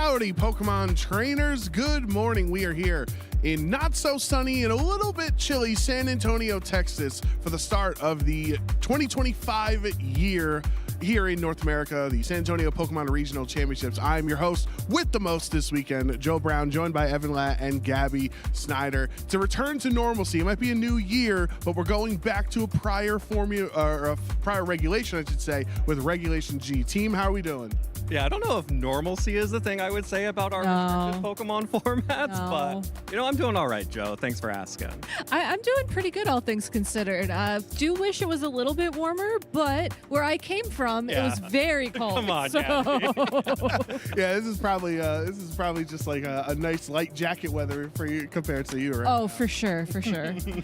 Howdy, Pokemon trainers. Good morning. We are here in not so sunny and a little bit chilly San Antonio, Texas for the start of the 2025 year here in North America, the San Antonio Pokemon Regional Championships. I'm your host with the most this weekend, Joe Brown, joined by Evan Latt and Gabby Snyder. To return to normalcy, it might be a new year, but we're going back to a prior formula, or a prior regulation, I should say, with Regulation G. Team, how are we doing? Yeah, I don't know if normalcy is the thing I would say about our restricted Pokemon formats, but, I'm doing all right, Joe. Thanks for asking. I'm doing pretty good, all things considered. Do wish it was a little bit warmer, but where I came from, it was very cold. Come on, so. Yeah, this is probably just like a nice light jacket weather for you compared to you, right? Oh, for sure.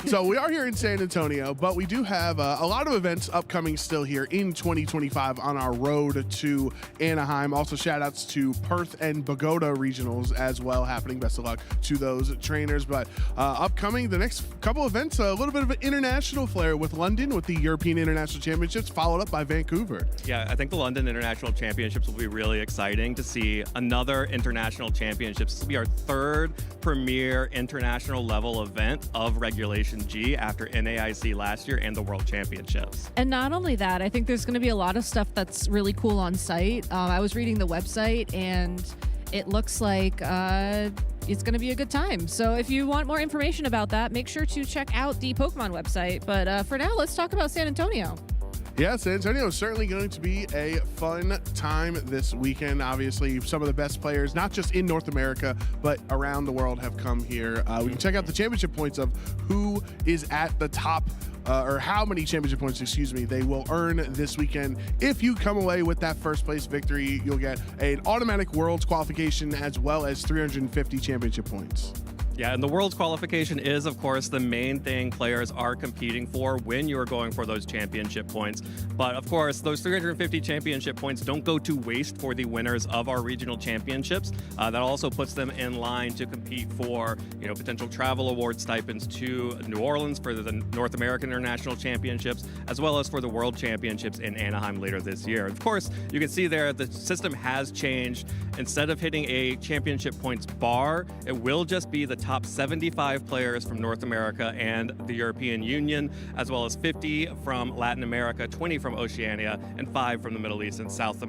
So we are here in San Antonio, but we do have a lot of events upcoming still here in 2025 on our road to Anaheim. Also, shout outs to Perth and Bogota regionals as well happening. Best of luck to those trainers. But upcoming, the next couple events, a little bit of an international flair with London, with the European International Championships, followed up by Vancouver. Yeah, I think the London International Championships will be really exciting to see another international championships. This will be our third premier international level event of Regulation G after NAIC last year and the World Championships. And not only that, I think there's going to be a lot of stuff that's really cool on site. I was reading the website and it looks like it's going to be a good time. So if you want more information about that, make sure to check out the Pokemon website. But for now, let's talk about San Antonio. Yeah, San Antonio is certainly going to be a fun time this weekend. Obviously, some of the best players, not just in North America, but around the world have come here. We can check out the championship points of who is at the top, or how many championship points, they will earn this weekend. If you come away with that first place victory, you'll get an automatic Worlds qualification as well as 350 championship points. Yeah, and the World's qualification is, of course, the main thing players are competing for when you're going for those championship points. But, of course, those 350 championship points don't go to waste for the winners of our regional championships. That also puts them in line to compete for, potential travel award stipends to New Orleans for the North American International Championships, as well as for the World Championships in Anaheim later this year. Of course, you can see there the system has changed. Instead of hitting a championship points bar, it will just be the top 75 players from North America and the European Union, as well as 50 from Latin America, 20 from Oceania, and 5 from the Middle East and South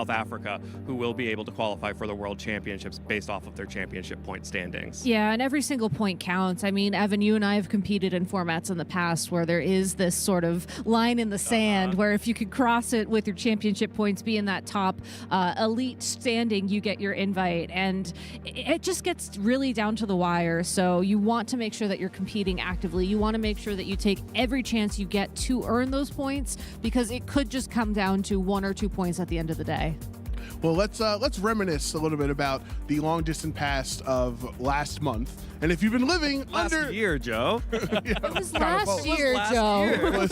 Africa, who will be able to qualify for the World Championships based off of their championship point standings. Yeah, and every single point counts. I mean, Evan, you and I have competed in formats in the past where there is this sort of line in the sand where if you could cross it with your championship points, be in that top elite standing, you get your invite. And it just gets really down to the wire. So you want to make sure that you're competing actively. You want to make sure that you take every chance you get to earn those points, because it could just come down to 1 or 2 points at the end of the day. Well, let's reminisce a little bit about the long distant past of last month. And if you've been living last year, Joe. It was last year, Joe.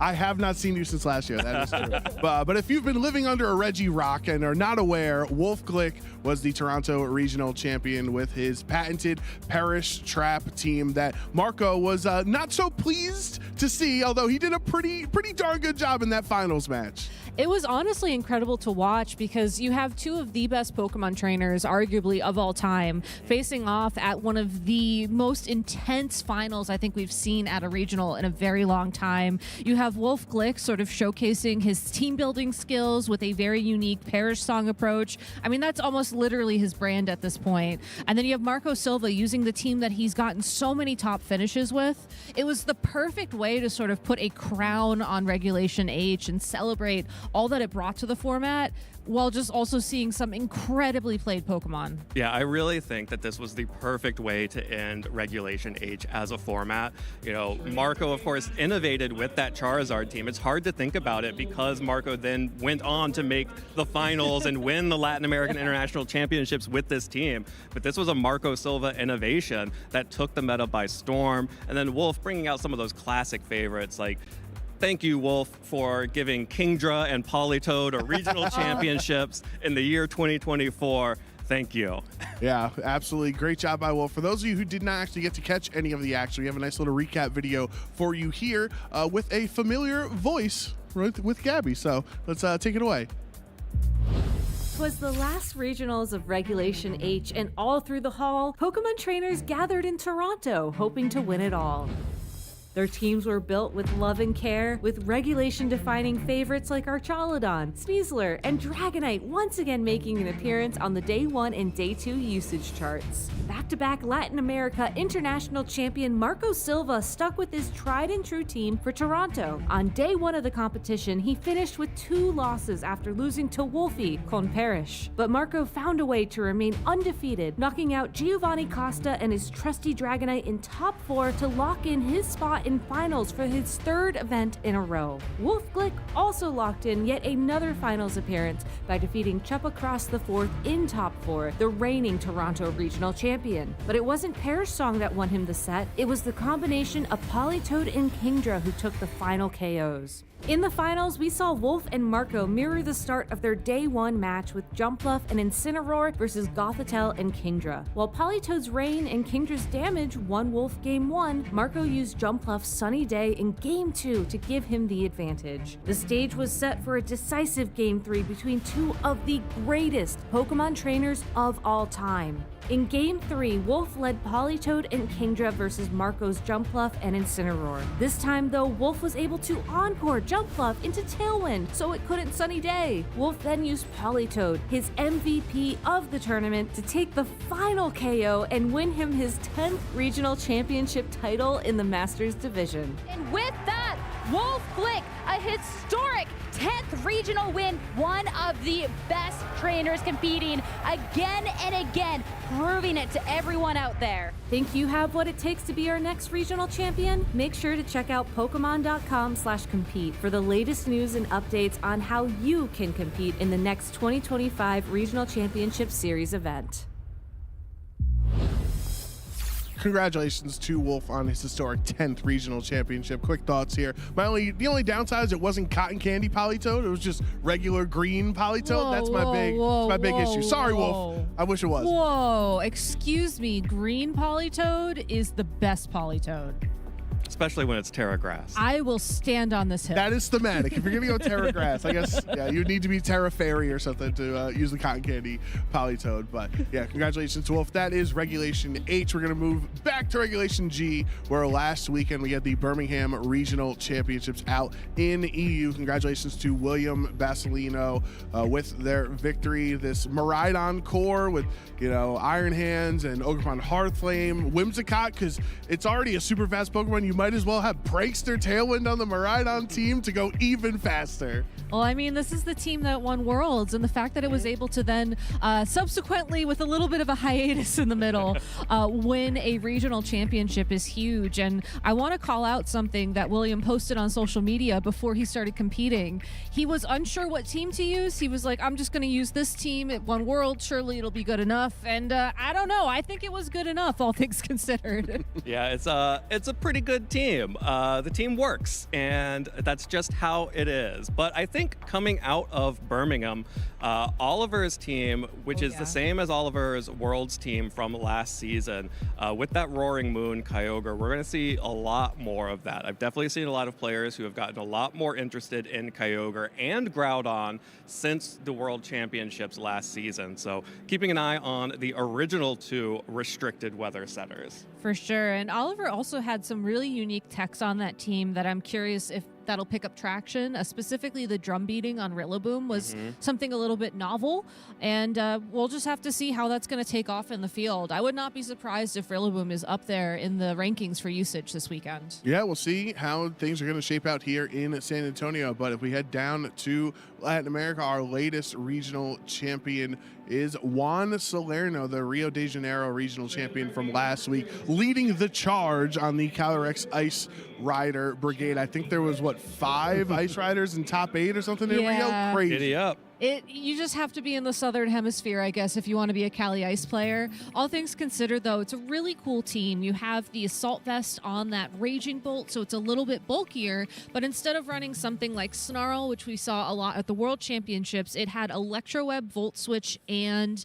I have not seen you since last year. That is true. But if you've been living under a Reggie Rock and are not aware, Wolf Glick was the Toronto regional champion with his patented Perish Trap team that Marco was not so pleased to see, although he did a pretty darn good job in that finals match. It was honestly incredible to watch because you have two of the best Pokemon trainers, arguably of all time, facing off at one of the most intense finals I think we've seen at a regional in a very long time. You have Wolf Glick sort of showcasing his team building skills with a very unique Perish song approach. I mean, that's almost literally his brand at this point. And then you have Marco Silva using the team that he's gotten so many top finishes with. It was the perfect way to sort of put a crown on Regulation H and celebrate all that it brought to the format, while just also seeing some incredibly played Pokemon. Yeah, I really think that this was the perfect way to end Regulation H as a format. Marco, of course, innovated with that Charizard team. It's hard to think about it because Marco then went on to make the finals and win the Latin American International Championships with this team. But this was a Marco Silva innovation that took the meta by storm. And then Wolf bringing out some of those classic favorites like thank you, Wolf, for giving Kingdra and Politoed regional championships in the year 2024. Thank you. Yeah, absolutely. Great job by Wolf. For those of you who did not actually get to catch any of the action, we have a nice little recap video for you here with a familiar voice with Gabby. So let's take it away. 'Twas the last regionals of Regulation H, and all through the hall, Pokemon trainers gathered in Toronto, hoping to win it all. Their teams were built with love and care, with regulation-defining favorites like Archaludon, Sneasler, and Dragonite once again making an appearance on the Day 1 and Day 2 usage charts. Back-to-back Latin America International Champion Marco Silva stuck with his tried-and-true team for Toronto. On Day 1 of the competition, he finished with 2 losses after losing to Wolfie, con Perish. But Marco found a way to remain undefeated, knocking out Giovanni Costa and his trusty Dragonite in top 4 to lock in his spot in finals for his 3rd event in a row. Wolf Glick also locked in yet another finals appearance by defeating Chupacross the 4th in top 4, the reigning Toronto regional champion. But it wasn't Perish Song that won him the set, it was the combination of Politoed and Kingdra who took the final KOs. In the finals, we saw Wolf and Marco mirror the start of their Day 1 match with Jumpluff and Incineroar versus Gothitelle and Kingdra. While Politoed's Rain and Kingdra's Damage won Wolf Game 1, Marco used Jumpluff's Sunny Day in Game 2 to give him the advantage. The stage was set for a decisive Game 3 between 2 of the greatest Pokemon trainers of all time. In Game 3, Wolf led Politoed and Kingdra versus Marco's Jumpluff and Incineroar. This time, though, Wolf was able to encore Jumpluff into Tailwind, so it couldn't Sunny Day. Wolf then used Politoed, his MVP of the tournament, to take the final KO and win him his 10th regional championship title in the Masters division. And with that, Wolf Glick, a historic 10th regional win, one of the best trainers competing again and again, proving it to everyone out there. Think you have what it takes to be our next regional champion? Make sure to check out Pokemon.com/compete for the latest news and updates on how you can compete in the next 2025 Regional Championship Series event. Congratulations to Wolf on his historic 10th regional championship. Quick thoughts here. The only downside is it wasn't cotton candy Politoed. It was just regular green Politoed. That's my big issue. Sorry, Wolf. I wish it was. Whoa, excuse me. Green Politoed is the best Politoed. Especially when it's Terra Grass. I will stand on this hill. That is thematic. If you're going to go Terra Grass, I guess, yeah, you would need to be Terra Fairy or something to use the cotton candy Politoed. But yeah, congratulations to Wolf. That is Regulation H. We're going to move back to Regulation G, where last weekend we had the Birmingham Regional Championships out in EU. Congratulations to William Basilino with their victory. This Miraidon core with, Iron Hands and Ogerpon Hearthflame, Whimsicott, because it's already a super fast Pokemon. You might as well have Prankster Tailwind on the Miraidon team to go even faster. Well, I mean, this is the team that won Worlds, and the fact that it was able to then subsequently, with a little bit of a hiatus in the middle, win a regional championship is huge. And I want to call out something that William posted on social media before he started competing. He was unsure what team to use. He was like, I'm just going to use this team. It won Worlds. Surely it'll be good enough. And I don't know. I think it was good enough, all things considered. Yeah, it's a pretty good team. The team works, and that's just how it is. But I think coming out of Birmingham, Oliver's team, which is the same as Oliver's Worlds team from last season, with that Roaring Moon Kyogre, we're going to see a lot more of that. I've definitely seen a lot of players who have gotten a lot more interested in Kyogre and Groudon since the World Championships last season. So keeping an eye on the original 2 restricted weather setters. For sure. And Oliver also had some really unique techs on that team that I'm curious if that'll pick up traction. Specifically, the drum beating on Rillaboom was something a little bit novel, and we'll just have to see how that's going to take off in the field. I would not be surprised if Rillaboom is up there in the rankings for usage this weekend. Yeah, we'll see how things are going to shape out here in San Antonio. But if we head down to Latin America, our latest regional champion is Juan Salerno, the Rio de Janeiro regional champion from last week, leading the charge on the Calyrex Ice Rider Brigade. I think there was, 5 Ice Riders in top 8 or something in Rio? Crazy. Giddy up. You just have to be in the southern hemisphere, I guess, if you want to be a Cali Ice player. All things considered, though, it's a really cool team. You have the Assault Vest on that Raging Bolt, so it's a little bit bulkier, but instead of running something like Snarl, which we saw a lot at the World Championships, it had Electroweb, Volt Switch, and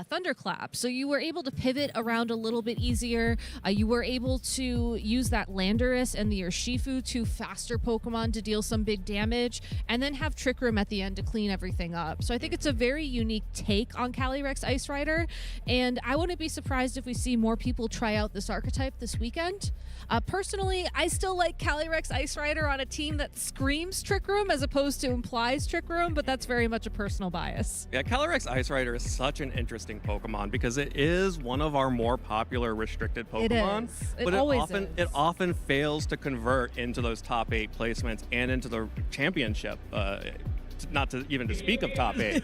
Thunderclap. So you were able to pivot around a little bit easier. You were able to use that Landorus and the Urshifu, 2 faster Pokemon, to deal some big damage, and then have Trick Room at the end to clean everything up. So I think it's a very unique take on Calyrex Ice Rider, and I wouldn't be surprised if we see more people try out this archetype this weekend. Personally, I still like Calyrex Ice Rider on a team that screams Trick Room as opposed to implies Trick Room, but that's very much a personal bias. Yeah, Calyrex Ice Rider is such an interesting Pokemon because it is one of our more popular restricted Pokemon. It is. But always it often fails to convert into those top 8 placements and into the championship. Not to even to speak of top 8.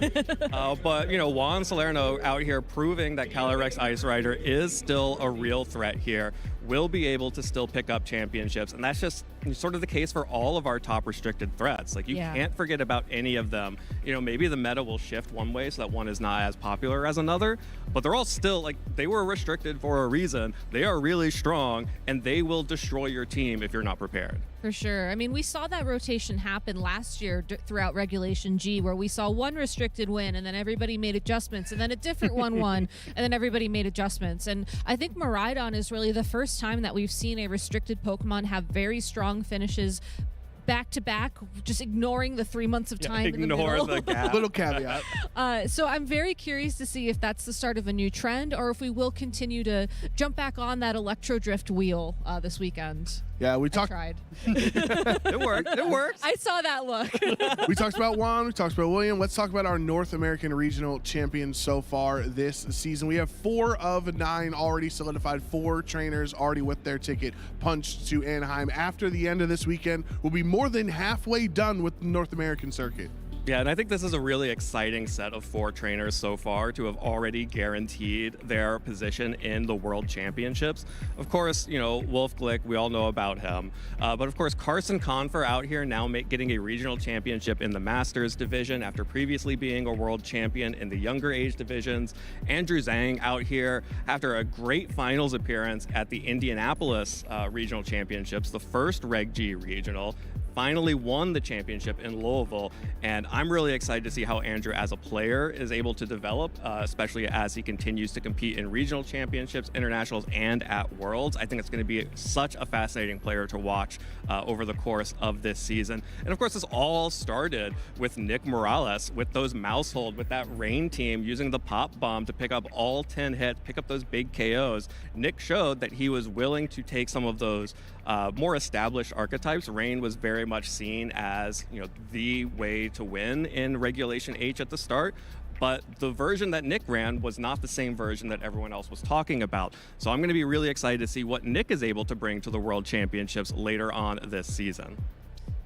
But, Juan Salerno out here proving that Calyrex Ice Rider is still a real threat here, will be able to still pick up championships. And that's just sort of the case for all of our top restricted threats. Like, you can't forget about any of them. Maybe the meta will shift one way so that one is not as popular as another, but they're all still, they were restricted for a reason. They are really strong, and they will destroy your team if you're not prepared. For sure. I mean, we saw that rotation happen last year throughout Regulation G, where we saw one restricted win, and then everybody made adjustments, and then a different one won, and then everybody made adjustments. And I think Miraidon is really the first time that we've seen a restricted Pokemon have very strong finishes back to back, just ignoring the 3 months of time in the middle. The gap. Little caveat. So I'm very curious to see if that's the start of a new trend, or if we will continue to jump back on that Electro Drift wheel this weekend. Yeah, we talked. Tried. It worked. It worked. I saw that look. We talked about Juan. We talked about William. Let's talk about our North American regional champions so far this season. We have 4 of 9 already solidified. 4 trainers already with their ticket punched to Anaheim. After the end of this weekend, we'll be more than halfway done with the North American circuit. Yeah, and I think this is a really exciting set of 4 trainers so far to have already guaranteed their position in the World Championships. Of course, Wolf Glick, we all know about him. But of course, Carson Confer out here now getting a regional championship in the Masters division after previously being a world champion in the younger age divisions. Andrew Zhang out here after a great finals appearance at the Indianapolis regional championships, the first Reg G regional. Finally won the championship in Louisville, and I'm really excited to see how Andrew as a player is able to develop, especially as he continues to compete in regional championships, internationals, and at Worlds. I think it's going to be such a fascinating player to watch over the course of this season. And of course, this all started with Nick Morales, with those Mousehold, with that Rain team using the Pop Bomb to pick up all 10 hits, pick up those big KOs. Nick showed that he was willing to take some of those more established archetypes. Rain was very much seen as the way to win in Regulation H at the start, but the version that Nick ran was not the same version that everyone else was talking about. So I'm going to be really excited to see what Nick is able to bring to the World Championships later on this season.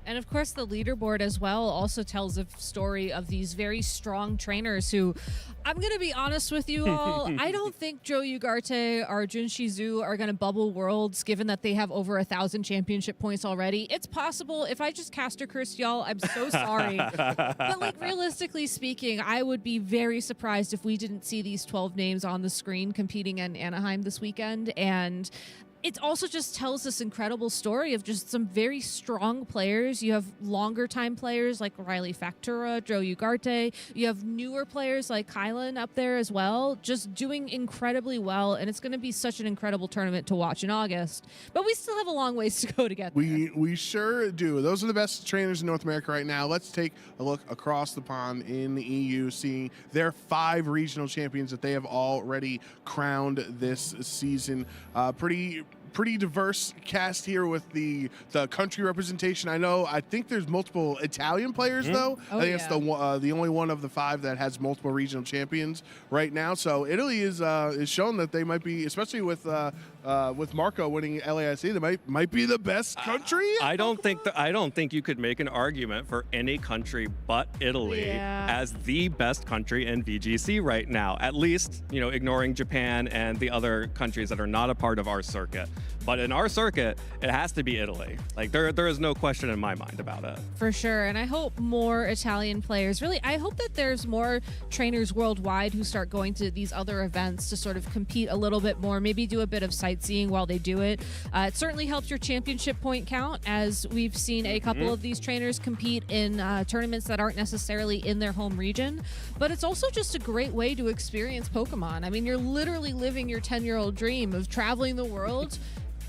And of course, the leaderboard as well also tells a story of these very strong trainers who, I'm going to be honest with you all, I don't think Joe Ugarte or Jun Shizu are going to bubble Worlds, given that they have over 1,000 championship points already. It's possible. If I just caster cursed y'all, I'm so sorry. But realistically speaking, I would be very surprised if we didn't see these 12 names on the screen competing in Anaheim this weekend. And it also just tells this incredible story of just some very strong players. You have longer time players like Riley Factura, Joe Ugarte. You have newer players like Kylan up there as well, just doing incredibly well. And it's going to be such an incredible tournament to watch in August. But we still have a long ways to go to get there. We sure do. Those are the best trainers in North America right now. Let's take a look across the pond in the EU, seeing their 5 regional champions that they have already crowned this season. Pretty diverse cast here with the country representation. I think there's multiple Italian players though. I think it's the only one of the 5 that has multiple regional champions right now. So Italy is shown that they might be, especially with Marco winning LAIC, they might be the best country. I don't think you could make an argument for any country but Italy as the best country in VGC right now. At least, ignoring Japan and the other countries that are not a part of our circuit. But in our circuit, it has to be Italy. There is no question in my mind about it. For sure. And I hope more Italian players, I hope that there's more trainers worldwide who start going to these other events to sort of compete a little bit more, maybe do a bit of sightseeing while they do it. It certainly helps your championship point count, as we've seen a couple of these trainers compete in tournaments that aren't necessarily in their home region. But it's also just a great way to experience Pokemon. I mean, you're literally living your 10-year-old dream of traveling the world,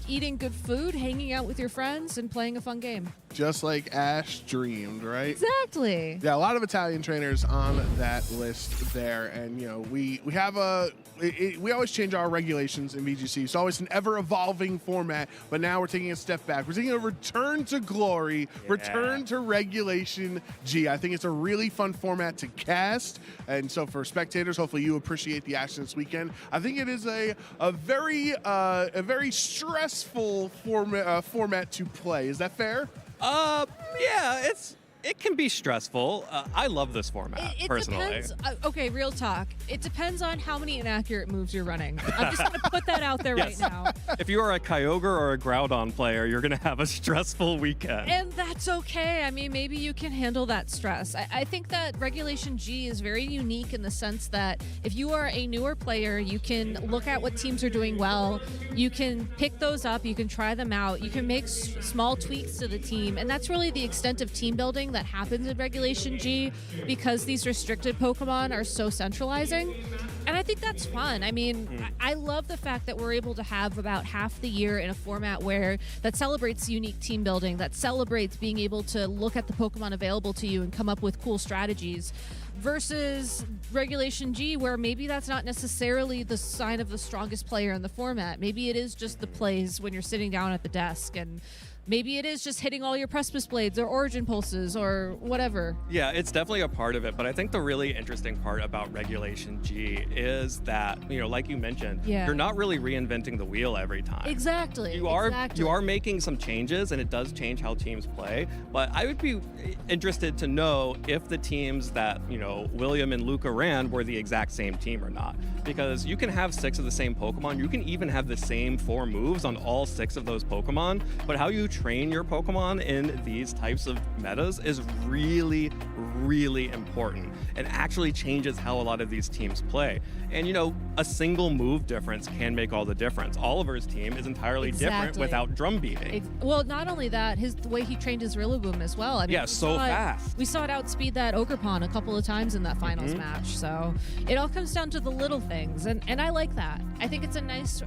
eating good food, hanging out with your friends, and playing a fun game. Just like Ash dreamed, right? Exactly. Yeah, a lot of Italian trainers on that list there, and you know we have we always change our regulations in VGC. It's always an ever-evolving format, but now we're taking a step back. We're taking a return to glory, return to Regulation G. I think it's a really fun format to cast, and so for spectators, hopefully you appreciate the action this weekend. I think it is a very stressful format to play. Is that fair? Yeah, it can be stressful. I love this format, It personally. depends. Okay, real talk. It depends on how many inaccurate moves you're running. I'm just going to put that out there right now. If you are a Kyogre or a Groudon player, you're going to have a stressful weekend. And that's okay. I mean, maybe you can handle that stress. I think that Regulation G is very unique in the sense that if you are a newer player, you can look at what teams are doing well. You can pick those up. You can try them out. You can make small tweaks to the team. And that's really the extent of team building that happens in Regulation G because these restricted Pokemon are so centralizing. And I think that's fun. I mean, I love the fact that we're able to have about half the year in a format that celebrates unique team building, that celebrates being able to look at the Pokemon available to you and come up with cool strategies, versus Regulation G, where maybe that's not necessarily the sign of the strongest player in the format. Maybe it is just the plays when you're sitting down at the desk, and maybe it is just hitting all your Precipice Blades or Origin Pulses or whatever. Yeah, it's definitely a part of it, but I think the really interesting part about Regulation G is that, you know, like you mentioned, you're not really reinventing the wheel every time. Exactly. You are making some changes, and it does change how teams play, but I would be interested to know if the teams that, you know, William and Luca ran were the exact same team or not, because you can have 6 of the same Pokemon, you can even have the same 4 moves on all 6 of those Pokemon, but how you train your Pokemon in these types of metas is really, really important and actually changes how a lot of these teams play. And you know, a single move difference can make all the difference. Oliver's team is entirely different without drum beating. Well, not only that, the way he trained his Rillaboom as well. I mean, fast. We saw it outspeed that Ogerpon a couple of times in that finals match. So it all comes down to the little things, and I like that. I think it's a nice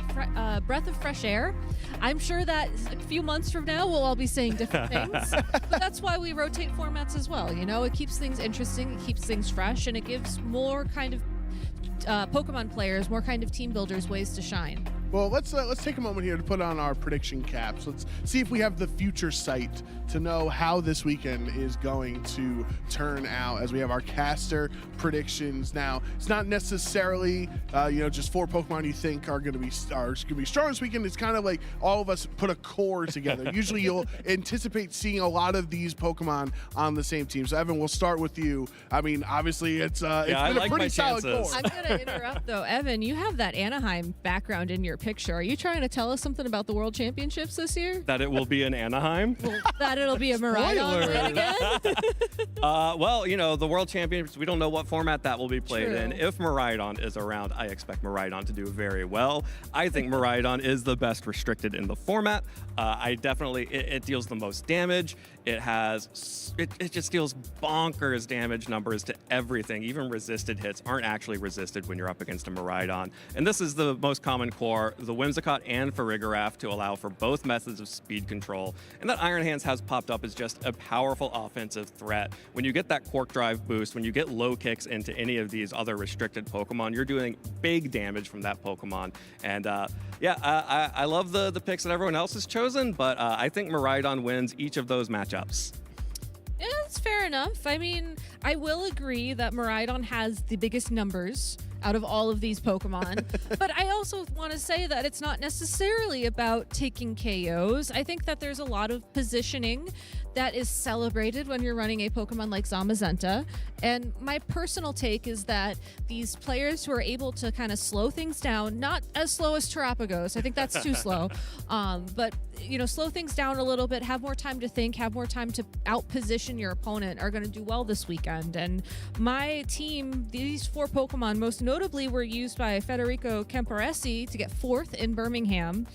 breath of fresh air. I'm sure that a few months from now we'll all be saying different things, but that's why we rotate formats as well. You know, it keeps things interesting, it keeps things fresh, and it gives more kind of Pokemon players, more kind of team builders ways to shine. Well, let's take a moment here to put on our prediction caps. Let's see if we have the future sight to know how this weekend is going to turn out as we have our caster predictions. Now, it's not necessarily just 4 Pokemon you think are going to be strong this weekend. It's kind of like all of us put a core together. Usually, you'll anticipate seeing a lot of these Pokemon on the same team. So, Evan, we'll start with you. I mean, obviously, it's been a pretty solid core. I'm going to interrupt though, Evan. You have that Anaheim background in your picture. Are you trying to tell us something about the World Championships this year? That it will be in Anaheim? Well, that it'll be a Miraidon win again? Well, you know, the World Championships, we don't know what format that will be played in. If Miraidon is around, I expect Miraidon to do very well. I think Miraidon is the best restricted in the format. It deals the most damage. It just deals bonkers damage numbers to everything. Even resisted hits aren't actually resisted when you're up against a Miraidon. And this is the most common core, the Whimsicott and Farigiraf, to allow for both methods of speed control. And that Iron Hands has popped up as just a powerful offensive threat. When you get that Quark Drive boost, when you get low kicks into any of these other restricted Pokemon, you're doing big damage from that Pokemon. And I love the picks that everyone else has chosen, but I think Miraidon wins each of those matchups. Yeah, that's fair enough. I mean, I will agree that Miraidon has the biggest numbers out of all of these Pokemon. But I also want to say that it's not necessarily about taking KOs. I think that there's a lot of positioning that is celebrated when you're running a Pokemon like Zamazenta. And my personal take is that these players who are able to kind of slow things down, not as slow as Terapagos, I think that's too slow, but slow things down a little bit, have more time to think, have more time to out-position your opponent, are going to do well this weekend. And my team, these 4 Pokemon most notably were used by Federico Camporesi to get 4th in Birmingham,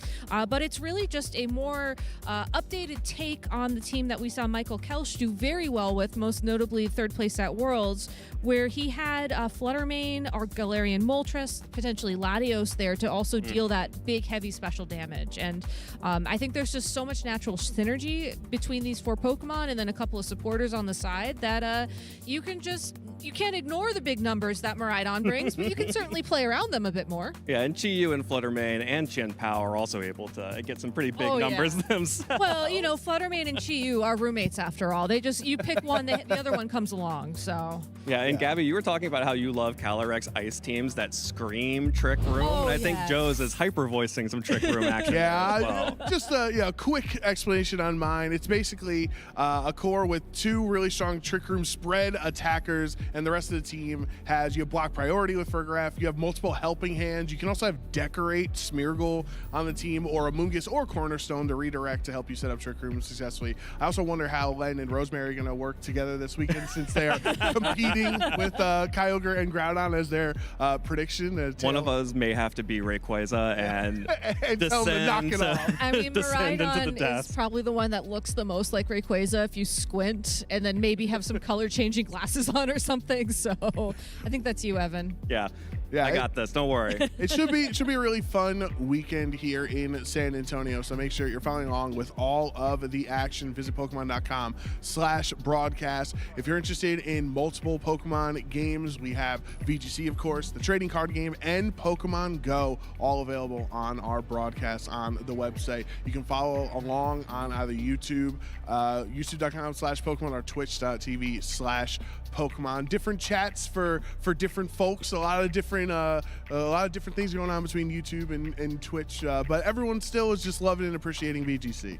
but it's really just a more updated take on the team that we we saw Michael Kelsch do very well with, most notably third place at Worlds, where he had Fluttermane or Galarian Moltres, potentially Latios there to also deal that big, heavy special damage. And I think there's just so much natural synergy between these 4 Pokemon and then a couple of supporters on the side that you can't ignore the big numbers that Miraidon brings, but you can certainly play around them a bit more. Yeah, and Chi-Yu and Fluttermane and Chien-Pao are also able to get some pretty big numbers themselves. Well, you know, Fluttermane and Chi-Yu are roommates after all. You pick one, the other one comes along, so. Yeah, and Gabby, you were talking about how you love Calyrex ice teams that scream Trick Room. Oh, and I think yes. Joe's is hyper-voicing some Trick Room action as well. Just a quick explanation on mine. It's basically a core with 2 really strong Trick Room spread attackers, and the rest of the team you have block priority with Fergraph, you have multiple helping hands, you can also have Decorate, Smeargle on the team, or Amoonguss or Cornerstone to redirect to help you set up Trick Room successfully. I also wonder how Len and Rosemary are going to work together this weekend since they are competing with Kyogre and Groudon as their prediction. One of us may have to be Rayquaza and tell them to knock descend it off. I mean, descend into the Miraidon death. is probably the one that looks the most like Rayquaza if you squint and then maybe have some color-changing glasses on or something. So I think that's you, Evan. Yeah, Yeah, I got this. Don't worry. It should be a really fun weekend here in San Antonio. So make sure you're following along with all of the action. Visit Pokemon.com/broadcast. If you're interested in multiple Pokemon games, we have VGC, of course, the trading card game, and Pokemon Go, all available on our broadcast on the website. You can follow along on either YouTube, youtube.com/Pokemon, or twitch.tv/Pokemon. Different chats for different folks. A lot of different things going on between YouTube and Twitch, but everyone still is just loving and appreciating VGC.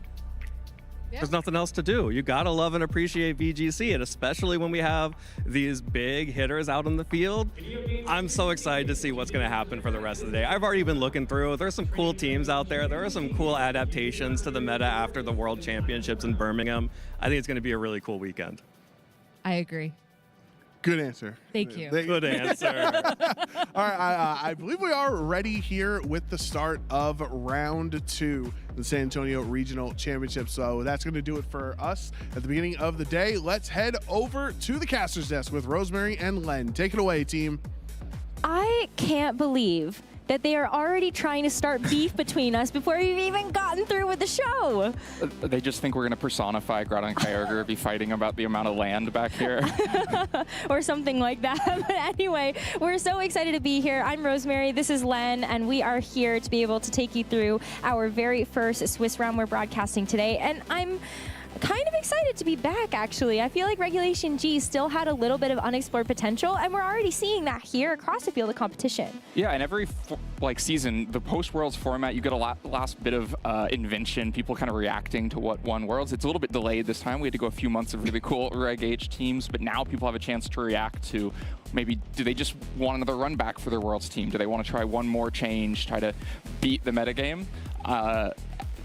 There's nothing else to do. You gotta love and appreciate VGC, and especially when we have these big hitters out in the field. I'm so excited to see what's gonna happen for the rest of the day. I've already been looking through. There's some cool teams out there. There are some cool adaptations to the meta after the World Championships in Birmingham. I think it's gonna be a really cool weekend. I agree. Good answer. Thank you. Good answer. All right, I believe we are ready here with the start of round 2, the San Antonio Regional Championship. So that's going to do it for us at the beginning of the day. Let's head over to the caster's desk with Rosemary and Len. Take it away, team. I can't believe that they are already trying to start beef between us before we've even gotten through with the show. They just think we're going to personify Groudon and Kyogre, be fighting about the amount of land back here. Or something like that. But anyway, we're so excited to be here. I'm Rosemary, this is Len, and we are here to be able to take you through our very first Swiss round we're broadcasting today. And I'm kind of excited to be back, actually. I feel like Regulation G still had a little bit of unexplored potential, and we're already seeing that here across the field of competition. Yeah, and every season, the post-Worlds format, you get a last bit of invention, people kind of reacting to what won Worlds. It's a little bit delayed this time. We had to go a few months of really cool Reg H teams, but now people have a chance to react to maybe, do they just want another run back for their Worlds team? Do they want to try one more change, try to beat the metagame?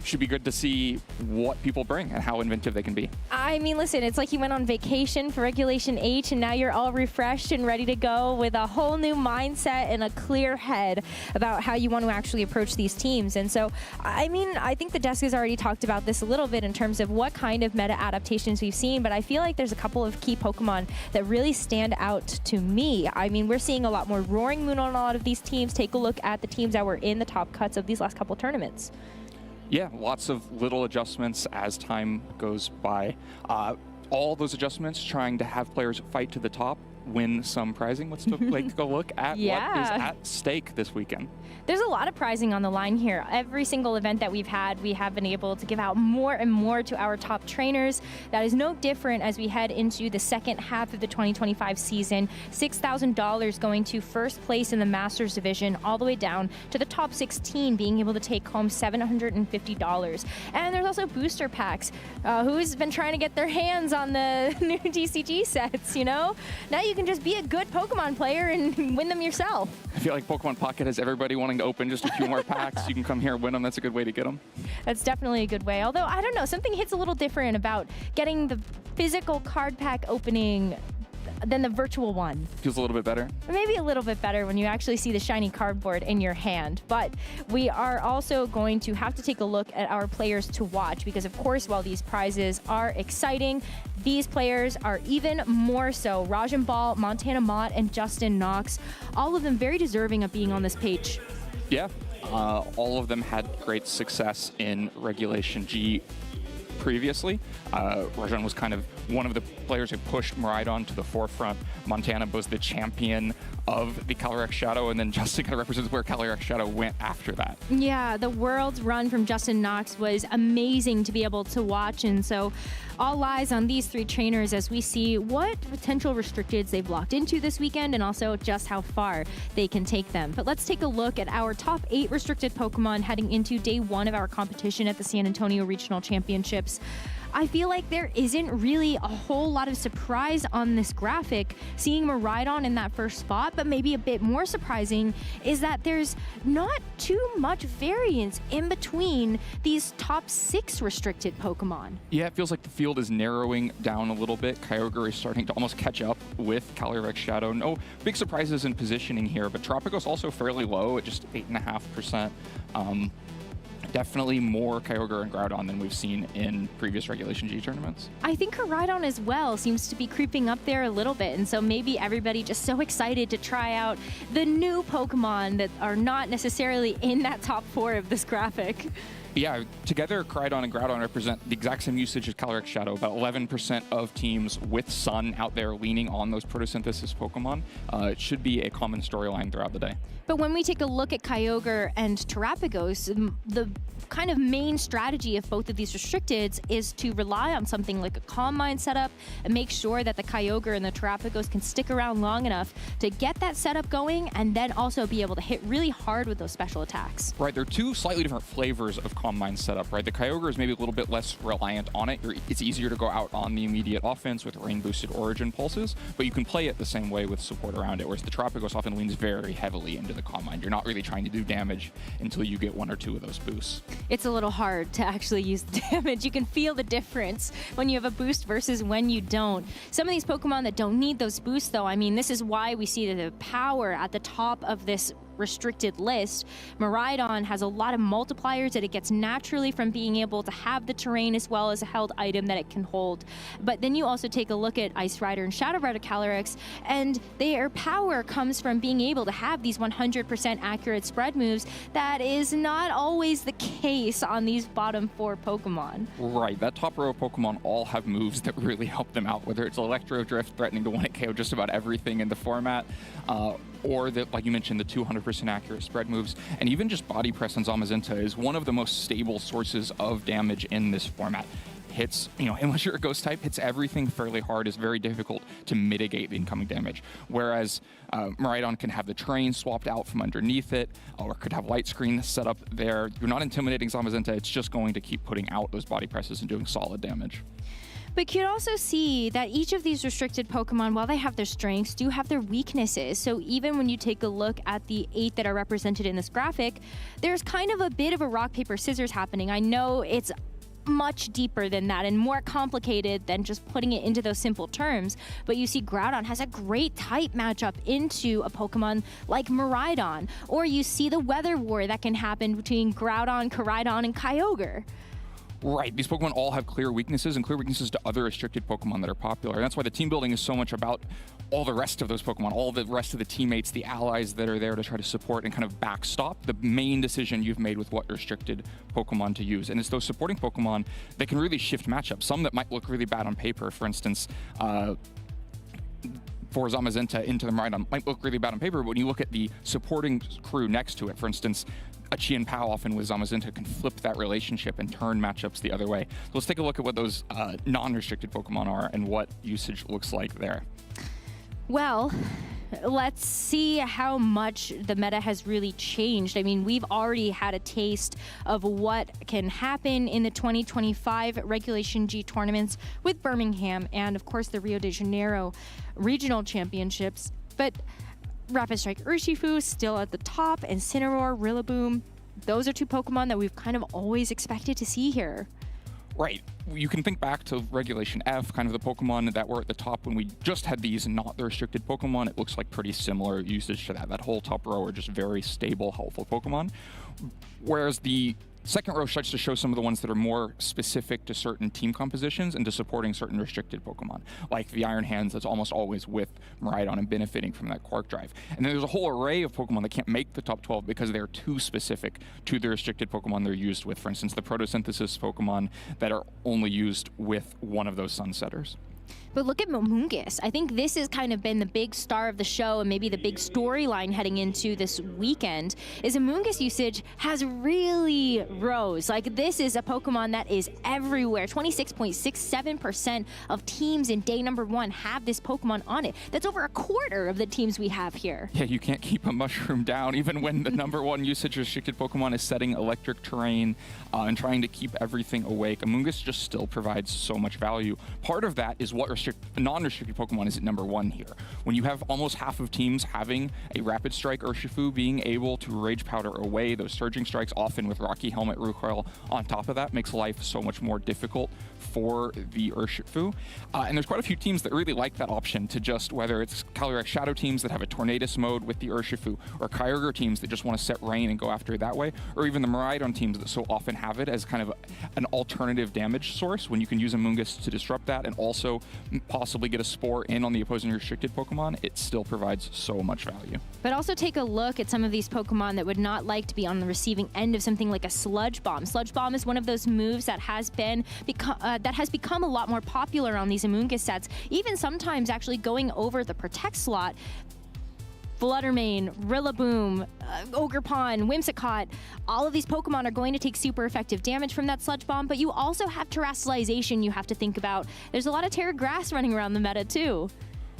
Should be good to see what people bring and how inventive they can be. I mean, listen, it's like you went on vacation for Regulation H and now you're all refreshed and ready to go with a whole new mindset and a clear head about how you want to actually approach these teams. And so, I mean, I think the desk has already talked about this a little bit in terms of what kind of meta adaptations we've seen, but I feel like there's a couple of key Pokemon that really stand out to me. I mean, we're seeing a lot more Roaring Moon on a lot of these teams. Take a look at the teams that were in the top cuts of these last couple tournaments. Yeah, lots of little adjustments as time goes by. All those adjustments trying to have players fight to the top, win some prizing. Let's take a look at what is at stake this weekend. There's a lot of prizing on the line here. Every single event that we've had, we have been able to give out more and more to our top trainers. That is no different as we head into the second half of the 2025 season. $6,000 going to first place in the Masters division, all the way down to the top 16 being able to take home $750. And there's also booster packs. Who's been trying to get their hands on the new TCG sets, you know? Now you can just be a good Pokemon player and win them yourself. I feel like Pokemon Pocket has everybody wanting to open just a few more packs. You can come here and win them. That's a good way to get them. That's definitely a good way. Although, I don't know, something hits a little different about getting the physical card pack opening than the virtual one. Feels a little bit better. Maybe a little bit better when you actually see the shiny cardboard in your hand. But we are also going to have to take a look at our players to watch because, of course, while these prizes are exciting, these players are even more so. Rajan Ball, Montana Mott, and Justin Knox, all of them very deserving of being on this page. Yeah, all of them had great success in Regulation G previously. Rajan was kind of one of the players who pushed Miraidon to the forefront. Montana was the champion of the Calyrex Shadow, and then Justin kind of represents where Calyrex Shadow went after that. Yeah, the world's run from Justin Knox was amazing to be able to watch, and so all eyes on these three trainers as we see what potential restricteds they've locked into this weekend and also just how far they can take them. But let's take a look at our top 8 restricted Pokemon heading into day 1 of our competition at the San Antonio Regional Championships. I feel like there isn't really a whole lot of surprise on this graphic, seeing Miraidon in that first spot, but maybe a bit more surprising is that there's not too much variance in between these top 6 restricted Pokemon. Yeah, it feels like the field is narrowing down a little bit. Kyogre is starting to almost catch up with Calyrex Shadow. No big surprises in positioning here, but Terapagos also fairly low at just 8.5%. Definitely more Kyogre and Groudon than we've seen in previous Regulation G tournaments. I think Miraidon as well seems to be creeping up there a little bit, and so maybe everybody just so excited to try out the new Pokemon that are not necessarily in that top 4 of this graphic. Yeah, together, Miraidon and Groudon represent the exact same usage as Calyrex Shadow. About 11% of teams with Sun out there leaning on those photosynthesis Pokemon. It should be a common storyline throughout the day. But when we take a look at Kyogre and Terapagos, the kind of main strategy of both of these restricteds is to rely on something like a Calm Mind setup and make sure that the Kyogre and the Terapagos can stick around long enough to get that setup going and then also be able to hit really hard with those special attacks. Right, they're two slightly different flavors of Calm Mind setup, right? The Kyogre is maybe a little bit less reliant on it. It's easier to go out on the immediate offense with rain-boosted Origin pulses, but you can play it the same way with support around it, whereas the Terapagos often leans very heavily into the Calm Mind. You're not really trying to do damage until you get 1 or 2 of those boosts. It's a little hard to actually use the damage. You can feel the difference when you have a boost versus when you don't. Some of these Pokemon that don't need those boosts, though, I mean, this is why we see the power at the top of this restricted list. Miraidon has a lot of multipliers that it gets naturally from being able to have the terrain as well as a held item that it can hold. But then you also take a look at Ice Rider and Shadow Rider Calyrex, and their power comes from being able to have these 100% accurate spread moves. That is not always the case on these bottom 4 Pokemon. Right, that top row of Pokemon all have moves that really help them out, whether it's Electro Drift threatening to one-hit KO just about everything in the format, or that, like you mentioned, the 200% accurate spread moves, and even just Body Press on Zamazenta is one of the most stable sources of damage in this format. Hits, unless you're a Ghost type, hits everything fairly hard. It's very difficult to mitigate the incoming damage. Whereas Miraidon can have the terrain swapped out from underneath it, or could have light screen set up there. You're not intimidating Zamazenta, it's just going to keep putting out those body presses and doing solid damage. But you can also see that each of these restricted Pokemon, while they have their strengths, do have their weaknesses. So even when you take a look at the 8 that are represented in this graphic, there's kind of a bit of a rock, paper, scissors happening. I know it's much deeper than that and more complicated than just putting it into those simple terms, but you see Groudon has a great type matchup into a Pokemon like Miraidon, or you see the weather war that can happen between Groudon, Koraidon, and Kyogre. Right, these Pokemon all have clear weaknesses and clear weaknesses to other restricted Pokemon that are popular. And that's why the team building is so much about all the rest of those Pokemon, all the rest of the teammates, the allies that are there to try to support and kind of backstop the main decision you've made with what restricted Pokemon to use. And it's those supporting Pokemon that can really shift matchups. Some that might look really bad on paper, for instance, for Zamazenta into the Miraidon might look really bad on paper, but when you look at the supporting crew next to it, for instance, a Chien Pao often with Zamazenta can flip that relationship and turn matchups the other way. So let's take a look at what those non-restricted Pokemon are and what usage looks like there. Well, let's see how much the meta has really changed. I mean, we've already had a taste of what can happen in the 2025 Regulation G tournaments with Birmingham and, of course, the Rio de Janeiro Regional Championships. But Rapid Strike Urshifu still at the top, and Incineroar, Rillaboom, those are 2 Pokemon that we've kind of always expected to see here. Right. You can think back to Regulation F, kind of the Pokemon that were at the top when we just had these not the restricted Pokemon. It looks like pretty similar usage to that. That whole top row are just very stable, helpful Pokemon. Whereas the second row starts to show some of the ones that are more specific to certain team compositions and to supporting certain restricted Pokemon, like the Iron Hands that's almost always with Miraidon and benefiting from that Quark Drive. And then there's a whole array of Pokemon that can't make the top 12 because they're too specific to the restricted Pokemon they're used with. For instance, the Photosynthesis Pokemon that are only used with one of those Sunsetters. But look at Amoonguss. I think this has kind of been the big star of the show and maybe the big storyline heading into this weekend is Amoonguss usage has really rose. Like, this is a Pokemon that is everywhere. 26.67% of teams in day number 1 have this Pokemon on it. That's over a quarter of the teams we have here. Yeah, you can't keep a mushroom down even when the number 1 usage restricted Pokemon is setting electric terrain and trying to keep everything awake. Amoonguss just still provides so much value. Part of that is what non-restricted Pokemon is at number 1 here. When you have almost half of teams having a Rapid Strike Urshifu, being able to Rage Powder away those Surging Strikes, often with Rocky Helmet Recoil on top of that, makes life so much more difficult for the Urshifu. And there's quite a few teams that really like that option to just, whether it's Calyrex Shadow teams that have a Tornadus mode with the Urshifu, or Kyogre teams that just want to set Rain and go after it that way, or even the Miraidon teams that so often have it as kind of an alternative damage source when you can use Amoonguss to disrupt that and also possibly get a Spore in on the opposing restricted Pokemon. It still provides so much value. But also take a look at some of these Pokemon that would not like to be on the receiving end of something like a Sludge Bomb. Sludge Bomb is one of those moves that has become a lot more popular on these Amoonguss sets, even sometimes actually going over the Protect slot. Fluttermane, Rillaboom, Ogerpon, Whimsicott, all of these Pokemon are going to take super effective damage from that Sludge Bomb, but you also have Terastallization you have to think about. There's a lot of Terra Grass running around the meta too.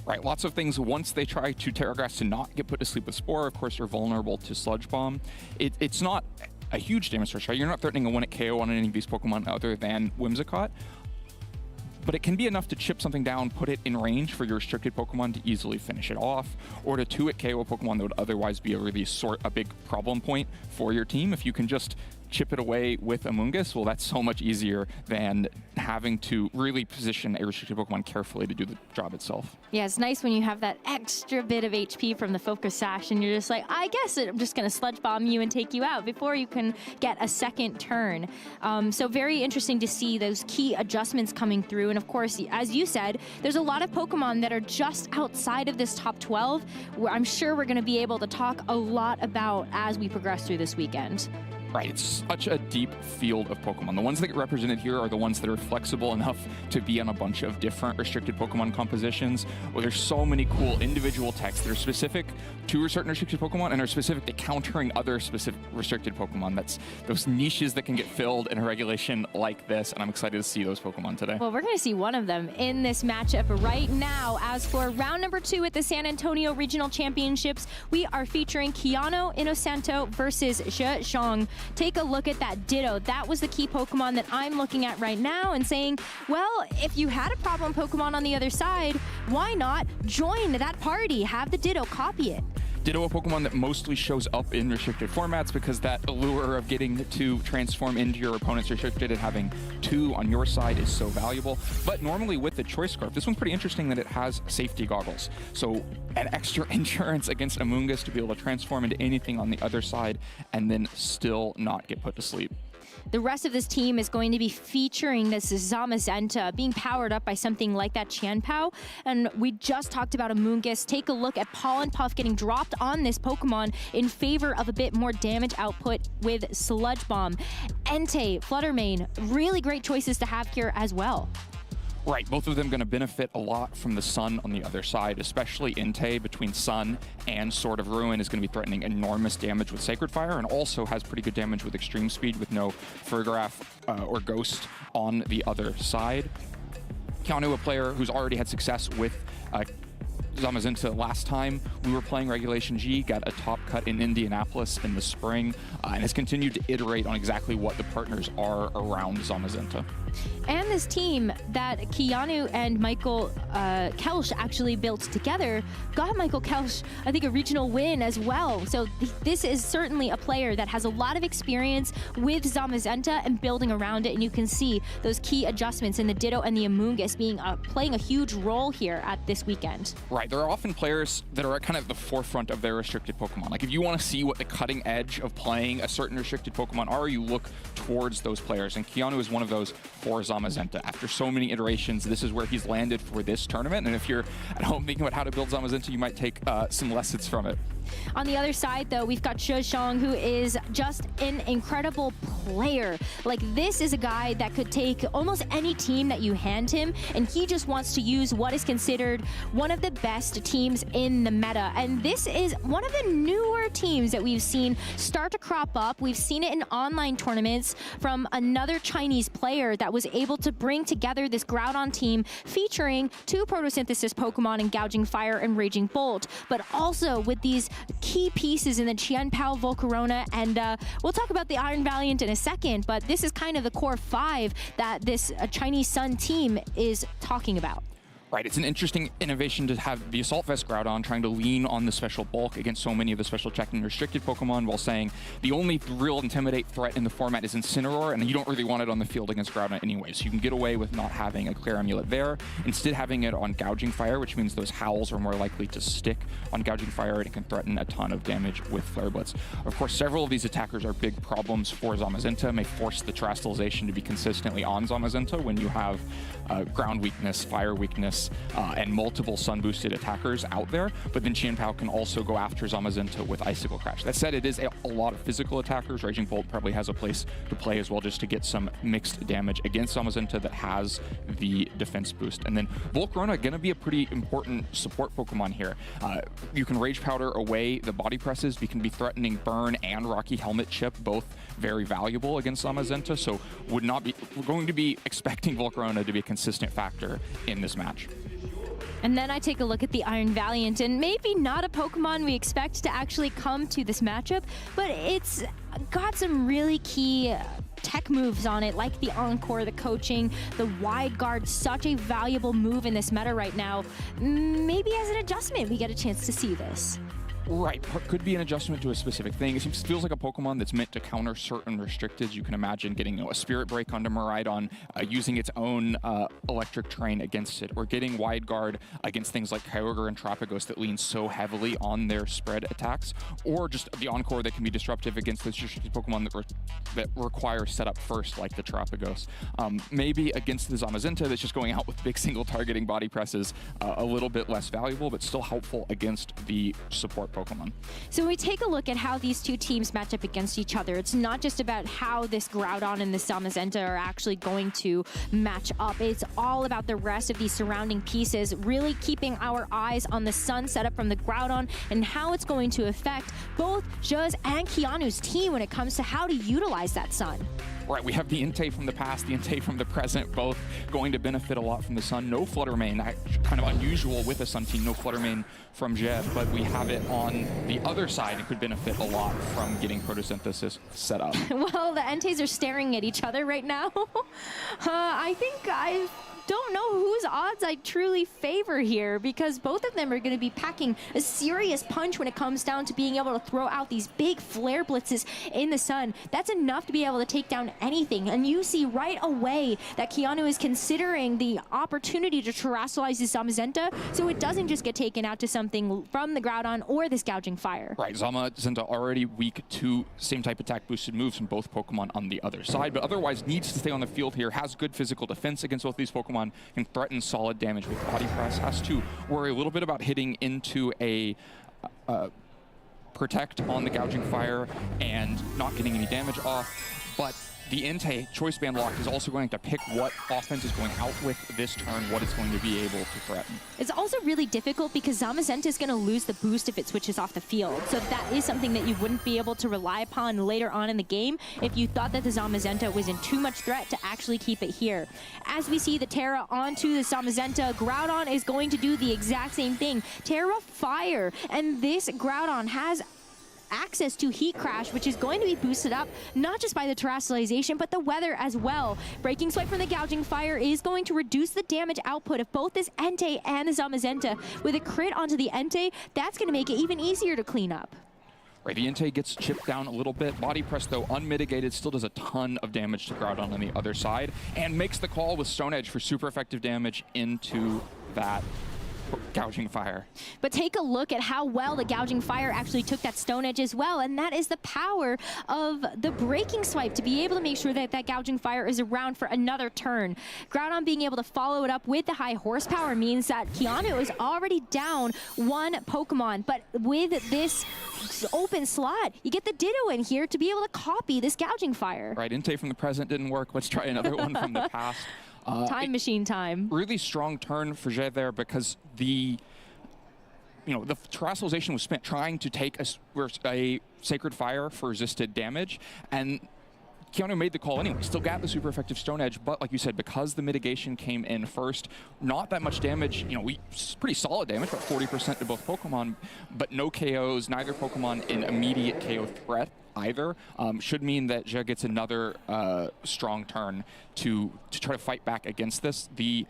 Right, lots of things. Once they try to Terra Grass to not get put to sleep with Spore, of course, you're vulnerable to Sludge Bomb. It's not a huge damage source, right? You're not threatening a 1-hit KO on any of these Pokemon other than Whimsicott. But it can be enough to chip something down, put it in range for your restricted Pokemon to easily finish it off, or to 2-hit KO a Pokemon that would otherwise be a big problem point for your team. If you can just chip it away with Amoonguss, well, that's so much easier than having to really position a restricted Pokemon carefully to do the job itself. Yeah, it's nice when you have that extra bit of HP from the Focus Sash and you're just like, I guess I'm just going to Sludge Bomb you and take you out before you can get a second turn. So very interesting to see those key adjustments coming through. And of course, as you said, there's a lot of Pokemon that are just outside of this top 12, where I'm sure we're going to be able to talk a lot about as we progress through this weekend. Right, it's such a deep field of Pokemon. The ones that get represented here are the ones that are flexible enough to be on a bunch of different restricted Pokemon compositions, where there's so many cool individual techs that are specific to certain restricted Pokemon and are specific to countering other specific restricted Pokemon. That's those niches that can get filled in a regulation like this, and I'm excited to see those Pokemon today. Well, we're going to see one of them in this matchup right now. As for round number 2 at the San Antonio Regional Championships, we are featuring Keanu Inosanto versus Zhong. Take a look at that Ditto. That was the key Pokemon that I'm looking at right now and saying, well, if you had a problem Pokemon on the other side, why not join that party? Have the Ditto copy it. Ditto, a Pokemon that mostly shows up in restricted formats because that allure of getting to transform into your opponent's restricted and having 2 on your side is so valuable. But normally with the Choice Scarf, this one's pretty interesting that it has safety goggles. So an extra insurance against Amoonguss to be able to transform into anything on the other side and then still not get put to sleep. The rest of this team is going to be featuring this Zamazenta being powered up by something like that Chanpao. And we just talked about Amoonguss. Take a look at Pollen Puff getting dropped on this Pokemon in favor of a bit more damage output with Sludge Bomb. Entei, Fluttermane, really great choices to have here as well. Right, both of them going to benefit a lot from the Sun on the other side, especially Entei between Sun and Sword of Ruin is going to be threatening enormous damage with Sacred Fire and also has pretty good damage with Extreme Speed with no Fergraph or Ghost on the other side. Keanu, a player who's already had success with Zamazenta last time we were playing Regulation G, got a top cut in Indianapolis in the spring, and has continued to iterate on exactly what the partners are around Zamazenta. And this team that Keanu and Michael Kelsch actually built together got Michael Kelsch, I think, a regional win as well. So this is certainly a player that has a lot of experience with Zamazenta and building around it. And you can see those key adjustments in the Ditto and the Amoonguss playing a huge role here at this weekend. Right, there are often players that are at kind of the forefront of their restricted Pokemon. Like if you want to see what the cutting edge of playing a certain restricted Pokemon are, you look towards those players. And Keanu is one of those for Zamazenta. After so many iterations, this is where he's landed for this tournament. And if you're at home thinking about how to build Zamazenta, you might take some lessons from it. On the other side, though, we've got Shizhong, who is just an incredible player. Like, this is a guy that could take almost any team that you hand him, and he just wants to use what is considered one of the best teams in the meta. And this is one of the newer teams that we've seen start to crop up. We've seen it in online tournaments from another Chinese player that was able to bring together this Groudon team featuring 2 Photosynthesis Pokemon in Gouging Fire and Raging Bolt, but also with these key pieces in the Qianpao, Volcarona, and we'll talk about the Iron Valiant in a second, but this is kind of the core 5 that this Chinese Sun team is talking about. Right, it's an interesting innovation to have the Assault Vest Groudon trying to lean on the special bulk against so many of the special checked and restricted Pokemon, while saying the only real Intimidate threat in the format is Incineroar, and you don't really want it on the field against Groudon anyway, so you can get away with not having a Clear Amulet there, instead having it on Gouging Fire, which means those Howls are more likely to stick on Gouging Fire, and it can threaten a ton of damage with Flare Blitz. Of course, several of these attackers are big problems for Zamazenta, may force the Terastallization to be consistently on Zamazenta when you have ground weakness, fire weakness, and multiple sun-boosted attackers out there, but then Qianpao can also go after Zamazenta with Icicle Crash. That said, it is a lot of physical attackers. Raging Bolt probably has a place to play as well, just to get some mixed damage against Zamazenta that has the defense boost. And then Volcarona going to be a pretty important support Pokemon here. You can Rage Powder away the body presses. We can be threatening Burn and Rocky Helmet Chip, both very valuable against Zamazenta, so we're going to be expecting Volcarona to be a consistent factor in this match. And then I take a look at the Iron Valiant, and maybe not a Pokemon we expect to actually come to this matchup, but it's got some really key tech moves on it, like the Encore, the coaching, the Wide Guard, such a valuable move in this meta right now. Maybe as an adjustment, we get a chance to see this. Right, could be an adjustment to a specific thing. It feels like a Pokemon that's meant to counter certain restricteds. You can imagine getting a Spirit Break onto Miraidon, using its own Electric Train against it, or getting Wide Guard against things like Kyogre and Terapagos that lean so heavily on their spread attacks, or just the Encore that can be disruptive against those restricted Pokemon that require setup first, like the Terapagos. Maybe against the Zamazenta that's just going out with big single targeting body presses, a little bit less valuable, but still helpful against the support Pokemon. So when we take a look at how these two teams match up against each other, it's not just about how this Groudon and the Zamazenta are actually going to match up. It's all about the rest of these surrounding pieces, really keeping our eyes on the Sun setup from the Groudon and how it's going to affect both Zhe's and Keanu's team when it comes to how to utilize that Sun. Right, we have the Entei from the past, the Entei from the present, both going to benefit a lot from the Sun. No Flutter Mane, kind of unusual with a Sun team, no Flutter Mane from Zhe, but we have it on the other side. It could benefit a lot from getting Photosynthesis set up. Well, the Enteis are staring at each other right now. I think I don't know whose odds I truly favor here, because both of them are going to be packing a serious punch when it comes down to being able to throw out these big flare blitzes in the Sun. That's enough to be able to take down anything, and you see right away that Keanu is considering the opportunity to terrestrialize his Zamazenta so it doesn't just get taken out to something from the Groudon or this Gouging Fire. Right, Zamazenta already weak to same type attack boosted moves from both Pokemon on the other side, but otherwise needs to stay on the field here, has good physical defense against both these Pokemon, can threaten solid damage with body press, has to worry a little bit about hitting into a protect on the Gouging Fire and not getting any damage off, but the Entei Choice Band Lock is also going to pick what offense is going out with this turn, what it's going to be able to threaten. It's also really difficult because Zamazenta is going to lose the boost if it switches off the field. So that is something that you wouldn't be able to rely upon later on in the game if you thought that the Zamazenta was in too much threat to actually keep it here. As we see the Terra onto the Zamazenta, Groudon is going to do the exact same thing. Terra Fire, and this Groudon has access to Heat Crash, which is going to be boosted up not just by the terrestrialization, but the weather as well. Breaking Swipe from the Gouging Fire is going to reduce the damage output of both this Entei and the Zamazenta. With a crit onto the Entei, that's going to make it even easier to clean up. Right, the Entei gets chipped down a little bit. Body Press, though, unmitigated, still does a ton of damage to Groudon on the other side, and makes the call with Stone Edge for super effective damage into that Gouging Fire. But take a look at how well the Gouging Fire actually took that Stone Edge as well, and that is the power of the Breaking Swipe to be able to make sure that that Gouging Fire is around for another turn. Groudon being able to follow it up with the high horsepower means that Keanu is already down one Pokemon, but with this open slot, you get the Ditto in here to be able to copy this Gouging Fire. Right, Entei from the present didn't work. Let's try another one from the past. Time machine time. Really strong turn for Jay there because the terrestrialization was spent trying to take a Sacred Fire for resisted damage, and Keanu made the call anyway. Still got the super effective Stone Edge, but like you said, because the mitigation came in first, not that much damage. Pretty solid damage, about 40% to both Pokemon, but no KOs, neither Pokemon in immediate KO threat either. Should mean that Jia gets another strong turn to try to fight back against this. The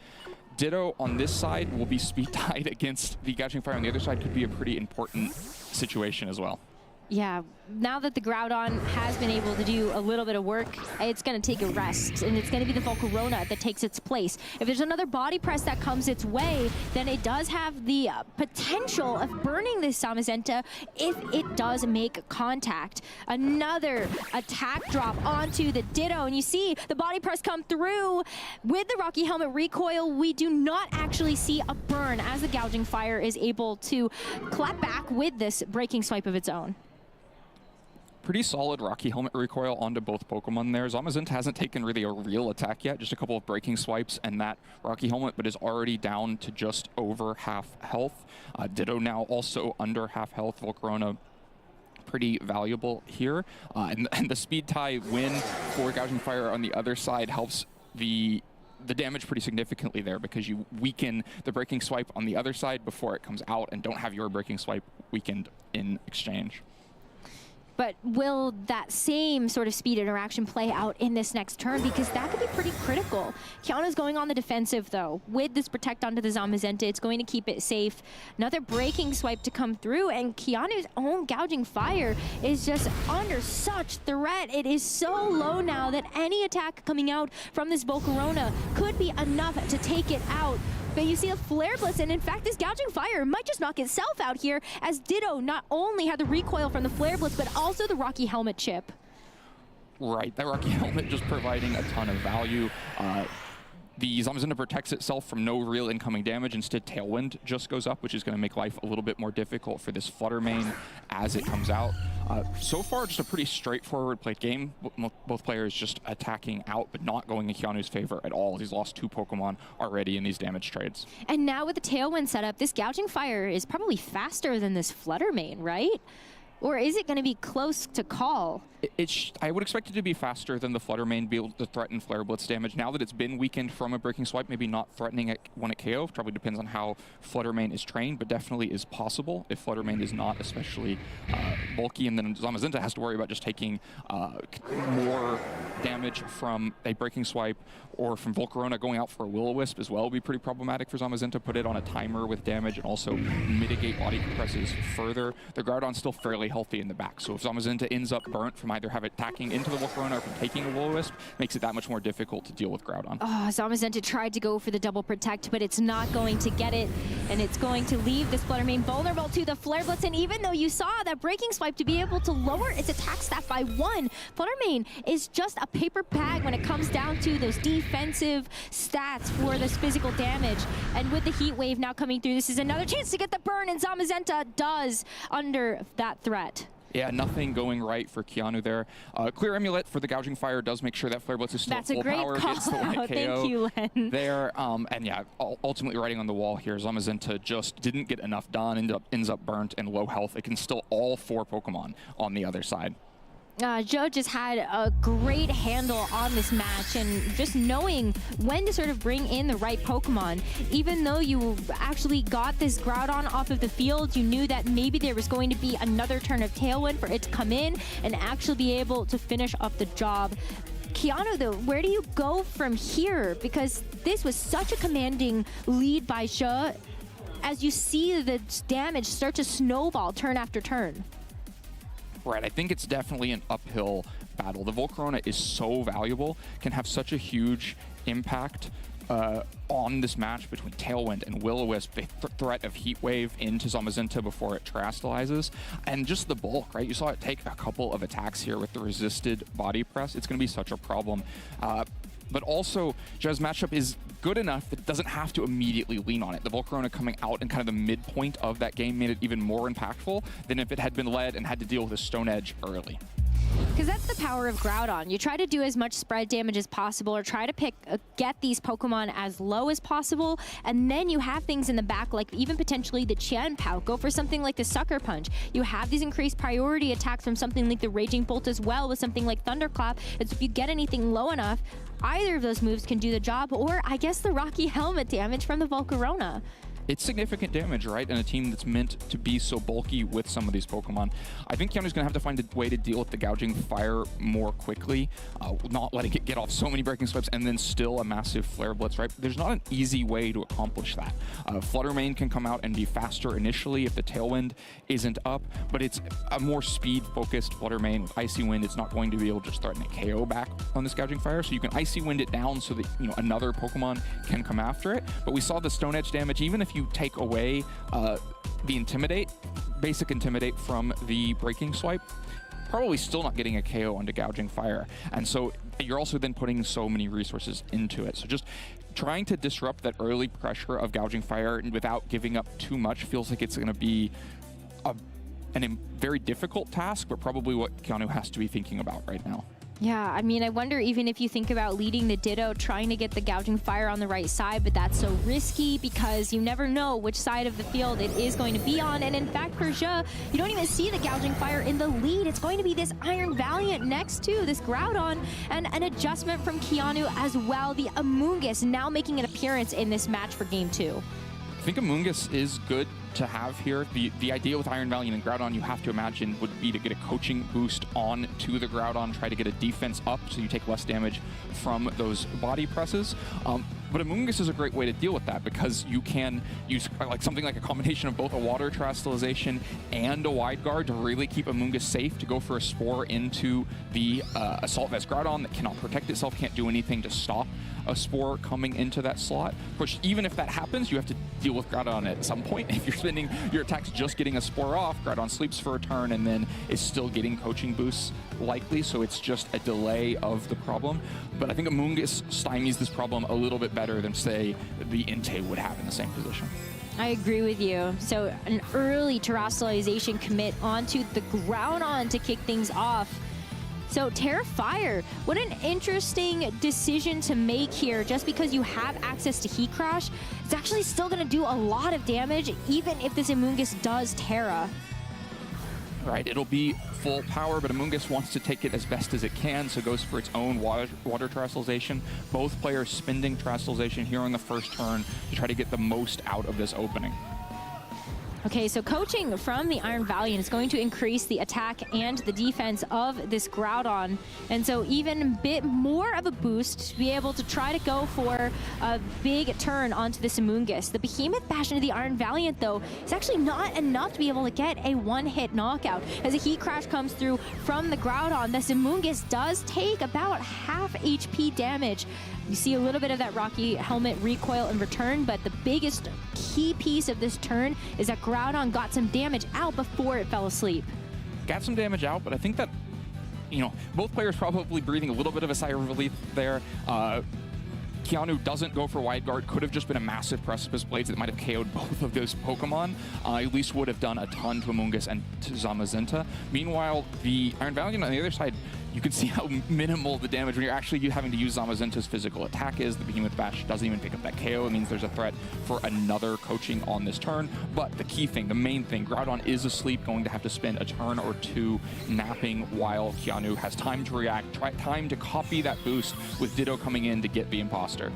Ditto on this side will be speed tied against the Gouging Fire on the other side. Could be a pretty important situation as well. Yeah, now that the Groudon has been able to do a little bit of work, it's going to take a rest, and it's going to be the Volcarona that takes its place. If there's another Body Press that comes its way, then it does have the potential of burning this Zamazenta if it does make contact. Another attack drop onto the Ditto, and you see the Body Press come through. With the Rocky Helmet recoil, we do not actually see a burn as the Gouging Fire is able to clap back with this Breaking Swipe of its own. Pretty solid Rocky Helmet recoil onto both Pokemon there. Zamazenta hasn't taken really a real attack yet, just a couple of Breaking Swipes and that Rocky Helmet, but is already down to just over half health. Ditto now also under half health. Volcarona pretty valuable here. And the speed tie win for Gouging Fire on the other side helps the damage pretty significantly there, because you weaken the Breaking Swipe on the other side before it comes out and don't have your Breaking Swipe weakened in exchange. But will that same sort of speed interaction play out in this next turn? Because that could be pretty critical. Keanu's going on the defensive, though. With this Protect onto the Zamazenta, it's going to keep it safe. Another Breaking Swipe to come through, and Keanu's own Gouging Fire is just under such threat. It is so low now that any attack coming out from this Volcarona could be enough to take it out. But you see a Flare Blitz, and in fact, this Gouging Fire might just knock itself out here, as Ditto not only had the recoil from the Flare Blitz, but also the Rocky Helmet chip. Right, that Rocky Helmet just providing a ton of value. The Zamazenta protects itself from no real incoming damage. Instead, Tailwind just goes up, which is going to make life a little bit more difficult for this Flutter Mane as it comes out. So far, just a pretty straightforward played game. Both players just attacking out, but not going in Keanu's favor at all. He's lost 2 Pokemon already in these damage trades. And now with the Tailwind setup, this Gouging Fire is probably faster than this Flutter Mane, right? Or is it going to be close to call? I would expect it to be faster than the Flutter Mane, be able to threaten Flare Blitz damage. Now that it's been weakened from a Breaking Swipe, maybe not threatening it when it KO. Probably depends on how Flutter Mane is trained, but definitely is possible if Flutter Mane is not especially bulky. And then Zamazenta has to worry about just taking more damage from a Breaking Swipe or from Volcarona going out for a Will-O-Wisp as well would be pretty problematic for Zamazenta. Put it on a timer with damage and also mitigate body presses further. The Groudon's still fairly healthy in the back, so if Zamazenta ends up burnt from either attacking into the Volcarona or from taking a Will-O-Wisp, makes it that much more difficult to deal with Groudon. Oh, Zamazenta tried to go for the double protect, but it's not going to get it, and it's going to leave this Flutter Mane vulnerable to the Flare Blitz. And even though you saw that Breaking Swipe to be able to lower its attack stat by 1, Flutter Mane is just a paper bag when it comes down to those defensive stats for this physical damage. And with the Heat Wave now coming through, this is another chance to get the burn, and Zamazenta does under that threat. Yeah, nothing going right for Keanu there. Clear Amulet for the Gouging Fire does make sure that Flare Blitz is still full power. Gets the one KO. Thank you, Len. There, and yeah, ultimately writing on the wall here, Zamazenta just didn't get enough done, ends up burnt and low health. It can still all 4 Pokemon on the other side. Zhe just had a great handle on this match, and just knowing when to sort of bring in the right Pokemon. Even though you actually got this Groudon off of the field, you knew that maybe there was going to be another turn of Tailwind for it to come in and actually be able to finish up the job. Keanu, though, where do you go from here? Because this was such a commanding lead by Zhe, as you see the damage start to snowball turn after turn. Right, I think it's definitely an uphill battle. The Volcarona is so valuable, can have such a huge impact on this match between Tailwind and Will-O-Wisp, the threat of Heat Wave into Zamazenta before it terastallizes, and just the bulk, right? You saw it take a couple of attacks here with the resisted body press. It's going to be such a problem. But also, Zhe's matchup is good enough that it doesn't have to immediately lean on it. The Volcarona coming out in kind of the midpoint of that game made it even more impactful than if it had been led and had to deal with a Stone Edge early. Because that's the power of Groudon. You try to do as much spread damage as possible, or try to get these Pokemon as low as possible, and then you have things in the back, like even potentially the Qianpao. Go for something like the Sucker Punch. You have these increased priority attacks from something like the Raging Bolt as well, with something like Thunderclap. It's if you get anything low enough, either of those moves can do the job, or I guess the Rocky Helmet damage from the Volcarona. It's significant damage, right? In a team that's meant to be so bulky with some of these Pokemon. I think Keanu's going to have to find a way to deal with the Gouging Fire more quickly, not letting it get off so many Breaking Swipes and then still a massive Flare Blitz, right? There's not an easy way to accomplish that. Flutter Mane can come out and be faster initially if the Tailwind isn't up, but it's a more speed-focused Flutter Mane with Icy Wind. It's not going to be able to just threaten a KO back on this Gouging Fire, so you can Icy Wind it down so that, you know, another Pokemon can come after it. But we saw the Stone Edge damage, even if you take away the basic Intimidate from the Breaking Swipe, probably still not getting a KO onto Gouging Fire. And so you're also then putting so many resources into it. So just trying to disrupt that early pressure of Gouging Fire without giving up too much feels like it's going to be a very difficult task, but probably what Keanu has to be thinking about right now. Yeah, I mean, I wonder even if you think about leading the Ditto, trying to get the Gouging Fire on the right side, but that's so risky because you never know which side of the field it is going to be on. And in fact, for Zhe, you don't even see the Gouging Fire in the lead. It's going to be this Iron Valiant next to this Groudon, and an adjustment from Keanu as well. The Amoonguss now making an appearance in this match for Game 2. I think Amoonguss is good to have here. The idea with Iron Valiant and Groudon, you have to imagine, would be to get a coaching boost on to the Groudon, try to get a defense up so you take less damage from those body presses. But Amoonguss is a great way to deal with that because you can use like something like a combination of both a Water Terastallization and a Wide Guard to really keep Amoonguss safe, to go for a Spore into the Assault Vest Groudon that cannot protect itself, can't do anything to stop a Spore coming into that slot. Of course, even if that happens, you have to deal with Groudon at some point. If you're spending your attacks just getting a Spore off, Groudon sleeps for a turn and then is still getting coaching boosts likely, so it's just a delay of the problem. But I think Amoonguss stymies this problem a little bit better than, say, the Entei would have in the same position. I agree with you. So an early terastallization commit onto the Groudon to kick things off. So Terra Fire, what an interesting decision to make here. Just because you have access to Heat Crash, it's actually still going to do a lot of damage, even if this Amoonguss does Terra. Right, it'll be full power, but Amoonguss wants to take it as best as it can, so goes for its own water terastallization. Both players spending terastallization here on the first turn to try to get the most out of this opening. Okay, so coaching from the Iron Valiant is going to increase the attack and the defense of this Groudon. And so even a bit more of a boost to be able to try to go for a big turn onto this Amoonguss. The Behemoth Bash into the Iron Valiant, though, is actually not enough to be able to get a one-hit knockout. As a Heat Crash comes through from the Groudon, this Amoonguss does take about half HP damage. You see a little bit of that Rocky Helmet recoil in return, but the biggest key piece of this turn is that Groudon got some damage out before it fell asleep. Got some damage out, but I think that, you know, both players probably breathing a little bit of a sigh of relief there. Keanu doesn't go for Wide Guard. Could have just been a massive Precipice Blades that might have KO'd both of those Pokemon. At least would have done a ton to Amoonguss and to Zamazenta. Meanwhile, the Iron Valiant on the other side you can see how minimal the damage when you're actually having to use Zamazenta's physical attack is. The Behemoth Bash doesn't even pick up that KO. It means there's a threat for another coaching on this turn. But the key thing, the main thing, Groudon is asleep, going to have to spend a turn or two napping while Keanu has time to react, time to copy that boost with Ditto coming in to get the imposter.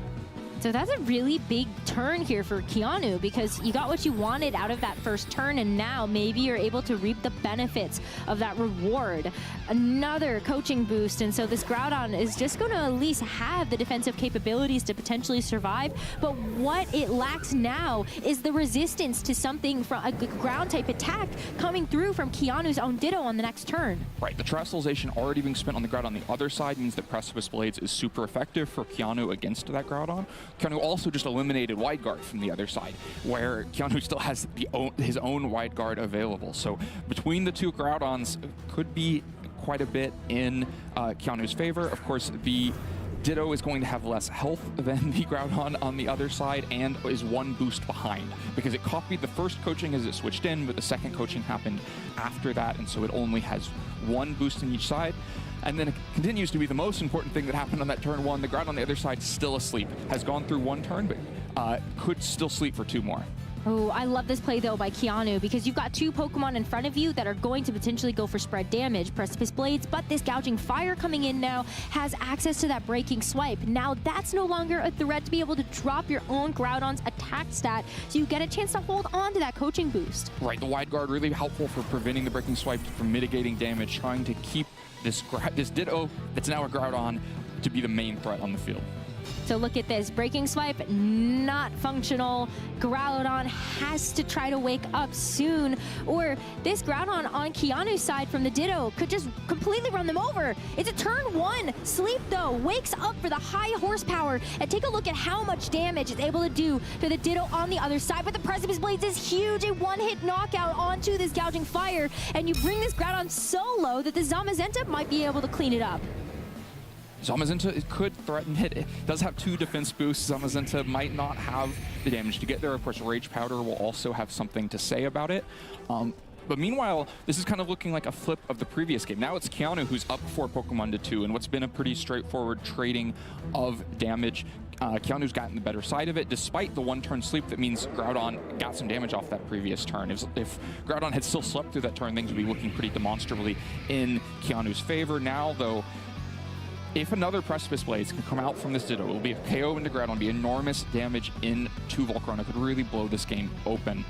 So that's a really big turn here for Keanu, because you got what you wanted out of that first turn, and now maybe you're able to reap the benefits of that reward. Another coaching boost, and so this Groudon is just going to at least have the defensive capabilities to potentially survive, but what it lacks now is the resistance to something from a ground type attack coming through from Keanu's own Ditto on the next turn. Right, the Terastallization already being spent on the Groudon on the other side means that Precipice Blades is super effective for Keanu against that Groudon. Keanu also just eliminated Wide Guard from the other side, where Keanu still has his own Wide Guard available. So between the two Groudons could be quite a bit in Keanu's favor. Of course, the Ditto is going to have less health than the Groudon on the other side and is one boost behind, because it copied the first coaching as it switched in, but the second coaching happened after that, and so it only has one boost in each side. And then it continues to be the most important thing that happened on that turn one. The Groudon on the other side still asleep. Has gone through one turn, but could still sleep for two more. Oh, I love this play, though, by Keanu, because you've got two Pokemon in front of you that are going to potentially go for spread damage, Precipice Blades, but this Gouging Fire coming in now has access to that Breaking Swipe. Now, that's no longer a threat to be able to drop your own Groudon's attack stat, so you get a chance to hold on to that coaching boost. Right, the Wide Guard really helpful for preventing the Breaking Swipe, from mitigating damage, trying to keep this Ditto that's now a Groudon to be the main threat on the field. So look at this, Breaking Swipe, not functional. Groudon has to try to wake up soon, or this Groudon on Keanu's side from the Ditto could just completely run them over. It's a turn one. Sleep, though, wakes up for the high horsepower, and take a look at how much damage it's able to do to the Ditto on the other side. But the Precipice Blades is huge, a one-hit knockout onto this Gouging Fire, and you bring this Groudon so low that the Zamazenta might be able to clean it up. Zamazenta could threaten it. It does have two defense boosts. Zamazenta might not have the damage to get there. Of course, Rage Powder will also have something to say about it. But meanwhile, this is kind of looking like a flip of the previous game. Now it's Keanu who's up 4 Pokemon to 2, and what's been a pretty straightforward trading of damage. Keanu's gotten the better side of it, despite the one-turn sleep. That means Groudon got some damage off that previous turn. If Groudon had still slept through that turn, things would be looking pretty demonstrably in Keanu's favor. Now, though, if another Precipice Blades can come out from this Ditto, it will be a KO into Groudon, be enormous damage into Volcarona, could really blow this game open.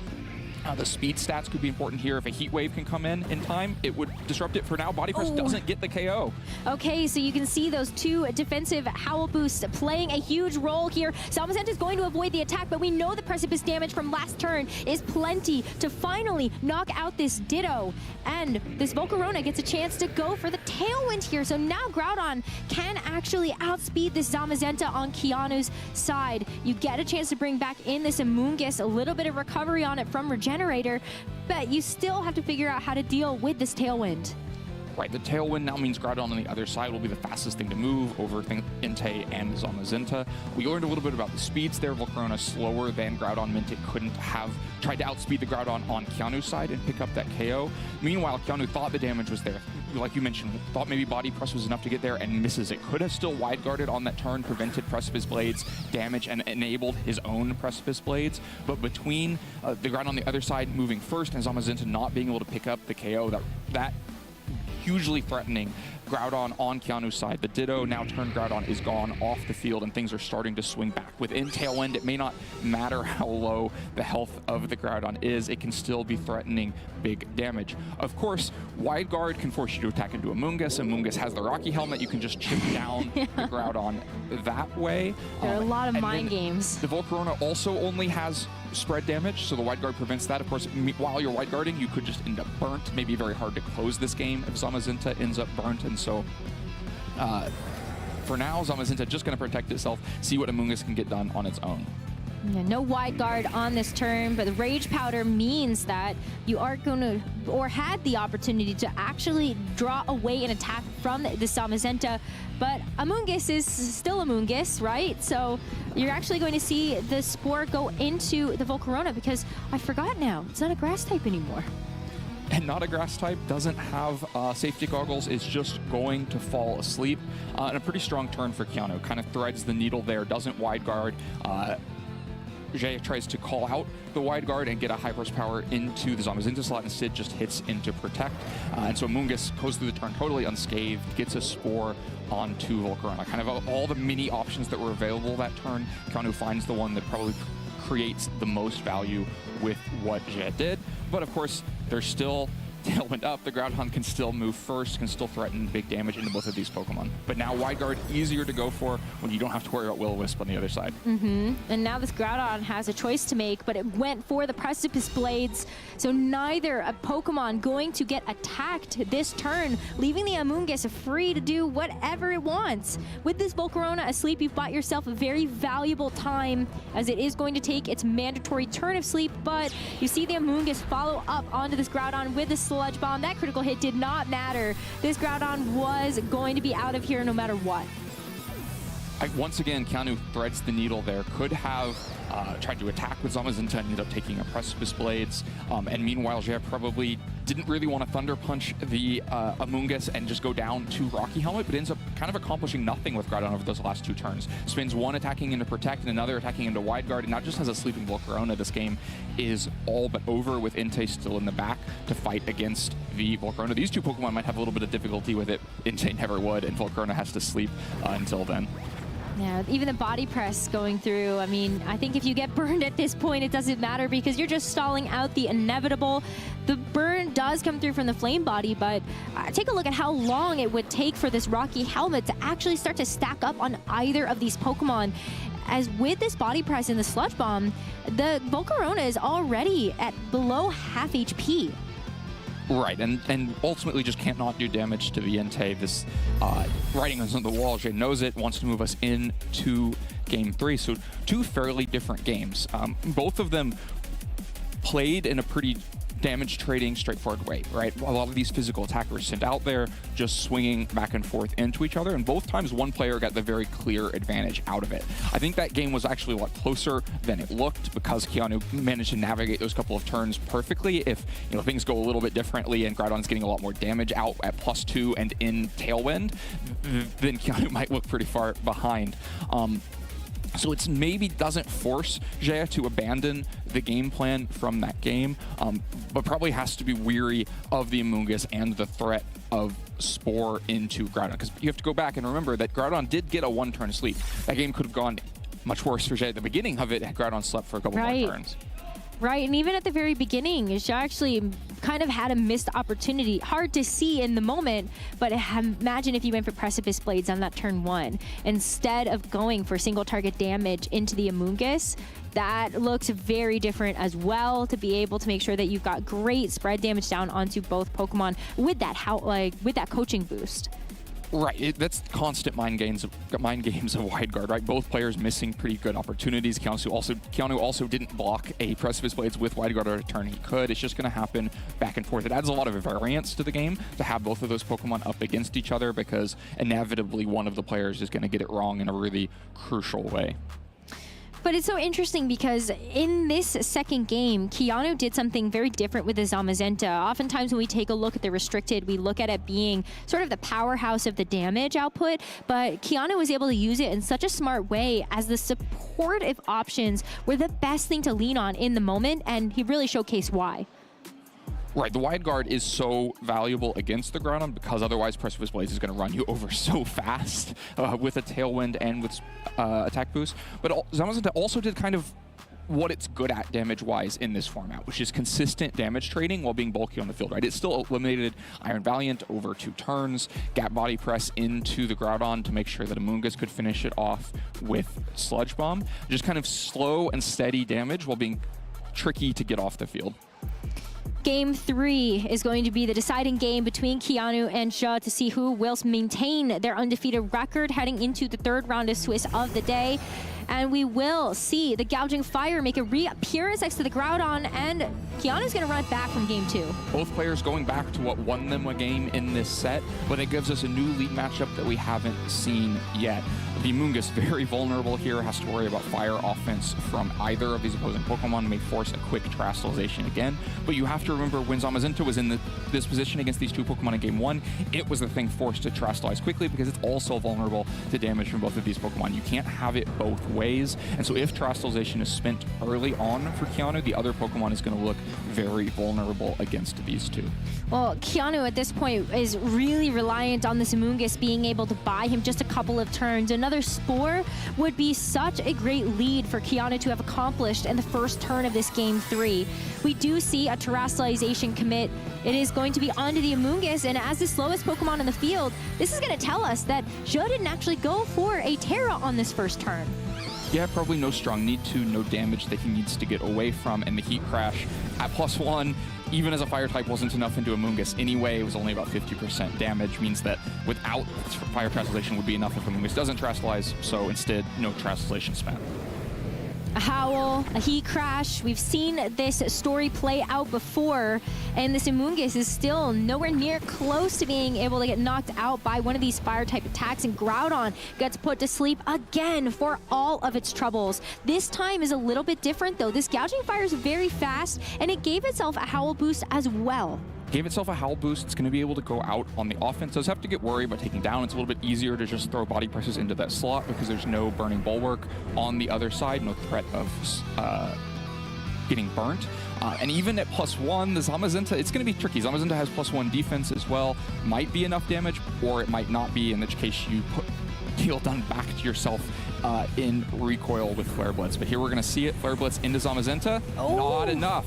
The speed stats could be important here. If a Heat Wave can come in time, it would disrupt it. For now, Body Press doesn't get the KO. Okay, so you can see those two defensive Howl boosts playing a huge role here. Zamazenta is going to avoid the attack, but we know the Precipice damage from last turn is plenty to finally knock out this Ditto. And this Volcarona gets a chance to go for the Tailwind here. So now Groudon can actually outspeed this Zamazenta on Keanu's side. You get a chance to bring back in this Amoonguss, a little bit of recovery on it from Regenerator, but you still have to figure out how to deal with this Tailwind. Right, the Tailwind now means Groudon on the other side will be the fastest thing to move over Entei and Zamazenta. We learned a little bit about the speeds there. Volcarona slower than Groudon meant it couldn't have tried to outspeed the Groudon on Keanu's side and pick up that KO. Meanwhile, Keanu thought the damage was there. Like you mentioned, thought maybe Body Press was enough to get there and misses it. Could have still Wide Guarded on that turn, prevented Precipice Blades damage and enabled his own Precipice Blades. But between the Groudon on the other side moving first and Zamazenta not being able to pick up the KO, that hugely threatening Groudon on Keanu's side. The Ditto now turned Groudon is gone off the field, and things are starting to swing back. Within Tailwind, it may not matter how low the health of the Groudon is, it can still be threatening big damage. Of course, Wide Guard can force you to attack into Amoonguss. Amoonguss has the Rocky Helmet. You can just chip down the Groudon that way. There are a lot of mind games. The Volcarona also only has spread damage, so the Wide Guard prevents that. Of course, while you're Wide Guarding, you could just end up burnt. Maybe very hard to close this game if Zamazenta ends up burnt. And so, for now, Zamazenta just going to protect itself, see what Amoonguss can get done on its own. Yeah, no Wide Guard on this turn, but the Rage Powder means that you are going to, or had the opportunity to actually draw away an attack from the Zamazenta, but Amoonguss is still Amoonguss, right? So you're actually going to see the Spore go into the Volcarona, because I forgot now, it's not a Grass type anymore. and not a grass type, doesn't have safety goggles, is just going to fall asleep. And a pretty strong turn for Keanu. Kind of threads the needle there, doesn't wide guard. Jay tries to call out the wide guard and get a high horsepower into the Zamazenta slot, and Sid just hits into protect. And so Amoonguss goes through the turn totally unscathed, gets a spore onto Volcarona. Kind of all the mini options that were available that turn, Keanu finds the one that probably creates the most value with what Jay did. But of course, there's still Tailwind up, the Groudon can still move first, can still threaten big damage into both of these Pokemon. But now Wide Guard easier to go for when you don't have to worry about Will-O-Wisp on the other side. And now this Groudon has a choice to make, but it went for the Precipice Blades. So neither a Pokemon going to get attacked this turn, leaving the Amoonguss free to do whatever it wants. With this Volcarona asleep, you've bought yourself a very valuable time, as it is going to take its mandatory turn of sleep, but you see the Amoonguss follow up onto this Groudon with the Sludge Bomb. That critical hit did not matter. This Groudon was going to be out of here no matter what. Once again, Keanu threads the needle there. Could have tried to attack with Zamazenta and ended up taking a Precipice Blades. And meanwhile, Jay probably didn't really want to Thunder Punch the Amoonguss and just go down to Rocky Helmet, but ends up kind of accomplishing nothing with Groudon over those last two turns. Spins one attacking into Protect and another attacking into Wide Guard, and now just has a sleeping Volcarona. This game is all but over with Entei still in the back to fight against the Volcarona. These two Pokemon might have a little bit of difficulty with it. Entei never would, and Volcarona has to sleep until then. Yeah, even the body press going through. I mean, I think if you get burned at this point, it doesn't matter because you're just stalling out the inevitable. The burn does come through from the flame body, but take a look at how long it would take for this Rocky Helmet to actually start to stack up on either of these Pokemon. As with this body press and the Sludge Bomb, the Volcarona is already at below half HP. Right, and ultimately just can't not do damage to the Entei. This writing is on the wall. Jay knows it, wants to move us into Game 3. So two fairly different games. Both of them played in a pretty damage trading, straightforward way, right? A lot of these physical attackers sent out there just swinging back and forth into each other, and both times one player got the very clear advantage out of it. I think that game was actually a lot closer than it looked because Keanu managed to navigate those couple of turns perfectly. If things go a little bit differently and Groudon's getting a lot more damage out at +2 and in Tailwind, then Keanu might look pretty far behind. So it's maybe doesn't force Jaya to abandon the game plan from that game, but probably has to be weary of the Amoonguss and the threat of Spore into Groudon. Because you have to go back and remember that Groudon did get a one-turn sleep. That game could have gone much worse for Jaya at the beginning of it had Groudon slept for a couple more turns. Right, and even at the very beginning, she actually kind of had a missed opportunity. Hard to see in the moment, but imagine if you went for Precipice Blades on that turn 1 instead of going for single target damage into the Amoonguss. That looks very different as well, to be able to make sure that you've got great spread damage down onto both Pokemon with that coaching boost. Right, that's constant mind games of Wide Guard, right? Both players missing pretty good opportunities. Keanu also didn't block a Precipice Blades with Wide Guard at a turn he could. It's just going to happen back and forth. It adds a lot of variance to the game to have both of those Pokemon up against each other because inevitably one of the players is going to get it wrong in a really crucial way. But it's so interesting because in this second game, Keanu did something very different with the Zamazenta. Oftentimes when we take a look at the restricted, we look at it being sort of the powerhouse of the damage output, but Keanu was able to use it in such a smart way as the supportive options were the best thing to lean on in the moment, and he really showcased why. Right, the Wide Guard is so valuable against the Groudon because otherwise Precipice Blades is going to run you over so fast with a Tailwind and with attack boost. But Zamazenta also did kind of what it's good at damage-wise in this format, which is consistent damage trading while being bulky on the field, right? It still eliminated Iron Valiant over 2 turns, Gap Body Press into the Groudon to make sure that Amoonguss could finish it off with Sludge Bomb. Just kind of slow and steady damage while being tricky to get off the field. Game 3 is going to be the deciding game between Keanu and Jia to see who will maintain their undefeated record heading into the 3rd round of Swiss of the day. and we will see the Gouging Fire make a reappearance next to the Groudon, and Keanu's going to run it back from game 2. Both players going back to what won them a game in this set, but it gives us a new league matchup that we haven't seen yet. The Amoonguss, very vulnerable here, has to worry about fire offense from either of these opposing Pokemon, may force a quick Terastallization again. But you have to remember, when Zamazenta was in this position against these two Pokemon in game 1, it was the thing forced to Terastallize quickly because it's also vulnerable to damage from both of these Pokemon. You can't have it both ways, and so if Terastallization is spent early on for Keanu, the other Pokemon is going to look very vulnerable against these two. Well, Keanu at this point is really reliant on this Amoonguss being able to buy him just a couple of turns. Another Spore would be such a great lead for Keanu to have accomplished in the first turn of this game 3. We do see a Terastallization commit. It is going to be onto the Amoonguss, and as the slowest Pokemon in the field, this is going to tell us that Joe didn't actually go for a Terra on this first turn. Yeah, probably no strong need to, no damage that he needs to get away from, and the Heat Crash at +1, even as a fire type, wasn't enough into Amoonguss anyway. It was only about 50% damage, means that without fire Terastallization would be enough if Amoonguss doesn't Terastallize, so instead, no Terastallization spent. A Howl, a Heat Crash. We've seen this story play out before, and this Amoonguss is still nowhere near close to being able to get knocked out by one of these fire-type attacks, and Groudon gets put to sleep again for all of its troubles. This time is a little bit different, though. This Gouging Fire is very fast, and it gave itself a Howl boost as well. Gave itself a Howl boost. It's going to be able to go out on the offense. Does have to get worried about taking down. It's a little bit easier to just throw body presses into that slot because there's no burning bulwark on the other side, no threat of getting burnt. And even at +1, the Zamazenta, it's going to be tricky. Zamazenta has +1 defense as well. Might be enough damage, or it might not be, in which case you put Keeldon back to yourself in recoil with Flare Blitz. But here we're going to see it. Flare Blitz into Zamazenta. Oh. Not enough.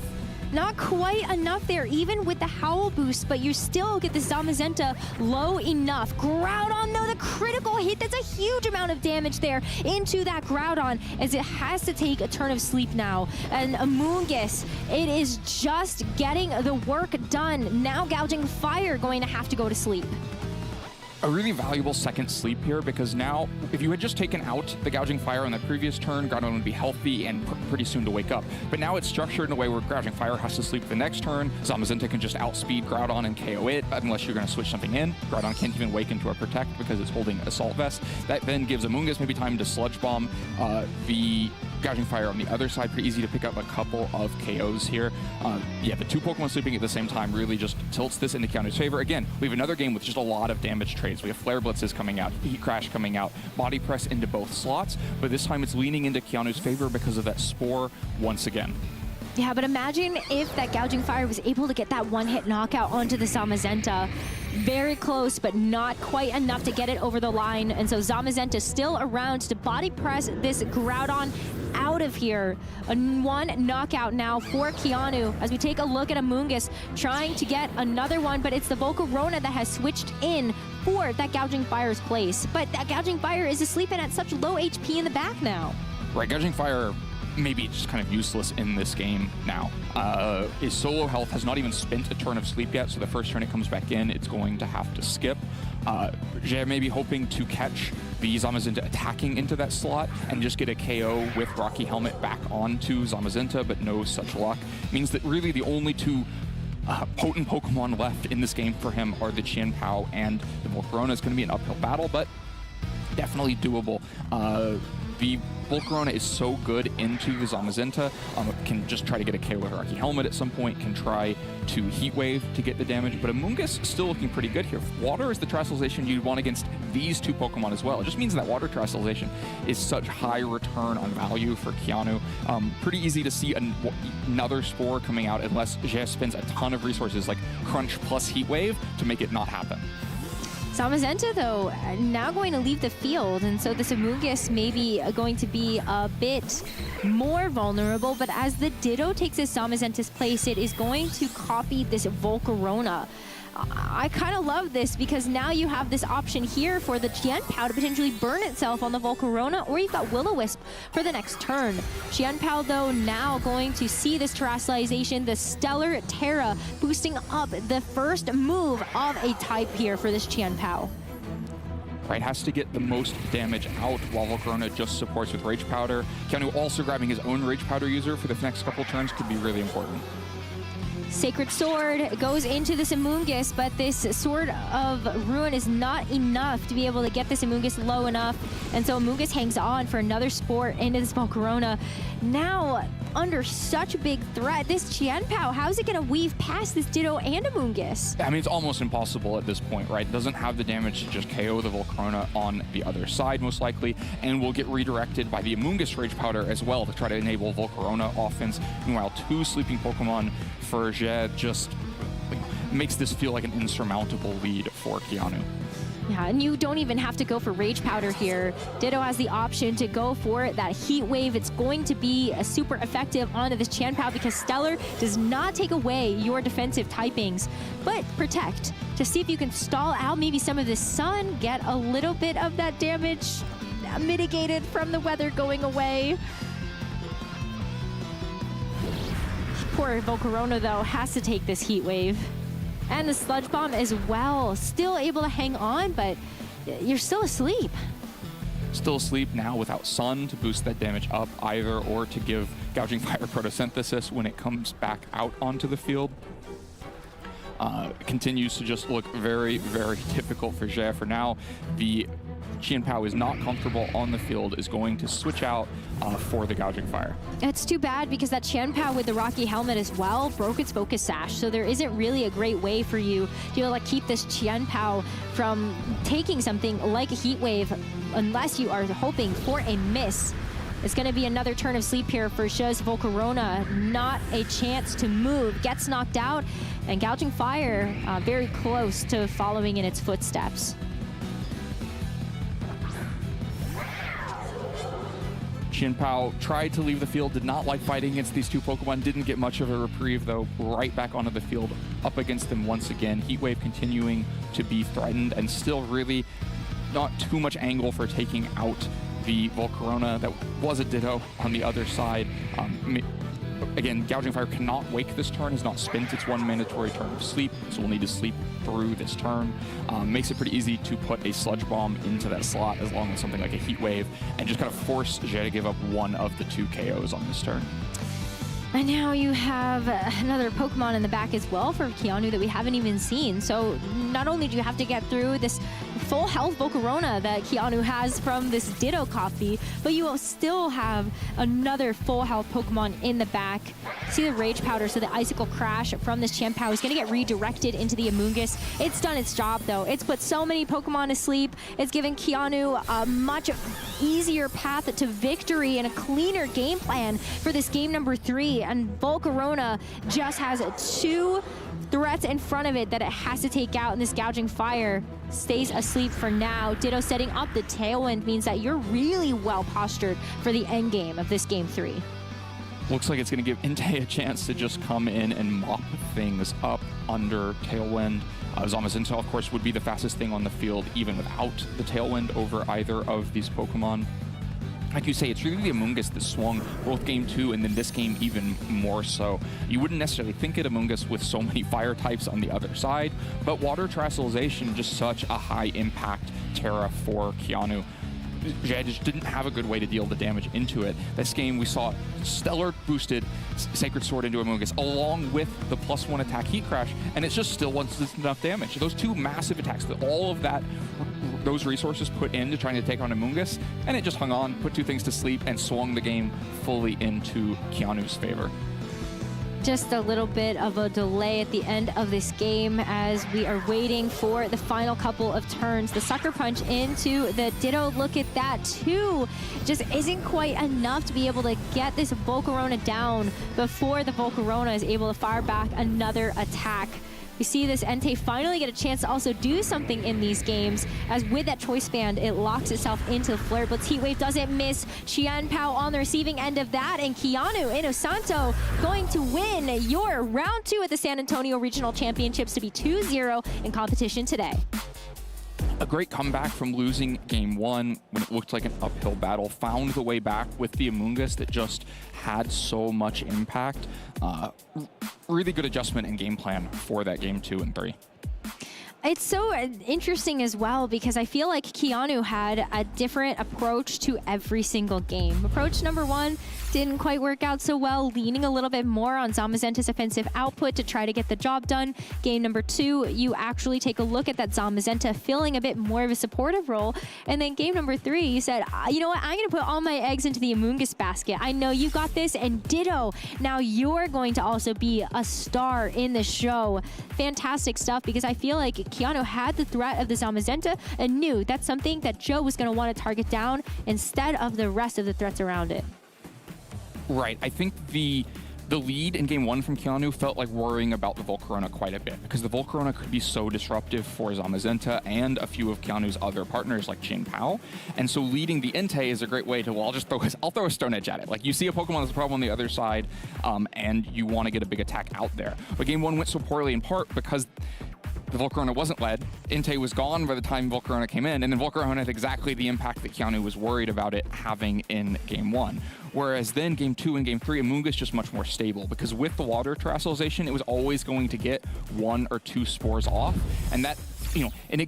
Not quite enough there, even with the Howl boost, but you still get the Zamazenta low enough. Groudon, though, the critical hit, that's a huge amount of damage there into that Groudon, as it has to take a turn of sleep now. And Amoonguss, it is just getting the work done. Now Gouging Fire going to have to go to sleep. A really valuable second sleep here, because now, if you had just taken out the Gouging Fire on the previous turn, Groudon would be healthy and pretty soon to wake up. But now it's structured in a way where Gouging Fire has to sleep the next turn. Zamazenta can just outspeed Groudon and KO it, unless you're going to switch something in. Groudon can't even wake into a Protect because it's holding Assault Vest. That then gives Amoonguss maybe time to Sludge Bomb the Gouging Fire on the other side. Pretty easy to pick up a couple of KOs here. Yeah, the two Pokemon sleeping at the same time really just tilts this into Keanu's favor. Again, we have another game with just a lot of damage trades. We have Flare Blitzes coming out, Heat Crash coming out, Body Press into both slots, but this time it's leaning into Keanu's favor because of that Spore once again. Yeah, but imagine if that Gouging Fire was able to get that one-hit knockout onto the Zamazenta. Very close, but not quite enough to get it over the line. And so Zamazenta still around to body press this Groudon out of here. A one knockout now for Keanu as we take a look at Amoonguss trying to get another one, but it's the Volcarona that has switched in for that Gouging Fire's place. But that Gouging Fire is asleep and at such low HP in the back now. Right, Gouging Fire maybe just kind of useless in this game now. His solo health has not even spent a turn of sleep yet, so the first turn it comes back in, it's going to have to skip. Jay may be hoping to catch the Zamazenta attacking into that slot and just get a KO with Rocky Helmet back onto Zamazenta, but no such luck. Means that really the only two potent Pokemon left in this game for him are the Qianpao and the Volcarona. It's going to be an uphill battle, but definitely doable. The Volcarona is so good into the Zamazenta, can just try to get a KO with Rocky Helmet at some point, can try to Heat Wave to get the damage, but Amoonguss still looking pretty good here. Water is the Terastallization you'd want against these two Pokemon as well. It just means that Water Terastallization is such high return on value for Keanu. Pretty easy to see another Spore coming out unless Jay spends a ton of resources like Crunch plus Heat Wave to make it not happen. Zamazenta, though, now going to leave the field, and so this Amoonguss may be going to be a bit more vulnerable, but as the Ditto takes this Zamazenta's place, it is going to copy this Volcarona. I kind of love this because now you have this option here for the Qianpao to potentially burn itself on the Volcarona, or you've got Will-O-Wisp for the next turn. Qianpao, though, now going to see this Terastallization, the Stellar Terra, boosting up the first move of a type here for this Qianpao. right? Has to get the most damage out while Volcarona just supports with Rage Powder. Keanu also grabbing his own Rage Powder user for the next couple turns could be really important. Sacred Sword goes into this Amoonguss, but this Sword of Ruin is not enough to be able to get this Amoonguss low enough. And so Amoonguss hangs on for another Sport into this Volcarona. Now, under such a big threat, this Qianpao, how's it going to weave past this Ditto and Amoonguss? I mean, it's almost impossible at this point, right? It doesn't have the damage to just KO the Volcarona on the other side, most likely, and will get redirected by the Amoonguss Rage Powder as well to try to enable Volcarona offense. Meanwhile, 2 sleeping Pokemon for Jed just makes this feel like an insurmountable lead for Keanu. Yeah, and you don't even have to go for Rage Powder here. Ditto has the option to go for that Heat Wave. It's going to be super effective onto this Qianpao because Stellar does not take away your defensive typings, but protect to see if you can stall out maybe some of the Sun, get a little bit of that damage mitigated from the weather going away. Poor Volcarona, though, has to take this Heat Wave. And the Sludge Bomb as well. Still able to hang on, but you're still asleep. Still asleep now without Sun to boost that damage up either, or to give Gouging Fire Photosynthesis when it comes back out onto the field. Continues to just look very, very difficult for Jia. For now, the Qianpao is not comfortable on the field, is going to switch out for the Gouging Fire. It's too bad because that Qianpao with the Rocky Helmet as well broke its Focus Sash, so there isn't really a great way for you to be able to keep this Qianpao from taking something like a Heat Wave unless you are hoping for a miss. It's going to be another turn of sleep here for Shia's Volcarona. Not a chance to move. Gets knocked out, and Gouging Fire very close to following in its footsteps. Qianpao tried to leave the field, did not like fighting against these 2 Pokemon, didn't get much of a reprieve though, right back onto the field, up against them once again. Heat Wave continuing to be threatened, and still really not too much angle for taking out the Volcarona that was a Ditto on the other side. Again, Gouging Fire cannot wake this turn, has not spent its 1 mandatory turn of sleep, so we'll need to sleep through this turn. Makes it pretty easy to put a Sludge Bomb into that slot as long as something like a Heat Wave, and just kind of force Jia to give up 1 of the 2 KOs on this turn. And now you have another Pokemon in the back as well for Keanu that we haven't even seen. So not only do you have to get through this full health Volcarona that Keanu has from this Ditto copy, but you will still have another full health Pokemon in the back. See the Rage Powder, so the Icicle Crash from this Qianpao is going to get redirected into the Amoonguss. It's done its job though. It's put so many Pokemon to sleep. It's given Keanu a much easier path to victory and a cleaner game plan for this game number 3. And Volcarona just has 2 threats in front of it that it has to take out, and this Gouging Fire stays asleep for now. Ditto setting up the Tailwind means that you're really well postured for the end game of this game 3. Looks like it's going to give Entei a chance to just come in and mop things up under Tailwind. Zamazenta, of course, would be the fastest thing on the field even without the Tailwind over either of these Pokemon. Like you say, it's really the Amoonguss that swung both game 2 and then this game even more so. You wouldn't necessarily think it Amoonguss with so many fire types on the other side, but Water Terastallization, just such a high impact Terra for Keanu. Jia just didn't have a good way to deal the damage into it. This game we saw Stellar boosted Sacred Sword into Amoonguss along with the +1 attack Heat Crash, and it just still wasn't enough damage. Those 2 massive attacks, all of those resources put into trying to take on Amoonguss, and it just hung on, put 2 things to sleep, and swung the game fully into Keanu's favor. Just a little bit of a delay at the end of this game as we are waiting for the final couple of turns. The Sucker Punch into the Ditto. Look at that, too. Just isn't quite enough to be able to get this Volcarona down before the Volcarona is able to fire back another attack. We see this Entei finally get a chance to also do something in these games, as with that Choice Band, it locks itself into the Flare Blitz. Heat Wave doesn't miss. Qianpao on the receiving end of that, and Keanu Inosanto going to win your round 2 at the San Antonio Regional Championships to be 2-0 in competition today. A great comeback from losing game 1 when it looked like an uphill battle. Found the way back with the Amoonguss that just had so much impact. Really good adjustment and game plan for that game 2 and 3. It's so interesting as well because I feel like Keanu had a different approach to every single game. Approach number 1 didn't quite work out so well, leaning a little bit more on Zamazenta's offensive output to try to get the job done. Game number 2, you actually take a look at that Zamazenta filling a bit more of a supportive role. And then game number 3, you said, you know what, I'm going to put all my eggs into the Amoonguss basket. I know you got this, and ditto. Now you're going to also be a star in the show. Fantastic stuff, because I feel like Keanu had the threat of the Zamazenta and knew that's something that Joe was going to want to target down instead of the rest of the threats around it. Right. I think the lead in game 1 from Keanu felt like worrying about the Volcarona quite a bit, because the Volcarona could be so disruptive for Zamazenta and a few of Keanu's other partners like Jing Pao. And so leading the Entei is a great way to, well, I'll throw a Stone Edge at it. Like, you see a Pokemon that's a problem on the other side, and you want to get a big attack out there. But game 1 went so poorly in part because the Volcarona wasn't led. Entei was gone by the time Volcarona came in, and then Volcarona had exactly the impact that Keanu was worried about it having in game 1. Whereas then game 2 and game 3, Amoonguss just much more stable, because with the water terrestrialization, it was always going to get 1 or 2 spores off, and that, you know, in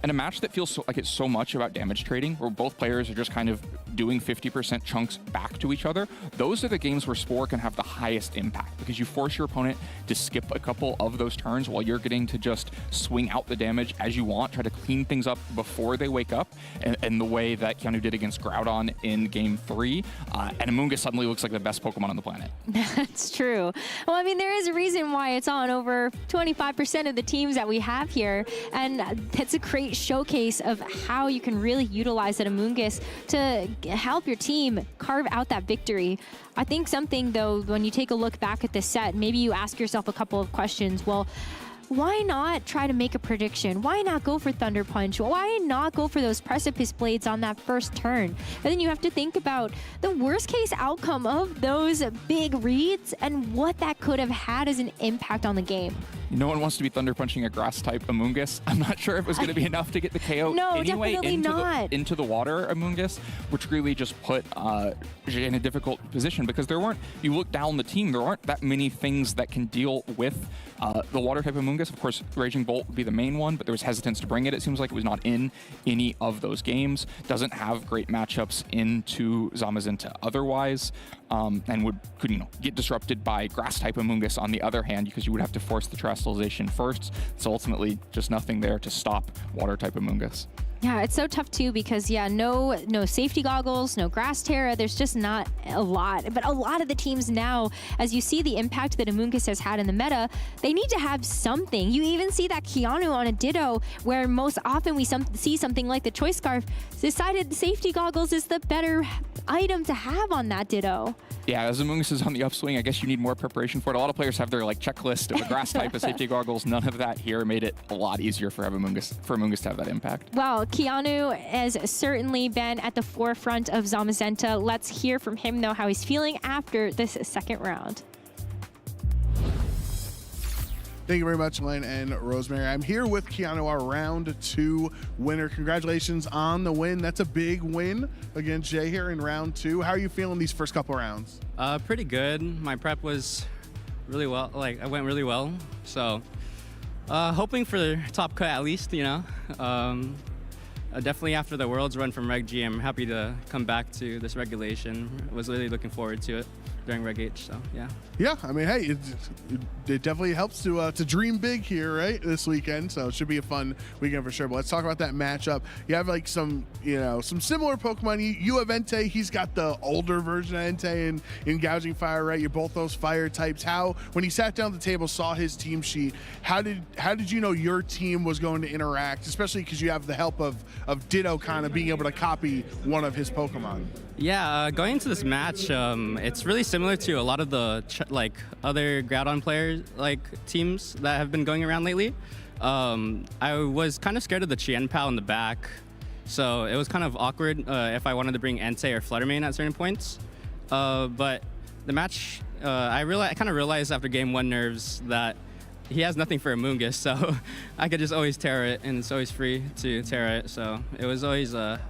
a match that feels like it's so much about damage trading, where both players are just kind of doing 50% chunks back to each other, those are the games where Spore can have the highest impact, because you force your opponent to skip a couple of those turns while you're getting to just swing out the damage as you want, try to clean things up before they wake up, and the way that Keanu did against Groudon in game 3, and Amoonguss suddenly looks like the best Pokemon on the planet. That's true. Well, I mean, there is a reason why it's on over 25% of the teams that we have here, and that's a great showcase of how you can really utilize that Amoonguss to help your team carve out that victory. I think something, though, when you take a look back at this set, maybe you ask yourself a couple of questions. Well, why not try to make a prediction? Why not go for Thunder Punch? Why not go for those Precipice Blades on that first turn? And then you have to think about the worst case outcome of those big reads and what that could have had as an impact on the game. No one wants to be Thunder Punching a Grass-type Amoonguss. I'm not sure if it was going to be enough to get the KO no, anyway into the water Amoonguss, which really just put in a difficult position, because there weren't, you look down the team, there aren't that many things that can deal with the water-type Amoonguss. Of course, Raging Bolt would be the main one, but there was hesitance to bring it. It seems like it was not in any of those games. Doesn't have great matchups into Zamazenta otherwise, and could get disrupted by Grass-type Amoonguss on the other hand, because you would have to force the terrestrialization first. So ultimately, just nothing there to stop Water-type Amoonguss. Yeah, it's so tough too because, yeah, no safety goggles, no Grass Terra. There's just not a lot. But a lot of the teams now, as you see the impact that Amoonguss has had in the meta, they need to have something. You even see that Keanu on a Ditto, where most often we see something like the Choice Scarf, decided the safety goggles is the better item to have on that Ditto. Yeah, as Amoonguss is on the upswing, I guess you need more preparation for it. A lot of players have their checklist of a Grass type of safety goggles. None of that here made it a lot easier for Amoonguss to have that impact. Well, Keanu has certainly been at the forefront of Zamazenta. Let's hear from him, though, how he's feeling after this second round. Thank you very much, Len and Rosemary. I'm here with Keanu, our round 2 winner. Congratulations on the win. That's a big win against Jay here in round 2. How are you feeling these first couple rounds? Pretty good. My prep was really well. I went really well. So hoping for the top cut at least, Definitely after the Worlds run from Reg G, I'm happy to come back to this regulation. I was really looking forward to it during Reg H, so yeah. Yeah, I mean, hey, it definitely helps to dream big here, right, this weekend. So it should be a fun weekend for sure. But let's talk about that matchup. You have some similar Pokemon. You have Entei. He's got the older version of Entei in Gouging Fire, right? You're both those fire types. When he sat down at the table, saw his team sheet, how did you know your team was going to interact, especially because you have the help of Ditto kind of being able to copy one of his Pokemon? Yeah, going into this match, it's really similar to a lot of the other Groudon players teams that have been going around lately. I was kind of scared of the Chien-Pao in the back, so it was kind of awkward if I wanted to bring Entei or Fluttermane at certain points. But the match, I kind of realized after game 1 nerves that he has nothing for Amoonguss, so I could just always Terra it, and it's always free to Terra it, so it was always a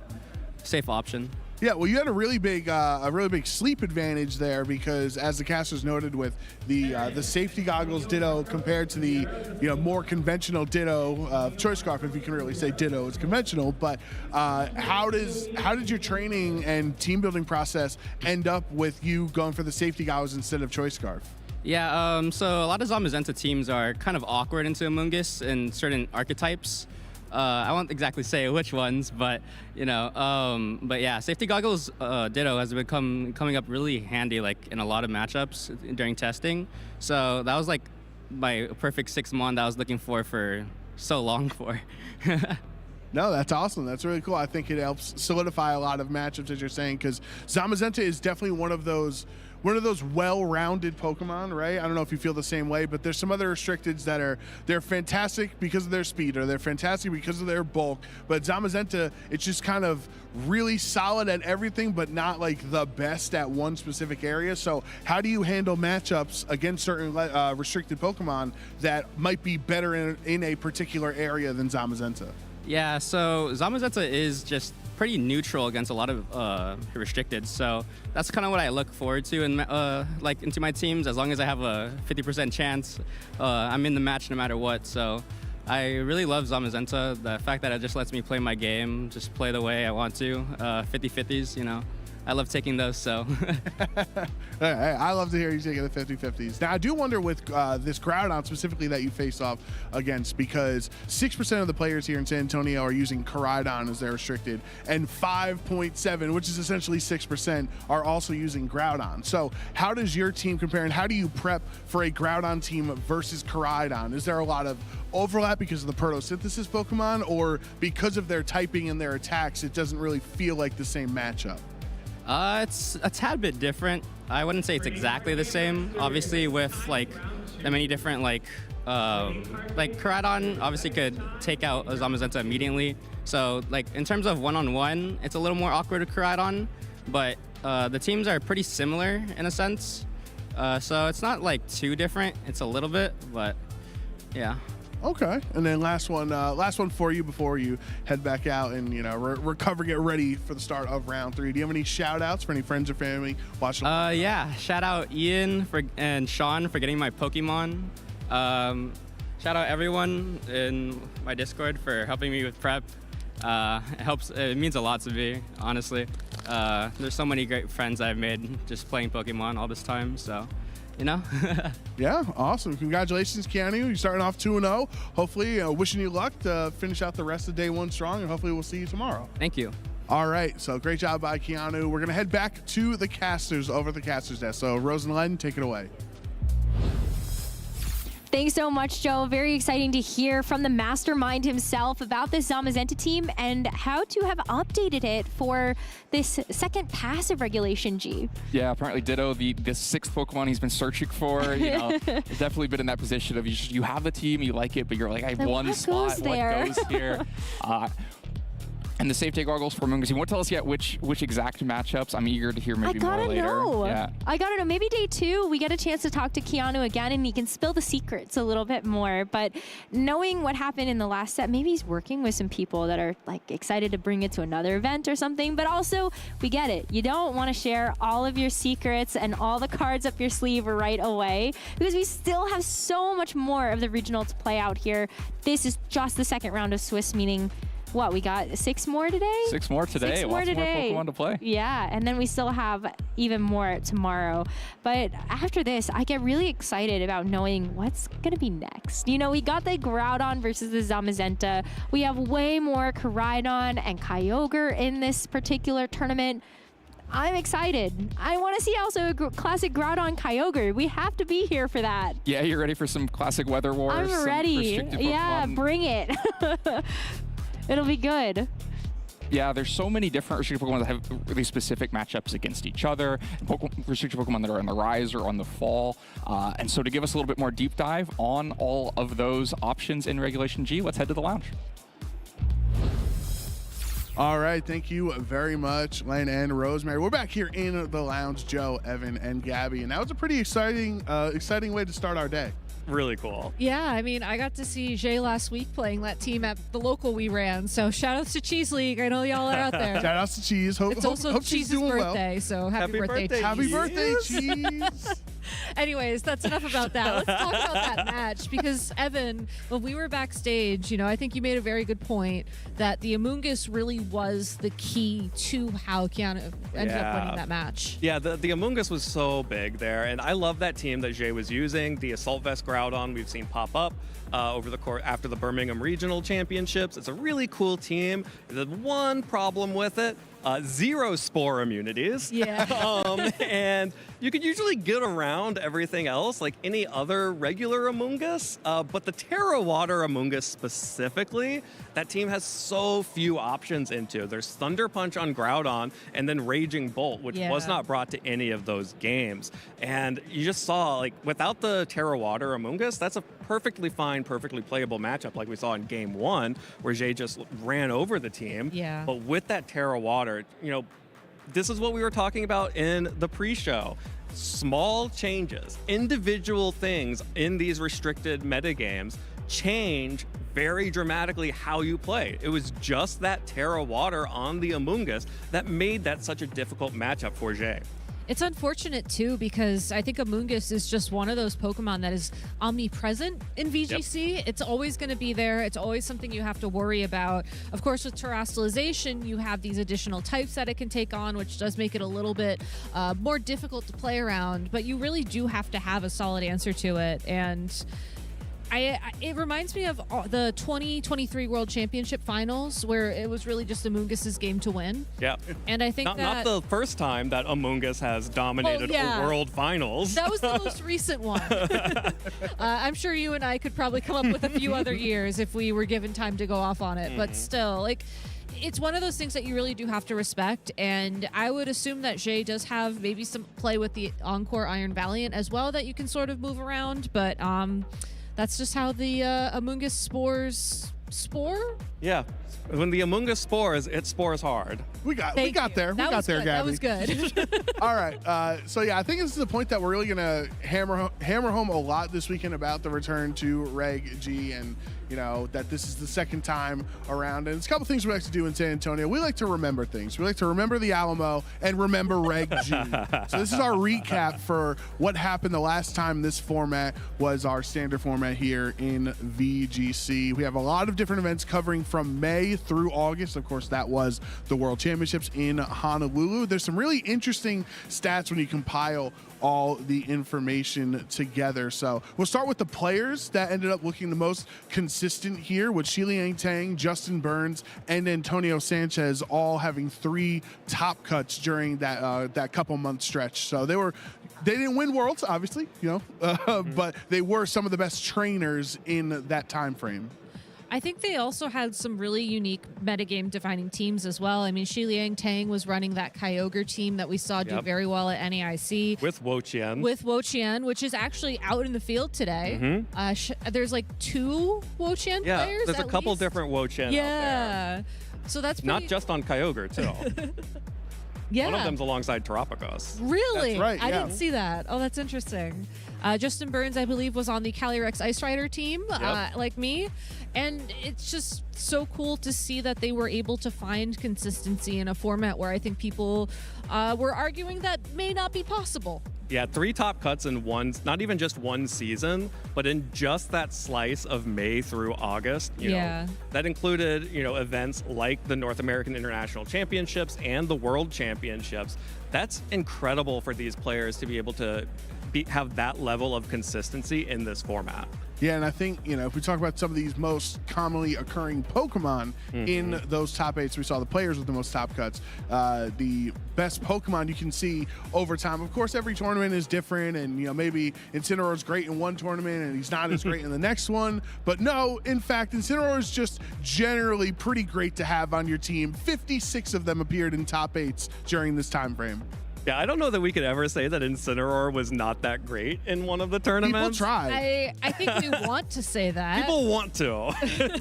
safe option. Yeah, well, you had a really big sleep advantage there because, as the casters noted, with the safety goggles Ditto compared to the more conventional Ditto Choice Scarf, if you can really say Ditto is conventional. But how did your training and team building process end up with you going for the safety goggles instead of Choice Scarf? Yeah, so a lot of Zamazenta teams are kind of awkward into Among Us in certain archetypes. I won't exactly say which ones, but but yeah, safety goggles Ditto has been coming up really handy, like in a lot of matchups during testing. So that was like my perfect 6-mon that I was looking for so long for. No, that's awesome. That's really cool. I think it helps solidify a lot of matchups, as you're saying, because Zamazenta is definitely one of those well-rounded Pokemon, right? I don't know if you feel the same way, but there's some other restricteds that they're fantastic because of their speed, or they're fantastic because of their bulk. But Zamazenta, it's just kind of really solid at everything, but not like the best at one specific area. So how do you handle matchups against certain restricted Pokemon that might be better in a particular area than Zamazenta? Yeah, so Zamazenta is just pretty neutral against a lot of restricted, so that's kind of what I look forward to into my teams. As long as I have a 50% chance, I'm in the match no matter what. So I really love Zamazenta. The fact that it just lets me play my game, just play the way I want to, 50-50s, I love taking those, so. I love to hear you taking the 50-50s. Now, I do wonder with this Groudon specifically that you face off against, because 6% of the players here in San Antonio are using Koraidon as their restricted, and 5.7, which is essentially 6%, are also using Groudon. So how does your team compare, and how do you prep for a Groudon team versus Koraidon? Is there a lot of overlap because of the photosynthesis Pokemon, or because of their typing and their attacks, it doesn't really feel like the same matchup? It's a tad bit different. I wouldn't say it's exactly the same. Obviously, with like the many different like Koraidon obviously could take out a Zamazenta immediately. So like in terms of one-on-one, it's a little more awkward with Koraidon, but the teams are pretty similar in a sense. So it's not like too different. It's a little bit, but yeah. Okay, and then last one for you before you head back out and recover, get ready for the start of round 3. Do you have any shout outs for any friends or family watching? Yeah, shout out Ian and Sean for getting my Pokemon. Shout out everyone in my Discord for helping me with prep. It means a lot to me, honestly. There's so many great friends I've made just playing Pokemon all this time, so. Yeah, awesome. Congratulations, Keanu. You're starting off 2-0. Hopefully, wishing you luck to finish out the rest of day 1 strong, and hopefully we'll see you tomorrow. Thank you. All right, so great job by Keanu. We're going to head back to the casters over at the casters desk. So, Rose and Len, take it away. Thanks so much, Joe. Very exciting to hear from the mastermind himself about this Zamazenta team and how to have updated it for this second pass of Regulation G. Yeah, apparently Ditto, the 6th Pokemon he's been searching for. Definitely been in that position of you have a team, you like it, but you're like, I have one spot. What goes here? And the safety goggles for Among Us. You won't tell us yet which exact matchups. I'm eager to hear maybe more later. I gotta know. Maybe day 2, we get a chance to talk to Keanu again and he can spill the secrets a little bit more. But knowing what happened in the last set, maybe he's working with some people that are like excited to bring it to another event or something. But also, we get it. You don't want to share all of your secrets and all the cards up your sleeve right away because we still have so much more of the regional to play out here. This is just the second round of Swiss, meaning what, we got 6 more today? 6 more today. 6 more Lots today. more Pokemon to play. Yeah, and then we still have even more tomorrow. But after this, I get really excited about knowing what's going to be next. We got the Groudon versus the Zamazenta. We have way more Koraidon and Kyogre in this particular tournament. I'm excited. I want to see also a classic Groudon Kyogre. We have to be here for that. Yeah, you're ready for some classic Weather Wars? I'm ready. Yeah, bring it. It'll be good. Yeah, there's so many different restricted Pokemon that have really specific matchups against each other. Restricted Pokemon that are on the rise or on the fall. And so to give us a little bit more deep dive on all of those options in Regulation G, let's head to the lounge. All right, thank you very much, Len and Rosemary. We're back here in the lounge, Joe, Evan, and Gabby, and that was a pretty exciting way to start our day. really cool. Yeah, I mean, I got to see Jay last week playing that team at the local we ran. So shout outs to Cheese League. I know y'all are out there. Shout outs to Cheese. It's also hope she's Cheese's doing birthday, so happy birthday, Cheese. Happy birthday, Cheese. Anyways, that's enough about that. Let's talk about that match because, Evan, when we were backstage, I think you made a very good point that the Amoongus really was the key to how Keanu ended up winning that match. Yeah, the Amoongus was so big there, and I love that team that Jay was using. The Assault Vest Groudon we've seen pop up over the court after the Birmingham Regional Championships. It's a really cool team. The one problem with it, 0 spore immunities. Yeah. And you could usually get around everything else, like any other regular Amoongus, but the Terra Water Amoongus specifically, that team has so few options into. There's Thunder Punch on Groudon, and then Raging Bolt, which was not brought to any of those games. And you just saw, like, without the Terra Water Amoongus, that's a perfectly fine, perfectly playable matchup like we saw in Game 1, where Jay just ran over the team. Yeah. But with that Terra Water, this is what we were talking about in the pre-show. Small changes, individual things in these restricted metagames change very dramatically how you play. It was just that Terra Water on the Amoongus that made that such a difficult matchup for Jay. It's unfortunate, too, because I think Amoongus is just one of those Pokemon that is omnipresent in VGC. Yep. It's always going to be there. It's always something you have to worry about. Of course, with Terastallization, you have these additional types that it can take on, which does make it a little bit more difficult to play around. But you really do have to have a solid answer to it. And it reminds me of the 2023 World Championship Finals, where it was really just Amoongus's game to win. Yeah. And I think not the first time that Amoongus has dominated a World Finals. That was the most recent one. I'm sure you and I could probably come up with a few other years if we were given time to go off on it. But still, it's one of those things that you really do have to respect, and I would assume that Jay does have maybe some play with the Encore Iron Valiant as well that you can sort of move around, but that's just how the Amoongus spore? Yeah. When the Amoongus spores, it spores hard. We got there. That was Gabby. That was good. All right. So yeah, I think this is the point that we're really gonna hammer home a lot this weekend about the return to Reg G, and that this is the second time around. And it's a couple things we like to do in San Antonio. We like to remember things. We like to remember the Alamo and remember Reg G. So this is our recap for what happened the last time this format was our standard format here in VGC. We have a lot of different events covering from May through August. Of course, that was the World Championships in Honolulu. There's some really interesting stats when you compile all the information together. So we'll start with the players that ended up looking the most consistent here, with Shiliang Tang, Justin Burns, and Antonio Sanchez all having 3 top cuts during that couple month stretch. So they didn't win Worlds, obviously, but they were some of the best trainers in that time frame. I think they also had some really unique metagame defining teams as well. I mean, Shiliang Tang was running that Kyogre team that we saw do very well at NAIC. With Wo-Chien, which is actually out in the field today. There's like 2 Wo-Chien players. There's a couple different Wo-Chien out there. So that's not just on Kyogre, too. Yeah. One of them's alongside Terapagos. Really? That's right, I didn't see that. Oh, that's interesting. Justin Burns, I believe, was on the Calyrex Ice Rider team, like me. And it's just so cool to see that they were able to find consistency in a format where I think people were arguing that may not be possible. Yeah, 3 top cuts in not even just one season, but in just that slice of May through August. You know, that included, events like the North American International Championships and the World Championships. That's incredible for these players to be able to have that level of consistency in this format. Yeah, and I think, if we talk about some of these most commonly occurring Pokemon in those top 8s, we saw the players with the most top cuts. The best Pokemon you can see over time. Of course, every tournament is different, and, maybe Incineroar's great in one tournament and he's not as great in the next one. But no, in fact, Incineroar is just generally pretty great to have on your team. 56 of them appeared in top 8s during this time frame. Yeah, I don't know that we could ever say that Incineroar was not that great in one of the tournaments. People tried. I think we want to say that. People want to.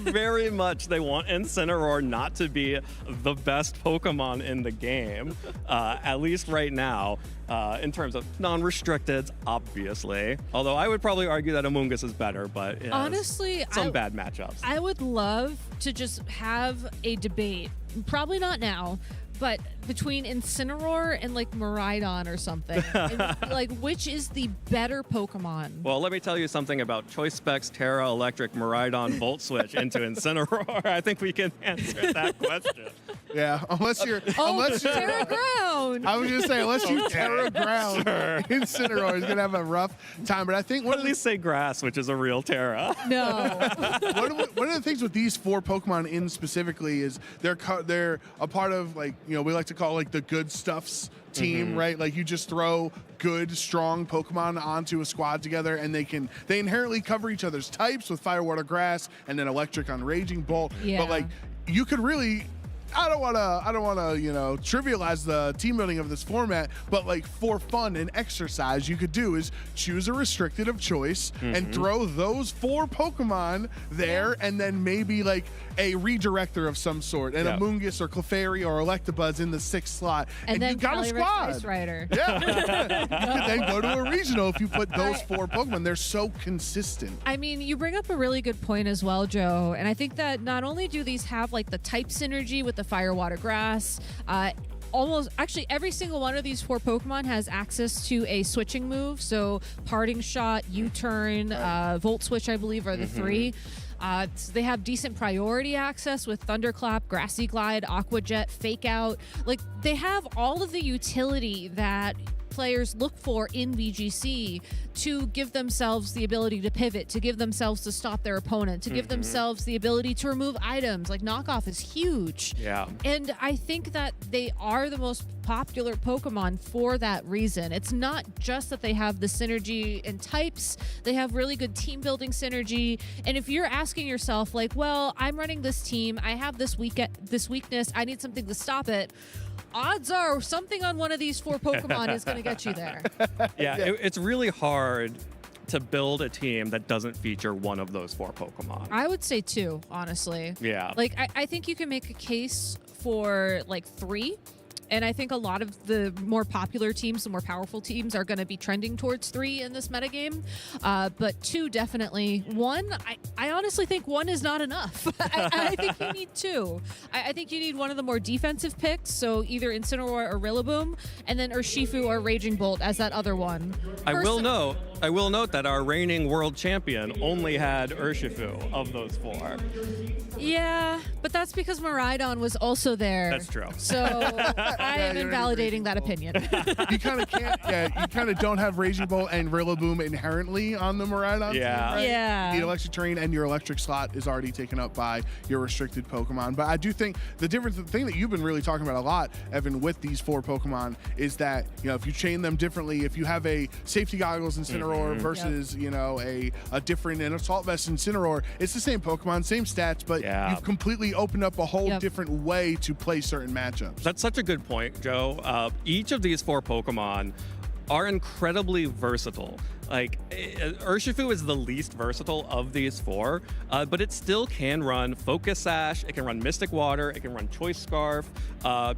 Very much. They want Incineroar not to be the best Pokemon in the game, at least right now, in terms of non-restricted, obviously. Although I would probably argue that Amoonguss is better, but it has honestly, some bad matchups. I would love to just have a debate, probably not now, but between Incineroar and like Miraidon or something. And, like, which is the better Pokemon? Well, let me tell you something about Choice Specs, Terra, Electric, Miraidon, Volt Switch into Incineroar. I think we can answer that question. Yeah, unless you're Terra Ground. I was gonna say, unless you Terra Ground, Incineroar is gonna have a rough time. But I think At least say Grass, which is a real Terra. No. one of the things with these 4 Pokemon in specifically is they're a part of, like, you know, we like to call, like, the good stuffs team, right? Like, you just throw good, strong Pokemon onto a squad together, and they inherently cover each other's types with Fire, Water, Grass, and then Electric on Raging Bolt. Yeah. But, like, you could really. I don't want to, you know, trivialize the team building of this format, but, like, for fun and exercise, you could do is choose a restricted of choice and throw those 4 Pokemon there, and then maybe, like, a redirector of some sort, and a Amoonguss or Clefairy or Electabuzz in the 6th slot, and then you got a Calyrex squad. Ice Rider. Yeah, you could then go to a regional if you put those 4 Pokemon. They're so consistent. I mean, you bring up a really good point as well, Joe. And I think that not only do these have like the type synergy with the Fire, Water, Grass, actually every single one of these 4 Pokemon has access to a switching move. So Parting Shot, U-Turn, Volt Switch, I believe, are the 3. So they have decent priority access with Thunderclap, Grassy Glide, Aqua Jet, Fake Out. Like, they have all of the utility that players look for in VGC to give themselves the ability to pivot, to give themselves to stop their opponent, to give themselves the ability to remove items. Like, knockoff is huge. Yeah. And I think that they are the most popular Pokemon for that reason. It's not just that they have the synergy in types, they have really good team building synergy. And if you're asking yourself, like, well, I'm running this team, I have this weakness, I need something to stop it, odds are something on one of these 4 Pokemon is going to get you there. It's really hard to build a team that doesn't feature one of those 4 Pokemon. I would say 2, honestly. Yeah. Like, I think you can make a case for, like, 3. And I think a lot of the more popular teams, the more powerful teams, are going to be trending towards 3 in this metagame. But 2, definitely. 1, I honestly think 1 is not enough. I think you need 2. I think you need one of the more defensive picks, so either Incineroar or Rillaboom, and then Urshifu or Raging Bolt as that other one. I will note that our reigning world champion only had Urshifu of those 4. Yeah, but that's because Miraidon was also there. That's true. So I am invalidating that opinion. You kind of can't. Yeah, you kind of don't have Raging Bolt and Rillaboom inherently on the Miraidon team, right? Yeah. The electric terrain and your electric slot is already taken up by your restricted Pokemon. But I do think the thing that you've been really talking about a lot, Evan, with these 4 Pokemon is that, you know, if you chain them differently, if you have a safety goggles Incineroar versus, you know, a different an assault vest Incineroar, it's the same Pokemon, same stats, but you've completely opened up a whole different way to play certain matchups. That's such a good point, Joe. Each of these 4 Pokemon are incredibly versatile. Like, Urshifu is the least versatile of these 4, but it still can run Focus Sash, it can run Mystic Water, it can run Choice Scarf.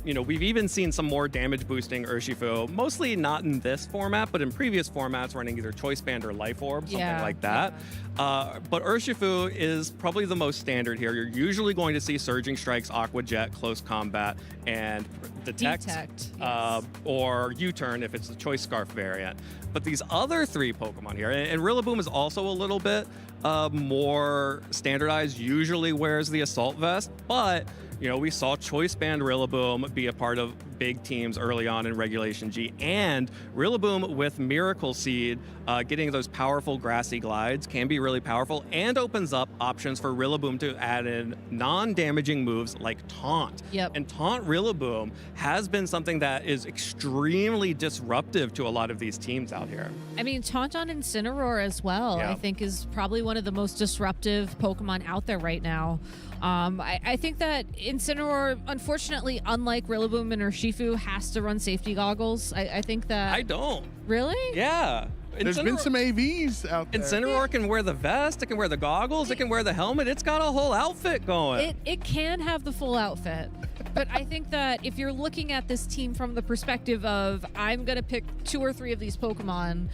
You know, we've even seen some more damage boosting Urshifu, mostly not in this format, but in previous formats running either Choice Band or Life Orb, something like that. But Urshifu is probably the most standard here. You're usually going to see Surging Strikes, Aqua Jet, Close Combat, and Detect or U-Turn if it's the Choice Scarf variant. But these other 3 Pokemon here, and Rillaboom is also a little bit more standardized, usually wears the Assault Vest, but, you know, we saw Choice Band Rillaboom be a part of big teams early on in Regulation G, and Rillaboom with Miracle Seed, getting those powerful grassy glides can be really powerful and opens up options for Rillaboom to add in non-damaging moves like Taunt. And Taunt Rillaboom has been something that is extremely disruptive to a lot of these teams out here. I mean, Taunt on Incineroar as well, I think is probably one of the most disruptive Pokemon out there right now. I think that Incineroar, unfortunately, unlike Rillaboom and Urshifu, Urshifu has to run safety goggles. I think that... I don't. Really? Yeah. There's been some AVs out there. Incineroar can wear the vest, it can wear the goggles, it can wear the helmet. It's got a whole outfit going. It can have the full outfit. But I think that if you're looking at this team from the perspective of, I'm going to pick 2 or 3 of these Pokemon,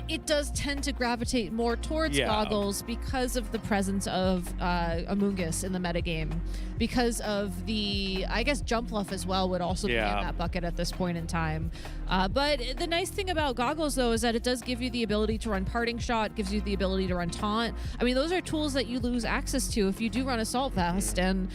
it does tend to gravitate more towards goggles because of the presence of Amoonguss in the metagame. Because of the, I guess, Jumpluff as well would also be in that bucket at this point in time. But the nice thing about goggles, though, is that it does give you the ability to run Parting Shot, gives you the ability to run Taunt. I mean, those are tools that you lose access to if you do run Assault Vest. And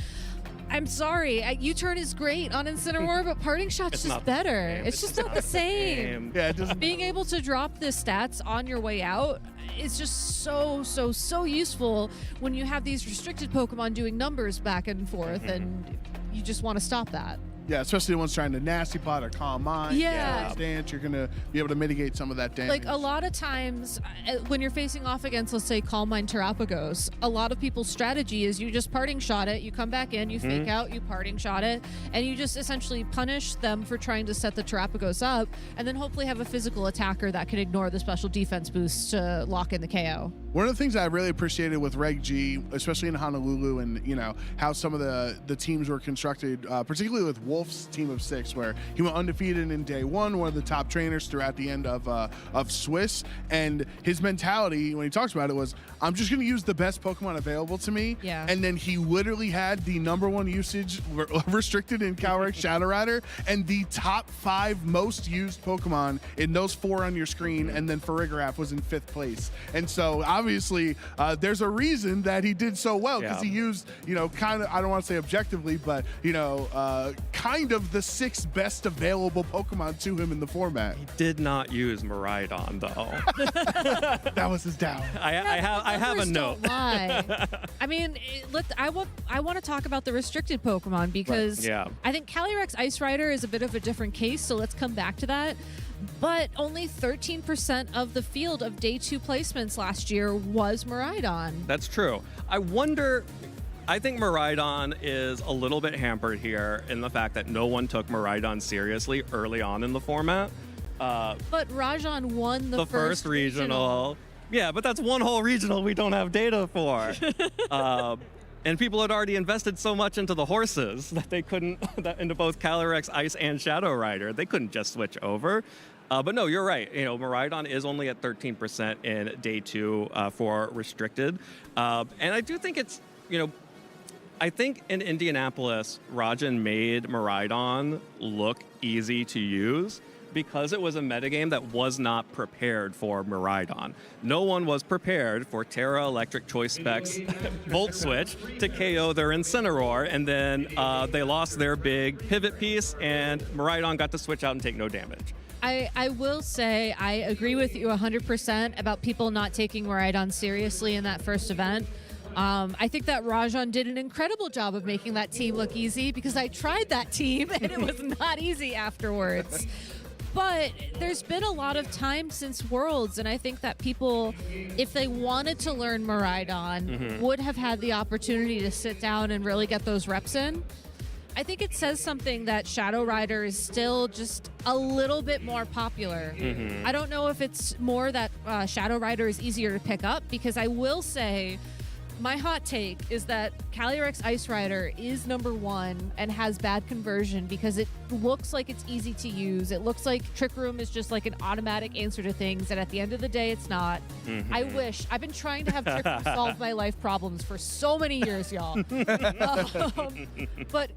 I'm sorry, U-turn is great on Incineroar, but Parting Shot's just better. It's just not the same. Yeah, it doesn't. Being able to drop the stats on your way out is just so useful when you have these restricted Pokemon doing numbers back and forth, and you just want to stop that. Yeah, especially the ones trying to Nasty Pot or Calm Mind. Yeah. Stance, you're going to be able to mitigate some of that damage. Like, a lot of times, when you're facing off against, let's say, Calm Mind Terapagos, a lot of people's strategy is you just Parting Shot it, you come back in, you fake out, you Parting Shot it, and you just essentially punish them for trying to set the Terapagos up, and then hopefully have a physical attacker that can ignore the special defense boost to lock in the KO. One of the things I really appreciated with Reg G, especially in Honolulu, and how some of the teams were constructed, particularly with Wolf's team of 6, where he went undefeated in day one of the top trainers throughout the end of Swiss, and his mentality when he talks about it was, I'm just going to use the best Pokemon available to me. Yeah. And then he literally had the #1 usage restricted in Calyrex Shadow Rider, and the top 5 most used Pokemon in those 4 on your screen, and then Farigiraf was in 5th place. And so obviously there's a reason that he did so well, because he used, kind of, I don't want to say objectively, but, kind of the 6 best available Pokemon to him in the format. He did not use Miraidon, though. That was his down. I have a note. Don't lie. I mean, I want to talk about the restricted Pokemon because I think Calyrex Ice Rider is a bit of a different case, so let's come back to that. But only 13% of the field of day 2 placements last year was Miraidon. That's true. I think Miraidon is a little bit hampered here in the fact that no one took Miraidon seriously early on in the format. But Rajan won the first regional. Yeah, but that's one whole regional we don't have data for. And people had already invested so much into the horses that they couldn't, into both Calyrex Ice and Shadow Rider. They couldn't just switch over. But no, you're right. Miraidon is only at 13% in day 2 for restricted. And I do think it's, I think in Indianapolis, Rajan made Miraidon look easy to use because it was a metagame that was not prepared for Miraidon. No one was prepared for Terra Electric Choice Specs Volt Switch to KO their Incineroar, and then they lost their big pivot piece, and Miraidon got to switch out and take no damage. I will say I agree with you 100% about people not taking Miraidon seriously in that first event. I think that Rajan did an incredible job of making that team look easy because I tried that team and it was not easy afterwards. But there's been a lot of time since Worlds, and I think that people, if they wanted to learn Miraidon, would have had the opportunity to sit down and really get those reps in. I think it says something that Shadow Rider is still just a little bit more popular. I don't know if it's more that Shadow Rider is easier to pick up, because I will say my hot take is that Calyrex Ice Rider is #1 and has bad conversion because it looks like it's easy to use. It looks like Trick Room is just like an automatic answer to things, and at the end of the day, it's not. I wish. I've been trying to have Trick Room solve my life problems for so many years, y'all. But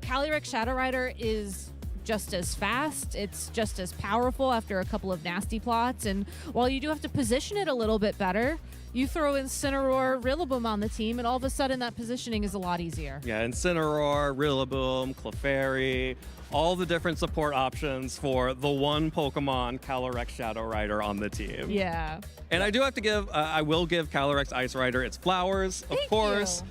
Calyrex Shadow Rider is just as fast, it's just as powerful after a couple of nasty plots, and while you do have to position it a little bit better, you throw Incineroar, Rillaboom on the team, and all of a sudden that positioning is a lot easier. Yeah, Incineroar, Rillaboom, Clefairy, all the different support options for the one Pokemon, Calyrex Shadow Rider, on the team. Yeah. And I do have to give, I will give Calyrex Ice Rider its flowers, of course.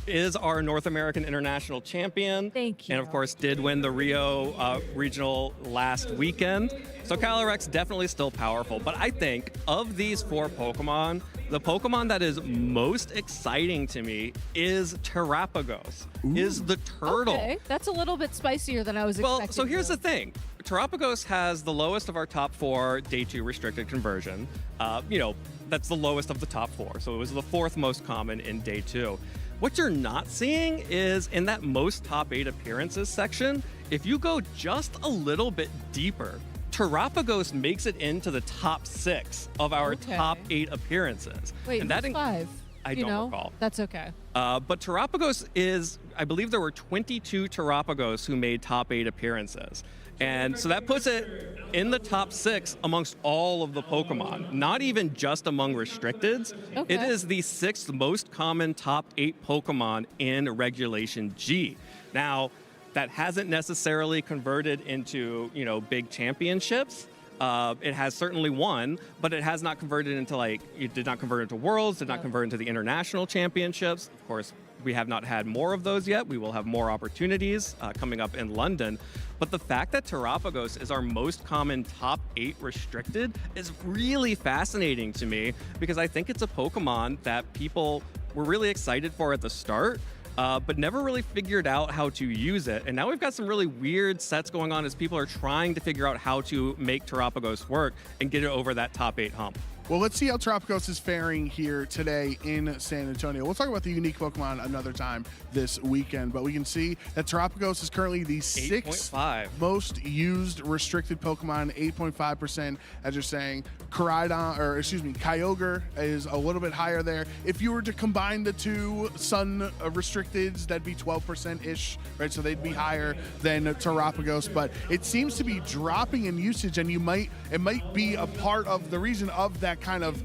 Is our North American International Champion. Thank you. And of course did win the Rio Regional last weekend. So Calyrex definitely still powerful, but I think of these 4 Pokemon, the Pokemon that is most exciting to me is Terapagos, is the turtle. Okay, that's a little bit spicier than I was expecting. Well, so here's the thing. Terapagos has the lowest of our top 4 Day 2 restricted conversion. That's the lowest of the top 4, so it was the 4th most common in Day 2. What you're not seeing is in that most top 8 appearances section, if you go just a little bit deeper, Terapagos makes it into the top 6 of our top 8 appearances. Wait, and who's 5? I don't recall. That's okay. But Terapagos is, I believe there were 22 Terapagos who made top 8 appearances. And so that puts it in the top 6 amongst all of the Pokemon, not even just among restricteds. Okay. It is the 6th most common top 8 Pokemon in Regulation G. Now, that hasn't necessarily converted into, big championships. It has certainly won, but it has not converted into it did not convert into Worlds, did not convert into the international championships. Of course, we have not had more of those yet. We will have more opportunities coming up in London. But the fact that Terapagos is our most common top 8 restricted is really fascinating to me because I think it's a Pokemon that people were really excited for at the start. But never really figured out how to use it. And now we've got some really weird sets going on as people are trying to figure out how to make Terapagos work and get it over that top 8 hump. Well, let's see how Terapagos is faring here today in San Antonio. We'll talk about the unique Pokemon another time this weekend, but we can see that Terapagos is currently the 6th most used restricted Pokemon, 8.5%, as you're saying. Kyogre is a little bit higher there. If you were to combine the 2 Sun restricteds, that'd be 12%-ish, right? So they'd be higher than Terapagos, but it seems to be dropping in usage, and it might be a part of the reason of that kind of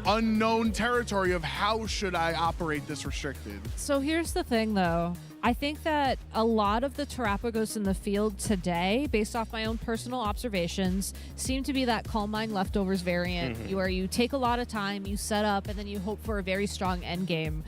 unknown territory of how should I operate this restricted. So here's the thing, though. I think that a lot of the Terapagos in the field today, based off my own personal observations, seem to be that Calm Mind Leftovers variant, where you take a lot of time, you set up, and then you hope for a very strong end game.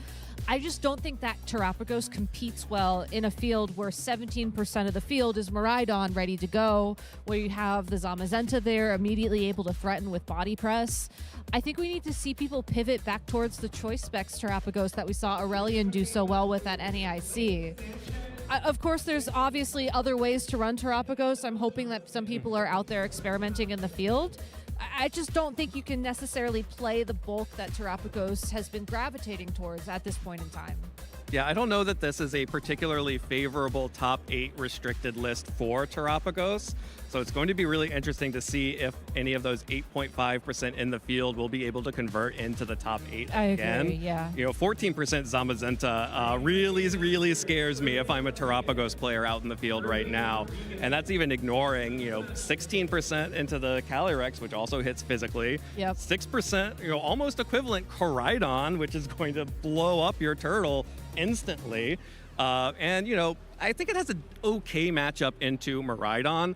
I just don't think that Terapagos competes well in a field where 17% of the field is Miraidon ready to go, where you have the Zamazenta there immediately able to threaten with body press. I think we need to see people pivot back towards the choice specs Terapagos that we saw Aurelion do so well with at NAIC. Of course, there's obviously other ways to run Terapagos. I'm hoping that some people are out there experimenting in the field. I just don't think you can necessarily play the bulk that Terapagos has been gravitating towards at this point in time. Yeah, I don't know that this is a particularly favorable top 8 restricted list for Terapagos. So it's going to be really interesting to see if any of those 8.5% in the field will be able to convert into the top 8 again. Agree, yeah. 14% Zamazenta really scares me if I'm a Terapagos player out in the field right now. And that's even ignoring, 16% into the Calyrex, which also hits physically. Yep. 6%, almost equivalent Koraidon, which is going to blow up your turtle instantly. I think it has an okay matchup into Miraidon,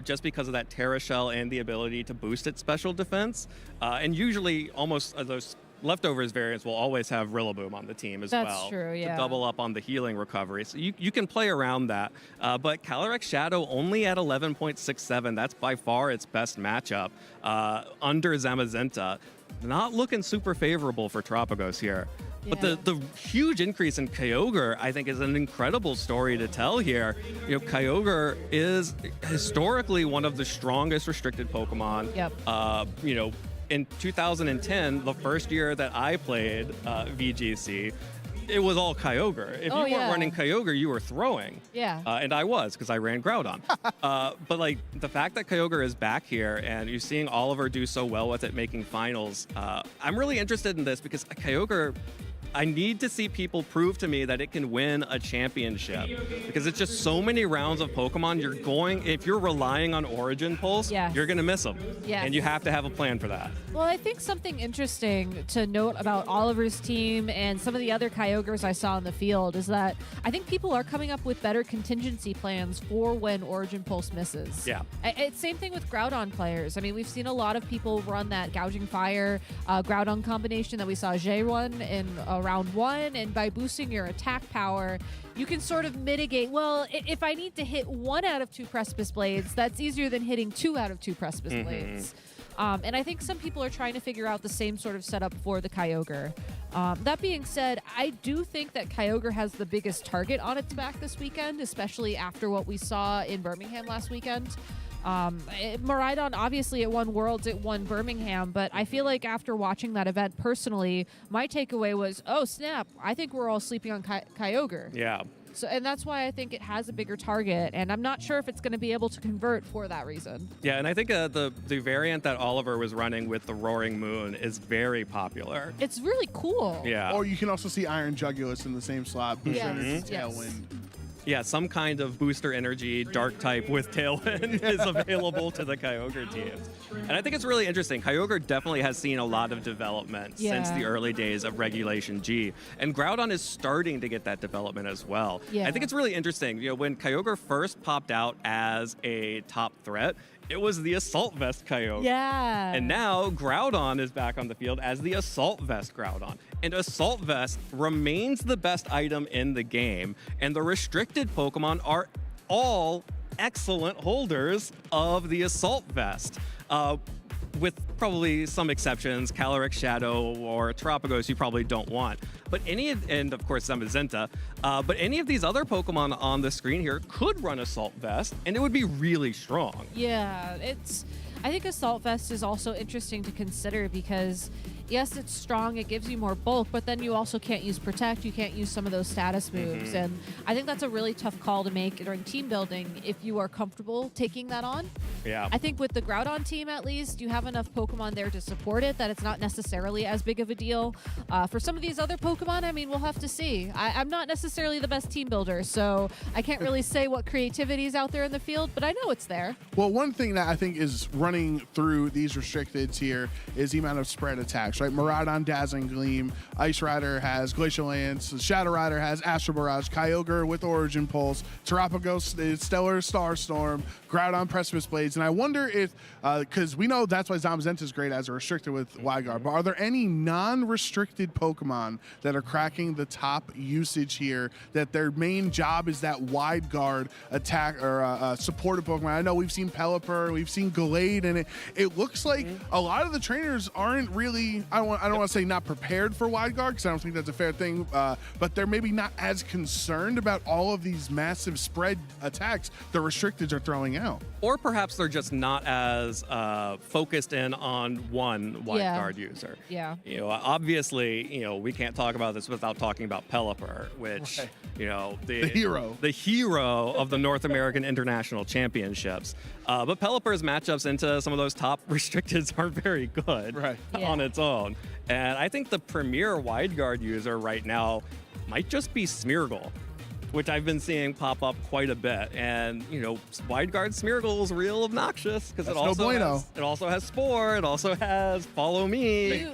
just because of that Terra Shell and the ability to boost its special defense. And usually almost those Leftovers variants will always have Rillaboom on the team as well. That's true, yeah. To double up on the healing recovery. So you can play around that. But Calyrex Shadow only at 11.67. That's by far its best matchup under Zamazenta. Not looking super favorable for Terapagos here. But the huge increase in Kyogre, I think, is an incredible story to tell here. Kyogre is historically one of the strongest restricted Pokemon. Yep. In 2010, the first year that I played VGC, it was all Kyogre. If you weren't running Kyogre, you were throwing. Yeah. And I was, because I ran Groudon. But the fact that Kyogre is back here and you're seeing Oliver do so well with it making finals, I'm really interested in this because Kyogre, I need to see people prove to me that it can win a championship because it's just so many rounds of Pokemon. If you're relying on Origin Pulse, you're going to miss them. Yes. And you have to have a plan for that. Well, I think something interesting to note about Oliver's team and some of the other Kyogres I saw in the field is that I think people are coming up with better contingency plans for when Origin Pulse misses. Yeah. It's same thing with Groudon players. I mean, we've seen a lot of people run that Gouging Fire Groudon combination that we saw Jay run in round 1, and by boosting your attack power, you can sort of mitigate. Well, if I need to hit 1 out of 2 Precipice Blades, that's easier than hitting 2 out of 2 Precipice Blades. And I think some people are trying to figure out the same sort of setup for the Kyogre. That being said, I do think that Kyogre has the biggest target on its back this weekend, especially after what we saw in Birmingham last weekend. Miraidon, obviously, it won Worlds, it won Birmingham, but I feel like after watching that event personally, my takeaway was, oh, snap, I think we're all sleeping on Kyogre. Yeah. So, and that's why I think it has a bigger target, and I'm not sure if it's going to be able to convert for that reason. Yeah, and I think the variant that Oliver was running with the Roaring Moon is very popular. It's really cool. Yeah. Or you can also see Iron Jugulus in the same slot. Booster Energy, Tailwind. Yeah, some kind of booster energy dark type with Tailwind is available to the Kyogre teams. And I think it's really interesting. Kyogre definitely has seen a lot of development since the early days of Regulation G. And Groudon is starting to get that development as well. Yeah. I think it's really interesting. You know, when Kyogre first popped out as a top threat, it was the Assault Vest Kyogre. Yeah. And now Groudon is back on the field as the Assault Vest Groudon. And Assault Vest remains the best item in the game. And the restricted Pokemon are all excellent holders of the Assault Vest. With probably some exceptions, Calyrex Shadow or Terapagos you probably don't want. But and of course Zamazenta, but any of these other Pokemon on the screen here could run Assault Vest, and it would be really strong. Yeah, I think Assault Vest is also interesting to consider because, yes, it's strong, it gives you more bulk, but then you also can't use Protect, you can't use some of those status moves, and I think that's a really tough call to make during team building if you are comfortable taking that on. Yeah. I think with the Groudon team, at least, you have enough Pokemon there to support it that it's not necessarily as big of a deal. For some of these other Pokemon, I mean, we'll have to see. I'm not necessarily the best team builder, so I can't really say what creativity is out there in the field, but I know it's there. Well, one thing that I think is running through these restricteds here is the amount of spread attacks, right? Miraidon, Dazzling Gleam, Ice Rider has Glacial Lance, Shadow Rider has Astral Barrage, Kyogre with Origin Pulse, Terapagos is Stellar Starstorm, Groudon Precipice Blades, and I wonder if, because we know that's why Zamazenta is great as a restricted with Wide Guard, but are there any non-restricted Pokemon that are cracking the top usage here, that their main job is that Wide Guard attack or supported Pokemon? I know we've seen Pelipper, we've seen Gallade, and it looks like a lot of the trainers aren't really, I don't want to say not prepared for Wide Guard, because I don't think that's a fair thing, but they're maybe not as concerned about all of these massive spread attacks the restricteds are throwing out. Or perhaps they're just not as focused in on one Wide Guard user. Yeah. You know, obviously, you know, we can't talk about this without talking about Pelipper, which, you know, the hero of the North American International Championships. But Pelipper's matchups into some of those top restricteds aren't very good on its own. And I think the premier Wide Guard user right now might just be Smeargle, which I've been seeing pop up quite a bit. And, you know, Wide Guard Smeargle is real obnoxious because it also has Spore, it also has Follow Me.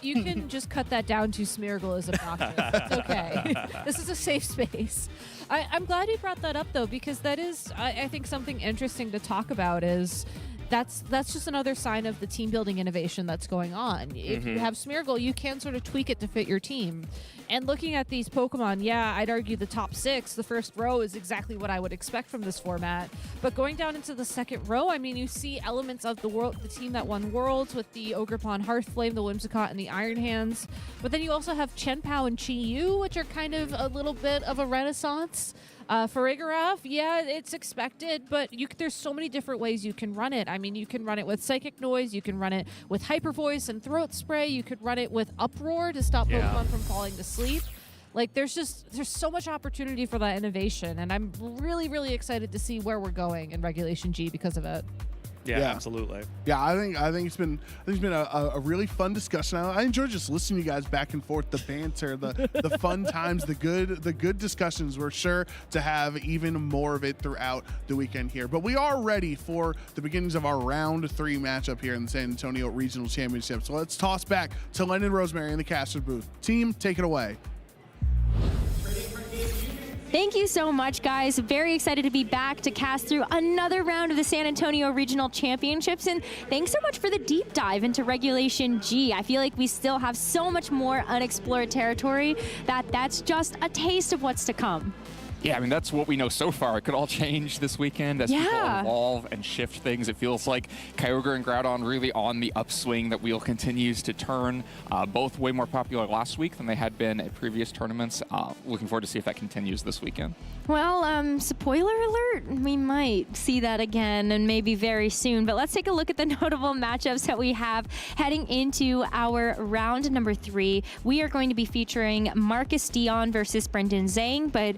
You can just cut that down to Smeargle is obnoxious. It's okay. This is a safe space. I'm glad you brought that up, though, because that is, I think, something interesting to talk about is that's just another sign of the team building innovation that's going on. If you have Smeargle, you can sort of tweak it to fit your team. And looking at these Pokemon, yeah, I'd argue the top 6, the first row is exactly what I would expect from this format. But going down into the second row, I mean, you see elements of the team that won Worlds with the Ogerpon Hearthflame, the Whimsicott, and the Iron Hands. But then you also have Chenpao and Chi-Yu, which are kind of a little bit of a renaissance. For Farigiraf, yeah, it's expected, but there's so many different ways you can run it. I mean, you can run it with Psychic Noise, you can run it with Hyper Voice and Throat Spray, you could run it with Uproar to stop Pokemon from falling to sleep. Like, there's so much opportunity for that innovation, and I'm really, really excited to see where we're going in Regulation G because of it. Yeah, absolutely. Yeah, I think it's been a really fun discussion. I enjoy just listening to you guys back and forth, the banter, the fun times, the good discussions. We're sure to have even more of it throughout the weekend here. But we are ready for the beginnings of our round 3 matchup here in the San Antonio Regional Championship. So let's toss back to Len and Rosemary in the caster booth. Team, take it away. Thank you so much, guys. Very excited to be back to cast through another round of the San Antonio Regional Championships. And thanks so much for the deep dive into Regulation G. I feel like we still have so much more unexplored territory that's just a taste of what's to come. Yeah, I mean, that's what we know so far. It could all change this weekend as people evolve and shift things. It feels like Kyogre and Groudon really on the upswing. That wheel continues to turn. Both way more popular last week than they had been at previous tournaments. Looking forward to see if that continues this weekend. Well, spoiler alert, we might see that again and maybe very soon. But let's take a look at the notable matchups that we have heading into our round number 3. We are going to be featuring Marcus Dion versus Brendan Zhang, but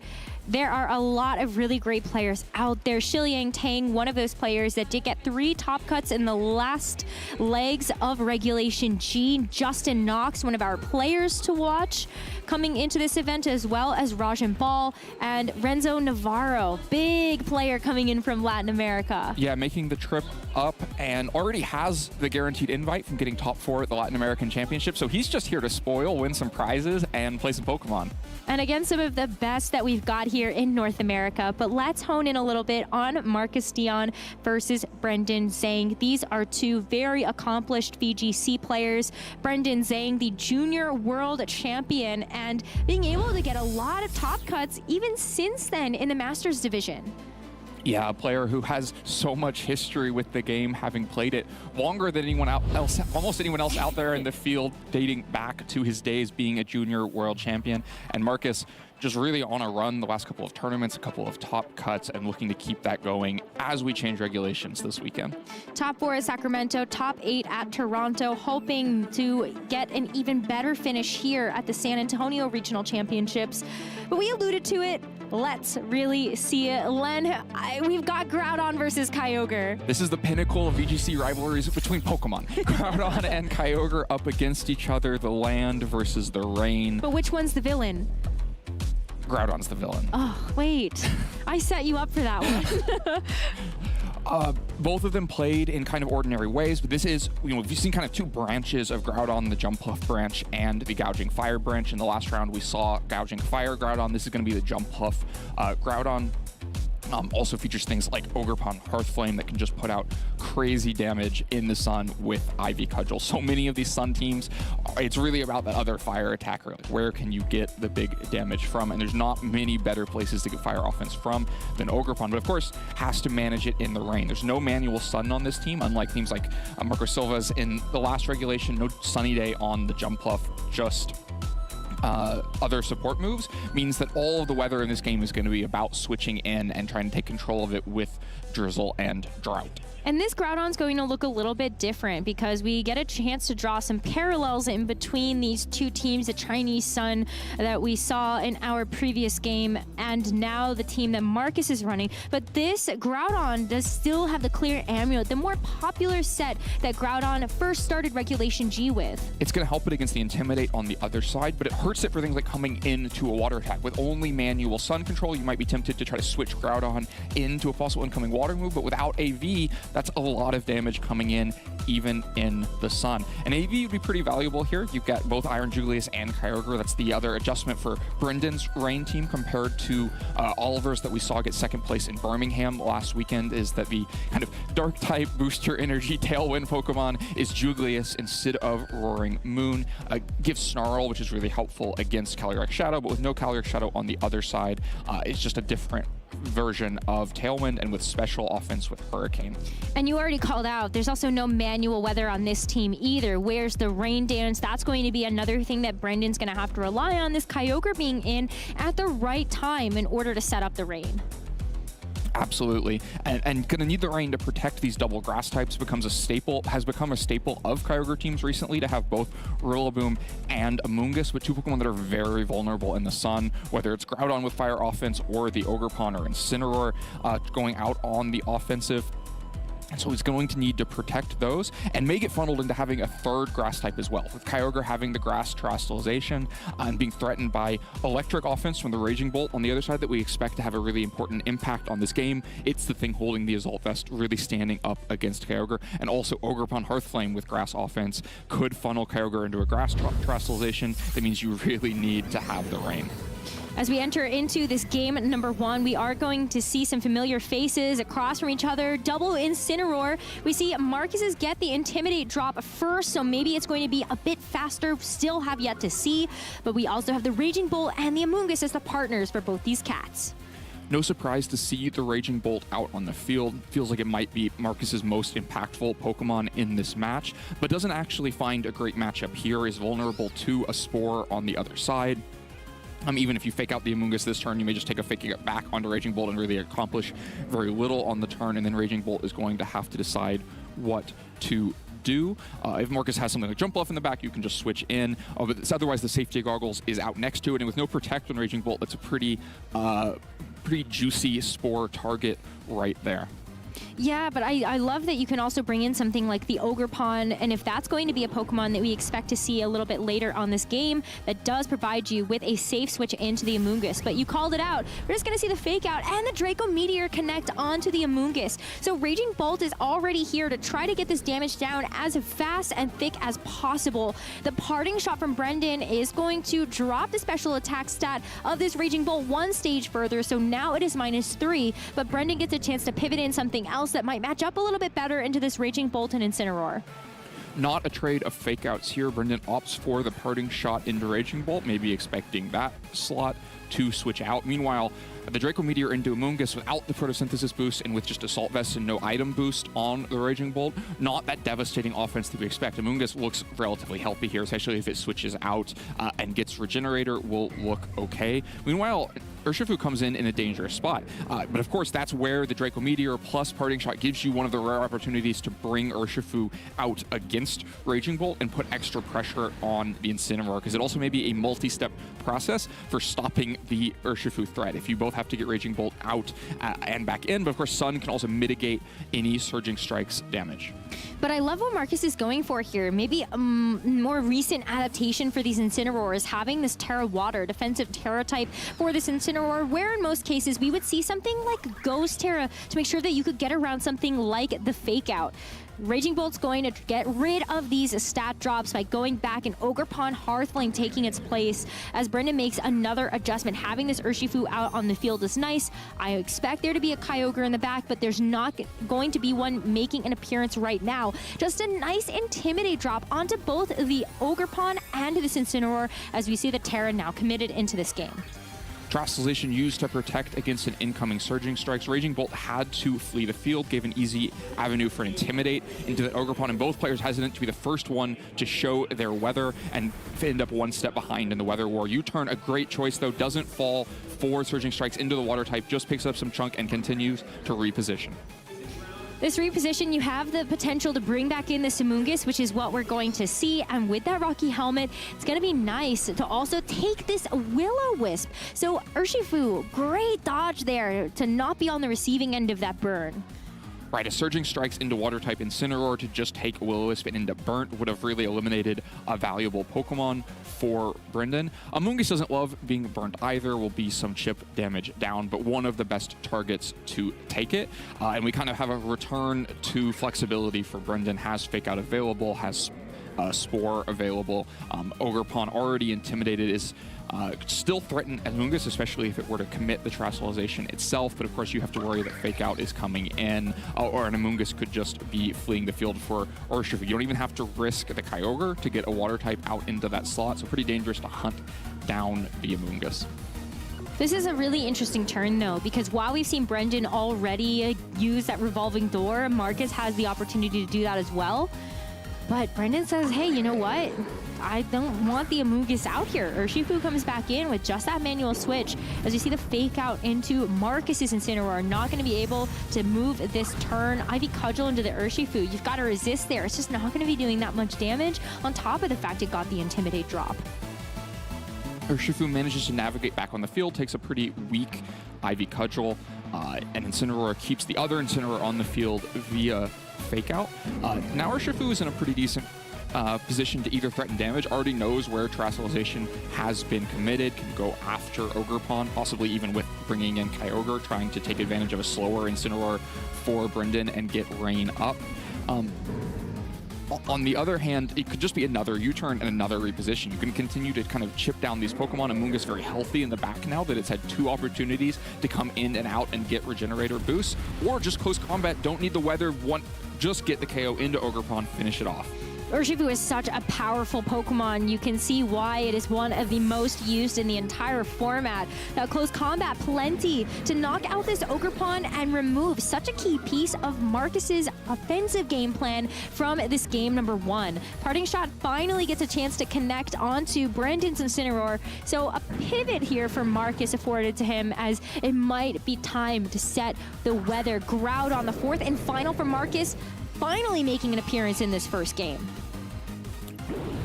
there are a lot of really great players out there. Shiliang Tang, one of those players that did get 3 top cuts in the last legs of Regulation G. Justin Knox, one of our players to watch coming into this event, as well as Rajan Ball and Renzo Navarro, big player coming in from Latin America. Yeah, making the trip up and already has the guaranteed invite from getting top 4 at the Latin American Championship. So he's just here to spoil, win some prizes, and play some Pokemon. And again, some of the best that we've got here in North America. But let's hone in a little bit on Marcus Dion versus Brendan Zhang. These are 2 very accomplished VGC players. Brendan Zhang, the junior world champion, and being able to get a lot of top cuts even since then in the Masters division. Yeah, a player who has so much history with the game, having played it longer than anyone else, almost anyone else out there in the field, dating back to his days being a junior world champion. And Marcus just really on a run the last couple of tournaments, a couple of top cuts, and looking to keep that going as we change regulations this weekend. Top 4 at Sacramento, top 8 at Toronto, hoping to get an even better finish here at the San Antonio Regional Championships. But we alluded to it. Let's really see it. Len, we've got Groudon versus Kyogre. This is the pinnacle of VGC rivalries between Pokemon. Groudon and Kyogre up against each other, the land versus the rain. But which one's the villain? Groudon's the villain. Oh, wait. I set you up for that one. Both of them played in kind of ordinary ways, but this is, we've seen kind of 2 branches of Groudon, the Jump Puff branch and the Gouging Fire branch. In the last round, we saw Gouging Fire Groudon. This is going to be the Jump Puff Groudon. Also features things like Ogerpon Hearthflame that can just put out crazy damage in the sun with Ivy Cudgel. So many of these sun teams, it's really about that other fire attacker. Like, where can you get the big damage from? And there's not many better places to get fire offense from than Ogerpon, but of course has to manage it in the rain. There's no manual sun on this team, unlike teams like Marco Silva's in the last regulation. No sunny day on the Jump Puff, just other support moves, means that all of the weather in this game is going to be about switching in and trying to take control of it with drizzle and drought. And this Groudon's going to look a little bit different because we get a chance to draw some parallels in between these 2 teams, the Chinese Sun that we saw in our previous game and now the team that Marcus is running. But this Groudon does still have the clear amulet, the more popular set that Groudon first started Regulation G with. It's going to help it against the Intimidate on the other side, but it hurts it for things like coming into a water attack. With only manual sun control, you might be tempted to try to switch Groudon into a possible incoming water move, but without AV, that's a lot of damage coming in, even in the sun. And AV would be pretty valuable here. You've got both Iron Julius and Kyogre. That's the other adjustment for Brendan's Rain team compared to Oliver's that we saw get 2nd place in Birmingham last weekend, is that the kind of dark type booster energy tailwind Pokemon is Julius instead of Roaring Moon. Gives Snarl, which is really helpful against Calyrex Shadow, but with no Calyrex Shadow on the other side, it's just a different version of Tailwind and with special offense with Hurricane. And you already called out, there's also no manual weather on this team either. Where's the rain dance? That's going to be another thing that Brendan's going to have to rely on, this Kyogre being in at the right time in order to set up the rain. Absolutely, and gonna need the rain to protect these double grass types. Has become a staple of Kyogre teams recently to have both Rillaboom and Amoonguss, but 2 Pokemon that are very vulnerable in the sun, whether it's Groudon with fire offense or the Ogerpon or Incineroar going out on the offensive. And so he's going to need to protect those and may get funneled into having a 3rd grass type as well, with Kyogre having the grass terrestrialization and being threatened by electric offense from the Raging Bolt on the other side that we expect to have a really important impact on this game. It's the thing holding the Assault Vest really standing up against Kyogre, and also Ogerpon Hearthflame with grass offense could funnel Kyogre into a grass terrestrialization. That means you really need to have the rain. As we enter into this game number 1, we are going to see some familiar faces across from each other. Double Incineroar. We see Marcus's get the Intimidate drop first, so maybe it's going to be a bit faster. Still have yet to see. But we also have the Raging Bolt and the Amoonguss as the partners for both these cats. No surprise to see the Raging Bolt out on the field. Feels like it might be Marcus's most impactful Pokemon in this match, but doesn't actually find a great matchup here. Is vulnerable to a Spore on the other side. Even if you fake out the Amoonguss this turn, you may just take a faking it back onto Raging Bolt and really accomplish very little on the turn, and then Raging Bolt is going to have to decide what to do. If Marcus has something like Jump Bluff in the back, you can just switch in. But otherwise, the Safety Goggles is out next to it, and with no Protect on Raging Bolt, that's a pretty juicy Spore target right there. Yeah, but I love that you can also bring in something like the Ogerpon, and if that's going to be a Pokemon that we expect to see a little bit later on this game, that does provide you with a safe switch into the Amoonguss. But you called it out. We're just going to see the Fake Out and the Draco Meteor connect onto the Amoonguss. So Raging Bolt is already here to try to get this damage down as fast and thick as possible. The Parting Shot from Brendan is going to drop the special attack stat of this Raging Bolt one stage further, so now it is -3, but Brendan gets a chance to pivot in something else that might match up a little bit better into this Raging Bolt and Incineroar. Not a trade of Fake Outs here. Brendan opts for the Parting Shot into Raging Bolt, maybe expecting that slot to switch out. Meanwhile, the Draco Meteor into Amoonguss without the Photosynthesis boost and with just Assault Vest and no item boost on the Raging Bolt, not that devastating offense that we expect. Amoonguss looks relatively healthy here, especially if it switches out and gets Regenerator, will look okay. Meanwhile, Urshifu comes in a dangerous spot. But of course, that's where the Draco Meteor plus Parting Shot gives you one of the rare opportunities to bring Urshifu out against Raging Bolt and put extra pressure on the Incineroar, because it also may be a multi-step process for stopping the Urshifu threat. If you both have to get Raging Bolt out and back in, but of course Sun can also mitigate any Surging Strike's damage. But I love what Marcus is going for here. Maybe a more recent adaptation for these Incineroars, having this Terra Water, defensive Terra type for this Incineroar, where in most cases we would see something like Ghost Terra to make sure that you could get around something like the Fake Out. Raging Bolt's going to get rid of these stat drops by going back and Ogerpon Hearthflame taking its place as Brendan makes another adjustment. Having this Urshifu out on the field is nice. I expect there to be a Kyogre in the back, but there's not going to be one making an appearance right now. Just a nice Intimidate drop onto both the Ogerpon and this Incineroar as we see the Terra now committed into this game. Terastallization used to protect against an incoming Surging Strikes. Raging Bolt had to flee the field, gave an easy avenue for an Intimidate into the Ogerpon, and both players hesitant to be the first one to show their weather and end up one step behind in the Weather War. U-turn, a great choice though, doesn't fall for Surging Strikes into the Water type, just picks up some chunk and continues to reposition. This reposition, you have the potential to bring back in the Amoonguss, which is what we're going to see. And with that Rocky Helmet, it's going to be nice to also take this Will-O-Wisp. So Urshifu, great dodge there to not be on the receiving end of that burn. Right, a Surging Strikes into Water-type Incineroar to just take Will-O-Wisp and into Burnt would have really eliminated a valuable Pokemon for Brendan. Amoonguss doesn't love being burnt either, will be some chip damage down, but one of the best targets to take it. And we kind of have a return to flexibility for Brendan. Has Fake Out available, has Spore available. Ogerpon already intimidated, is still threaten Amoonguss, especially if it were to commit the Terastallization itself, but of course you have to worry that Fake Out is coming in, or an Amoonguss could just be fleeing the field for Urshifu. You don't even have to risk the Kyogre to get a Water type out into that slot, so pretty dangerous to hunt down the Amoonguss. This is a really interesting turn, though, because while we've seen Brendan already use that Revolving Door, Marcus has the opportunity to do that as well. But Brendan says, hey, you know what? I don't want the Amoonguss out here. Urshifu comes back in with just that manual switch. As you see the Fake Out into Marcus's Incineroar, not going to be able to move this turn. Ivy Cudgel into the Urshifu. You've got to resist there. It's just not going to be doing that much damage on top of the fact it got the Intimidate drop. Urshifu manages to navigate back on the field, takes a pretty weak Ivy Cudgel, and Incineroar keeps the other Incineroar on the field via Fake Out. Now Urshifu is in a pretty decent position to either threaten damage, already knows where Terastallization has been committed, can go after Ogerpon, possibly even with bringing in Kyogre, trying to take advantage of a slower Incineroar for Brendan and get Rain up. on the other hand, it could just be another U-turn and another reposition. You can continue to kind of chip down these Pokemon. Amoonguss very healthy in the back now that it's had 2 opportunities to come in and out and get Regenerator boosts, or just close combat, don't need the weather, just get the KO into Ogerpon, finish it off. Urshifu is such a powerful Pokemon. You can see why it is one of the most used in the entire format. Now, close combat, plenty to knock out this Ogerpon and remove such a key piece of Marcus's offensive game plan from this game number 1. Parting Shot finally gets a chance to connect onto Brendan's Incineroar, so a pivot here for Marcus afforded to him, as it might be time to set the weather. Groudon, the 4th and final for Marcus, finally making an appearance in this first game.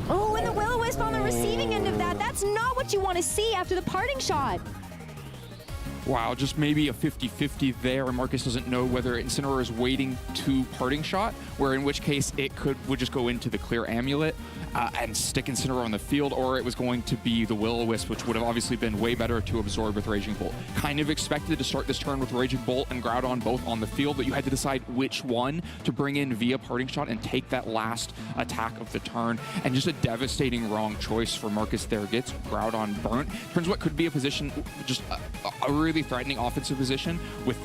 Oh, and the Will-O-Wisp on the receiving end of that. That's not what you want to see after the Parting Shot. Wow, just maybe a 50-50 there. Marcus doesn't know whether Incineroar is waiting to Parting Shot, where in which case it would just go into the Clear Amulet and stick Incineroar on the field, or it was going to be the Will-O-Wisp, which would have obviously been way better to absorb with Raging Bolt. Kind of expected to start this turn with Raging Bolt and Groudon both on the field, but you had to decide which one to bring in via Parting Shot and take that last attack of the turn. And just a devastating wrong choice for Marcus there. Gets Groudon burnt. Turns what could be a position, just a really threatening offensive position with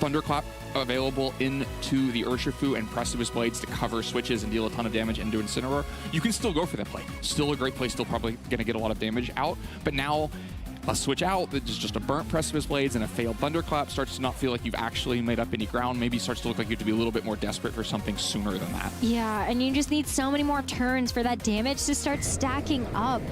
Thunderclap available into the Urshifu and Precipice Blades to cover switches and deal a ton of damage into Incineroar. You can still go for that play. Still a great play, still probably going to get a lot of damage out, but now a switch out that is just a burnt Precipice Blades and a failed Thunderclap starts to not feel like you've actually made up any ground. Maybe starts to look like you have to be a little bit more desperate for something sooner than that. Yeah, and you just need so many more turns for that damage to start stacking up.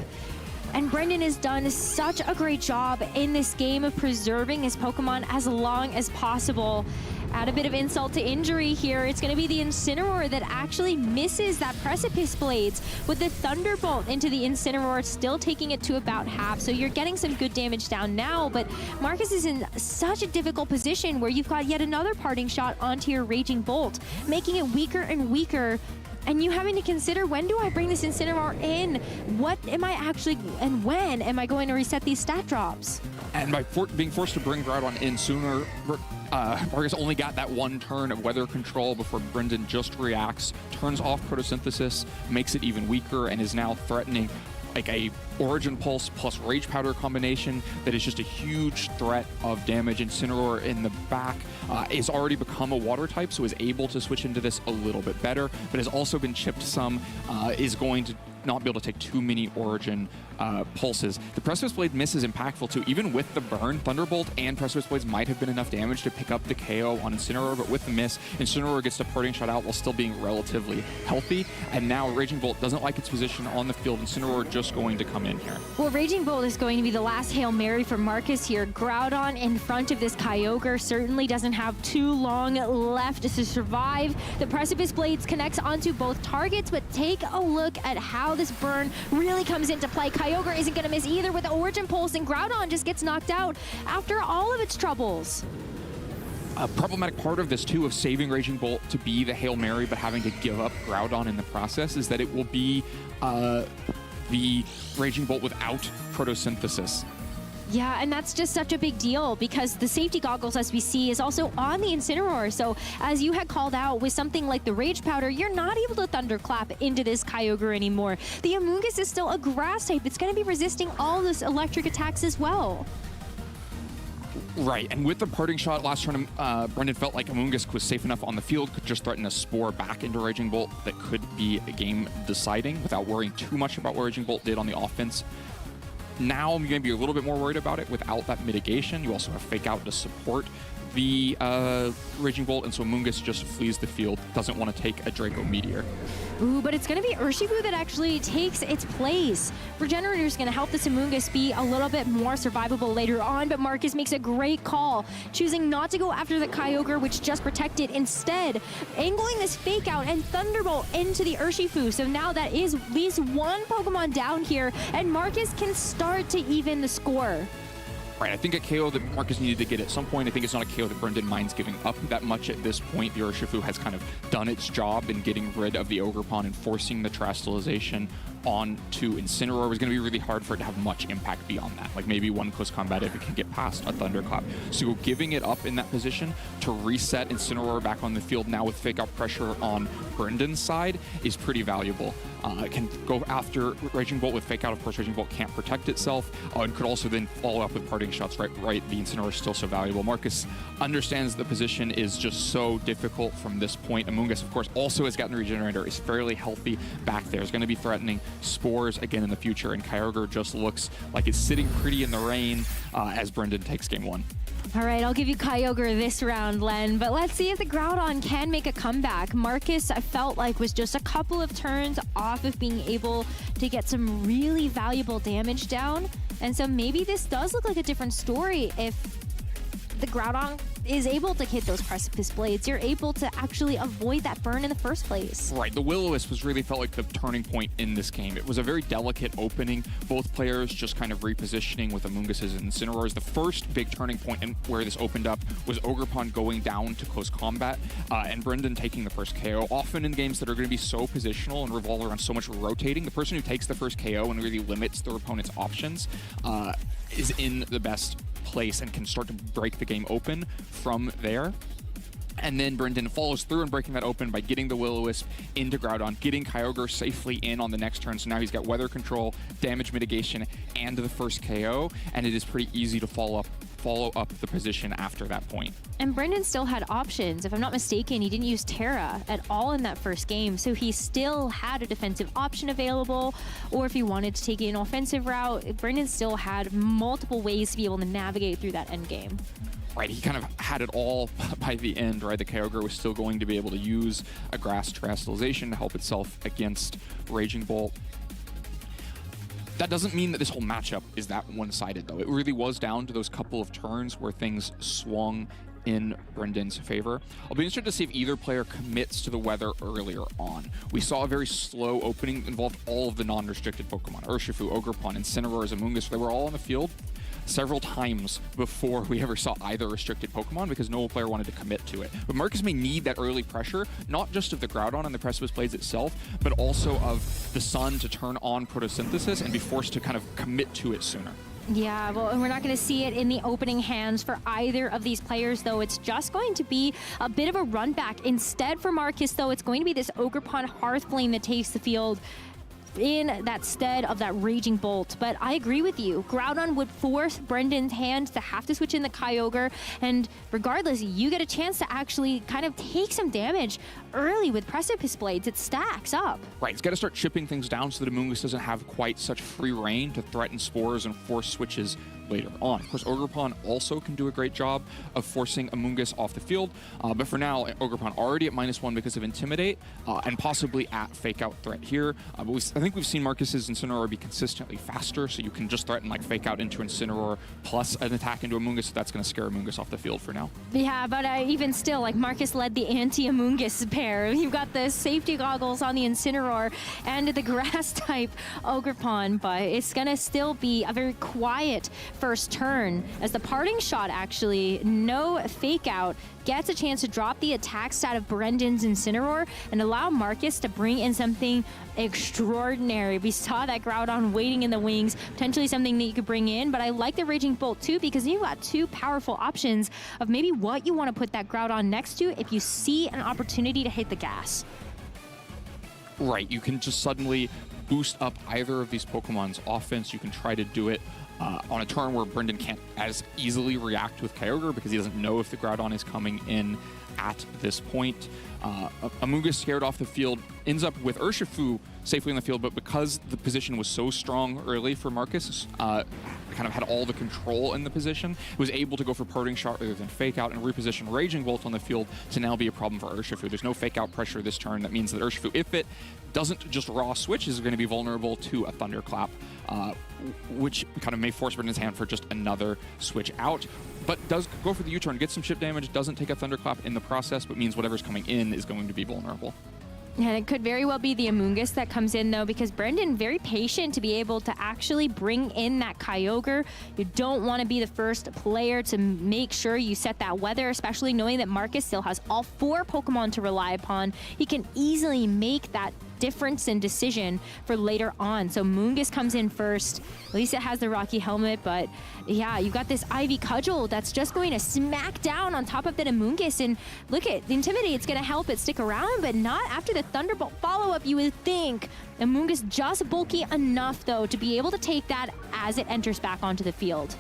And Brendan has done such a great job in this game of preserving his Pokemon as long as possible. Add a bit of insult to injury here. It's going to be the Incineroar that actually misses that Precipice Blades with the Thunderbolt into the Incineroar, still taking it to about half. So you're getting some good damage down now, but Marcus is in such a difficult position where you've got yet another Parting Shot onto your Raging Bolt, making it weaker and weaker. And you having to consider, when do I bring this Incineroar in? What am I actually, and when am I going to reset these stat drops? And by being forced to bring Groudon in sooner, Marcus only got that one turn of weather control before Brendan just reacts, turns off Photosynthesis, makes it even weaker, and is now threatening like a Origin Pulse plus Rage Powder combination that is just a huge threat of damage. Incineroar in the back is already become a water type, so is able to switch into this a little bit better, but has also been chipped some, is going to not be able to take too many Origin pulses. The Precipice Blade miss is impactful too. Even with the burn, Thunderbolt and Precipice Blades might have been enough damage to pick up the KO on Incineroar, but with the miss, Incineroar gets the Parting Shot out while still being relatively healthy, and now Raging Bolt doesn't like its position on the field. Incineroar just going to come in here. Well, Raging Bolt is going to be the last Hail Mary for Marcus here. Groudon in front of this Kyogre certainly doesn't have too long left to survive. The Precipice Blades connects onto both targets, but take a look at how this burn really comes into play. Kyogre isn't going to miss either with the Origin Pulse, and Groudon just gets knocked out after all of its troubles. A problematic part of this too, of saving Raging Bolt to be the Hail Mary but having to give up Groudon in the process, is that it will be the Raging Bolt without Photosynthesis. Yeah, and that's just such a big deal because the safety goggles, as we see, is also on the Incineroar. So as you had called out, with something like the Rage Powder, you're not able to Thunderclap into this Kyogre anymore. The Amoonguss is still a grass type. It's going to be resisting all this electric attacks as well. Right, and with the Parting Shot last turn, Brendan felt like Amoonguss was safe enough on the field, could just threaten a Spore back into Raging Bolt that could be a game deciding without worrying too much about what Raging Bolt did on the offense. Now I'm going to be a little bit more worried about it without that mitigation. You also have Fake Out to support the Raging Bolt, and so Amoonguss just flees the field, doesn't want to take a Draco Meteor. Ooh, but it's going to be Urshifu that actually takes its place. Regenerator is going to help this Amoonguss be a little bit more survivable later on, but Marcus makes a great call, choosing not to go after the Kyogre, which just protected, instead angling this Fake Out and Thunderbolt into the Urshifu. So now that is at least one Pokemon down here, and Marcus can start to even the score. Right, I think a KO that Marcus needed to get at some point. I think it's not a KO that Brendan minds giving up that much at this point. The Urshifu has kind of done its job in getting rid of the Ogerpon and forcing the Terastallization onto Incineroar was going to be really hard for it to have much impact beyond that. Like maybe one close combat if it can get past a Thunderclap. So giving it up in that position to reset Incineroar back on the field now with fake out pressure on Brendan's side is pretty valuable. It can go after Raging Bolt with fake out. Of course, Raging Bolt can't protect itself, and could also then follow up with parting shots. Right. The Incineroar is still so valuable. Marcus understands the position is just so difficult from this point. Amoonguss, of course, also has gotten the Regenerator, is fairly healthy back there. Is going to be threatening Spores again in the future, and Kyogre just looks like it's sitting pretty in the rain as Brendan takes game 1. All right, I'll give you Kyogre this round, Len, but let's see if the Groudon can make a comeback. Marcus, I felt like, was just a couple of turns off of being able to get some really valuable damage down, and so maybe this does look like a different story if the Groudon is able to hit those Precipice Blades. You're able to actually avoid that burn in the first place. Right, the Will-O-Wisp was really felt like the turning point in this game. It was a very delicate opening. Both players just kind of repositioning with Amoongus's and Incineroars. The first big turning point in where this opened up was Ogerpon going down to close combat and Brendan taking the first KO. Often in games that are going to be so positional and revolve around so much rotating, the person who takes the first KO and really limits their opponent's options is in the best place and can start to break the game open from there. And then Brendan follows through and breaking that open by getting the Will-O-Wisp into Groudon, getting Kyogre safely in on the next turn. So now he's got weather control, damage mitigation, and the first KO, and it is pretty easy to follow up the position after that point. And Brendan still had options. If I'm not mistaken, he didn't use Terra at all in that first game, so he still had a defensive option available, or if he wanted to take an offensive route, Brendan still had multiple ways to be able to navigate through that end game. Right, he kind of had it all by the end, right? The Kyogre was still going to be able to use a Grass Terastallization to help itself against Raging Bolt. That doesn't mean that this whole matchup is that one-sided, though. It really was down to those couple of turns where things swung in Brendan's favor. I'll be interested to see if either player commits to the weather earlier on. We saw a very slow opening, involved all of the non-restricted Pokemon. Urshifu, Ogerpon, Incineroar, Amoonguss, they were all on the field several times before we ever saw either restricted Pokemon because no player wanted to commit to it. But Marcus may need that early pressure, not just of the Groudon and the Precipice Blades itself, but also of the sun to turn on photosynthesis and be forced to kind of commit to it sooner. Yeah, well, we're not going to see it in the opening hands for either of these players, though. It's just going to be a bit of a run back. Instead, for Marcus, though, it's going to be this Ogerpon Hearthflame that takes the field in that stead of that Raging Bolt. But I agree with you. Groudon would force Brendan's hand to have to switch in the Kyogre, and regardless, you get a chance to actually kind of take some damage early with Precipice Blades. It stacks up. Right, it's got to start chipping things down so that Amoonguss doesn't have quite such free reign to threaten Spores and force switches later on. Of course, Ogerpon also can do a great job of forcing Amoonguss off the field, but for now, Ogerpon already at -1 because of Intimidate, and possibly at Fake Out threat here. But I think we've seen Marcus's Incineroar be consistently faster, so you can just threaten like Fake Out into Incineroar plus an attack into Amoonguss, so that's going to scare Amoonguss off the field for now. Yeah, but even still, like, Marcus led the anti-Amoonguss pair. You've got the safety goggles on the Incineroar and the grass-type Ogerpon, but it's going to still be a very quiet first turn as the parting shot, actually, no Fake Out, gets a chance to drop the attack stat of Brendan's Incineroar and allow Marcus to bring in something extraordinary. We saw that Groudon waiting in the wings, potentially something that you could bring in, but I like the Raging Bolt too because you've got two powerful options of maybe what you want to put that Groudon next to if you see an opportunity to hit the gas. Right, you can just suddenly boost up either of these Pokemon's offense. You can try to do it on a turn where Brendan can't as easily react with Kyogre because he doesn't know if the Groudon is coming in at this point. Amoonguss scared off the field, ends up with Urshifu safely in the field, but because the position was so strong early for Marcus, kind of had all the control in the position, was able to go for Parting Shot rather than Fake Out and reposition Raging Bolt on the field to now be a problem for Urshifu. There's no Fake Out pressure this turn. That means that Urshifu, if it doesn't just raw switch, is going to be vulnerable to a Thunderclap, which kind of may force Brendan's hand for just another switch out, but does go for the U-turn, gets some chip damage, doesn't take a Thunderclap in the process, but means whatever's coming in is going to be vulnerable. And it could very well be the Amoonguss that comes in, though, because Brendan very patient to be able to actually bring in that Kyogre. You don't want to be the first player to make sure you set that weather, especially knowing that Marcus still has all 4 Pokemon to rely upon. He can easily make that difference in decision for later on. So Mungus comes in first. At least it has the Rocky Helmet, but yeah, you've got this Ivy Cudgel that's just going to smack down on top of that Amoonguss. And look at the Intimidate, it's going to help it stick around, but not after the Thunderbolt follow-up, you would think. Amoonguss just bulky enough, though, to be able to take that as it enters back onto the field.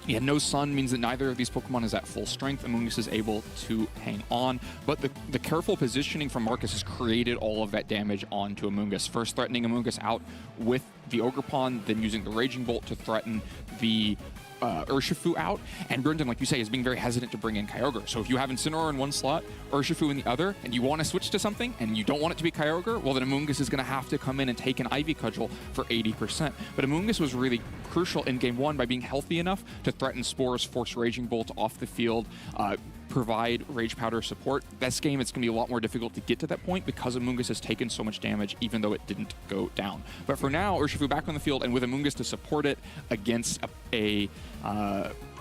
Yeah, no sun means that neither of these Pokemon is at full strength. Amoonguss is able to hang on, but the careful positioning from Marcus has created all of that damage onto Amoonguss. First threatening Amoonguss out with the Ogerpon, then using the Raging Bolt to threaten the Urshifu out, and Brendan, like you say, is being very hesitant to bring in Kyogre. So if you have Incineroar in one slot, Urshifu in the other, and you want to switch to something, and you don't want it to be Kyogre, well then Amoonguss is going to have to come in and take an Ivy Cudgel for 80%. But Amoonguss was really crucial in Game 1 by being healthy enough to threaten Spores, force Raging Bolt off the field, provide Rage Powder support. This game, it's going to be a lot more difficult to get to that point because Amoonguss has taken so much damage, even though it didn't go down. But for now, Urshifu back on the field, and with Amoonguss to support it against a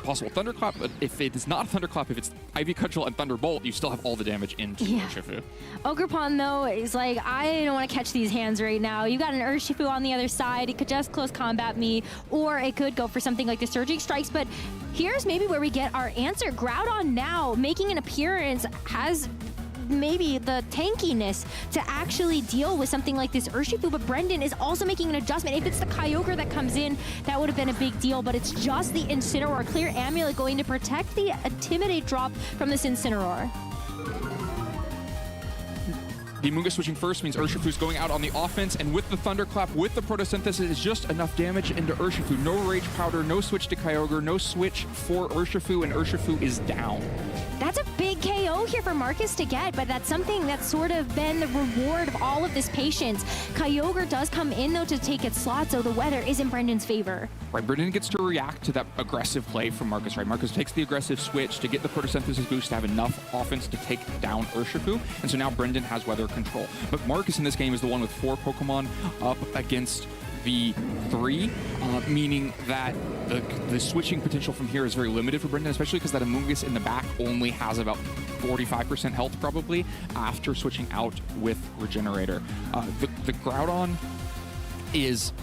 possible Thunderclap. But if it is not a Thunderclap, if it's Ivy Cudgel and Thunderbolt, you still have all the damage into Urshifu. Ogerpon, though, is like, I don't want to catch these hands right now. You got an Urshifu on the other side. It could just close combat me, or it could go for something like the Surging Strikes. But here's maybe where we get our answer. Groudon now making an appearance has maybe the tankiness to actually deal with something like this Urshifu, but Brendan is also making an adjustment. If it's the Kyogre that comes in, that would have been a big deal, but it's just the Incineroar. Clear Amulet going to protect the Intimidate drop from this Incineroar. The Amoonguss switching first means Urshifu's going out on the offense, and with the Thunderclap, with the Photosynthesis, it's just enough damage into Urshifu. No Rage Powder, no switch to Kyogre, no switch for Urshifu, and Urshifu is down. That's a big KO here for Marcus to get, but that's something that's sort of been the reward of all of this patience. Kyogre does come in, though, to take its slot, so the weather is in Brendan's favor. Right, Brendan gets to react to that aggressive play from Marcus, right? Marcus takes the aggressive switch to get the Photosynthesis boost to have enough offense to take down Urshifu, and so now Brendan has weather control. But Marcus in this game is the one with 4 Pokemon up against the 3, meaning that the switching potential from here is very limited for Brendan, especially because that Amoonguss in the back only has about 45% health probably after switching out with Regenerator. The Groudon is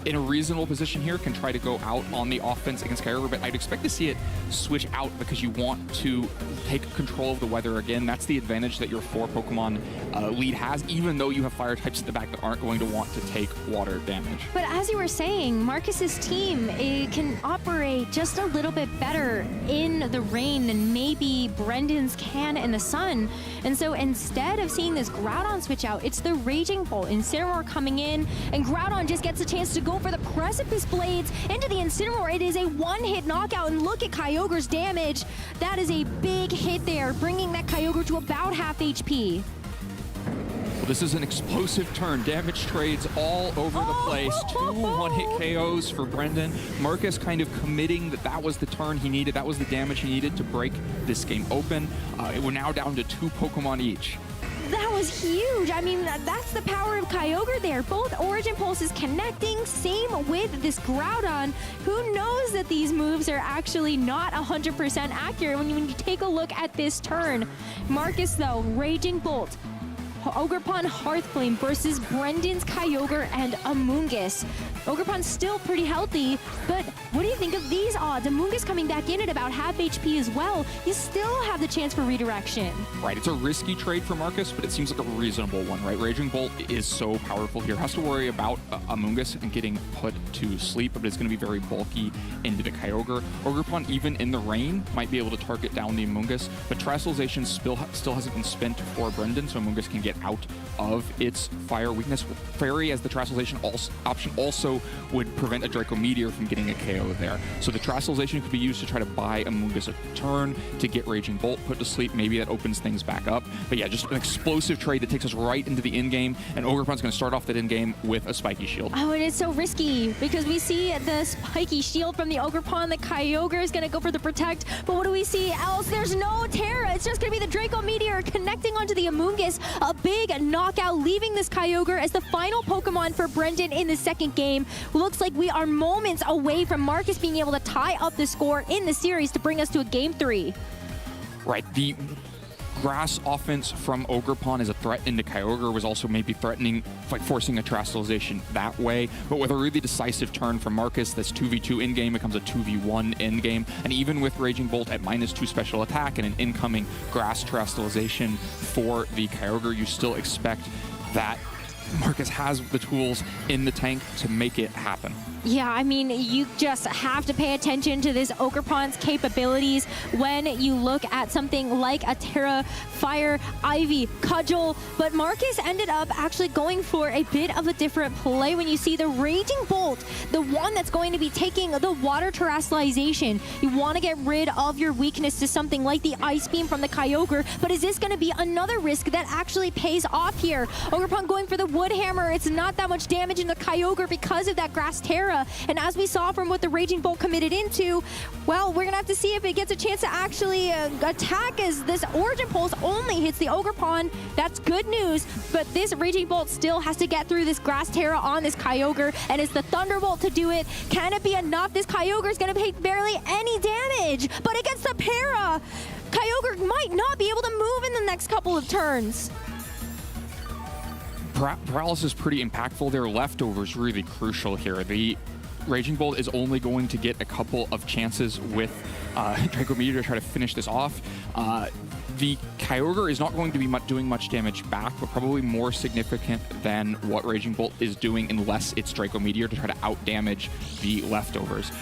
in a reasonable position here, can try to go out on the offense against Kyogre, but I'd expect to see it switch out because you want to take control of the weather again. That's the advantage that your 4 Pokemon lead has, even though you have fire types at the back that aren't going to want to take water damage. But as you were saying, Marcus's team can operate just a little bit better in the rain than maybe Brendan's can in the sun. And so instead of seeing this Groudon switch out, it's the Raging Bolt, Incineroar coming in, and Groudon just gets a chance to go for the Precipice Blades into the Incineroar. It is a one-hit knockout, and look at Kyogre's damage. That is a big hit there, bringing that Kyogre to about half HP. Well, this is an explosive turn. Damage trades all over the place. 2 one-hit KOs for Brendan. Marcus kind of committing that that was the turn he needed. That was the damage he needed to break this game open. We're now down to 2 Pokemon each. That was huge. I mean, that's the power of Kyogre there. Both Origin Pulses connecting. Same with this Groudon. Who knows that these moves are actually not 100% accurate when you take a look at this turn. Marcus, though, Raging Bolt. Ogerpon Hearthflame versus Brendan's Kyogre and Amoonguss. Ogerpon's still pretty healthy, but what do you think of these odds? Amoonguss coming back in at about half HP as well. You still have the chance for redirection. Right, it's a risky trade for Marcus, but it seems like a reasonable one, right? Raging Bolt is so powerful here. Has to worry about Amoonguss and getting put to sleep, but it's going to be very bulky into the Kyogre. Ogerpon, even in the rain, might be able to target down the Amoonguss, but Terastallization still hasn't been spent for Brendan, so Amoonguss can get out of its fire weakness. Fairy as the Terastallization option also would prevent a Draco Meteor from getting a KO there. So the Terastallization could be used to try to buy Amoonguss a turn to get Raging Bolt put to sleep. Maybe that opens things back up. But yeah, just an explosive trade that takes us right into the end game, and Ogerpon's going to start off that end game with a Spiky Shield. Oh, and it's so risky because we see the Spiky Shield from the Ogerpon. The Kyogre is going to go for the Protect, but what do we see else? There's no Terra. It's just going to be the Draco Meteor connecting onto the Amoonguss. A big knockout, leaving this Kyogre as the final Pokemon for Brendan in the second game. Looks like we are moments away from Marcus being able to tie up the score in the series to bring us to a Game 3. Right, the grass offense from Ogerpon is a threat into Kyogre, was also maybe threatening, like forcing a Terastallization that way. But with a really decisive turn from Marcus, this 2v2 in-game becomes a 2v1 in-game. And even with Raging Bolt at -2 special attack and an incoming grass Terastallization for the Kyogre, you still expect that Marcus has the tools in the tank to make it happen. Yeah, I mean, you just have to pay attention to this Ogerpon's capabilities when you look at something like a Terra, Fire, Ivy, Cudgel, but Marcus ended up actually going for a bit of a different play when you see the Raging Bolt, the one that's going to be taking the Water Terastallization. You want to get rid of your weakness to something like the Ice Beam from the Kyogre, but is this going to be another risk that actually pays off here? Ogerpon going for the Wood Hammer. It's not that much damage in the Kyogre because of that Grass Terra. And as we saw from what the Raging Bolt committed into, well, we're going to have to see if it gets a chance to actually attack, as this Origin Pulse only hits the Ogerpon. That's good news, but this Raging Bolt still has to get through this Grass Terra on this Kyogre, and it's the Thunderbolt to do it. Can it be enough? This Kyogre is going to take barely any damage, but against the Para, Kyogre might not be able to move in the next couple of turns. Paralysis is pretty impactful. Their leftovers really crucial here. The Raging Bolt is only going to get a couple of chances with Draco Meteor to try to finish this off. The Kyogre is not going to be doing much damage back, but probably more significant than what Raging Bolt is doing unless it's Draco Meteor to try to out-damage the leftovers.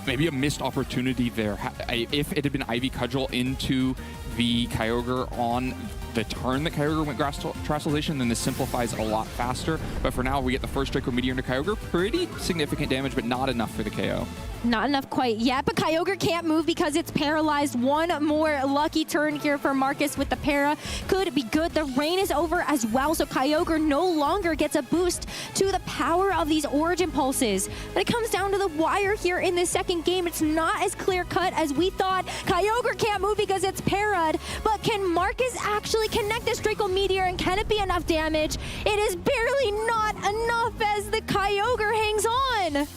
Maybe a missed opportunity there. If it had been Ivy Cudgel into the Kyogre on the turn that Kyogre went Grass Terastallization, then this simplifies a lot faster. But for now, we get the first Draco Meteor into Kyogre. Pretty significant damage, but not enough for the KO. Not enough quite yet, but Kyogre can't move because it's paralyzed. One more lucky turn here for Marcus with the para. Could be good. The rain is over as well, so Kyogre no longer gets a boost to the power of these Origin Pulses. But it comes down to the wire here in this second game. It's not as clear-cut as we thought. Kyogre can't move because it's para'd, but can Marcus actually connect this Draco Meteor, and can it be enough damage? It is barely not enough as the Kyogre hangs on.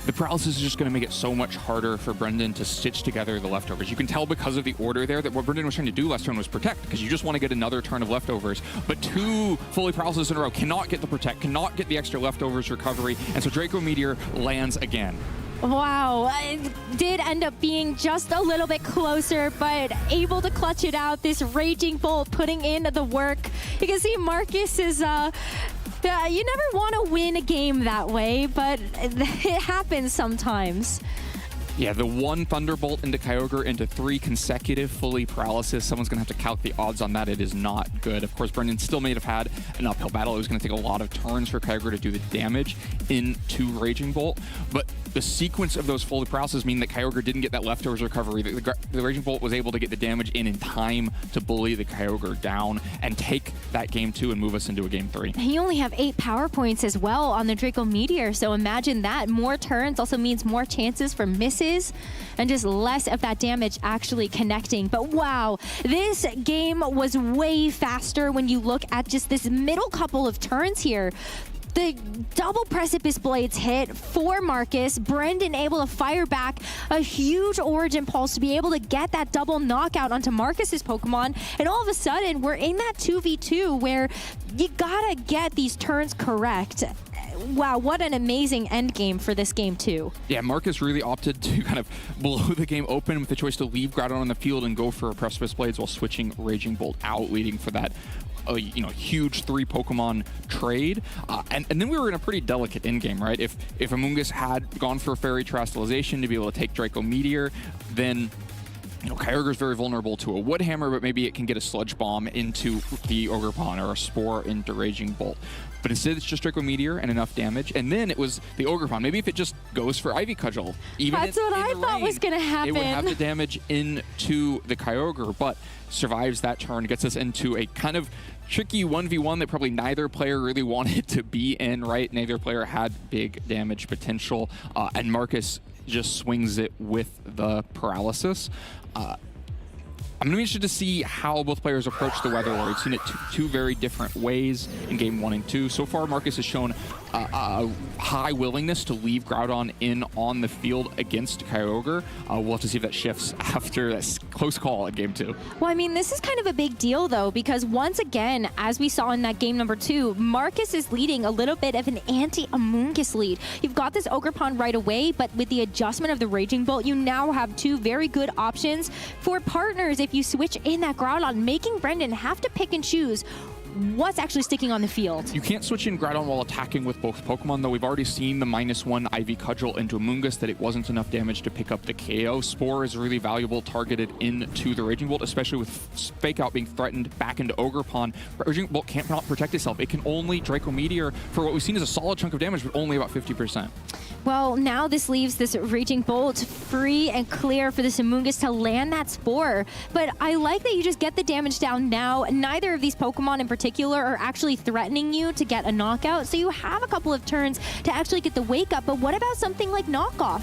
The paralysis is just going to make it so much harder for Brendan to stitch together the leftovers. You can tell because of the order there that what Brendan was trying to do last turn was protect, because you just want to get another turn of leftovers. But two fully paralysis in a row cannot get the protect, cannot get the extra leftovers recovery, and so Draco Meteor lands again. Wow, it did end up being just a little bit closer, but able to clutch it out. This Raging Bolt putting in the work. You can see Marcus is... you never want to win a game that way, but it happens sometimes. Yeah, the one Thunderbolt into Kyogre into 3 consecutive fully paralysis. Someone's going to have to calc the odds on that. It is not good. Of course, Brendan still may have had an uphill battle. It was going to take a lot of turns for Kyogre to do the damage into Raging Bolt. But the sequence of those fully paralysis mean that Kyogre didn't get that leftovers recovery. The Raging Bolt was able to get the damage in time to bully the Kyogre down and take that game 2 and move us into a game 3. You only have 8 power points as well on the Draco Meteor, so imagine that. More turns also means more chances for misses and just less of that damage actually connecting. But wow, this game was way faster when you look at just this middle couple of turns here. The double Precipice Blades hit for Marcus. Brendan able to fire back a huge Origin Pulse to be able to get that double knockout onto Marcus's Pokemon. And all of a sudden, we're in that 2v2 where you gotta get these turns correct. Wow, what an amazing end game for this game too. Yeah, Marcus really opted to kind of blow the game open with the choice to leave Groudon on the field and go for a Precipice Blades while switching Raging Bolt out, leading for that huge 3 Pokemon trade. And then we were in a pretty delicate endgame, right? If Amoonguss had gone for a Fairy Terastallization to be able to take Draco Meteor, then Kyogre is very vulnerable to a Wood Hammer, but maybe it can get a Sludge Bomb into the Ogerpon or a Spore into Raging Bolt. But instead, it's just Draco Meteor and enough damage. And then it was the Ogerpon. Maybe if it just goes for Ivy Cudgel, even that's what I thought was going to happen. It would have the damage into the Kyogre, but survives that turn, gets us into a kind of tricky 1v1 that probably neither player really wanted to be in, right? Neither player had big damage potential, and Marcus just swings it with the paralysis. I'm going to be interested to see how both players approach the weather war. We've seen it two very different ways in game 1 and 2. So far, Marcus has shown a high willingness to leave Groudon in on the field against Kyogre. We'll have to see if that shifts after that close call at game 2. Well, I mean, this is kind of a big deal, though, because once again, as we saw in that game number 2, Marcus is leading a little bit of an anti-Amoonguss lead. You've got this Ogerpon right away, but with the adjustment of the Raging Bolt, you now have 2 very good options for partners if you switch in that Groudon, making Brendan have to pick and choose what's actually sticking on the field. You can't switch in Groudon while attacking with both Pokemon, though. We've already seen the -1 Ivy Cudgel into Amoonguss that it wasn't enough damage to pick up the KO. Spore is really valuable targeted into the Raging Bolt, especially with Fake Out being threatened back into Ogerpon. Raging Bolt can't not protect itself. It can only Draco Meteor for what we've seen is a solid chunk of damage, but only about 50%. Well, now this leaves this Raging Bolt free and clear for this Amoonguss to land that Spore. But I like that you just get the damage down now. Neither of these Pokemon in particular are actually threatening you to get a knockout, so you have a couple of turns to actually get the wake up. But what about something like Knockoff?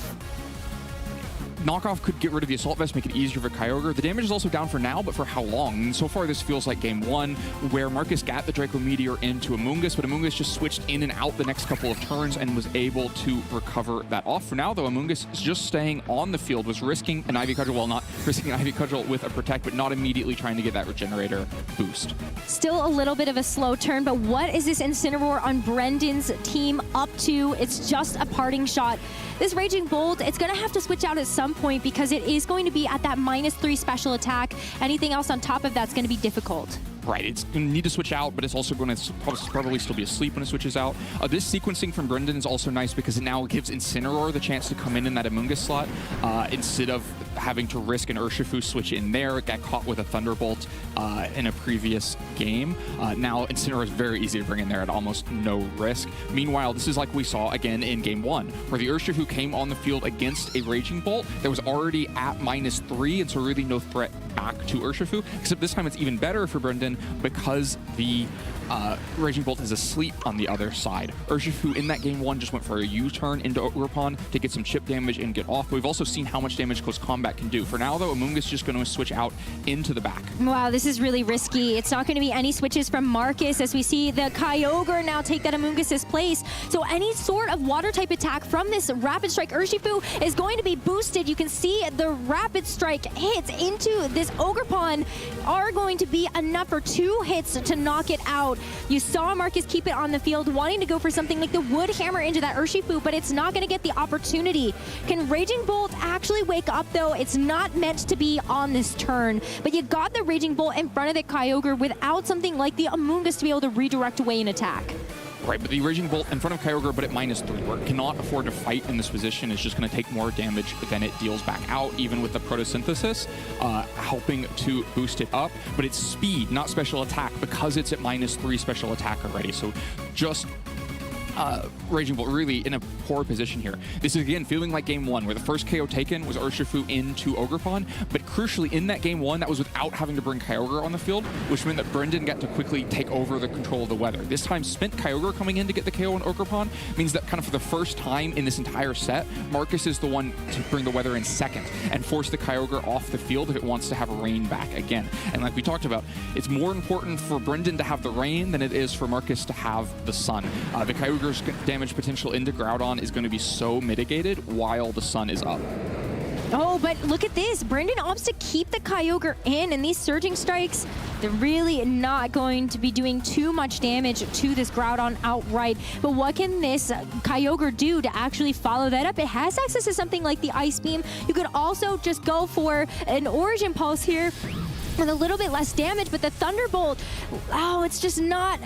Knockoff could get rid of the Assault Vest, make it easier for Kyogre. The damage is also down for now, but for how long? And so far, this feels like game 1, where Marcus got the Draco Meteor into Amoonguss, but Amoonguss just switched in and out the next couple of turns and was able to recover that off. For now, though, Amoonguss is just staying on the field, was risking an Ivy Cudgel, well, not risking an Ivy Cudgel with a Protect, but not immediately trying to get that Regenerator boost. Still a little bit of a slow turn, but what is this Incineroar on Brendan's team up to? It's just a parting shot. This Raging Bolt, it's going to have to switch out at some point because it is going to be at that -3 special attack. Anything else on top of that's going to be difficult. Right, it's going to need to switch out, but it's also going to probably still be asleep when it switches out. This sequencing from Brendan is also nice because it now gives Incineroar the chance to come in that Amoonguss slot instead of having to risk an Urshifu switch in there. It got caught with a Thunderbolt in a previous game. Now Incineroar is very easy to bring in there at almost no risk. Meanwhile, this is like we saw again in game 1, where the Urshifu came on the field against a Raging Bolt that was already at -3, and so really no threat back to Urshifu, except this time it's even better for Brendan because the Raging Bolt is asleep on the other side. Urshifu in that game 1 just went for a U-turn into Ogerpon to get some chip damage and get off. But we've also seen how much damage Close Combat can do. For now, though, Amoonguss is just going to switch out into the back. Wow, this is really risky. It's not going to be any switches from Marcus as we see the Kyogre now take that Amoonguss's place. So any sort of water type attack from this Rapid Strike Urshifu is going to be boosted. You can see the Rapid Strike hits into this Ogerpon are going to be enough for 2 hits to knock it out. You saw Marcus keep it on the field, wanting to go for something like the Wood Hammer into that Urshifu, but it's not going to get the opportunity. Can Raging Bolt actually wake up, though? It's not meant to be on this turn, but you got the Raging Bolt in front of the Kyogre without something like the Amoonguss to be able to redirect away an attack. Right, but the Raging Bolt in front of Kyogre, but at -3, where it cannot afford to fight in this position. It's just going to take more damage than it deals back out, even with the Photosynthesis, helping to boost it up. But it's speed, not special attack, because it's at -3 special attack already. So just Raging Bolt really in a poor position here. This is, again, feeling like game 1, where the first KO taken was Urshifu into Ogerpon, but crucially in that game 1, that was without having to bring Kyogre on the field, which meant that Brendan got to quickly take over the control of the weather. This time, spent Kyogre coming in to get the KO on Ogerpon means that kind of for the first time in this entire set, Marcus is the one to bring the weather in second and force the Kyogre off the field if it wants to have rain back again. And like we talked about, it's more important for Brendan to have the rain than it is for Marcus to have the sun. The Kyogre's damage potential into Groudon is going to be so mitigated while the sun is up. Oh, but look at this. Brendan opts to keep the Kyogre in, and these Surging Strikes, they're really not going to be doing too much damage to this Groudon outright. But what can this Kyogre do to actually follow that up? It has access to something like the Ice Beam. You could also just go for an Origin Pulse here with a little bit less damage, but the Thunderbolt, oh, it's just not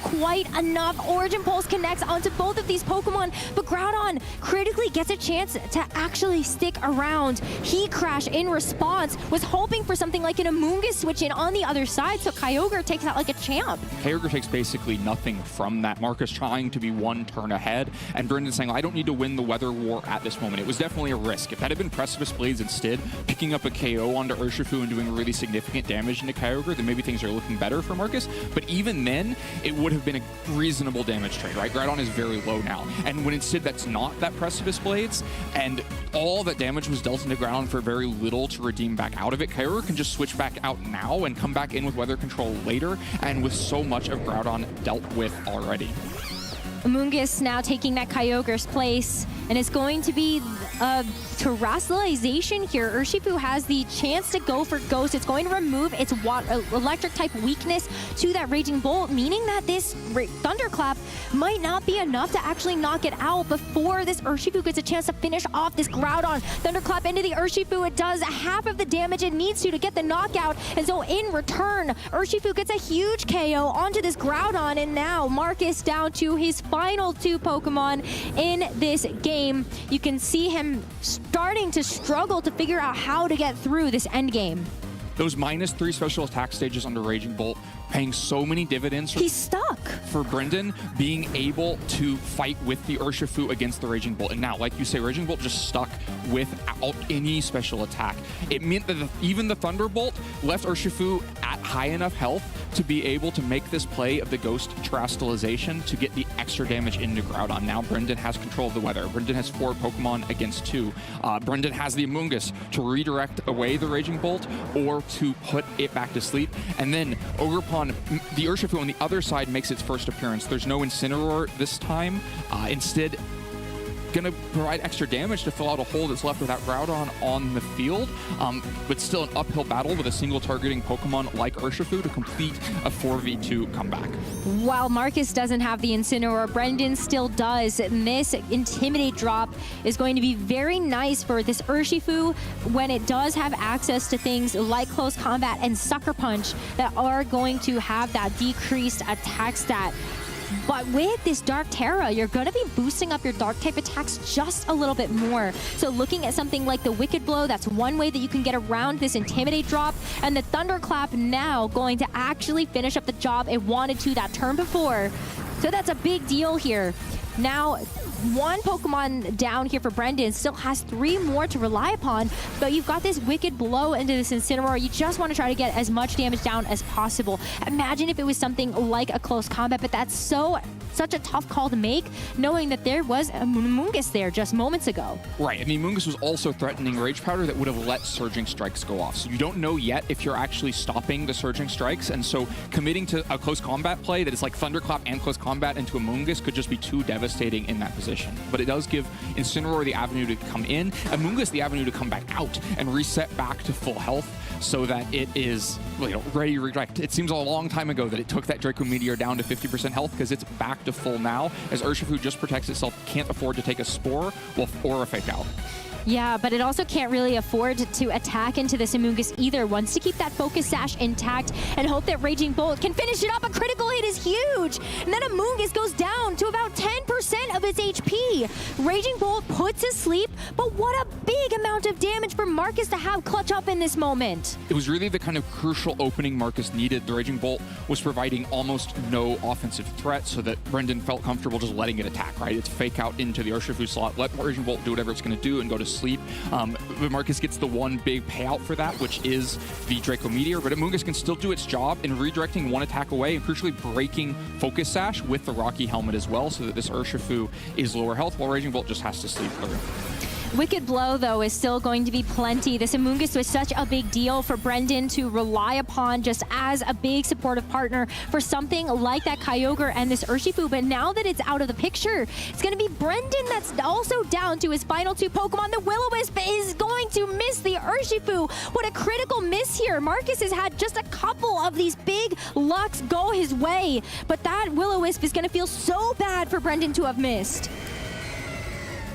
quite enough. Origin Pulse connects onto both of these Pokemon, but Groudon critically gets a chance to actually stick around. He crashed in response, was hoping for something like an Amoonguss switch in on the other side, so Kyogre takes that like a champ. Kyogre takes basically nothing from that. Marcus trying to be 1 turn ahead, and Brendan saying, I don't need to win the weather war at this moment. It was definitely a risk. If that had been Precipice Blades instead, picking up a KO onto Urshifu and doing really significant significant damage into Kyogre, then maybe things are looking better for Marcus. But even then, it would have been a reasonable damage trade, right? Groudon is very low now. And when instead that's not that Precipice Blades, and all that damage was dealt into Groudon for very little to redeem back out of it, Kyogre can just switch back out now and come back in with Weather Control later, and with so much of Groudon dealt with already. Amoonguss now taking that Kyogre's place, and it's going to be a terrestrialization here. Urshifu has the chance to go for Ghost. It's going to remove its electric type weakness to that Raging Bolt, meaning that this Thunderclap might not be enough to actually knock it out before this Urshifu gets a chance to finish off this Groudon. Thunderclap into the Urshifu. It does half of the damage it needs to get the knockout, and so in return, Urshifu gets a huge KO onto this Groudon, and now Marcus down to his final 2 Pokemon in this game. You can see him starting to struggle to figure out how to get through this end game. Those -3 special attack stages under Raging Bolt paying so many dividends. He's stuck. For Brendan being able to fight with the Urshifu against the Raging Bolt. And now, like you say, Raging Bolt just stuck without any special attack. It meant that even the Thunderbolt left Urshifu at high enough health to be able to make this play of the Ghost Terrestrialization to get the extra damage into Groudon. Now Brendan has control of the weather. Brendan has 4 Pokemon against 2. Brendan has the Amoonguss to redirect away the Raging Bolt or to put it back to sleep. And then Ogerpon, the Urshifu on the other side makes its first appearance. There's no Incineroar this time. Instead, gonna provide extra damage to fill out a hole that's left without Groudon on the field, but still an uphill battle with a single targeting Pokemon like Urshifu to complete a 4v2 comeback. While Marcus doesn't have the Incineroar, Brendan still does. And this Intimidate drop is going to be very nice for this Urshifu when it does have access to things like Close Combat and Sucker Punch that are going to have that decreased attack stat. But with this Dark Terra, you're going to be boosting up your Dark type attacks just a little bit more. So looking at something like the Wicked Blow, that's one way that you can get around this Intimidate drop. And the Thunderclap now going to actually finish up the job it wanted to that turn before. So that's a big deal here. Now, 1 Pokemon down here for Brendan, still has 3 more to rely upon, but you've got this Wicked Blow into this Incineroar. You just want to try to get as much damage down as possible. Imagine if it was something like a Close Combat, but that's such a tough call to make, knowing that there was a Amoonguss there just moments ago. Right, and the Amoonguss was also threatening Rage Powder that would have let Surging Strikes go off. So you don't know yet if you're actually stopping the Surging Strikes, and so committing to a Close Combat play that is like Thunderclap and Close Combat into Amoonguss could just be too devastating in that position. But it does give Incineroar the avenue to come in, Amoonguss the avenue to come back out and reset back to full health so that it is ready to redirect. It seems a long time ago that it took that Draco Meteor down to 50% health because it's back to full now, as Urshifu just protects itself, can't afford to take a Spore or a Fake Out. Yeah, but it also can't really afford to attack into this Amoonguss either. Wants to keep that Focus Sash intact and hope that Raging Bolt can finish it up. A critical hit is huge. And then Amoonguss goes down to about 10% of its HP. Raging Bolt puts to sleep, but what a big amount of damage for Marcus to have clutch up in this moment. It was really the kind of crucial opening Marcus needed. The Raging Bolt was providing almost no offensive threat so that Brendan felt comfortable just letting it attack, right? It's Fake Out into the Urshifu slot, let Raging Bolt do whatever it's going to do and go to sleep. But Marcus gets the one big payout for that, which is the Draco Meteor, but Amoonguss can still do its job in redirecting 1 attack away and crucially breaking Focus Sash with the Rocky Helmet as well, so that this Urshifu is lower health while Raging Bolt just has to sleep through. Wicked Blow, though, is still going to be plenty. This Amoonguss was such a big deal for Brendan to rely upon just as a big supportive partner for something like that Kyogre and this Urshifu. But now that it's out of the picture, it's going to be Brendan that's also down to his final 2 Pokemon. The Will-O-Wisp is going to miss the Urshifu. What a critical miss here. Marcus has had just a couple of these big lucks go his way. But that Will-O-Wisp is going to feel so bad for Brendan to have missed.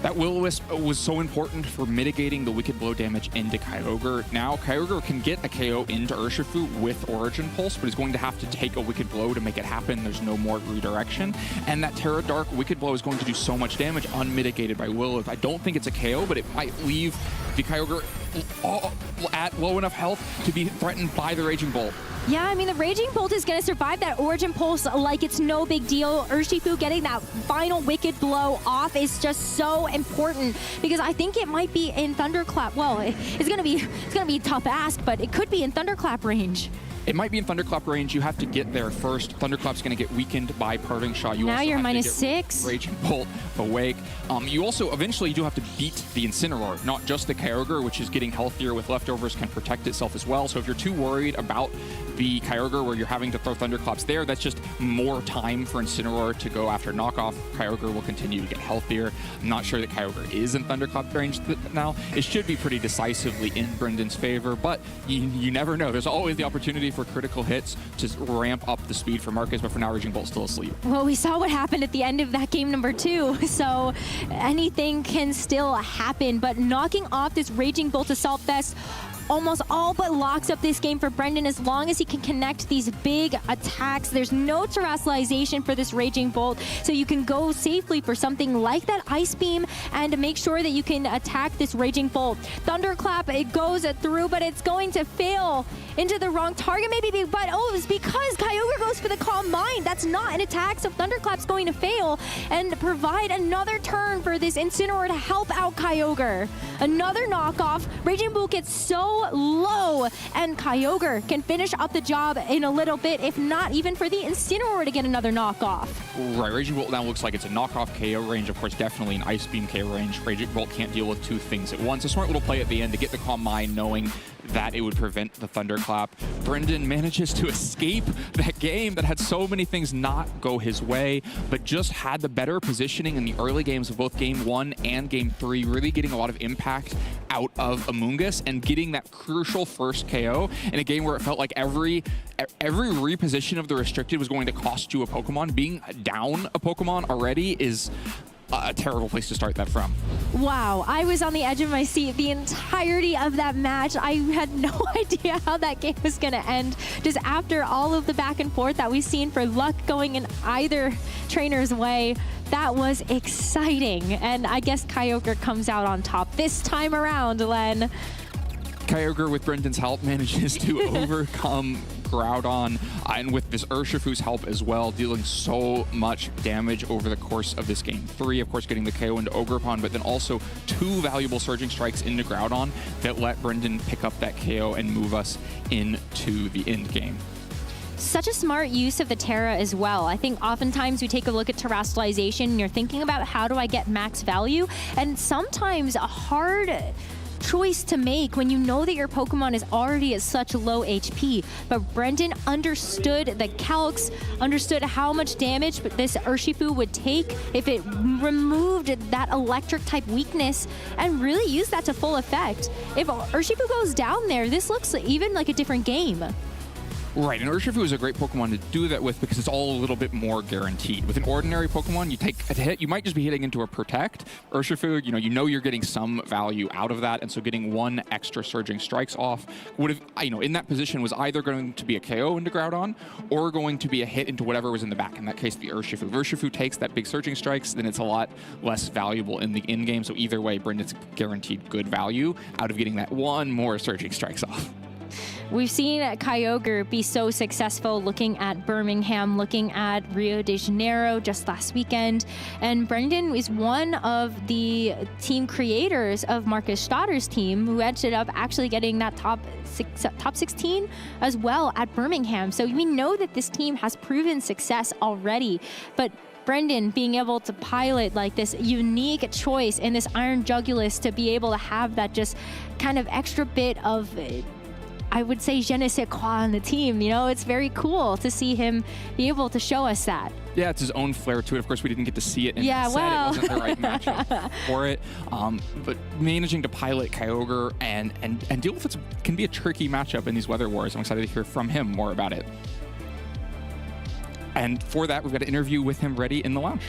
That Will-O-Wisp was so important for mitigating the Wicked Blow damage into Kyogre. Now, Kyogre can get a KO into Urshifu with Origin Pulse, but is going to have to take a Wicked Blow to make it happen. There's no more redirection. And that Terra Dark Wicked Blow is going to do so much damage unmitigated by Will-O-Wisp. I don't think it's a KO, but it might leave the Kyogre at low enough health to be threatened by the Raging Bolt. Yeah, I mean, the Raging Bolt is going to survive that Origin Pulse like it's no big deal. Urshifu getting that final Wicked Blow off is just so important because I think it might be in Thunderclap. Well, it's going to be a tough ask, but it could be in Thunderclap range. It might be in Thunderclap range. You have to get there first. Thunderclap's going to get weakened by Parting Shot. You now also you're have minus to get 6. Raging Bolt awake. You also eventually do have to beat the Incineroar, not just the Kyogre, which is getting healthier with leftovers, can protect itself as well. So if you're too worried about the Kyogre where you're having to throw Thunderclaps there, that's just more time for Incineroar to go after knockoff. Kyogre will continue to get healthier. I'm not sure that Kyogre is in Thunderclap range now. It should be pretty decisively in Brendan's favor, but you never know. There's always the opportunity for critical hits to ramp up the speed for Marcus, but for now, Raging Bolt's still asleep. Well, we saw what happened at the end of that game number 2, so anything can still happen, but knocking off this Raging Bolt Assault Vest almost all but locks up this game for Brendan as long as he can connect these big attacks. There's no terrestrialization for this Raging Bolt, so you can go safely for something like that Ice Beam and make sure that you can attack this Raging Bolt. Thunderclap, it goes through, but it's going to fail into the wrong target maybe, but it's because Kyogre goes for the Calm Mind. That's not an attack, so Thunderclap's going to fail and provide another turn for this Incineroar to help out Kyogre. Another knockoff. Raging Bolt gets so low, and Kyogre can finish up the job in a little bit, if not even for the Incineroar to get another knockoff. Right, Raging Bolt now looks like it's a knockoff KO range. Of course, definitely an Ice Beam KO range. Raging Bolt can't deal with two things at once. A smart little play at the end to get the Calm Mind, knowing that it would prevent the Thunderclap. Brendan manages to escape that game that had so many things not go his way, but just had the better positioning in the early games of both Game 1 and Game 3, really getting a lot of impact out of Amoonguss and getting that crucial first KO in a game where it felt like every reposition of the restricted was going to cost you a Pokemon. Being down a Pokemon already is a terrible place to start that from. Wow, I was on the edge of my seat the entirety of that match. I had no idea how that game was going to end. Just after all of the back and forth that we've seen for luck going in either trainer's way, that was exciting. And I guess Kyogre comes out on top this time around, Len. Kyogre, with Brendan's help, manages to overcome Groudon, and with this Urshifu's help as well, dealing so much damage over the course of this Game 3. Of course, getting the KO into Ogerpon, but then also 2 valuable Surging Strikes into Groudon that let Brendan pick up that KO and move us into the end game. Such a smart use of the Terra as well. I think oftentimes we take a look at terrestrialization and you're thinking about how do I get max value, and sometimes a hard choice to make when you know that your Pokemon is already at such low HP. But Brendan understood the calcs, understood how much damage this Urshifu would take if it removed that electric type weakness, and really used that to full effect. If Urshifu goes down there, this looks even like a different game. Right, and Urshifu is a great Pokemon to do that with because it's all a little bit more guaranteed. With an ordinary Pokemon, you take a hit, you might just be hitting into a Protect. Urshifu, you know you're getting some value out of that, and so getting 1 extra Surging Strikes off would have, in that position was either going to be a KO into Groudon or going to be a hit into whatever was in the back, in that case the Urshifu. If Urshifu takes that big Surging Strikes, then it's a lot less valuable in the end game, so either way, Brendan's guaranteed good value out of getting that 1 more Surging Strikes off. We've seen Kyogre be so successful looking at Birmingham, looking at Rio de Janeiro just last weekend. And Brendan is one of the team creators of Marcus Stotter's team, who ended up actually getting that top 16 as well at Birmingham. So we know that this team has proven success already. But Brendan being able to pilot like this unique choice in this Iron Jugulus to be able to have that just kind of extra bit of, I would say, je ne sais quoi on the team. It's very cool to see him be able to show us that. Yeah, it's his own flair to it. Of course, we didn't get to see it in the set. Well. It wasn't the right matchup for it. But managing to pilot Kyogre and deal with it can be a tricky matchup in these Weather Wars. I'm excited to hear from him more about it. And for that, we've got an interview with him ready in the lounge.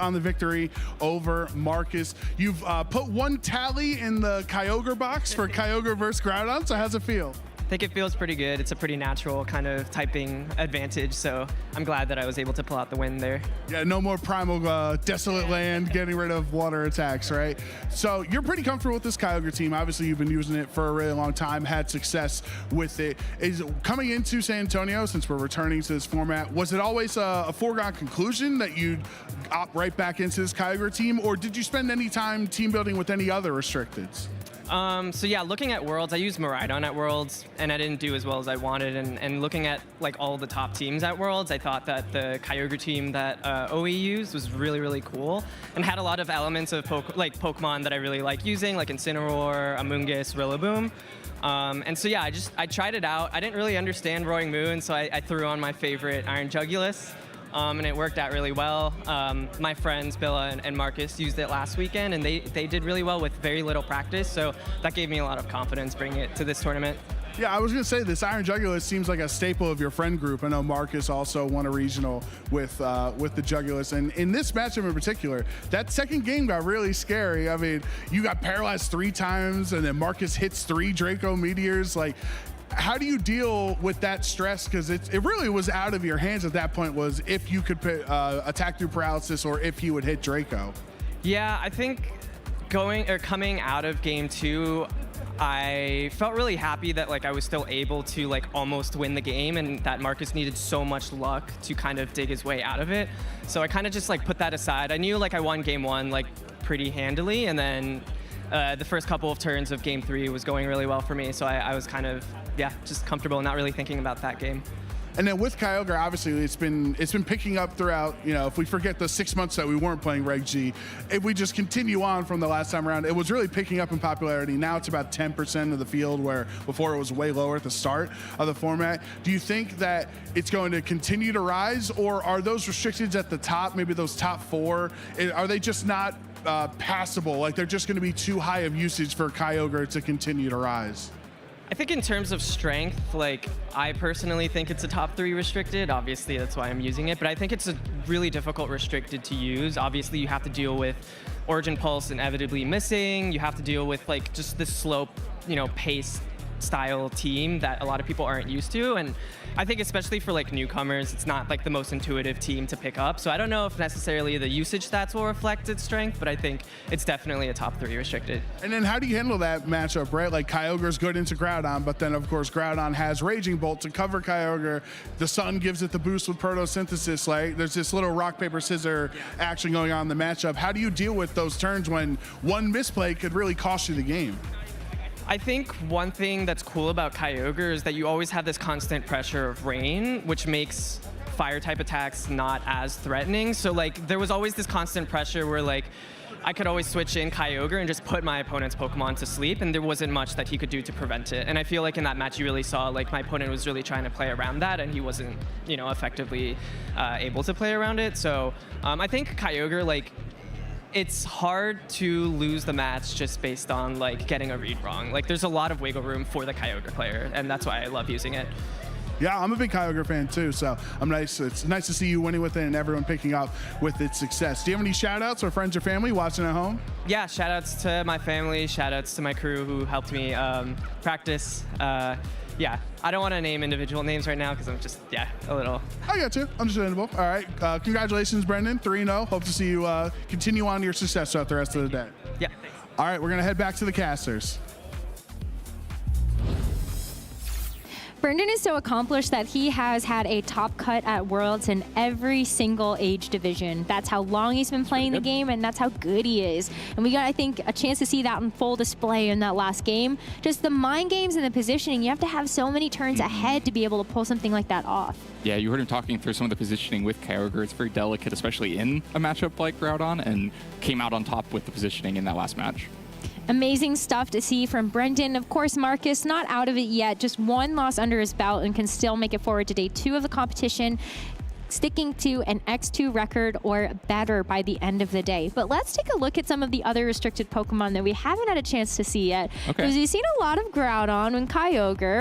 On the victory over Marcus. You've put 1 tally in the Kyogre box for Kyogre versus Groudon, so how's it feel? think it feels pretty good. It's a pretty natural kind of typing advantage, so I'm glad that I was able to pull out the win there. Yeah, no more primal desolate land, getting rid of water attacks, right? So you're pretty comfortable with this Kyogre team. Obviously, you've been using it for a really long time, had success with it. Is coming into San Antonio, since we're returning to this format, was it always a foregone conclusion that you'd opt right back into this Kyogre team, or did you spend any time team building with any other restricteds? So yeah, looking at Worlds, I used Miraidon at Worlds, and I didn't do as well as I wanted. And looking at like all the top teams at Worlds, I thought that the Kyogre team that OE used was really, really cool, and had a lot of elements of Pokemon that I really like using, like Incineroar, Amoonguss, Rillaboom. And so yeah, I tried it out. I didn't really understand Roaring Moon, so I threw on my favorite Iron Jugulus. And it worked out really well. My friends, Billa and Marcus, used it last weekend, and they did really well with very little practice, so that gave me a lot of confidence bringing it to this tournament. Yeah, I was going to say, this Iron Jugulus seems like a staple of your friend group. I know Marcus also won a regional with the Jugulus, and in this matchup in particular, that second game got really scary. I mean, you got paralyzed 3 times, and then Marcus hits 3 Draco Meteors. Like, how do you deal with that stress? Because it really was out of your hands at that point, was if you could attack through paralysis or if he would hit Draco. Yeah, I think coming out of game 2, I felt really happy that like I was still able to like almost win the game, and that Marcus needed so much luck to kind of dig his way out of it. So I kind of just like put that aside. I knew like I won game 1 like pretty handily, and then the first couple of turns of game 3 was going really well for me. So I was kind of, just comfortable, not really thinking about that game. And then with Kyogre, obviously it's been picking up throughout, if we forget the 6 months that we weren't playing Reg G, if we just continue on from the last time around, it was really picking up in popularity. Now it's about 10% of the field, where before it was way lower at the start of the format. Do you think that it's going to continue to rise, or are those restrictions at the top, maybe those top 4, are they just not passable? Like they're just going to be too high of usage for Kyogre to continue to rise? I think in terms of strength, like I personally think it's a top 3 restricted. Obviously, that's why I'm using it. But I think it's a really difficult restricted to use. Obviously, you have to deal with Origin Pulse inevitably missing. You have to deal with like just this slope, pace style team that a lot of people aren't used to. And I think especially for like newcomers, it's not like the most intuitive team to pick up. So I don't know if necessarily the usage stats will reflect its strength, but I think it's definitely a top 3 restricted. And then how do you handle that matchup, right? Like Kyogre's good into Groudon, but then of course Groudon has Raging Bolt to cover Kyogre. The Sun gives it the boost with Photosynthesis. Like there's this little rock, paper, scissor action going on in the matchup. How do you deal with those turns when one misplay could really cost you the game? I think one thing that's cool about Kyogre is that you always have this constant pressure of rain, which makes fire type attacks not as threatening. So like there was always this constant pressure where like I could always switch in Kyogre and just put my opponent's Pokemon to sleep, and there wasn't much that he could do to prevent it. And I feel like in that match you really saw like my opponent was really trying to play around that, and he wasn't, effectively able to play around it. So I think Kyogre, like, it's hard to lose the match just based on like getting a read wrong. Like there's a lot of wiggle room for the Kyogre player, and that's why I love using it. Yeah, I'm a big Kyogre fan too, so it's nice to see you winning with it and everyone picking up with its success. Do you have any shout outs or friends or family watching at home? Yeah, shout outs to my family, shout outs to my crew who helped me practice. Yeah, I don't want to name individual names right now because I'm just, a little. I got you. Understandable. All right. Congratulations, Brendan. 3-0. Hope to see you continue on your success throughout the rest of the day. Yeah, thanks. All right, we're going to head back to the casters. Brendan is so accomplished that he has had a top cut at Worlds in every single age division. That's how long he's been playing the game, and that's how good he is. And we got, I think, a chance to see that on full display in that last game. Just the mind games and the positioning, you have to have so many turns ahead to be able to pull something like that off. Yeah, you heard him talking through some of the positioning with Kyogre. It's very delicate, especially in a matchup like Groudon, and came out on top with the positioning in that last match. Amazing stuff to see from Brendan. Of course, Marcus not out of it yet, just 1 loss under his belt and can still make it forward to day 2 of the competition, sticking to an X2 record or better by the end of the day. But let's take a look at some of the other restricted Pokemon that we haven't had a chance to see yet. Because we've seen a lot of Groudon and Kyogre,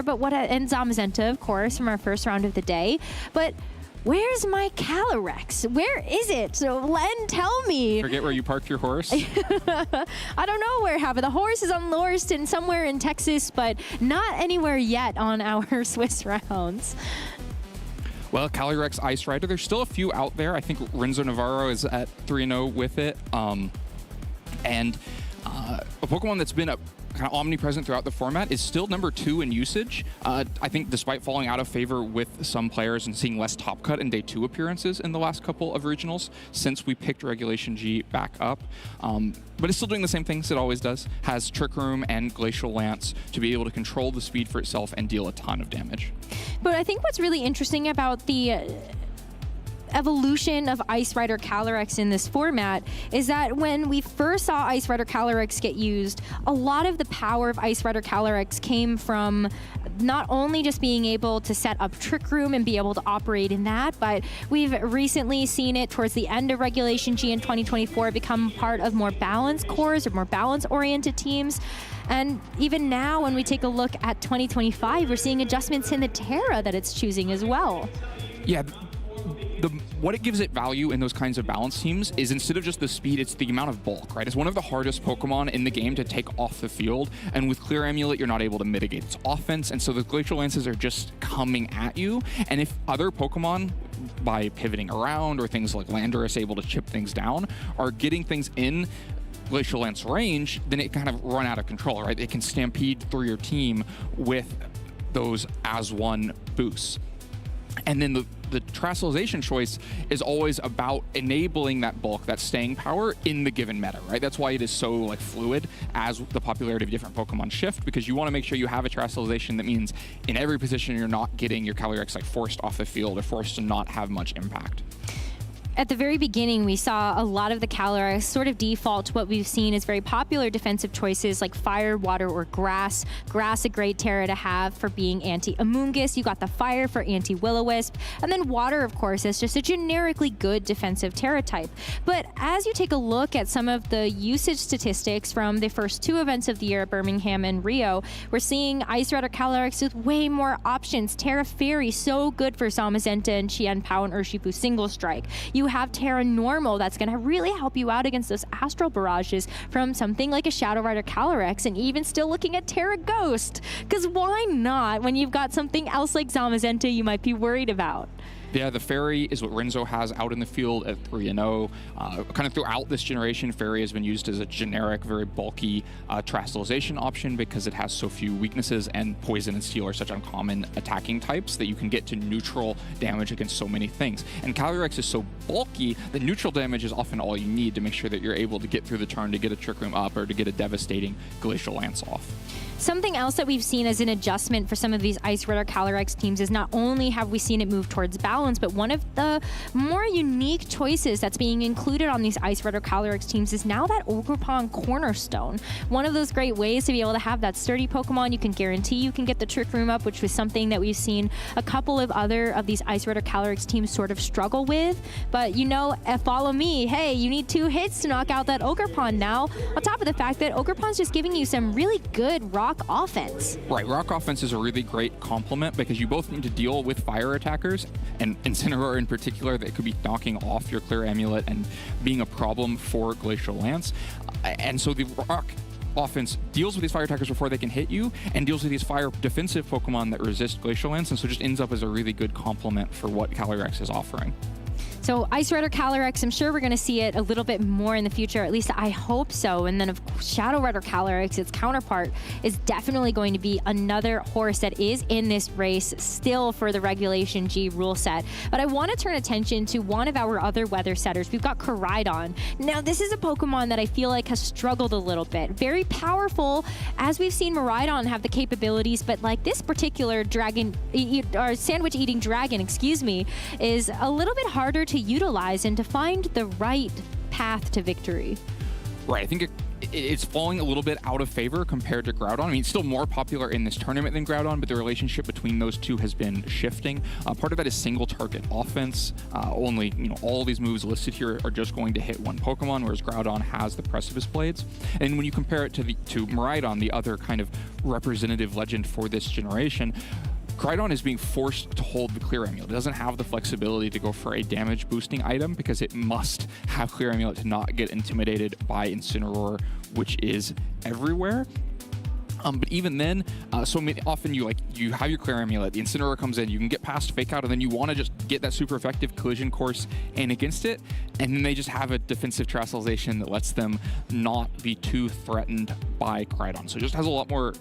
and Zamazenta, of course, from our first round of the day. But where's my Calyrex? Where is it? So Len, tell me. Forget where you parked your horse? I don't know where half of the horse is on Lauriston, somewhere in Texas, but not anywhere yet on our Swiss rounds. Well, Calyrex Ice Rider, there's still a few out there. I think Renzo Navarro is at 3-0 with it. And a Pokemon that's been kind of omnipresent throughout the format is still number 2 in usage. I think despite falling out of favor with some players and seeing less top cut in day 2 appearances in the last couple of regionals since we picked Regulation G back up. But it's still doing the same things it always does. Has Trick Room and Glacial Lance to be able to control the speed for itself and deal a ton of damage. But I think what's really interesting about the evolution of Ice Rider Calyrex in this format is that when we first saw Ice Rider Calyrex get used, a lot of the power of Ice Rider Calyrex came from not only just being able to set up Trick Room and be able to operate in that, but we've recently seen it towards the end of Regulation G in 2024 become part of more balanced cores or more balance-oriented teams. And even now, when we take a look at 2025, we're seeing adjustments in the Terra that it's choosing as well. Yeah. What it gives it value in those kinds of balance teams is instead of just the speed, it's the amount of bulk, right? It's one of the hardest Pokemon in the game to take off the field, and with Clear Amulet, you're not able to mitigate its offense, and so the Glacial Lances are just coming at you, and if other Pokemon, by pivoting around or things like Landorus able to chip things down, are getting things in Glacial Lance range, then it kind of run out of control, right? It can stampede through your team with those as one boosts. And then the Terastallization choice is always about enabling that bulk, that staying power in the given meta, right? That's why it is so like fluid as the popularity of different Pokemon shift, because you want to make sure you have a Terastallization that means in every position you're not getting your Calyrex like forced off the field or forced to not have much impact. At the very beginning, we saw a lot of the Calyrex sort of default to what we've seen as very popular defensive choices like fire, water, or grass. Grass, a great Terra to have for being anti-Amoonguss. You got the fire for anti-Will-O-Wisp. And then water, of course, is just a generically good defensive Terra type. But as you take a look at some of the usage statistics from the first 2 events of the year at Birmingham and Rio, we're seeing Ice Rider Calyrex with way more options. Terra Fairy, so good for Zamazenta and Qianpao and Urshifu single strike. You have Terra Normal that's going to really help you out against those Astral Barrages from something like a Shadow Rider Calyrex, and even still looking at Terra Ghost. Because why not when you've got something else like Zamazenta you might be worried about? Yeah, the Fairy is what Renzo has out in the field at 3-0. Kind of throughout this generation, Fairy has been used as a generic, very bulky Terastallization option because it has so few weaknesses, and Poison and Steel are such uncommon attacking types that you can get to neutral damage against so many things. And Calyrex is so bulky that neutral damage is often all you need to make sure that you're able to get through the turn to get a Trick Room up or to get a devastating Glacial Lance off. Something else that we've seen as an adjustment for some of these Ice Rider Calyrex teams is not only have we seen it move towards balance, but one of the more unique choices that's being included on these Ice Rider Calyrex teams is now that Ogerpon Cornerstone. One of those great ways to be able to have that sturdy Pokemon you can guarantee you can get the Trick Room up, which was something that we've seen a couple of other of these Ice Rider Calyrex teams sort of struggle with. But you know, follow me, hey, you need 2 hits to knock out that Ogerpon now, on top of the fact that Ogerpon's just giving you some really good rock offense. Right, rock offense is a really great complement because you both need to deal with fire attackers, and Incineroar in particular that could be knocking off your Clear Amulet and being a problem for Glacial Lance. And so the rock offense deals with these fire attackers before they can hit you and deals with these fire defensive Pokemon that resist Glacial Lance, and so just ends up as a really good complement for what Calyrex is offering. So Ice Rider Calyrex, I'm sure we're going to see it a little bit more in the future. At least I hope so. And then of course, Shadow Rider Calyrex, its counterpart, is definitely going to be another horse that is in this race still for the Regulation G rule set. But I want to turn attention to one of our other weather setters. We've got Koraidon. Now, this is a Pokemon that I feel like has struggled a little bit. Very powerful, as we've seen Miraidon have the capabilities, but like this particular sandwich-eating dragon, is a little bit harder to utilize and to find the right path to victory. Right, I think it's falling a little bit out of favor compared to Groudon. I mean, it's still more popular in this tournament than Groudon, but the relationship between those two has been shifting. Part of that is single target offense. Only, all these moves listed here are just going to hit one Pokemon, whereas Groudon has the Precipice Blades. And when you compare it to Miraidon, the other kind of representative legend for this generation, Koraidon is being forced to hold the Clear Amulet. It doesn't have the flexibility to go for a damage boosting item because it must have Clear Amulet to not get intimidated by Incineroar, which is everywhere. But even then, often you have your Clear Amulet, the Incineroar comes in, you can get past Fake Out, and then you want to just get that super effective collision course in against it, and then they just have a defensive Terastallization that lets them not be too threatened by Koraidon. So it just has a lot more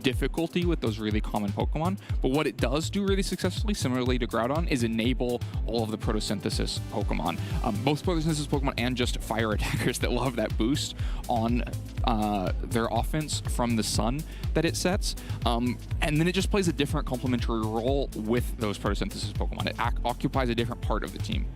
difficulty with those really common Pokemon. But what it does do really successfully, similarly to Groudon, is enable all of the photosynthesis Pokemon. Both photosynthesis Pokemon and just fire attackers that love that boost on their offense from the sun that it sets. And then it just plays a different complementary role with those photosynthesis Pokemon. It occupies a different part of the team.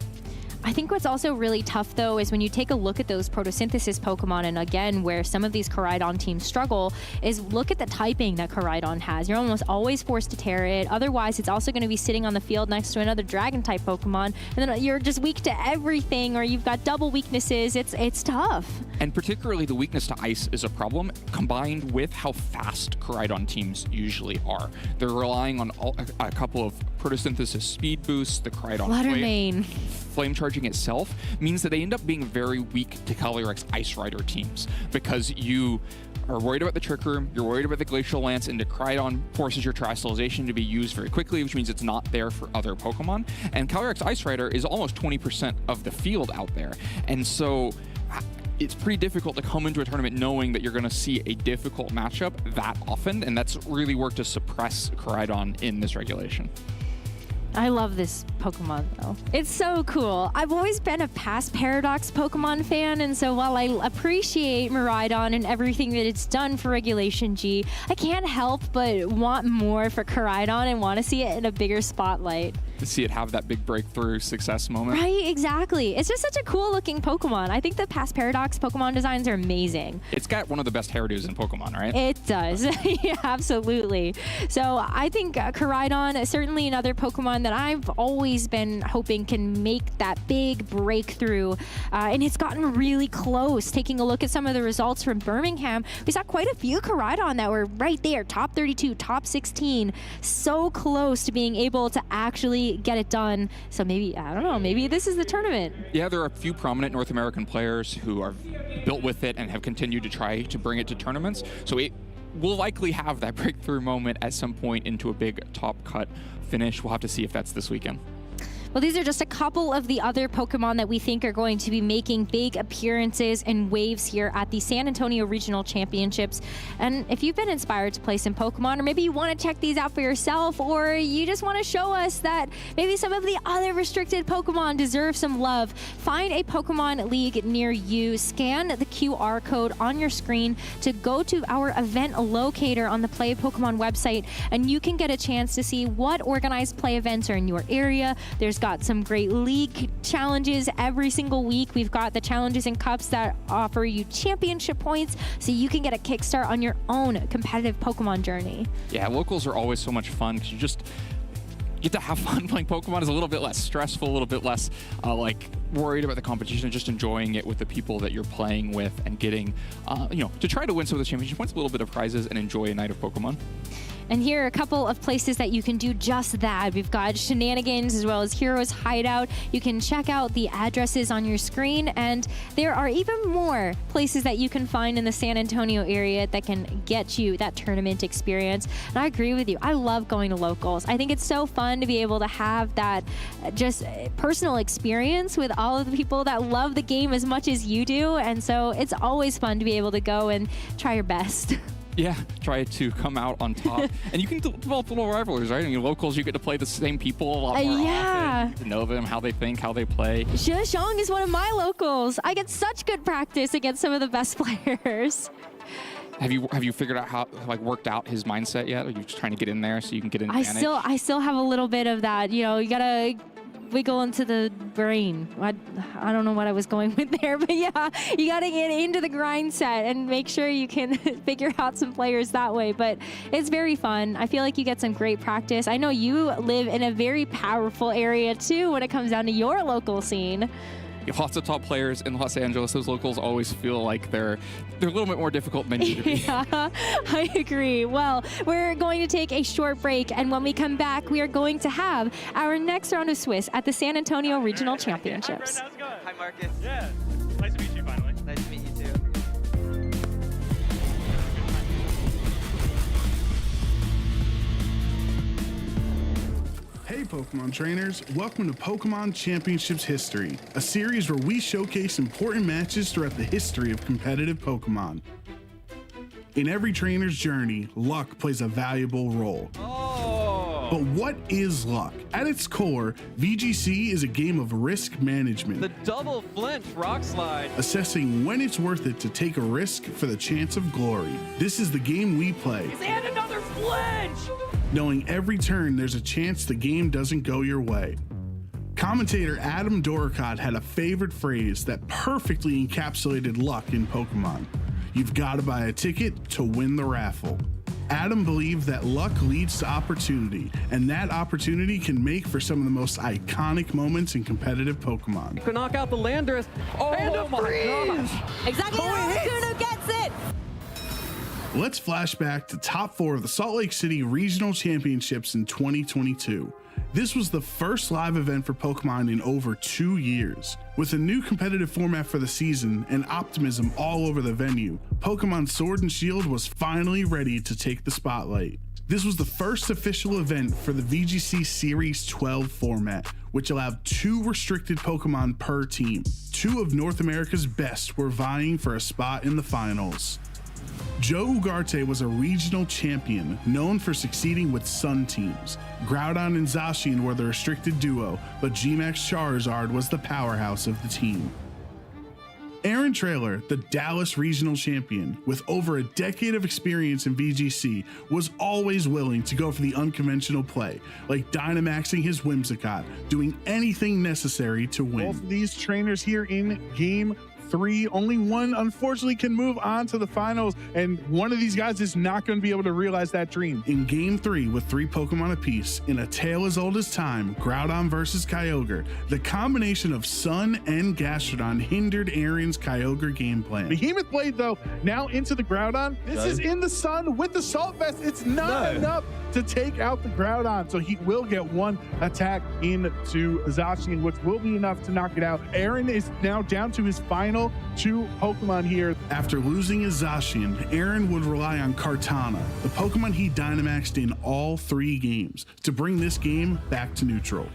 I think what's also really tough, though, is when you take a look at those photosynthesis Pokemon, and again, where some of these Koraidon teams struggle, is look at the typing that Koraidon has. You're almost always forced to tear it. Otherwise, it's also going to be sitting on the field next to another Dragon-type Pokemon, and then you're just weak to everything, or you've got double weaknesses. It's tough. And particularly the weakness to ice is a problem, combined with how fast Koraidon teams usually are. They're relying on a couple of photosynthesis speed boosts, the Koraidon Flame Charging itself means that they end up being very weak to Calyrex Ice Rider teams because you are worried about the Trick Room, you're worried about the Glacial Lance, and the Koraidon forces your Terastallization to be used very quickly, which means it's not there for other Pokemon. And Calyrex Ice Rider is almost 20% of the field out there. And so it's pretty difficult to come into a tournament knowing that you're going to see a difficult matchup that often, and that's really worked to suppress Koraidon in this regulation. I love this Pokemon, though. It's so cool. I've always been a past Paradox Pokemon fan, and so while I appreciate Miraidon and everything that it's done for Regulation G, I can't help but want more for Koraidon and want to see it in a bigger spotlight. To see it have that big breakthrough success moment. Right, exactly. It's just such a cool looking Pokemon. I think the past Paradox Pokemon designs are amazing. It's got one of the best hairdos in Pokemon, right? It does. Yeah, absolutely. So I think Koraidon, certainly another Pokemon that I've always been hoping can make that big breakthrough. And it's gotten really close. Taking a look at some of the results from Birmingham, we saw quite a few Koraidon that were right there, top 32, top 16. So close to being able to actually get it done. So maybe, I don't know, maybe this is the tournament. Yeah, there are a few prominent North American players who are built with it and have continued to try to bring it to tournaments. So it will likely have that breakthrough moment at some point into a big top cut finish. We'll have to see if that's this weekend. Well, these are just a couple of the other Pokemon that we think are going to be making big appearances and waves here at the San Antonio Regional Championships. And if you've been inspired to play some Pokemon, or maybe you want to check these out for yourself, or you just want to show us that maybe some of the other restricted Pokemon deserve some love, find a Pokemon League near you, scan the QR code on your screen to go to our event locator on the Play Pokemon website, and you can get a chance to see what organized play events are in your area. There's got some great league challenges every single week. We've got the challenges and cups that offer you championship points so you can get a kickstart on your own competitive Pokemon journey. Yeah, locals are always so much fun because you just get to have fun playing Pokemon. It's a little bit less stressful, a little bit less worried about the competition, and just enjoying it with the people that you're playing with and getting, to try to win some of the championship points, a little bit of prizes, and enjoy a night of Pokemon. And here are a couple of places that you can do just that. We've got Shenanigans as well as Heroes Hideout. You can check out the addresses on your screen, and there are even more places that you can find in the San Antonio area that can get you that tournament experience. And I agree with you. I love going to locals. I think it's so fun to be able to have that just personal experience with all of the people that love the game as much as you do. And so it's always fun to be able to go and try your best. Yeah, try to come out on top. And you can develop little rivalries, right? I mean, locals, you get to play the same people a lot more often, to know them, how they think, how they play. Shishong is one of my locals. I get such good practice against some of the best players. Have you figured out how, worked out his mindset yet? Or are you just trying to get in there so you can get an advantage? I still have a little bit of that. You gotta wiggle into the brain. I don't know what I was going with there, but yeah, you got to get into the grind set and make sure you can figure out some players that way. But it's very fun. I feel like you get some great practice. I know you live in a very powerful area too when it comes down to your local scene. Lots of top players in Los Angeles. Those locals always feel like they're they're a little bit more difficult than they need to be. Yeah, I agree. Well, we're going to take a short break, and when we come back, we are going to have our next round of Swiss at the San Antonio Regional Championships. How's it going? Hi, Marcus. Yeah. Nice to meet you finally. Nice to meet you too. Hey Pokemon trainers, welcome to Pokemon Championships History, a series where we showcase important matches throughout the history of competitive Pokemon. In every trainer's journey, luck plays a valuable role. But what is luck? At its core, VGC is a game of risk management. The double flinch rock slide. Assessing when it's worth it to take a risk for the chance of glory. This is the game we play. And another flinch! Knowing every turn there's a chance the game doesn't go your way. Commentator Adam Doricott had a favorite phrase that perfectly encapsulated luck in Pokemon. You've got to buy a ticket to win the raffle. Adam believed that luck leads to opportunity, and that opportunity can make for some of the most iconic moments in competitive Pokemon. To knock out the Landorus. Oh, and a freeze! Exactly. Kuno gets it. Let's flash back to top 4 of the Salt Lake City Regional Championships in 2022. This was the first live event for Pokemon in over 2 years. With a new competitive format for the season and optimism all over the venue, Pokemon Sword and Shield was finally ready to take the spotlight. This was the first official event for the VGC Series 12 format, which allowed 2 restricted Pokemon per team. 2 of North America's best were vying for a spot in the finals. Joe Ugarte was a regional champion known for succeeding with Sun teams. Groudon and Zacian were the restricted duo, but Gmax Charizard was the powerhouse of the team. Aaron Traylor, the Dallas regional champion, with over a decade of experience in VGC, was always willing to go for the unconventional play, like Dynamaxing his Whimsicott, doing anything necessary to win. Both of these trainers here in Game 3, only one unfortunately can move on to the finals, and one of these guys is not going to be able to realize that dream. In Game 3, with 3 Pokemon apiece, in a tale as old as time, Groudon versus Kyogre, the combination of Sun and Gastrodon hindered Aaron's Kyogre game plan. Behemoth Blade, though, now into the Groudon. This is in the Sun with the Salt Vest. It's not enough to take out the Groudon, so he will get 1 attack into Zacian, which will be enough to knock it out. Aaron is now down to his final 2 Pokemon here. After losing his Zacian, Aaron would rely on Kartana, the Pokemon he Dynamaxed in all 3 games, to bring this game back to neutral.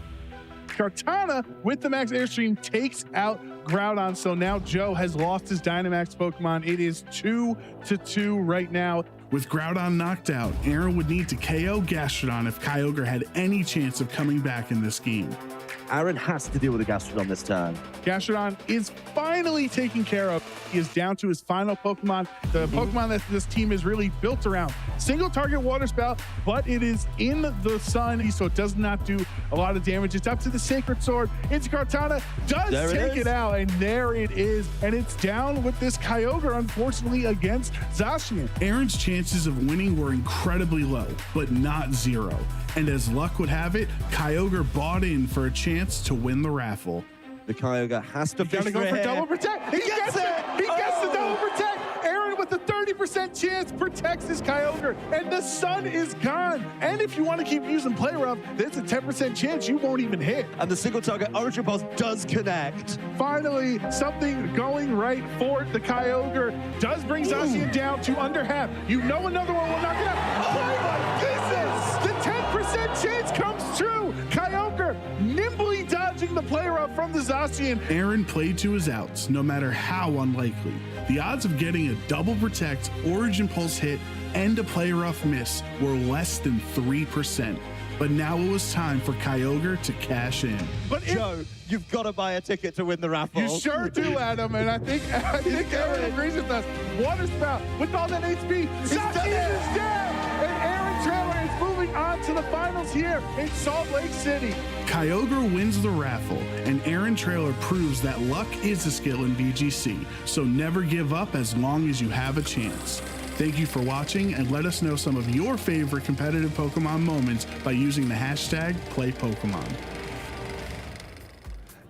Kartana, with the Max Airstream, takes out Groudon, so now Joe has lost his Dynamax Pokemon. It is 2-2 right now. With Groudon knocked out, Aaron would need to KO Gastrodon if Kyogre had any chance of coming back in this game. Aaron has to deal with the Gastrodon this turn. Gastrodon is finally taken care of. He is down to his final Pokemon, the Pokemon that this team is really built around. Single target Water Spout, but it is in the Sun, so it does not do a lot of damage. It's up to the Sacred Sword. It's Kartana, does take it out, and there it is. And it's down with this Kyogre, unfortunately, against Zacian. Aaron's chances of winning were incredibly low, but not 0. And as luck would have it, Kyogre bought in for a chance to win the raffle. The Kyogre has to go for double protect. He gets it. He gets the double protect. Aaron with a 30% chance protects his Kyogre, and the Sun is gone. And if you want to keep using Play Rough, there's a 10% chance you won't even hit. And the single target Orange Impulse does connect. Finally, something going right for the Kyogre. Does bring Zacian down to under half. You know another one will knock it out. Oh my goodness! The 10% chance comes true. Kyogre nimbly dodging the Play Rough from the Zacian. Aaron played to his outs, no matter how unlikely. The odds of getting a double protect, Origin Pulse hit, and a Play Rough miss were less than 3%. But now it was time for Kyogre to cash in. But Joe, you've got to buy a ticket to win the raffle. You sure do, Adam, and I think Aaron agrees with us. Water Spout with all that HP, Zacian is down, and Aaron Traylor is moving on to the finals here in Salt Lake City. Kyogre wins the raffle, and Aaron Traylor proves that luck is a skill in VGC, so never give up as long as you have a chance. Thank you for watching, and let us know some of your favorite competitive Pokemon moments by using the hashtag PlayPokemon.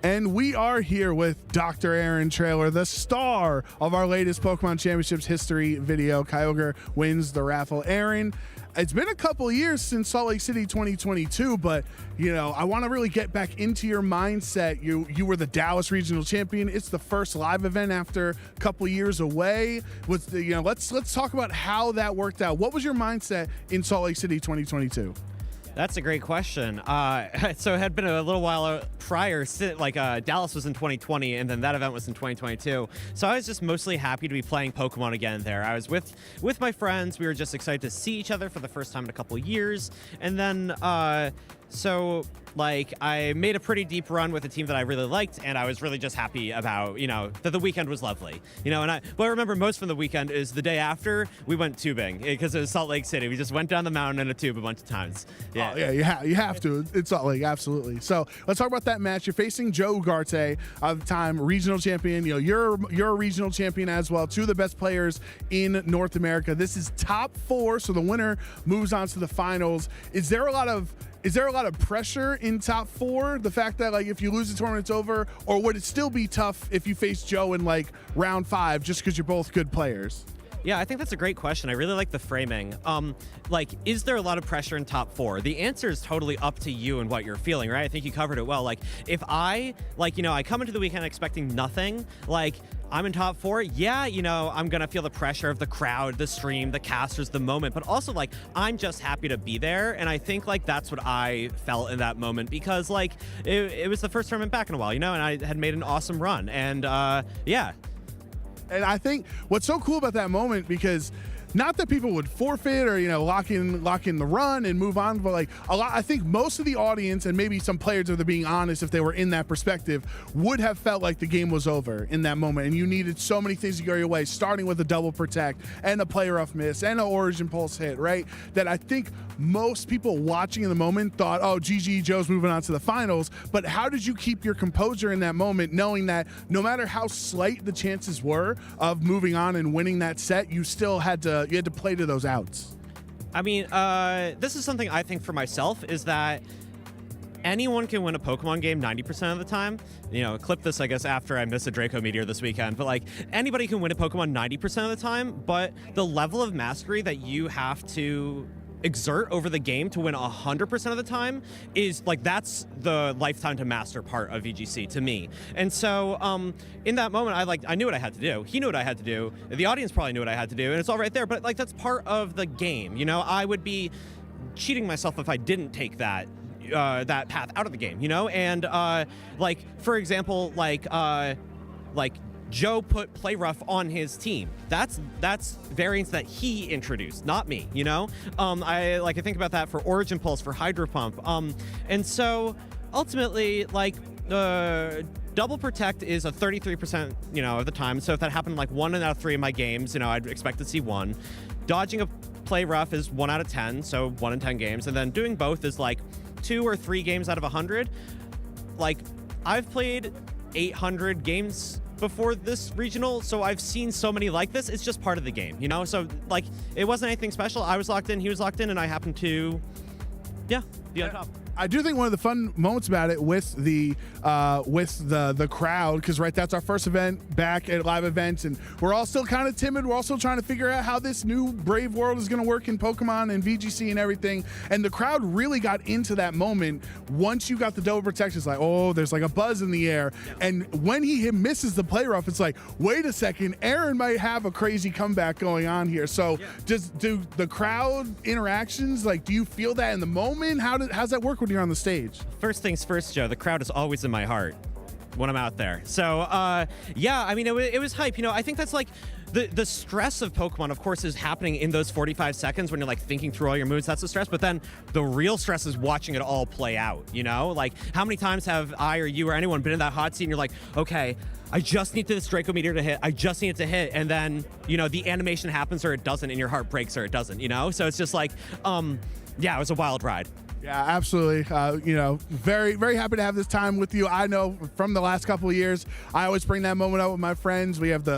And we are here with Dr. Aaron Traylor, the star of our latest Pokemon Championships history video. Kyogre wins the raffle. Aaron, it's been a couple years since Salt Lake City 2022, but I want to really get back into your mindset. You were the Dallas regional champion. It's the first live event after a couple years away. Let's talk about how that worked out. What was your mindset in Salt Lake City 2022? That's a great question. So it had been a little while prior, Dallas was in 2020, and then that event was in 2022. So I was just mostly happy to be playing Pokemon again there. I was with my friends. We were just excited to see each other for the first time in a couple years. And then, I made a pretty deep run with a team that I really liked, and I was really just happy about, that the weekend was lovely. What I remember most from the weekend is the day after we went tubing, because it was Salt Lake City. We just went down the mountain in a tube a bunch of times. Yeah. Oh, yeah, you have to. It's Salt Lake, absolutely. So let's talk about that match. You're facing Joe Ugarte, at the time regional champion. You're a regional champion as well. Two of the best players in North America. This is top 4, so the winner moves on to the finals. Is there a lot of pressure in top 4? The fact that if you lose the tournament, it's over, or would it still be tough if you face Joe in round 5 just because you're both good players? Yeah, I think that's a great question. I really like the framing. Is there a lot of pressure in top 4? The answer is totally up to you and what you're feeling, right? I think you covered it well. If I come into the weekend expecting nothing, I'm in top 4, I'm going to feel the pressure of the crowd, the stream, the casters, the moment, but also, I'm just happy to be there, and I think, that's what I felt in that moment, because, it was the first tournament back in a while, and I had made an awesome run, and, yeah. And I think what's so cool about that moment, because not that people would forfeit or lock in the run and move on, but I think most of the audience, and maybe some players, if they're being honest, if they were in that perspective, would have felt like the game was over in that moment, and you needed so many things to go your way, starting with a double protect and a play rough miss and an origin pulse hit, right? That I think most people watching in the moment thought, oh, GG, Joe's moving on to the finals. But how did you keep your composure in that moment, knowing that no matter how slight the chances were of moving on and winning that set, you still had to play to those outs? I mean, this is something I think for myself, is that anyone can win a Pokemon game 90% of the time. Clip this, I guess, after I miss a Draco Meteor this weekend. But anybody can win a Pokemon 90% of the time, but the level of mastery that you have to exert over the game to win 100% of the time is that's the lifetime to master part of VGC to me. And so in that moment, I knew what I had to do. He knew what I had to do. The audience probably knew what I had to do, and it's all right there. But that's part of the game. I would be cheating myself if I didn't take that path out of the game. And for example, Joe put Play Rough on his team. That's variants that he introduced, not me, I think about that for Origin Pulse, for Hydro Pump. And so ultimately, double protect is a 33%, of the time. So if that happened 1 out of 3 of my games, I'd expect to see 1. Dodging a Play Rough is 1 out of 10, so 1 in 10 games. And then doing both is 2 or 3 games out of 100. I've played 800 games before this regional, so I've seen so many like this. It's just part of the game, So it wasn't anything special. I was locked in, he was locked in, and I happened to, be on top. I do think one of the fun moments about it with the crowd, because that's our first event back at live events, and we're all still kind of timid. We're also trying to figure out how this new brave world is going to work in Pokemon and VGC and everything. And the crowd really got into that moment once you got the double protection. It's there's a buzz in the air. Yeah. And when he misses the play rough, it's wait a second, Aaron might have a crazy comeback going on here. So do the crowd interactions, do you feel that in the moment? How's that work when you're on the stage? First things first, Joe, the crowd is always in my heart when I'm out there. So, it was hype. I think that's the stress of Pokemon, of course, is happening in those 45 seconds when you're thinking through all your moves. That's the stress. But then the real stress is watching it all play out, how many times have I or you or anyone been in that hot seat and you're okay, I just need this Draco Meteor to hit. I just need it to hit. And then, the animation happens or it doesn't, and your heart breaks or it doesn't, So it's just it was a wild ride. Yeah, absolutely. Very, very happy to have this time with you. I know from the last couple of years, I always bring that moment up with my friends. We have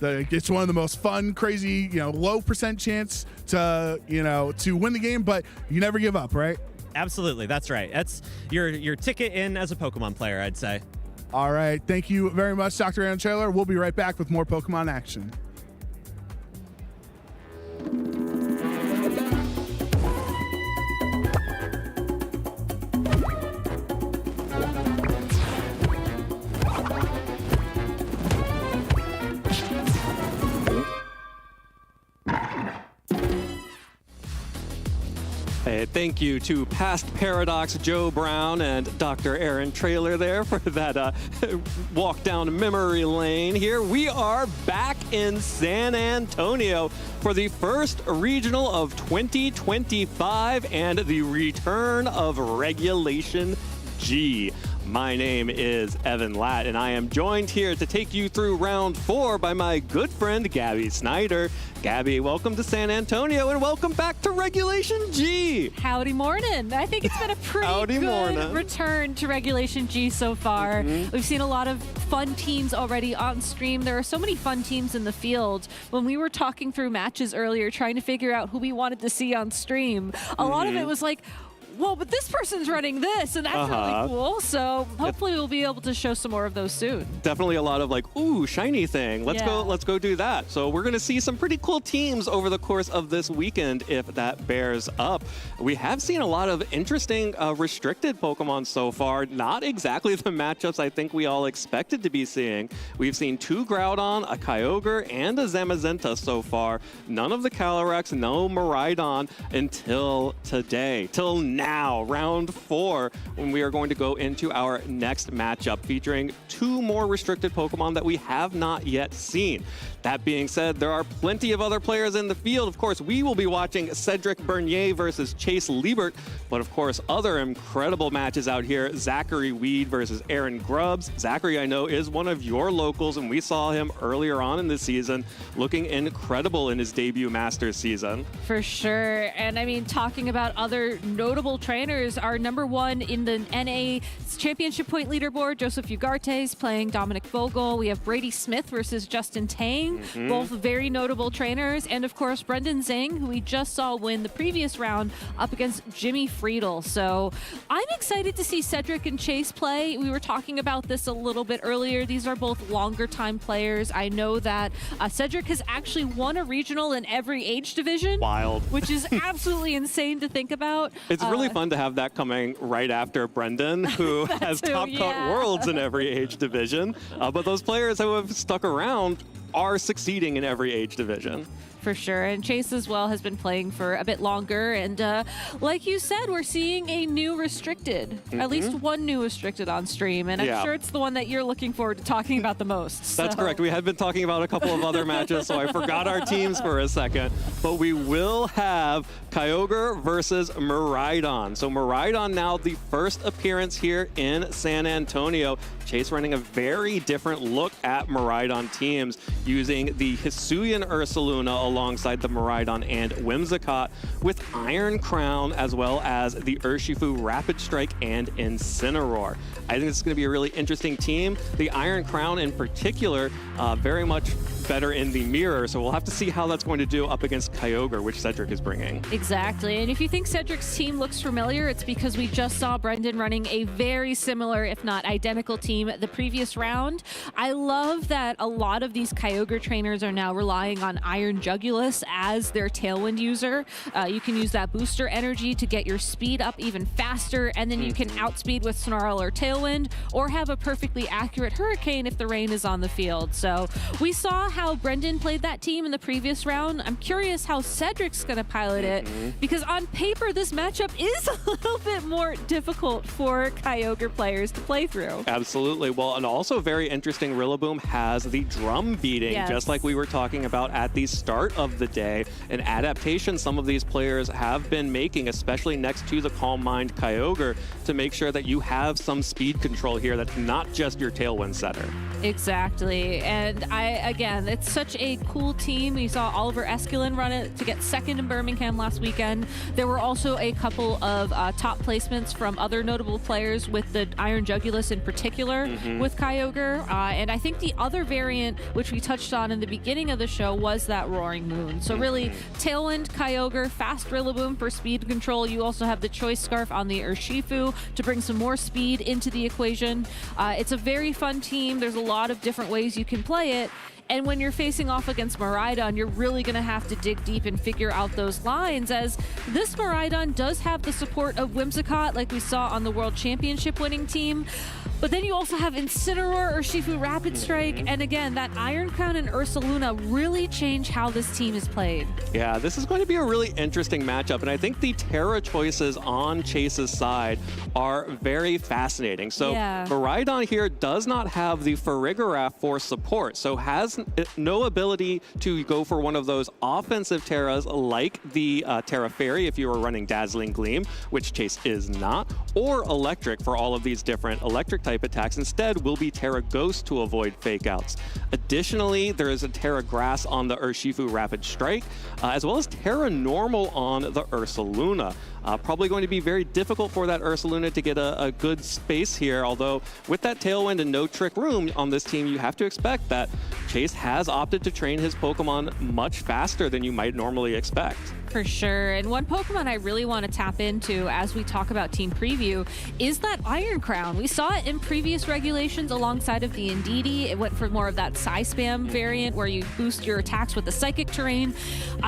it's one of the most fun, crazy, low percent chance to win the game, but you never give up, right? Absolutely, that's right. That's your ticket in as a Pokemon player, I'd say. All right. Thank you very much, Dr. Aaron Traylor. We'll be right back with more Pokemon action. Hey, thank you to past Paradox Joe Brown and Dr. Aaron Traylor there for that walk down memory lane here. We are back in San Antonio for the first regional of 2025 and the return of Regulation G. My name is Evan Latt, and I am joined here to take you through round 4 by my good friend, Gabby Snyder. Gabby, welcome to San Antonio, and welcome back to Regulation G. Howdy morning. I think it's been a pretty good return to Regulation G so far. We've seen a lot of fun teams already on stream. There are so many fun teams in the field. When we were talking through matches earlier, trying to figure out who we wanted to see on stream, a lot of it was like, well, but this person's running this, and that's really cool. So hopefully we'll be able to show some more of those soon. Definitely a lot of like, ooh, shiny thing. Let's go do that. So we're gonna see some pretty cool teams over the course of this weekend if that bears up. We have seen a lot of interesting restricted Pokemon so far. Not exactly the matchups I think we all expected to be seeing. We've seen 2 Groudon, a Kyogre, and a Zamazenta so far. None of the Calyrex, no Miraidon until today, till now, round 4, when we are going to go into our next matchup featuring 2 more restricted Pokemon that we have not yet seen. That being said, there are plenty of other players in the field. Of course, we will be watching Cedric Bernier versus Chase Liebert, but of course, other incredible matches out here. Zachary Weed versus Aaron Grubbs. Zachary, I know, is one of your locals, and we saw him earlier on in the season looking incredible in his debut Masters season. For sure. And I mean, talking about other notable trainers, our #1 in the NA championship point leaderboard, Joseph Ugarte, is playing Dominic Vogel. We have Brady Smith versus Justin Tang. Both very notable trainers. And of course, Brendan Zhang, who we just saw win the previous round up against Jimmy Friedel. So I'm excited to see Cedric and Chase play. We were talking about this a little bit earlier. These are both longer time players. I know that Cedric has actually won a regional in every age division. Wild. Which is absolutely insane to think about. It's really fun to have that coming right after Brendan, who has top cut worlds in every age division. But those players who have stuck around are succeeding in every age division. For sure. And Chase as well has been playing for a bit longer. And like you said, we're seeing a new restricted, at least one new restricted on stream. And I'm sure it's the one that you're looking forward to talking about the most. That's correct. We had been talking about a couple of other matches, so I forgot our teams for a second. But we will have Kyogre versus Miraidon. So Miraidon now the first appearance here in San Antonio. Chase running a very different look at Miraidon teams, using the Hisuian Ursaluna alongside the Miraidon and Whimsicott, with Iron Crown as well as the Urshifu Rapid Strike and Incineroar. I think it's going to be a really interesting team. The Iron Crown in particular, very much better in the mirror, so we'll have to see how that's going to do up against Kyogre, which Cedric is bringing. Exactly, and if you think Cedric's team looks familiar, it's because we just saw Brendan running a very similar, if not identical team the previous round. I love that a lot of these Kyogre trainers are now relying on Iron Jugulus as their Tailwind user. You can use that booster energy to get your speed up even faster, and then you can outspeed with Snarl or Tailwind, or have a perfectly accurate Hurricane if the rain is on the field. So we saw how Brendan played that team in the previous round. I'm curious how Cedric's going to pilot it, because on paper this matchup is a little bit more difficult for Kyogre players to play through. Absolutely. Well, and also very interesting, Rillaboom has the drum beating, just like we were talking about at the start of the day. An adaptation some of these players have been making, especially next to the Calm Mind Kyogre, to make sure that you have some speed control here that's not just your Tailwind setter. Exactly. And again, it's such a cool team. We saw Oliver Eskelin run it to get second in Birmingham last weekend. There were also a couple of top placements from other notable players, with the Iron Jugulus in particular with Kyogre. And I think the other variant, which we touched on in the beginning of the show, was that Roaring Moon. So really, Tailwind, Kyogre, fast Rillaboom for speed control. You also have the Choice Scarf on the Urshifu to bring some more speed into the equation. It's a very fun team. There's a lot of different ways you can play it. And when you're facing off against Miraidon, you're really going to have to dig deep and figure out those lines, as this Miraidon does have the support of Whimsicott, like we saw on the World Championship winning team. But then you also have Incineroar, Urshifu Rapid Strike, and again, that Iron Crown and Ursaluna really change how this team is played. Yeah, this is going to be a really interesting matchup, and I think the Terra choices on Chase's side are very fascinating. So Miraidon here does not have the Farigiraf for support, so has no ability to go for one of those offensive Terras like the Terra Fairy if you were running Dazzling Gleam, which Chase is not, or Electric for all of these different electric type attacks. Instead will be Terra Ghost to avoid fake outs. Additionally, there is a Terra Grass on the Urshifu Rapid Strike, as well as Terra Normal on the Ursaluna. Probably going to be very difficult for that Ursaluna to get a good space here, although with that Tailwind and no Trick Room on this team, you have to expect that Chase has opted to train his Pokemon much faster than you might normally expect. For sure. And one Pokemon I really want to tap into as we talk about team preview is that Iron Crown. We saw it in previous regulations alongside of the Indeedee. It went for more of that Psy-Spam variant where you boost your attacks with the Psychic Terrain.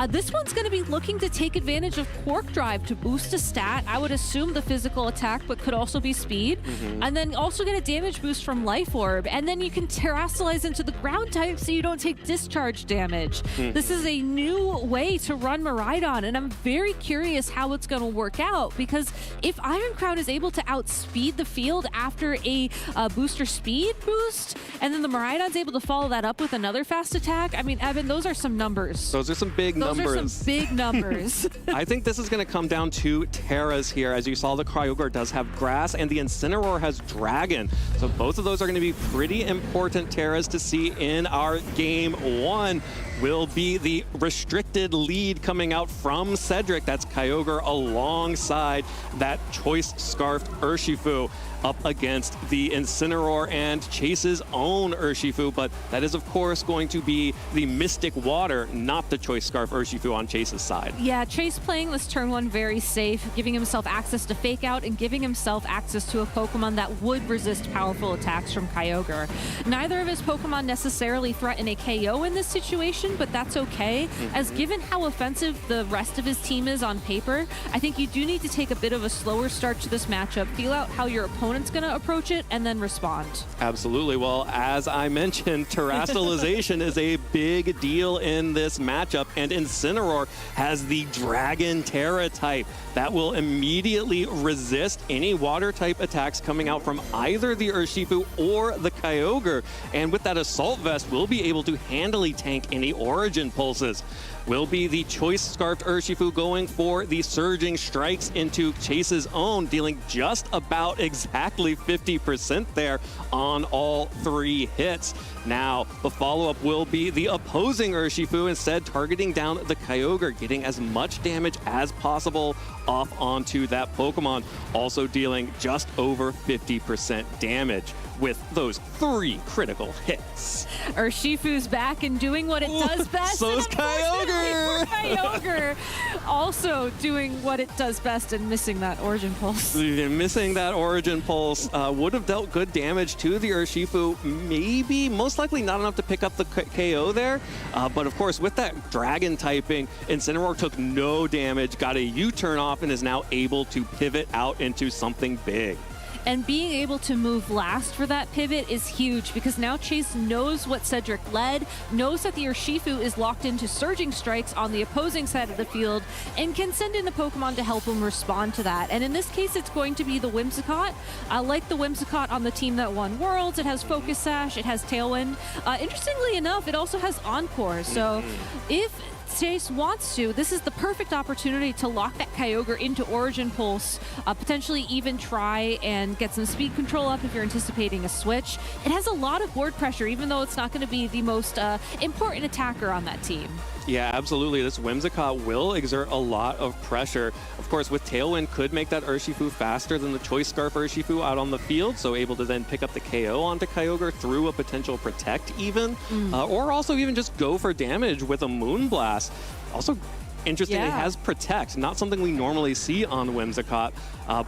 This one's going to be looking to take advantage of Quark Drive to boost a stat. I would assume the physical attack, but could also be speed. And then also get a damage boost from Life Orb. And then you can Terrasilize into the ground type so you don't take discharge damage. This is a new way to run Miraidon, and I'm very curious how it's going to work out, because if Iron Crown is able to outspeed the field after a booster speed boost, and then the Miraidon's able to follow that up with another fast attack, I mean, Evan, those are some numbers. Those are some big numbers. Those are some big numbers. I think this is going to come down to Terras here. As you saw, the Kyogre does have Grass, and the Incineroar has Dragon. So both of those are going to be pretty important Terras to see in our game one. Will be the restricted lead coming out from Cedric. That's Kyogre alongside that Choice Scarfed Urshifu up against the Incineroar and Chase's own Urshifu, but that is of course going to be the Mystic Water, not the Choice Scarf Urshifu on Chase's side. Yeah, Chase playing this turn one very safe, giving himself access to Fake Out and giving himself access to a Pokemon that would resist powerful attacks from Kyogre. Neither of his Pokemon necessarily threaten a KO in this situation, but that's okay, as given how offensive the rest of his team is on paper, I think you do need to take a bit of a slower start to this matchup, feel out how your opponent's going to approach it, and then respond. Absolutely. Well, as I mentioned, Terrasalization is a big deal in this matchup, and Incineroar has the Dragon Terra type that will immediately resist any water type attacks coming out from either the Urshifu or the Kyogre, and with that Assault Vest, we'll be able to handily tank any Origin Pulses. Will be the Choice Scarfed Urshifu going for the Surging Strikes into Chase's own, dealing just about exactly 50% there on all three hits. Now, the follow-up will be the opposing Urshifu, instead targeting down the Kyogre, getting as much damage as possible off onto that Pokemon, also dealing just over 50% damage with those 3 critical hits. Urshifu's back and doing what it does best. So is Kyogre! Kyogre also doing what it does best and missing that Origin Pulse. Missing that Origin Pulse would have dealt good damage to the Urshifu. Maybe, most likely not enough to pick up the KO there. But of course, with that Dragon typing, Incineroar took no damage, got a U-turn off, and is now able to pivot out into something big. And being able to move last for that pivot is huge, because now Chase knows what Cedric led, knows that the Urshifu is locked into Surging Strikes on the opposing side of the field, and can send in a Pokemon to help him respond to that. And in this case, it's going to be the Whimsicott. Like the Whimsicott on the team that won Worlds, it has Focus Sash, it has Tailwind. Interestingly enough, it also has Encore. So if Chase wants to, this is the perfect opportunity to lock that Kyogre into Origin Pulse, potentially even try and get some speed control up if you're anticipating a switch. It has a lot of board pressure, even though it's not going to be the most important attacker on that team. Yeah, absolutely. This Whimsicott will exert a lot of pressure. Of course, with Tailwind could make that Urshifu faster than the Choice Scarf Urshifu out on the field, so able to then pick up the KO onto Kyogre through a potential Protect even, or also even just go for damage with a Moonblast. Also, interesting, it has Protect, not something we normally see on Whimsicott,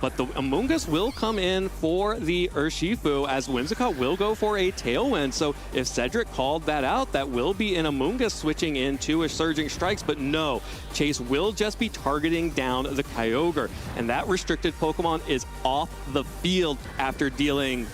but the Amoonguss will come in for the Urshifu as Whimsicott will go for a Tailwind. So if Cedric called that out, that will be an Amoonguss switching into a Surging Strikes, but no, Chase will just be targeting down the Kyogre, and that restricted Pokemon is off the field after dealing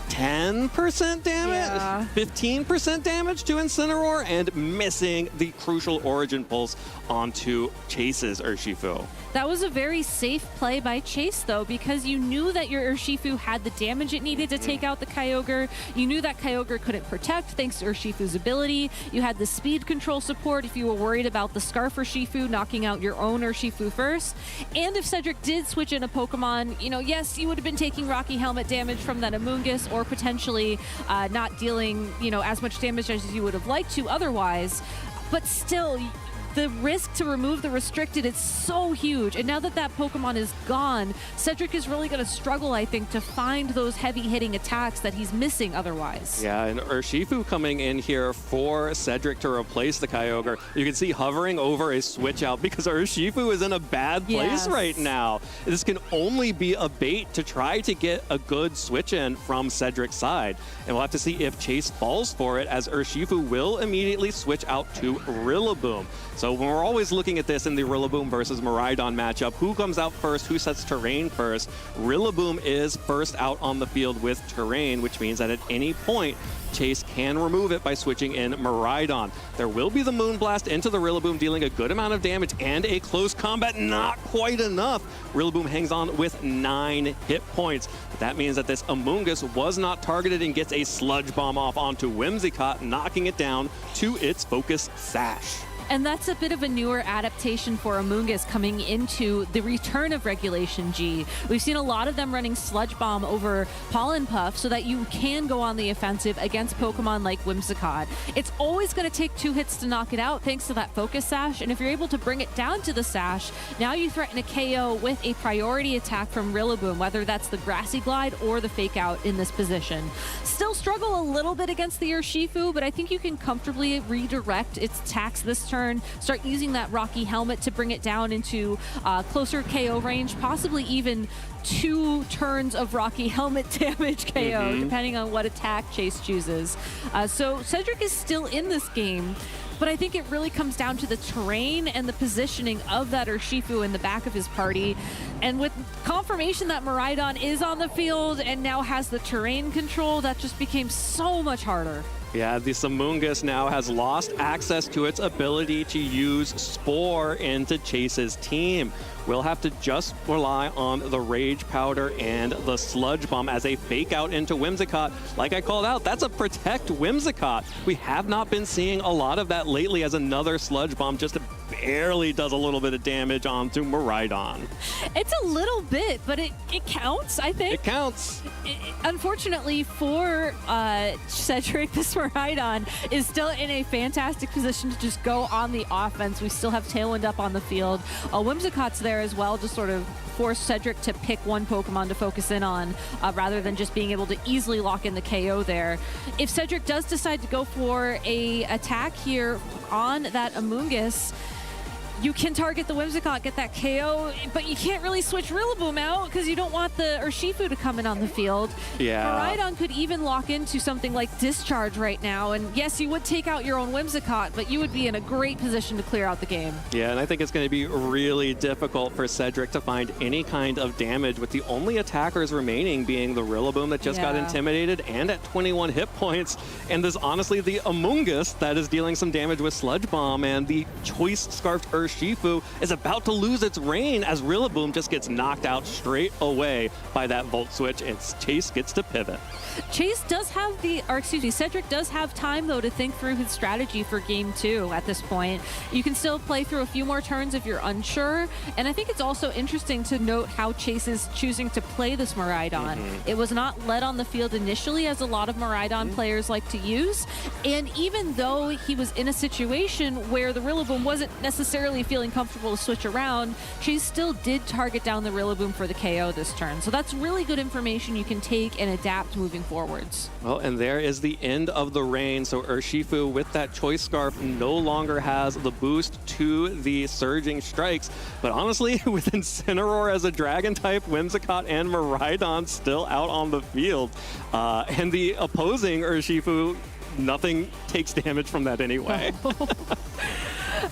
10% damage, 15% damage to Incineroar, and missing the crucial Origin Pulse onto Chase's Urshifu. That was a very safe play by Chase, though, because you knew that your Urshifu had the damage it needed to take out the Kyogre. You knew that Kyogre couldn't protect thanks to Urshifu's ability. You had the speed control support if you were worried about the Scarf Urshifu knocking out your own Urshifu first. And if Cedric did switch in a Pokemon, you know, yes, you would have been taking Rocky Helmet damage from that Amoonguss, or potentially not dealing, you know, as much damage as you would have liked to otherwise. But still, the risk to remove the restricted is so huge. And now that that Pokemon is gone, Cedric is really going to struggle, I think, to find those heavy-hitting attacks that he's missing otherwise. Yeah, and Urshifu coming in here for Cedric to replace the Kyogre. You can see hovering over a switch out because Urshifu is in a bad place right now. This can only be a bait to try to get a good switch in from Cedric's side. And we'll have to see if Chase falls for it, as Urshifu will immediately switch out to Rillaboom. So when we're always looking at this in the Rillaboom versus Miraidon matchup, who comes out first, who sets terrain first? Rillaboom is first out on the field with terrain, which means that at any point, Chase can remove it by switching in Miraidon. There will be the Moonblast into the Rillaboom, dealing a good amount of damage, and a close combat, not quite enough. Rillaboom hangs on with 9 hit points. But that means that this Amoonguss was not targeted and gets a Sludge Bomb off onto Whimsicott, knocking it down to its Focus Sash. And that's a bit of a newer adaptation for Amoonguss coming into the return of Regulation G. We've seen a lot of them running Sludge Bomb over Pollen Puff so that you can go on the offensive against Pokemon like Whimsicott. It's always going to take 2 hits to knock it out thanks to that Focus Sash, and if you're able to bring it down to the Sash, now you threaten a KO with a priority attack from Rillaboom, whether that's the Grassy Glide or the Fake Out in this position. Still struggle a little bit against the Urshifu, but I think you can comfortably redirect its attacks this turn, start using that Rocky Helmet to bring it down into closer KO range, possibly even 2 turns of Rocky Helmet damage KO, depending on what attack Chase chooses. So Cedric is still in this game, but I think it really comes down to the terrain and the positioning of that Urshifu in the back of his party. And with confirmation that Miraidon is on the field and now has the terrain control, that just became so much harder. Yeah, the Amoonguss now has lost access to its ability to use Spore into Chase's team. We'll have to just rely on the Rage Powder and the Sludge Bomb as a fake out into Whimsicott. Like I called out, that's a Protect Whimsicott. We have not been seeing a lot of that lately, as another Sludge Bomb just barely does a little bit of damage onto Miraidon. It's a little bit, but it counts, I think. It counts. Unfortunately for Cedric, this Miraidon is still in a fantastic position to just go on the offense. We still have Tailwind up on the field. Whimsicott's there as well, just sort of force Cedric to pick one Pokemon to focus in on rather than just being able to easily lock in the KO there. If Cedric does decide to go for a attack here on that Amoonguss, you can target the Whimsicott, get that KO, but you can't really switch Rillaboom out because you don't want the Urshifu to come in on the field. Yeah. Miraidon could even lock into something like Discharge right now, and yes, you would take out your own Whimsicott, but you would be in a great position to clear out the game. Yeah, and I think it's going to be really difficult for Cedric to find any kind of damage, with the only attackers remaining being the Rillaboom that just got intimidated and at 21 hit points, and there's honestly the Amoonguss that is dealing some damage with Sludge Bomb, and the Choice Scarfed Urshifu is about to lose its reign as Rillaboom just gets knocked out straight away by that Volt Switch, and Chase gets to pivot. Cedric does have time, though, to think through his strategy for game 2 at this point. You can still play through a few more turns if you're unsure, and I think it's also interesting to note how Chase is choosing to play this Miraidon. It was not led on the field initially, as a lot of Miraidon players like to use, and even though he was in a situation where the Rillaboom wasn't necessarily feeling comfortable to switch around, Chase still did target down the Rillaboom for the KO this turn. So that's really good information you can take and adapt moving forwards. Well, and there is the end of the reign. So Urshifu, with that Choice Scarf, no longer has the boost to the Surging Strikes. But honestly, with Incineroar as a Dragon type, Whimsicott and Miraidon still out on the field, and the opposing Urshifu, nothing takes damage from that anyway.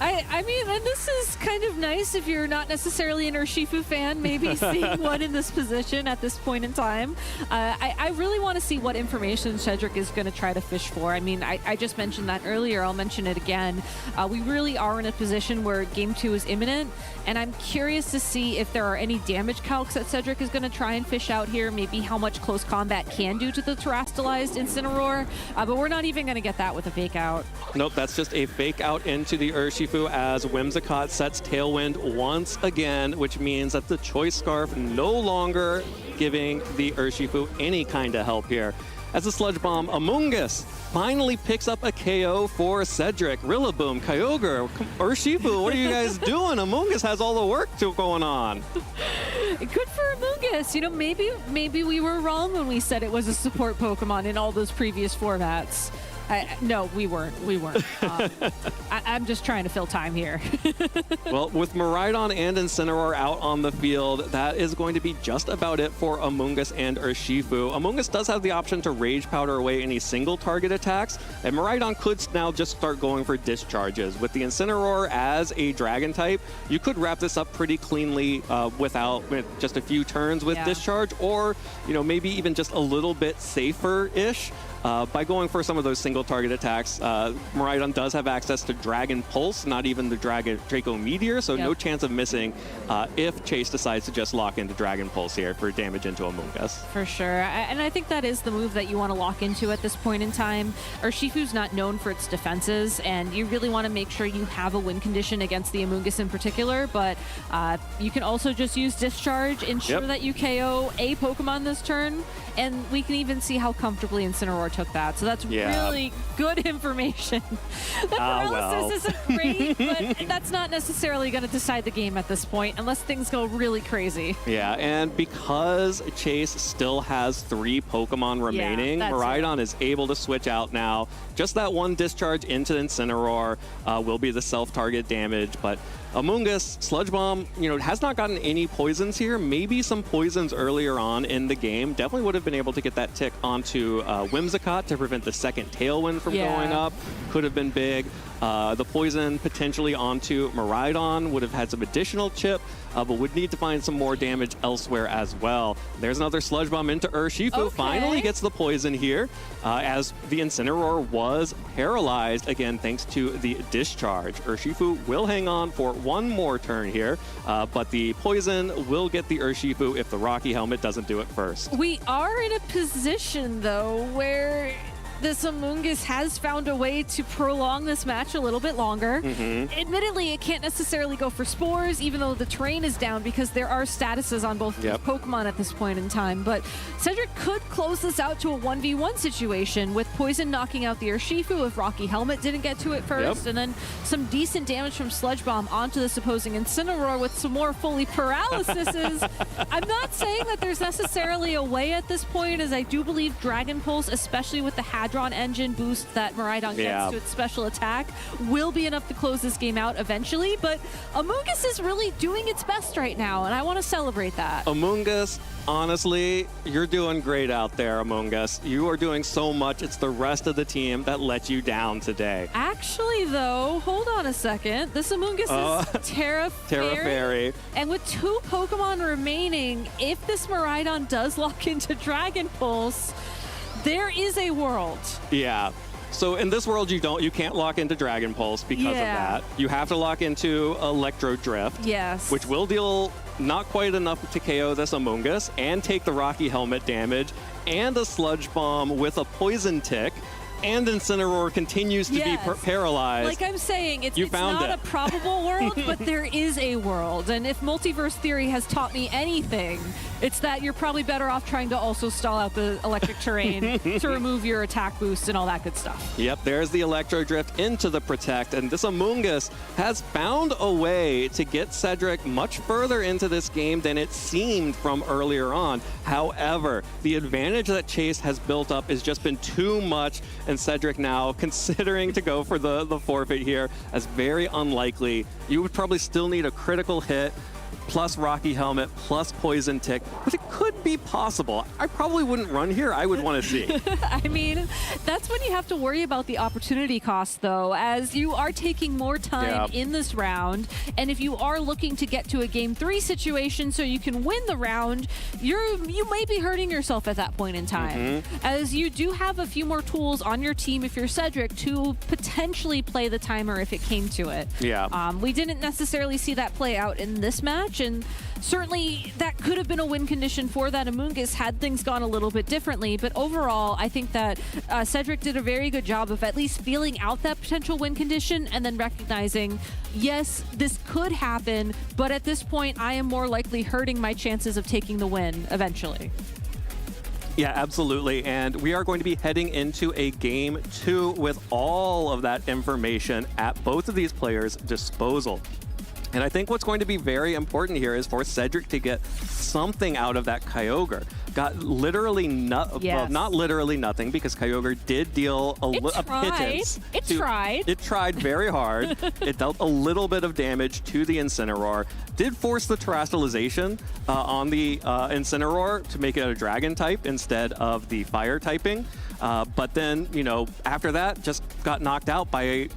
I mean, and this is kind of nice if you're not necessarily an Urshifu fan, maybe seeing one in this position at this point in time. I really want to see what information Cedric is going to try to fish for. I mean, I just mentioned that earlier. I'll mention it again. We really are in a position where Game 2 is imminent, and I'm curious to see if there are any damage calcs that Cedric is going to try and fish out here, maybe how much close combat can do to the terastallized Incineroar, but we're not even going to get that with a fake out. Nope, that's just a fake out into the Urshifu as Whimsicott sets Tailwind once again, which means that the Choice Scarf no longer giving the Urshifu any kind of help here. As the Sludge Bomb, Amoonguss finally picks up a KO for Cedric. Rillaboom, Kyogre, Urshifu, what are you guys doing? Amoonguss has all the work going on. Good for Amoonguss. You know, maybe we were wrong when we said it was a support Pokemon in all those previous formats. No, we weren't. I'm just trying to fill time here. Well, with Miraidon and Incineroar out on the field, that is going to be just about it for Amoonguss and Urshifu. Amoonguss does have the option to Rage Powder away any single target attacks, and Miraidon could now just start going for discharges. With the Incineroar as a Dragon type, you could wrap this up pretty cleanly with just a few turns with discharge, or maybe even just a little bit safer-ish. By going for some of those single target attacks, Miraidon does have access to Dragon Pulse, not even the Draco Meteor, so no chance of missing if Chase decides to just lock into Dragon Pulse here for damage into Amoonguss. For sure, and I think that is the move that you want to lock into at this point in time. Urshifu's not known for its defenses, and you really want to make sure you have a win condition against the Amoonguss in particular, but you can also just use Discharge, ensure that you KO a Pokemon this turn, and we can even see how comfortably Incineroar took that. So that's really good information. The paralysis isn't great, but that's not necessarily going to decide the game at this point unless things go really crazy. Yeah, and because Chase still has 3 Pokemon remaining, Miraidon is able to switch out now. Just that one discharge into Incineroar will be the self-target damage, but Amoonguss, Sludge Bomb, has not gotten any poisons here. Maybe some poisons earlier on in the game. Definitely would have been able to get that tick onto Whimsicott to prevent the second Tailwind from going up. Could have been big. The poison potentially onto Miraidon would have had some additional chip, but would need to find some more damage elsewhere as well. There's another Sludge Bomb into Urshifu. Finally gets the poison here, as the Incineroar was paralyzed, again, thanks to the discharge. Urshifu will hang on for one more turn here, but the poison will get the Urshifu if the Rocky Helmet doesn't do it first. We are in a position, though, where this Amoonguss has found a way to prolong this match a little bit longer. Admittedly, it can't necessarily go for spores, even though the terrain is down, because there are statuses on both Pokemon at this point in time. But Cedric could close this out to a 1v1 situation, with Poison knocking out the Urshifu if Rocky Helmet didn't get to it first, and then some decent damage from Sludge Bomb onto this opposing Incineroar with some more fully paralyses. I'm not saying that there's necessarily a way at this point, as I do believe Dragon Pulse, especially with the Hadron engine boost that Miraidon gets to its special attack, will be enough to close this game out eventually, but Amoonguss is really doing its best right now, and I want to celebrate that. Amoonguss, honestly, you're doing great out there, Amoonguss. You are doing so much. It's the rest of the team that let you down today. Actually, though, hold on a second. This Amoonguss is Terra Fairy. And with 2 Pokemon remaining, if this Miraidon does lock into Dragon Pulse, there is a world. Yeah. So in this world, you can't lock into Dragon Pulse because of that. You have to lock into Electro Drift. Yes. Which will deal not quite enough to KO this Among Us and take the Rocky Helmet damage and a Sludge Bomb with a Poison Tick. And Incineroar continues to be paralyzed. Like I'm saying, it's not a probable world, but there is a world. And if multiverse theory has taught me anything, it's that you're probably better off trying to also stall out the electric terrain to remove your attack boost and all that good stuff. Yep, there's the Electro Drift into the Protect, and this Among Us has found a way to get Cedric much further into this game than it seemed from earlier on. However, the advantage that Chase has built up has just been too much, and Cedric now considering to go for the forfeit here as very unlikely. You would probably still need a critical hit plus Rocky Helmet, plus Poison Tick, but it could be possible. I probably wouldn't run here. I would want to see. I mean, that's when you have to worry about the opportunity cost, though, as you are taking more time in this round, and if you are looking to get to a Game 3 situation so you can win the round, you may be hurting yourself at that point in time, as you do have a few more tools on your team if you're Cedric to potentially play the timer if it came to it. We didn't necessarily see that play out in this match, and certainly that could have been a win condition for that Among Us had things gone a little bit differently. But overall, I think that Cedric did a very good job of at least feeling out that potential win condition and then recognizing, yes, this could happen, but at this point, I am more likely hurting my chances of taking the win eventually. Yeah, absolutely. And we are going to be heading into a Game 2 with all of that information at both of these players' disposal. And I think what's going to be very important here is for Cedric to get something out of that Kyogre. Got literally well, not literally nothing, because Kyogre did deal a pittance. It tried. It tried very hard. It dealt a little bit of damage to the Incineroar. Did force the Terastallization on the Incineroar to make it a Dragon type instead of the Fire typing. But then, you know, after that, just got knocked out by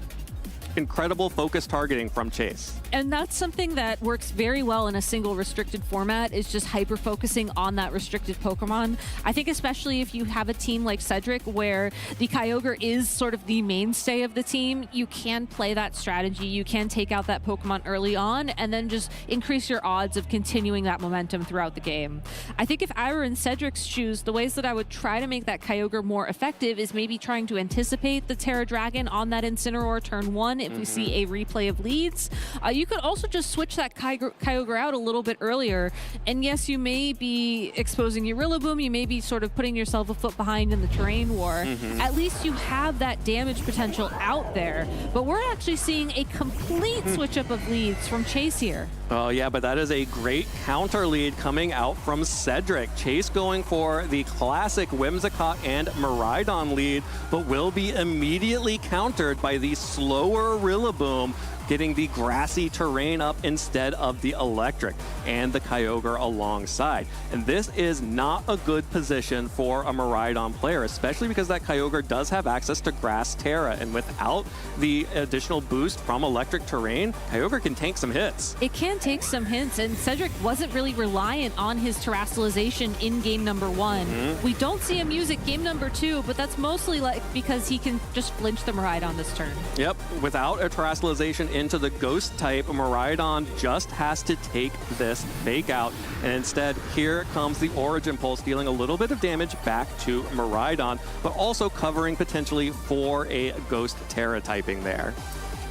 incredible focus targeting from Chase. And that's something that works very well in a single restricted format, is just hyper focusing on that restricted Pokemon. I think especially if you have a team like Cedric where the Kyogre is sort of the mainstay of the team, you can play that strategy. You can take out that Pokemon early on and then just increase your odds of continuing that momentum throughout the game. I think if I were in Cedric's shoes, the ways that I would try to make that Kyogre more effective is maybe trying to anticipate the Terra Dragon on that Incineroar turn 1 if we see a replay of leads. You could also just switch that Kyogre out a little bit earlier, and yes, you may be exposing your Rillaboom, you may be sort of putting yourself a foot behind in the terrain war. At least you have that damage potential out there, but we're actually seeing a complete switch up of leads from Chase here. Oh yeah, but that is a great counter lead coming out from Cedric. Chase going for the classic Whimsicott and Miraidon lead, but will be immediately countered by the slower Rillaboom, getting the grassy terrain up instead of the electric, and the Kyogre alongside. And this is not a good position for a Miraidon player, especially because that Kyogre does have access to Grass Terra, and without the additional boost from electric terrain, Kyogre can tank some hits. It can take some hits, and Cedric wasn't really reliant on his Terastallization in game number 1. We don't see him use it game number 2, but that's mostly like because he can just flinch the Miraidon this turn. Yep, without a Terastallization into the Ghost type, Miraidon just has to take this fake out, and instead here comes the Origin Pulse, dealing a little bit of damage back to Miraidon, but also covering potentially for a Ghost Terra typing there.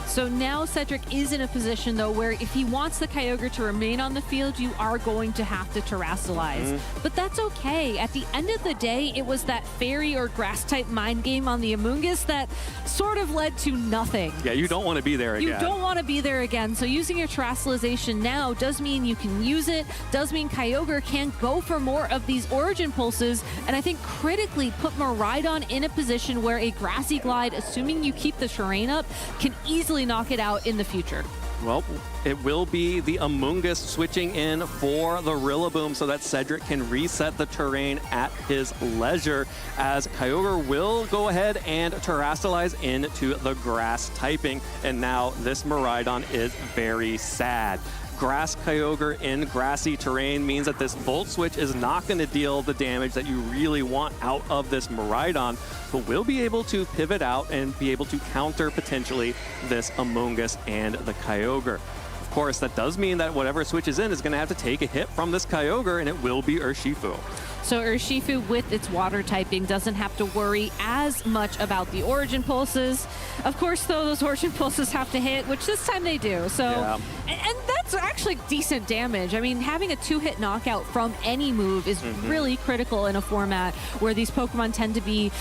So now Cedric is in a position, though, where if he wants the Kyogre to remain on the field, you are going to have to Terrastallize. But that's okay. At the end of the day, it was that Fairy or Grass-type mind game on the Among Us that sort of led to nothing. Yeah, you don't want to be there again. You don't want to be there again. So using your Terrastallization now does mean you can use it, does mean Kyogre can go for more of these Origin Pulses, and I think critically put Miraidon in a position where a Grassy Glide, assuming you keep the terrain up, can easily knock it out in the future. Well, it will be the Among Us switching in for the Rillaboom so that Cedric can reset the terrain at his leisure, as Kyogre will go ahead and Terrastallize into the Grass typing, and now this Miraidon is very sad. Grass Kyogre in grassy terrain means that this Volt Switch is not going to deal the damage that you really want out of this Miraidon, but will be able to pivot out and be able to counter potentially this Amoonguss and the Kyogre. Of course, that does mean that whatever switches in is going to have to take a hit from this Kyogre, and it will be Urshifu. So Urshifu, with its water typing, doesn't have to worry as much about the Origin Pulses. Of course, though, those Origin Pulses have to hit, which this time they do. So, yeah. And that's actually decent damage. I mean, having a 2-hit knockout from any move is really critical in a format where these Pokemon tend to be,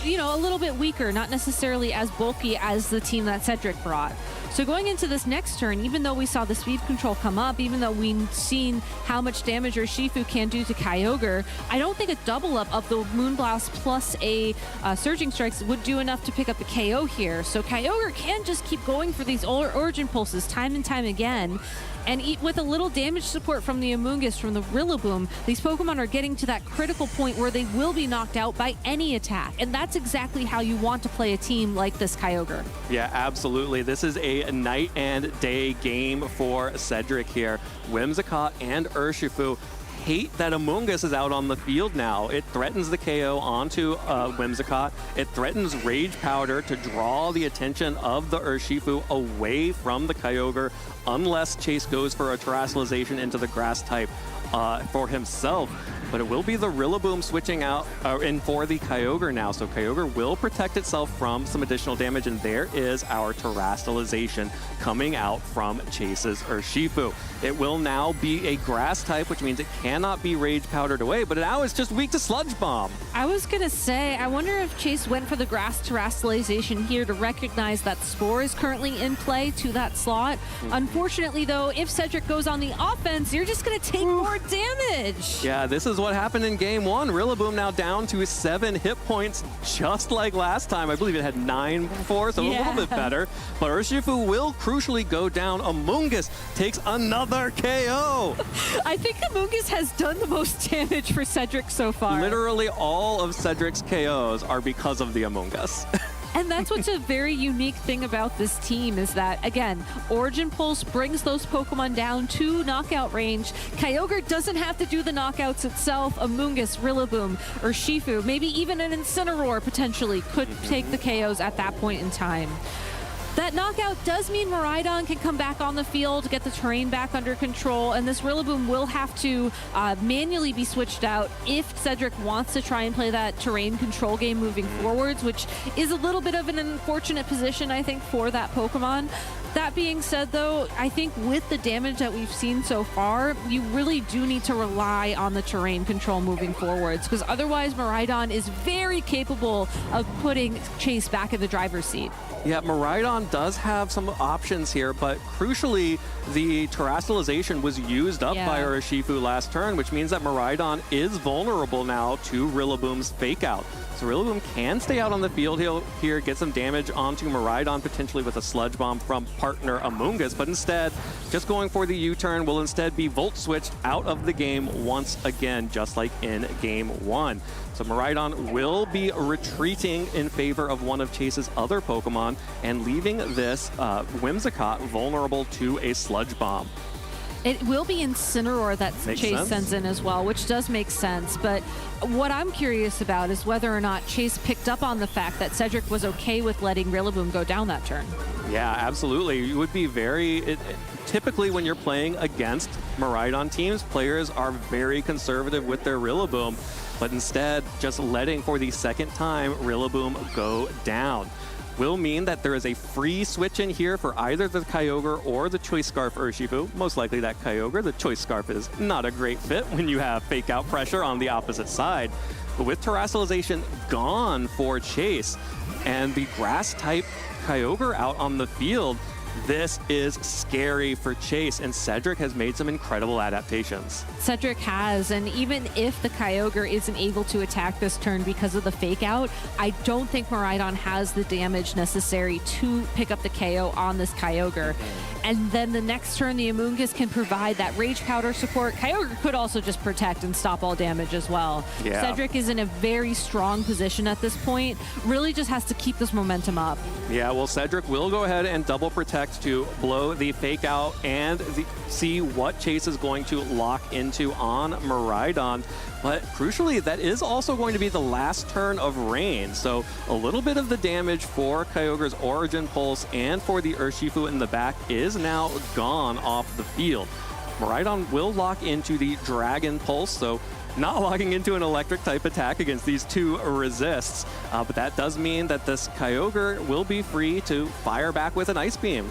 you know, a little bit weaker, not necessarily as bulky as the team that Cedric brought. So going into this next turn, even though we saw the speed control come up, even though we've seen how much damage Urshifu can do to Kyogre, I don't think a double up of the Moonblast plus a Surging Strikes would do enough to pick up the KO here. So Kyogre can just keep going for these Origin Pulses time and time again. And with a little damage support from the Amoonguss, from the Rillaboom, these Pokemon are getting to that critical point where they will be knocked out by any attack. And that's exactly how you want to play a team like this Kyogre. Yeah, absolutely. This is a night and day game for Cedric here. Whimsicott and Urshifu hate that Amoonguss is out on the field now. It threatens the KO onto Whimsicott. It threatens Rage Powder to draw the attention of the Urshifu away from the Kyogre unless Chase goes for a Terastallization into the grass type for himself. But it will be the Rillaboom switching out in for the Kyogre now. So Kyogre will protect itself from some additional damage, and there is our Terastallization coming out from Chase's Urshifu. It will now be a grass type, which means it cannot be Rage Powdered away, but now it's just weak to Sludge Bomb. I was going to say, I wonder if Chase went for the grass Terastallization here to recognize that Spore is currently in play to that slot. Unfortunately, though, if Cedric goes on the offense, you're just going to take more damage. Yeah, this is what happened in game one. Rillaboom now down to 7 hit points, just like last time. I believe it had 9 before, so a little bit better. But Urshifu will crucially go down. Amoonguss takes another KO. I think Amoonguss has done the most damage for Cedric so far. Literally all of Cedric's KOs are because of the Amoonguss. And that's what's a very unique thing about this team is that, again, Origin Pulse brings those Pokemon down to knockout range. Kyogre doesn't have to do the knockouts itself. Amoonguss, Rillaboom, or Urshifu, maybe even an Incineroar potentially could take the KOs at that point in time. That knockout does mean Miraidon can come back on the field, get the terrain back under control, and this Rillaboom will have to manually be switched out if Cedric wants to try and play that terrain control game moving forwards, which is a little bit of an unfortunate position, I think, for that Pokemon. That being said, though, I think with the damage that we've seen so far, you really do need to rely on the terrain control moving forwards, because otherwise Miraidon is very capable of putting Chase back in the driver's seat. Yeah, Miraidon does have some options here, but crucially, the Terastallization was used up by Urshifu last turn, which means that Miraidon is vulnerable now to Rillaboom's Fake Out. So Rillaboom can stay out on the field here, get some damage onto Miraidon, potentially with a Sludge Bomb from partner Amoonguss, but instead, just going for the U-turn will instead be Volt Switched out of the game once again, just like in game one. So Miraidon will be retreating in favor of one of Chase's other Pokemon and leaving this Whimsicott vulnerable to a Sludge Bomb. It will be Incineroar that Chase sends in as well, which does make sense. But what I'm curious about is whether or not Chase picked up on the fact that Cedric was okay with letting Rillaboom go down that turn. Yeah, absolutely. You would be very... typically, when you're playing against Miraidon teams, players are very conservative with their Rillaboom, but instead, just letting, for the second time, Rillaboom go down. Will mean that there is a free switch in here for either the Kyogre or the Choice Scarf Urshifu. Most likely that Kyogre. The Choice Scarf is not a great fit when you have Fake Out pressure on the opposite side. But with Terastallization gone for Chase and the Grass-type Kyogre out on the field, this is scary for Chase, and Cedric has made some incredible adaptations. Cedric has, and even if the Kyogre isn't able to attack this turn because of the Fake Out, I don't think Miraidon has the damage necessary to pick up the KO on this Kyogre. and then the next turn the Amoonguss can provide that Rage Powder support. Kyogre could also just protect and stop all damage as well. Yeah. Cedric is in a very strong position at this point. Really just has to keep this momentum up. Yeah, well, Cedric will go ahead and double protect to blow the fake out and see what Chase is going to lock into on Miraidon. But crucially, that is also going to be the last turn of Rain. So a little bit of the damage for Kyogre's Origin Pulse and for the Urshifu in the back is now gone off the field. Miraidon will lock into the Dragon Pulse, so not locking into an electric type attack against these two resists. But that does mean that this Kyogre will be free to fire back with an Ice Beam.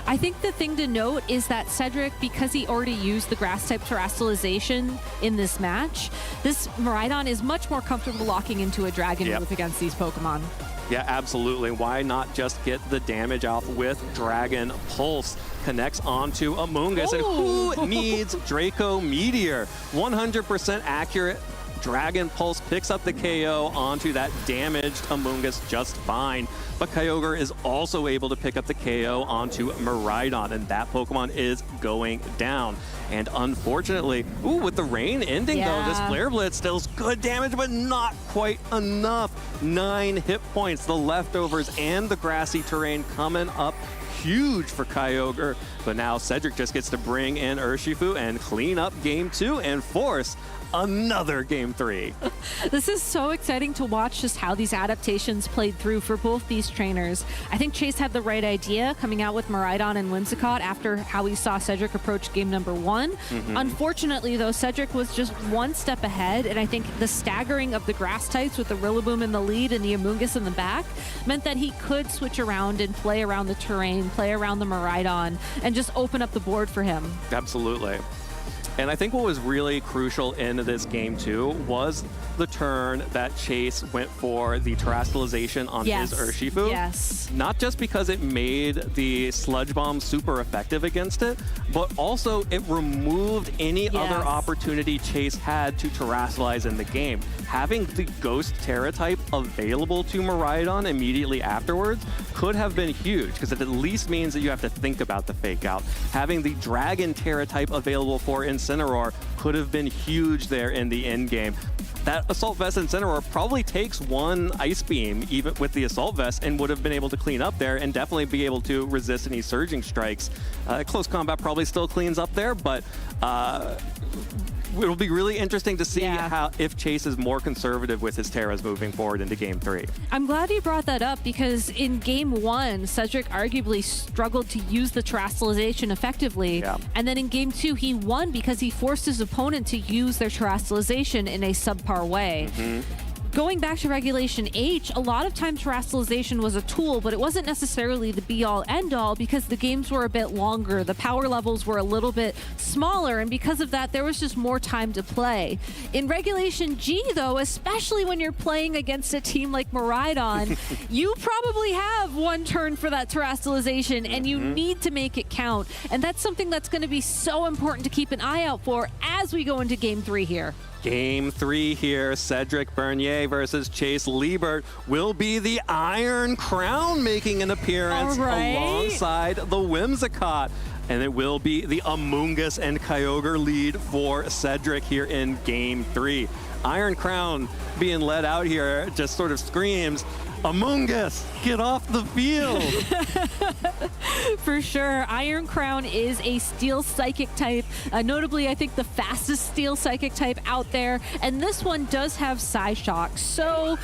I think the thing to note is that Cedric, because he already used the Grass-type Terastallization in this match, this Miraidon is much more comfortable locking into a Dragon move against these Pokemon. Yeah, absolutely. Why not just get the damage off with Dragon Pulse? Connects onto Amoonguss, and who needs Draco Meteor? 100% accurate. Dragon Pulse picks up the KO onto that damaged Amoonguss just fine. But Kyogre is also able to pick up the KO onto Miraidon, and that Pokemon is going down. And unfortunately, with the rain ending though, this Flare Blitz deals good damage, but not quite enough. 9 hit points, the leftovers and the grassy terrain coming up huge for Kyogre. But now Cedric just gets to bring in Urshifu and clean up game 2 and force another game 3. This is so exciting to watch just how these adaptations played through for both these trainers. I think Chase had the right idea coming out with Miraidon and Whimsicott after how we saw Cedric approach game number 1. Unfortunately, though, Cedric was just one step ahead, and I think the staggering of the grass types with the Rillaboom in the lead and the Amoonguss in the back meant that he could switch around and play around the terrain, play around the Miraidon, and just open up the board for him. Absolutely. And I think what was really crucial in this game too was the turn that Chase went for the Terastallization on his Urshifu. Yes. Not just because it made the Sludge Bomb super effective against it, but also it removed any other opportunity Chase had to Terastallize in the game. Having the Ghost Terra type available to Miraidon immediately afterwards could have been huge, because it at least means that you have to think about the fake out. Having the Dragon Terra type available for Incineroar could have been huge there in the end game. That Assault Vest Incineroar probably takes one Ice Beam, even with the Assault Vest, and would have been able to clean up there and definitely be able to resist any Surging Strikes. Close Combat probably still cleans up there, but it'll be really interesting to see if Chase is more conservative with his Terras moving forward into game 3. I'm glad you brought that up, because in game 1, Cedric arguably struggled to use the Terastallization effectively. And then in game 2, he won because he forced his opponent to use their Terastallization in a subpar way. Going back to Regulation H, a lot of times Terastallization was a tool, but it wasn't necessarily the be-all, end-all, because the games were a bit longer, the power levels were a little bit smaller, and because of that, there was just more time to play. In Regulation G, though, especially when you're playing against a team like Miraidon, you probably have one turn for that Terastallization, and you need to make it count. And that's something that's going to be so important to keep an eye out for as we go into Game 3 here. Game 3 here, Cedric Bernier versus Chase Liebert, will be the Iron Crown making an appearance alongside the Whimsicott. And it will be the Amoonguss and Kyogre lead for Cedric here in Game 3. Iron Crown being led out here just sort of screams, Amoonguss, get off the field. For sure. Iron Crown is a Steel Psychic type. Notably, I think the fastest Steel Psychic type out there. And this one does have Psyshock. So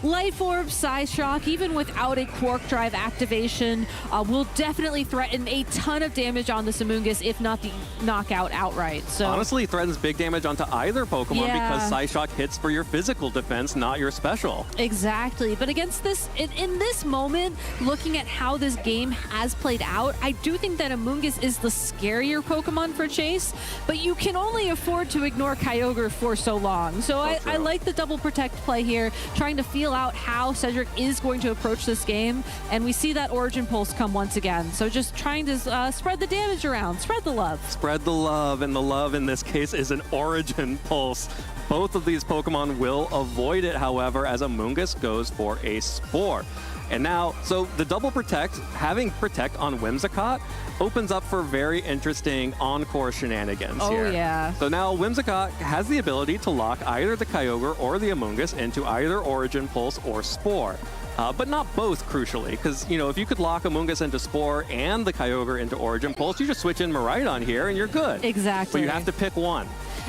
Life Orb, Psyshock, even without a Quark Drive activation, will definitely threaten a ton of damage on this Amoonguss, if not the knockout outright. So honestly, threatens big damage onto either Pokemon because Psyshock hits for your physical defense, not your special. Exactly. But against this, in this moment, looking at how this game has played out, I do think that Amoonguss is the scarier Pokemon for Chase, but you can only afford to ignore Kyogre for so long. So I like the double protect play here, trying to feel out how Cedric is going to approach this game, and we see that Origin Pulse come once again. So just trying to spread the damage around, spread the love. Spread the love, and the love in this case is an Origin Pulse. Both of these Pokemon will avoid it, however, as Amoonguss goes for a Spore. And now, so the double protect, having protect on Whimsicott opens up for very interesting encore shenanigans here. Oh, yeah. So now Whimsicott has the ability to lock either the Kyogre or the Amoonguss into either Origin Pulse or Spore. But not both, crucially, because, you know, if you could lock Amoonguss into Spore and the Kyogre into Origin Pulse, you just switch in Miraidon here and you're good. Exactly. But you have to pick one.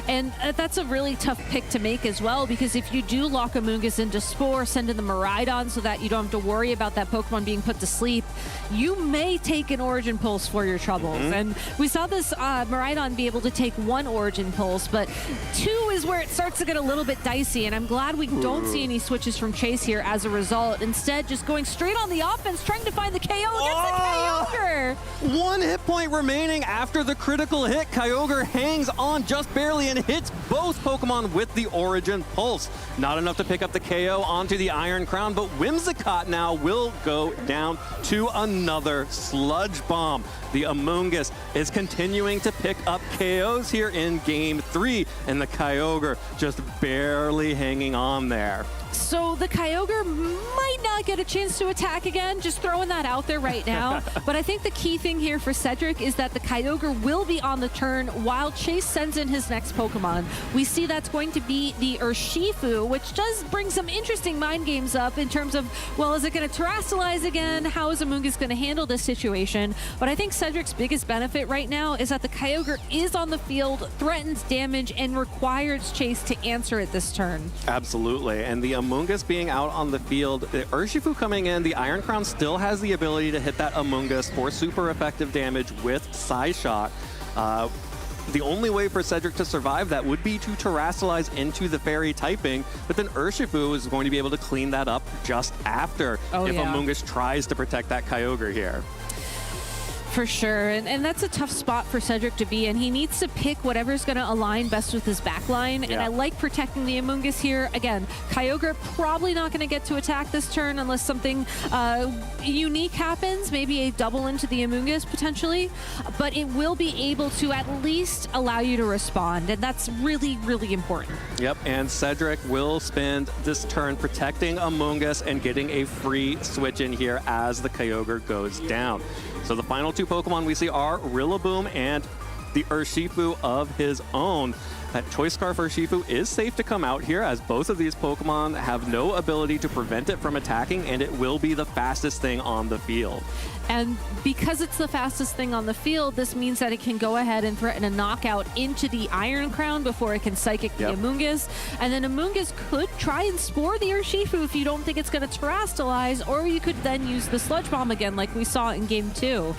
And that's a really tough pick to make as well, because if you do lock Amoonguss into Spore, send in the Miraidon so that you don't have to worry about that Pokemon being put to sleep, you may take an Origin Pulse for your troubles. And we saw this Miraidon be able to take one Origin Pulse, but two is where it starts to get a little bit dicey, and I'm glad we don't see any switches from Chase here as a result. Instead, just going straight on the offense, trying to find the KO against the Kyogre. One hit point remaining after the critical hit. Kyogre hangs on just barely and hits both Pokemon with the Origin Pulse. Not enough to pick up the KO onto the Iron Crown, but Whimsicott now will go down to another Sludge Bomb. The Amoonguss is continuing to pick up KOs here in Game 3, and the Kyogre just barely hanging on there. So the Kyogre might not get a chance to attack again, just throwing that out there right now. But I think the key thing here for Cedric is that the Kyogre will be on the turn while Chase sends in his next Pokemon. We see that's going to be the Urshifu, which does bring some interesting mind games up in terms of, well, is it going to Terrastalize again? How is Amoonguss going to handle this situation? But I think Cedric's biggest benefit right now is that the Kyogre is on the field, threatens damage, and requires Chase to answer it this turn. Absolutely, and the Amoonguss being out on the field, the Urshifu coming in, the Iron Crown still has the ability to hit that Amoonguss for super effective damage with Psyshock. The only way for Cedric to survive that would be to Terrastalize into the Fairy typing, but then Urshifu is going to be able to clean that up just after if Amoonguss tries to protect that Kyogre here. For sure, and that's a tough spot for Cedric to be in. He needs to pick whatever's going to align best with his backline, and I like protecting the Amoonguss here. Again, Kyogre probably not going to get to attack this turn unless something unique happens, maybe a double into the Amoonguss potentially, but it will be able to at least allow you to respond, and that's really, really important. Yep, and Cedric will spend this turn protecting Amoonguss and getting a free switch in here as the Kyogre goes down. So the final two Pokemon we see are Rillaboom and the Urshifu of his own. That Choice Scarf Urshifu is safe to come out here, as both of these Pokemon have no ability to prevent it from attacking, and it will be the fastest thing on the field. And because it's the fastest thing on the field, this means that it can go ahead and threaten a knockout into the Iron Crown before it can Psychic the Amoonguss. And then Amoonguss could try and Spore the Urshifu if you don't think it's going to Terrastalize, or you could then use the Sludge Bomb again like we saw in Game 2.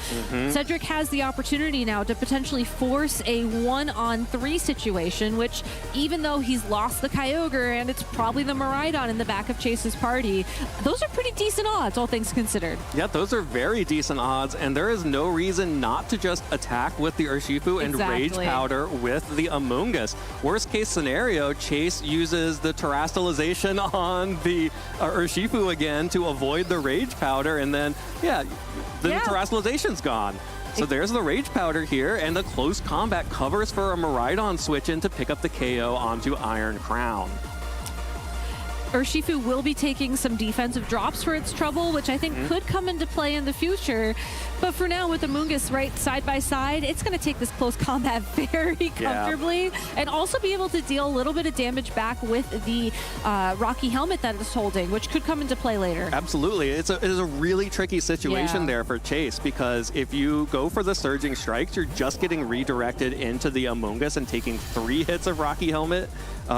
Cedric has the opportunity now to potentially force a 1-on-3 situation, which even though he's lost the Kyogre and it's probably the Miraidon in the back of Chase's party, those are pretty decent odds, all things considered. Yeah, those are very decent odds, and there is no reason not to just attack with the Urshifu and Rage Powder with the Amoonguss. Worst case scenario, Chase uses the Terrastalization on the Urshifu again to avoid the Rage Powder, and then, the Terrastalization's gone. So there's the Rage Powder here, and the close combat covers for a Miraidon switch in to pick up the KO onto Iron Crown. Urshifu will be taking some defensive drops for its trouble, which I think could come into play in the future. But for now, with Amoonguss right side by side, it's going to take this close combat very comfortably and also be able to deal a little bit of damage back with the Rocky Helmet that it's holding, which could come into play later. Absolutely. It is a really tricky situation there for Chase, because if you go for the Surging Strikes, you're just getting redirected into the Amoonguss and taking 3 hits of Rocky Helmet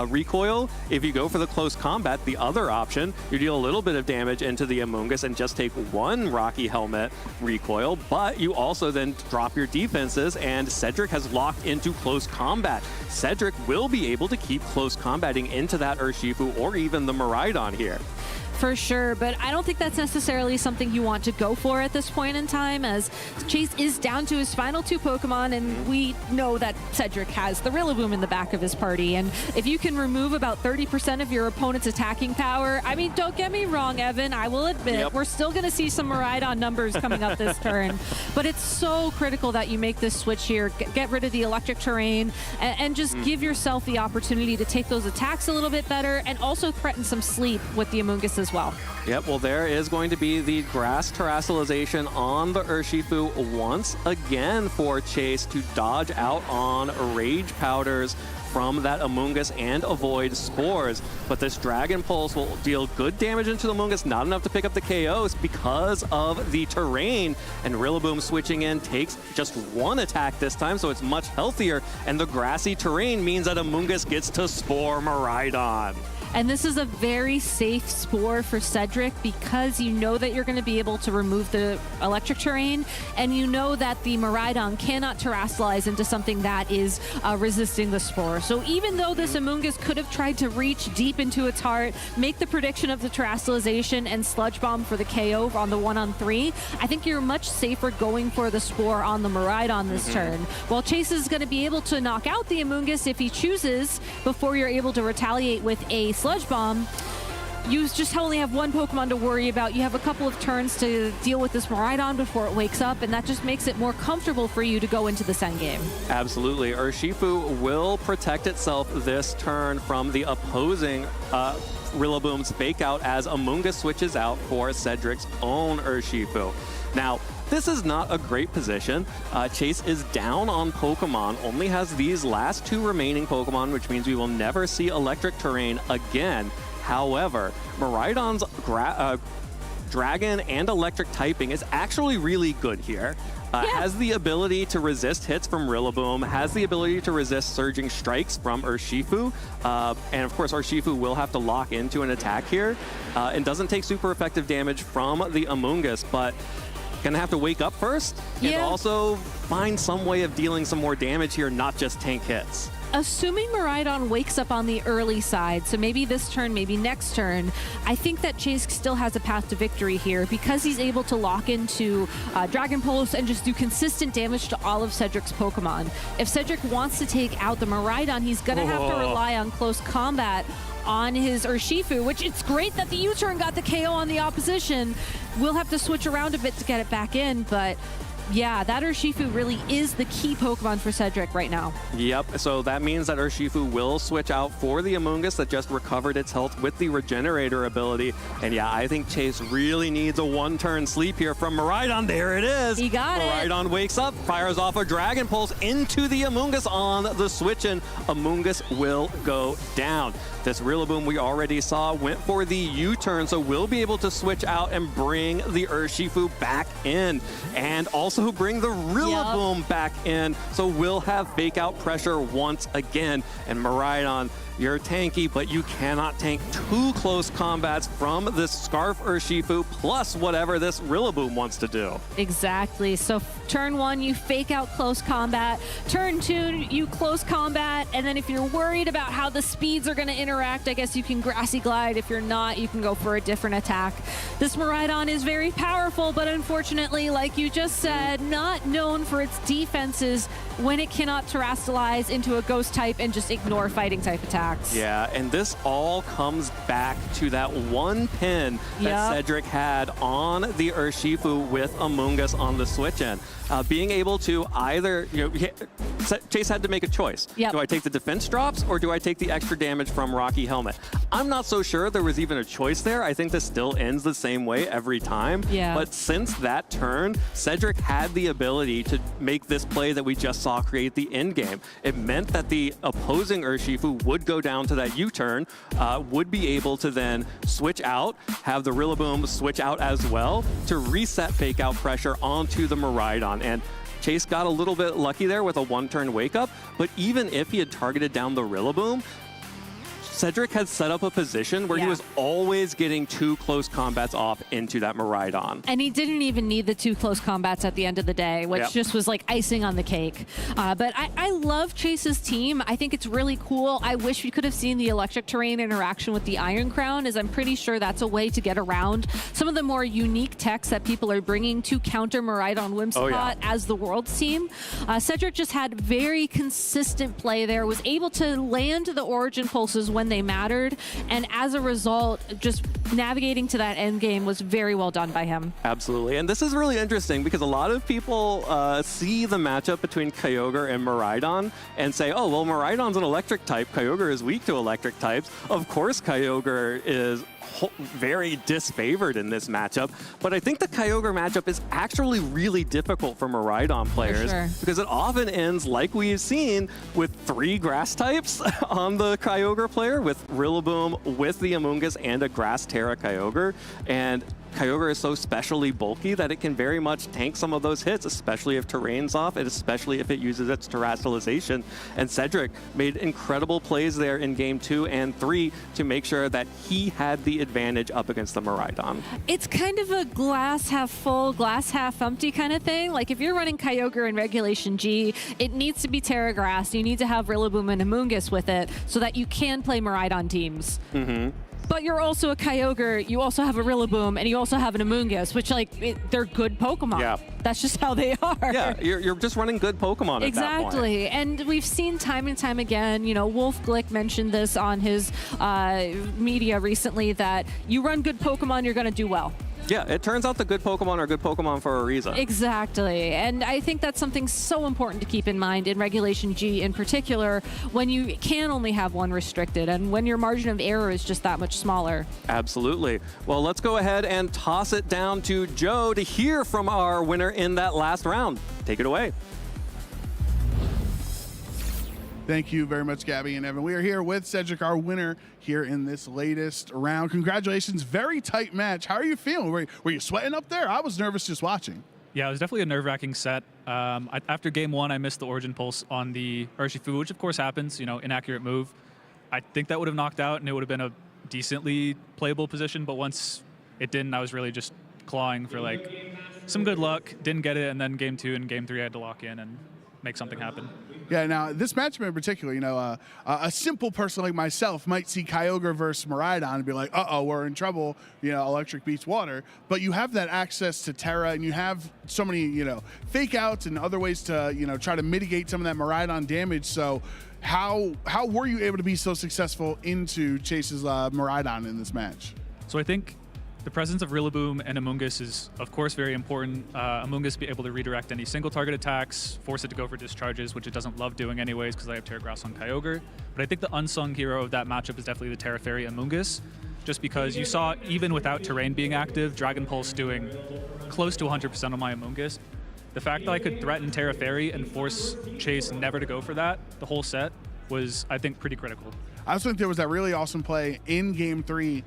recoil. If you go for the close combat, the other option, you deal a little bit of damage into the Amoonguss and just take 1 Rocky Helmet recoil, but you also then drop your defenses, and Cedric has locked into close combat. Cedric will be able to keep close combating into that Urshifu or even the Miraidon here. For sure, but I don't think that's necessarily something you want to go for at this point in time, as Chase is down to his final 2 Pokemon, and we know that Cedric has the Rillaboom in the back of his party, and if you can remove about 30% of your opponent's attacking power, I mean, don't get me wrong, Evan, I will admit, we're still going to see some Miraidon numbers coming up this turn, but it's so critical that you make this switch here, get rid of the electric terrain, and just give yourself the opportunity to take those attacks a little bit better, and also threaten some sleep with the Amoonguss's as well. Yep, well, there is going to be the grass terrestrialization on the Urshifu once again for Chase to dodge out on Rage Powders from that Amoonguss and avoid spores. But this Dragon Pulse will deal good damage into the Amoonguss, not enough to pick up the KOs because of the terrain. And Rillaboom switching in takes just one attack this time, so it's much healthier. And the grassy terrain means that Amoonguss gets to spore Miraidon. And this is a very safe spore for Cedric because you know that you're going to be able to remove the electric terrain, and you know that the Miraidon cannot terrestrialize into something that is resisting the spore. So even though this Amoonguss could have tried to reach deep into its heart, make the prediction of the terrestrialization and Sludge Bomb for the KO on the 1-on-3, I think you're much safer going for the spore on the Miraidon this turn. While Chase is going to be able to knock out the Amoonguss if he chooses before you're able to retaliate with a Sludge Bomb, you just only have one Pokemon to worry about. You have a couple of turns to deal with this Miraidon before it wakes up, and that just makes it more comfortable for you to go into this endgame. Absolutely. Urshifu will protect itself this turn from the opposing Rillaboom's Fake Out as Amoonguss switches out for Cedric's own Urshifu. Now, this is not a great position. Chase is down on Pokemon, only has these last two remaining Pokemon, which means we will never see electric terrain again. However, Miraidon's Dragon and electric typing is actually really good here. Has the ability to resist hits from Rillaboom, has the ability to resist surging strikes from Urshifu, and of course Urshifu will have to lock into an attack here, and doesn't take super effective damage from the Amoonguss, but gonna have to wake up first and also find some way of dealing some more damage here, not just tank hits. Assuming Miraidon wakes up on the early side, so maybe this turn, maybe next turn, I think that Chase still has a path to victory here because he's able to lock into Dragon Pulse and just do consistent damage to all of Cedric's Pokemon. If Cedric wants to take out the Miraidon, he's gonna have to rely on close combat on his Urshifu, which it's great that the U-turn got the KO on the opposition. We'll have to switch around a bit to get it back in, but yeah, that Urshifu really is the key Pokemon for Cedric right now. Yep, so that means that Urshifu will switch out for the Amoonguss that just recovered its health with the Regenerator ability. And yeah, I think Chase really needs a one-turn sleep here from Miraidon. There it is. He got it. Miraidon wakes up, fires off a Dragon Pulse into the Amoonguss on the switch, and Amoonguss will go down. This Rillaboom we already saw went for the U-turn, so we'll be able to switch out and bring the Urshifu back in. And also bring the Rillaboom back in, so we'll have Fake Out pressure once again. And Miraidon, you're tanky, but you cannot tank two close combats from this Scarf Urshifu plus whatever this Rillaboom wants to do. Exactly. So turn one, you Fake Out close combat. Turn two, you close combat. And then if you're worried about how the speeds are going to interact, I guess you can Grassy Glide. If you're not, you can go for a different attack. This Miraidon is very powerful, but unfortunately, like you just said, not known for its defenses when it cannot terrestrialize into a ghost type and just ignore fighting type attacks. Yeah, and this all comes back to that one pin that Cedric had on the Urshifu with Amoonguss on the switch in. Being able to either, Chase had to make a choice. Do I take the defense drops or do I take the extra damage from Rocky Helmet? I'm not so sure there was even a choice there. I think this still ends the same way every time. But since that turn, Cedric had the ability to make this play that we just saw create the end game. It meant that the opposing Urshifu would go down to that U-turn, would be able to then switch out, have the Rillaboom switch out as well to reset Fake Out pressure onto the Miraidon. And Chase got a little bit lucky there with a one-turn wake-up, but even if he had targeted down the Rillaboom, Cedric had set up a position where he was always getting two close combats off into that Miraidon. And he didn't even need the two close combats at the end of the day, which just was like icing on the cake. But I love Chase's team. I think it's really cool. I wish we could have seen the electric terrain interaction with the Iron Crown, as I'm pretty sure that's a way to get around some of the more unique techs that people are bringing to counter Miraidon Whimsicott as the Worlds team. Cedric just had very consistent play there, was able to land the Origin Pulses when they mattered, and as a result, just navigating to that end game was very well done by him. Absolutely, and this is really interesting because a lot of people see the matchup between Kyogre and Miraidon and say, oh, well, Miraidon's an electric type, Kyogre is weak to electric types. Of course Kyogre is very disfavored in this matchup. But I think the Kyogre matchup is actually really difficult for Miraidon players because it often ends, like we've seen, with 3 grass types on the Kyogre player, with Rillaboom, with the Amoonguss, and a Grass Terra Kyogre. And Kyogre is so specially bulky that it can very much tank some of those hits, especially if terrain's off, and especially if it uses its terrestrialization. And Cedric made incredible plays there in game 2 and 3 to make sure that he had the advantage up against the Miraidon. It's kind of a glass half full, glass half empty kind of thing. Like if you're running Kyogre in Regulation G, it needs to be Terra Grass. You need to have Rillaboom and Amoonguss with it so that you can play Miraidon teams. But you're also a Kyogre, you also have a Rillaboom, and you also have an Amoonguss, which, they're good Pokemon. Yeah. That's just how they are. Yeah, you're just running good Pokemon at that point. Exactly. And we've seen time and time again, Wolf Glick mentioned this on his media recently, that you run good Pokemon, you're going to do well. Yeah, it turns out the good Pokemon are good Pokemon for a reason. Exactly. And I think that's something so important to keep in mind in Regulation G in particular, when you can only have one restricted and when your margin of error is just that much smaller. Absolutely. Well, let's go ahead and toss it down to Joe to hear from our winner in that last round. Take it away. Thank you very much, Gabby and Evan. We are here with Cedric, our winner here in this latest round. Congratulations. Very tight match. How are you feeling? Were you sweating up there? I was nervous just watching. Yeah, it was definitely a nerve-wracking set. After game 1, I missed the Origin Pulse on the Urshifu, which of course happens, inaccurate move. I think that would have knocked out and it would have been a decently playable position, but once it didn't, I was really just clawing for some good luck. Didn't get it, and then game 2 and game 3 I had to lock in and make something happen. Yeah, now this matchup in particular, a simple person like myself might see Kyogre versus Miraidon and be like, uh-oh, we're in trouble, electric beats water. But you have that access to Terra, and you have so many, fake outs and other ways to, try to mitigate some of that Miraidon damage. So how were you able to be so successful into Chase's Miraidon in this match? So I think the presence of Rillaboom and Amoonguss is, of course, very important. Amoonguss be able to redirect any single target attacks, force it to go for discharges, which it doesn't love doing anyways because I have Terra Grass on Kyogre. But I think the unsung hero of that matchup is definitely the Terra Fairy Amoonguss, just because you saw, even without terrain being active, Dragon Pulse doing close to 100% on my Amoonguss. The fact that I could threaten Terra Fairy and force Chase never to go for that the whole set was, I think, pretty critical. I also think there was that really awesome play in game 3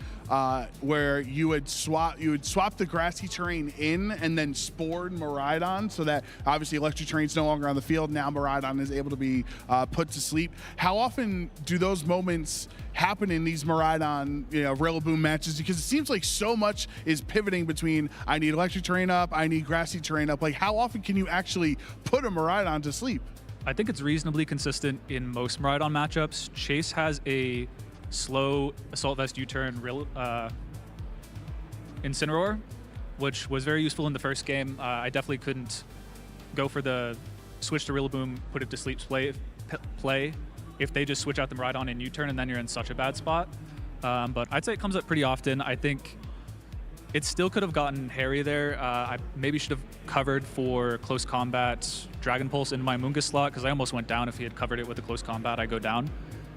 where you would swap the grassy terrain in and then spored Miraidon, so that obviously electric terrain's no longer on the field. Now Miraidon is able to be put to sleep. How often do those moments happen in these Miraidon, Rillaboom matches? Because it seems like so much is pivoting between I need electric terrain up, I need grassy terrain up. Like, how often can you actually put a Miraidon to sleep? I think it's reasonably consistent in most Miraidon matchups. Chase has a slow Assault Vest U-turn Incineroar, which was very useful in the first game. I definitely couldn't go for the switch to Rillaboom, put it to sleep play if they just switch out the Miraidon in U-turn, and then you're in such a bad spot. But I'd say it comes up pretty often. I think it still could have gotten hairy there. I maybe should have covered for close combat Dragon Pulse into my Amoonguss slot, because I almost went down. If he had covered it with a close combat, I go down.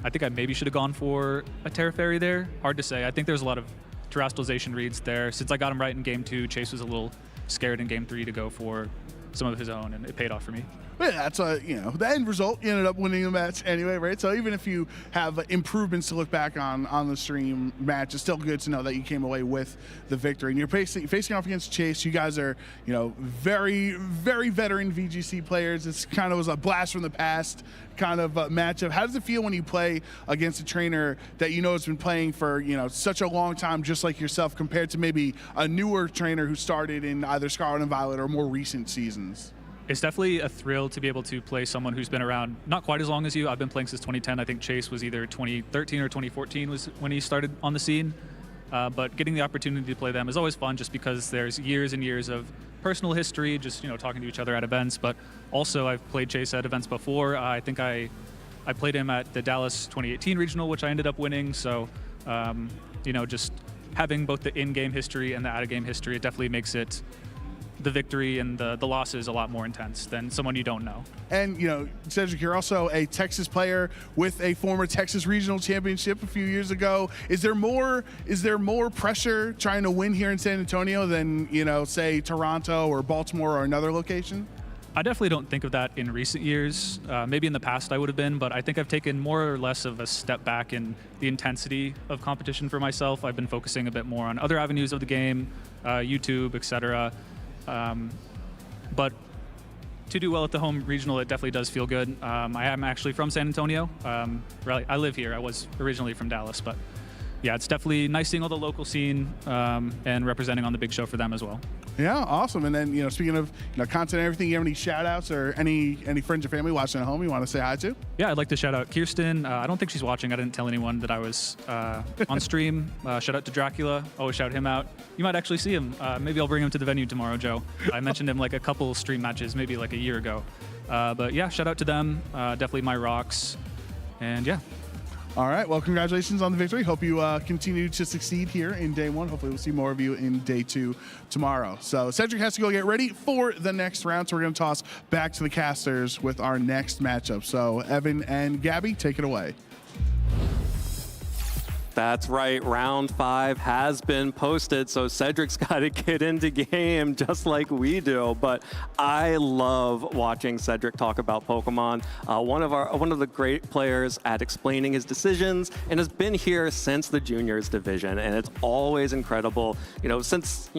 I think I maybe should have gone for a Terra Fairy there. Hard to say. I think there's a lot of terrestrialization reads there. Since I got him right in game 2, Chase was a little scared in game 3 to go for some of his own, and it paid off for me. But yeah, that's the end result. You ended up winning the match anyway, right? So even if you have improvements to look back on the stream match, it's still good to know that you came away with the victory. And you're facing off against Chase. You guys are, very, very veteran VGC players. It's kind of was a blast from the past kind of matchup. How does it feel when you play against a trainer that has been playing for, such a long time, just like yourself, compared to maybe a newer trainer who started in either Scarlet and Violet or more recent seasons? It's definitely a thrill to be able to play someone who's been around not quite as long as you. I've been playing since 2010. I think Chase was either 2013 or 2014 was when he started on the scene. But getting the opportunity to play them is always fun, just because there's years and years of personal history, just talking to each other at events. But also, I've played Chase at events before. I think I played him at the Dallas 2018 regional, which I ended up winning. So, just having both the in-game history and the out-of-game history, it definitely makes it the victory and the losses a lot more intense than someone you don't know. And, you know, Cedric, you're also a Texas player with a former Texas regional championship a few years ago. Is there more pressure trying to win here in San Antonio than, you know, say Toronto or Baltimore or another location? I definitely don't think of that in recent years. Maybe in the past I would have been, but I think I've taken more or less of a step back in the intensity of competition for myself. I've been focusing a bit more on other avenues of the game, YouTube, etc. But to do well at the home regional, it definitely does feel good. I am actually from San Antonio. I live here. I was originally from Dallas, but yeah, it's definitely nice seeing all the local scene and representing on the big show for them as well. Yeah, awesome. And then, you know, speaking of, you know, content and everything, you have any shout outs or any friends or family watching at home you want to say hi to? Yeah, I'd like to shout out Kirsten. I don't think she's watching. I didn't tell anyone that I was on stream. Shout out to Dracula. Always shout him out. You might actually see him. Maybe I'll bring him to the venue tomorrow, Joe. I mentioned him like a couple stream matches, maybe like a year ago. But yeah, shout out to them. Definitely my rocks. And yeah. All right. Well, congratulations on the victory. Hope you continue to succeed here in day one. Hopefully we'll see more of you in day two tomorrow. So Cedric has to go get ready for the next round. So we're going to toss back to the casters with our next matchup. So Evan and Gabby, take it away. That's right, round 5 has been posted, so Cedric's got to get into game just like we do. But I love watching Cedric talk about Pokemon. One of the great players at explaining his decisions, and has been here since the juniors division, and it's always incredible. You know, since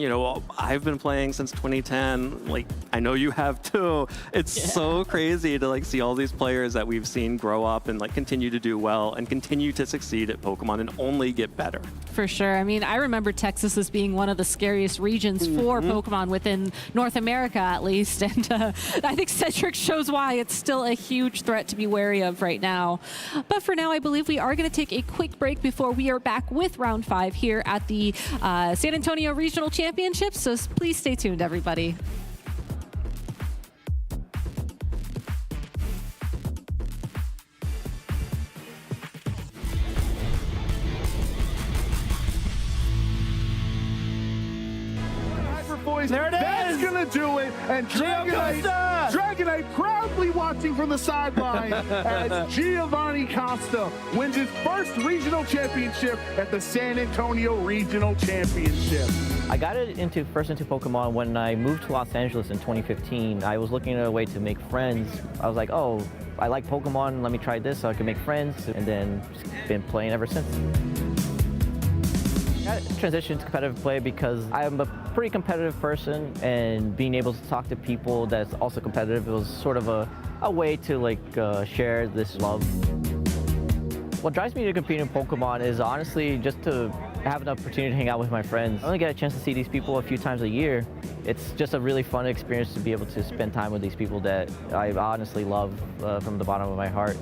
I've been playing since 2010, like I know you have too. It's so crazy to like see all these players that we've seen grow up and like continue to do well and continue to succeed at Pokemon and only get better. For sure. I mean, I remember Texas as being one of the scariest regions for Pokemon within North America, at least. And I think Cedric shows why it's still a huge threat to be wary of right now. But for now, I believe we are going to take a quick break before we are back with round 5 here at the San Antonio Regional Championships. So please stay tuned, everybody. There it is. That's going to do it. And Dragonite proudly watching from the sideline as Giovanni Costa wins his first regional championship at the San Antonio Regional Championship. I got first into Pokemon when I moved to Los Angeles in 2015. I was looking at a way to make friends. I was like, oh, I like Pokemon. Let me try this so I can make friends. And then just been playing ever since. I transitioned to competitive play because I'm a pretty competitive person, and being able to talk to people that's also competitive was sort of a way to like share this love. What drives me to compete in Pokemon is honestly just to have an opportunity to hang out with my friends. I only get a chance to see these people a few times a year. It's just a really fun experience to be able to spend time with these people that I honestly love from the bottom of my heart.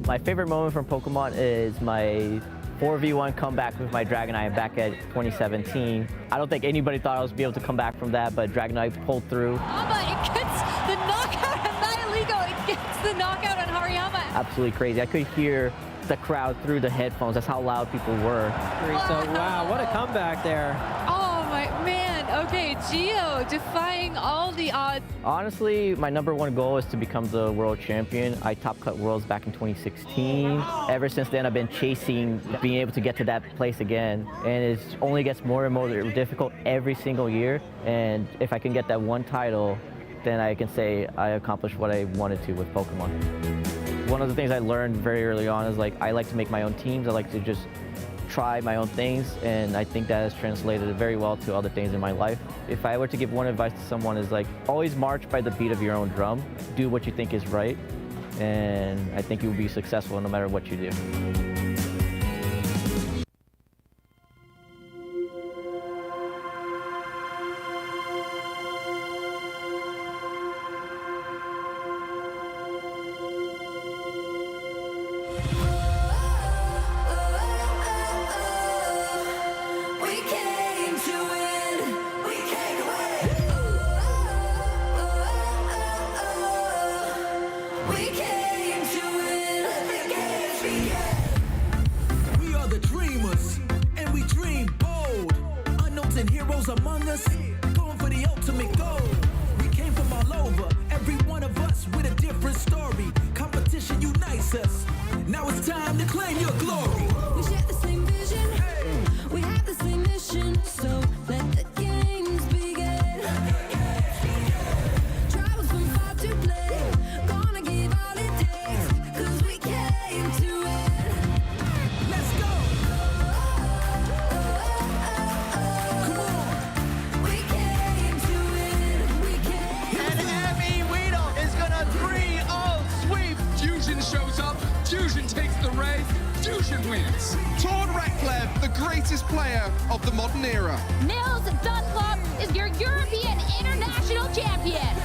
My favorite moment from Pokemon is my 4v1 comeback with my Dragonite back at 2017. I don't think anybody thought I was be able to come back from that, but Dragonite pulled through. It gets the knockout on Nihilego. It gets the knockout on Hariyama. Absolutely crazy. I could hear the crowd through the headphones. That's how loud people were. So, wow, what a comeback there. Oh my man. Okay, Gio defying all the odds. Honestly, my #1 goal is to become the world champion. I top cut worlds back in 2016. Ever since then, I've been chasing being able to get to that place again. And it only gets more and more difficult every single year. And if I can get that one title, then I can say I accomplished what I wanted to with Pokemon. One of the things I learned very early on is like I like to make my own teams. I like to just try my own things, and I think that has translated very well to other things in my life. If I were to give one advice to someone is like always march by the beat of your own drum. Do what you think is right, and I think you'll be successful no matter what you do. Determination unites us. Now it's time to claim your glory. We share the same vision. We have the same mission. So let the games begin. Tribals from far to play. Gonna give all it takes. 'Cause we came to win. Let's go. Come on. We came to win. We came. And Abby Weedle is gonna 3-0 sweep. Fusion shows up. Fusion takes the race. Fusion wins. Tord Ratcliffe, the greatest player of the modern era. Nils Dunlop is your European International Champion.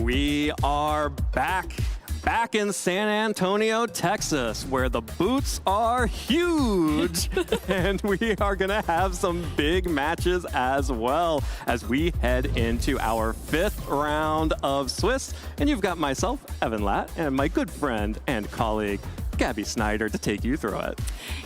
We are back in San Antonio, Texas, where the boots are huge. And we are going to have some big matches as well as we head into our 5th round of Swiss. And you've got myself, Evan Latt, and my good friend and colleague, Gabby Snyder, to take you through it.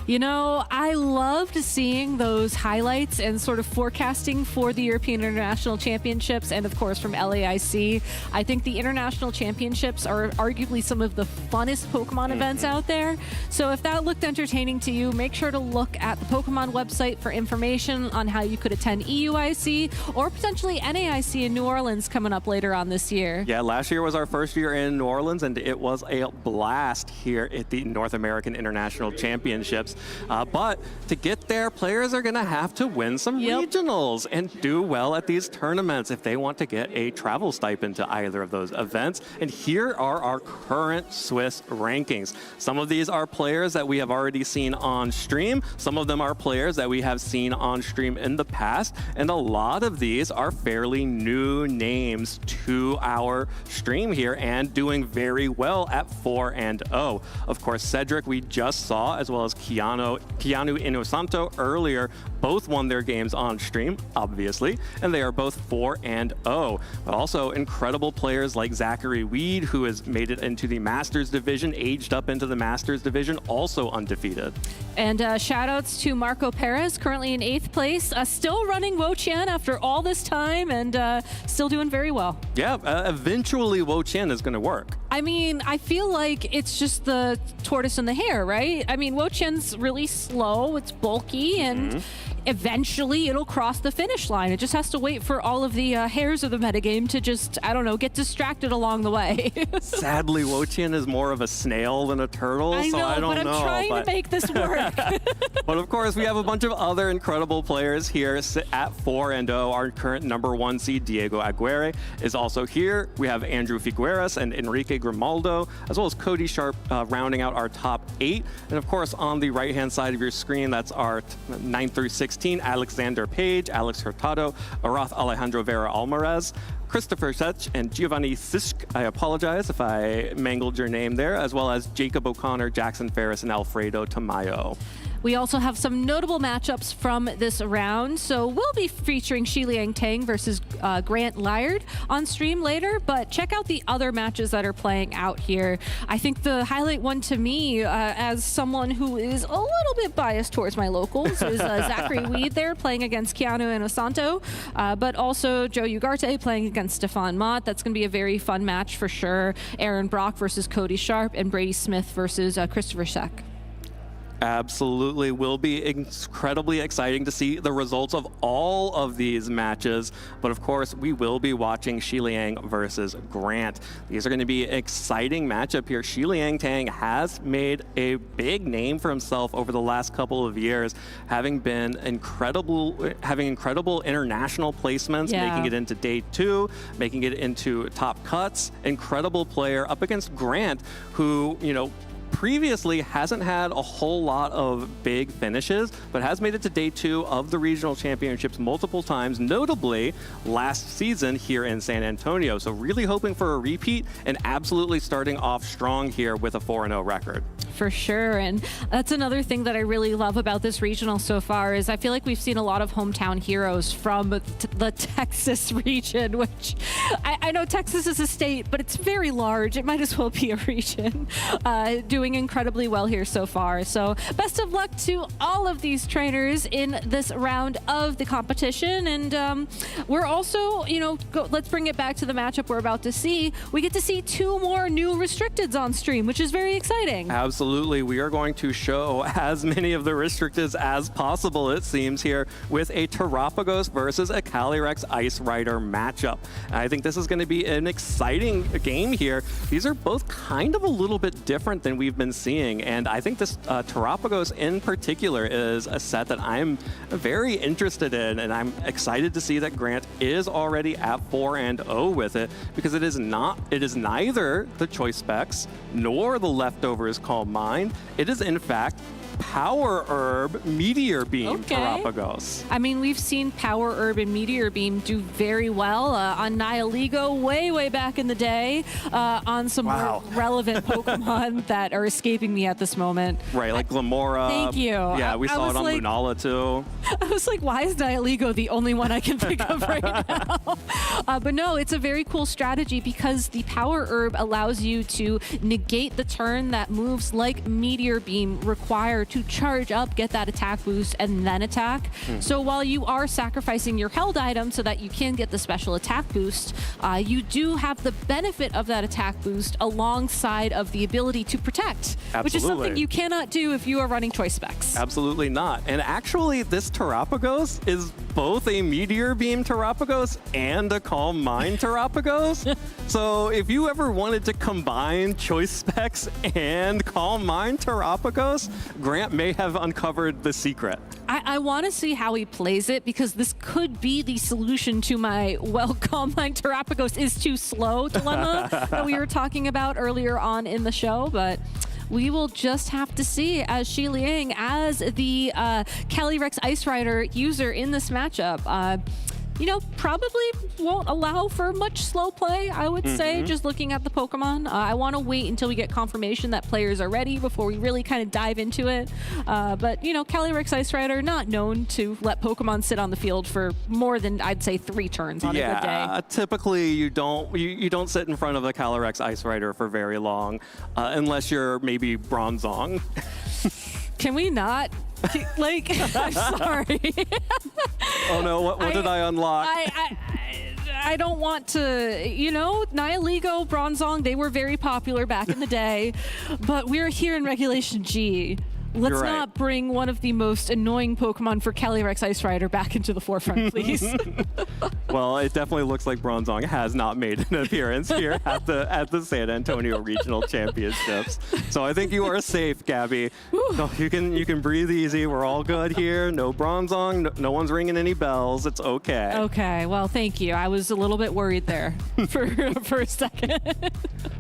You know, I loved seeing those highlights and sort of forecasting for the European International Championships and, of course, from LAIC. I think the International Championships are arguably some of the funnest Pokemon events out there. So if that looked entertaining to you, make sure to look at the Pokemon website for information on how you could attend EUIC or potentially NAIC in New Orleans coming up later on this year. Yeah, last year was our first year in New Orleans, and it was a blast here at the North American International Championships. But to get there, players are going to have to win some regionals and do well at these tournaments if they want to get a travel stipend to either of those events. And here are our current Swiss rankings. Some of these are players that we have already seen on stream. Some of them are players that we have seen on stream in the past. And a lot of these are fairly new names to our stream here and doing very well at 4-0. Of course, Cedric we just saw, as well as Keanu Inosanto earlier, both won their games on stream, obviously, and they are both 4-0. But also incredible players like Zachary Weed, who has made it into the Masters division, aged up into the Masters division, also undefeated. And shout outs to Marco Perez, currently in 8th place, still running Wo-Chien after all this time and still doing very well. Yeah, eventually Wo-Chien is going to work. I mean, I feel like it's just the tortoise and the hare, right? I mean, Wo-Chien's really slow, it's bulky, and eventually it'll cross the finish line. It just has to wait for all of the hairs of the metagame to just, I don't know, get distracted along the way. Sadly, Wotian is more of a snail than a turtle, I know, so I don't but know. I'm trying to make this work. But of course, we have a bunch of other incredible players here at 4-0. Our current #1 seed, Diego Aguirre, is also here. We have Andrew Figueras and Enrique Grimaldo, as well as Cody Sharp rounding out our top 8. And of course, on the right-hand side of your screen, that's our 9 through 16, Alexander Page, Alex Hurtado, Aroth Alejandro Vera Alvarez, Christopher Sech, and Giovanni Sisk. I apologize if I mangled your name there, as well as Jacob O'Connor, Jackson Ferris, and Alfredo Tamayo. We also have some notable matchups from this round. So we'll be featuring Xiliang Tang versus Grant Lyard on stream later, but check out the other matches that are playing out here. I think the highlight one to me, as someone who is a little bit biased towards my locals, is Zachary Weed there playing against Keanu Inosanto, but also Joe Ugarte playing against Stefan Mott. That's going to be a very fun match for sure. Aaron Brock versus Cody Sharp, and Brady Smith versus Christopher Sheck. Absolutely. Will be incredibly exciting to see the results of all of these matches. But of course, we will be watching Xiliang versus Grant. These are going to be an exciting matchup here. Xiliang Tang has made a big name for himself over the last couple of years, having incredible international placements, making it into day 2, making it into top cuts. Incredible player up against Grant, who, previously hasn't had a whole lot of big finishes, but has made it to day 2 of the regional championships multiple times, notably last season here in San Antonio. So really hoping for a repeat and absolutely starting off strong here with a 4-0 record. For sure, and that's another thing that I really love about this regional so far is I feel like we've seen a lot of hometown heroes from the Texas region, which I know Texas is a state, but it's very large. It might as well be a region. Doing incredibly well here so far. So best of luck to all of these trainers in this round of the competition. And we're also, let's bring it back to the matchup we're about to see. We get to see 2 more new restricteds on stream, which is very exciting. Absolutely. We are going to show as many of the restricteds as possible, it seems, here with a Terapagos versus a Calyrex Ice Rider matchup. And I think this is going to be an exciting game here. These are both kind of a little bit different than we've been seeing, and I think this Terapagos in particular is a set that I'm very interested in, and I'm excited to see that Grant is already at 4-0 with it, because it is neither the choice specs nor the leftovers Calm Mind. It is in fact Power Herb Meteor Beam Terapagos. I mean, we've seen Power Herb and Meteor Beam do very well on Nihiligo way back in the day on some more relevant Pokemon that are escaping me at this moment. Right, like Glamora. Thank you. Yeah, we saw it on Lunala too. I was like, why is Nihiligo the only one I can think of right now? But no, it's a very cool strategy because the Power Herb allows you to negate the turn that moves like Meteor Beam require to charge up, get that attack boost, and then attack. So while you are sacrificing your held item so that you can get the special attack boost, you do have the benefit of that attack boost alongside of the ability to protect, which is something you cannot do if you are running choice specs. Absolutely not. And actually, this Terapagos is both a Meteor Beam Terapagos and a Calm Mind Terapagos. So if you ever wanted to combine choice specs and Calm Mind Terapagos, Grant may have uncovered the secret. I want to see how he plays it, because this could be the solution to my, Calm Mind Terapagos is too slow dilemma that we were talking about earlier on in the show, but we will just have to see, as Xiliang, as the Calyrex Ice Rider user in this matchup. Probably won't allow for much slow play, I would say, just looking at the Pokemon. I want to wait until we get confirmation that players are ready before we really kind of dive into it. But, Calyrex Ice Rider, not known to let Pokemon sit on the field for more than, I'd say, 3 turns on a good day. Yeah, typically you don't sit in front of the Calyrex Ice Rider for very long, unless you're maybe Bronzong. Can we not? I'm sorry. Oh no, what did I unlock? I don't want to, Nihiligo, Bronzong, they were very popular back in the day, but we're here in Regulation G. Let's You're right. not bring one of the most annoying Pokemon for Calyrex Ice Rider back into the forefront, please. Well, it definitely looks like Bronzong has not made an appearance here at the San Antonio Regional Championships. So I think you are safe, Gabby. So you can breathe easy. We're all good here. No Bronzong. No one's ringing any bells. It's okay. Okay, well, thank you. I was a little bit worried there for a second.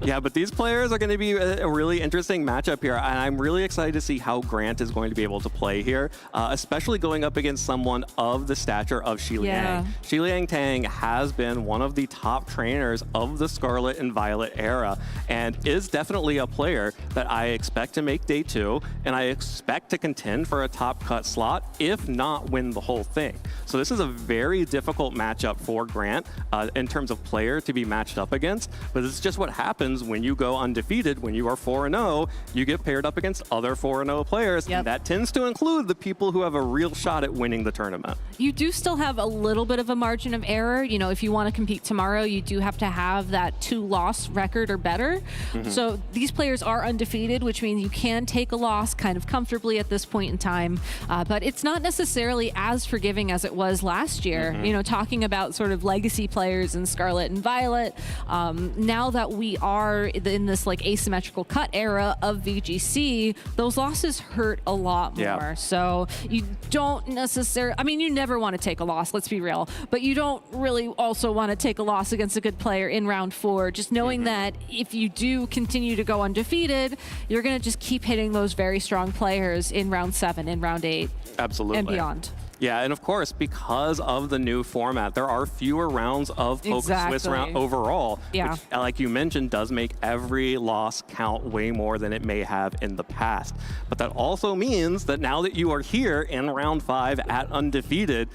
Yeah, but these players are going to be a really interesting matchup here, and I'm really excited to see how Grant is going to be able to play here, especially going up against someone of the stature of Shi Liang. Shi Liang Tang has been one of the top trainers of the Scarlet and Violet era, and is definitely a player that I expect to make day 2, and I expect to contend for a top cut slot, if not win the whole thing. So this is a very difficult matchup for Grant in terms of player to be matched up against, but it's just what happens when you go undefeated. When you are 4-0, you get paired up against other 4-0 players, and that tends to include the people who have a real shot at winning the tournament. You do still have a little bit of a margin of error. You know, if you want to compete tomorrow, you do have to have that 2-loss record or better. So these players are undefeated, which means you can take a loss kind of comfortably at this point in time. But it's not necessarily as forgiving as it was last year. You know, talking about sort of legacy players in Scarlet and Violet, now that we are in this like asymmetrical cut era of VGC, those losses hurt a lot more. So you don't necessarily, I mean, you never want to take a loss, let's be real, but you don't really also want to take a loss against a good player in round 4, just knowing that if you do continue to go undefeated, you're going to just keep hitting those very strong players in round 7, in round 8, absolutely, and beyond. Yeah, and of course, because of the new format, there are fewer rounds of Swiss round overall, which, like you mentioned, does make every loss count way more than it may have in the past. But that also means that now that you are here in round 5 at undefeated,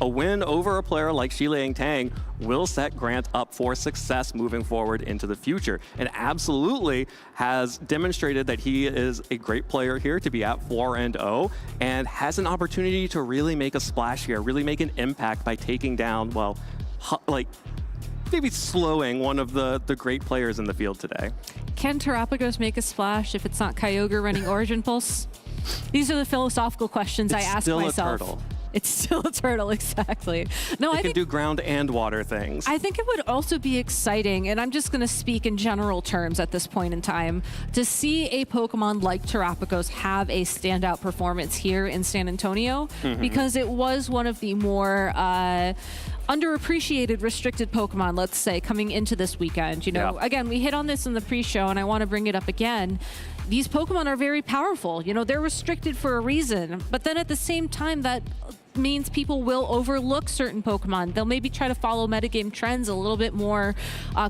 a win over a player like Shi Liang Tang will set Grant up for success moving forward into the future, and absolutely has demonstrated that he is a great player here to be at 4-0 and has an opportunity to really make a splash here, really make an impact by taking down, well, like maybe slowing one of the great players in the field today. Can Terapagos make a splash if it's not Kyogre running Origin Pulse? These are the philosophical questions I ask myself. It's still a turtle. It's still a turtle, exactly. No, I can do ground and water things. I think it would also be exciting, and I'm just going to speak in general terms at this point in time, to see a Pokemon like Terapagos have a standout performance here in San Antonio, because it was one of the more underappreciated restricted Pokemon, let's say, coming into this weekend. You know, again, we hit on this in the pre-show, and I want to bring it up again. These Pokemon are very powerful. You know, they're restricted for a reason, but then at the same time, that means people will overlook certain Pokemon. They'll maybe try to follow metagame trends a little bit more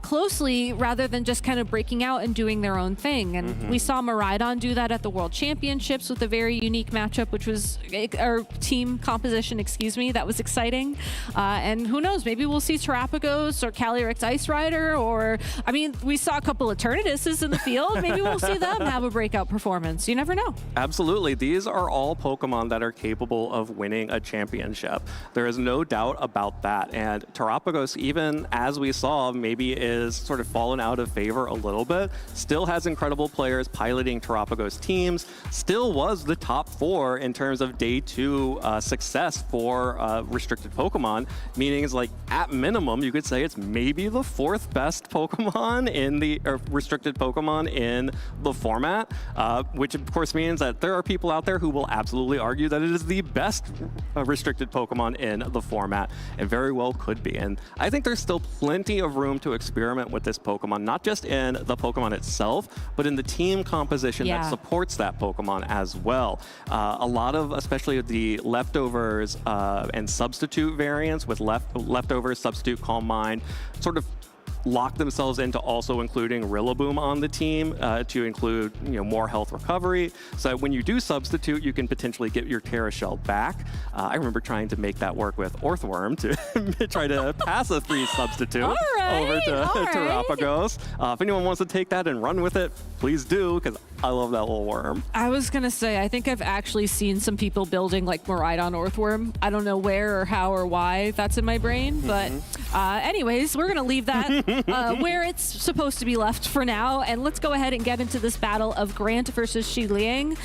closely rather than just kind of breaking out and doing their own thing. And we saw Miraidon do that at the World Championships with a very unique matchup, which was, or team composition, excuse me, that was exciting. And who knows, maybe we'll see Terapagos or Calyrex Ice Rider, or, I mean, we saw a couple of Eternatus's in the field. Maybe we'll see them have a breakout performance. You never know. Absolutely. These are all Pokemon that are capable of winning a championship. There is no doubt about that. And Terapagos, even as we saw, maybe is sort of fallen out of favor a little bit, still has incredible players piloting Terapagos teams, still was the top 4 in terms of day 2 success for restricted Pokemon, meaning it's like, at minimum, you could say it's maybe the 4th best Pokemon in the restricted Pokemon in the format, which of course means that there are people out there who will absolutely argue that it is the best restricted Pokemon in the format, and very well could be. And I think there's still plenty of room to experiment with this Pokemon, not just in the Pokemon itself, but in the team composition that supports that Pokemon as well. A lot of, especially the leftovers and substitute variants with leftovers, substitute, Calm Mind, sort of lock themselves into also including Rillaboom on the team to include, you know, more health recovery. So that when you do substitute, you can potentially get your Terra Shell back. I remember trying to make that work with Orthworm to try to pass a 3 substitute. All over to Terapagos. If anyone wants to take that and run with it, please do, because I love that little worm. I was going to say, I think I've actually seen some people building like Miraidon Earthworm. I don't know where or how or why that's in my brain, but anyways, we're going to leave that where it's supposed to be left for now, and let's go ahead and get into this battle of Grant versus Xi Liang.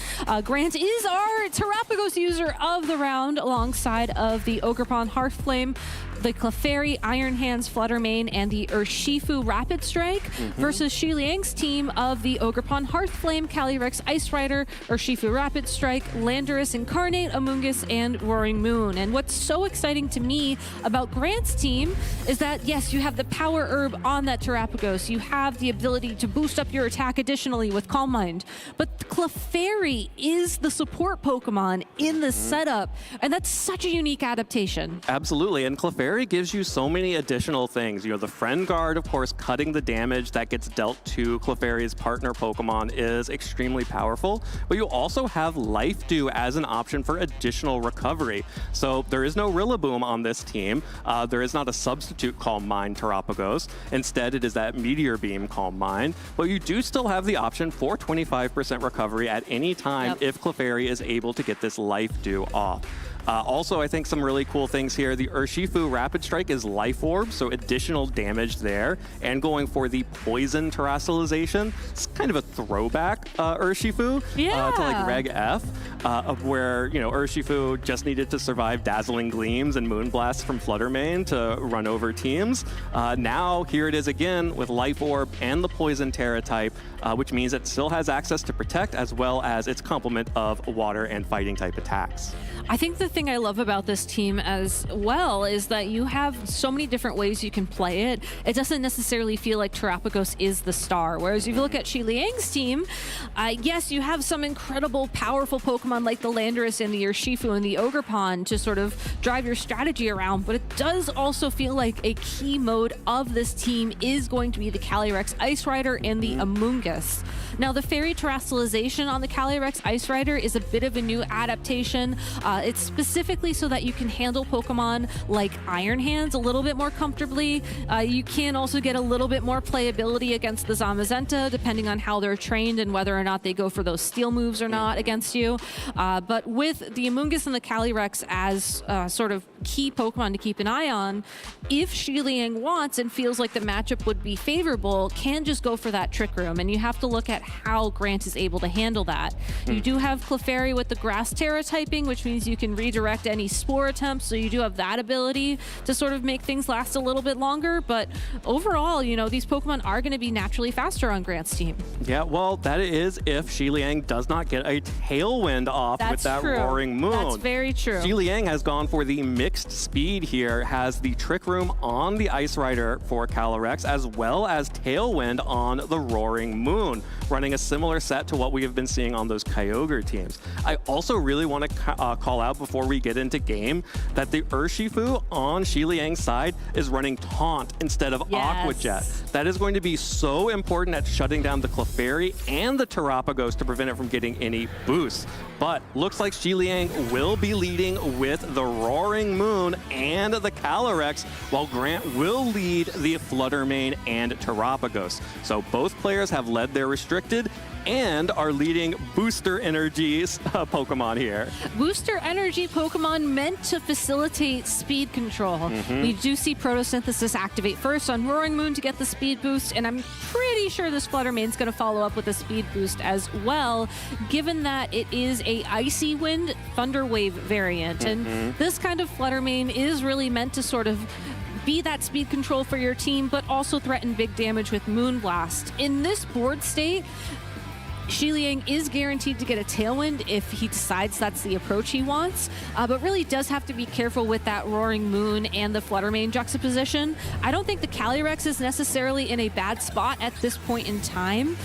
Grant is our Terapagos user of the round alongside of the Ogerpon Hearthflame, the Clefairy, Iron Hands, Fluttermane, and the Urshifu Rapid Strike versus Xi Liang's team of the Ogerpon Hearthflame, Calyrex Ice Rider, Urshifu Rapid Strike, Landorus Incarnate, Amoonguss, and Roaring Moon. And what's so exciting to me about Grant's team is that, yes, you have the Power Herb on that Terapagos. You have the ability to boost up your attack additionally with Calm Mind. But Clefairy is the support Pokemon in this setup, and that's such a unique adaptation. Absolutely, and Clefairy gives you so many additional things. You know, the Friend Guard, of course, cutting the damage that gets dealt to Clefairy's partner Pokemon is extremely powerful, but you also have Life Dew as an option for additional recovery. So there is no Rillaboom on this team. There is not a substitute Calm Mind Terapagos. Instead, it is that Meteor Beam Calm Mind, but you do still have the option for 25% recovery at any time if Clefairy is able to get this Life Dew off. Also, I think some really cool things here. The Urshifu Rapid Strike is Life Orb, so additional damage there. And going for the Poison Terastallization, it's kind of a throwback Urshifu to like Reg F, of where, you know, Urshifu just needed to survive Dazzling Gleams and Moonblasts from Fluttermane to run over teams. Now, here it is again with Life Orb and the Poison Terra type, which means it still has access to Protect as well as its complement of Water and Fighting type attacks. I think the thing I love about this team as well is that you have so many different ways you can play it. It doesn't necessarily feel like Terapagos is the star. Whereas if you look at Xi Liang's team, yes, you have some incredible, powerful Pokemon like the Landorus and the Urshifu and the Ogerpon to sort of drive your strategy around, but it does also feel like a key mode of this team is going to be the Calyrex Ice Rider and the Amoonguss. Now, the Fairy Terastallization on the Calyrex Ice Rider is a bit of a new adaptation. It's specifically so that you can handle Pokemon like Iron Hands a little bit more comfortably. You can also get a little bit more playability against the Zamazenta, depending on how they're trained and whether or not they go for those steel moves or not against you. But with the Amoonguss and the Calyrex as sort of key Pokemon to keep an eye on, if Xi Liang wants and feels like the matchup would be favorable, can just go for that Trick Room. And you have to look at how Grant is able to handle that. You do have Clefairy with the Grass Terra typing, which means you can redirect any Spore attempts, so you do have that ability to sort of make things last a little bit longer. But overall, you know, these Pokemon are going to be naturally faster on Grant's team. Yeah, well, that is if Xi Liang does not get a Tailwind off with that Roaring Moon. That's very true. Xi Liang has gone for the mixed speed here, has the Trick Room on the Ice Rider for Calyrex, as well as Tailwind on the Roaring Moon, running a similar set to what we have been seeing on those Kyogre teams. I also really want to call out before we get into game that the Urshifu on Xi Liang's side is running Taunt instead of Aqua Jet. That is going to be so important at shutting down the Clefairy and the Terapagos to prevent it from getting any boosts. But looks like Xi Liang will be leading with the Roaring Moon and the Calyrex, while Grant will lead the Fluttermane and Terapagos. So both players have led their restricted and are leading Booster Energy Pokemon here. Booster Energy Pokemon meant to facilitate speed control. We do see Photosynthesis activate first on Roaring Moon to get the speed boost, and I'm pretty sure this Fluttermane's going to follow up with a speed boost as well, given that it is a Icy Wind Thunder Wave variant. And this kind of Fluttermane is really meant to sort of be that speed control for your team, but also threaten big damage with Moonblast. In this board state, Xi Liang is guaranteed to get a Tailwind if he decides that's the approach he wants, but really does have to be careful with that Roaring Moon and the Fluttermane juxtaposition. I don't think the Calyrex is necessarily in a bad spot at this point in time,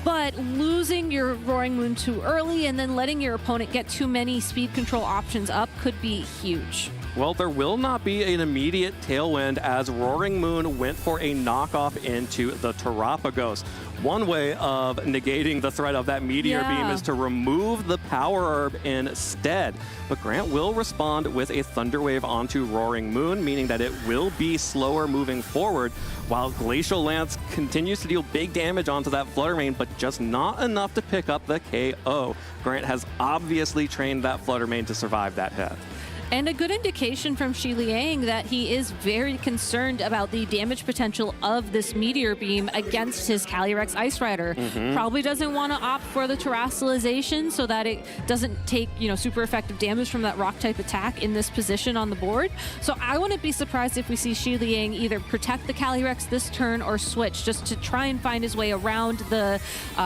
but losing your Roaring Moon too early and then letting your opponent get too many speed control options up could be huge. Well, there will not be an immediate tailwind as Roaring Moon went for a knockoff into the Terapagos. One way of negating the threat of that Meteor Beam is to remove the Power Herb instead. But Grant will respond with a Thunder Wave onto Roaring Moon, meaning that it will be slower moving forward, while Glacial Lance continues to deal big damage onto that Flutter Mane, but just not enough to pick up the KO. Grant has obviously trained that Flutter Mane to survive that hit. And a good indication from Xi Liang that he is very concerned about the damage potential of this Meteor Beam against his Calyrex Ice Rider. Probably doesn't want to opt for the terrestrialization so that it doesn't take, super effective damage from that rock type attack in this position on the board. So I wouldn't be surprised if we see Xi Liang either protect the Calyrex this turn or switch just to try and find his way around the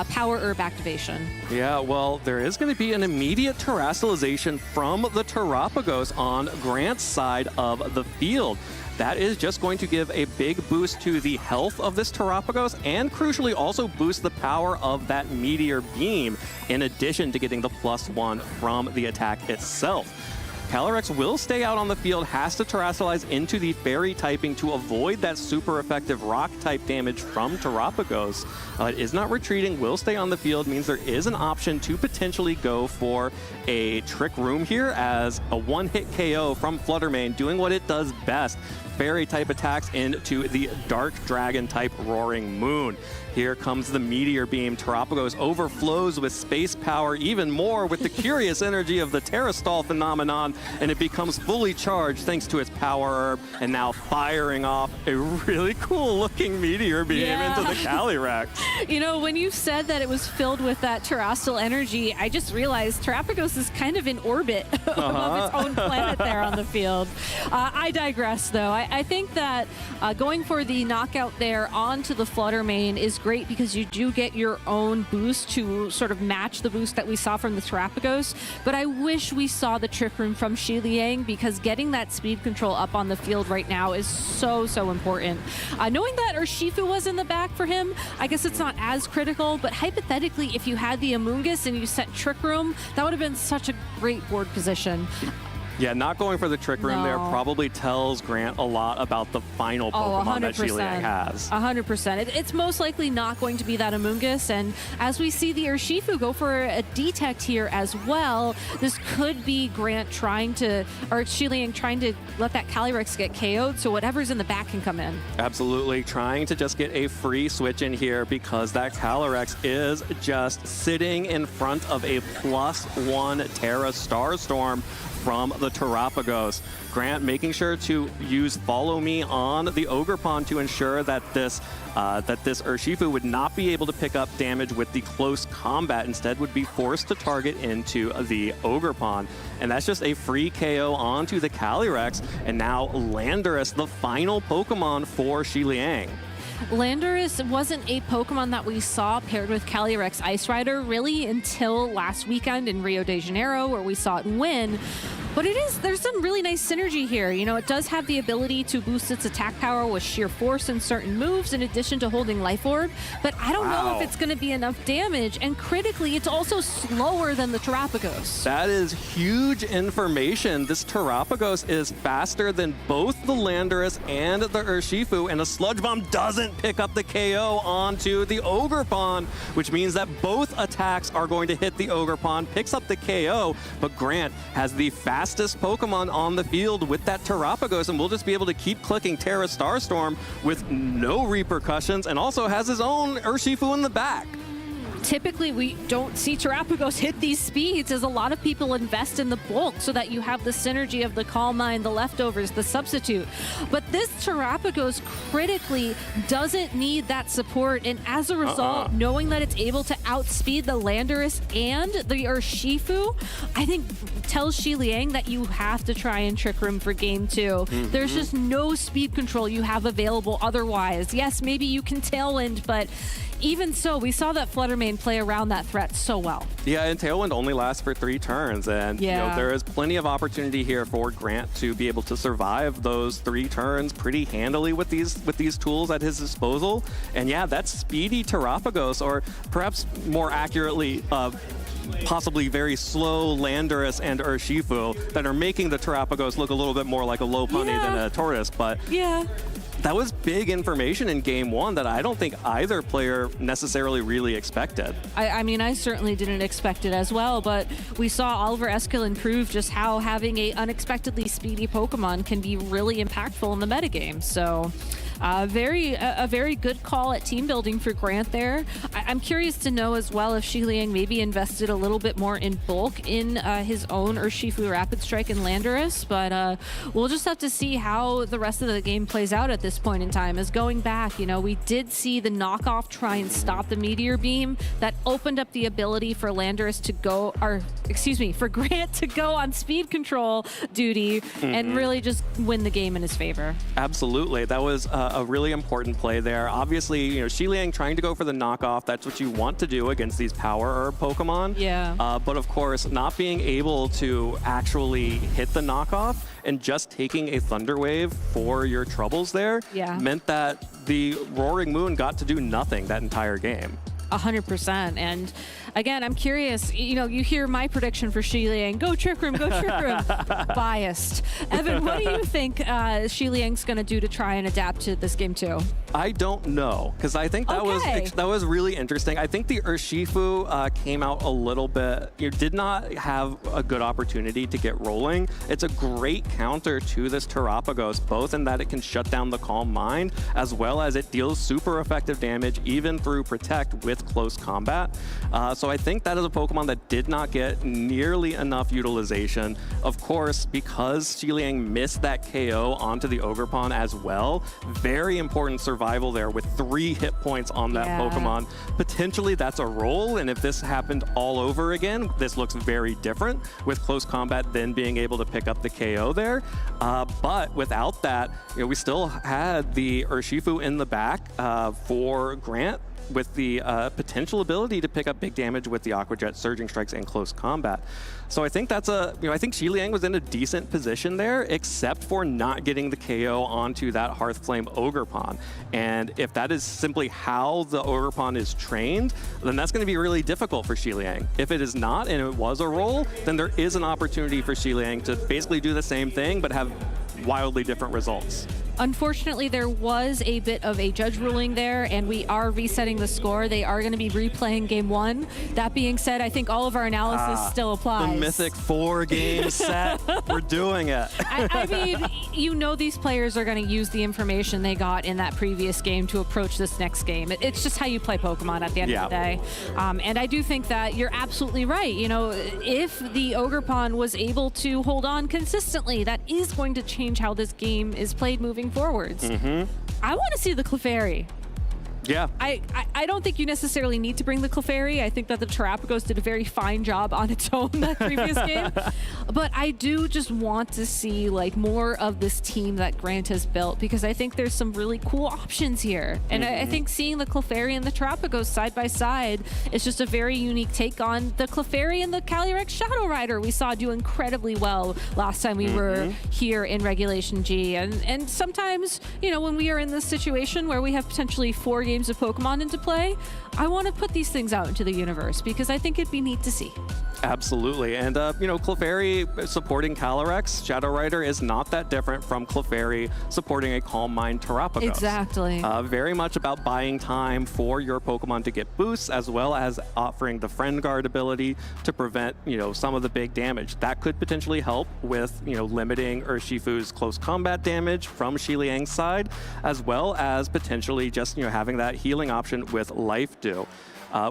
Power Herb activation. Yeah, well, there is going to be an immediate terrestrialization from the Terapagos on Grant's side of the field. That is just going to give a big boost to the health of this Terapagos and crucially also boost the power of that Meteor Beam in addition to getting the +1 from the attack itself. Calyrex will stay out on the field, has to terrestrialize into the fairy typing to avoid that super effective rock type damage from Terapagos. It is not retreating, will stay on the field, means there is an option to potentially go for a Trick Room here as a one-hit KO from Flutter Mane, doing what it does best. Fairy type attacks into the Dark Dragon type Roaring Moon. Here comes the Meteor Beam. Terapagos overflows with space power even more with the curious energy of the Terrastall phenomenon, and it becomes fully charged thanks to its Power Herb, and now firing off a really cool looking Meteor Beam into the Calyrex. When you said that it was filled with that terrestrial energy, I just realized Terapagos is kind of in orbit above its own planet there on the field. I digress, though. I think that going for the knockout there onto the Flutter Mane is great because you do get your own boost to sort of match the boost that we saw from the Terapagos. But I wish we saw the Trick Room from Xi Liang because getting that speed control up on the field right now is so important. Knowing that Urshifu was in the back for him, I guess it's not as critical, but hypothetically, if you had the Amoonguss and you set Trick Room, that would have been such a great board position. Yeah, not going for the Trick Room there probably tells Grant a lot about the final Pokemon that Xi Liang has. 100%. It's most likely not going to be that Amoonguss, and as we see the Urshifu go for a detect here as well, this could be Grant Xi Liang trying to let that Calyrex get KO'd, so whatever's in the back can come in. Absolutely, trying to just get a free switch in here because that Calyrex is just sitting in front of a +1 Terra Starstorm from the Terapagos. Grant making sure to use Follow Me on the Ogerpon to ensure that this Urshifu would not be able to pick up damage with the close combat, instead would be forced to target into the Ogerpon. And that's just a free KO onto the Calyrex, and now Landorus, the final Pokemon for Xi Liang. Landorus wasn't a Pokemon that we saw paired with Calyrex Ice Rider really until last weekend in Rio de Janeiro, where we saw it win. But there's some really nice synergy here. It does have the ability to boost its attack power with sheer force in certain moves in addition to holding Life Orb. But I don't know if it's going to be enough damage. And critically, it's also slower than the Terapagos. That is huge information. This Terapagos is faster than both the Landorus and the Urshifu, and a Sludge Bomb doesn't pick up the KO onto the Ogerpon, which means that both attacks are going to hit the Ogerpon, picks up the KO, but Grant has the fastest Pokemon on the field with that Terapagos, and we'll just be able to keep clicking Terra Starstorm with no repercussions, and also has his own Urshifu in the back. Typically, we don't see Terapagos hit these speeds as a lot of people invest in the bulk so that you have the synergy of the Calm Mind, the leftovers, the substitute. But this Terapagos critically doesn't need that support, and as a result, knowing that it's able to outspeed the Landorus and the Urshifu, I think tells Xi Liang that you have to try and Trick Room for game 2. There's just no speed control you have available otherwise. Yes, maybe you can Tailwind, but even so, we saw that Flutter Mane play around that threat so well. Yeah, and Tailwind only lasts for 3 turns, and there is plenty of opportunity here for Grant to be able to survive those 3 turns pretty handily with these tools at his disposal. And yeah, that's speedy Terapagos, or perhaps more accurately, possibly very slow Landorus and Urshifu that are making the Terapagos look a little bit more like a low pony than a tortoise. But that was big information in game one that I don't think either player necessarily really expected. I mean, I certainly didn't expect it as well, but we saw Oliver Eskelin prove just how having a unexpectedly speedy Pokemon can be really impactful in the metagame. So a very good call at team building for Grant there. I'm curious to know as well if Xiliang maybe invested a little bit more in bulk in his own Urshifu Rapid Strike and Landorus, but we'll just have to see how the rest of the game plays out at this point in time. As going back, you know, we did see the knockoff try and stop the Meteor Beam. That opened up the ability for Landorus to go, or excuse me, for Grant to go on speed control duty and really just win the game in his favor. Absolutely. That was a really important play there. Obviously, you know, Xiliang trying to go for the knockoff, that's what you want to do against these power herb Pokemon. Yeah. But of course, not being able to actually hit the knockoff and just taking a Thunder Wave for your troubles there meant that the Roaring Moon got to do nothing that entire game. 100%. And again, I'm curious, you know, you hear my prediction for Xiliang, go Trick Room, go Trick Room. Biased. Evan, what do you think Xiliang's going to do to try and adapt to this game too? I don't know, because I think that was really interesting. I think the Urshifu came out a little bit, you know, did not have a good opportunity to get rolling. It's a great counter to this Terapagos, both in that it can shut down the Calm Mind, as well as it deals super effective damage, even through Protect with close combat. So I think that is a Pokemon that did not get nearly enough utilization. Of course, because Xiliang missed that KO onto the Ogerpon as well, very important survival there with 3 hit points on that Pokemon. Potentially that's a roll, and if this happened all over again, this looks very different with close combat then being able to pick up the KO there. But without that, you know, we still had the Urshifu in the back for Grant, with the potential ability to pick up big damage with the Aqua Jet, Surging Strikes, and close combat. So I think that's I think Xiliang was in a decent position there, except for not getting the KO onto that Hearthflame Ogerpon. And if that is simply how the Ogerpon is trained, then that's going to be really difficult for Xiliang. If it is not, and it was a roll, then there is an opportunity for Xiliang to basically do the same thing, but have wildly different results. Unfortunately, there was a bit of a judge ruling there, and we are resetting the score. They are going to be replaying game 1. That being said, I think all of our analysis still applies. The mythic 4-game set. We're doing it. I mean, you know these players are going to use the information they got in that previous game to approach this next game. It's just how you play Pokemon at the end of the day. And I do think that you're absolutely right. You know, if the Ogerpon was able to hold on consistently, that is going to change how this game is played moving forwards. I want to see the Clefairy. Yeah. I don't think you necessarily need to bring the Clefairy. I think that the Terapagos did a very fine job on its own that previous game. But I do just want to see like more of this team that Grant has built, because I think there's some really cool options here. And I think seeing the Clefairy and the Terapagos side by side is just a very unique take on the Clefairy and the Calyrex Shadow Rider we saw do incredibly well last time we were here in Regulation G. And sometimes, you know, when we are in this situation where we have potentially 4 games of Pokemon into play, I want to put these things out into the universe because I think it'd be neat to see. Absolutely. And, you know, Clefairy supporting Calyrex Shadow Rider is not that different from Clefairy supporting a Calm Mind Terapagos. Exactly. Very much about buying time for your Pokemon to get boosts, as well as offering the Friend Guard ability to prevent, you know, some of the big damage. That could potentially help with, you know, limiting Urshifu's close combat damage from Xiliang's side, as well as potentially just, you know, having that healing option with Life Dew.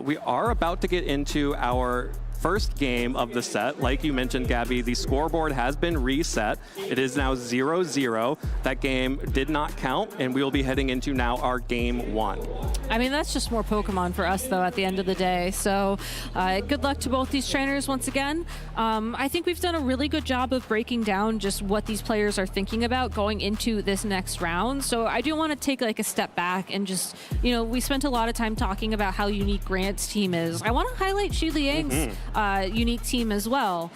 We are about to get into our first game of the set. Like you mentioned, Gabby, the scoreboard has been reset. It is now 0-0. That game did not count, and we will be heading into now our game 1. I mean, that's just more Pokemon for us, though, at the end of the day. So good luck to both these trainers once again. I think we've done a really good job of breaking down just what these players are thinking about going into this next round. So I do want to take like a step back and just, you know, we spent a lot of time talking about how unique Grant's team is. I want to highlight Xiliang's unique team as well.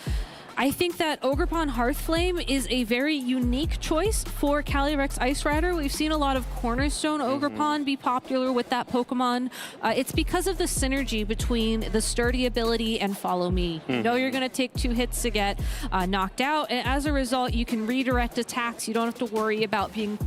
I think that Ogerpon Hearthflame is a very unique choice for Calyrex Ice Rider. We've seen a lot of Cornerstone Ogerpon be popular with that Pokemon. It's because of the synergy between the Sturdy ability and Follow Me. You know you're going to take 2 hits to get knocked out, and as a result, you can redirect attacks. You don't have to worry about being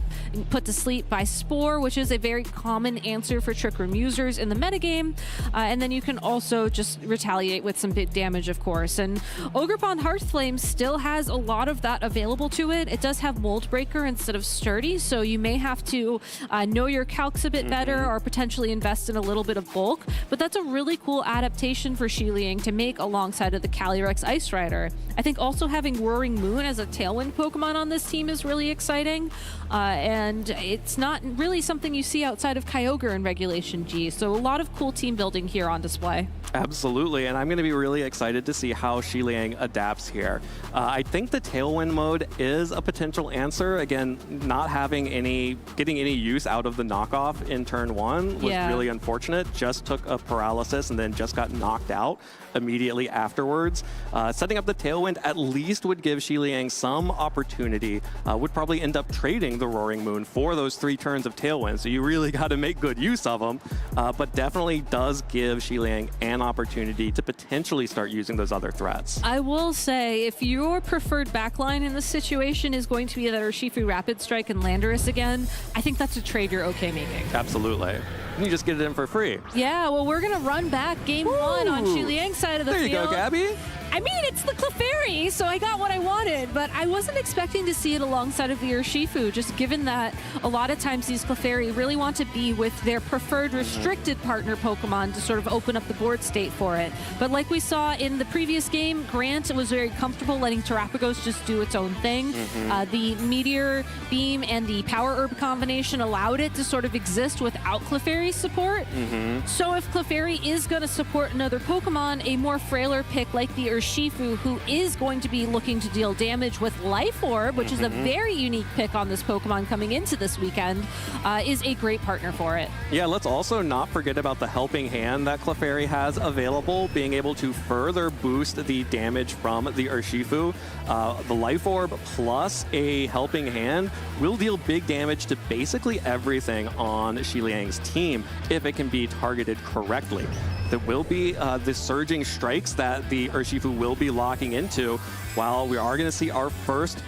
put to sleep by Spore, which is a very common answer for Trick Room users in the metagame. And then you can also just retaliate with some big damage, of course. And Ogerpon Hearthflame still has a lot of that available to it. It does have Mold Breaker instead of Sturdy, so you may have to know your calcs a bit better or potentially invest in a little bit of bulk. But that's a really cool adaptation for Xiliang to make alongside of the Calyrex Ice Rider. I think also having Roaring Moon as a Tailwind Pokemon on this team is really exciting. And it's not really something you see outside of Kyogre in Regulation G. So a lot of cool team building here on display. Absolutely, and I'm going to be really excited to see how Xiliang adapts here. I think the Tailwind mode is a potential answer. Again, not getting any use out of the knockoff in turn 1 was really unfortunate. Just took a paralysis and then just got knocked out immediately afterwards. Setting up the Tailwind at least would give Xiliang some opportunity. Would probably end up trading the Roaring Moon for those 3 turns of Tailwind, so you really got to make good use of them. But definitely does give Xiliang an opportunity to potentially start using those other threats. I will say, if your preferred backline in this situation is going to be that Urshifu Rapid Strike and Landorus again, I think that's a trade you're okay making. Absolutely. You just get it in for free. Yeah, well, we're going to run back game 1 on Xiliang's side of the field. There you go, Gabby. I mean, it's the Clefairy, so I got what I wanted, but I wasn't expecting to see it alongside of the Urshifu, just given that a lot of times these Clefairy really want to be with their preferred restricted partner Pokemon to sort of open up the board state for it. But like we saw in the previous game, Grant was very comfortable letting Terapagos just do its own thing. The Meteor Beam and the Power Herb combination allowed it to sort of exist without Clefairy support. So if Clefairy is going to support another Pokemon, a more frailer pick like the Urshifu, who is going to be looking to deal damage with Life Orb, which is a very unique pick on this Pokemon coming into this weekend, is a great partner for it. Yeah, let's also not forget about the Helping Hand that Clefairy has available, being able to further boost the damage from the Urshifu. The Life Orb plus a Helping Hand will deal big damage to basically everything on Xiliang's team if it can be targeted correctly. There will be the Surging Strikes that the Urshifu will be locking into, while we are going to see our first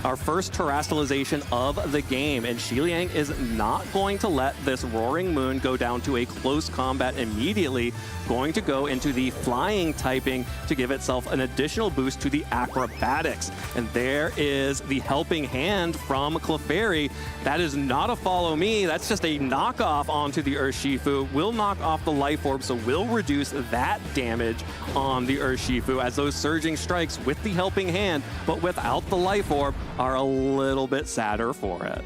terastallization of the game, and Xiliang is not going to let this Roaring Moon go down to a close combat immediately, going to go into the flying typing to give itself an additional boost to the acrobatics. And there is the Helping Hand from Clefairy. That is not a Follow Me, that's just a knockoff onto the Urshifu. Will knock off the Life Orb, so will reduce that damage on the Urshifu, as those Surging Strikes with the Helping Hand, but without the Life Orb, are a little bit sadder for it.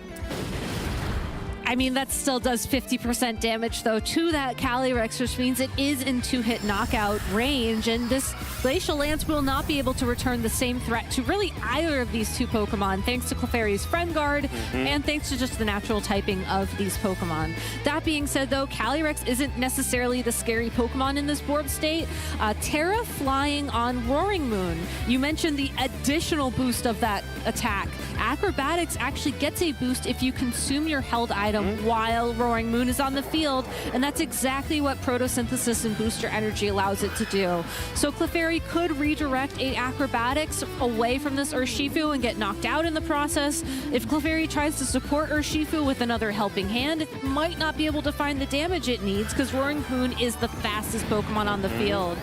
I mean, that still does 50% damage, though, to that Calyrex, which means it is in 2-hit knockout range, and this Glacial Lance will not be able to return the same threat to really either of these two Pokemon, thanks to Clefairy's Friend Guard, and thanks to just the natural typing of these Pokemon. That being said, though, Calyrex isn't necessarily the scary Pokemon in this board state. Terra Flying on Roaring Moon. You mentioned the additional boost of that attack. Acrobatics actually gets a boost if you consume your held item while Roaring Moon is on the field, and that's exactly what Photosynthesis and Booster Energy allows it to do. So Clefairy could redirect a Acrobatics away from this Urshifu and get knocked out in the process. If Clefairy tries to support Urshifu with another Helping Hand, it might not be able to find the damage it needs, because Roaring Moon is the fastest Pokemon on the field.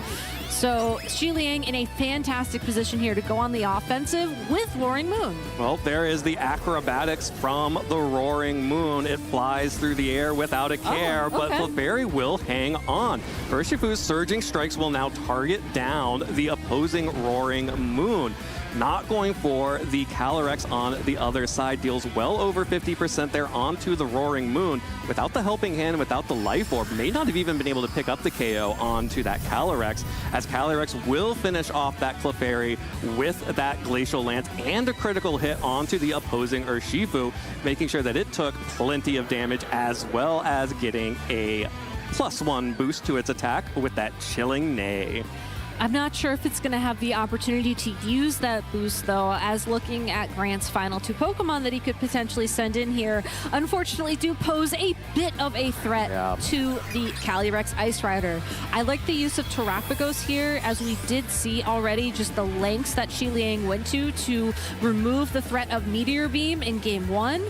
So Xiliang in a fantastic position here to go on the offensive with Roaring Moon. Well, there is the Acrobatics from the Roaring Moon. It flies through the air without a care, but Clefairy will hang on. Urshifu's Surging Strikes will now target down the opposing Roaring Moon. Not going for the Calyrex on the other side. Deals well over 50% there onto the Roaring Moon. Without the Helping Hand, without the Life Orb, may not have even been able to pick up the KO onto that Calyrex, as Calyrex will finish off that Clefairy with that Glacial Lance and a critical hit onto the opposing Urshifu, making sure that it took plenty of damage, as well as getting a +1 boost to its attack with that Chilling Neigh. I'm not sure if it's going to have the opportunity to use that boost, though, as looking at Grant's final 2 Pokemon that he could potentially send in here, unfortunately do pose a bit of a threat to the Calyrex Ice Rider. I like the use of Terapagos here, as we did see already just the lengths that Xi Liang went to remove the threat of Meteor Beam in Game 1,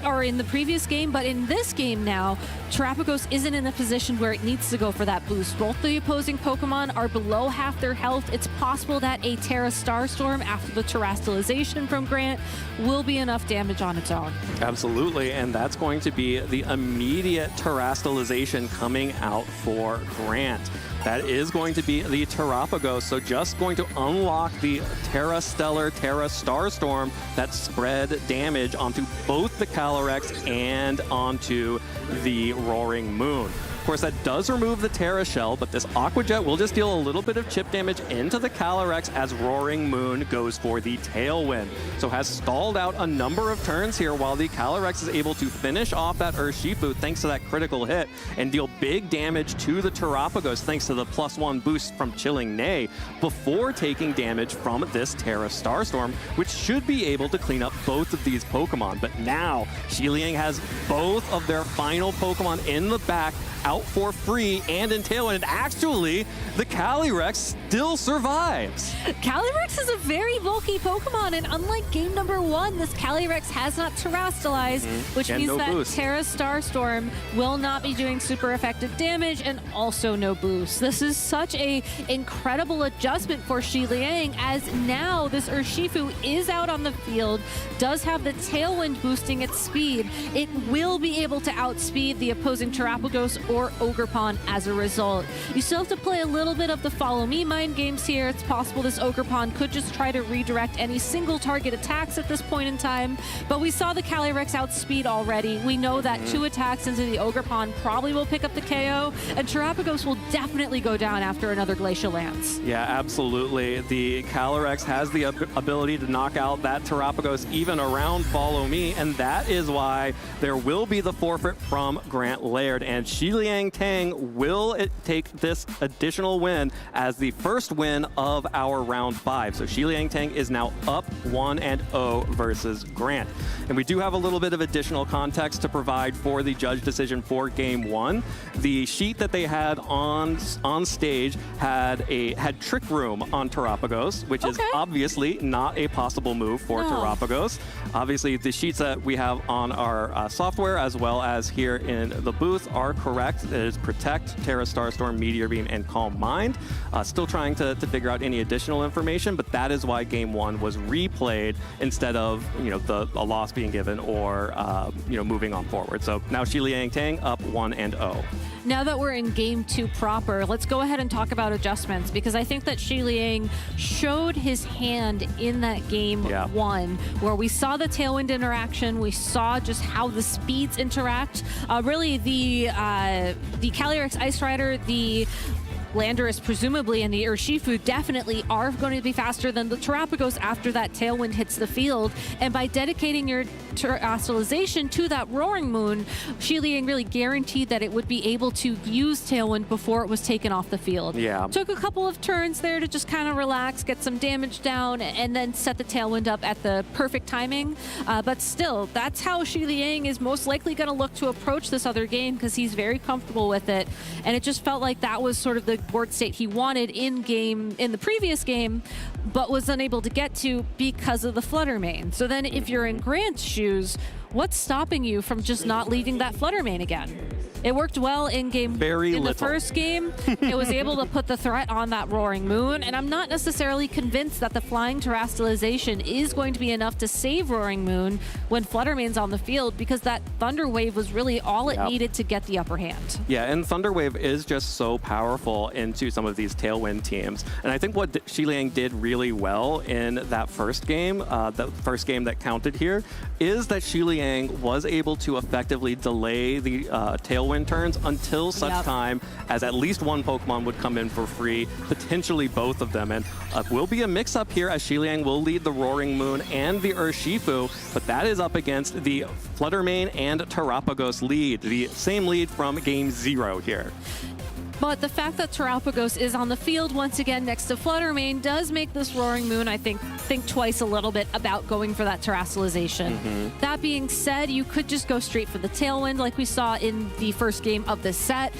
or in the previous game, but in this game now, Terapagos isn't in a position where it needs to go for that boost. Both the opposing Pokemon are below half their health. It's possible that a Terra Starstorm after the Terastallization from Grant will be enough damage on its own. Absolutely, and that's going to be the immediate Terastallization coming out for Grant. That is going to be the Terapagos, so just going to unlock the Terra Stellar, Terra Starstorm that spread damage onto both the Calyrex and onto the Roaring Moon. Of course, that does remove the Terra Shell, but this Aqua Jet will just deal a little bit of chip damage into the Calyrex as Roaring Moon goes for the Tailwind. So has stalled out a number of turns here while the Calyrex is able to finish off that Urshifu thanks to that critical hit and deal big damage to the Terapagos thanks to the +1 boost from Chilling Neigh before taking damage from this Terra Starstorm, which should be able to clean up both of these Pokemon. But now, Xi Liang has both of their final Pokemon in the back out for free and in Tailwind, and actually the Calyrex still survives. Calyrex is a very bulky Pokemon, and unlike game number 1, this Calyrex has not Terastallized, which And means no that boost. Terra Starstorm will not be doing super effective damage, and also no boost. This is such a incredible adjustment for Xi Liang, as now this Urshifu is out on the field, does have the Tailwind boosting its speed. It will be able to outspeed the opposing Terapagos or Ogerpon as a result. You still have to play a little bit of the follow me mind games here. It's possible this Ogerpon could just try to redirect any single target attacks at this point in time, but we saw the Calyrex outspeed already. We know that 2 attacks into the Ogerpon probably will pick up the KO, and Terapagos will definitely go down after another Glacial Lance. Yeah, absolutely. The Calyrex has the ability to knock out that Terapagos even around Follow Me, and that is why there will be the forfeit from Grant Laird, and Xi Liang Tang will take this additional win as the first win of our round 5. So Xi Liang Tang is now up 1-0 versus Grant. And we do have a little bit of additional context to provide for the judge decision for game 1. The sheet that they had on stage had Trick Room on Terapagos, which is obviously not a possible move for Terapagos. Obviously, the sheets that we have on our software as well as here in the booth are correct. It is Protect, Terra Starstorm, Meteor Beam, and Calm Mind. Still trying to figure out any additional information, but that is why game 1 was replayed instead of a loss being given or moving on forward. So now Xi Liang Tang up 1-0. Now that we're in game 2 proper, let's go ahead and talk about adjustments, because I think that Xi Liang showed his hand in that game 1, where we saw the Tailwind interaction, we saw just how the speeds interact. Really, the Calyrex Ice Rider, the Landorus presumably, and the Urshifu definitely are going to be faster than the Terapagos after that Tailwind hits the field. And by dedicating your Terastallization to that Roaring Moon, Xi Liang really guaranteed that it would be able to use Tailwind before it was taken off the field. Yeah. Took a couple of turns there to just kind of relax, get some damage down, and then set the Tailwind up at the perfect timing. But still, that's how Xi Liang is most likely going to look to approach this other game, because he's very comfortable with it. And it just felt like that was sort of the board state he wanted in the previous game, but was unable to get to because of the Flutter Mane. So then if you're in Grant's shoes, what's stopping you from just not leaving that Flutter Mane again? It worked well in the first game. It was able to put the threat on that Roaring Moon, and I'm not necessarily convinced that the Flying Terastallization is going to be enough to save Roaring Moon when Flutter Mane's on the field, because that Thunder Wave was really all it needed to get the upper hand. Yeah, and Thunder Wave is just so powerful into some of these Tailwind teams. And I think what Xi Liang did really well in that first game, that counted here, is that Xi Liang was able to effectively delay the Tailwind turns until such time as at least one Pokemon would come in for free, potentially both of them. And will be a mix-up here, as Xi Liang will lead the Roaring Moon and the Urshifu, but that is up against the Flutter Mane and Terapagos lead, the same lead from game 0 here. But the fact that Terapagos is on the field once again next to Fluttermane does make this Roaring Moon, I think twice a little bit about going for that terrestrialization. That being said, you could just go straight for the Tailwind like we saw in the first game of the set.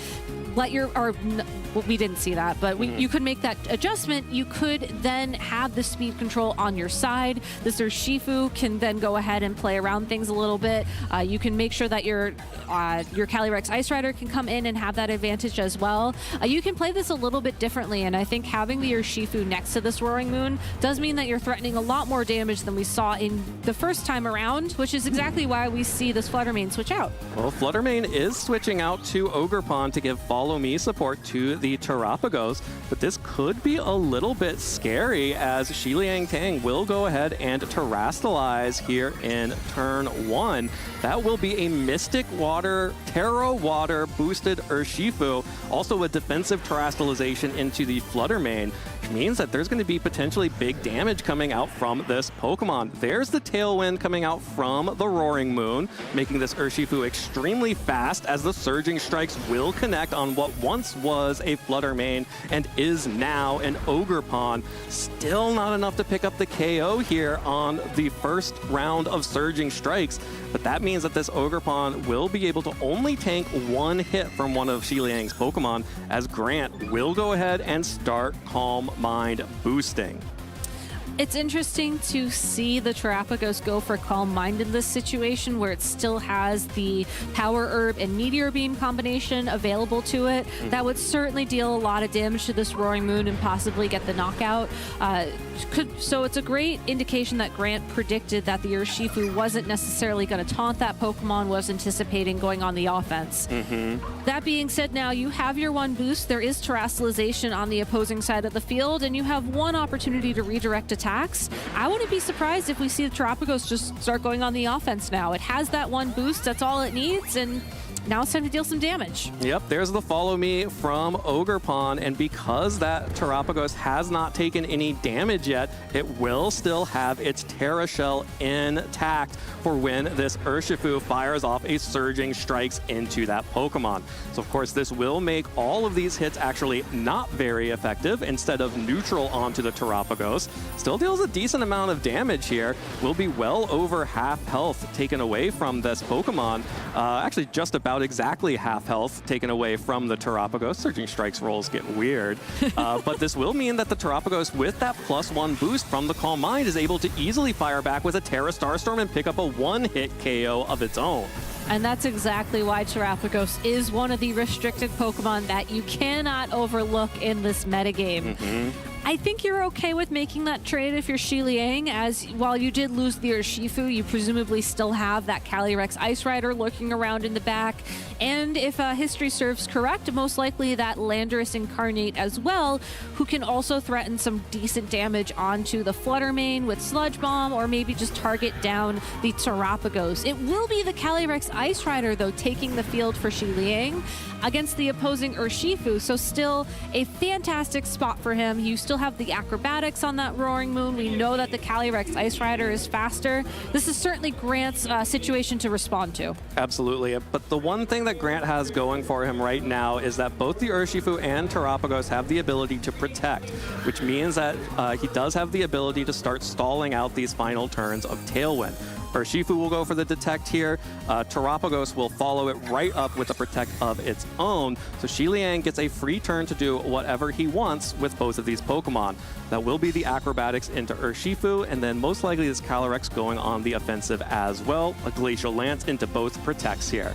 We didn't see that, but you could make that adjustment. You could then have the speed control on your side. This Urshifu can then go ahead and play around things a little bit. You can make sure that your Calyrex Ice Rider can come in and have that advantage as well. You can play this a little bit differently, and I think having the Urshifu next to this Roaring Moon does mean that you're threatening a lot more damage than we saw in the first time around, which is exactly why we see this Fluttermane switch out. Well, Fluttermane is switching out to Ogerpon to give Follow Me support to the Terapagos, but this could be a little bit scary as Xiliang Tang will go ahead and terrestrialize here in turn 1. That will be a Mystic Water, Terra Water boosted Urshifu, also a defensive terrestrialization into the Fluttermane, which means that there's going to be potentially big damage coming out from this Pokemon. There's the Tailwind coming out from the Roaring Moon, making this Urshifu extremely fast as the Surging Strikes will connect on what once was a Fluttermane and is now an Ogerpon. Still not enough to pick up the KO here on the first round of Surging Strikes, but that means that this Ogerpon will be able to only tank one hit from one of Xiliang's Pokemon, as Grant will go ahead and start Calm Mind boosting. It's interesting to see the Terapagos go for Calm Mind in this situation where it still has the Power Herb and Meteor Beam combination available to it. That would certainly deal a lot of damage to this Roaring Moon and possibly get the knockout. So it's a great indication that Grant predicted that the Urshifu wasn't necessarily going to taunt that Pokemon, was anticipating going on the offense. That being said, now you have your one boost. There is terrestrialization on the opposing side of the field, and you have one opportunity to redirect attacks. I wouldn't be surprised if we see the Terapagos just start going on the offense now. It has that one boost. That's all it needs, and now it's time to deal some damage. Yep, there's the Follow Me from Ogerpon, and because that Terapagos has not taken any damage yet, it will still have its Terra Shell intact for when this Urshifu fires off a Surging Strikes into that Pokemon. So of course this will make all of these hits actually not very effective. Instead of neutral onto the Terapagos, still deals a decent amount of damage here. Will be well over half health taken away from this Pokemon. Actually just about exactly half health taken away from the Terapagos. Surging Strikes rolls get weird. But this will mean that the Terapagos, with that +1 boost from the Calm Mind, is able to easily fire back with a Terra Starstorm and pick up a one-hit KO of its own. And that's exactly why Terapagos is one of the restricted Pokemon that you cannot overlook in this metagame. I think you're okay with making that trade if you're Xiliang, as while you did lose the Urshifu, you presumably still have that Calyrex Ice Rider lurking around in the back. And if history serves correct, most likely that Landorus Incarnate as well, who can also threaten some decent damage onto the Fluttermane with Sludge Bomb, or maybe just target down the Terapagos. It will be the Calyrex Ice Rider, though, taking the field for Xiliang against the opposing Urshifu, so still a fantastic spot for him. You still have the acrobatics on that Roaring Moon. We know that the Calyrex Ice Rider is faster. This is certainly Grant's situation to respond to. Absolutely, but the one thing that Grant has going for him right now is that both the Urshifu and Terapagos have the ability to protect, which means that he does have the ability to start stalling out these final turns of Tailwind. Urshifu will go for the Detect here. Terapagos will follow it right up with a Protect of its own. So Xiliang gets a free turn to do whatever he wants with both of these Pokemon. That will be the Acrobatics into Urshifu, and then most likely this Calyrex going on the offensive as well. A Glacial Lance into both Protects here.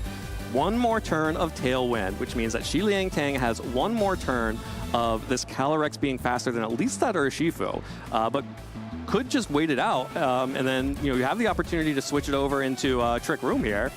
One more turn of Tailwind, which means that Xiliang Tang has one more turn of this Calyrex being faster than at least that Urshifu, but could just wait it out, and then you have the opportunity to switch it over into Trick Room here.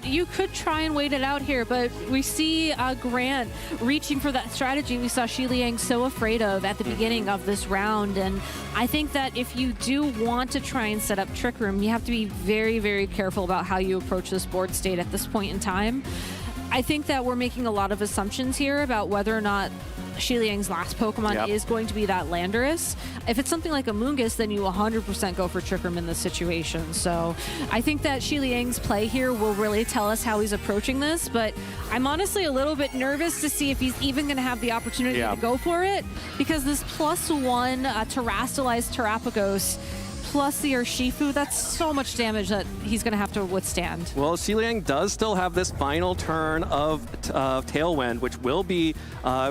You could try and wait it out here, but we see Grant reaching for that strategy we saw Xiliang so afraid of at the beginning of this round, and I think that if you do want to try and set up Trick Room, you have to be very, very careful about how you approach this board state at this point in time. I think that we're making a lot of assumptions here about whether or not Xi Liang's last Pokemon is going to be that Landorus. If it's something like a Moongus, then you 100% go for Trick Room in this situation. So I think that Xi Liang's play here will really tell us how he's approaching this, but I'm honestly a little bit nervous to see if he's even going to have the opportunity to go for it, because this +1 Terrastalized Terapagos plus the Urshifu, that's so much damage that he's going to have to withstand. Well, Xi Liang does still have this final turn of Tailwind, which will be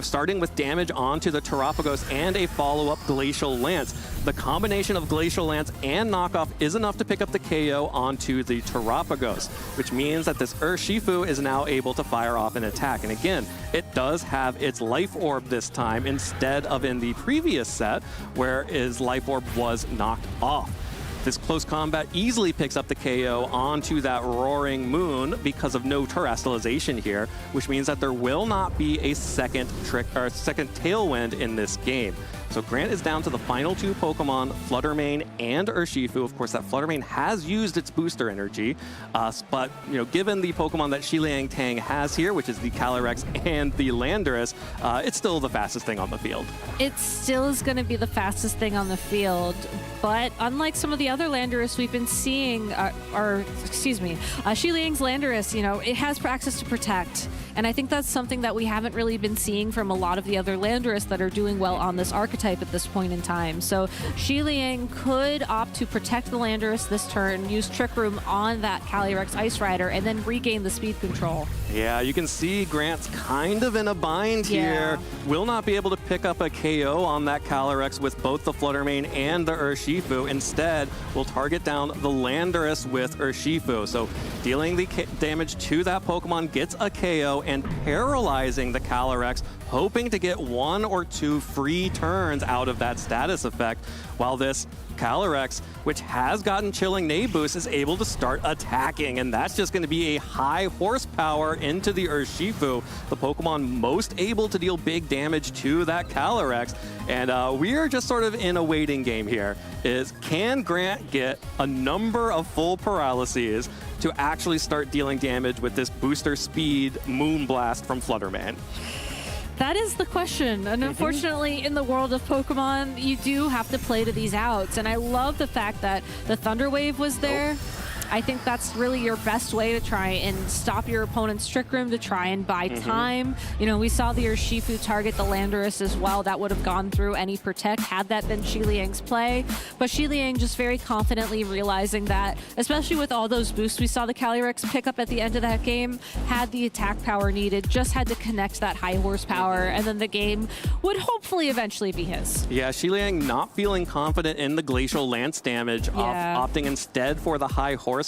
starting with damage onto the Terapagos and a follow-up Glacial Lance. The combination of Glacial Lance and Knockoff is enough to pick up the KO onto the Terapagos, which means that this Urshifu is now able to fire off an attack. And again, it does have its Life Orb this time instead of in the previous set where his Life Orb was knocked off. This close combat easily picks up the KO onto that Roaring Moon because of no Terastallization here, which means that there will not be a second Tailwind in this game. So Grant is down to the final 2 Pokemon, Fluttermane and Urshifu. Of course, that Fluttermane has used its booster energy, but given the Pokemon that Xi Liang Tang has here, which is the Calyrex and the Landorus, it's still the fastest thing on the field. It still is going to be the fastest thing on the field, but unlike some of the other Landorus we've been seeing, Xi Liang's Landorus, it has access to Protect. And I think that's something that we haven't really been seeing from a lot of the other Landorus that are doing well on this archetype at this point in time. So Xi Liang could opt to protect the Landorus this turn, use Trick Room on that Calyrex Ice Rider, and then regain the speed control. Yeah, you can see Grant's kind of in a bind here. Will not be able to pick up a KO on that Calyrex with both the Fluttermane and the Urshifu. Instead, will target down the Landorus with Urshifu. So dealing the damage to that Pokemon gets a KO and paralyzing the Calyrex, hoping to get 1 or 2 free turns out of that status effect, while this Calyrex, which has gotten Chilling Neigh boost, is able to start attacking, and that's just going to be a high horsepower into the Urshifu, the Pokemon most able to deal big damage to that Calyrex. And we are just sort of in a waiting game here. Can Grant get a number of full paralyses to actually start dealing damage with this booster speed Moonblast from Fluttermane? That is the question. And unfortunately, in the world of Pokemon, you do have to play to these outs. And I love the fact that the Thunder Wave was there. I think that's really your best way to try and stop your opponent's Trick Room, to try and buy time. We saw the Urshifu target the Landorus as well. That would have gone through any Protect had that been Xi Liang's play. But Xi Liang just very confidently realizing that, especially with all those boosts we saw the Calyrex pick up at the end of that game, had the attack power needed, just had to connect that high horsepower, and then the game would hopefully eventually be his. Yeah, Xi Liang not feeling confident in the Glacial Lance damage, opting instead for the high horsepower,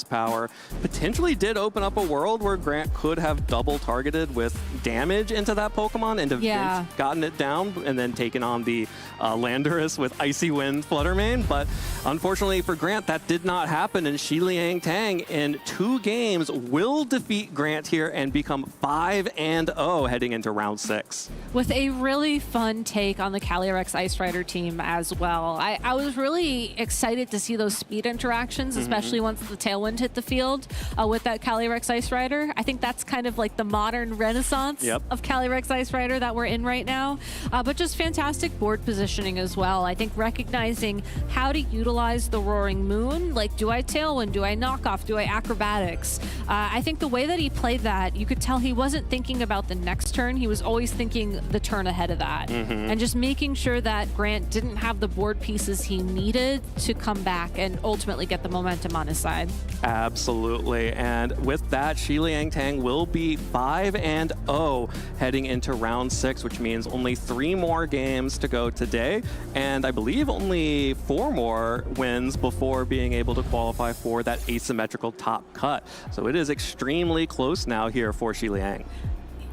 potentially did open up a world where Grant could have double targeted with damage into that Pokemon and have gotten it down and then taken on the Landorus with Icy Wind Fluttermane. But unfortunately for Grant, that did not happen, and Xi Liang Tang in 2 games will defeat Grant here and become 5-0 heading into round 6. With a really fun take on the Calyrex Ice Rider team as well. I was really excited to see those speed interactions, especially once the Tailwind hit the field with that Calyrex Ice Rider. I think that's kind of like the modern renaissance of Calyrex Ice Rider that we're in right now. But just fantastic board positioning as well. I think recognizing how to utilize the Roaring Moon, like do I Tailwind, do I Knockoff, do I Acrobatics? I think the way that he played that, you could tell he wasn't thinking about the next turn. He was always thinking the turn ahead of that. And just making sure that Grant didn't have the board pieces he needed to come back and ultimately get the momentum on his side. Absolutely. And with that, Xi Liang Tang will be 5-0 heading into round 6, which means only 3 more games to go today. And I believe only 4 more wins before being able to qualify for that asymmetrical top cut. So it is extremely close now here for Xi Liang.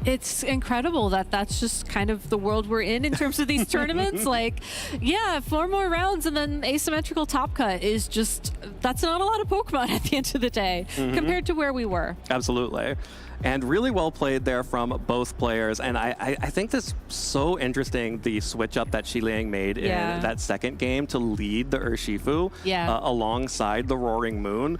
It's incredible that that's just kind of the world we're in terms of these tournaments. 4 more rounds and then asymmetrical top cut is just, that's not a lot of Pokemon at the end of the day compared to where we were. Absolutely. and really well played there from both players. And I think this is so interesting, the switch up that Xiliang made in that second game to lead the Urshifu alongside the Roaring Moon,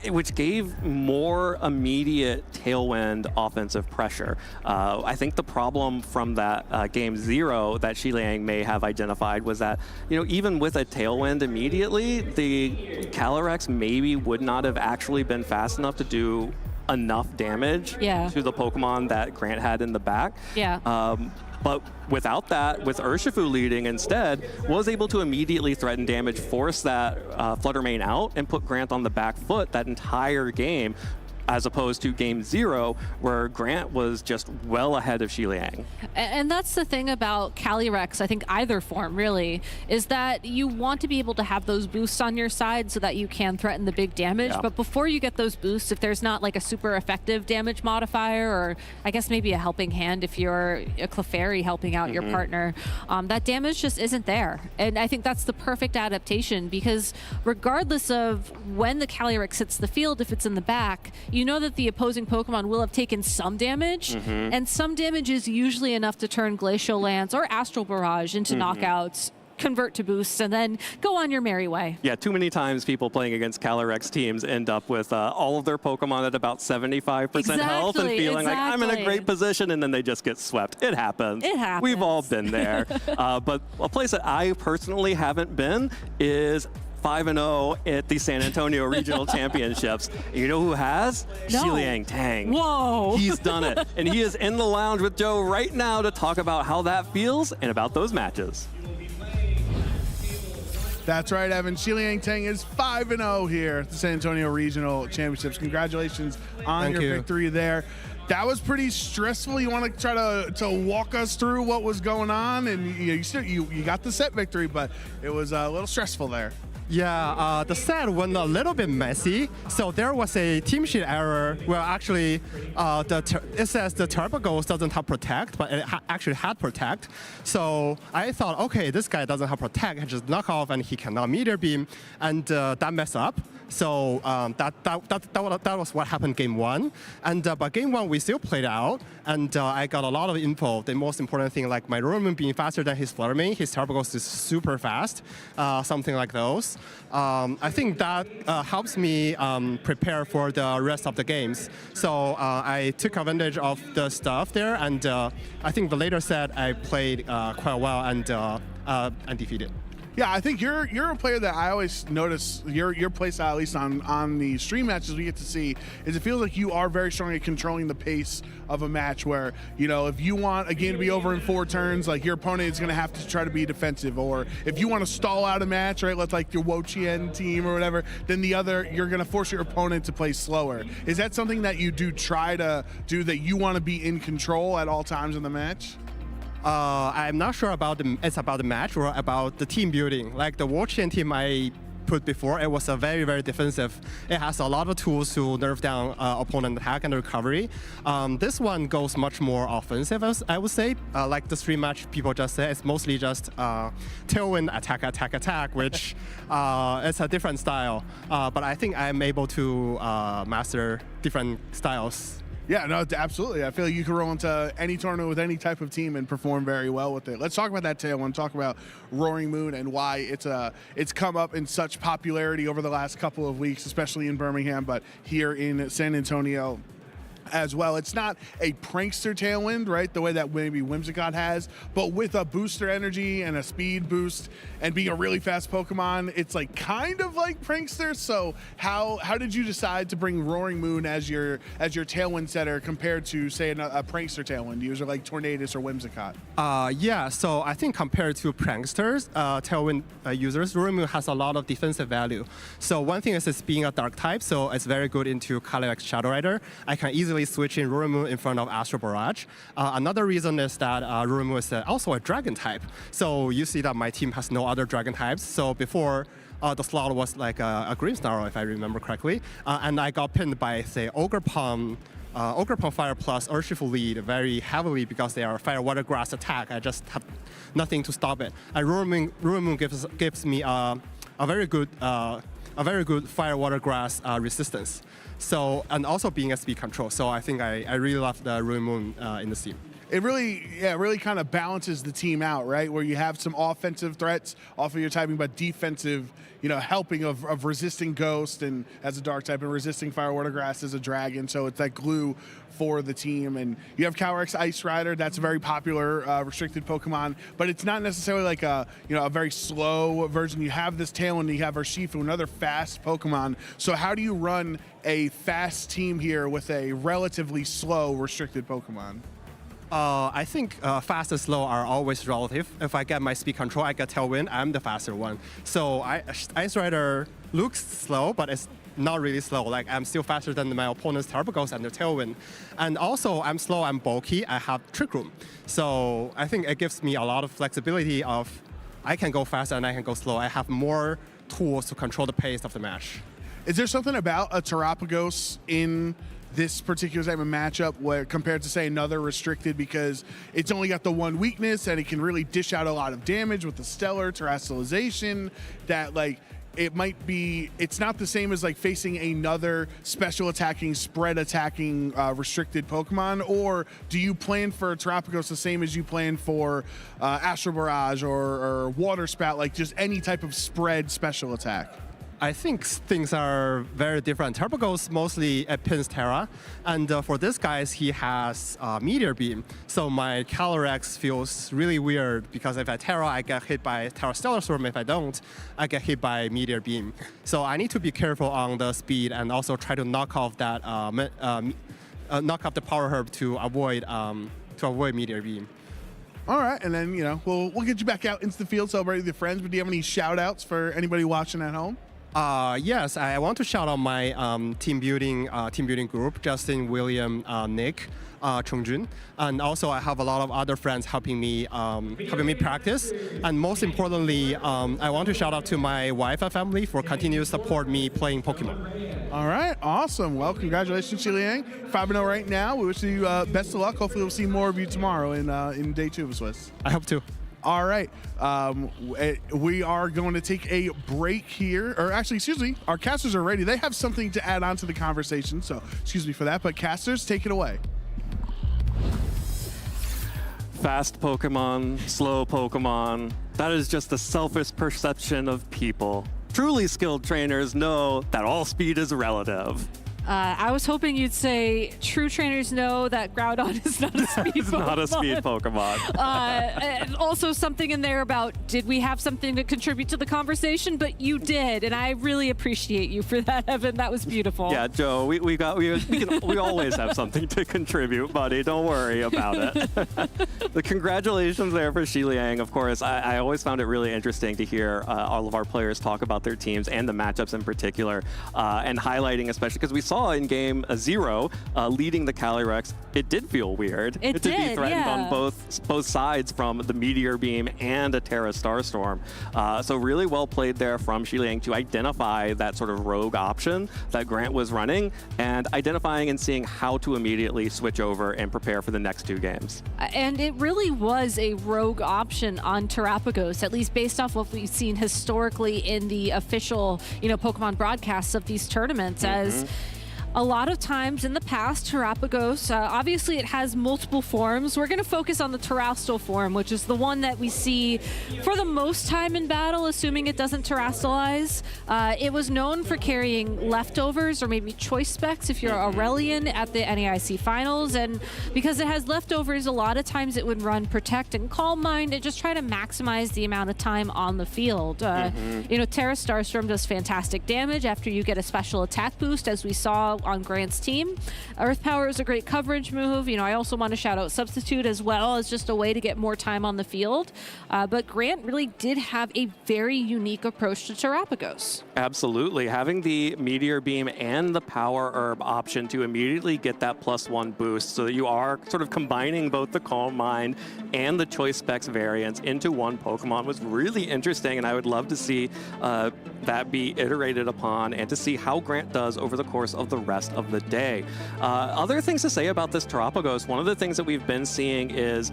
which gave more immediate tailwind offensive pressure. I think the problem from that game 0 that Xiliang may have identified was that, even with a tailwind immediately, the Calyrex maybe would not have actually been fast enough to do enough damage to the Pokemon that Grant had in the back. But without that, with Urshifu leading instead, was able to immediately threaten damage, force that Flutter Mane out, and put Grant on the back foot that entire game, as opposed to game 0, where Grant was just well ahead of Xiliang. And that's the thing about Calyrex, I think either form really, is that you want to be able to have those boosts on your side so that you can threaten the big damage. But before you get those boosts, if there's not like a super effective damage modifier, or I guess maybe a helping hand if you're a Clefairy helping out your partner, that damage just isn't there. And I think that's the perfect adaptation, because regardless of when the Calyrex hits the field, if it's in the back, you know that the opposing Pokemon will have taken some damage, and some damage is usually enough to turn Glacial Lance or Astral Barrage into knockouts, convert to boosts, and then go on your merry way. Yeah, too many times people playing against Calyrex teams end up with all of their Pokemon at about 75% health and feeling like, I'm in a great position, and then they just get swept. It happens. It happens. We've all been there. But a place that I personally haven't been is 5-0 at the San Antonio Regional Championships. You know who has? No. Xiliang Tang. Whoa. He's done it. And he is in the lounge with Joe right now to talk about how that feels and about those matches. That's right, Evan. Xiliang Tang is 5-0 here at the San Antonio Regional Championships. Congratulations on your victory there. That was pretty stressful. You want to try to walk us through what was going on? And you got the set victory, but it was a little stressful there. Yeah, the set went a little bit messy. So there was a team sheet error where actually it says the Terapagos doesn't have Protect, but it actually had Protect. So I thought, okay, this guy doesn't have Protect, he just knock off and he cannot Meteor Beam, and that messed up. So that was what happened game 1. And but game 1 we still played out, and I got a lot of info. The most important thing, like my Roaring Moon being faster than his Flutter Mane, his Terapagos is super fast, something like those. I think that helps me prepare for the rest of the games. So I took advantage of the stuff there, and I think the later set I played quite well and defeated. Yeah, I think you're a player that I always notice your play style, at least on the stream matches we get to see, is it feels like you are very strong at controlling the pace of a match where, if you want a game to be over in 4 turns, like your opponent is going to have to try to be defensive, or if you want to stall out a match, right, let's like your Wo-Chien team or whatever, then you're going to force your opponent to play slower. Is that something that you do try to do, that you want to be in control at all times in the match? I'm not sure it's about the match or about the team building. Like the Wo-Chien team I put before, it was a very, very defensive. It has a lot of tools to nerf down opponent attack and recovery. This one goes much more offensive, I would say. Like the stream match, people just say it's mostly just tailwind attack, which it's a different style. But I think I'm able to master different styles. Yeah, no, absolutely. I feel like you can roll into any tournament with any type of team and perform very well with it. Let's talk about that tailwind. Talk about Roaring Moon and why it's come up in such popularity over the last couple of weeks, especially in Birmingham, but here in San Antonio as well. It's not a prankster tailwind, right, the way that maybe Whimsicott has, but with a booster energy and a speed boost and being a really fast Pokemon, it's like kind of like prankster. So how did you decide to bring Roaring Moon as your tailwind setter compared to, say, a prankster tailwind user like Tornadus or Whimsicott? Yeah, so I think compared to pranksters, tailwind users, Roaring Moon has a lot of defensive value. So one thing is it's being a dark type, so it's very good into Calyrex Shadow Rider. I can easily switch in Roaring Moon in front of Astral Barrage. Another reason is that Roaring Moon is also a dragon type. So you see that my team has no other dragon types. So before the slot was like a Grimmsnarl, if I remember correctly. And I got pinned by, say, Ogre Palm Fire plus Urshifu lead very heavily because they are Fire Water Grass attack. I just have nothing to stop it. And Roaring Moon gives me a very good a very good fire, water, grass resistance. So, and also being a speed control. So I think I really love the Ruin Moon in the team. It really kind of balances the team out, right? Where you have some offensive threats off of your typing, but defensive, helping of resisting Ghost and as a dark type and resisting Fire, Water, Grass as a dragon. So it's that glue for the team. And you have Calyrex Ice Rider. That's a very popular restricted Pokemon, but it's not necessarily like a very slow version. You have this Tailwind, you have Urshifu, another fast Pokemon. So how do you run a fast team here with a relatively slow restricted Pokemon? I think fast and slow are always relative. If I get my speed control, I get Tailwind, I'm the faster one. So Ice Rider looks slow, but it's not really slow. Like I'm still faster than my opponent's Terapagos and their Tailwind. And also I'm slow, I'm bulky, I have Trick Room. So I think it gives me a lot of flexibility of I can go fast and I can go slow. I have more tools to control the pace of the match. Is there something about a Terapagos in this particular type of matchup where compared to say another restricted, because it's only got the one weakness and it can really dish out a lot of damage with the stellar terrestrialization, that like it's not the same as like facing another special attacking, spread attacking restricted Pokemon? Or do you plan for Terapagos the same as you plan for Astral Barrage or Water Spout, like just any type of spread special attack? I think things are very different. Terapagos mostly pins Terra, and for this guy, he has Meteor Beam. So my Calyrex feels really weird because if I Terra, I get hit by Terra Stellar Storm. If I don't, I get hit by Meteor Beam. So I need to be careful on the speed and also try to knock off that knock off the Power Herb to avoid Meteor Beam. All right, and then we'll get you back out into the field, celebrate with your friends. But do you have any shout outs for anybody watching at home? Yes, I want to shout out my team building group: Justin, William, Nick, Chongjun, and also I have a lot of other friends helping me practice. And most importantly, I want to shout out to my wife and family for continuing to support me playing Pokemon. All right, awesome. Well, congratulations, Shi Liang. 5-0 right now. We wish you best of luck. Hopefully, we'll see more of you tomorrow in day 2 of Swiss. I hope to. All right, we are going to take a break here, or actually, excuse me, our casters are ready. They have something to add on to the conversation, so excuse me for that, but casters, take it away. Fast Pokemon, slow Pokemon, that is just the selfish perception of people. Truly skilled trainers know that all speed is relative. I was hoping you'd say true trainers know that Groudon is not a speed It's Pokemon. not a speed Pokemon. And also something in there about, did we have something to contribute to the conversation? But you did, and I really appreciate you for that, Evan. That was beautiful. Yeah, Joe, we always have something to contribute, buddy. Don't worry about it. The congratulations there for Shi Liang. Of course, I always found it really interesting to hear all of our players talk about their teams and the matchups in particular, and highlighting especially because we saw in game 0 leading the Calyrex, it did feel weird. It to be did, threatened yeah. on both sides from the Meteor Beam and a Terra Starstorm. So really well played there from Shi Liang to identify that sort of rogue option that Grant was running and identifying and seeing how to immediately switch over and prepare for the next 2 games. And it really was a rogue option on Terapagos, at least based off what we've seen historically in the official, Pokemon broadcasts of these tournaments, as a lot of times in the past, Terapagos, obviously it has multiple forms. We're going to focus on the Terrestrial form, which is the one that we see for the most time in battle, assuming it doesn't terrestrialize. It was known for carrying leftovers or maybe choice specs if you're Aurelian at the NAIC finals. And because it has leftovers, a lot of times it would run Protect and Calm Mind and just try to maximize the amount of time on the field. Terra Starstorm does fantastic damage after you get a special attack boost, as we saw on Grant's team. Earth Power is a great coverage move. I also want to shout out Substitute as well as just a way to get more time on the field. But Grant really did have a very unique approach to Terapagos. Absolutely. Having the Meteor Beam and the Power Herb option to immediately get that +1 boost so that you are sort of combining both the Calm Mind and the Choice Specs variants into one Pokemon was really interesting, and I would love to see that be iterated upon and to see how Grant does over the course of the rest of the day. Other things to say about this Terapagos, one of the things that we've been seeing is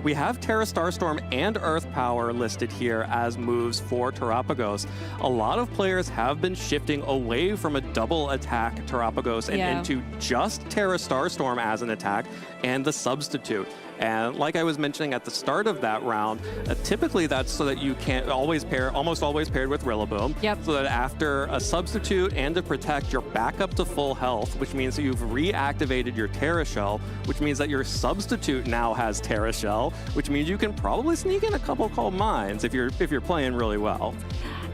we have Terra Starstorm and Earth Power listed here as moves for Terapagos. A lot of players have been shifting away from a double attack Terapagos and into just Terra Starstorm as an attack and the substitute. And like I was mentioning at the start of that round, typically that's so that you can't always pair, almost always paired with Rillaboom. So that after a substitute and a protect, you're back up to full health, which means that you've reactivated your Terra Shell, which means that your substitute now has Terra Shell, which means you can probably sneak in a couple Calm Minds if you're playing really well.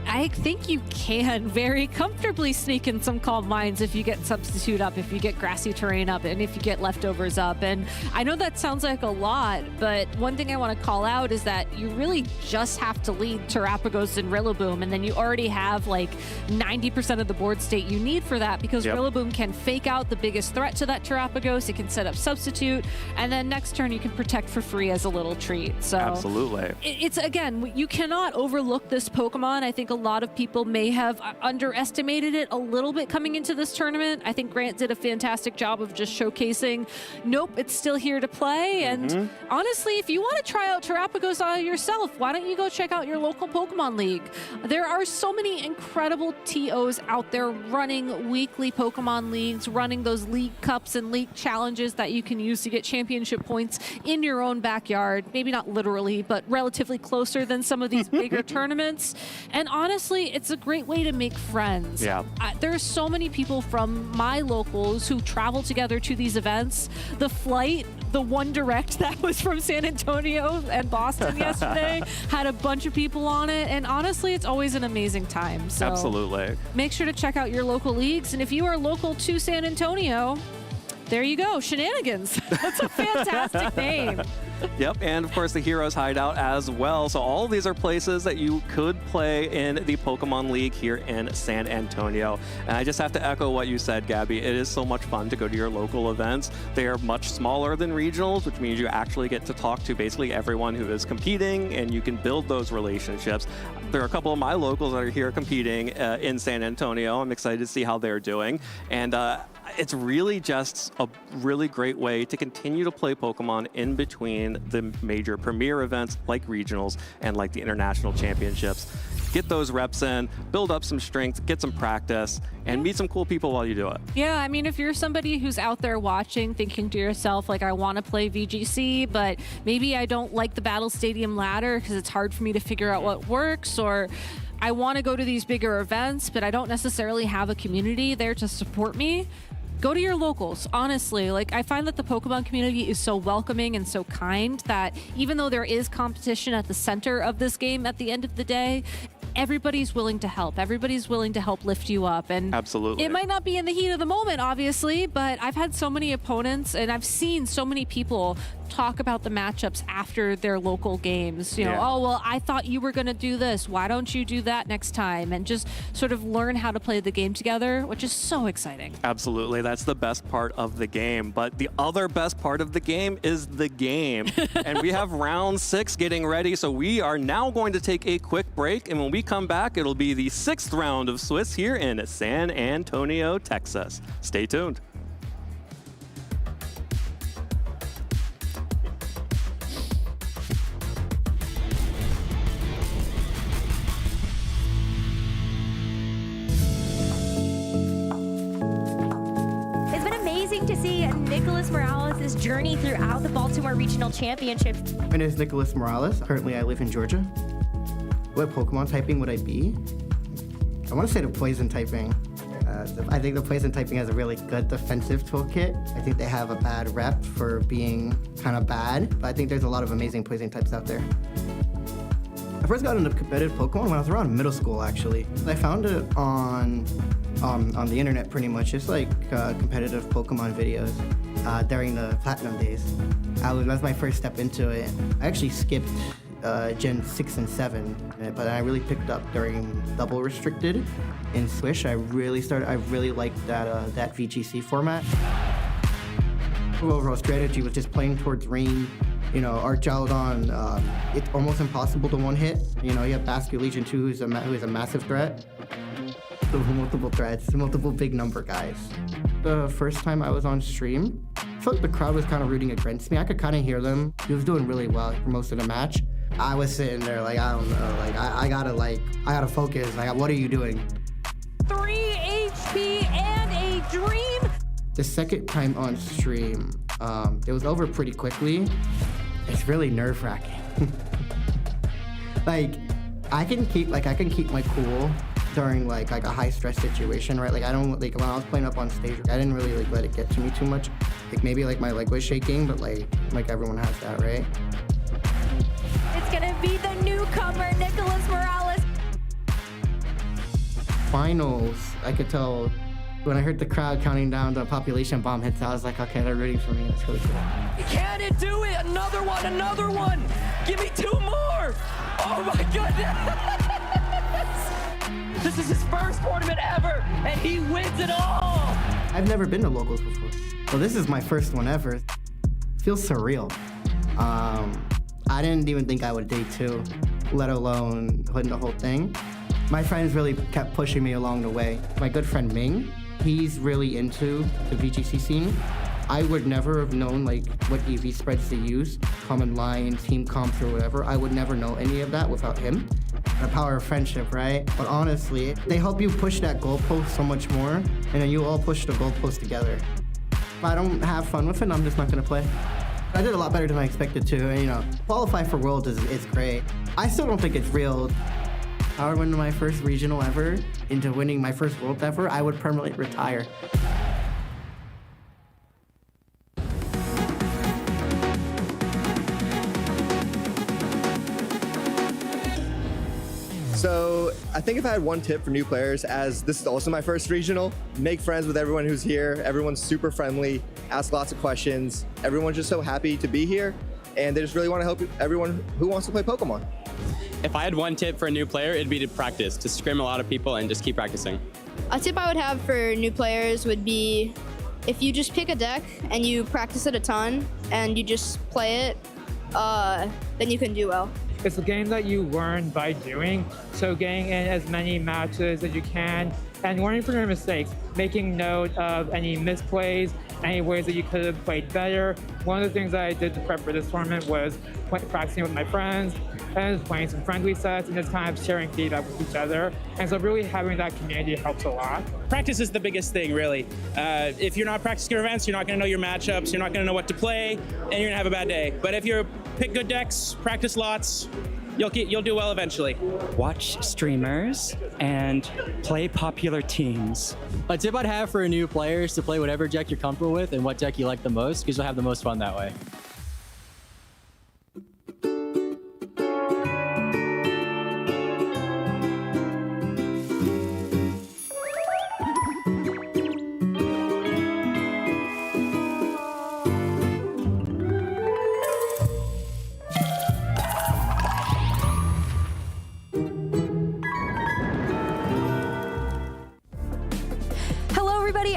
I think you can very comfortably sneak in some Calm Minds if you get Substitute up, if you get Grassy Terrain up, and if you get Leftovers up. And I know that sounds like a lot, but one thing I want to call out is that you really just have to lead Terapagos and Rillaboom, and then you already have like 90% of the board state you need for that, because Rillaboom can fake out the biggest threat to that Terapagos, it can set up Substitute, and then next turn you can protect for free as a little treat. So absolutely. It's, again, you cannot overlook this Pokemon. I think a lot of people may have underestimated it a little bit coming into this tournament. I think Grant did a fantastic job of just showcasing, nope, it's still here to play. And honestly, if you want to try out Terapagos yourself, why don't you go check out your local Pokemon League? There are so many incredible TOs out there running weekly Pokemon Leagues, running those League Cups and League Challenges that you can use to get championship points in your own backyard. Maybe not literally, but relatively closer than some of these bigger tournaments. And honestly, it's a great way to make friends. There are so many people from my locals who travel together to these events. The flight, the one direct that was from San Antonio and Boston yesterday had a bunch of people on it, and honestly, it's always an amazing time. So absolutely. Make sure to check out your local leagues, and if you are local to San Antonio, there you go, Shenanigans. That's a fantastic name. Yep, and of course the Heroes Hideout as well. So all of these are places that you could play in the Pokemon League here in San Antonio. And I just have to echo what you said, Gabby. It is so much fun to go to your local events. They are much smaller than regionals, which means you actually get to talk to basically everyone who is competing, and you can build those relationships. There are a couple of my locals that are here competing in San Antonio. I'm excited to see how they're doing. And it's really just a really great way to continue to play Pokemon in between the major premier events like regionals and like the international championships. Get those reps in, build up some strength, get some practice, and meet some cool people while you do it. Yeah, I mean, if you're somebody who's out there watching, thinking to yourself, like, I want to play VGC, but maybe I don't like the Battle Stadium ladder because it's hard for me to figure out what works, or I want to go to these bigger events, but I don't necessarily have a community there to support me. Go to your locals, honestly. Like, I find that the Pokemon community is so welcoming and so kind that even though there is competition at the center of this game at the end of the day, everybody's willing to help. Everybody's willing to help lift you up. And absolutely, it might not be in the heat of the moment, obviously, but I've had so many opponents and I've seen so many people talk about the matchups after their local games. You know, oh, well, I thought you were going to do this. Why don't you do that next time? And just sort of learn how to play the game together, which is so exciting. Absolutely. That's the best part of the game. But the other best part of the game is the game. And we have round 6 getting ready. So we are now going to take a quick break. And when we come back, it'll be the 6th round of Swiss here in San Antonio, Texas. Stay tuned. To see Nicholas Morales' journey throughout the Baltimore Regional Championships. My name is Nicholas Morales. Currently, I live in Georgia. What Pokemon typing would I be? I want to say the poison typing. I think the poison typing has a really good defensive toolkit. I think they have a bad rep for being kind of bad, but I think there's a lot of amazing poison types out there. I first got into competitive Pokemon when I was around middle school, actually. I found it on the internet, pretty much. It's like competitive Pokemon videos during the Platinum days. That was my first step into it. I actually skipped Gen 6 and 7, but I really picked up during Double Restricted in Swish. I really liked that VGC format. The overall strategy was just playing towards rain, Archaludon, it's almost impossible to one-hit. You have Basque Legion 2, who's a massive threat. Multiple threats, multiple big number guys. The first time I was on stream, I felt like the crowd was kind of rooting against me. I could kind of hear them. He was doing really well for most of the match. I was sitting there like, I don't know, like I gotta focus. Like, what are you doing? 3 HP and a dream. The second time on stream, it was over pretty quickly. It's really nerve-wracking. I can keep my cool during like a high stress situation, right? Like I don't when I was playing up on stage, I didn't really let it get to me too much. Like maybe my leg was shaking, but like everyone has that, right? It's gonna be the newcomer, Nicholas Morales. Finals, I could tell when I heard the crowd counting down the population bomb hits, I was like, okay, they're rooting for me. That's really cool. Can it do it? Another one. Give me 2 more. Oh my goodness. This is his first tournament ever, and he wins it all. I've never been to locals before. Well, this is my first one ever. Feels surreal. I didn't even think I would day 2, let alone hitting the whole thing. My friends really kept pushing me along the way. My good friend Ming, he's really into the VGC scene. I would never have known what EV spreads to use, common line, team comps, or whatever. I would never know any of that without him. The power of friendship, right? But honestly, they help you push that goalpost so much more, and then you all push the goalpost together. If I don't have fun with it, I'm just not gonna play. I did a lot better than I expected to, and qualify for Worlds is great. I still don't think it's real. If I were winning my first regional ever, into winning my first World ever, I would permanently retire. So I think if I had one tip for new players, as this is also my first regional, make friends with everyone who's here. Everyone's super friendly, ask lots of questions. Everyone's just so happy to be here, and they just really want to help everyone who wants to play Pokemon. If I had one tip for a new player, it'd be to practice, to scrim a lot of people and just keep practicing. A tip I would have for new players would be if you just pick a deck and you practice it a ton and you just play it, then you can do well. It's a game that you learn by doing, so getting in as many matches as you can and learning from your mistakes, making note of any misplays, any ways that you could have played better. One of the things that I did to prep for this tournament was practicing with my friends and just playing some friendly sets and just kind of sharing feedback with each other. And so really having that community helps a lot. Practice is the biggest thing, really. If you're not practicing your events, you're not going to know your matchups, you're not going to know what to play, and you're going to have a bad day. But if you pick good decks, practice lots, you'll do well eventually. Watch streamers and play popular teams. A tip I'd have for a new player is to play whatever deck you're comfortable with and what deck you like the most, because you'll have the most fun that way.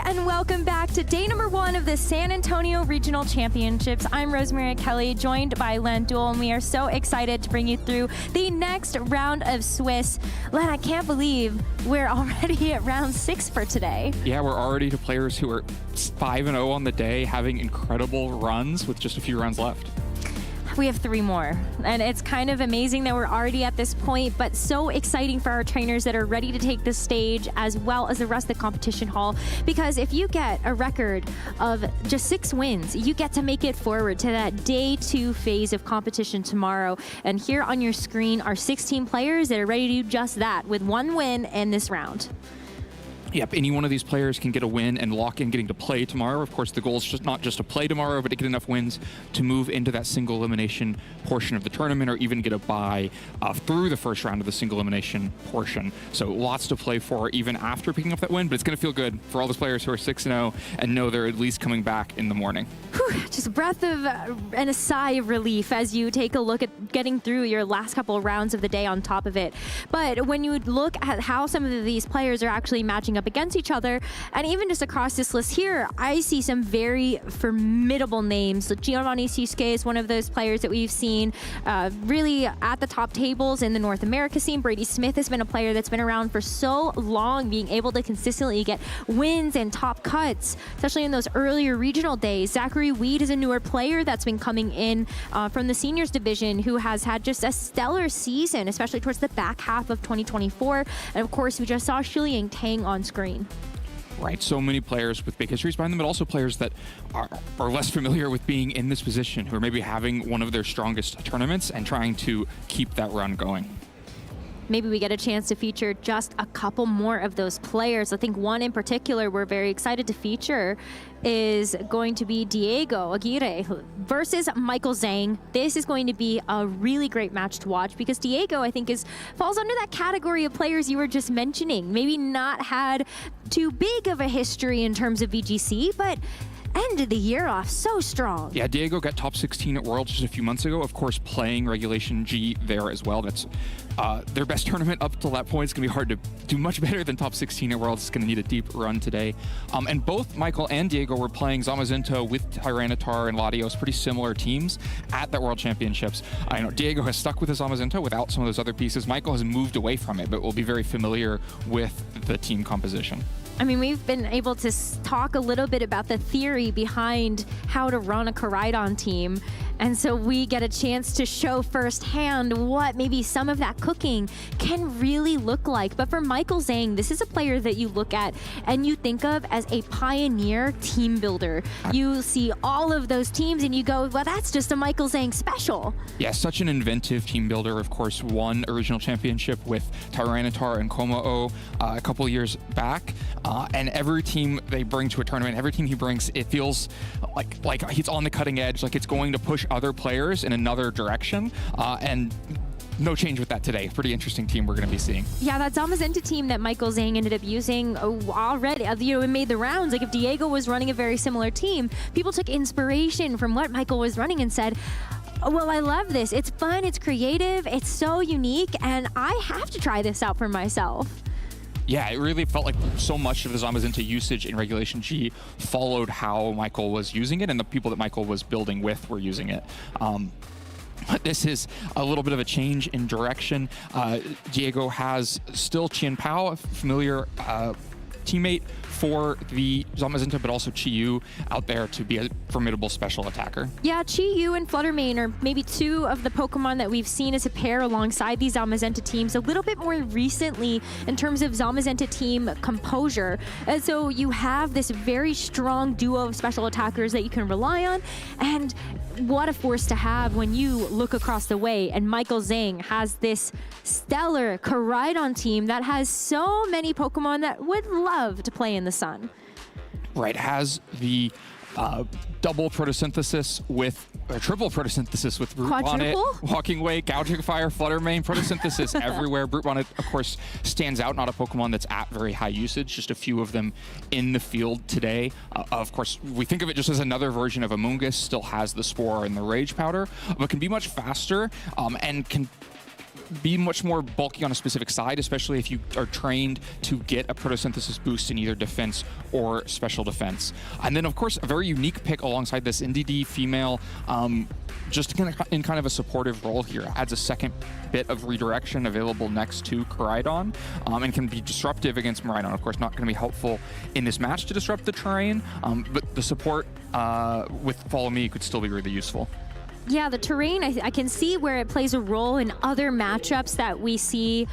And welcome back to day number 1 of the San Antonio Regional Championships. I'm Rosemary Kelly, joined by Len Duell, and we are so excited to bring you through the next round of Swiss. Len, I can't believe we're already at round 6 for today. Yeah, we're already to players who are 5-0 on the day, having incredible runs with just a few rounds left. We have 3 more, and it's kind of amazing that we're already at this point, but so exciting for our trainers that are ready to take the stage as well as the rest of the competition hall, because if you get a record of just 6 wins, you get to make it forward to that day 2 phase of competition tomorrow. And here on your screen are 16 players that are ready to do just that with 1 win in this round. Yep, any one of these players can get a win and lock in getting to play tomorrow. Of course, the goal is just not just to play tomorrow, but to get enough wins to move into that single elimination portion of the tournament, or even get a bye through the first round of the single elimination portion. So lots to play for even after picking up that win, but it's going to feel good for all those players who are 6-0 and know they're at least coming back in the morning. Whew, just a breath of and a sigh of relief as you take a look at getting through your last couple rounds of the day on top of it. But when you look at how some of these players are actually matching up up against each other. And even just across this list here, I see some very formidable names. So Giovanni Siske is one of those players that we've seen really at the top tables in the North America scene. Brady Smith has been a player that's been around for so long, being able to consistently get wins and top cuts, especially in those earlier regional days. Zachary Weed is a newer player that's been coming in from the seniors division, who has had just a stellar season, especially towards the back half of 2024. And of course, we just saw Shiliang Tang on screen. Right, so many players with big histories behind them, but also players that are less familiar with being in this position, who are maybe having one of their strongest tournaments and trying to keep that run going. Maybe we get a chance to feature just a couple more of those players. I think one in particular we're very excited to feature is going to be Diego Aguirre versus Michael Zhang. This is going to be a really great match to watch because Diego, I think, falls under that category of players you were just mentioning. Maybe not had too big of a history in terms of VGC, but ended the year off so strong. Yeah, Diego got top 16 at Worlds just a few months ago. Of course, playing Regulation G there as well. That's their best tournament up till that point. It's going to be hard to do much better than top 16 at Worlds. It's going to need a deep run today. And both Michael and Diego were playing Zamazenta with Tyranitar and Latios, pretty similar teams at that World Championships. I know Diego has stuck with his Zamazenta without some of those other pieces. Michael has moved away from it, but will be very familiar with the team composition. I mean, we've been able to talk a little bit about the theory behind how to run a Koraidon team. And so we get a chance to show firsthand what maybe some of that cooking can really look like. But for Michael Zhang, this is a player that you look at and you think of as a pioneer team builder. You see all of those teams and you go, well, that's just a Michael Zhang special. Yeah, such an inventive team builder. Of course, won a regional championship with Tyranitar and Komao a couple years back. And every team they bring to a tournament, every team he brings, it feels like he's on the cutting edge, like it's going to push other players in another direction. And no change with that today. Pretty interesting team we're going to be seeing. Yeah, that Zamazenta team that Michael Zhang ended up using already, it made the rounds. Like if Diego was running a very similar team, people took inspiration from what Michael was running and said, well, I love this. It's fun, it's creative, it's so unique, and I have to try this out for myself. Yeah, it really felt like so much of the Zamazenta usage in Regulation G followed how Michael was using it and the people that Michael was building with were using it. But this is a little bit of a change in direction. Diego has still Qian Pao, a familiar teammate for the Zamazenta, but also Chi-Yu out there to be a formidable special attacker. Yeah, Chi-Yu and Fluttermane are maybe two of the Pokemon that we've seen as a pair alongside these Zamazenta teams a little bit more recently in terms of Zamazenta team composure. And so you have this very strong duo of special attackers that you can rely on, and what a force to have when you look across the way and Michael Zhang has this stellar Koraidon team that has so many Pokemon that would love to play in the sun. Right, has the double photosynthesis with, or triple photosynthesis with Brute Bonnet, Walking Way, Gouging Fire, Fluttermane, photosynthesis everywhere. Brute Bonnet, of course, stands out, not a Pokemon that's at very high usage, just a few of them in the field today. Of course, we think of it just as another version of Amoonguss, still has the Spore and the Rage Powder, but can be much faster and can be much more bulky on a specific side, especially if you are trained to get a photosynthesis boost in either defense or special defense. And then, of course, a very unique pick alongside this NDD female, just in kind of a supportive role here. Adds a second bit of redirection available next to Koraidon, and can be disruptive against Miraidon. Of course, not going to be helpful in this match to disrupt the terrain, but the support with Follow Me could still be really useful. Yeah, the terrain, I can see where it plays a role in other matchups that we see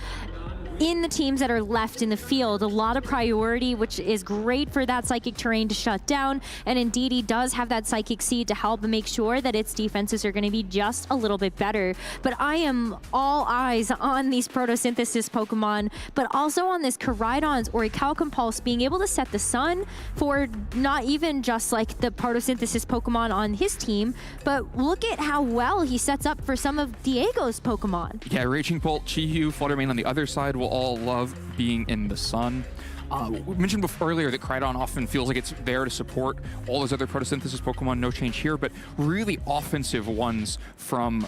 in the teams that are left in the field. A lot of priority, which is great for that Psychic terrain to shut down. And indeed, he does have that Psychic Seed to help make sure that its defenses are going to be just a little bit better. But I am all eyes on these photosynthesis Pokemon, but also on this Koraidon's Orichalcum Pulse being able to set the sun for not even just like the photosynthesis Pokemon on his team, but look at how well he sets up for some of Diego's Pokemon. Yeah, Raging Bolt, Chi-Yu, Fluttermane on the other side will all love being in the sun. We mentioned earlier that Crydon often feels like it's there to support all those other photosynthesis Pokemon, no change here, but really offensive ones from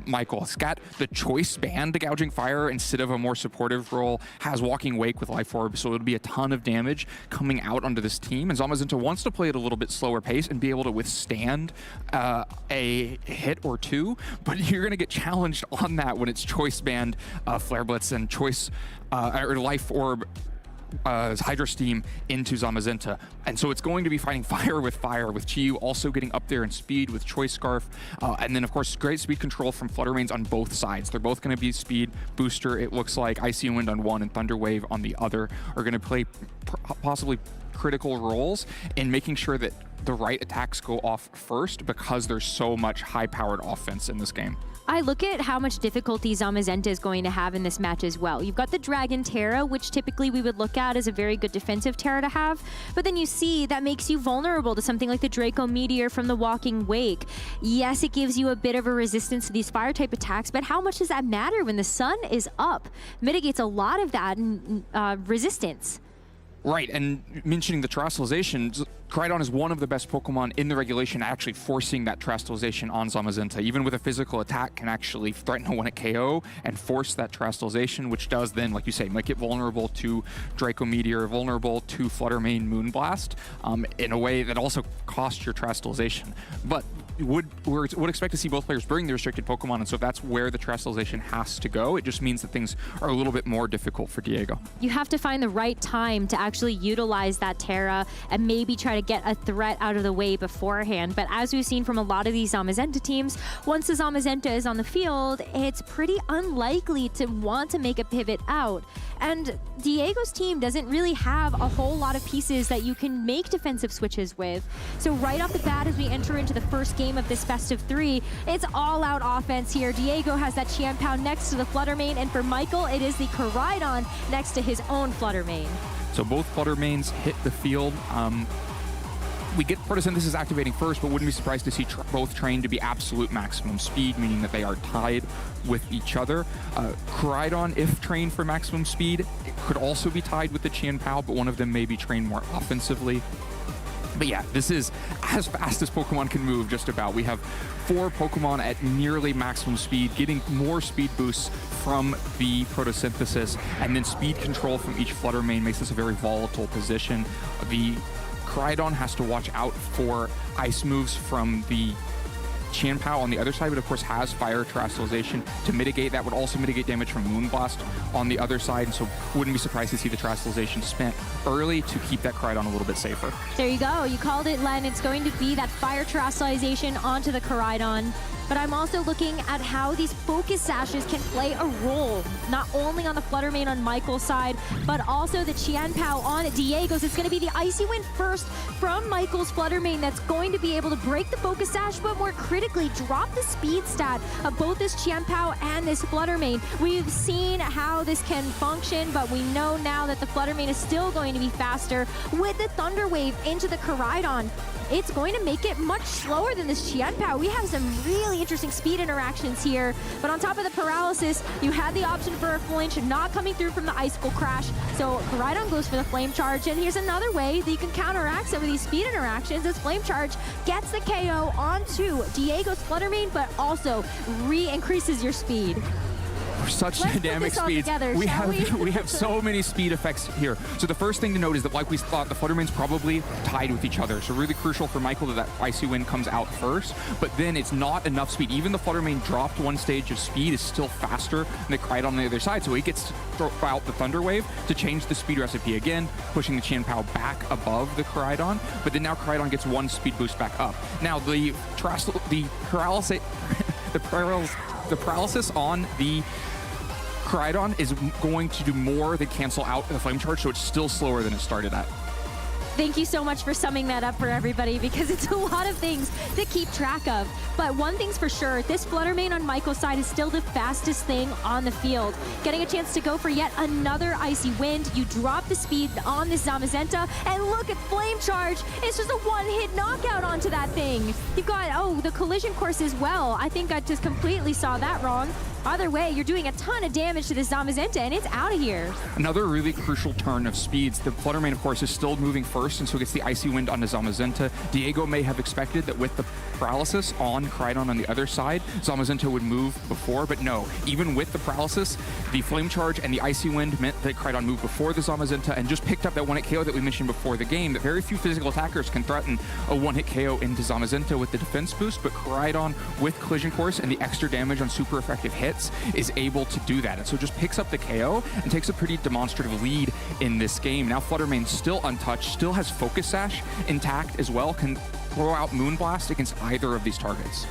Michael. It's got the choice band to Gouging Fire instead of a more supportive role, has Walking Wake with Life Orb, so it'll be a ton of damage coming out onto this team, and Zamazenta wants to play at a little bit slower pace and be able to withstand a hit or two, but you're going to get challenged on that when it's choice band, Flare Blitz, and choice or Life Orb Hydro Steam into Zamazenta. And so it's going to be fighting fire, with Chiyu also getting up there in speed with Choice Scarf. And then, of course, great speed control from Flutter Mains on both sides. They're both going to be speed booster. It looks like Icy Wind on one and Thunder Wave on the other are going to play possibly critical roles in making sure that the right attacks go off first, because there's so much high-powered offense in this game. I look at how much difficulty Zamazenta is going to have in this match as well. You've got the Dragon Terra, which typically we would look at as a very good defensive Terra to have, but then you see that makes you vulnerable to something like the Draco Meteor from the Walking Wake. Yes, it gives you a bit of a resistance to these fire-type attacks, but how much does that matter when the sun is up? Mitigates a lot of that resistance. Right, and mentioning the terrestrialization, Crydon is one of the best Pokemon in the regulation actually forcing that terrestrialization on Zamazenta. Even with a physical attack, can actually threaten a 1-hit KO and force that terrestrialization, which does then, like you say, make it vulnerable to Draco Meteor, vulnerable to Flutter Mane Moonblast, in a way that also costs your terrestrialization. But would expect to see both players bring the restricted Pokemon, and so if that's where the terrestrialization has to go, it just means that things are a little bit more difficult for Diego. You have to find the right time to actually utilize that Terra and maybe try to get a threat out of the way beforehand. But as we've seen from a lot of these Zamazenta teams, once the Zamazenta is on the field, it's pretty unlikely to want to make a pivot out. And Diego's team doesn't really have a whole lot of pieces that you can make defensive switches with. So right off the bat, as we enter into the first game of this best of 3, it's all-out offense here. Diego has that Chianpao next to the Flutter Mane, and for Michael, it is the Koraidon next to his own Flutter Mane. So both Flutter Manes hit the field. We get photosynthesis activating first, but wouldn't be surprised to see both trained to be absolute maximum speed, meaning that they are tied with each other. Koraidon, if trained for maximum speed, it could also be tied with the Chianpao, but one of them may be trained more offensively. But yeah, this is as fast as Pokemon can move, just about. We have 4 Pokemon at nearly maximum speed, getting more speed boosts from the photosynthesis, and then speed control from each Flutter Mane makes this a very volatile position. The Koraidon has to watch out for ice moves from the Chianpao on the other side, but of course has fire terrestrialization to mitigate. That would also mitigate damage from Moonblast on the other side, and so wouldn't be surprised to see the terrestrialization spent early to keep that Koraidon a little bit safer. There you go. You called it, Len. It's going to be that fire terrestrialization onto the Koraidon. But I'm also looking at how these Focus Sashes can play a role, not only on the Flutter Mane on Michael's side, but also the Chianpao on Diego's. It's going to be the Icy Wind first from Michael's Flutter Mane that's going to be able to break the Focus Sash, but more critically, drop the speed stat of both this Chianpao and this Flutter Mane. We've seen how this can function, but we know now that the Flutter Mane is still going to be faster. With the Thunder Wave into the Koraidon, it's going to make it much slower than this Chianpao. We have some really interesting speed interactions here, but on top of the paralysis, you had the option for a flinch not coming through from the Icicle Crash, so Koraidon goes for the Flame Charge, and here's another way that you can counteract some of these speed interactions. This Flame Charge gets the KO onto Diego's Flutter Mane, but also re-increases your speed. Such dynamic speeds. We have so many speed effects here. So the first thing to note is that, like we thought, the Flutter Mane's probably tied with each other. So really crucial for Michael that Icy Wind comes out first, but then it's not enough speed. Even the Flutter Mane dropped one stage of speed is still faster than the Koraidon on the other side. So he gets to throw out the Thunder Wave to change the speed recipe again, pushing the Chianpao back above the Koraidon. But then now Koraidon gets one speed boost back up. Now the paralysis on the Koraidon is going to do more than cancel out the Flame Charge, so it's still slower than it started at. Thank you so much for summing that up for everybody, because it's a lot of things to keep track of. But one thing's for sure, this Flutter Mane on Michael's side is still the fastest thing on the field. Getting a chance to go for yet another Icy Wind. You drop the speed on this Zamazenta, and look at Flame Charge. It's just a one-hit knockout onto that thing. You've got, the collision course as well. I think I just completely saw that wrong. Either way, you're doing a ton of damage to this Zamazenta, and it's out of here. Another really crucial turn of speeds. The Fluttermane, of course, is still moving first, and so gets the Icy Wind onto Zamazenta. Diego may have expected that with the paralysis on Crydon on the other side, Zamazenta would move before, but no. Even with the paralysis, the Flame Charge and the Icy Wind meant that Crydon moved before the Zamazenta and just picked up that one-hit KO that we mentioned before the game, that very few physical attackers can threaten a one-hit KO into Zamazenta with the defense boost, but Crydon with Collision Course and the extra damage on super effective hits is able to do that. And so just picks up the KO and takes a pretty demonstrative lead in this game. Now Fluttermane still untouched, still has Focus Sash intact as well, can throw out Moonblast against either of these targets.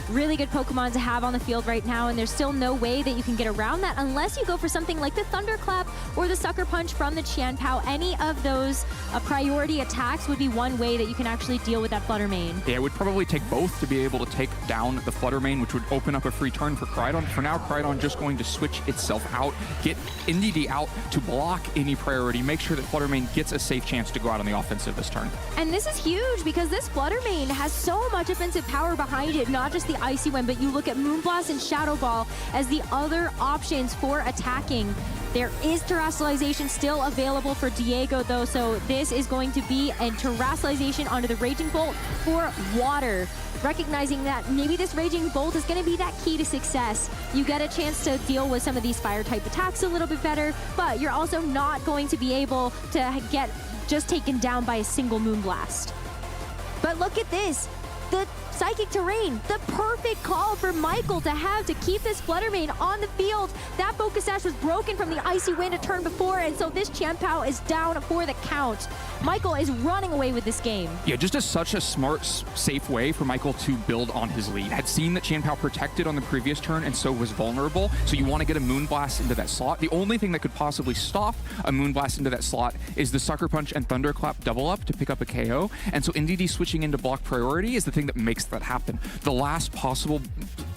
Really good Pokemon to have on the field right now, and there's still no way that you can get around that unless you go for something like the Thunderclap or the Sucker Punch from the Qianpao. Any of those priority attacks would be one way that you can actually deal with that Fluttermane. Yeah, it would probably take both to be able to take down the Fluttermane, which would open up a free turn for Crydon. For now, Crydon just going to switch itself out, get NDD out to block any priority, make sure that Fluttermane gets a safe chance to go out on the offensive this turn. And this is huge because this Fluttermane has so much offensive power behind it, not just the Icy Wind, but you look at Moonblast and Shadow Ball as the other options for attacking. There is Terastallization still available for Diego, though, so this is going to be a Terastallization onto the Raging Bolt for water. Recognizing that maybe this Raging Bolt is going to be that key to success. You get a chance to deal with some of these fire-type attacks a little bit better, but you're also not going to be able to get just taken down by a single Moonblast. But look at this. The Psychic Terrain, the perfect call for Michael to have to keep this Fluttermane on the field. That Focus Sash was broken from the Icy Wind a turn before, and so this Qianpao is down for the count. Michael is running away with this game. Yeah, just such a smart, safe way for Michael to build on his lead. Had seen that Qianpao protected on the previous turn and so was vulnerable, so you want to get a Moonblast into that slot. The only thing that could possibly stop a Moonblast into that slot is the Sucker Punch and Thunderclap double up to pick up a KO, and so NDD switching into block priority is the thing that makes that happen. The last possible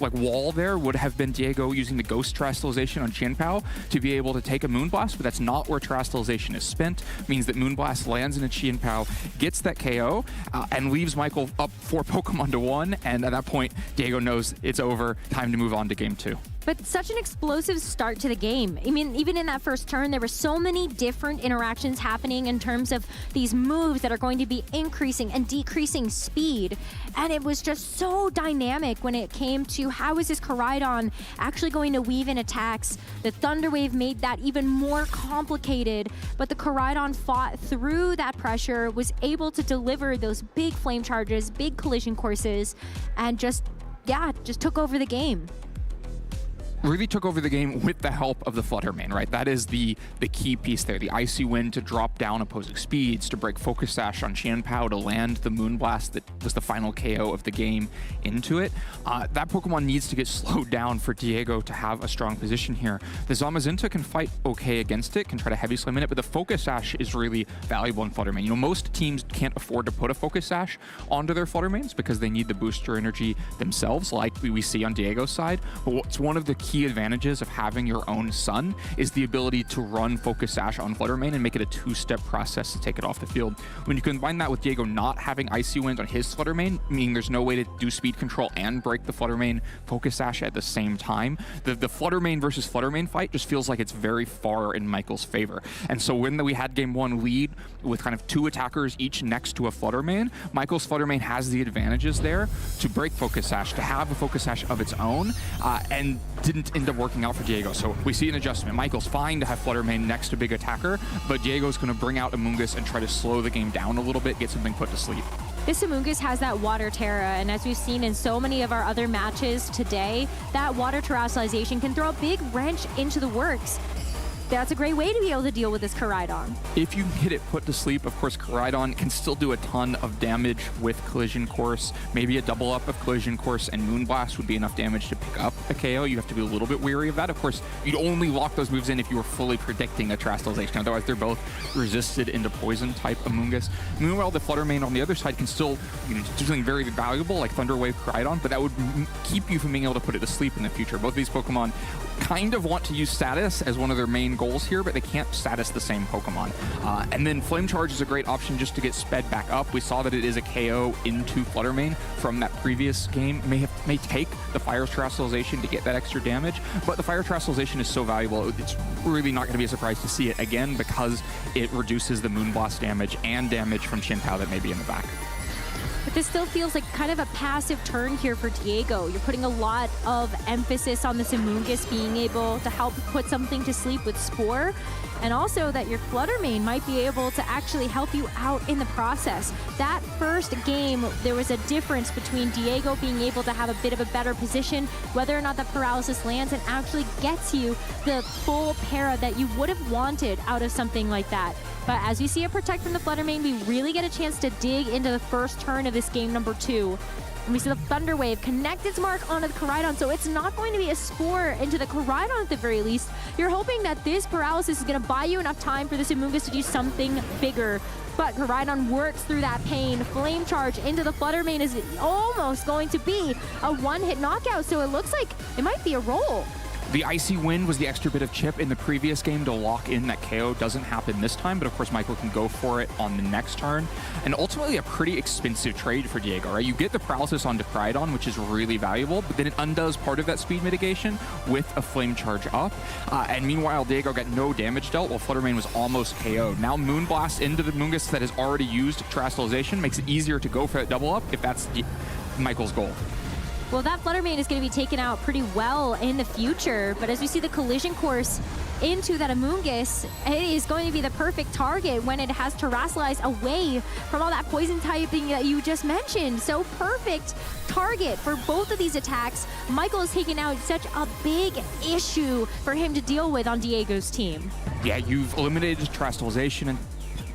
wall there would have been Diego using the Ghost Terastallization on Qianpao to be able to take a Moonblast, but that's not where Terastallization is spent. Means that Moonblast lands in a Qianpao, gets that KO, and leaves Michael up 4 Pokemon to 1, and at that point, Diego knows it's over, time to move on to game 2. But such an explosive start to the game. I mean, even in that first turn, there were so many different interactions happening in terms of these moves that are going to be increasing and decreasing speed. And it was just so dynamic when it came to how is this Koraidon actually going to weave in attacks. The Thunder Wave made that even more complicated, but the Koraidon fought through that pressure, was able to deliver those big flame charges, big collision courses, and just took over the game. Really took over the game with the help of the Fluttermane, right? That is the key piece there. The Icy Wind to drop down opposing speeds, to break Focus Sash on Qianpao, to land the Moonblast that was the final KO of the game into it. That Pokemon needs to get slowed down for Diego to have a strong position here. The Zamazenta can fight okay against it, can try to heavy slam in it, but the Focus Sash is really valuable in Fluttermane. You know, most teams can't afford to put a Focus Sash onto their Fluttermanes because they need the booster energy themselves, like we see on Diego's side. But what's one of the key advantages of having your own son is the ability to run Focus Sash on Fluttermane and make it a 2-step process to take it off the field. When you combine that with Diego not having Icy Wind on his Fluttermane, meaning there's no way to do speed control and break the Fluttermane Focus Sash at the same time, the Fluttermane versus Fluttermane fight just feels like it's very far in Michael's favor. And so when we had game 1 lead with kind of 2 attackers each next to a Fluttermane, Michael's Fluttermane has the advantages there to break Focus Sash, to have a Focus Sash of its own, and didn't end up working out for Diego. So we see an adjustment. Michael's fine to have Fluttermane next to big attacker, but Diego's going to bring out Amoonguss and try to slow the game down a little bit, get something put to sleep. This Amoonguss has that Water Terra, and as we've seen in so many of our other matches today, that Water Terastallization can throw a big wrench into the works. That's a great way to be able to deal with this Koraidon. If you get it put to sleep, of course, Koraidon can still do a ton of damage with Collision Course. Maybe a double up of Collision Course and Moonblast would be enough damage to pick up a KO. You have to be a little bit wary of that. Of course, you'd only lock those moves in if you were fully predicting a Terastallization. Otherwise, they're both resisted into Poison type Amoonguss. Meanwhile, the Fluttermane on the other side can still do something very valuable like Thunder Wave Koraidon, but that would keep you from being able to put it to sleep in the future. Both of these Pokemon kind of want to use status as one of their main goals here, but they can't status the same Pokemon. And then Flame Charge is a great option just to get sped back up. We saw that it is a KO into Flutter Mane from that previous game. May take the Fire Terastallization to get that extra damage, but the Fire Terastallization is so valuable, it's really not going to be a surprise to see it again because it reduces the Moonblast damage and damage from Qianpao that may be in the back. But this still feels like kind of a passive turn here for Diego. You're putting a lot of emphasis on this Amoonguss being able to help put something to sleep with Spore, and also that your Flutter Mane might be able to actually help you out in the process. That first game, there was a difference between Diego being able to have a bit of a better position, whether or not the paralysis lands and actually gets you the full para that you would have wanted out of something like that. But as you see it protect from the Flutter Mane, we really get a chance to dig into the first turn of this game number 2. And we see the Thunder Wave connect its mark onto the Koraidon, so it's not going to be a Spore into the Koraidon at the very least. You're hoping that this paralysis is going to buy you enough time for this Amoonguss to do something bigger. But Koraidon works through that pain. Flame Charge into the Flutter Mane is almost going to be a one-hit knockout, so it looks like it might be a roll. The Icy Wind was the extra bit of chip in the previous game to lock in that KO. Doesn't happen this time, but of course Michael can go for it on the next turn. And ultimately a pretty expensive trade for Diego, right? You get the paralysis onto Koraidon, which is really valuable, but then it undoes part of that speed mitigation with a Flame Charge up. And meanwhile, Diego got no damage dealt while Flutter Mane was almost KO'd. Now Moonblast into the Amoonguss that has already used Terastallization makes it easier to go for that double up if that's Michael's goal. Well, that Flutter Mane is going to be taken out pretty well in the future, but as we see the collision course into that Amoonguss, it is going to be the perfect target when it has Terastallize away from all that poison typing that you just mentioned. So perfect target for both of these attacks. Michael is taking out such a big issue for him to deal with on Diego's team. Yeah, you've eliminated Terastallization and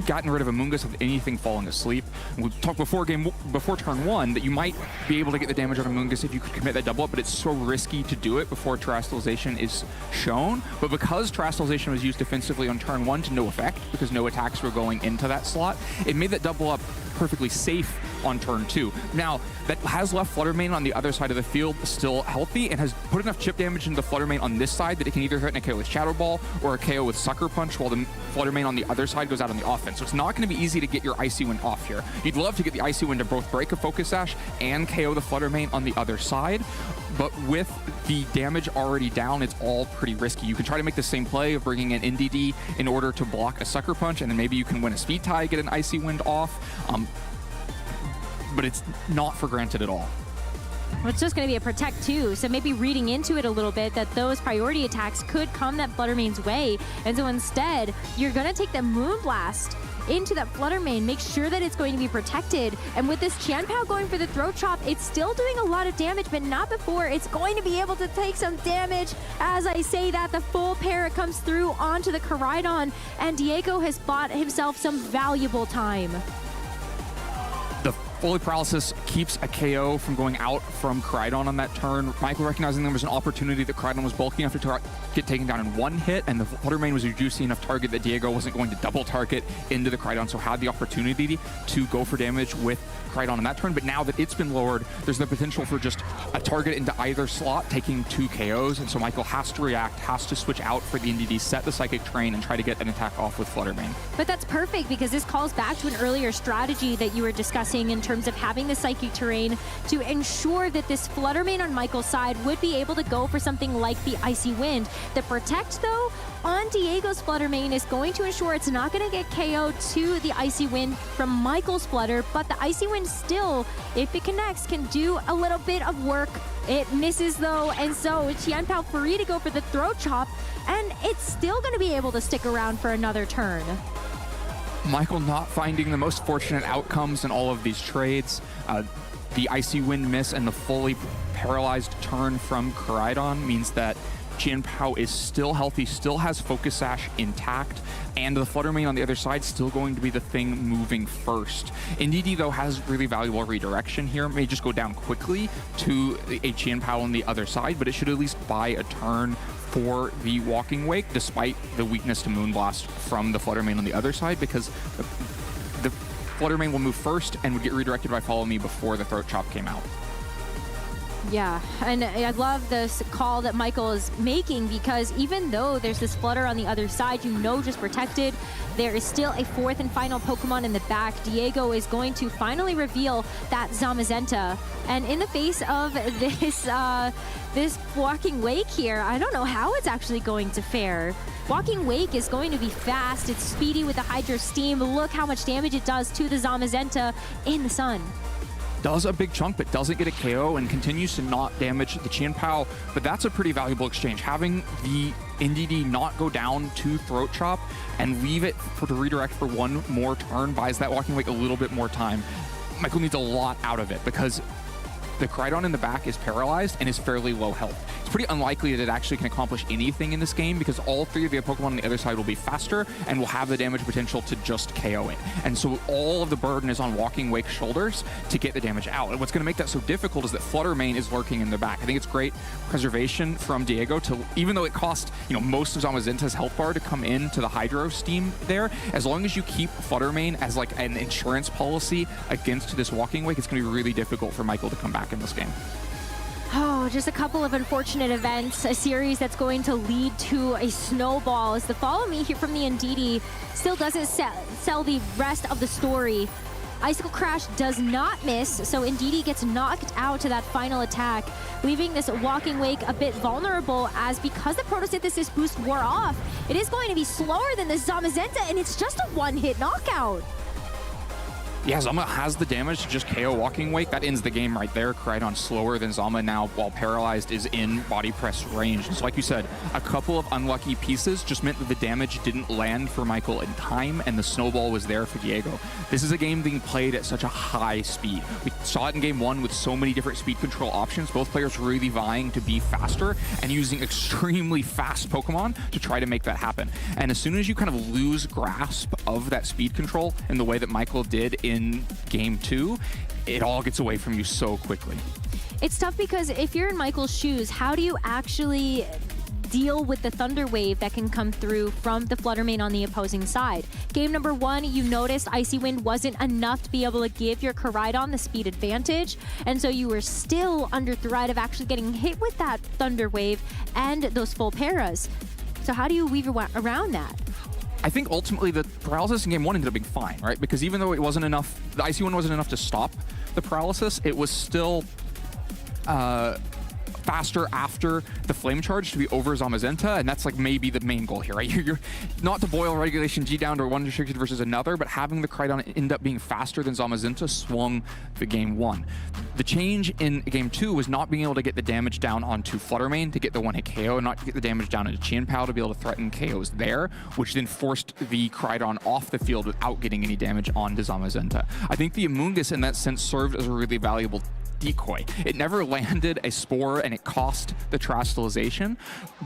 gotten rid of Amoonguss with anything falling asleep. And we talked before turn 1 that you might be able to get the damage on Amoonguss if you could commit that double up, but it's so risky to do it before Terastallization is shown. But because Terastallization was used defensively on turn 1 to no effect, because no attacks were going into that slot, it made that double up perfectly safe on turn 2. Now, that has left Flutter Mane on the other side of the field still healthy and has put enough chip damage into the Flutter Mane on this side that it can either hit a KO with Shadow Ball or a KO with Sucker Punch while the Flutter Mane on the other side goes out on the offense. So it's not going to be easy to get your Icy Wind off here. You'd love to get the Icy Wind to both break a Focus Sash and KO the Flutter Mane on the other side, but with the damage already down, it's all pretty risky. You can try to make the same play of bringing in NDD in order to block a Sucker Punch, and then maybe you can win a Speed Tie, get an Icy Wind off. But it's not for granted at all. Well, it's just going to be a protect too, so maybe reading into it a little bit that those priority attacks could come that Flutter Mane's way, and so instead you're going to take the Moonblast into that Flutter Mane, make sure that it's going to be protected, and with this Qianpao going for the Throat Chop, it's still doing a lot of damage, but not before it's going to be able to take some damage. As I say that, the full para comes through onto the Koraidon, and Diego has bought himself some valuable time. The Fully Paralysis keeps a KO from going out from Koraidon on that turn. Michael recognizing there was an opportunity that Koraidon was bulky enough to get taken down in one hit, and the Flutter Mane was a juicy enough target that Diego wasn't going to double target into the Koraidon, so had the opportunity to go for damage with Koraidon on that turn. But now that it's been lowered, there's the potential for just a target into either slot taking 2 KOs, and so Michael has to react, has to switch out for the NDD, set the Psychic Terrain, and try to get an attack off with Flutter Mane. But that's perfect because this calls back to an earlier strategy that you were discussing in terms of having the Psychic Terrain to ensure that this Flutter Mane on Michael's side would be able to go for something like the Icy Wind. The Protect, though, on Diego's Flutter Mane is going to ensure it's not going to get KO'd to the Icy Wind from Michael's Flutter, but the Icy Wind still, if it connects, can do a little bit of work. It misses, though, and so Qianpao free to go for the Throat Chop, and it's still going to be able to stick around for another turn. Michael not finding the most fortunate outcomes in all of these trades. The Icy Wind miss and the fully paralyzed turn from Koraidon means that Qianpao is still healthy, still has Focus Sash intact, and the Flutter Mane on the other side still going to be the thing moving first. NDD, though, has really valuable redirection here. It may just go down quickly to a Qianpao on the other side, but it should at least buy a turn for the Walking Wake, despite the weakness to Moonblast from the Flutter Mane on the other side, because the Flutter Mane will move first and would get redirected by Follow Me before the Throat Chop came out. Yeah, and I love this call that Michael is making, because even though there's this flutter on the other side, just protected, there is still a fourth and final Pokemon in the back. Diego is going to finally reveal that Zamazenta. And in the face of this this Walking Wake here, I don't know how it's actually going to fare. Walking Wake is going to be fast. It's speedy with the Hydro Steam. Look how much damage it does to the Zamazenta in the sun. Does a big chunk, but doesn't get a KO and continues to not damage the Chien-Pao. But that's a pretty valuable exchange. Having the NDD not go down to Throat Chop and leave it to redirect for one more turn buys that Walking Wake a little bit more time. Michael needs a lot out of it because the Koraidon in the back is paralyzed and is fairly low health. It's pretty unlikely that it actually can accomplish anything in this game because all three of the Pokemon on the other side will be faster and will have the damage potential to just KO it. And so all of the burden is on Walking Wake's shoulders to get the damage out. And what's going to make that so difficult is that Flutter Mane is lurking in the back. I think it's great preservation from Diego to, even though it cost most of Zamazenta's health bar to come into the Hydro Steam there, as long as you keep Flutter Mane as like an insurance policy against this Walking Wake, it's going to be really difficult for Michael to come back in this game. Oh, just a couple of unfortunate events. A series that's going to lead to a snowball as the Follow Me here from the Ndidi still doesn't sell the rest of the story. Icicle Crash does not miss, so Ndidi gets knocked out to that final attack, leaving this Walking Wake a bit vulnerable as because the Photosynthesis boost wore off, it is going to be slower than the Zamazenta, and it's just a one-hit knockout. Yeah, Zama has the damage to just KO Walking Wake. That ends the game right there. Koraidon slower than Zama now, while paralyzed, is in body press range. And so like you said, a couple of unlucky pieces just meant that the damage didn't land for Michael in time, and the snowball was there for Diego. This is a game being played at such a high speed. We saw it in game one with so many different speed control options, both players really vying to be faster and using extremely fast Pokemon to try to make that happen. And as soon as you kind of lose grasp of that speed control in the way that Michael did in game two, it all gets away from you so quickly. It's tough because if you're in Michael's shoes, how do you actually deal with the Thunder Wave that can come through from the Flutter Mane on the opposing side? Game number one, you noticed Icy Wind wasn't enough to be able to give your Koraidon the speed advantage, and so you were still under threat of actually getting hit with that Thunder Wave and those full paras. So how do you weave around that? I think ultimately the paralysis in game one ended up being fine, right? Because even though it wasn't enough, the Icy One wasn't enough to stop the paralysis, it was still faster after the Flame Charge to be over Zamazenta, and that's like maybe the main goal here, right? You're not to boil Regulation G down to one restricted versus another, but having the Koraidon end up being faster than Zamazenta swung the game one. The change in game two was not being able to get the damage down onto Flutter Mane to get the one-hit KO, and not to get the damage down into Chien-Pao to be able to threaten KOs there, which then forced the Koraidon off the field without getting any damage onto Zamazenta. I think the Amoonguss in that sense served as a really valuable decoy. It never landed a spore and it cost the Terastallization,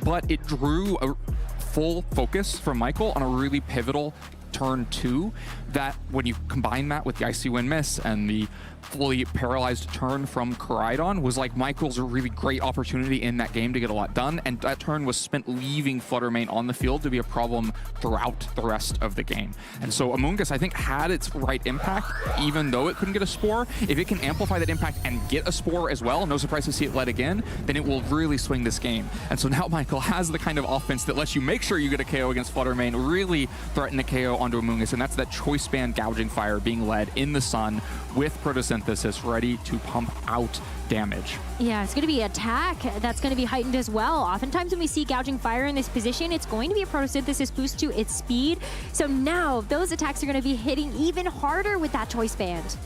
but it drew a full focus from Michael on a really pivotal turn two that when you combine that with the Icy Wind miss and the fully paralyzed turn from Koraidon was like Michael's really great opportunity in that game to get a lot done, and that turn was spent leaving Flutter Mane on the field to be a problem throughout the rest of the game. And so Amoonguss, I think, had its right impact, even though it couldn't get a spore. If it can amplify that impact and get a spore as well, no surprise to see it led again, then it will really swing this game. And so now Michael has the kind of offense that lets you make sure you get a KO against Flutter Mane, really threaten a KO onto Amoonguss, and that's that Choice Band Gouging Fire being led in the sun with Photosynthesis ready to pump out damage. Yeah, it's going to be attack that's going to be heightened as well. Oftentimes when we see Gouging Fire in this position, it's going to be a Photosynthesis boost to its speed. So now those attacks are going to be hitting even harder with that Choice Band.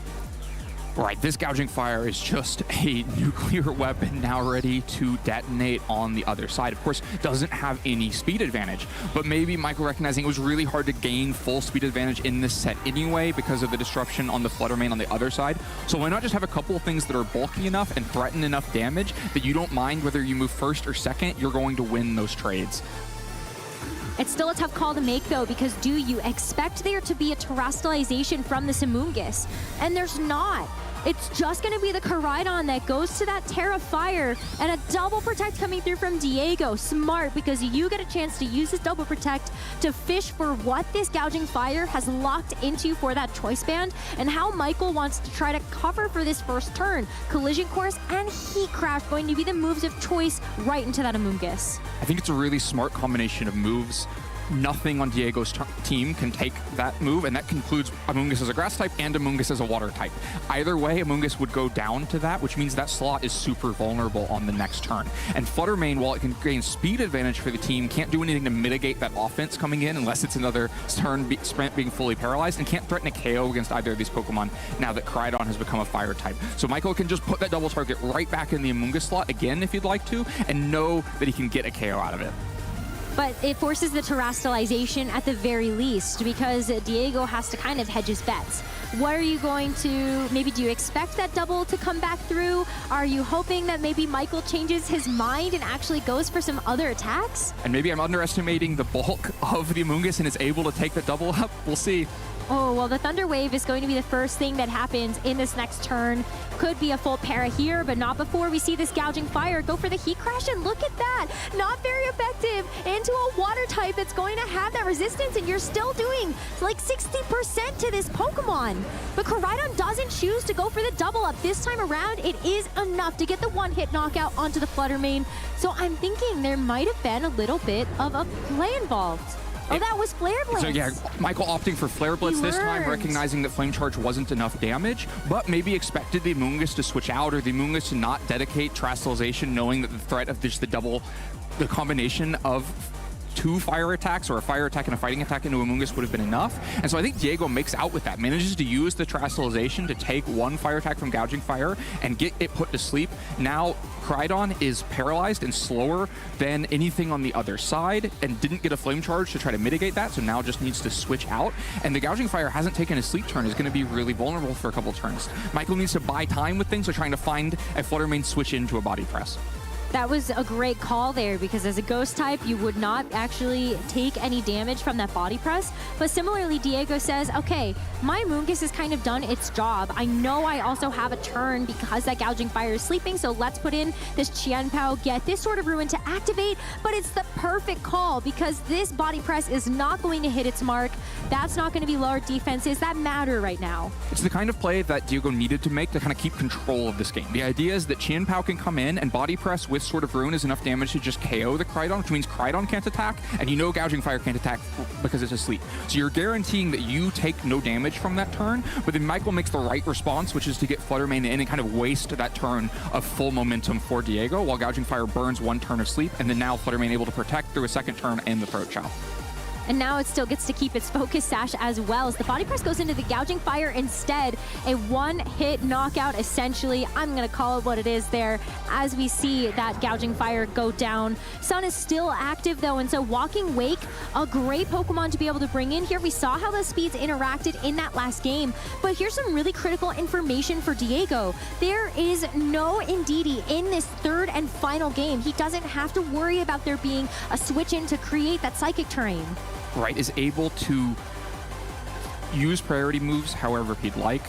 Right, this Gouging Fire is just a nuclear weapon now ready to detonate on the other side. Of course, doesn't have any speed advantage, but maybe Michael recognizing it was really hard to gain full speed advantage in this set anyway because of the disruption on the Flutter Mane on the other side. So why not just have a couple of things that are bulky enough and threaten enough damage that you don't mind whether you move first or second, you're going to win those trades. It's still a tough call to make, though, because do you expect there to be a Terastallization from the Amoonguss? And there's not. It's just going to be the Koraidon that goes to that Terra Fire, and a double protect coming through from Diego. Smart, because you get a chance to use this double protect to fish for what this Gouging Fire has locked into for that choice band, and how Michael wants to try to cover for this first turn. Collision Course and Heat Crash going to be the moves of choice right into that Amoonguss. I think it's a really smart combination of moves. Nothing on Diego's team can take that move, and that concludes Amoonguss as a grass type and Amoonguss as a water type. Either way, Amoonguss would go down to that, which means that slot is super vulnerable on the next turn. And Fluttermane, while it can gain speed advantage for the team, can't do anything to mitigate that offense coming in unless it's another turn sprint being fully paralyzed, and can't threaten a KO against either of these Pokemon now that Koraidon has become a fire type. So Michael can just put that double target right back in the Amoonguss slot again if he'd like to, and know that he can get a KO out of it. But it forces the terastallization at the very least, because Diego has to kind of hedge his bets. What are you going to, maybe do you expect that double to come back through? Are you hoping that maybe Michael changes his mind and actually goes for some other attacks? And maybe I'm underestimating the bulk of the Amoonguss and is able to take the double up. We'll see. Oh, well, the Thunder Wave is going to be the first thing that happens in this next turn. Could be a full para here, but not before we see this Gouging Fire go for the Heat Crash, and look at that! Not very effective into a water type that's going to have that resistance, and you're still doing like 60% to this Pokemon. But Koraidon doesn't choose to go for the double up. This time around, it is enough to get the one-hit knockout onto the Fluttermane. So I'm thinking there might have been a little bit of a play involved. Oh, that was Flare Blitz. So yeah, Michael opting for Flare Blitz this time, recognizing that Flame Charge wasn't enough damage, but maybe expected the Amoonguss to switch out, or the Amoonguss to not dedicate Terastallization, knowing that the threat of just the combination of 2 fire attacks, or a fire attack and a fighting attack into Amoonguss would have been enough. And so I think Diego makes out with that, manages to use the Terastallization to take 1 fire attack from Gouging Fire and get it put to sleep. Now Koraidon is paralyzed and slower than anything on the other side, and didn't get a Flame Charge to try to mitigate that, so now just needs to switch out. And the Gouging Fire hasn't taken a sleep turn, is going to be really vulnerable for a couple turns. Michael needs to buy time with things, so trying to find a Fluttermane switch into a Body Press. That was a great call there, because as a ghost type, you would not actually take any damage from that body press. But similarly, Diego says, okay, my Amoonguss has kind of done its job. I know I also have a turn because that Gouging Fire is sleeping, so let's put in this Qianpao, get this Sword of Ruin to activate. But it's the perfect call, because this body press is not going to hit its mark. That's not going to be lower defenses that matter right now. It's the kind of play that Diego needed to make to kind of keep control of this game. The idea is that Qianpao can come in and body press with Sword of Ruin is enough damage to just KO the Koraidon, which means Koraidon can't attack, and you know Gouging Fire can't attack because it's asleep. So you're guaranteeing that you take no damage from that turn, but then Michael makes the right response, which is to get Fluttermane in and kind of waste that turn of full momentum for Diego, while Gouging Fire burns 1 turn of sleep, and then now Fluttermane able to protect through a 2nd turn and the Throat Chop. And now it still gets to keep its focus sash as well, as the body press goes into the Gouging Fire instead. A 1-hit knockout, essentially. I'm going to call it what it is there, as we see that Gouging Fire go down. Sun is still active, though, and so Walking Wake, a great Pokemon to be able to bring in here. We saw how the speeds interacted in that last game, but here's some really critical information for Diego. There is no Indeedee in this 3rd and final game. He doesn't have to worry about there being a switch in to create that Psychic terrain. Right, is able to use priority moves however he'd like.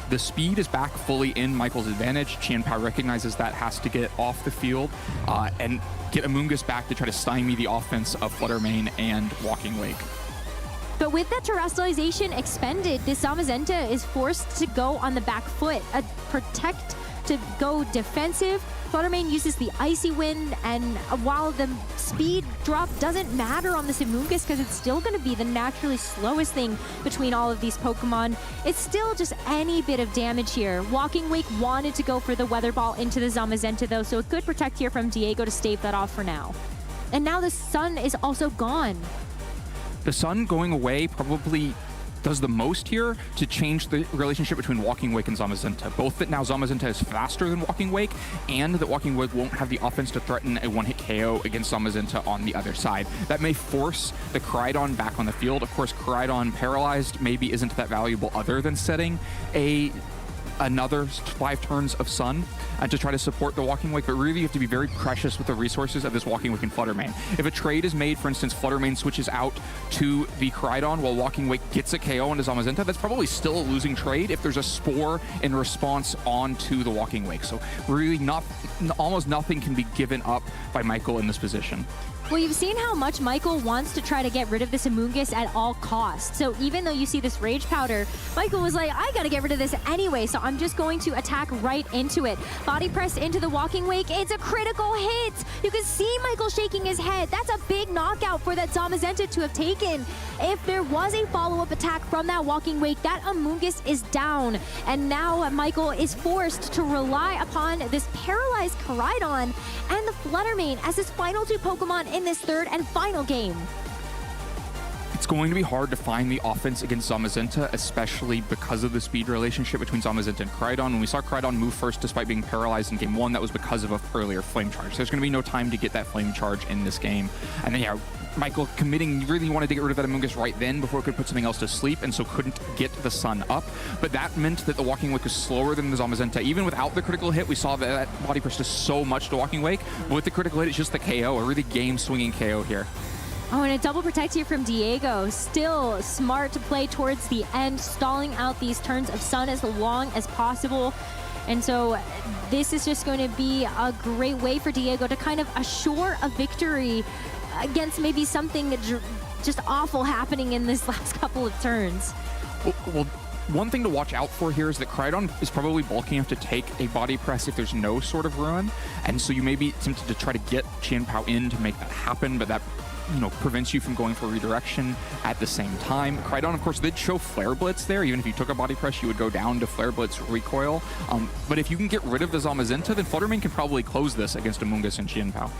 The speed is back fully in Michael's advantage. Qianpao recognizes that, has to get off the field and get Amoonguss back to try to stymie the offense of Fluttermane and Walking Wake. But with that Terastallization expended, this Zamazenta is forced to go on the back foot. A Protect to go defensive. Fluttermane uses the Icy Wind, and while the speed drop doesn't matter on this Amoonguss because it's still going to be the naturally slowest thing between all of these Pokemon, it's still just any bit of damage here. Walking Wake wanted to go for the Weather Ball into the Zamazenta, though, so a good Protect here from Diego to stave that off for now. And now the Sun is also gone. The Sun going away probably does the most here to change the relationship between Walking Wake and Zamazenta. Both that now Zamazenta is faster than Walking Wake, and that Walking Wake won't have the offense to threaten a 1-hit KO against Zamazenta on the other side. That may force the Koraidon back on the field. Of course, Koraidon paralyzed maybe isn't that valuable other than setting a another 5 turns of Sun to try to support the Walking Wake, but really you have to be very precious with the resources of this Walking Wake and Fluttermane. If a trade is made, for instance, Fluttermane switches out to the Koraidon while Walking Wake gets a KO into Zamazenta, that's probably still a losing trade if there's a Spore in response onto the Walking Wake. So really almost nothing can be given up by Michael in this position. Well, you've seen how much Michael wants to try to get rid of this Amoonguss at all costs. So even though you see this Rage Powder, Michael was like, I gotta get rid of this anyway, so I'm just going to attack right into it. Body press into the Walking Wake. It's a critical hit. You can see Michael shaking his head. That's a big knockout for that Zamazenta to have taken. If there was a follow-up attack from that Walking Wake, that Amoonguss is down. And now Michael is forced to rely upon this paralyzed Koraidon and the Fluttermane as his final 2 Pokemon in this 3rd and final game. It's going to be hard to find the offense against Zamazenta, especially because of the speed relationship between Zamazenta and Koraidon. When we saw Koraidon move first despite being paralyzed in game 1, that was because of an earlier Flame Charge. So there's going to be no time to get that Flame Charge in this game. And then, yeah, Michael committing, really wanted to get rid of that Amoonguss right then before it could put something else to sleep, and so couldn't get the Sun up. But that meant that the Walking Wake was slower than the Zamazenta. Even without the critical hit, we saw that body press does so much to Walking Wake. But with the critical hit, it's just the KO, a really game-swinging KO here. Oh, and a double protect here from Diego. Still smart to play towards the end, stalling out these turns of Sun as long as possible. And so this is just going to be a great way for Diego to kind of assure a victory against maybe something just awful happening in this last couple of turns. Well, one thing to watch out for here is that Koraidon is probably bulky enough to take a body press if there's no sort of ruin, and so you may be tempted to try to get Qianpao in to make that happen, but that prevents you from going for redirection at the same time. Koraidon, of course, did show Flare Blitz there. Even if you took a body press, you would go down to Flare Blitz recoil. But if you can get rid of the Zamazenta, then Fluttermane can probably close this against Amoonguss and Qianpao.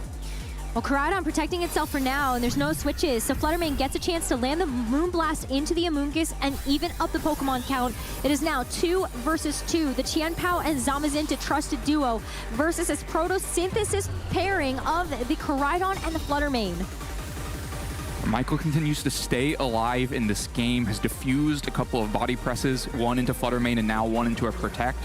Well, Koraidon protecting itself for now, and there's no switches, so Fluttermane gets a chance to land the Moonblast into the Amoonguss and even up the Pokemon count. It is now 2 versus 2. The Qianpao and Zamazenta trusted duo versus this Protosynthesis pairing of the Koraidon and the Fluttermane. Michael continues to stay alive in this game, has diffused a couple of body presses, one into Fluttermane and now one into a Protect,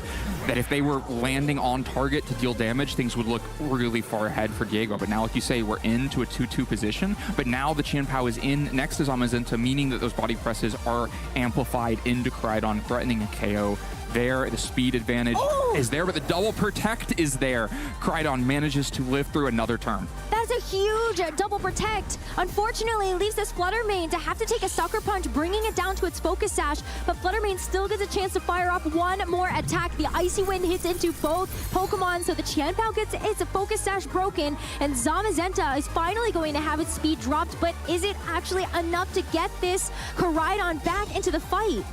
that if they were landing on target to deal damage, things would look really far ahead for Diego. But now, like you say, we're into a 2-2 position, but now the Qianpao is in next to Zamazenta, meaning that those body presses are amplified into Koraidon, threatening a KO. There, the speed advantage is there, but the double protect is there. Koraidon manages to live through another turn. That's a huge double protect. Unfortunately, it leaves this Fluttermane to have to take a Sucker Punch, bringing it down to its Focus Sash, but Fluttermane still gets a chance to fire up one more attack. The Icy Wind hits into both Pokemon, so the Qianpao gets its Focus Sash broken, and Zamazenta is finally going to have its speed dropped, but is it actually enough to get this Koraidon back into the fight?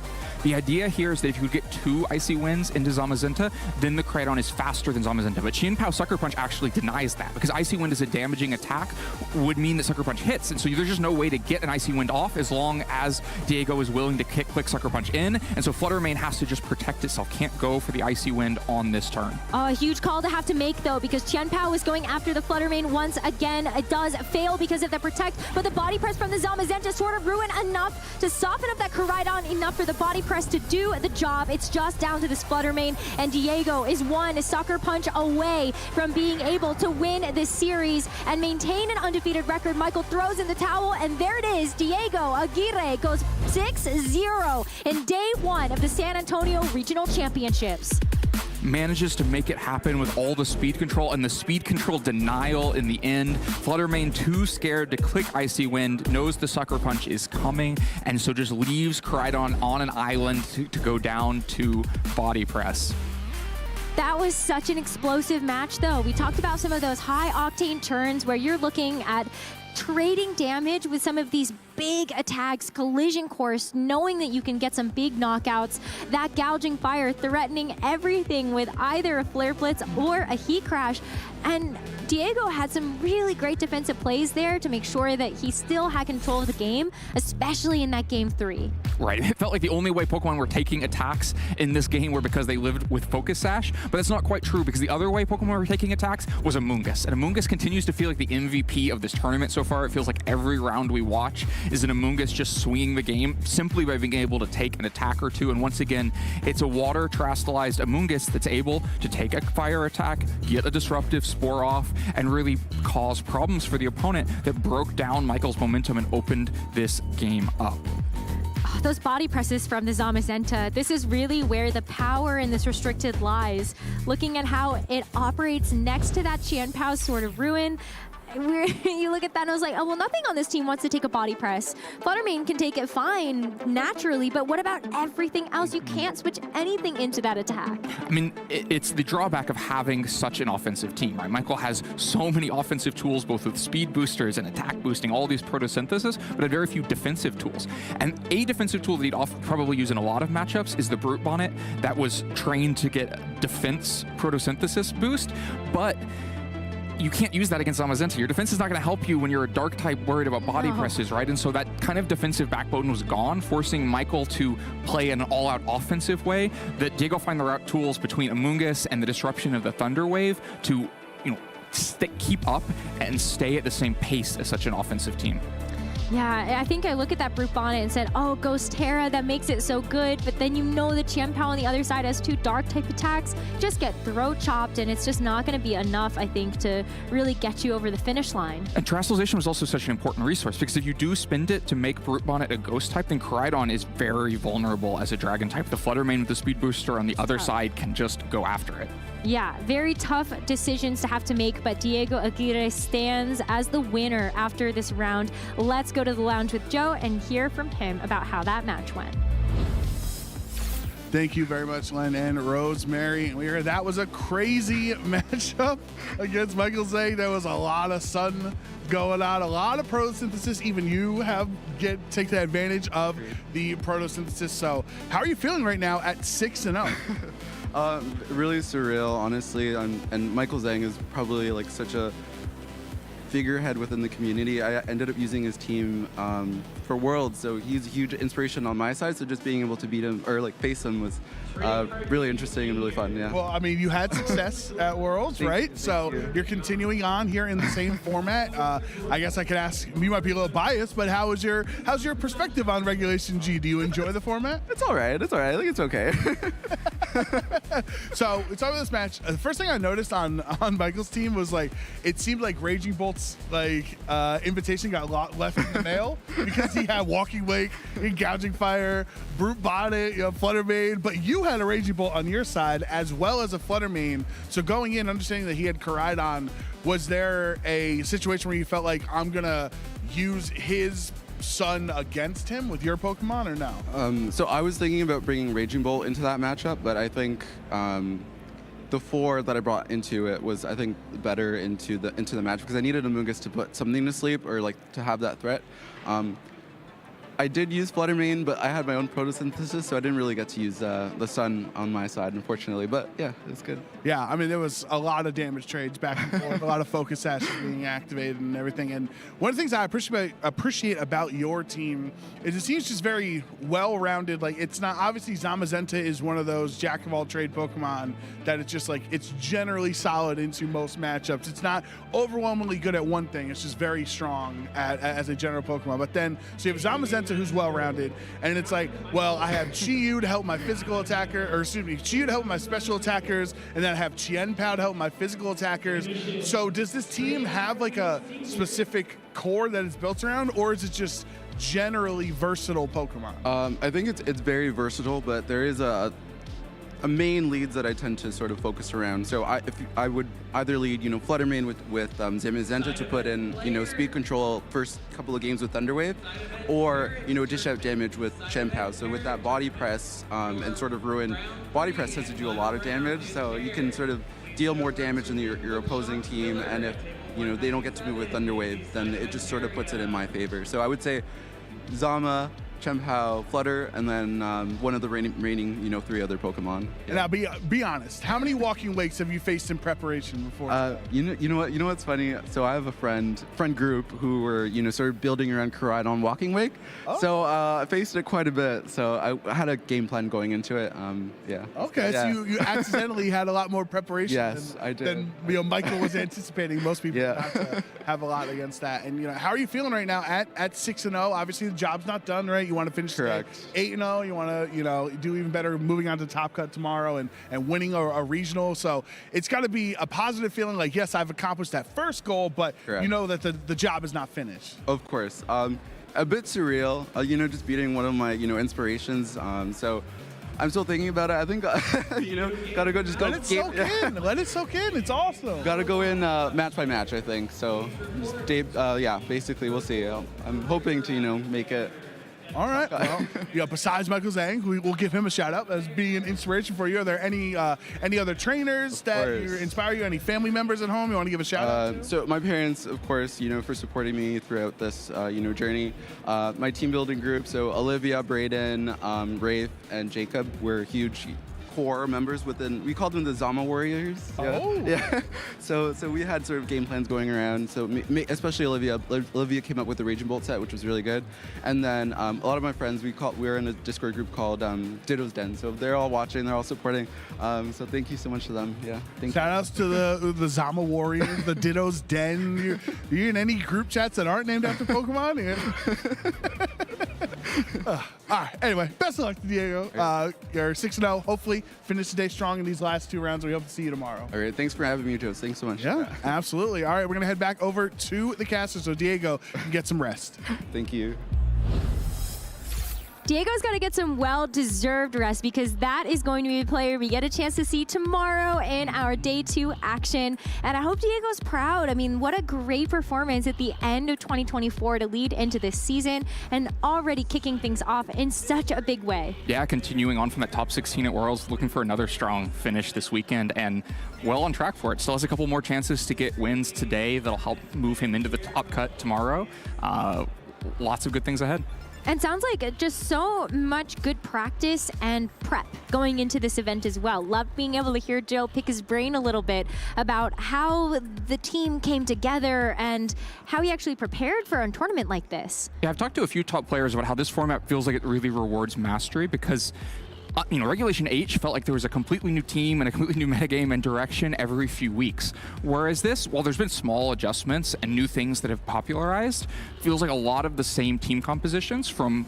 The idea here is that if you get 2 Icy Winds into Zamazenta, then the Koraidon is faster than Zamazenta. But Qianpao Sucker Punch actually denies that, because Icy Wind is a damaging attack would mean that Sucker Punch hits, and so there's just no way to get an Icy Wind off as long as Diego is willing to click Sucker Punch in, and so Fluttermane has to just protect itself, can't go for the Icy Wind on this turn. A huge call to have to make, though, because Qianpao is going after the Fluttermane once again. It does fail because of the Protect, but the body press from the Zamazenta sort of ruined enough to soften up that Koraidon enough for the body press to do the job. It's just down to this Fluttermane, and Diego is one Sucker Punch away from being able to win this series and maintain an undefeated record. Michael throws in the towel, and there it is. Diego Aguirre goes 6-0 in day 1 of the San Antonio Regional Championships. Manages to make it happen with all the speed control and the speed control denial in the end. Fluttermane too scared to click Icy Wind, knows the Sucker Punch is coming, and so just leaves Koraidon on an island to go down to body press. That was such an explosive match, though. We talked about some of those high-octane turns where you're looking at trading damage with some of these big attacks, collision course, knowing that you can get some big knockouts, that gouging fire threatening everything with either a Flare Blitz or a Heat Crash. And Diego had some really great defensive plays there to make sure that he still had control of the game, especially in that game 3. Right, it felt like the only way Pokemon were taking attacks in this game were because they lived with Focus Sash, but that's not quite true, because the other way Pokemon were taking attacks was Amoonguss, and Amoonguss continues to feel like the MVP of this tournament so far. It feels like every round we watch, is an Amoonguss just swinging the game simply by being able to take an attack or two. And once again, it's a water terastallized Amoonguss that's able to take a fire attack, get a disruptive spore off, and really cause problems for the opponent that broke down Michael's momentum and opened this game up. Those body presses from the Zamazenta, this is really where the power in this restricted lies. Looking at how it operates next to that Qianpao Sword of Ruin, you look at that and I was like, oh, well, nothing on this team wants to take a body press. Fluttermane can take it fine naturally, but what about everything else? You can't switch anything into that attack. I mean, it's the drawback of having such an offensive team, right? Michael has so many offensive tools, both with speed boosters and attack boosting, all these photosynthesis, but had very few defensive tools. And a defensive tool that he'd probably use in a lot of matchups is the Brute Bonnet that was trained to get defense photosynthesis boost, but you can't use that against Zamazenta. Your defense is not going to help you when you're a dark type worried about body presses, right? And so that kind of defensive backbone was gone, forcing Michael to play an all-out offensive way that Diego find the right tools between Amoonguss and the disruption of the Thunder Wave to, keep up and stay at the same pace as such an offensive team. Yeah, I think I look at that Brute Bonnet and said, oh, Ghost Terra, that makes it so good. But then the Qianpao on the other side has 2 dark type attacks. Just get throat chopped, and it's just not going to be enough, I think, to really get you over the finish line. And Terastallization was also such an important resource, because if you do spend it to make Brute Bonnet a Ghost type, then Koraidon is very vulnerable as a Dragon type. The Fluttermane with the Speed Booster on the other side can just go after it. Yeah, very tough decisions to have to make, but Diego Aguirre stands as the winner after this round. Let's go to the lounge with Joe and hear from him about how that match went. Thank you very much, Len and Rosemary. That was a crazy matchup against Michael Zhang. There was a lot of sun going on, a lot of photosynthesis. Even you take the advantage of the photosynthesis. So how are you feeling right now at 6-0? Really surreal, honestly. And Michael Zhang is probably like such a figurehead within the community. I ended up using his team for Worlds, so he's a huge inspiration on my side. So just being able to beat him or like face him was really interesting and really fun. Yeah. Well, I mean, you had success at Worlds, right? So you're continuing on here in the same format. I guess I could ask. You might be a little biased, but how's your perspective on Regulation G? Do you enjoy the format? It's all right. It's all right. I think it's okay. So it's over this match. The first thing I noticed on Michael's team was like it seemed like Raging Bolt's invitation got left in the mail because he had Walking Wake, Gouging Fire, Brute Bonnet, Fluttermane, but you had a Raging Bolt on your side as well as a Fluttermane. So going in, understanding that he had Koraidon, was there a situation where you felt like I'm gonna use his Sun against him with your Pokemon or no? So I was thinking about bringing Raging Bolt into that matchup, but I think the 4 that I brought into it was, I think, better into the match because I needed Amoonguss to put something to sleep or like to have that threat. I did use Fluttermane, but I had my own photosynthesis, so I didn't really get to use the Sun on my side, unfortunately. But yeah, it's good. Yeah, I mean, there was a lot of damage trades back and forth, a lot of focus sashes being activated and everything. And one of the things I appreciate about your team is it seems just very well-rounded. Like, it's not, obviously Zamazenta is one of those jack-of-all-trade Pokemon that it's just like, it's generally solid into most matchups. It's not overwhelmingly good at one thing. It's just very strong as a general Pokemon. But then, so you have Zamazenta who's well-rounded, and it's like, well, I have Chi-Yu to help my physical attacker, or excuse me, Chi-Yu to help my special attackers, and then I have Qianpao to help my physical attackers. So does this team have like a specific core that it's built around, or is it just generally versatile Pokemon? I think it's very versatile, but there is a main leads that I tend to sort of focus around. So I would either lead, Fluttermane with Zamazenta to put in, speed control first couple of games with Thunder Wave, or, dish out damage with Qianpao. So with that body press and sort of ruin, body press tends to do a lot of damage, so you can sort of deal more damage than your opposing team, and if, they don't get to move with Thunder Wave, then it just sort of puts it in my favor. So I would say Zama, Chien-Pao, Flutter, and then one of the remaining, 3 other Pokemon. And now, be honest. How many walking wakes have you faced in preparation before? You know what's funny? So I have a friend group who were, sort of building around Koraidon on Walking Wake. Oh. So I faced it quite a bit. So I had a game plan going into it. Yeah. Okay, Yeah. so you accidentally had a lot more preparation Yes, I did. than Michael was anticipating. Most people not to have a lot against that. And how are you feeling right now at 6-0? Obviously the job's not done, right? You want to finish 8-0. You want to do even better, moving on to Top Cut tomorrow and winning a regional. So it's got to be a positive feeling. Like, yes, I've accomplished that first goal, but you know that the job is not finished. Of course. A bit surreal. Just beating one of my inspirations. So I'm still thinking about it. I think gotta go just go. Let it soak in. Let it soak in. It's awesome. Gotta go in match by match, I think. So, basically, we'll see. I'm hoping to, make it. All right. Well, besides Michael Zhang, we'll give him a shout out as being an inspiration for you. Are there any other trainers that inspire you? Any family members at home you want to give a shout out to? So my parents, of course, for supporting me throughout this, journey. My team building group. So Olivia, Braden, Rafe, and Jacob were huge core members within. We called them the Zama Warriors. Yeah. So we had sort of game plans going around. So especially Olivia. Olivia came up with the Raging Bolt set, which was really good. And then a lot of my friends, we're in a Discord group called Ditto's Den. So they're all watching, they're all supporting. So thank you so much to them. Yeah. Shout outs to the Zama Warriors, the Ditto's Den. You in any group chats that aren't named after Pokemon? All right. Anyway, best of luck to Diego. You're 6-0. Hopefully, finish the day strong in these last 2 rounds. We hope to see you tomorrow. All right. Thanks for having me, Joe. Thanks so much. Yeah, absolutely. All right, we're gonna head back over to the caster so Diego can get some rest. Thank you. Diego's got to get some well-deserved rest because that is going to be a player we get a chance to see tomorrow in our Day 2 action. And I hope Diego's proud. I mean, what a great performance at the end of 2024 to lead into this season and already kicking things off in such a big way. Yeah, continuing on from that top 16 at Worlds, looking for another strong finish this weekend and well on track for it. Still has a couple more chances to get wins today that'll help move him into the top cut tomorrow. Lots of good things ahead. And sounds like just so much good practice and prep going into this event as well. Loved being able to hear Joe pick his brain a little bit about how the team came together and how he actually prepared for a tournament like this. Yeah, I've talked to a few top players about how this format feels like it really rewards mastery because Regulation H felt like there was a completely new team and a completely new metagame and direction every few weeks. Whereas this, while there's been small adjustments and new things that have popularized, feels like a lot of the same team compositions from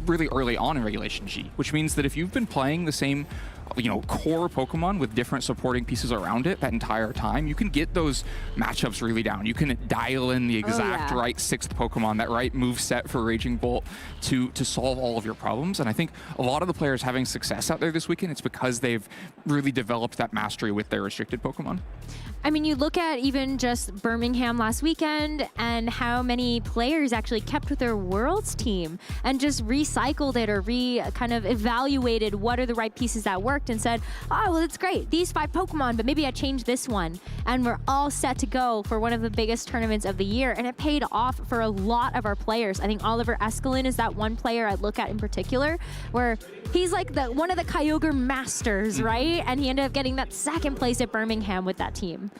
really early on in Regulation G, which means that if you've been playing the same core Pokemon with different supporting pieces around it that entire time, you can get those matchups really down. You can dial in the exact right 6th Pokemon, that right move set for Raging Bolt to solve all of your problems. And I think a lot of the players having success out there this weekend, it's because they've really developed that mastery with their restricted Pokemon. I mean, you look at even just Birmingham last weekend and how many players actually kept with their Worlds team and just recycled it or kind of evaluated what are the right pieces that worked and said, oh, well, it's great. These 5 Pokemon, but maybe I changed this one. And we're all set to go for one of the biggest tournaments of the year. And it paid off for a lot of our players. I think Oliver Escalin is that one player I look at in particular where he's like one of the Kyogre masters, right? And he ended up getting that 2nd place at Birmingham with that team.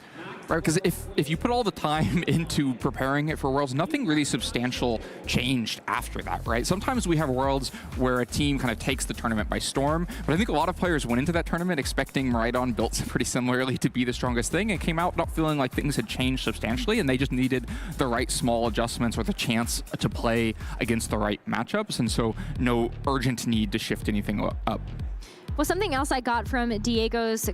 Right, because if you put all the time into preparing it for Worlds, nothing really substantial changed after that, right? Sometimes we have Worlds where a team kind of takes the tournament by storm, but I think a lot of players went into that tournament expecting Miraidon built pretty similarly to be the strongest thing and came out not feeling like things had changed substantially and they just needed the right small adjustments or the chance to play against the right matchups, and so no urgent need to shift anything up. Well, something else I got from Diego's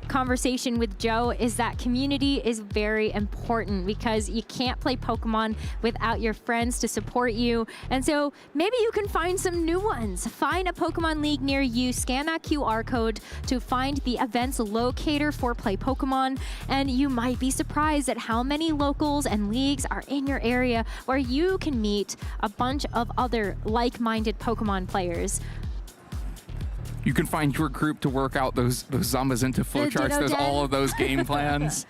conversation with Joe is that community is very important because you can't play Pokemon without your friends to support you. And so maybe you can find some new ones. Find a Pokemon League near you, scan that QR code to find the event's locator for Play Pokemon, and you might be surprised at how many locals and leagues are in your area where you can meet a bunch of other like-minded Pokemon players. You can find your group to work out those Zombas into flowcharts. There's all of those game plans.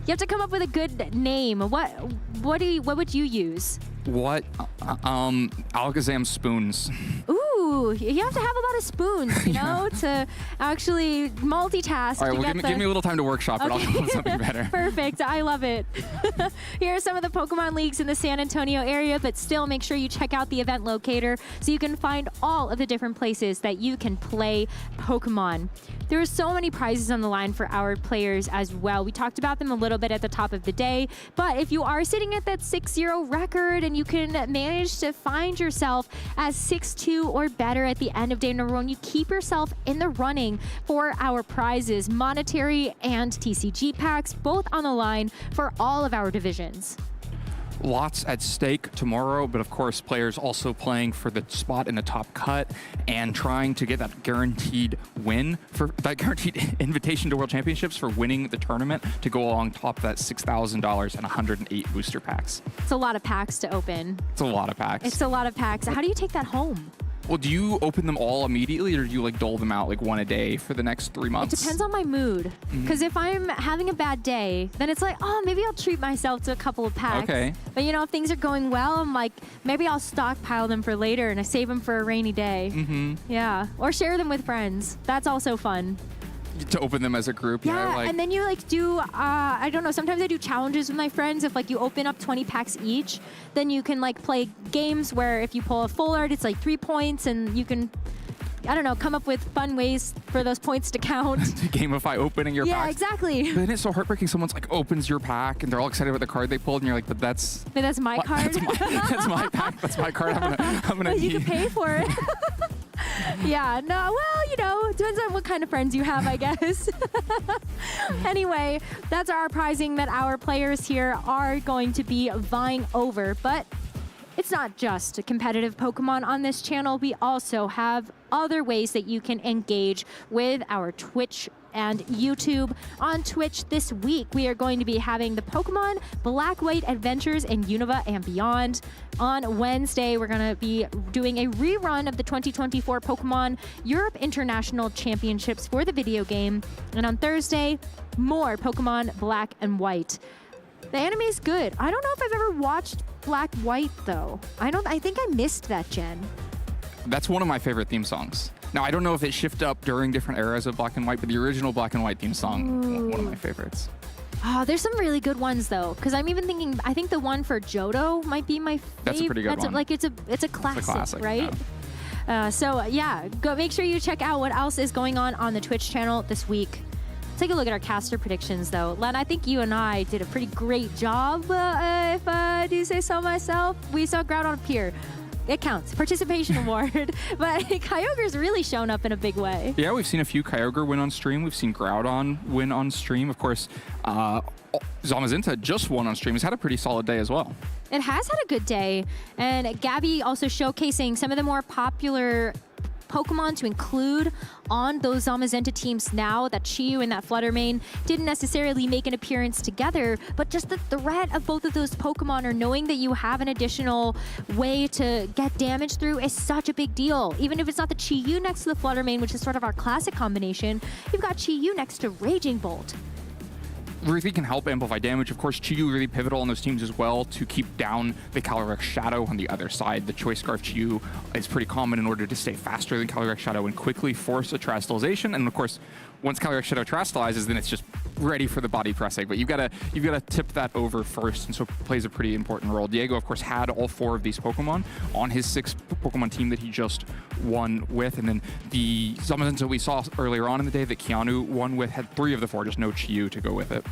You have to come up with a good name. What would you use? What? Alakazam spoons. Ooh, you have to have a lot of spoons, you know, to actually multitask. All right, to well, get give me a little time to workshop it. I'll come up with something better. Perfect. I love it. Here are some of the Pokemon leagues in the San Antonio area, but still make sure you check out the event locator so you can find all of the different places that you can play Pokemon. There are so many prizes on the line for our players as well. We talked about them a little bit at the top of the day, but if you are sitting at that 6-0 record and you can manage to find yourself as 6-2 or better at the end of day number 1, you keep yourself in the running for our prizes, monetary and TCG packs, both on the line for all of our divisions. Lots at stake tomorrow, but of course players also playing for the spot in the top cut and trying to get that guaranteed win, for that guaranteed invitation to World Championships for winning the tournament to go along top of that $6,000 and 108 booster packs. It's a lot of packs to open. It's a lot of packs. It's a lot of packs. How do you take that home? Well, do you open them all immediately, or do you like dole them out like one a day for the next 3 months? It depends on my mood. Because if I'm having a bad day, then it's like, oh, maybe I'll treat myself to a couple of packs. Okay. But you know, if things are going well, I'm like, maybe I'll stockpile them for later and I save them for a rainy day. Yeah. Or share them with friends. That's also fun. To open them as a group. Yeah, like, and then you like do, I don't know, sometimes I do challenges with my friends. If like you open up 20 packs each, then you can like play games where if you pull a full art, it's like 3 points, and you can, I don't know, come up with fun ways for those points to count. to gamify opening your Yeah, packs. exactly. But then it's so heartbreaking. Someone's like opens your pack and they're all excited about the card they pulled, and you're like, but that's my card. that's my pack. That's my card. I'm gonna Well, you need. can pay for it. Yeah, no, well, you know, it depends on what kind of friends you have, I guess. Anyway, that's our prizing that our players here are going to be vying over. But it's not just competitive Pokemon on this channel. We also have other ways that you can engage with our Twitch and YouTube. On Twitch this week, we are going to be having the Pokemon Black-White Adventures in Unova and Beyond. On Wednesday, we're going to be doing a rerun of the 2024 Pokemon Europe International Championships for the video game. And on Thursday, more Pokemon Black and White. The anime is good. I don't know if I've ever watched Black White though. I think I missed that gen. That's one of my favorite theme songs. Now, I don't know if it shifted up during different eras of Black and White, but the original Black and White theme song, one of my favorites. Oh, there's some really good ones though, because I'm even thinking. I think the one for Johto might be my favorite. That's a pretty good one. It's a classic, right? Yeah. So yeah, go make sure you check out what else is going on the Twitch channel this week. Take a look at our caster predictions though. Len, I think you and I did a pretty great job. If I do say so myself, we saw Groudon appear. It counts. Participation award. But Kyogre's really shown up in a big way. Yeah, we've seen a few Kyogre win on stream. We've seen Groudon win on stream. Of course, Zamazenta just won on stream. He's had a pretty solid day as well. It has had a good day. And Gabby also showcasing some of the more popular Pokemon to include on those Zamazenta teams now that Chi-Yu and that Fluttermane didn't necessarily make an appearance together, but just the threat of both of those Pokemon, or knowing that you have an additional way to get damage through, is such a big deal. Even if it's not the Chi-Yu next to the Fluttermane, which is sort of our classic combination, you've got Chi-Yu next to Raging Bolt. Really can help amplify damage. Of course, Chi-Yu really pivotal on those teams as well to keep down the Calyrex Shadow on the other side. The Choice Scarf Chi-Yu is pretty common in order to stay faster than Calyrex Shadow and quickly force a Terastallization. And of course, once Calyrex Shadow Terastallizes, then it's just ready for the body pressing. But you've got to tip that over first, and so it plays a pretty important role. Diego, of course, had all 4 of these Pokemon on his 6 Pokemon team that he just won with. And then the Zamazenta we saw earlier on in the day that Keanu won with had 3 of the 4, just no Chi-Yu to go with it.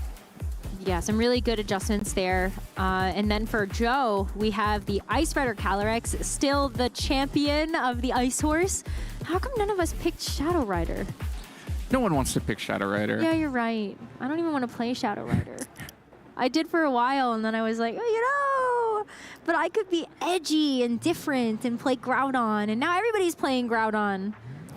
Yeah, some really good adjustments there. And then for Joe, we have the Ice Rider Calyrex, still the champion of the Ice Horse. How come none of us picked Shadow Rider? No one wants to pick Shadow Rider. Yeah, you're right. I don't even want to play Shadow Rider. I did for a while, and then I was like, oh, but I could be edgy and different and play Groudon, and now everybody's playing Groudon.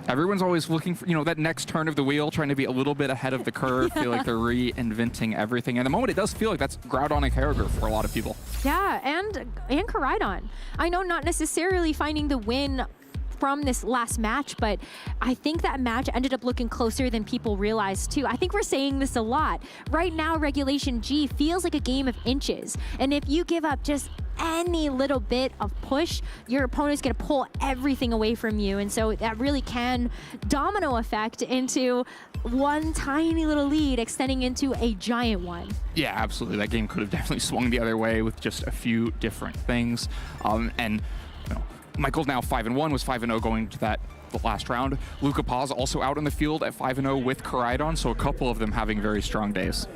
Everyone's always looking for, that next turn of the wheel, trying to be a little bit ahead of the curve. Yeah. Feel like they're reinventing everything. And at the moment, it does feel like that's Groudon and Kyogre for a lot of people. Yeah, and Koraidon. I know not necessarily finding the win from this last match, but I think that match ended up looking closer than people realized too. I think we're saying this a lot. Right now, Regulation G feels like a game of inches. And if you give up just any little bit of push, your opponent's going to pull everything away from you. And so that really can domino effect into one tiny little lead extending into a giant one. Yeah, absolutely. That game could have definitely swung the other way with just a few different things. And you know, Michael's now 5-1, was 5-0 going to the last round. Luca Paz also out in the field at 5-0 with Koraidon, so a couple of them having very strong days.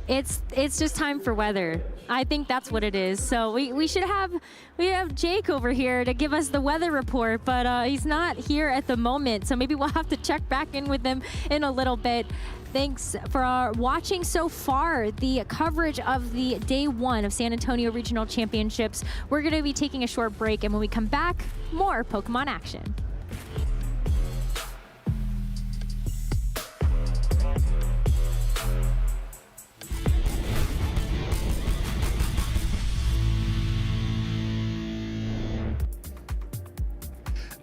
It's just time for weather. I think that's what it is. So we have Jake over here to give us the weather report, but he's not here at the moment. So maybe we'll have to check back in with him in a little bit. Thanks for watching so far the coverage of the day 1 of San Antonio Regional Championships. We're going to be taking a short break, and when we come back, more Pokemon action.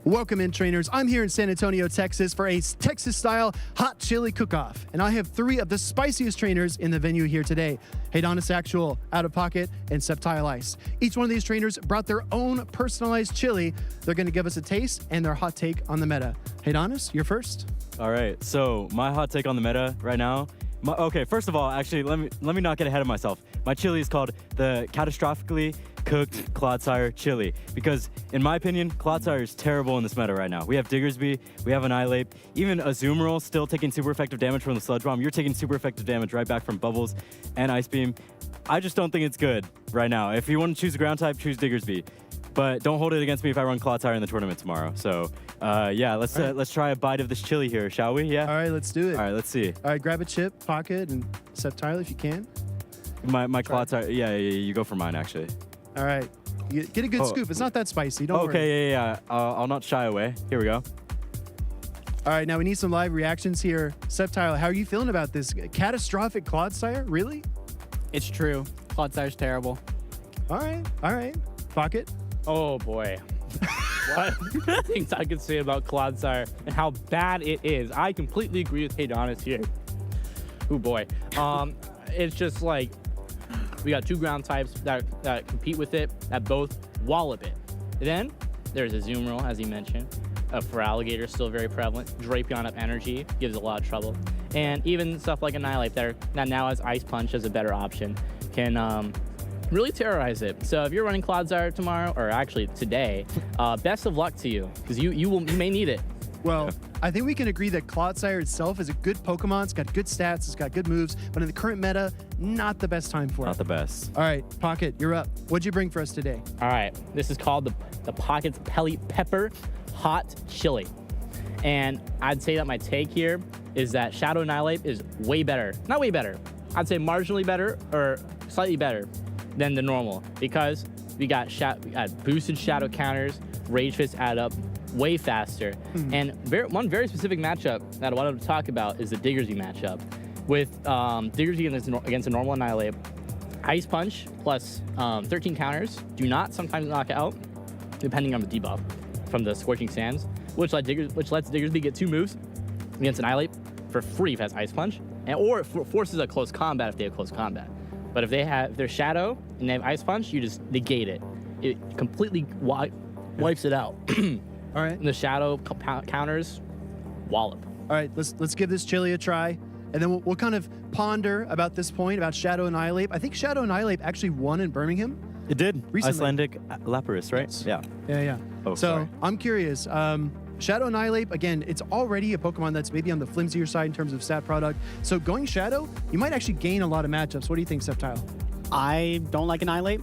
Welcome in, trainers. I'm here in San Antonio, Texas for a Texas-style hot chili cook-off, and I have 3 of the spiciest trainers in the venue here today. Hedonis Actual, Out of Pocket, and Septile Ice. Each one of these trainers brought their own personalized chili. They're going to give us a taste and their hot take on the meta. Hedonis, you're first. All right, so my hot take on the meta right now. Okay, first of all, actually, let me not get ahead of myself. My chili is called the Catastrophically Cooked Clodsire Chili because, in my opinion, Clodsire is terrible in this meta right now. We have Diggersby, we have Annihilate, even Azumarill still taking super effective damage from the Sludge Bomb. You're taking super effective damage right back from Bubbles and Ice Beam. I just don't think it's good right now. If you want to choose a ground type, choose Diggersby. But don't hold it against me if I run Clodsire in the tournament tomorrow. So, yeah, let's try a bite of this chili here, shall we? Yeah? All right, let's do it. All right, let's see. All right, grab a chip, pocket, and Septile if you can. My Clodsire, yeah, you go for mine, actually. All right, get a good scoop. It's not that spicy, don't worry. Okay, yeah. I'll not shy away. Here we go. All right, now we need some live reactions here. Septile, how are you feeling about this? Catastrophic Clodsire, really? It's true. Clodsire's terrible. All right. Pocket? Oh, boy. What things I could say about Clodsire and how bad it is. I completely agree with Hedonis here. Oh, boy. It's just like we got 2 ground types that compete with it, that both wallop it. Then there's Azumarill, as he mentioned. Feraligatr is still very prevalent. Drapion up energy gives a lot of trouble. And even stuff like Annihilate that now has Ice Punch as a better option can really terrorize it. So if you're running Clodsire tomorrow, or actually today, best of luck to you, because you may need it. Well, I think we can agree that Clodsire itself is a good Pokemon. It's got good stats, it's got good moves, but in the current meta, not the best time for it. Not the best. All right, Pocket, you're up. What'd you bring for us today? All right, this is called the Pocket's Pelly Pepper Hot Chili. And I'd say that my take here is that Shadow Annihilate is way better. Not way better. I'd say marginally better or slightly better than the normal, because we got boosted shadow counters, Rage Fist add up way faster. And one very specific matchup that I wanted to talk about is the Diggersby matchup. With Diggersby against a normal Annihilate, Ice Punch plus 13 counters do not sometimes knock out, depending on the debuff from the Scorching Sands, which lets Diggersby get 2 moves against Annihilate for free if it has Ice Punch, or forces a close combat if they have close combat. But if they're Shadow and they have Ice Punch, you just negate it. It completely wipes it out. All right. And the Shadow counters wallop. All right, let's give this chili a try, and then we'll kind of ponder about this point about Shadow Annihilate. I think Shadow Annihilate actually won in Birmingham. It did. Recently. Icelandic Lapras, right? Yes. Yeah. Oh, so sorry. I'm curious. Shadow Annihilate, again, it's already a Pokemon that's maybe on the flimsier side in terms of stat product. So going Shadow, you might actually gain a lot of matchups. What do you think, Septile? I don't like Annihilate.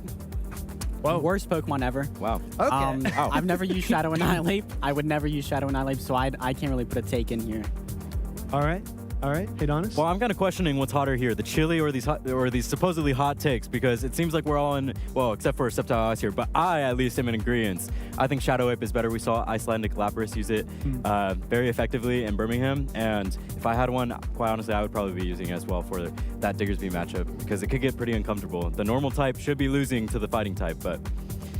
Whoa. Worst Pokemon ever. Wow. Okay. I've never used Shadow Annihilate. I would never use Shadow Annihilate, so I can't really put a take in here. All right. Hedonis? Well, I'm kind of questioning what's hotter here, the chili or these supposedly hot takes, because it seems like we're all in, well, except for Septile Ice here, but I at least am in agreement. I think Shadow Ape is better. We saw Icelandic Lapras use it very effectively in Birmingham, and if I had one, quite honestly, I would probably be using it as well for that Diggersby matchup, because it could get pretty uncomfortable. The normal type should be losing to the fighting type, but...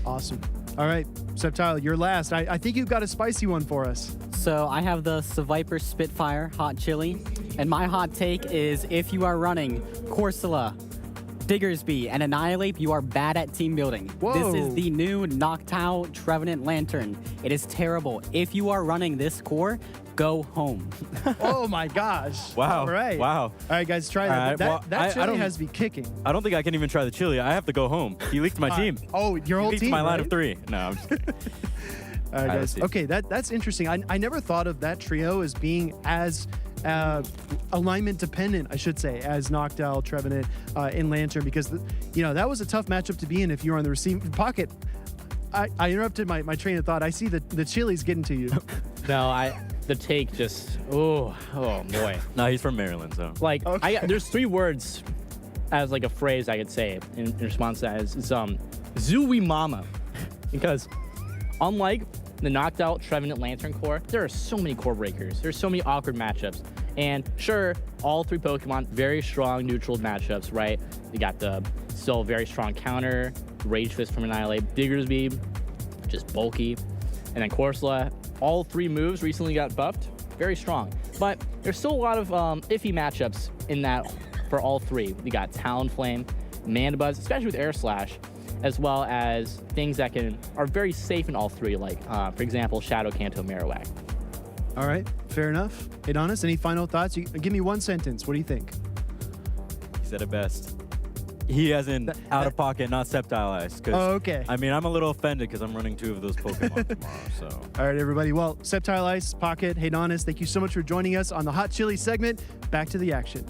Awesome. All right, Septile, you're last. I think you've got a spicy one for us. So I have the Seviper Spitfire Hot Chili, and my hot take is if you are running Corsola, Diggersby and Annihilate, you are bad at team building. Whoa. This is the new Noctowl Trevenant Lantern. It is terrible. If you are running this core, go home. Oh my gosh. Wow. All right. Wow. All right, guys, try All that. right, That, well, that I chili don't- has to be kicking. I don't think I can even try the chili. I have to go home. He leaked my team. Oh, your whole He leaked team, my line right? of 3. No, I'm just kidding. All right, let's guys. see. Okay, that's interesting. I never thought of that trio as being as alignment dependent, I should say, as Noctowl, Trevenant, in Lantern, because that was a tough matchup to be in if you were on the receiving pocket. I interrupted my train of thought. I see the chili's getting to you. No, the take just, oh boy. No, he's from Maryland, so. Like, Okay. there's 3 words as like a phrase I could say in response to that is Zooey Mama. Because unlike the knocked out Trevenant Lantern core, there are so many core breakers. There's so many awkward matchups. And sure, all 3 Pokemon, very strong neutral matchups, right? You got the still very strong counter, Rage Fist from Annihilate, Diggersby, just bulky. And then Corsola, all 3 moves recently got buffed, very strong. But there's still a lot of iffy matchups in that for all 3. We got Talonflame, Mandibuzz, especially with Air Slash, as well as things that are very safe in all 3, like, for example, Shadow Kanto Marowak. All right, fair enough. Adonis, any final thoughts? Give me 1 sentence. What do you think? He said it best. He as in out of pocket, not Sceptile. Oh, okay. I mean, I'm a little offended because I'm running 2 of those Pokemon tomorrow, so. All right, everybody. Well, Sceptile Ice, Pocket, Adonis, thank you so much for joining us on the Hot Chili segment. Back to the action.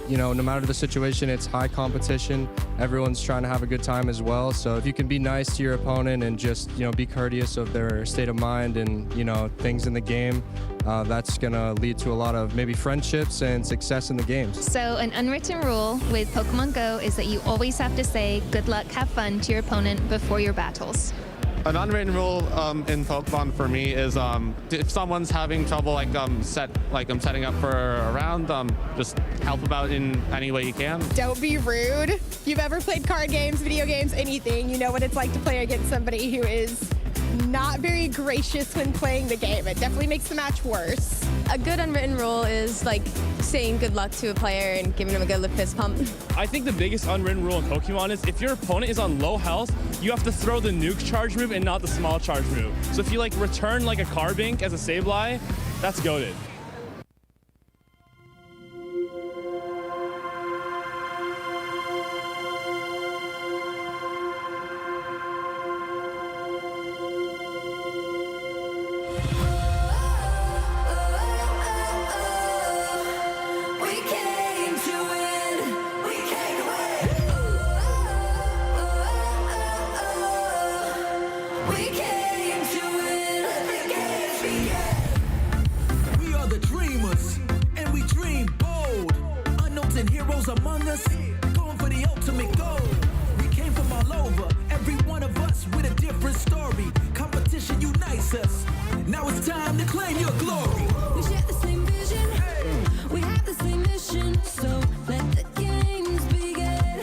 No matter the situation, it's high competition. Everyone's trying to have a good time as well. So if you can be nice to your opponent and just, be courteous of their state of mind and, things in the game, that's going to lead to a lot of maybe friendships and success in the games. So an unwritten rule with Pokemon Go is that you always have to say good luck, have fun to your opponent before your battles. An unwritten rule in Pokemon for me is if someone's having trouble setting up for a round, just help them out in any way you can. Don't be rude. If you've ever played card games, video games, anything, you know what it's like to play against somebody who is not very gracious when playing the game. It definitely makes the match worse. A good unwritten rule is like saying good luck to a player and giving them a good fist pump. I think the biggest unwritten rule in Pokemon is if your opponent is on low health, you have to throw the nuke charge move and not the small charge move. So if you return a Carbink as a Sableye, that's goated. Among us, going for the ultimate goal. We came from all over, every one of us with a different story. Competition unites us. Now it's time to claim your glory. We share the same vision, we have the same mission, so let the games begin.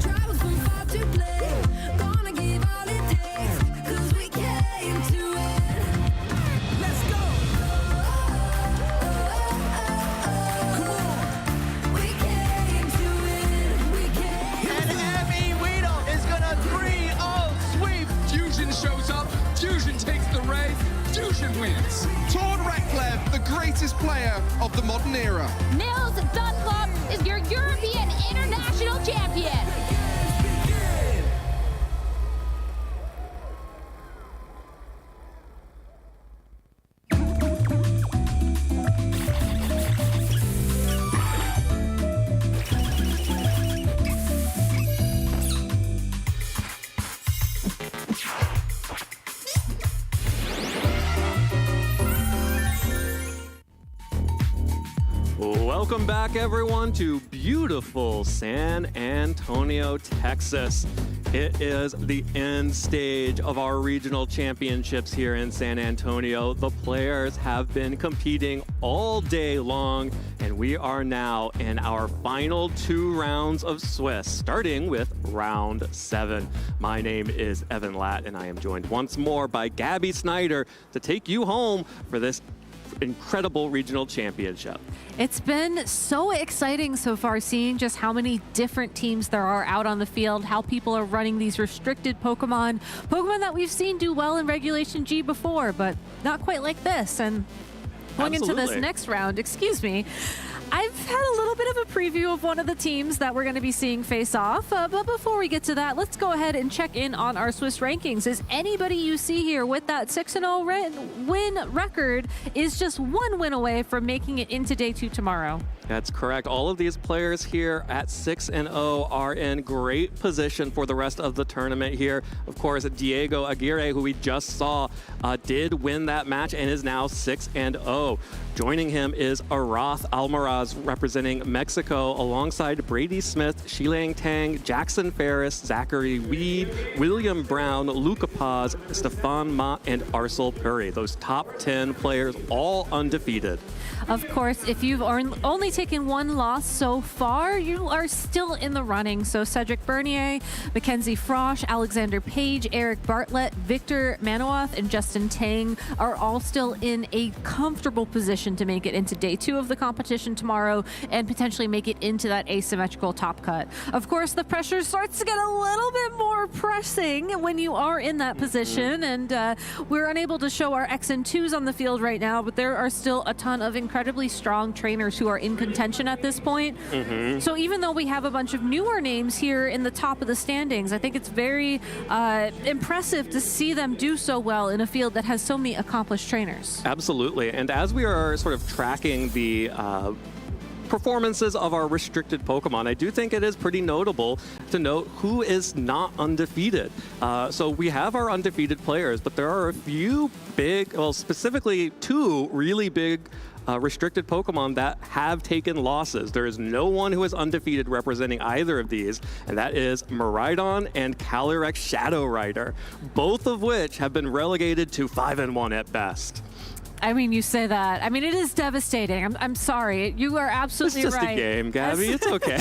Try with some far to play, gonna give all it takes, 'cause we came to win. Let's go! Shows up, Fusion takes the race, Fusion wins. Torn Ratcliffe, the greatest player of the modern era. Nils Dunlop is your European International Champion. Welcome back, everyone, to beautiful San Antonio, Texas. It is the end stage of our regional championships here in San Antonio. The players have been competing all day long, and we are now in our final 2 rounds of Swiss, starting with round 7. My name is Evan Latt, and I am joined once more by Gabby Snyder to take you home for this incredible regional championship. It's been so exciting so far, seeing just how many different teams there are out on the field, how people are running these restricted Pokemon that we've seen do well in Regulation G before, but not quite like this. And going into this next round, excuse me, I've had a little bit of a preview of one of the teams that we're going to be seeing face off, but before we get to that, let's go ahead and check in on our Swiss rankings. Is anybody you see here with that 6-0 win record is just 1 win away from making it into day 2 tomorrow? That's correct. All of these players here at 6-0 are in great position for the rest of the tournament here. Of course, Diego Aguirre, who we just saw, did win that match and is now 6-0. Joining him is Aroth Almaraz, representing Mexico, alongside Brady Smith, Shilang Tang, Jackson Ferris, Zachary Weed, William Brown, Luca Paz, Stefan Ma, and Arcel Puri. Those top 10 players, all undefeated. Of course, if you've only taken 1 loss so far, you are still in the running. So Cedric Bernier, Mackenzie Frosch, Alexander Page, Eric Bartlett, Victor Manoath, and Justin Tang are all still in a comfortable position to make it into day 2 of the competition tomorrow and potentially make it into that asymmetrical top cut. Of course, the pressure starts to get a little bit more pressing when you are in that position, and we're unable to show our X and 2s on the field right now, but there are still a ton of incredibly strong trainers who are in contention at this point. So even though we have a bunch of newer names here in the top of the standings, I think it's very impressive to see them do so well in a field that has so many accomplished trainers. Absolutely. And as we are sort of tracking the performances of our restricted Pokemon, I do think it is pretty notable to note who is not undefeated. So we have our undefeated players, but there are a few big, well, specifically 2 really big restricted Pokemon that have taken losses. There is no one who is undefeated representing either of these, and that is Miraidon and Calyrex Shadow Rider, both of which have been relegated to 5-1 at best. I mean, you say that. I mean, it is devastating. I'm sorry. You are absolutely right. It's just a game, Gabby. It's okay.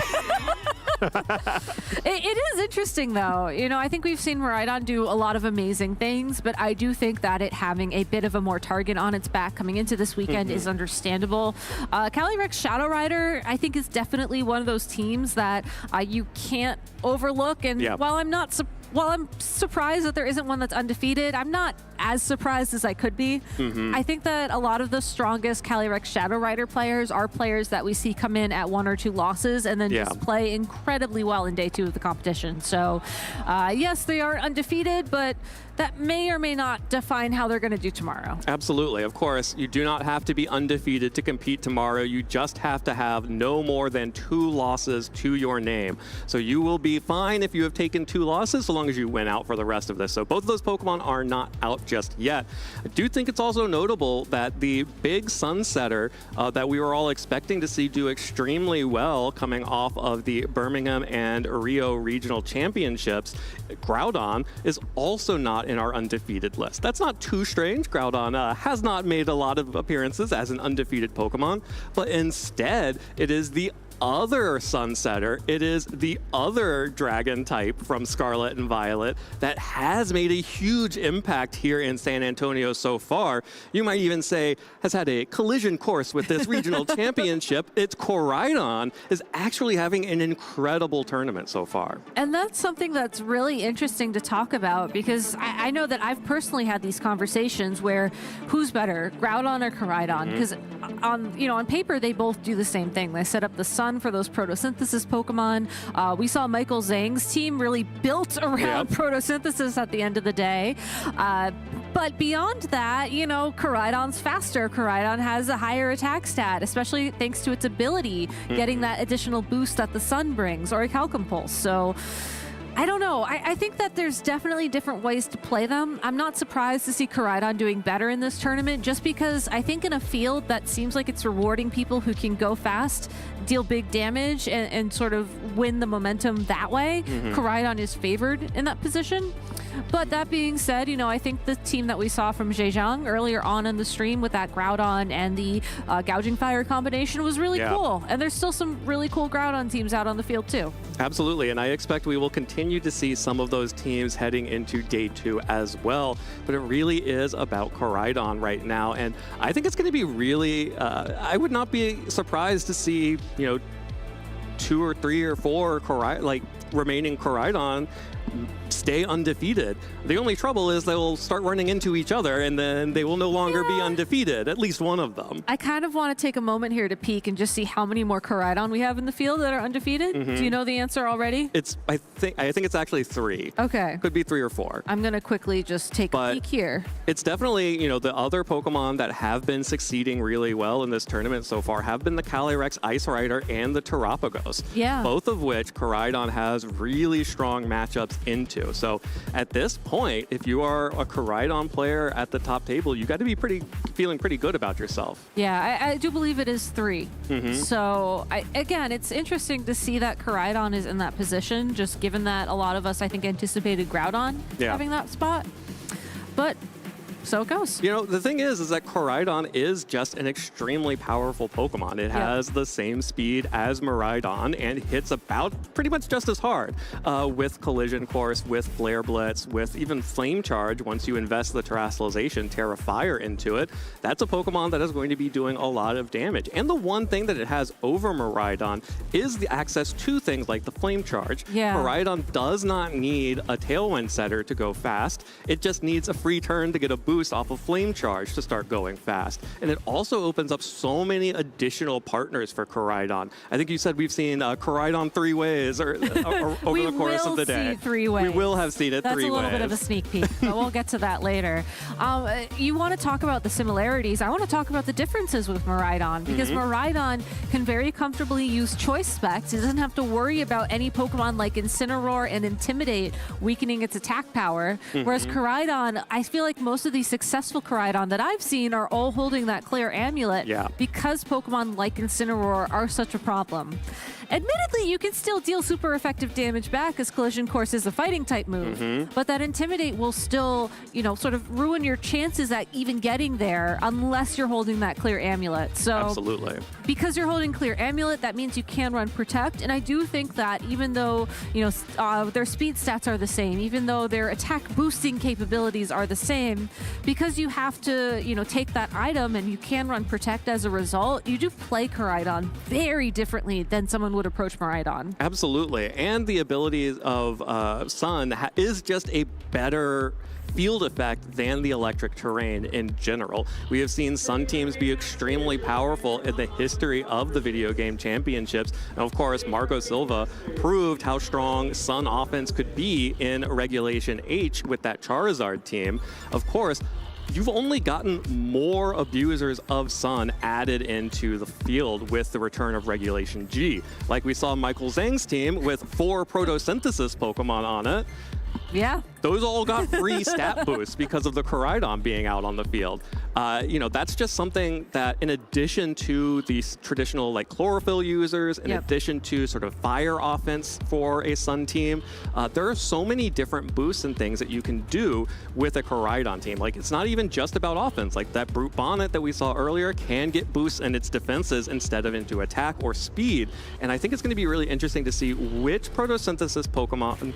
It is interesting, though. You know, I think we've seen Miraidon do a lot of amazing things, but I do think that it having a bit of a more target on its back coming into this weekend is understandable. Calyrex Shadow Rider, I think, is definitely one of those teams that you can't overlook. And while I'm surprised that there isn't one that's undefeated, I'm not as surprised as I could be. I think that a lot of the strongest Calyrex Shadow Rider players are players that we see come in at 1 or 2 losses and then just play incredibly well in day 2 of the competition. So yes, they are undefeated, but that may or may not define how they're going to do tomorrow. Absolutely. Of course, you do not have to be undefeated to compete tomorrow. You just have to have no more than 2 losses to your name. So you will be fine if you have taken 2 losses, so long as you win out for the rest of this. So both of those Pokemon are not out just yet. I do think it's also notable that the big Sunsetter that we were all expecting to see do extremely well coming off of the Birmingham and Rio regional championships, Groudon, is also not in our undefeated list. That's not too strange. Groudon has not made a lot of appearances as an undefeated Pokemon, but instead it is the other Sunsetter, it is the other dragon type from Scarlet and Violet that has made a huge impact here in San Antonio so far. You might even say has had a collision course with this regional championship. It's Koraidon is actually having an incredible tournament so far. And that's something that's really interesting to talk about, because I know that I've personally had these conversations where who's better, Groudon or Koraidon? Because on paper they both do the same thing. They set up the sun for those photosynthesis Pokemon. We saw Michael Zhang's team really built around photosynthesis at the end of the day. But beyond that, you know, Koraidon's faster. Koraidon has a higher attack stat, especially thanks to its ability, getting that additional boost that the sun brings, or a Calcum Pulse. So I don't know. I think that there's definitely different ways to play them. I'm not surprised to see Koraidon doing better in this tournament, just because I think in a field that seems like it's rewarding people who can go fast, deal big damage, and sort of win the momentum that way, Koraidon is favored in that position. But that being said, you know, I think the team that we saw from Zhejiang earlier on in the stream with that Groudon and the Gouging Fire combination was really cool. And there's still some really cool Groudon teams out on the field too. Absolutely, and I expect we will continue to see some of those teams heading into day 2 as well. But it really is about Koraidon right now, and I think it's going to be really, I would not be surprised to see, you know, 2 or 3 or 4 remaining Koraidon stay undefeated. The only trouble is they'll start running into each other, and then they will no longer be undefeated, at least one of them. I kind of want to take a moment here to peek and just see how many more Koraidon we have in the field that are undefeated. Do you know the answer already? I think it's actually 3. Okay. Could be 3 or 4. I'm going to quickly just take a peek here. It's definitely, you know, the other Pokemon that have been succeeding really well in this tournament so far have been the Calyrex Ice Rider and the Terapagos. Yeah. Both of which Koraidon has really strong matchups into. So at this point, if you are a Koraidon player at the top table, you got to be feeling pretty good about yourself. Yeah, I do believe it is 3. So again, it's interesting to see that Koraidon is in that position, just given that a lot of us, I think, anticipated Groudon having that spot. But so it goes. You know, the thing is that Koraidon is just an extremely powerful Pokemon. It has the same speed as Miraidon and hits about pretty much just as hard with Collision Course, with Flare Blitz, with even Flame Charge. Once you invest the Terrestrialization, Terra Fire into it, that's a Pokemon that is going to be doing a lot of damage. And the one thing that it has over Miraidon is the access to things like the Flame Charge. Miraidon does not need a Tailwind Setter to go fast. It just needs a free turn to get a boost off of Flame Charge to start going fast. And it also opens up so many additional partners for Koraidon. I think you said we've seen Koraidon 3 ways over the course of the day. We will see 3 ways. We will have seen it 3 ways. That's a little bit of a sneak peek, but we'll get to that later. You want to talk about the similarities. I want to talk about the differences with Miraidon, because Miraidon can very comfortably use Choice Specs. It doesn't have to worry about any Pokemon like Incineroar and Intimidate weakening its attack power. Whereas Koraidon, I feel like most of these successful Koraidon that I've seen are all holding that Clear Amulet because Pokemon like Incineroar are such a problem. Admittedly, you can still deal super effective damage back, as Collision Course is a fighting type move, but that Intimidate will still, you know, sort of ruin your chances at even getting there unless you're holding that Clear Amulet. So absolutely. Because you're holding Clear Amulet, that means you can run Protect, and I do think that even though, you know, their speed stats are the same, even though their attack boosting capabilities are the same, because you have to, you know, take that item and you can run Protect as a result, you do play Koraidon very differently than someone would approach Miraidon. Absolutely, and the abilities of Sun is just a better field effect than the electric terrain in general. We have seen Sun teams be extremely powerful in the history of the video game championships. And of course, Marco Silva proved how strong Sun offense could be in Regulation H with that Charizard team. Of course, you've only gotten more abusers of Sun added into the field with the return of Regulation G. Like we saw Michael Zhang's team with 4 Photosynthesis Pokemon on it. Yeah. Those all got free stat boosts because of the Koraidon being out on the field. You know, that's just something that, in addition to these traditional like chlorophyll users, in addition to sort of fire offense for a Sun team, there are so many different boosts and things that you can do with a Koraidon team. Like, it's not even just about offense. Like that Brute Bonnet that we saw earlier can get boosts in its defenses instead of into attack or speed. And I think it's going to be really interesting to see which Photosynthesis Pokemon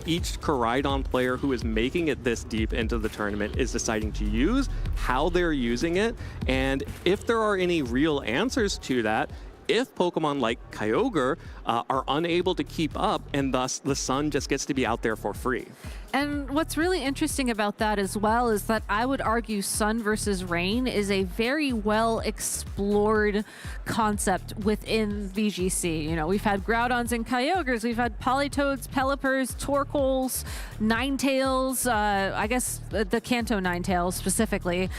each Koraidon player who is making it this deep into the tournament is deciding to use, how they're using it, and if there are any real answers to that, if Pokemon like Kyogre are unable to keep up, and thus the Sun just gets to be out there for free. And what's really interesting about that as well is that I would argue Sun versus Rain is a very well explored concept within VGC. You know, we've had Groudons and Kyogres, we've had Politoads, Pelipers, Torkoals, Ninetales, I guess the Kanto Ninetales specifically.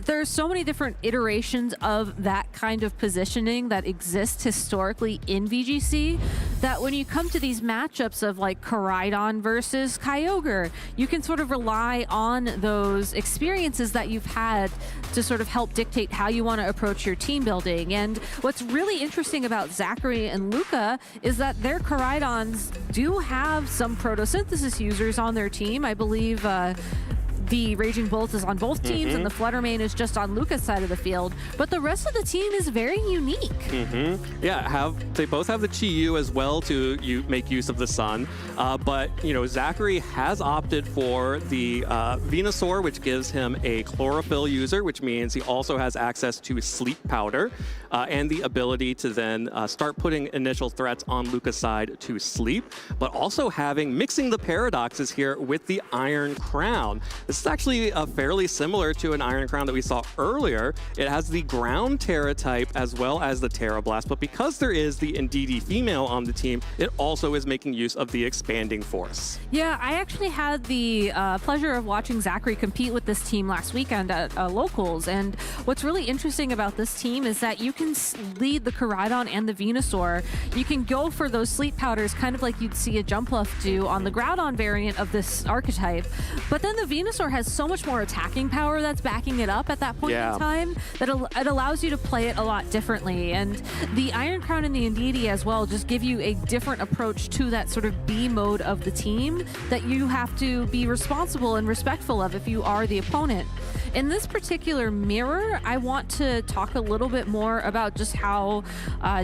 There's so many different iterations of that kind of positioning that exists historically in VGC that when you come to these matchups of like Koraidon versus Kyogre, you can sort of rely on those experiences that you've had to sort of help dictate how you want to approach your team building. And what's really interesting about Zachary and Luca is that their Koraidons do have some photosynthesis users on their team. I believe the Raging Bolt is on both teams, and the Fluttermane is just on Luca's side of the field. But the rest of the team is very unique. Yeah, they both have the Chi-Yu as well to make use of the sun. But, you know, Zachary has opted for the Venusaur, which gives him a chlorophyll user, which means he also has access to sleep powder and the ability to then start putting initial threats on Luca's side to sleep, but also mixing the paradoxes here with the Iron Crown. This is actually fairly similar to an Iron Crown that we saw earlier. It has the ground Terra type as well as the Terra Blast, but because there is the Indeedee female on the team, it also is making use of the Expanding Force. Yeah, I actually had the pleasure of watching Zachary compete with this team last weekend at Locals, and what's really interesting about this team is that you can lead the Koraidon and the Venusaur. You can go for those sleep powders, kind of like you'd see a Jumpluff do on the Groudon variant of this archetype, but then the Venusaur has so much more attacking power that's backing it up at that point in time that it allows you to play it a lot differently. And the Iron Crown and the Indeedee as well just give you a different approach to that sort of B mode of the team that you have to be responsible and respectful of if you are the opponent. In this particular mirror, I want to talk a little bit more about just how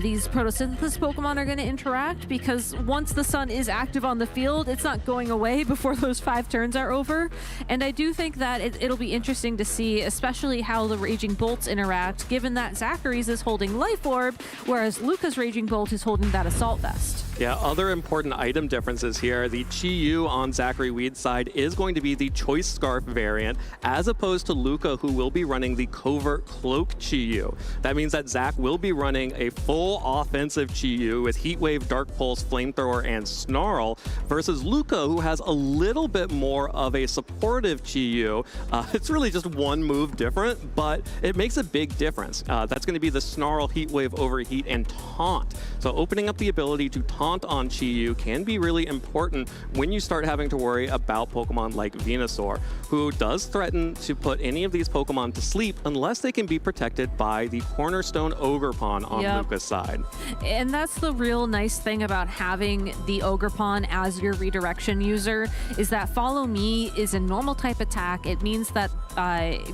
these photosynthesis Pokemon are going to interact, because once the sun is active on the field, it's not going away before those 5 turns are over. And I do think that it'll be interesting to see, especially how the Raging Bolts interact, given that Zachary's is holding Life Orb, whereas Luca's Raging Bolt is holding that Assault Vest. Yeah, other important item differences here. The Chi-Yu on Zachary Weed's side is going to be the Choice Scarf variant, as opposed to Luca, who will be running the Covert Cloak Chi-Yu. That means that Zach will be running a full offensive Chi-Yu with Heat Wave, Dark Pulse, Flamethrower, and Snarl, versus Luca, who has a little bit more of a supportive Chi-Yu. It's really just one move different, but it makes a big difference. That's going to be the Snarl, Heat Wave, Overheat, and Taunt. So opening up the ability to taunt on Chi-Yu can be really important when you start having to worry about Pokemon like Venusaur, who does threaten to put any of these Pokemon to sleep unless they can be protected by the Cornerstone Ogerpon on Luca's side. And that's the real nice thing about having the Ogerpon as your redirection user, is that Follow Me is a normal type attack. It means that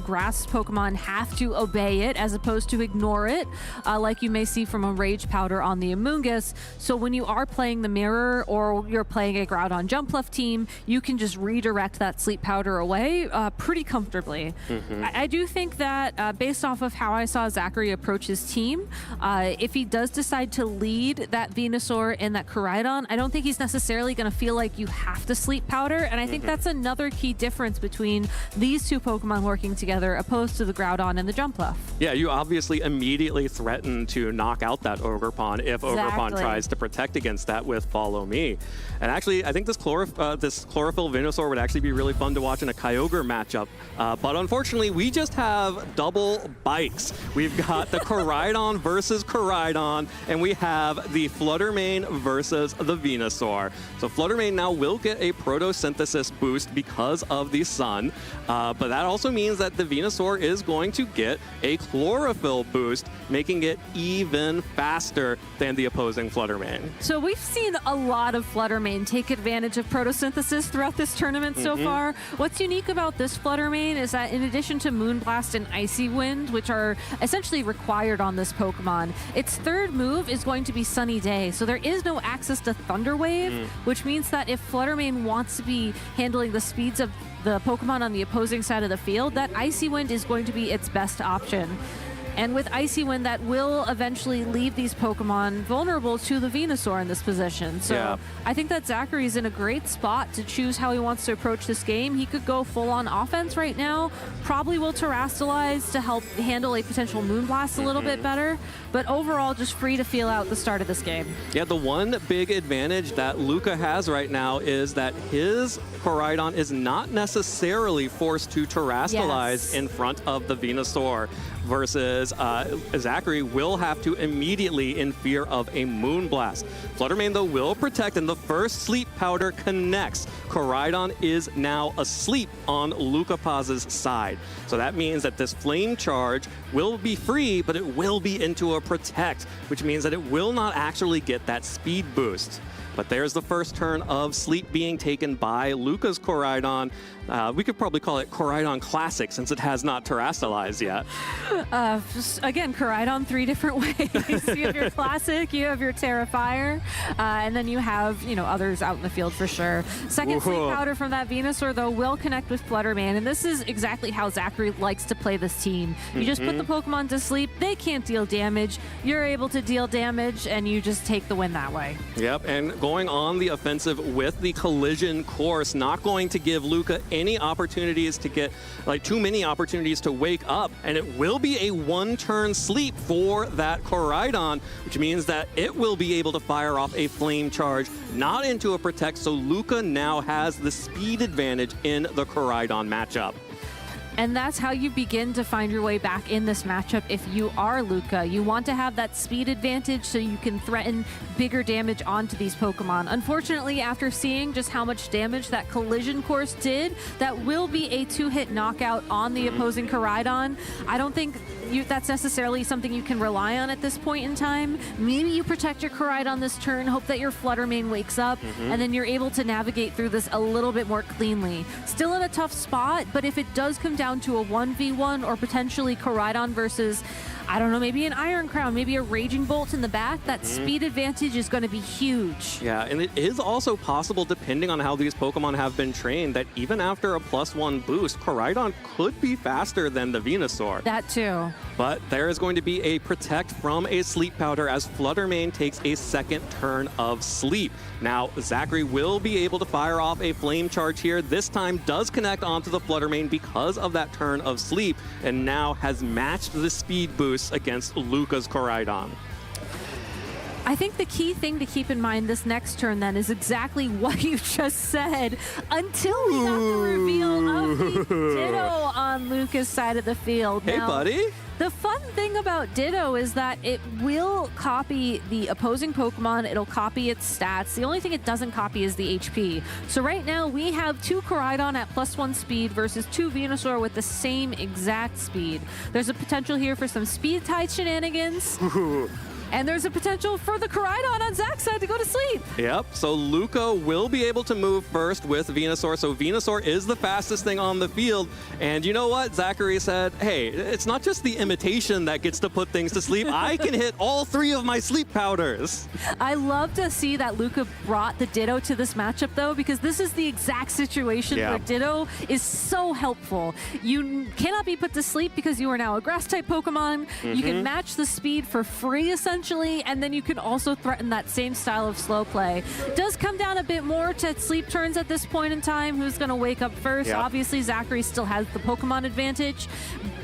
grass Pokemon have to obey it as opposed to ignore it, like you may see from a Rage Powder on the Amoonguss. So when you are playing the mirror or you're playing a Groudon Jumpluff team, you can just redirect that Sleep Powder away pretty comfortably. I do think that based off of how I saw Zachary approach his team, if he does decide to lead that Venusaur and that Koraidon, I don't think he's necessarily going to feel like you have to Sleep Powder, and I think that's another key difference between these two Pokemon working together opposed to the Groudon and the Jumpluff. Yeah, you obviously immediately threaten to knock out that Ogerpon if Ogerpon tries to protect against that with Follow Me. And actually, I think this Chlorophyll Venusaur would actually be really fun to watch in a Kyogre matchup. But unfortunately, we just have double bikes. We've got the Koraidon versus Koraidon, and we have the Fluttermane versus the Venusaur. So Fluttermane now will get a photosynthesis boost because of the sun, but that also means that the Venusaur is going to get a chlorophyll boost, making it even faster than the opposing Fluttermane. So we've seen a lot of Fluttermane take advantage of photosynthesis throughout this tournament so far. What's unique about this Fluttermane is that in addition to Moonblast and Icy Wind, which are essentially required on this Pokemon, its third move is going to be Sunny Day. So there is no access to Thunder Wave, which means that if Fluttermane wants to be handling the speeds of the Pokemon on the opposing side of the field, that Icy Wind is going to be its best option. And with Icy Wind, that will eventually leave these Pokemon vulnerable to the Venusaur in this position. So I think that Zachary's in a great spot to choose how he wants to approach this game. He could go full-on offense right now, probably will Terrastalize to help handle a potential Moonblast a little bit better, but overall just free to feel out the start of this game. Yeah, the one big advantage that Luca has right now is that his Koraidon is not necessarily forced to Terrastalize in front of the Venusaur, versus Zachary will have to immediately in fear of a Moonblast. Fluttermane, though, will protect, and the first Sleep Powder connects. Koraidon is now asleep on Lucapaz's side. So that means that this Flame Charge will be free, but it will be into a Protect, which means that it will not actually get that speed boost. But there's the first turn of Sleep being taken by Luca's Koraidon. We could probably call it Koraidon Classic since it has not terastallized yet. Again, Koraidon 3 different ways. You have your Classic, you have your Terrafire, and then you have, others out in the field for sure. Second Sleep Powder from that Venusaur, though, will connect with Fluttermane, and this is exactly how Zachary likes to play this team. You just put the Pokemon to sleep, they can't deal damage, you're able to deal damage, and you just take the win that way. Yep, and going on the offensive with the Collision course, not going to give Luca any opportunities to get, too many opportunities to wake up, and it will be a one-turn sleep for that Koraidon, which means that it will be able to fire off a Flame Charge, not into a Protect, so Luca now has the speed advantage in the Koraidon matchup. And that's how you begin to find your way back in this matchup if you are Luca. You want to have that speed advantage so you can threaten bigger damage onto these Pokemon. Unfortunately, after seeing just how much damage that Collision course did, that will be a 2-hit knockout on the opposing Koraidon. I don't think that's necessarily something you can rely on at this point in time. Maybe you protect your Koraidon this turn, hope that your Fluttermane wakes up, and then you're able to navigate through this a little bit more cleanly. Still in a tough spot, but if it does come down to a 1v1 or potentially Koraidon versus, I don't know, maybe an Iron Crown, maybe a Raging Bolt in the back, that speed advantage is going to be huge. Yeah, and it is also possible, depending on how these Pokemon have been trained, that even after a +1 boost, Koraidon could be faster than the Venusaur. That too. But there is going to be a Protect from a Sleep Powder as Fluttermane takes a second turn of Sleep. Now, Zachary will be able to fire off a Flame Charge here. This time does connect onto the Fluttermane because of that turn of Sleep, and now has matched the speed boost against Luca's Koraidon. I think the key thing to keep in mind this next turn then is exactly what you just said until we got the reveal of the Ditto on Luca's side of the field. Hey, buddy. The fun thing about Ditto is that it will copy the opposing Pokemon. It'll copy its stats. The only thing it doesn't copy is the HP. So right now we have 2 Koraidon at +1 speed versus 2 Venusaur with the same exact speed. There's a potential here for some speed tied shenanigans. And there's a potential for the Koraidon on Zach's side to go to sleep. Yep, so Luca will be able to move first with Venusaur. So Venusaur is the fastest thing on the field. And you know what? Zachary said, hey, it's not just the imitation that gets to put things to sleep. I can hit all 3 of my Sleep Powders. I love to see that Luca brought the Ditto to this matchup, though, because this is the exact situation where Ditto is so helpful. You cannot be put to sleep because you are now a Grass-type Pokemon. You can match the speed for free, essentially, and then you can also threaten that same style of slow play. Does come down a bit more to sleep turns at this point in time. Who's going to wake up first? Obviously, Zachary still has the Pokemon advantage.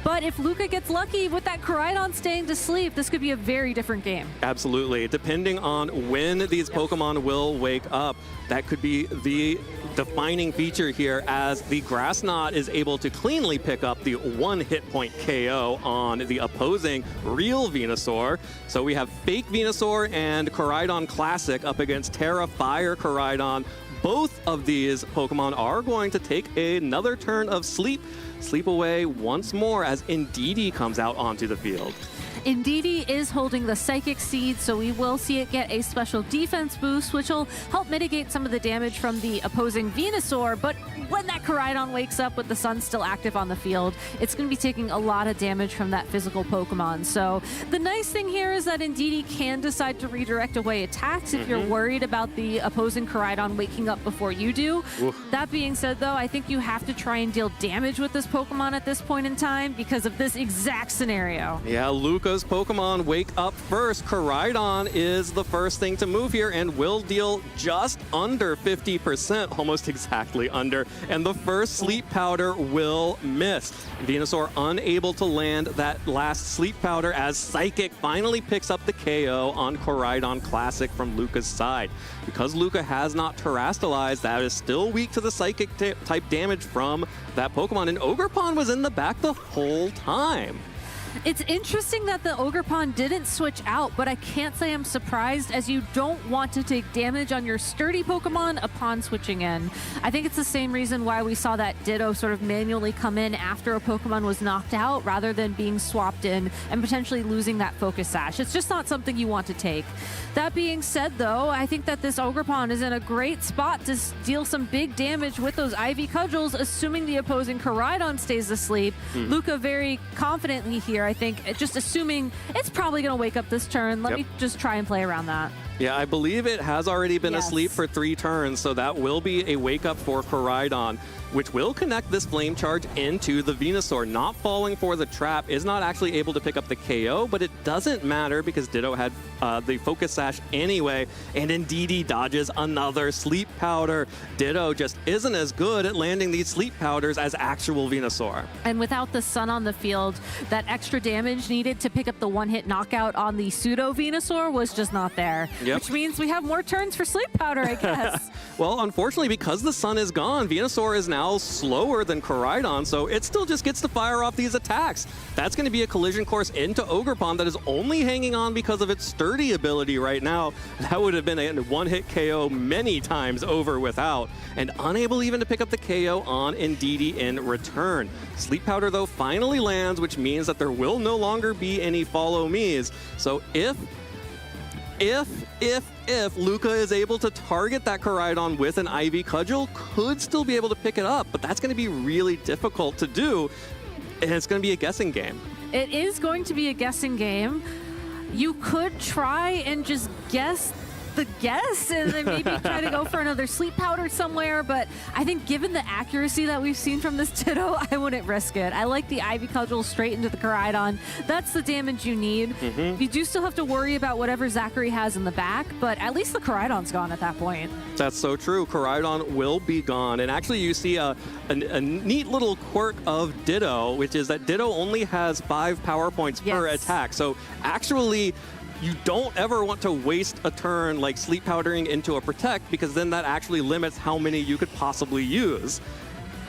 But if Luca gets lucky with that Koraidon staying to sleep, this could be a very different game. Absolutely. Depending on when these Pokemon will wake up, that could be the defining feature here as the Grass Knot is able to cleanly pick up the 1 hit point KO on the opposing real Venusaur. So we have fake Venusaur and Koraidon Classic up against Terra Fire Koraidon. Both of these Pokemon are going to take another turn of sleep away once more as Indeedee comes out onto the field. Indeedee is holding the Psychic Seed, so we will see it get a special defense boost, which will help mitigate some of the damage from the opposing Venusaur. But when that Koraidon wakes up with the sun still active on the field, it's going to be taking a lot of damage from that physical Pokemon. So the nice thing here is that Indeedee can decide to redirect away attacks if you're worried about the opposing Koraidon waking up before you do. That being said, though, I think you have to try and deal damage with this Pokemon at this point in time because of this exact scenario. Yeah, Luca's Pokemon wake up first. Koraidon is the first thing to move here and will deal just under 50%, almost exactly under, and the first Sleep Powder will miss. Venusaur unable to land that last Sleep Powder as Psychic finally picks up the KO on Koraidon Classic from Luca's side. Because Luca has not terastallized, that is still weak to the Psychic type damage from that Pokemon, and Ogerpon was in the back the whole time. It's interesting that the Ogerpon didn't switch out, but I can't say I'm surprised, as you don't want to take damage on your sturdy Pokemon upon switching in. I think it's the same reason why we saw that Ditto sort of manually come in after a Pokemon was knocked out rather than being swapped in and potentially losing that Focus Sash. It's just not something you want to take. That being said, though, I think that this Ogerpon is in a great spot to deal some big damage with those Ivy Cudgels, assuming the opposing Koraidon stays asleep. Luca very confidently here, I think, just assuming it's probably going to wake up this turn. Let me just try and play around that. Yeah, I believe it has already been asleep for 3 turns, so that will be a wake-up for Koraidon, which will connect this Flame Charge into the Venusaur. Not falling for the trap, is not actually able to pick up the KO, but it doesn't matter because Ditto had the Focus Sash anyway, and Indeedee dodges another Sleep Powder. Ditto just isn't as good at landing these Sleep Powders as actual Venusaur. And without the sun on the field, that extra damage needed to pick up the one-hit knockout on the pseudo Venusaur was just not there. Which means we have more turns for Sleep Powder, I guess. Well, unfortunately, because the sun is gone, Venusaur is now slower than Koraidon, so it still just gets to fire off these attacks. That's going to be a collision course into Ogerpon that is only hanging on because of its sturdy ability right now. That would have been a one-hit KO many times over without, and unable even to pick up the KO on Indeedee in return. Sleep Powder, though, finally lands, which means that there will no longer be any follow me's. So if Luca is able to target that Koraidon with an Ivy Cudgel, could still be able to pick it up, but that's going to be really difficult to do, and it's going to be a guessing game. It is going to be a guessing game. You could try and just guess the guess and then maybe try to go for another Sleep Powder somewhere, but I think given the accuracy that we've seen from this Ditto, I wouldn't risk it. I like the Ivy Cudgel straight into the Koraidon. That's the damage you need. You do still have to worry about whatever Zachary has in the back, but at least the Koraidon's gone at that point. That's so true. Koraidon will be gone. And actually, you see a neat little quirk of Ditto, which is that Ditto only has 5 power points per attack. So actually, you don't ever want to waste a turn like Sleep Powdering into a Protect, because then that actually limits how many you could possibly use.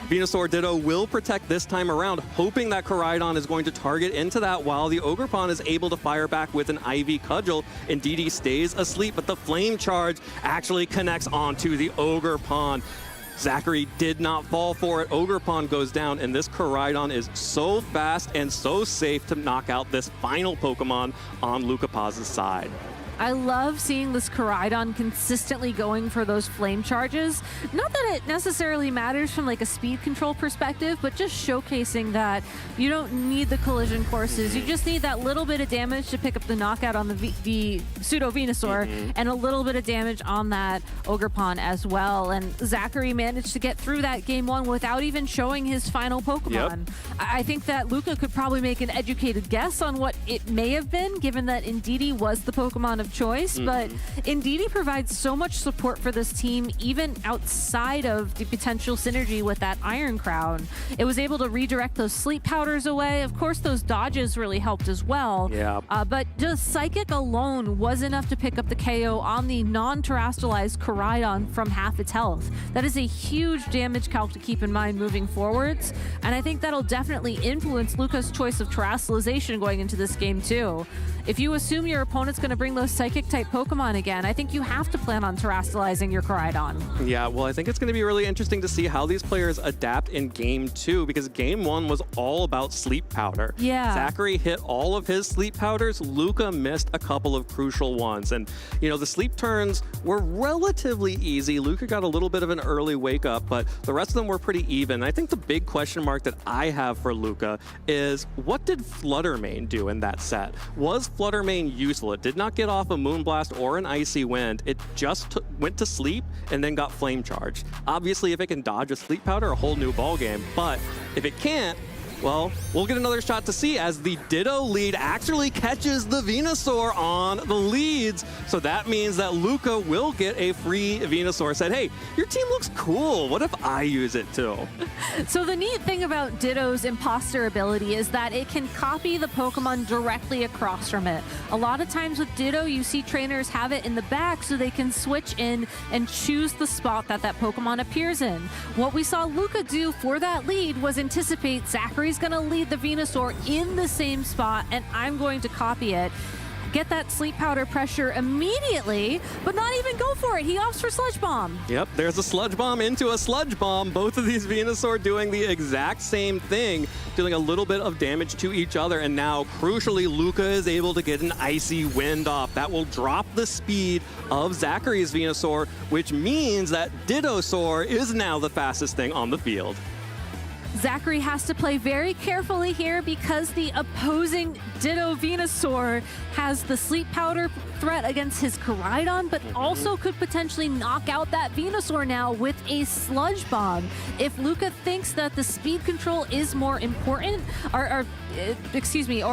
Venusaur Ditto will Protect this time around, hoping that Koraidon is going to target into that while the Ogerpon is able to fire back with an Ivy Cudgel. Indeedee stays asleep, but the Flame Charge actually connects onto the Ogerpon. Zachary did not fall for it. Ogerpon goes down, and this Koraidon is so fast and so safe to knock out this final Pokemon on Luca Paz's side. I love seeing this Koraidon consistently going for those flame charges. Not that it necessarily matters from like a speed control perspective, but just showcasing that you don't need the collision courses. You just need that little bit of damage to pick up the knockout on the pseudo Venusaur and a little bit of damage on that Ogerpon as well. And Zachary managed to get through that game one without even showing his final Pokemon. I think that Luca could probably make an educated guess on what it may have been, given that Indeedee was the Pokemon of choice, but Indeedee provides so much support for this team even outside of the potential synergy with that Iron Crown. It was able to redirect those Sleep Powders away. Of course, those dodges really helped as well. But just Psychic alone was enough to pick up the KO on the non-terrestrialized Koraidon from half its health. That is a huge damage calc to keep in mind moving forwards, and I think that'll definitely influence Luca's choice of terrestrialization going into this game too. If you assume your opponent's going to bring those Psychic-type Pokemon again, I think you have to plan on terrestrializing your Koraidon. Yeah, well, I think it's going to be really interesting to see how these players adapt in Game 2, because Game 1 was all about Sleep Powder. Zachary hit all of his Sleep Powders. Luca missed a couple of crucial ones. And, you know, the sleep turns were relatively easy. Luca got a little bit of an early wake-up, but the rest of them were pretty even. I think the big question mark that I have for Luca is, what did Fluttermane do in that set? Was Fluttermane useful? It did not get off a Moonblast or an Icy Wind. It just went to sleep and then got Flame Charged. Obviously, if it can dodge a Sleep Powder, a whole new ballgame. But if it can't, well, we'll get another shot to see as the Ditto lead actually catches the Venusaur on the leads. So that means that Luca will get a free Venusaur. Said, hey, your team looks cool. What if I use it too? So the neat thing about Ditto's imposter ability is that it can copy the Pokemon directly across from it. A lot of times with Ditto, you see trainers have it in the back so they can switch in and choose the spot that that Pokemon appears in. What we saw Luca do for that lead was anticipate Zachary Zachary's going to lead the Venusaur in the same spot, and I'm going to copy it. Get that sleep powder pressure immediately, but not even go for it. He opts for Sludge Bomb. Yep, there's a Sludge Bomb into a Sludge Bomb. Both of these Venusaur doing the exact same thing, dealing a little bit of damage to each other. And now, crucially, Luca is able to get an Icy Wind off. That will drop the speed of Zachary's Venusaur, which means that Dittosaur is now the fastest thing on the field. Zachary has to play very carefully here because the opposing Ditto Venusaur has the Sleep Powder threat against his Koraidon, but also could potentially knock out that Venusaur now with a Sludge Bomb. If Luca thinks that the speed control is more important, or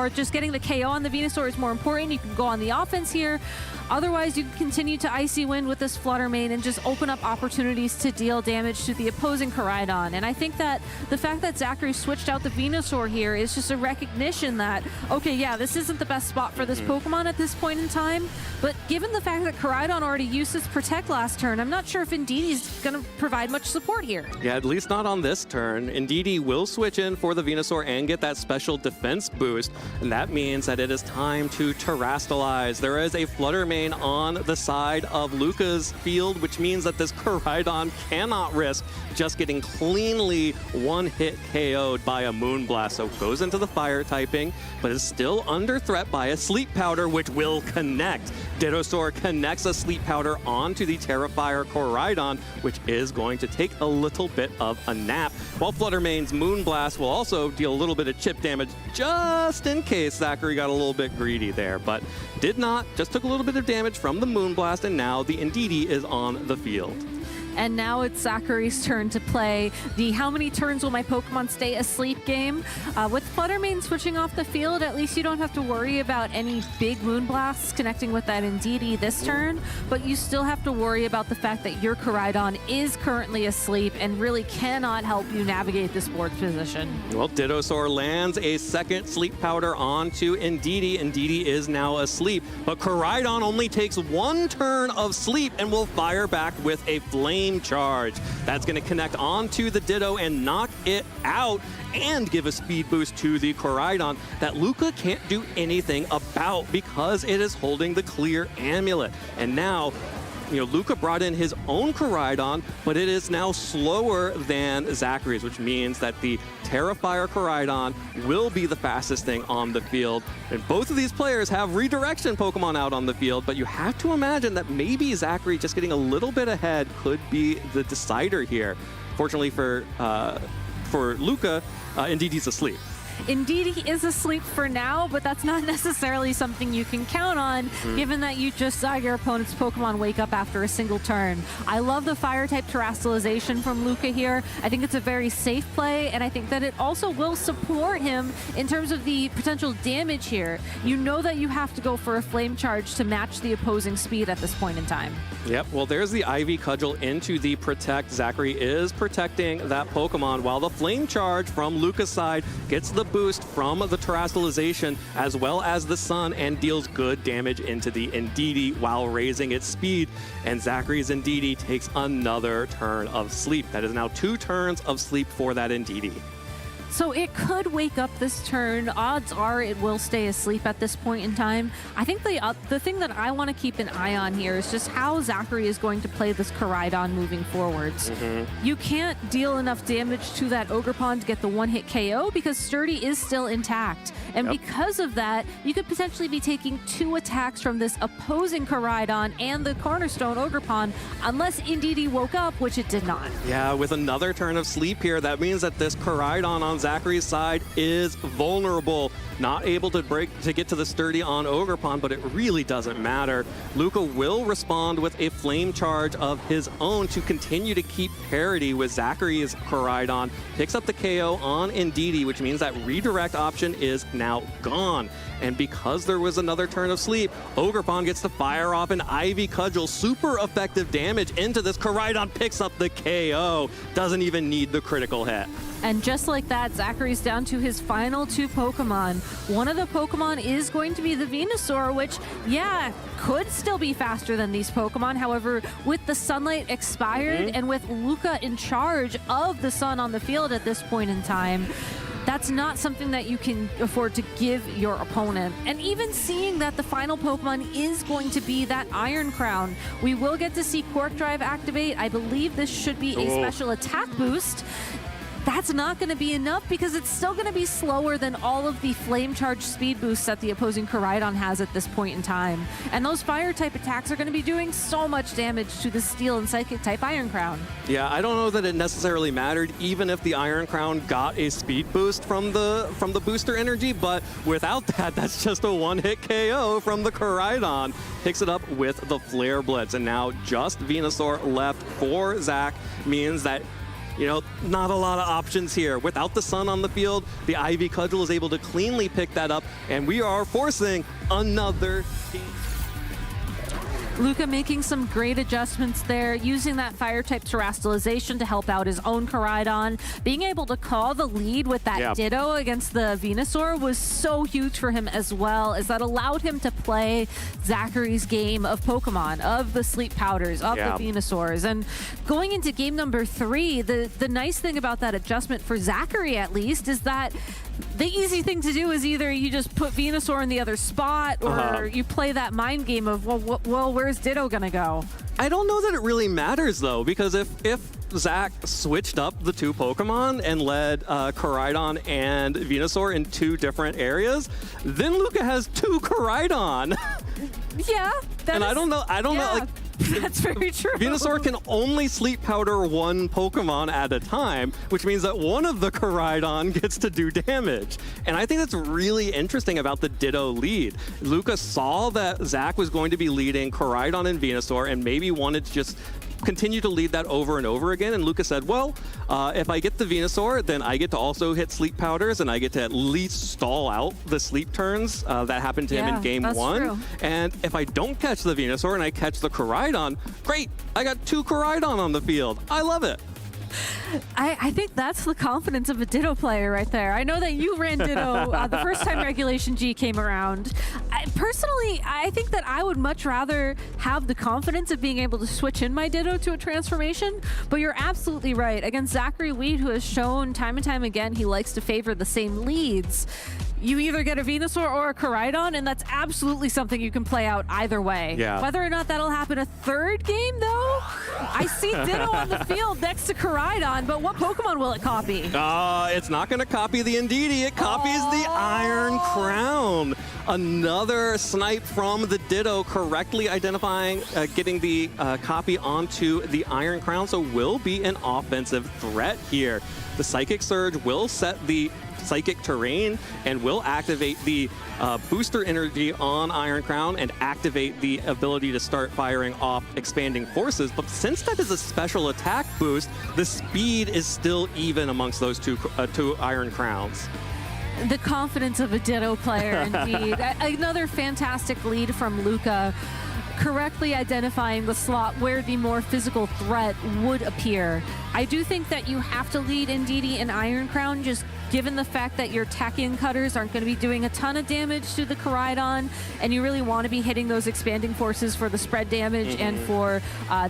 just getting the KO on the Venusaur is more important, you can go on the offense here. Otherwise, you can continue to Icy Wind with this Flutter Mane and just open up opportunities to deal damage to the opposing Koraidon. And I think that the fact that Zachary switched out the Venusaur here is just a recognition that, okay, yeah, this isn't the best spot for this Pokemon at this point in time, but given the fact that Koraidon already used his Protect last turn, I'm not sure if Indeedee going to provide much support here. Yeah, at least not on this turn. Indeedee will switch in for the Venusaur and get that special defense boost, and that means that it is time to Terrastalize. There is a Flutter Mane on the side of Luca's field, which means that this Koraidon cannot risk just getting cleanly one-hit KO'd by a Moonblast. So goes into the fire typing, but is still under threat by a Sleep Powder, which will connect. Dittosaur connects a Sleep Powder onto the Terrafire Koraidon, which is going to take a little bit of a nap, while Flutter Mane's Moonblast will also deal a little bit of chip damage just in case Zachary got a little bit greedy there, but did not, just took a little bit of damage from the Moonblast, and now the Indeedee is on the field. And now it's Zachary's turn to play the how many turns will my Pokemon stay asleep game. With Flutter Mane switching off the field, at least you don't have to worry about any big Moonblasts connecting with that Indeedee this turn, but you still have to worry about the fact that your Koraidon is currently asleep and really cannot help you navigate this board position. Well, Dittosaur lands a second Sleep Powder onto Indeedee. Indeedee is now asleep, but Koraidon only takes one turn of sleep and will fire back with a Flame Charge. That's going to connect onto the Ditto and knock it out and give a speed boost to the Koraidon that Luca can't do anything about because it is holding the Clear Amulet. And now, Luca brought in his own Koraidon, but it is now slower than Zachary's, which means that the Terrafire Koraidon will be the fastest thing on the field. And both of these players have redirection Pokemon out on the field, but you have to imagine that maybe Zachary just getting a little bit ahead could be the decider here. Fortunately for Luca, Indeedee's asleep. Indeedee is asleep for now, but that's not necessarily something you can count on, given that you just saw your opponent's Pokemon wake up after a single turn. I love the Fire-type Terrastalization from Luca here. I think it's a very safe play, and I think that it also will support him in terms of the potential damage here. You know that you have to go for a Flame Charge to match the opposing speed at this point in time. Yep, well, there's the Ivy Cudgel into the Protect. Zachary is protecting that Pokemon, while the Flame Charge from Luca's side gets the boost from the Terrastalization as well as the Sun and deals good damage into the Indeedee while raising its speed. And Zachary's Indeedee takes another turn of sleep. That is now 2 turns of sleep for that Indeedee. So it could wake up this turn. Odds are it will stay asleep at this point in time. I think the thing that I want to keep an eye on here is just how Zachary is going to play this Koraidon moving forwards. You can't deal enough damage to that Ogerpon to get the one-hit KO because Sturdy is still intact. And because of that, you could potentially be taking 2 attacks from this opposing Koraidon and the Cornerstone Ogerpon unless Indeedee woke up, which it did not. Yeah, with another turn of sleep here, that means that this Koraidon on Zachary's side is vulnerable. Not able to get to the Sturdy on Ogerpon, but it really doesn't matter. Luca will respond with a Flame Charge of his own to continue to keep parity with Zachary's Koraidon. Picks up the KO on Indeedee, which means that redirect option is now gone. And because there was another turn of sleep, Ogerpon gets to fire off an Ivy Cudgel. Super effective damage into this. Koraidon picks up the KO. Doesn't even need the critical hit. And just like that, Zachary's down to his final 2 Pokemon. One of the Pokemon is going to be the Venusaur, which, yeah, could still be faster than these Pokemon. However, with the Sunlight expired and with Luca in charge of the Sun on the field at this point in time, that's not something that you can afford to give your opponent. And even seeing that the final Pokemon is going to be that Iron Crown, we will get to see Quark Drive activate. I believe this should be a special attack boost. That's not going to be enough because it's still going to be slower than all of the flame charge speed boosts that the opposing Koraidon has at this point in time. And those fire type attacks are going to be doing so much damage to the steel and psychic type Iron Crown. Yeah, I don't know that it necessarily mattered even if the Iron Crown got a speed boost from the booster energy, but without that, that's just a one-hit KO from the Koraidon. Picks it up with the Flare Blitz, and now just Venusaur left for Zach means that, you know, not a lot of options here. Without the sun on the field, the Ivy Cudgel is able to cleanly pick that up, and we are forcing another game. Luca making some great adjustments there, using that fire-type terastallization to help out his own Koraidon. Being able to call the lead with that Ditto against the Venusaur was so huge for him as well, as that allowed him to play Zachary's game of Pokemon, of the Sleep Powders, of the Venusaurs. And going into game number 3, the nice thing about that adjustment for Zachary, at least, is that the easy thing to do is either you just put Venusaur in the other spot, or you play that mind game of, well, where's Ditto gonna go? I don't know that it really matters, though, because if Zach switched up the two Pokemon and led Koraidon and Venusaur in 2 different areas, then Luca has 2 Koraidon. Yeah. And I don't know, like, that's very true. Venusaur can only Sleep Powder 1 Pokemon at a time, which means that one of the Koraidon gets to do damage. And I think that's really interesting about the Ditto lead. Luca saw that Zach was going to be leading Koraidon and Venusaur and maybe wanted to just continue to lead that over and over again. And Luca said, well, if I get the Venusaur, then I get to also hit Sleep Powders, and I get to at least stall out the sleep turns that happened to him in game 1. True. And if I don't catch the Venusaur and I catch the Koraidon, great, I got 2 Koraidon on the field. I love it. I think that's the confidence of a Ditto player right there. I know that you ran Ditto the first time Regulation G came around. Personally, I think that I would much rather have the confidence of being able to switch in my Ditto to a transformation, but you're absolutely right. Against Zachary Weed, who has shown time and time again he likes to favor the same leads, you either get a Venusaur or a Koraidon, and that's absolutely something you can play out either way. Yeah. Whether or not that'll happen a third game, though, I see Ditto on the field next to Koraidon, but what Pokemon will it copy? It's not going to copy the Indeedee. It copies the Iron Crown. Another snipe from the Ditto, correctly identifying, getting the copy onto the Iron Crown, so will be an offensive threat here. The Psychic Surge will set the Psychic Terrain and will activate the booster energy on Iron Crown and activate the ability to start firing off Expanding Forces. But since that is a special attack boost, the speed is still even amongst those two Iron Crowns. The confidence of a Ditto player, indeed. Another fantastic lead from Luca, correctly identifying the slot where the more physical threat would appear. I do think that you have to lead Indeedee and Iron Crown, just given the fact that your Tachyon Cutters aren't going to be doing a ton of damage to the Koraidon, and you really want to be hitting those Expanding Forces for the spread damage and for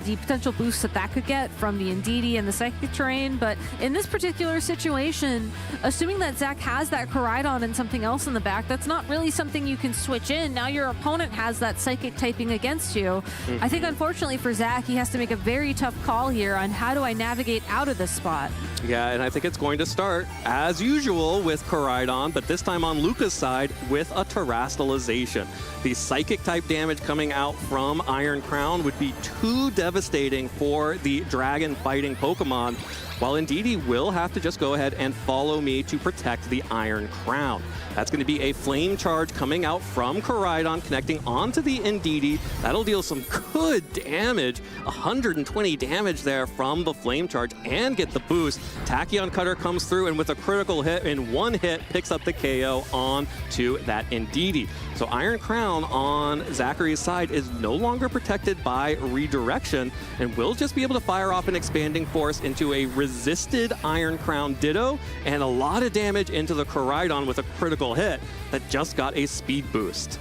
the potential boosts that could get from the Indeedee and the Psychic Terrain. But in this particular situation, assuming that Zach has that Koraidon and something else in the back, that's not really something you can switch in. Now your opponent has that Psychic typing against you. I think, unfortunately for Zach, he has to make a very tough call here on how do I navigate out of this spot. Yeah, and I think it's going to start, as usual, with Koraidon, but this time on Luca's side with a Terastallization. The Psychic-type damage coming out from Iron Crown would be too devastating for the dragon-fighting Pokemon, while Indeedee will have to just go ahead and follow me to protect the Iron Crown. That's going to be a Flame Charge coming out from Koraidon, connecting onto the Indeedee. That'll deal some good damage, 120 damage there from the Flame Charge, and get the boost. Tachyon Cutter comes through, and with a critical hit in one hit, picks up the KO on to that Indeedee. So Iron Crown on Zachary's side is no longer protected by redirection, and will just be able to fire off an Expanding Force into a resisted Iron Crown Ditto, and a lot of damage into the Koraidon with a critical hit that just got a speed boost.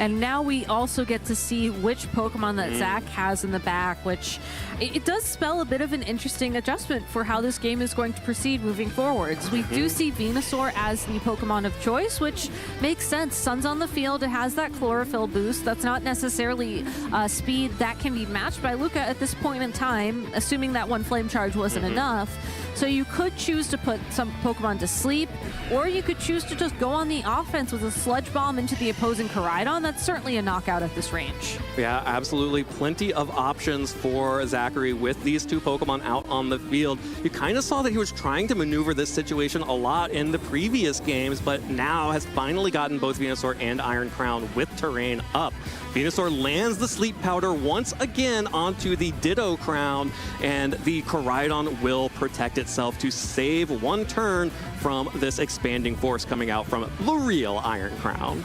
And now we also get to see which Pokemon that Zach has in the back, which it does spell a bit of an interesting adjustment for how this game is going to proceed moving forwards. We do see Venusaur as the Pokemon of choice, which makes sense. Sun's on the field, it has that chlorophyll boost. That's not necessarily speed that can be matched by Luca at this point in time, assuming that one Flame Charge wasn't enough. So you could choose to put some Pokemon to sleep, or you could choose to just go on the offense with a Sludge Bomb into the opposing Koraidon. That's certainly a knockout at this range. Yeah, absolutely. Plenty of options for Zachary with these two Pokemon out on the field. You kind of saw that he was trying to maneuver this situation a lot in the previous games, but now has finally gotten both Venusaur and Iron Crown with terrain up. Venusaur lands the Sleep Powder once again onto the Ditto Crown, and the Koraidon will protect itself to save one turn from this expanding force coming out from the real Iron Crown.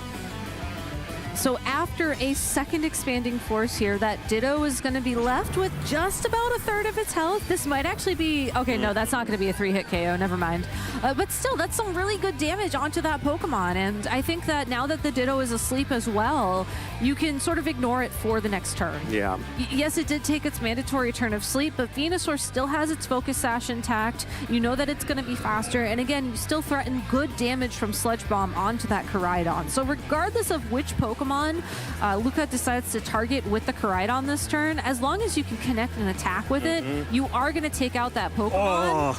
So after a second expanding force here, that Ditto is going to be left with just about a third of its health. This might actually be... Okay, no, that's not going to be a 3-hit KO. Never mind. But still, that's some really good damage onto that Pokemon. And I think that now that the Ditto is asleep as well, you can sort of ignore it for the next turn. Yeah. Yes, it did take its mandatory turn of sleep, but Venusaur still has its Focus Sash intact. You know that it's going to be faster. And again, you still threaten good damage from Sludge Bomb onto that Koraidon. So regardless of which Pokemon Luca decides to target with the Koraidon this turn, as long as you can connect an attack with it, you are going to take out that Pokemon.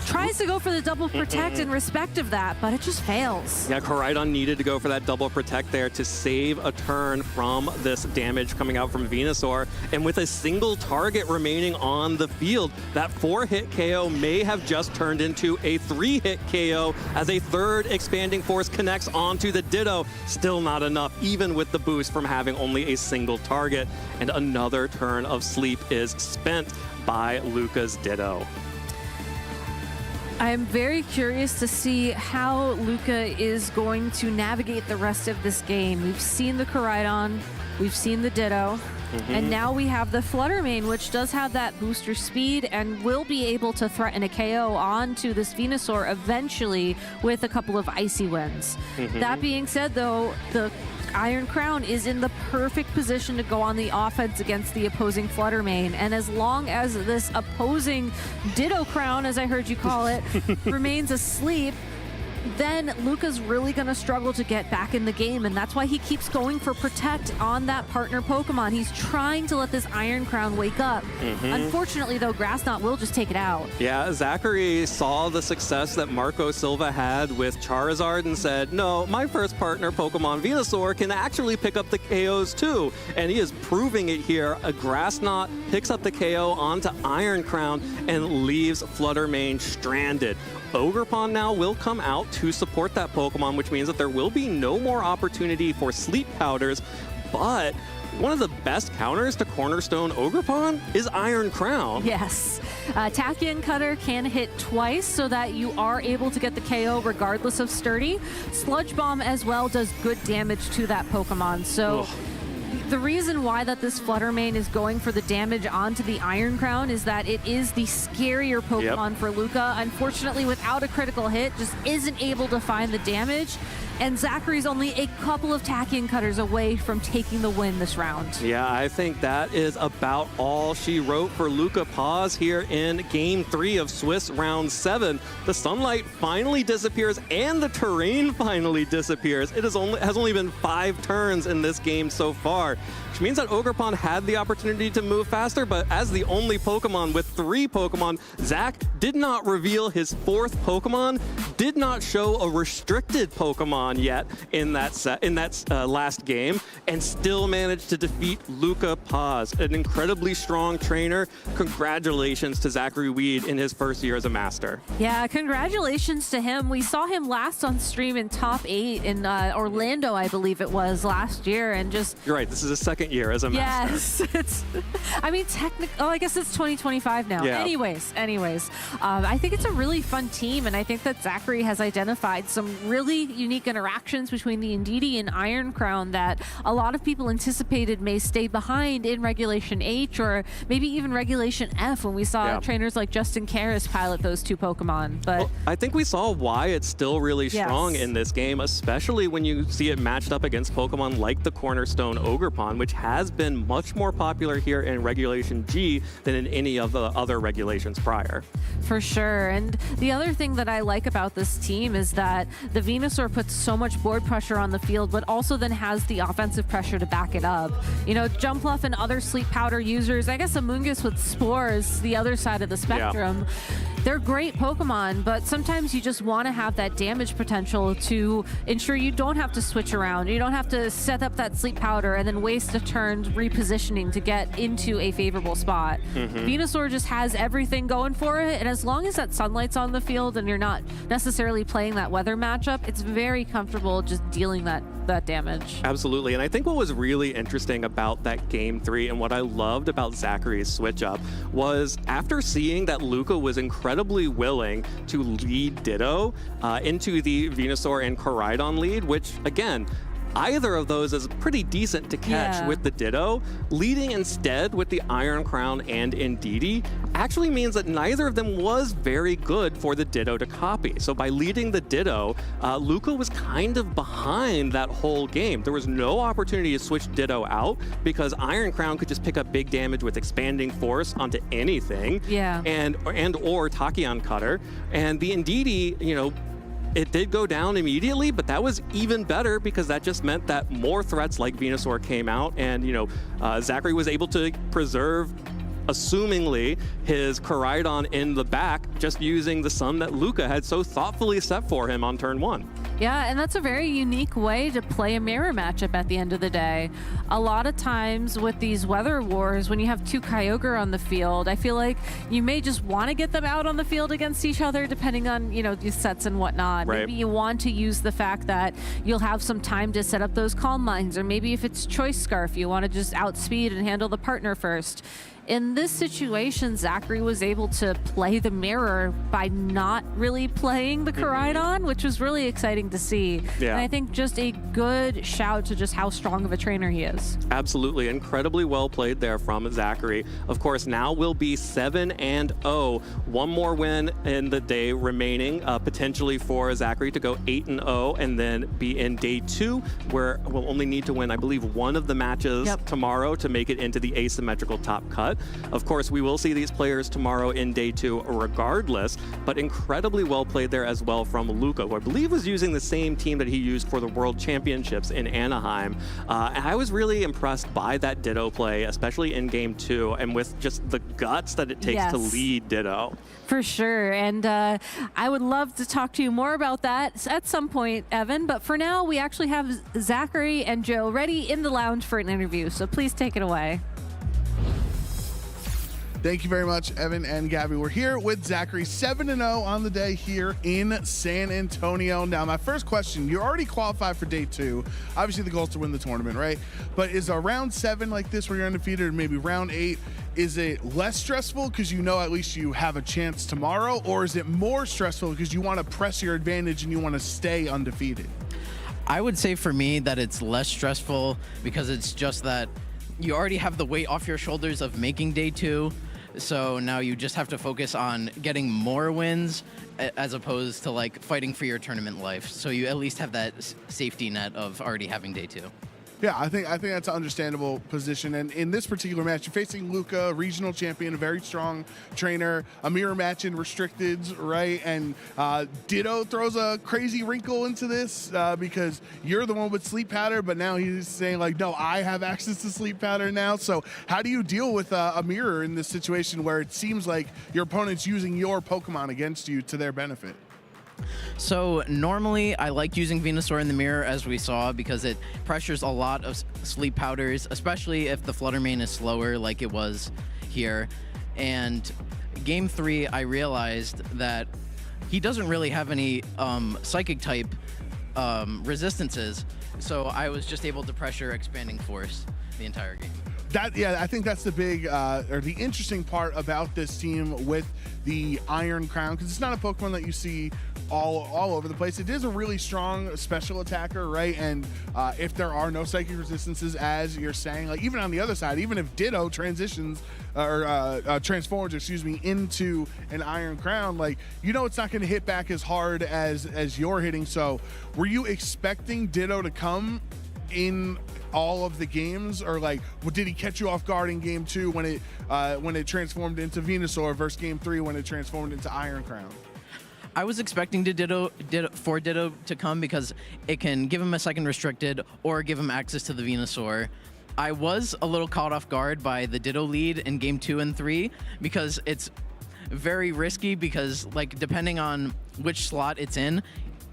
Tries to go for the double protect in respect of that, but it just fails. Yeah, Koraidon needed to go for that double protect there to save a turn from this damage coming out from Venusaur. And with a single target remaining on the field, that 4-hit KO may have just turned into a 3-hit KO as a third expanding force connects onto the Ditto. Still not enough, even with the boost from having only a single target. And another turn of sleep is spent by Luca's Ditto. I am very curious to see how Luca is going to navigate the rest of this game. We've seen the Koraidon, we've seen the Ditto, and now we have the Fluttermane, which does have that booster speed and will be able to threaten a KO onto this Venusaur eventually with a couple of Icy Winds. That being said, though, the Iron Crown is in the perfect position to go on the offense against the opposing Fluttermane. And as long as this opposing Ditto Crown, as I heard you call it, remains asleep, then Luca's really going to struggle to get back in the game, and that's why he keeps going for Protect on that partner Pokemon. He's trying to let this Iron Crown wake up. Unfortunately, though, Grass Knot will just take it out. Yeah, Zachary saw the success that Marco Silva had with Charizard and said, no, my first partner Pokemon, Venusaur, can actually pick up the KOs too. And he is proving it here. A Grass Knot picks up the KO onto Iron Crown and leaves Fluttermane stranded. Ogerpon now will come out to support that Pokemon, which means that there will be no more opportunity for Sleep Powders, but one of the best counters to Cornerstone Ogerpon is Iron Crown. Yes. Tachyon Cutter can hit twice so that you are able to get the KO regardless of Sturdy. Sludge Bomb as well does good damage to that Pokemon. So the reason why that this Fluttermane is going for the damage onto the Iron Crown is that it is the scarier Pokemon for Luca. Unfortunately, without a critical hit, just isn't able to find the damage. And Zachary's only a couple of Tachyon Cutters away from taking the win this round. Yeah, I think that is about all she wrote for Luca Paz here in Game 3 of Swiss Round 7. The sunlight finally disappears and the terrain finally disappears. It has only been 5 turns in this game so far, which means that Ogerpon had the opportunity to move faster, but as the only Pokemon with 3 Pokemon, Zach did not reveal his 4th Pokemon, did not show a restricted Pokemon yet in that last game, and still managed to defeat Luca Paz, an incredibly strong trainer. Congratulations to Zachary Weed in his first year as a master. Yeah, congratulations to him. We saw him last on stream in top 8 in Orlando, I believe it was, last year, and just... You're right, this is his 2nd year as a master. Yes, it's... I mean, I guess it's 2025 now. Yeah. Anyways, I think it's a really fun team, and I think that Zachary has identified some really unique and interactions between the Indeedee and Iron Crown that a lot of people anticipated may stay behind in Regulation H or maybe even Regulation F when we saw trainers like Justin Karras pilot those two Pokemon. But well, I think we saw why it's still really strong in this game, especially when you see it matched up against Pokemon like the Cornerstone Ogerpon, which has been much more popular here in Regulation G than in any of the other regulations prior. For sure. And the other thing that I like about this team is that the Venusaur puts so much board pressure on the field, but also then has the offensive pressure to back it up. You know, Jumpluff and other Sleep Powder users, I guess Amoonguss with Spores, the other side of the spectrum, they're great Pokemon, but sometimes you just want to have that damage potential to ensure you don't have to switch around. You don't have to set up that Sleep Powder and then waste a turn repositioning to get into a favorable spot. Venusaur just has everything going for it, and as long as that sunlight's on the field and you're not necessarily playing that weather matchup, it's very comfortable just dealing that damage. Absolutely, and I think what was really interesting about that Game 3 and what I loved about Zachary's switch up was after seeing that Luca was incredibly willing to lead Ditto into the Venusaur and Koraidon lead, which again, either of those is pretty decent to catch with the Ditto. Leading instead with the Iron Crown and Indeedee actually means that neither of them was very good for the Ditto to copy. So by leading the Ditto, Luca was kind of behind that whole game. There was no opportunity to switch Ditto out because Iron Crown could just pick up big damage with Expanding Force onto anything. And or Tachyon Cutter. And the Indeedee, you know, it did go down immediately, but that was even better because that just meant that more threats like Venusaur came out, and you know, Zachary was able to preserve, assumingly, his Koraidon in the back just using the sun that Luca had so thoughtfully set for him on turn 1. Yeah, and that's a very unique way to play a mirror matchup at the end of the day. A lot of times with these weather wars, when you have two Kyogre on the field, I feel like you may just want to get them out on the field against each other depending on, you know, these sets and whatnot. Maybe you want to use the fact that you'll have some time to set up those Calm Minds, or maybe if it's Choice Scarf, you want to just outspeed and handle the partner first. In this situation, Zachary was able to play the mirror by not really playing the Koraidon, which was really exciting to see. And I think just a good shout to just how strong of a trainer he is. Absolutely. Incredibly well played there from Zachary. Of course, now we'll be 7-0. One more win in the day remaining, potentially for Zachary to go 8-0 and then be in day 2, where we'll only need to win, I believe, one of the matches tomorrow to make it into the asymmetrical top cut. Of course, we will see these players tomorrow in day 2 regardless, but incredibly well played there as well from Luca, who I believe was using the same team that he used for the World Championships in Anaheim. And I was really impressed by that Ditto play, especially in game 2, and with just the guts that it takes to lead Ditto. For sure, and I would love to talk to you more about that at some point, Evan, but for now, we actually have Zachary and Joe ready in the lounge for an interview, so please take it away. Thank you very much, Evan and Gabby. We're here with Zachary, 7-0 on the day here in San Antonio. Now, my first question, you're already qualified for day 2. Obviously, the goal is to win the tournament, right? But is a round 7 like this where you're undefeated, or maybe round 8, is it less stressful because you know at least you have a chance tomorrow, or is it more stressful because you want to press your advantage and you want to stay undefeated? I would say for me that it's less stressful because it's just that you already have the weight off your shoulders of making day 2. So now you just have to focus on getting more wins as opposed to like fighting for your tournament life. So you at least have that safety net of already having day 2. Yeah, I think that's an understandable position. And in this particular match, you're facing Luca, regional champion, a very strong trainer, a mirror match in restricteds, right? And Ditto throws a crazy wrinkle into this because you're the one with Sleep Powder, but now he's saying like, no, I have access to Sleep Powder now. So how do you deal with a mirror in this situation where it seems like your opponent's using your Pokemon against you to their benefit? So normally I like using Venusaur in the mirror, as we saw, because it pressures a lot of Sleep Powders, especially if the Flutter Mane is slower like it was here. And game 3, I realized that he doesn't really have any Psychic type resistances, so I was just able to pressure Expanding Force the entire game. I think that's the big or the interesting part about this team with the Iron Crown, because it's not a Pokemon that you see all over the place. It is a really strong special attacker, right? And if there are no psychic resistances, as you're saying, like even on the other side, even if Ditto transitions or transforms, into an Iron Crown, like it's not going to hit back as hard as you're hitting. So, were you expecting Ditto to come in all of the games, or like did he catch you off guard in game 2 when it transformed into Venusaur versus game 3 when it transformed into Iron Crown? I was expecting Ditto to come because it can give him a second restricted or give him access to the Venusaur. I was a little caught off guard by the Ditto lead in game 2 and 3 because it's very risky, because like depending on which slot it's in,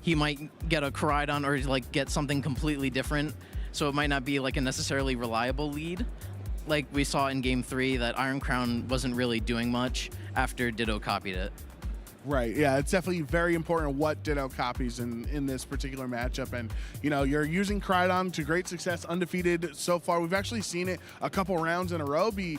he might get a Koraidon or like get something completely different. So it might not be like a necessarily reliable lead. Like we saw in game 3 that Iron Crown wasn't really doing much after Ditto copied it. Right, yeah, it's definitely very important what Ditto copies in this particular matchup. And, you're using Koraidon to great success, undefeated so far. We've actually seen it a couple rounds in a row be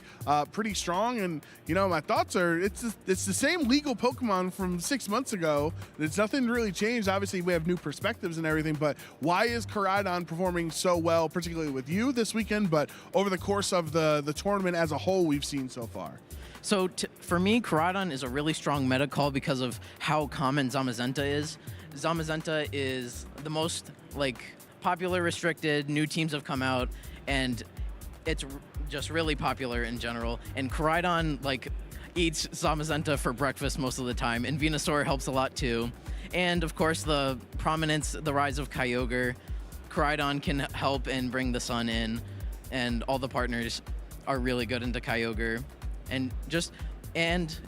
pretty strong. And, my thoughts are it's the same legal Pokemon from 6 months ago. It's nothing really changed. Obviously, we have new perspectives and everything, but why is Koraidon performing so well, particularly with you this weekend, but over the course of the tournament as a whole we've seen so far? So for me, Koraidon is a really strong meta call because of how common Zamazenta is. Zamazenta is the most popular restricted. New teams have come out, and it's just really popular in general. And Koraidon eats Zamazenta for breakfast most of the time, and Venusaur helps a lot too. And of course, the rise of Kyogre. Koraidon can help and bring the sun in, and all the partners are really good into Kyogre. And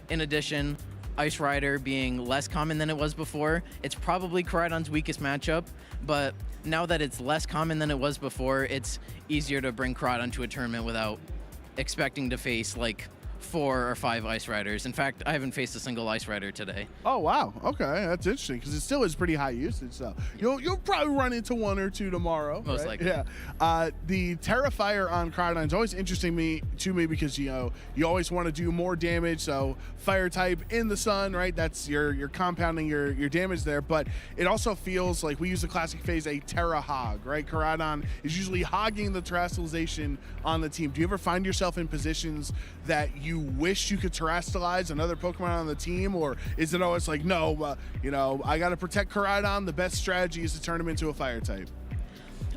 in addition, Ice Rider being less common than it was before, it's probably Koraidon's weakest matchup, but now that it's less common than it was before, it's easier to bring Koraidon to a tournament without expecting to face 4 or 5 Ice Riders. In fact, I haven't faced a single Ice Rider today. Oh wow, okay, that's interesting because it still is pretty high usage. So you'll probably run into 1 or 2 tomorrow. Most likely. Yeah. The Terra Fire on Koraidon is always interesting to me because you always want to do more damage. So Fire type in the sun, right? That's you're compounding your damage there. But it also feels like we use the classic phase a Terra Hog, right? Koraidon is usually hogging the terrestrialization on the team. Do you ever find yourself in positions that you wish you could terrestrialize another Pokemon on the team, or is it always no, I got to protect Koraidon, the best strategy is to turn him into a fire type?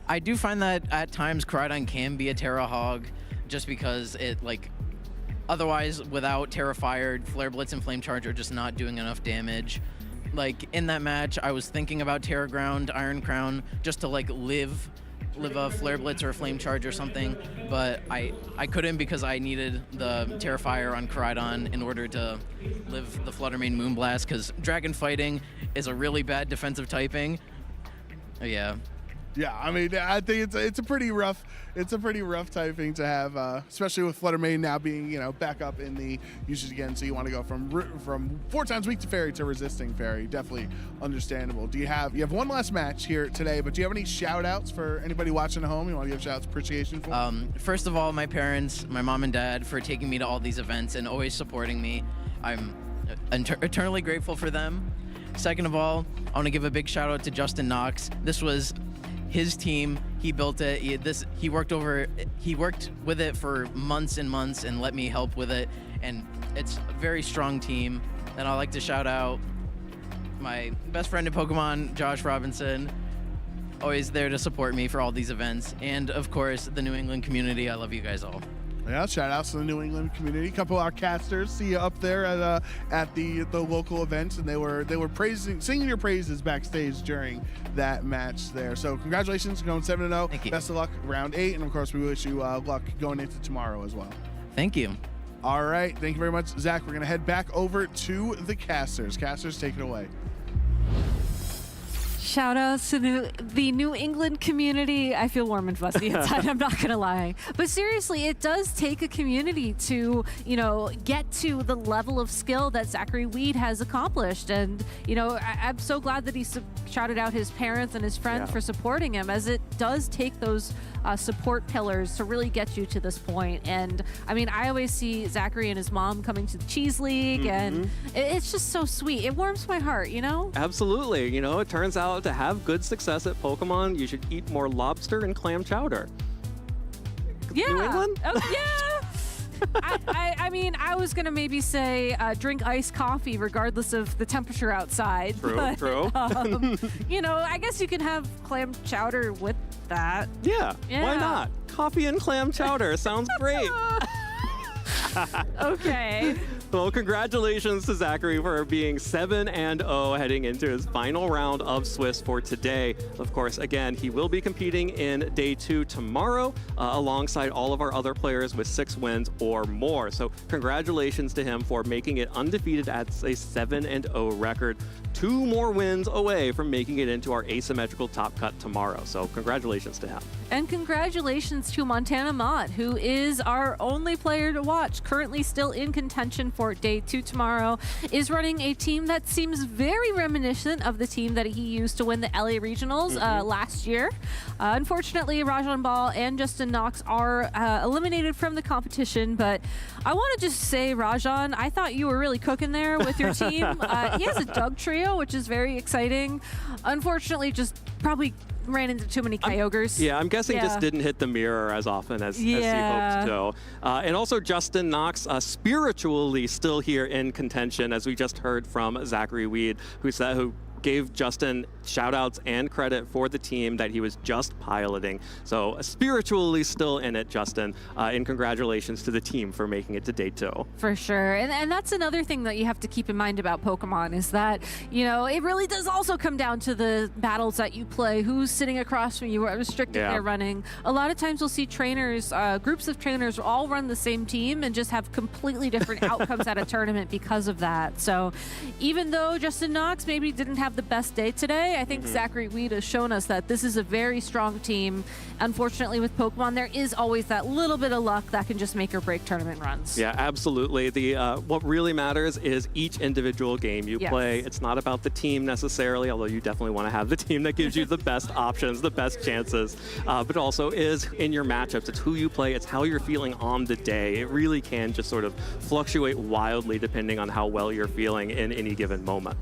I do find that at times Koraidon can be a Terra Hog just because it otherwise without Terra Fire, Flare Blitz and Flame Charge are just not doing enough damage. In that match, I was thinking about Terra Ground, Iron Crown, just to live a Flare Blitz or a Flame Charge or something, but I couldn't because I needed the Terra Fire on Koraidon in order to live the Flutter Mane Moonblast, because Dragon Fighting is a really bad defensive typing. Yeah. Yeah, I mean, I think it's a pretty rough typing to have, especially with Flutter Mane now being back up in the usage again. So you want to go from 4 times weak to Fairy to resisting Fairy. Definitely understandable. You have one last match here today, but do you have any shout outs for anybody watching at home? You want to give shout outs, appreciation for? First of all, my parents, my mom and dad, for taking me to all these events and always supporting me. I'm eternally grateful for them. Second of all, I want to give a big shout out to Justin Knox. This was his team. He built it. He worked with it for months and months and let me help with it. And it's a very strong team. And I'd like to shout out my best friend in Pokemon, Josh Robinson, always there to support me for all these events. And of course, the New England community. I love you guys all. Yeah, shout outs to the New England community. A couple of our casters see you up there at the local events, and they were singing your praises backstage during that match there. So congratulations, going 7-0. Thank you. Best of luck round 8, and of course we wish you luck going into tomorrow as well. Thank you. All right, thank you very much, Zach. We're gonna head back over to the casters. Casters, take it away. Shout outs to the New England community. I feel warm and fuzzy inside, I'm not gonna lie. But seriously, it does take a community to, get to the level of skill that Zachary Weed has accomplished. And, I'm so glad that he shouted out his parents and his friends for supporting him, as it does take those support pillars to really get you to this point. And I mean, I always see Zachary and his mom coming to the Cheese League, and it's just so sweet. It warms my heart, Absolutely. It turns out to have good success at Pokemon, you should eat more lobster and clam chowder. Yeah. New England? Oh, yeah. I mean, I was going to maybe say drink iced coffee regardless of the temperature outside. True, but, true. I guess you can have clam chowder with that. Yeah, why not? Coffee and clam chowder sounds great. Okay. Well, congratulations to Zachary for being 7-0 heading into his final round of Swiss for today. Of course, again, he will be competing in day 2 tomorrow alongside all of our other players with 6 wins or more. So congratulations to him for making it undefeated at a 7-0 record. 2 more wins away from making it into our asymmetrical top cut tomorrow. So congratulations to him. And congratulations to Montana Mott, who is our only player to watch, currently still in contention for day 2 tomorrow, is running a team that seems very reminiscent of the team that he used to win the LA Regionals last year. Unfortunately, Rajan Ball and Justin Knox are eliminated from the competition, but I want to just say, Rajan, I thought you were really cooking there with your team. He has a Doug trio, which is very exciting. Unfortunately, just probably ran into too many Kyogres. I'm guessing just didn't hit the mirror as often as he hoped to. And also Justin Knox, spiritually still here in contention, as we just heard from Zachary Weed, who gave Justin shout-outs and credit for the team that he was just piloting. So spiritually still in it, Justin. And congratulations to the team for making it to day 2. For sure. And that's another thing that you have to keep in mind about Pokemon is that, it really does also come down to the battles that you play, who's sitting across from you, what restricted they're running. A lot of times we'll see trainers, groups of trainers all run the same team and just have completely different outcomes at a tournament because of that. So even though Justin Knox maybe didn't have the best day today, I think Zachary Weed has shown us that this is a very strong team. Unfortunately, with Pokemon, there is always that little bit of luck that can just make or break tournament runs. Yeah, absolutely. What really matters is each individual game you play. It's not about the team necessarily, although you definitely want to have the team that gives you the best options, the best chances, but also is in your matchups. It's who you play. It's how you're feeling on the day. It really can just sort of fluctuate wildly depending on how well you're feeling in any given moment.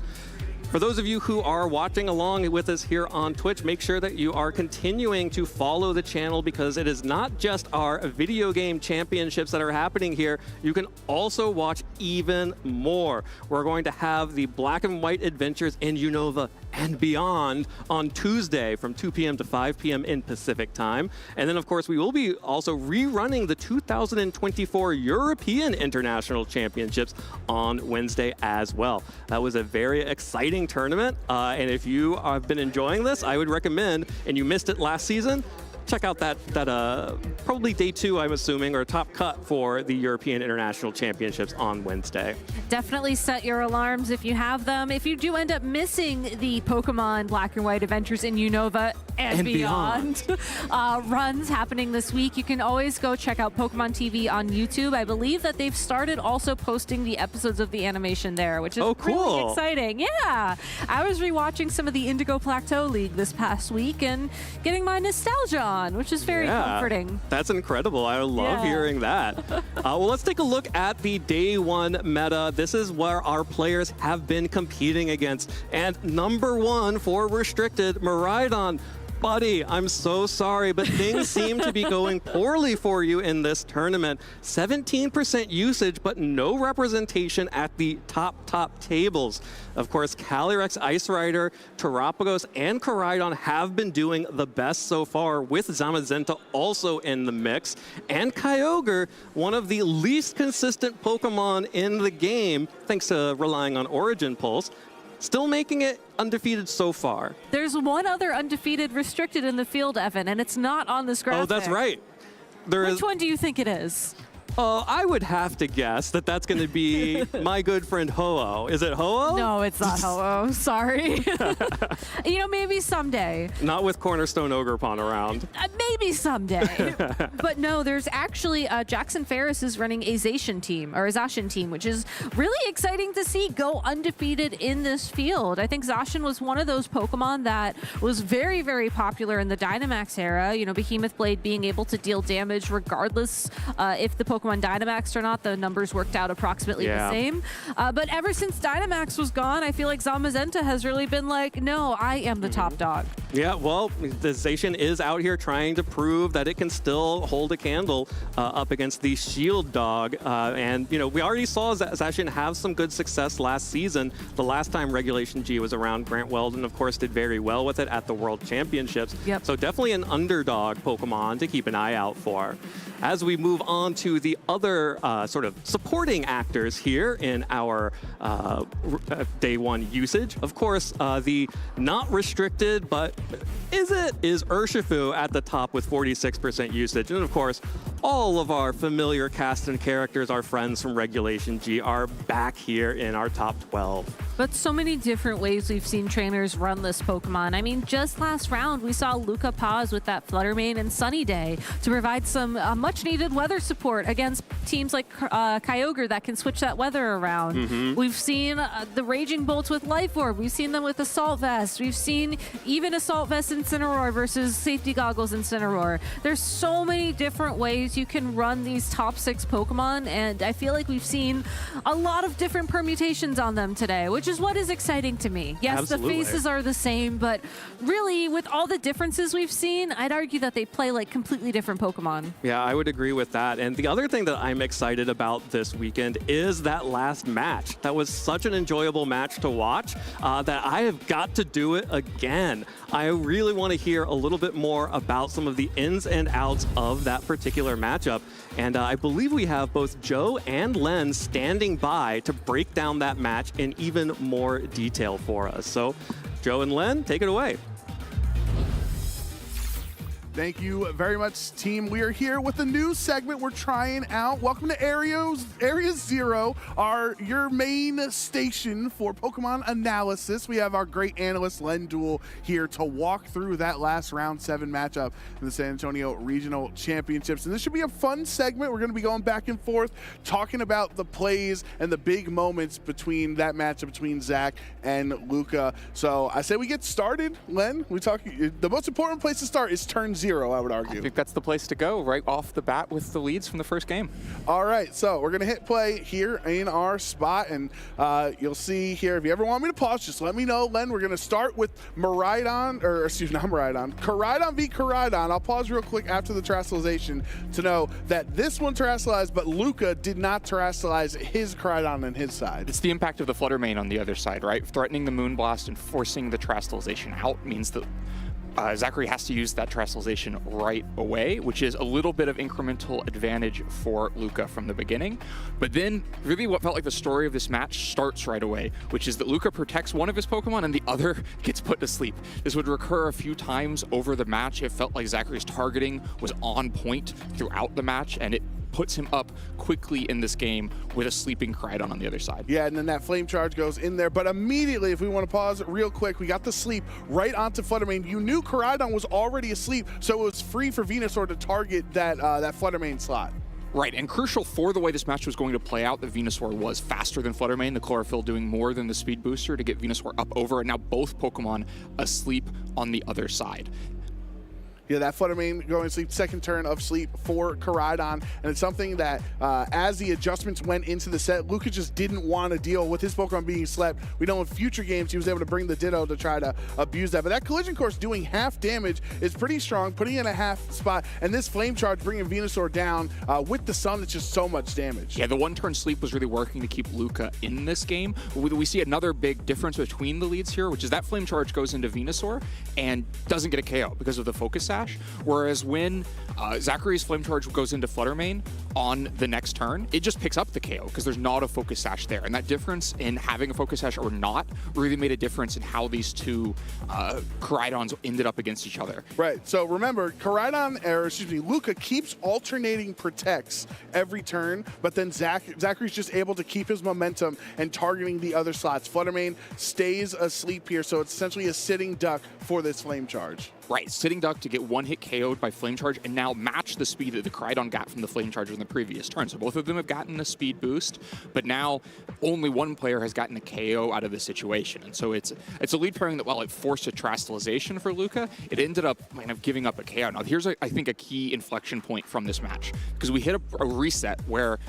For those of you who are watching along with us here on Twitch, make sure that you are continuing to follow the channel, because it is not just our video game championships that are happening here. You can also watch even more. We're going to have the Black and White Adventures in Unova and beyond on Tuesday from 2 p.m. to 5 p.m. in Pacific time. And then, of course, we will be also rerunning the 2024 European International Championships on Wednesday as well. That was a very exciting tournament. And if you have been enjoying this, I would recommend, and you missed it last season, check out that probably day 2, I'm assuming, or top cut for the European International Championships on Wednesday. Definitely set your alarms if you have them. If you do end up missing the Pokemon Black and White Adventures in Unova and beyond runs happening this week, you can always go check out Pokemon TV on YouTube. I believe that they've started also posting the episodes of the animation there, which is really exciting. Yeah, I was rewatching some of the Indigo Plateau League this past week and getting my nostalgia on, which is very comforting. That's incredible. I love hearing that. Well, let's take a look at the day 1 meta. This is where our players have been competing against. And number 1 for restricted, Miraidon. Buddy, I'm so sorry, but things seem to be going poorly for you in this tournament. 17% usage, but no representation at the top tables. Of course, Calyrex, Ice Rider, Terapagos, and Koraidon have been doing the best so far, with Zamazenta also in the mix. And Kyogre, one of the least consistent Pokemon in the game, thanks to relying on Origin Pulse, still making it undefeated so far. There's one other undefeated restricted in the field, Evan, and it's not on this graphic. Oh, that's right. Which one do you think it is? I would have to guess that that's going to be my good friend Ho-Oh. Is it Ho-Oh? No, it's not Ho-Oh. Sorry. Maybe someday. Not with Cornerstone Ogerpon around. Maybe someday. But no, there's actually Jackson Ferris is running a Zacian team, which is really exciting to see go undefeated in this field. I think Zacian was one of those Pokemon that was very, very popular in the Dynamax era. Behemoth Blade being able to deal damage regardless if the Pokemon Dynamaxed or not. The numbers worked out approximately the same. But ever since Dynamax was gone, I feel like Zamazenta has really been like, no, I am the top dog. Yeah, well, the Zacian is out here trying to prove that it can still hold a candle up against the Shield dog. And we already saw Zacian have some good success last season. The last time Regulation G was around, Grant Weldon, of course, did very well with it at the World Championships. Yep. So definitely an underdog Pokemon to keep an eye out for. As we move on to the other sort of supporting actors here in our day one usage, of course, the not restricted, but is Urshifu at the top with 46% usage. And of course, all of our familiar cast and characters, our friends from Regulation G, are back here in our top 12. But so many different ways we've seen trainers run this Pokemon. I mean, just last round, we saw Luca pause with that Fluttermane and Sunny Day to provide some much-needed weather support against teams like Kyogre that can switch that weather around. Mm-hmm. We've seen the Raging Bolts with Life Orb. We've seen them with Assault Vest. We've seen even Assault Vest Incineroar versus Safety Goggles Incineroar. There's so many different ways you can run these top 6 Pokemon, and I feel like we've seen a lot of different permutations on them today, which is what is exciting to me. Yes, Absolutely. The faces are the same, but really, with all the differences we've seen, I'd argue that they play like completely different Pokemon. Yeah, I would agree with that. And the other thing that I'm excited about this weekend is that last match. That was such an enjoyable match to watch that I have got to do it again. I really want to hear a little bit more about some of the ins and outs of that particular matchup. And I believe we have both Joe and Len standing by to break down that match in even more detail for us. So, Joe and Len, take it away. Thank you very much, team. We are here with a new segment we're trying out. Welcome to Area 0, your main station for Pokemon analysis. We have our great analyst, Len Duel, here to walk through that last round 7 matchup in the San Antonio Regional Championships. And this should be a fun segment. We're going to be going back and forth, talking about the plays and the big moments between that matchup between Zach and Luca. So I say we get started, Len. The most important place to start is turn 0, I would argue. I think that's the place to go, right off the bat with the leads from the first game. All right, so we're gonna hit play here in our spot, and you'll see here, if you ever want me to pause, just let me know, Len. We're gonna start with Koraidon v. Koraidon. I'll pause real quick after the terrestrialization to know that this one terrestrialized, but Luca did not terrestrialize his Koraidon on his side. It's the impact of the Fluttermane on the other side, right? Threatening the Moonblast and forcing the terrestrialization out means that Zachary has to use that terrestrialization right away, which is a little bit of incremental advantage for Luca from the beginning. But then really what felt like the story of this match starts right away, which is that Luca protects one of his Pokemon and the other gets put to sleep. This would recur a few times over the match. It felt like Zachary's targeting was on point throughout the match, and it puts him up quickly in this game with a sleeping Koraidon on the other side. Yeah, and then that Flame Charge goes in there. But immediately, if we want to pause real quick, we got the sleep right onto Fluttermane. You knew Koraidon was already asleep, so it was free for Venusaur to target that Fluttermane slot. Right, and crucial for the way this match was going to play out, the Venusaur was faster than Fluttermane, the Chlorophyll doing more than the Speed Booster to get Venusaur up over, and now both Pokemon asleep on the other side. Yeah, that Fluttermane going to sleep, second turn of sleep for Koraidon, and it's something that as the adjustments went into the set, Luca just didn't want to deal with his Pokemon being slept. We know in future games he was able to bring the Ditto to try to abuse that, but that Collision Course doing half damage is pretty strong, putting in a half spot, and this Flame Charge bringing Venusaur down with the Sun, it's just so much damage. Yeah, the one-turn sleep was really working to keep Luca in this game. We see another big difference between the leads here, which is that Flame Charge goes into Venusaur and doesn't get a KO because of the Focus Sash. Whereas when Zachary's Flame Charge goes into Fluttermane, on the next turn, it just picks up the KO because there's not a focus sash there. And that difference in having a focus sash or not really made a difference in how these two Koraidons ended up against each other. Right. So remember, Luca keeps alternating protects every turn, but then Zachary's just able to keep his momentum and targeting the other slots. Fluttermane stays asleep here, so it's essentially a sitting duck for this flame charge. Right, sitting duck to get one hit KO'd by Flame Charge and now match the speed that the Koraidon got from the Flame Charge in the previous turn. So both of them have gotten a speed boost, but now only one player has gotten a KO out of the situation. And so it's a lead pairing that, while it forced a Trastalization for Luca, it ended up kind of giving up a KO. Now here's, I think, a key inflection point from this match, because we hit a reset where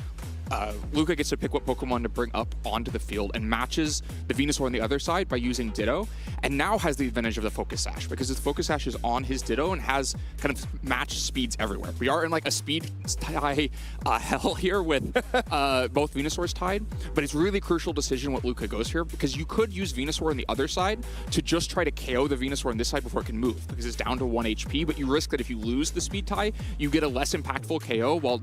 Luca gets to pick what Pokemon to bring up onto the field and matches the Venusaur on the other side by using Ditto, and now has the advantage of the Focus Sash because his Focus Sash is on his Ditto and has kind of matched speeds everywhere. We are in like a speed tie hell here with both Venusaurs tied, but it's really crucial decision what Luca goes here, because you could use Venusaur on the other side to just try to KO the Venusaur on this side before it can move, because it's down to 1 HP, but you risk that if you lose the speed tie, you get a less impactful KO while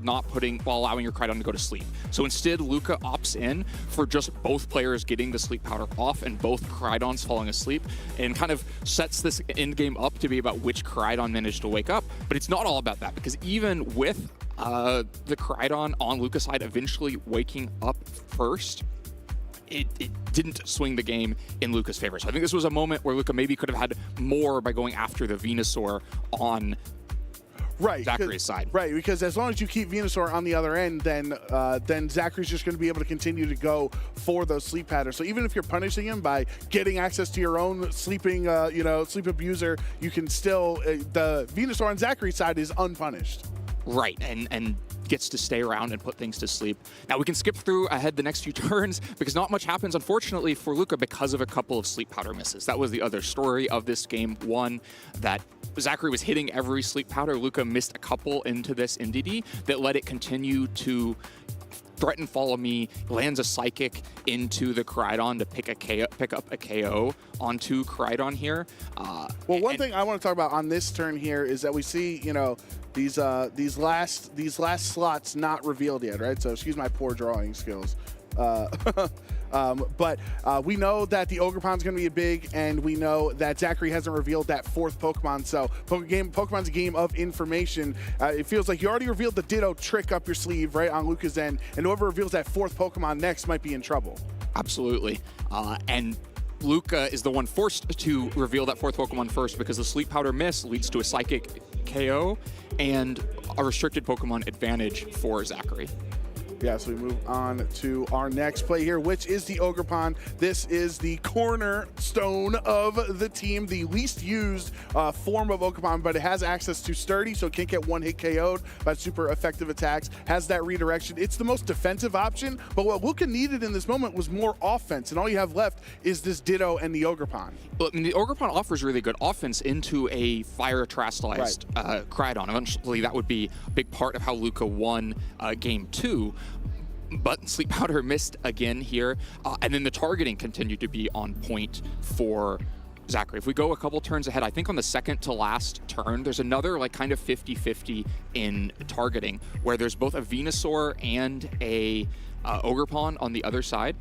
allowing your Koraidon to go to sleep. So instead, Luca opts in for just both players getting the sleep powder off and both Koraidons falling asleep, and kind of sets this end game up to be about which Koraidon managed to wake up. But it's not all about that, because even with the Koraidon on Luca's side eventually waking up first, it didn't swing the game in Luca's favor. So I think this was a moment where Luca maybe could have had more by going after the Venusaur on Zachary's side. Right, because as long as you keep Venusaur on the other end, then Zachary's just going to be able to continue to go for those sleep patterns. So even if you're punishing him by getting access to your own sleeping, sleep abuser, you can still, the Venusaur on Zachary's side is unpunished. Right, and gets to stay around and put things to sleep. Now we can skip through ahead the next few turns because not much happens, unfortunately, for Luca because of a couple of sleep powder misses. That was the other story of this game one, that Zachary was hitting every sleep powder. Luca missed a couple into this NDD that let it continue to threaten follow me, lands a Psychic into the Koraidon to pick up a KO onto Koraidon here. Well, one thing I want to talk about on this turn here is that we see, these last slots not revealed yet, right? So excuse my poor drawing skills. But we know that the Ogerpon's going to be a big, and we know that Zachary hasn't revealed that fourth Pokemon. So Pokemon's a game of information. It feels like you already revealed the Ditto trick up your sleeve, right, on Luca's end, and whoever reveals that fourth Pokemon next might be in trouble. Absolutely. And Luca is the one forced to reveal that fourth Pokemon first because the Sleep Powder miss leads to a Psychic KO and a restricted Pokemon advantage for Zachary. Yeah, so we move on to our next play here, which is the Ogerpon. This is the cornerstone of the team, the least used form of Ogerpon, but it has access to Sturdy, so it can't get one hit KO'd by super effective attacks, has that redirection. It's the most defensive option, but what Luca needed in this moment was more offense, and all you have left is this Ditto and the Ogerpon. Well, I mean, the Ogerpon offers really good offense into a Fire Trastalized Koraidon. Eventually, that would be a big part of how Luca won game 2. But Sleep Powder missed again here, and then the targeting continued to be on point for Zachary. If we go a couple turns ahead, I think on the second to last turn, there's another like kind of 50-50 in targeting, where there's both a Venusaur and a Ogerpon on the other side.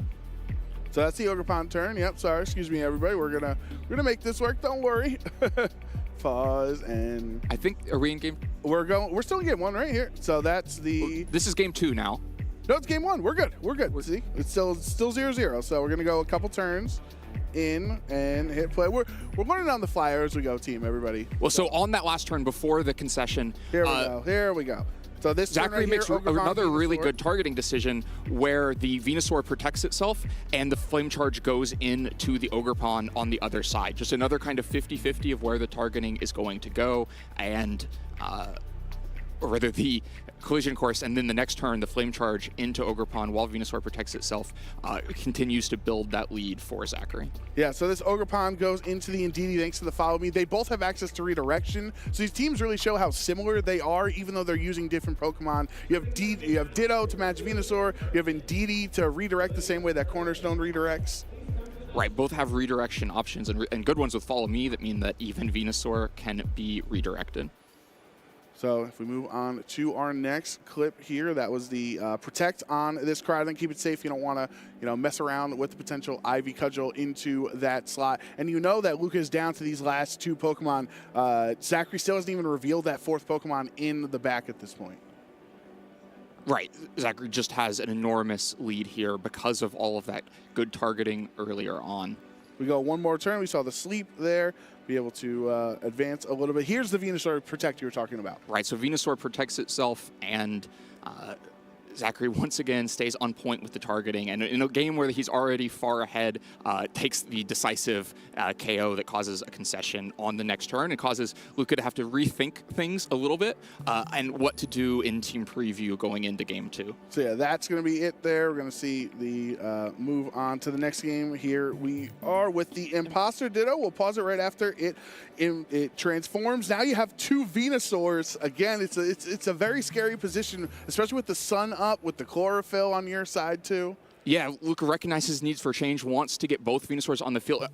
So that's the Ogerpon turn. Yep, sorry, excuse me, everybody. We're gonna make this work. Don't worry. Pause and I think, are we in game? We're still in game 1 right here. So that's the. This is game 2 now. No, it's game 1. We're good. See, it's still 0-0. So we're gonna go a couple turns in and hit play. We're learning on the fly as we go, team. Everybody. Well, so on that last turn before the concession, Here we go. So this Zachary right makes here, another really good targeting decision where the Venusaur protects itself and the Flame Charge goes into the Ogerpon on the other side. Just another kind of 50-50 of where the targeting is going to go, and or rather the collision course, and then the next turn, the Flame Charge into Ogerpon while Venusaur protects itself continues to build that lead for Zachary. Yeah, so this Ogerpon goes into the Indeedee thanks to the Follow Me. They both have access to redirection, so these teams really show how similar they are, even though they're using different Pokemon. You have Ditto to match Venusaur, you have Indeedee to redirect the same way that Cornerstone redirects. Right, both have redirection options and good ones with Follow Me that mean that even Venusaur can be redirected. So if we move on to our next clip here, that was the protect on this Crowd. Keep it safe. You don't want to, mess around with the potential Ivy Cudgel into that slot. And you know that Luca is down to these last 2 Pokemon. Zachary still hasn't even revealed that 4th Pokemon in the back at this point. Right. Zachary just has an enormous lead here because of all of that good targeting earlier on. We go one more turn. We saw the sleep there. Be able to advance a little bit. Here's the Venusaur Protect you were talking about. Right, so Venusaur protects itself, and Zachary once again stays on point with the targeting. And in a game where he's already far ahead, takes the decisive KO that causes a concession on the next turn. It causes Luca to have to rethink things a little bit and what to do in team preview going into game 2. So yeah, that's going to be it there. We're going to see the move on to the next game. Here we are with the Imposter Ditto. We'll pause it right after it transforms. Now you have 2 Venusaurs. Again, it's a very scary position, especially with the sun up, with the chlorophyll on your side too. Yeah, Luca recognizes needs for change, wants to get both Venusaurs on the field.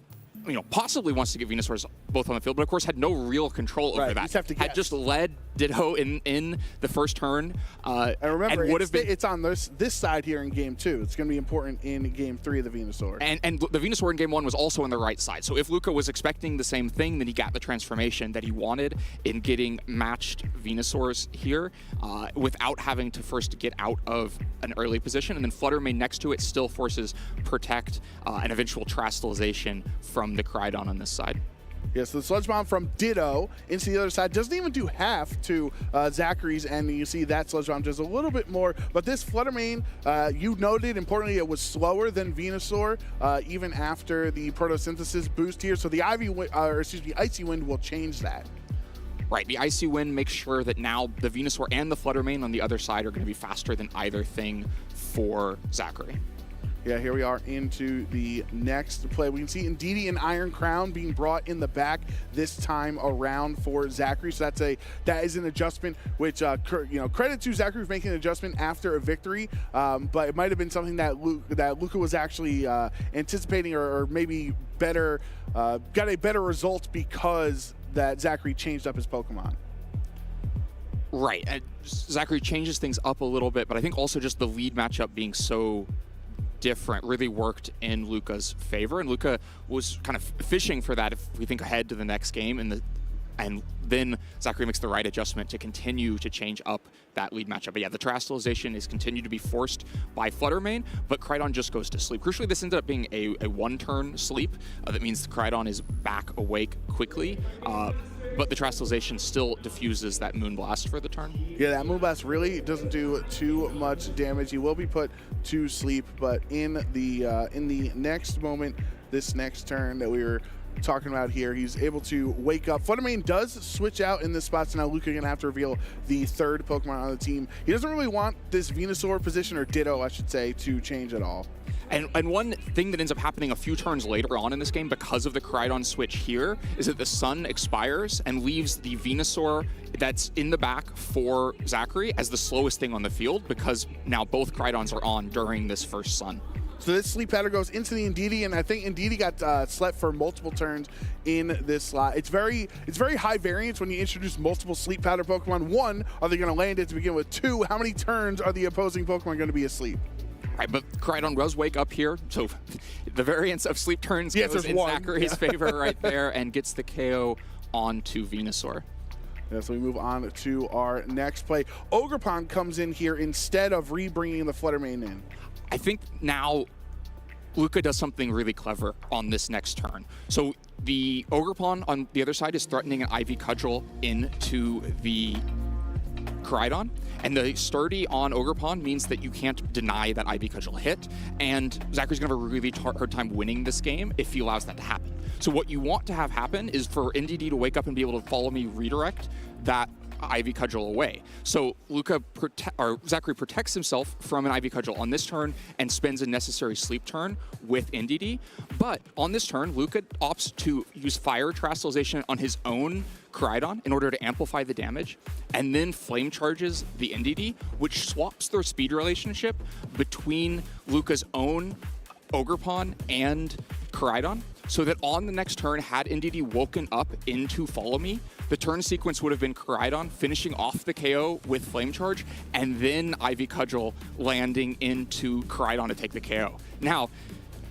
Possibly wants to get Venusaurs both on the field, but of course had no real control over that. You have to had just led Ditto in the first turn. And remember, and it's on this side here in game 2. It's going to be important in game 3 of the Venusaur. And the Venusaur in game 1 was also on the right side. So if Luca was expecting the same thing, then he got the transformation that he wanted in getting matched Venusaurs here without having to first get out of an early position. And then Flutter Mane next to it still forces Protect and eventual Trastalization from the Crydon on this side. Yes, the Sludge Bomb from Ditto into the other side doesn't even do half to Zachary's, and you see that Sludge Bomb does a little bit more. But this Flutter Mane, you noted, importantly, it was slower than Venusaur, even after the Photosynthesis boost here. So the Icy Wind will change that. Right, the Icy Wind makes sure that now the Venusaur and the Flutter Mane on the other side are going to be faster than either thing for Zachary. Yeah, here we are into the next play. We can see Indeedee and Iron Crown being brought in the back this time around for Zachary. So that is an adjustment, which credit to Zachary for making an adjustment after a victory. But it might have been something that Luca was actually anticipating, or maybe better got a better result because that Zachary changed up his Pokemon. Right, Zachary changes things up a little bit, but I think also just the lead matchup being so different really worked in Luca's favor, and Luca was kind of fishing for that if we think ahead to the next game, and then Zachary makes the right adjustment to continue to change up that lead matchup. But yeah, the Trastalization is continued to be forced by Flutter Mane, but Crydon just goes to sleep. Crucially, this ended up being a 1-turn sleep. That means the Crydon is back awake quickly, but the Trastalization still diffuses that Moonblast for the turn. Yeah, that Moonblast really doesn't do too much damage. He will be put to sleep, but in the next moment, this next turn that we were talking about here, he's able to wake up. Flutter Mane does switch out in this spot, so now Luca gonna have to reveal the 3rd Pokemon on the team. He doesn't really want this Venusaur position, or Ditto, I should say, to change at all. And one thing that ends up happening a few turns later on in this game because of the Crydon switch here is that the sun expires and leaves the Venusaur that's in the back for Zachary as the slowest thing on the field, because now both Crydons are on during this first sun. So this sleep pattern goes into the Indeedee, and I think Indeedee got slept for multiple turns in this slot. It's very high variance when you introduce multiple sleep pattern Pokemon. 1, are they going to land it to begin with? 2, how many turns are the opposing Pokemon going to be asleep? Right, but Crydon does wake up here, so the variance of sleep turns goes in Zachary's favor right there, and gets the KO onto Venusaur. Yeah, so we move on to our next play. Ogerpon comes in here instead of re-bringing the Flutter Mane in. I think now Luca does something really clever on this next turn. So the Ogerpon on the other side is threatening an Ivy Cudgel into the Crydon, and the sturdy on Ogerpon means that you can't deny that Ivy Cudgel hit, and Zachary's gonna have a really hard time winning this game if he allows that to happen. So what you want to have happen is for Indeedee to wake up and be able to follow me redirect that Ivy Cudgel away. So Zachary protects himself from an Ivy Cudgel on this turn and spends a necessary sleep turn with Indeedee. But on this turn, Luca opts to use Fire Trastalization on his own Crydon in order to amplify the damage, and then flame charges the Indeedee, which swaps their speed relationship between Luca's own Ogerpon and Crydon, so that on the next turn, had NDD woken up into Follow Me, the turn sequence would have been Koraidon finishing off the KO with Flame Charge, and then Ivy Cudgel landing into Koraidon to take the KO. Now,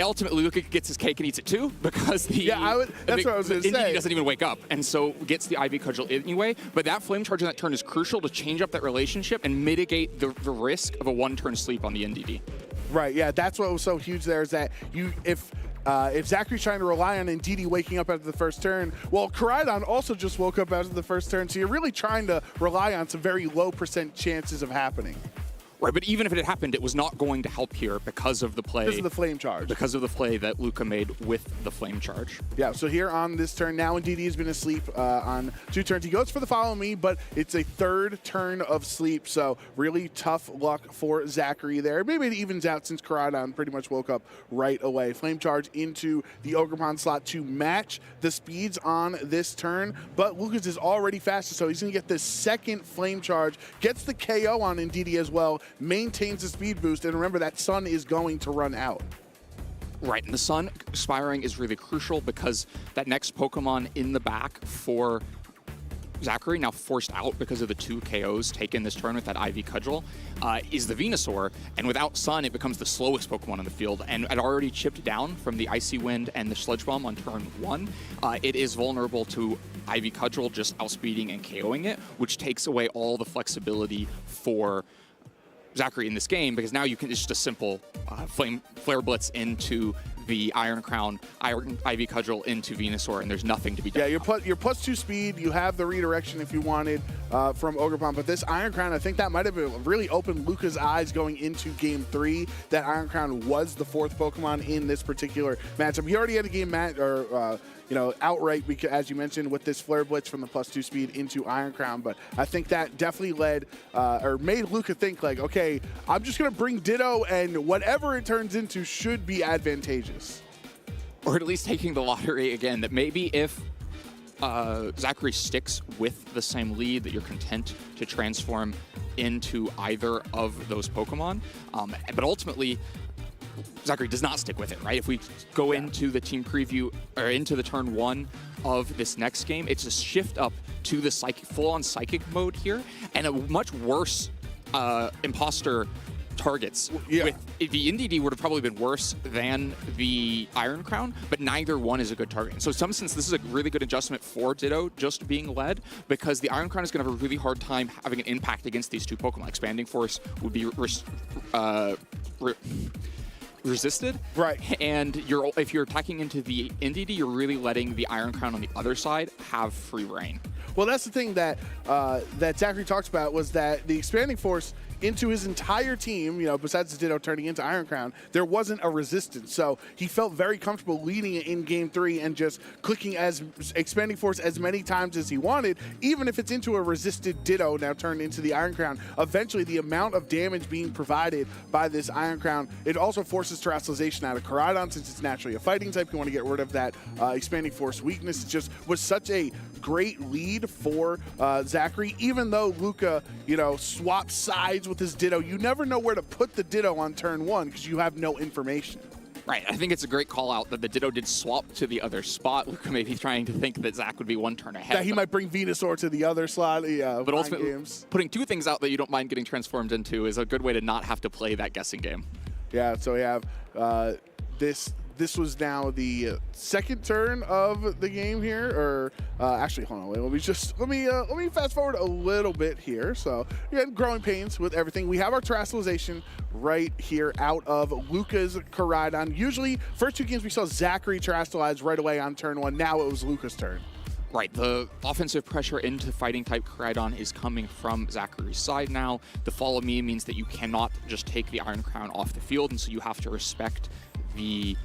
ultimately, Luca gets his cake and eats it too, because that's what I was going to say. Doesn't even wake up, and so gets the Ivy Cudgel anyway. But that Flame Charge on that turn is crucial to change up that relationship and mitigate the risk of a one-turn sleep on the NDD. Right, yeah, that's what was so huge there, is that if Zachary's trying to rely on Ndidi waking up after the first turn, well, Koraidon also just woke up after the first turn, so you're really trying to rely on some very low % chances of happening. Right, but even if it had happened, it was not going to help here because of the play. Because of the Flame Charge. Because of the play that Luca made with the Flame Charge. Yeah, so here on this turn, now Ndidi has been asleep on 2 turns. He goes for the Follow Me, but it's a 3rd turn of sleep, so really tough luck for Zachary there. Maybe it evens out since Koraidon pretty much woke up right away. Flame Charge into the Ogerpon slot to match the speeds on this turn, but Lucas is already faster, so he's going to get the 2nd Flame Charge, gets the KO on Ndidi as well, maintains the speed boost, and remember that Sun is going to run out. Right, and the Sun expiring is really crucial because that next Pokemon in the back for Zachary, now forced out because of the 2 KOs taken this turn with that Ivy Cudgel, is the Venusaur, and without Sun, it becomes the slowest Pokemon on the field, and it already chipped down from the Icy Wind and the Sludge Bomb on turn 1. It is vulnerable to Ivy Cudgel just outspeeding and KOing it, which takes away all the flexibility for Zachary in this game, because now you can, it's just a simple Flare Blitz into the Iron Crown, Ivy Cudgel into Venusaur, and there's nothing to be done. Yeah, you're +2 speed, you have the redirection if you wanted from Ogerpon, but this Iron Crown, I think that might have really opened Luca's eyes going into Game 3, that Iron Crown was the 4th Pokemon in this particular matchup. He already had a game outright, because, as you mentioned, with this Flare Blitz from the +2 speed into Iron Crown, but I think that definitely led, or made Luca think like, okay, I'm just going to bring Ditto, and whatever it turns into should be advantageous. Or at least taking the lottery again, that maybe if Zachary sticks with the same lead, that you're content to transform into either of those Pokemon. But ultimately, Zachary does not stick with it, right? If we go into the team preview, or into the turn 1 of this next game, it's a shift up to the full-on Psychic mode here, and a much worse imposter targets. Yeah. The NDD would have probably been worse than the Iron Crown, but neither one is a good target. So in some sense, this is a really good adjustment for Ditto just being led, because the Iron Crown is going to have a really hard time having an impact against these 2 Pokemon. Expanding Force would be resisted, right? And if you're attacking into the NDD, you're really letting the Iron Crown on the other side have free reign. Well, that's the thing that that Zachary talks about, was that the Expanding Force into his entire team, besides the Ditto turning into Iron Crown, there wasn't a resistance. So he felt very comfortable leading it in Game 3 and just clicking as Expanding Force as many times as he wanted, even if it's into a resisted Ditto now turned into the Iron Crown. Eventually, the amount of damage being provided by this Iron Crown, it also forces Terastallization out of Koraidon, since it's naturally a fighting type. You want to get rid of that Expanding Force weakness. It just was such a great lead for Zachary, even though Luca, swapped sides with his Ditto. You never know where to put the Ditto on turn 1 because you have no information. Right, I think it's a great call out that the Ditto did swap to the other spot. Luca may be trying to think that Zach would be 1 turn ahead. That he might bring Venusaur to the other slot. Yeah, but ultimately, putting 2 things out that you don't mind getting transformed into is a good way to not have to play that guessing game. Yeah, so we have this was now the 2nd turn of the game here, or actually, hold on, wait, let me fast forward a little bit here. So again, growing pains with everything. We have our Terastallization right here out of Luca's Koraidon. Usually, first 2 games we saw Zachary Terastallize right away on turn 1. Now it was Luca's turn. Right, the offensive pressure into fighting-type Koraidon is coming from Zachary's side now. The Follow Me means that you cannot just take the Iron Crown off the field, and so you have to respect the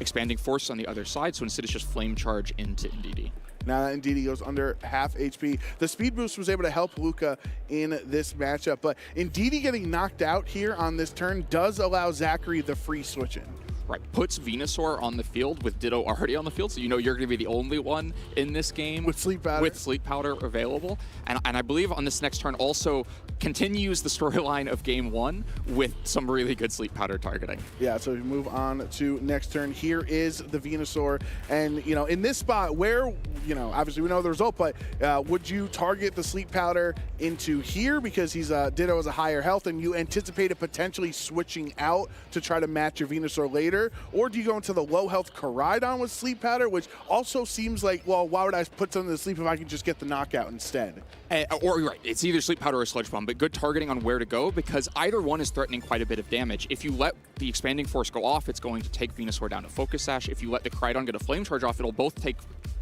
Expanding Force on the other side, so instead it's just Flame Charge into NDD. Now that Ndidi goes under half HP. The speed boost was able to help Luca in this matchup, but Ndidi getting knocked out here on this turn does allow Zachary the free switch in. Right, puts Venusaur on the field with Ditto already on the field, so you know you're going to be the only one in this game with Sleep Powder available. And I believe on this next turn also continues the storyline of Game 1 with some really good Sleep Powder targeting. Yeah, so we move on to next turn. Here is the Venusaur, and you know, in this spot where, you know, obviously we know the result, but would you target the Sleep Powder into here because he's Ditto has a higher health, and you anticipated potentially switching out to try to match your Venusaur later? Or do you go into the low health Koraidon with Sleep Powder, which also seems like, well, why would I put something to sleep if I can just get the knockout instead? Or you're right, it's either Sleep Powder or Sludge Bomb, but good targeting on where to go because either one is threatening quite a bit of damage. If you let the Expanding Force go off, it's going to take Venusaur down to Focus Sash. If you let the Koraidon get a Flame Charge off, it'll both take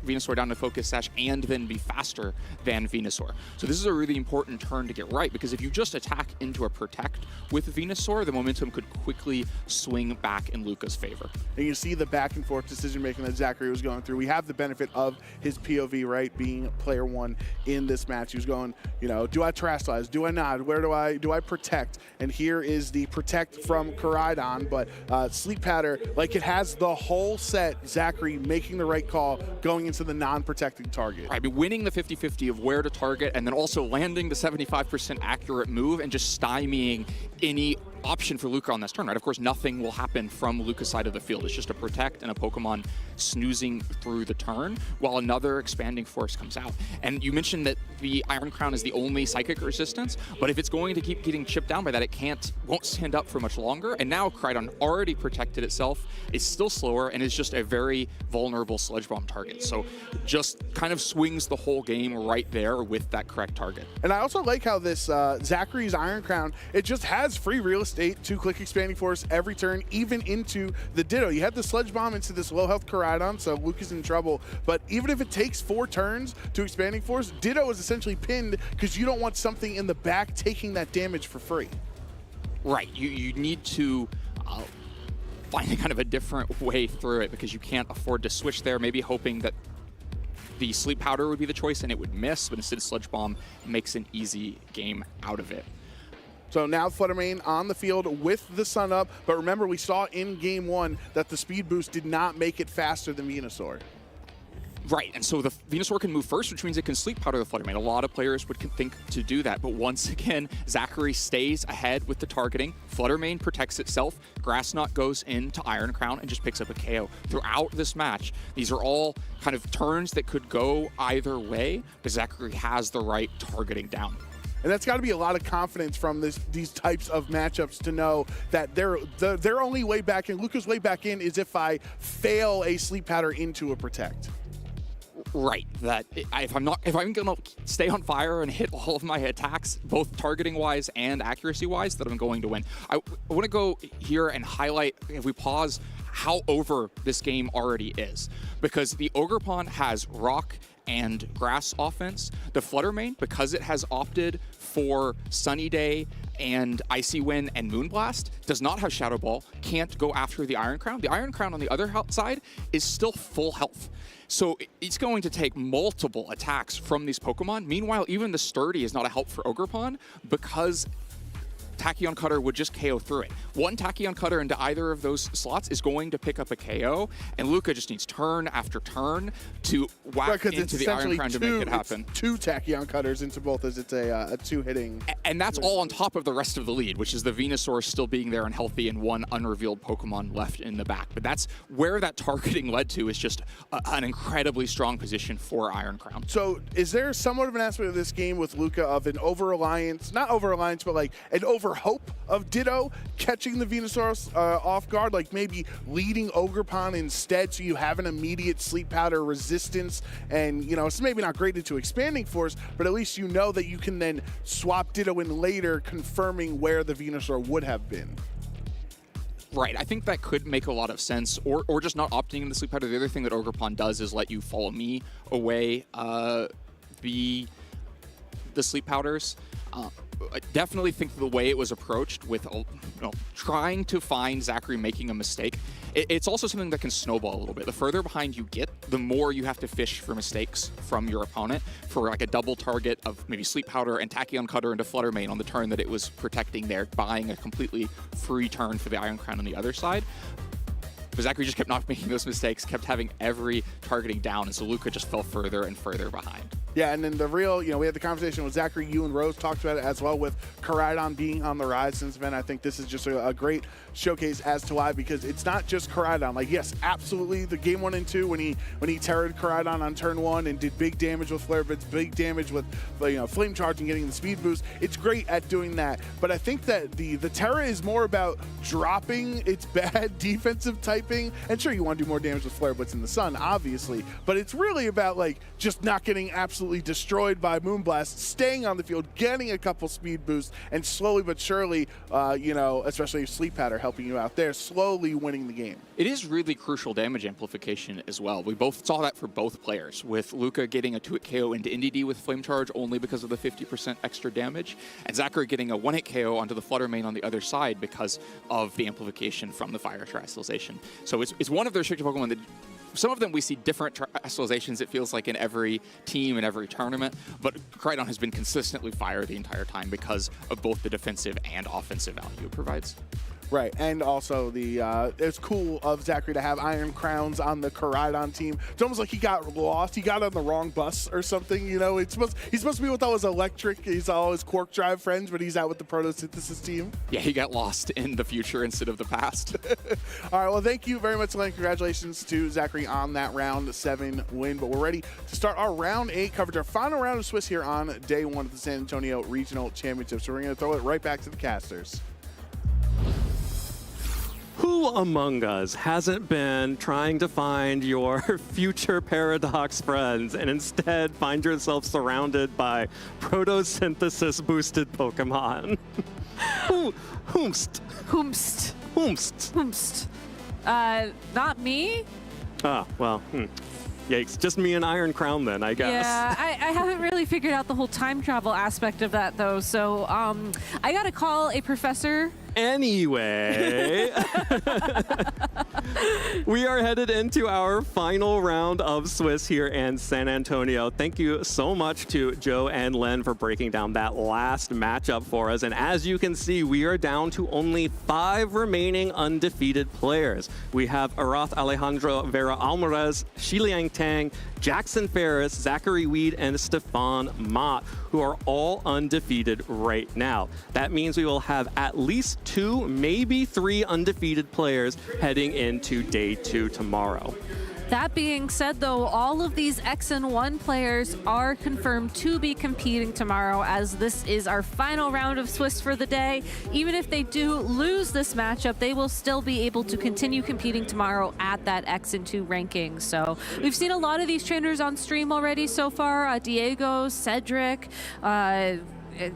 Venusaur down to Focus Sash and then be faster than Venusaur. So this is a really important turn to get right because if you just attack into a Protect with Venusaur, the momentum could quickly swing back in Luca's favor. And you see the back and forth decision making that Zachary was going through. We have the benefit of his POV, right, being player one in this match. He was going, you know, do I Terastallize? Do I not? Where do I Protect? And here is the Protect from Koraidon, but Sleep Powder, like it has the whole set. Zachary making the right call, going into the non-protecting target. Right, but winning the 50-50 of where to target and then also landing the 75% accurate move and just stymieing any option for Luca on this turn, right? Of course, nothing will happen from Luca's side of the field. It's just a Protect and a Pokemon snoozing through the turn while another Expanding Force comes out. And you mentioned that the Iron Crown is the only Psychic resistance, but if it's going to keep getting chipped down by that, it won't stand up for much longer. And now Koraidon already protected itself, is still slower, and is just a very vulnerable Sludge Bomb target. So just kind of swings the whole game right there with that correct target. And I also like how this Zachary's Iron Crown, it just has free real estate to click Expanding Force every turn, even into the Ditto. You had the Sludge Bomb into this low health Koraidon, so Luke is in trouble. But even if it takes 4 turns to Expanding Force, Ditto is essentially pinned because you don't want something in the back taking that damage for free. Right, you need to find a kind of a different way through it because you can't afford to switch there, maybe hoping that the Sleep Powder would be the choice and it would miss, but instead Sludge Bomb makes an easy game out of it. So now Fluttermane on the field with the sun up, but remember we saw in game 1 that the speed boost did not make it faster than Venusaur. Right, and so the Venusaur can move first, which means it can Sleep Powder the Fluttermane. A lot of players would think to do that, but once again, Zachary stays ahead with the targeting. Fluttermane protects itself. Grass Knot goes into Iron Crown and just picks up a KO. Throughout this match, these are all kind of turns that could go either way, but Zachary has the right targeting down. And that's got to be a lot of confidence from these types of matchups to know that their only way back in, Luca's way back in, is if I fail a Sleep Powder into a Protect. Right, that if I'm gonna stay on fire and hit all of my attacks, both targeting wise and accuracy wise, that I'm going to win. I want to go here and highlight, if we pause, how over this game already is, because the Ogerpon has rock and grass offense. The Fluttermane, because it has opted for Sunny Day and Icy Wind and Moonblast, does not have Shadow Ball, can't go after the Iron Crown. The Iron Crown on the other side is still full health. So it's going to take multiple attacks from these Pokemon. Meanwhile, even the Sturdy is not a help for Ogerpon because Tachyon Cutter would just KO through it. One Tachyon Cutter into either of those slots is going to pick up a KO, and Luca just needs turn after turn to whack into the Iron Crown to make it happen. It's 2 Tachyon Cutters into both as it's a 2-hitting. And that's all on top of the rest of the lead, which is the Venusaur still being there and healthy and one unrevealed Pokemon left in the back. But that's where that targeting led to, is just an incredibly strong position for Iron Crown. So is there somewhat of an aspect of this game with Luca of an over-reliance, not over-reliance, but like an over-hope of Ditto catching the Venusaur off guard, like maybe leading Ogerpon instead so you have an immediate Sleep Powder resistance, and you know, it's maybe not graded to Expanding Force, but at least you know that you can then swap Ditto in later, confirming where the Venusaur would have been. Right, I think that could make a lot of sense, or just not opting in the Sleep Powder. The other thing that Ogerpon does is let you follow me away the Sleep Powders. I definitely think the way it was approached with trying to find Zachary making a mistake, it's also something that can snowball a little bit. The further behind you get, the more you have to fish for mistakes from your opponent for like a double target of maybe Sleep Powder and Tachyon Cutter into Fluttermane on the turn that it was protecting there, buying a completely free turn for the Iron Crown on the other side. But Zachary just kept not making those mistakes, kept having every targeting down, and so Luca just fell further and further behind. Yeah, and then the real, we had the conversation with Zachary, you and Rose talked about it as well with Koraidon being on the rise since then. I think this is just a great showcase as to why, because it's not just Koraidon. Like, yes, absolutely, the game 1 and 2 when he terrored Koraidon on turn 1 and did big damage with Flare Blitz, big damage with Flame Charge and getting the speed boost. It's great at doing that, but I think that the Terra is more about dropping its bad defensive typing. And sure, you want to do more damage with Flare Blitz in the sun, obviously, but it's really about like just not getting absolutely destroyed by Moonblast, staying on the field, getting a couple speed boosts, and slowly but surely, especially if Sleep Pad are helping you out there, slowly winning the game. It is really crucial damage amplification as well. We both saw that for both players, with Luca getting a 2-hit KO into NDD with Flame Charge only because of the 50% extra damage, and Zachary getting a 1-hit KO onto the Flutter main on the other side because of the amplification from the Fire Terrestrialization. So it's one of their restricted Pokemon that some of them we see different terrestrializations, it feels like, in every team and every tournament, but Koraidon has been consistently fire the entire time because of both the defensive and offensive value it provides. Right, and also it's cool of Zachary to have Iron Crowns on the Koraidon team. It's almost like he got lost. He got on the wrong bus or something. He's supposed to be with all his electric, he's all his Quark Drive friends, but he's out with the Photosynthesis team. Yeah, he got lost in the future instead of the past. All right, well, thank you very much, Len. Congratulations to Zachary on that round 7 win. But we're ready to start our round 8 coverage, our final round of Swiss here on day 1 of the San Antonio Regional Championship. So we're going to throw it right back to the casters. Who among us hasn't been trying to find your future Paradox friends and instead find yourself surrounded by photosynthesis boosted Pokemon? Whomst. Not me? Ah, well, yikes. Just me and Iron Crown then, I guess. Yeah, I haven't really figured out the whole time travel aspect of that, though. So I got to call a professor. Anyway, we are headed into our final round of Swiss here in San Antonio. Thank you so much to Joe and Len for breaking down that last matchup for us. And as you can see, we are down to only 5 remaining undefeated players. We have Aroth Alejandro Vera Alvarez, Shiliang Tang, Jackson Ferris, Zachary Weed, and Stefan Mott, who are all undefeated right now. That means we will have at least 2, maybe 3 undefeated players heading into day 2 tomorrow. That being said, though, all of these X&1 players are confirmed to be competing tomorrow, as this is our final round of Swiss for the day. Even if they do lose this matchup, they will still be able to continue competing tomorrow at that X&2 ranking. So we've seen a lot of these trainers on stream already so far. Diego, Cedric,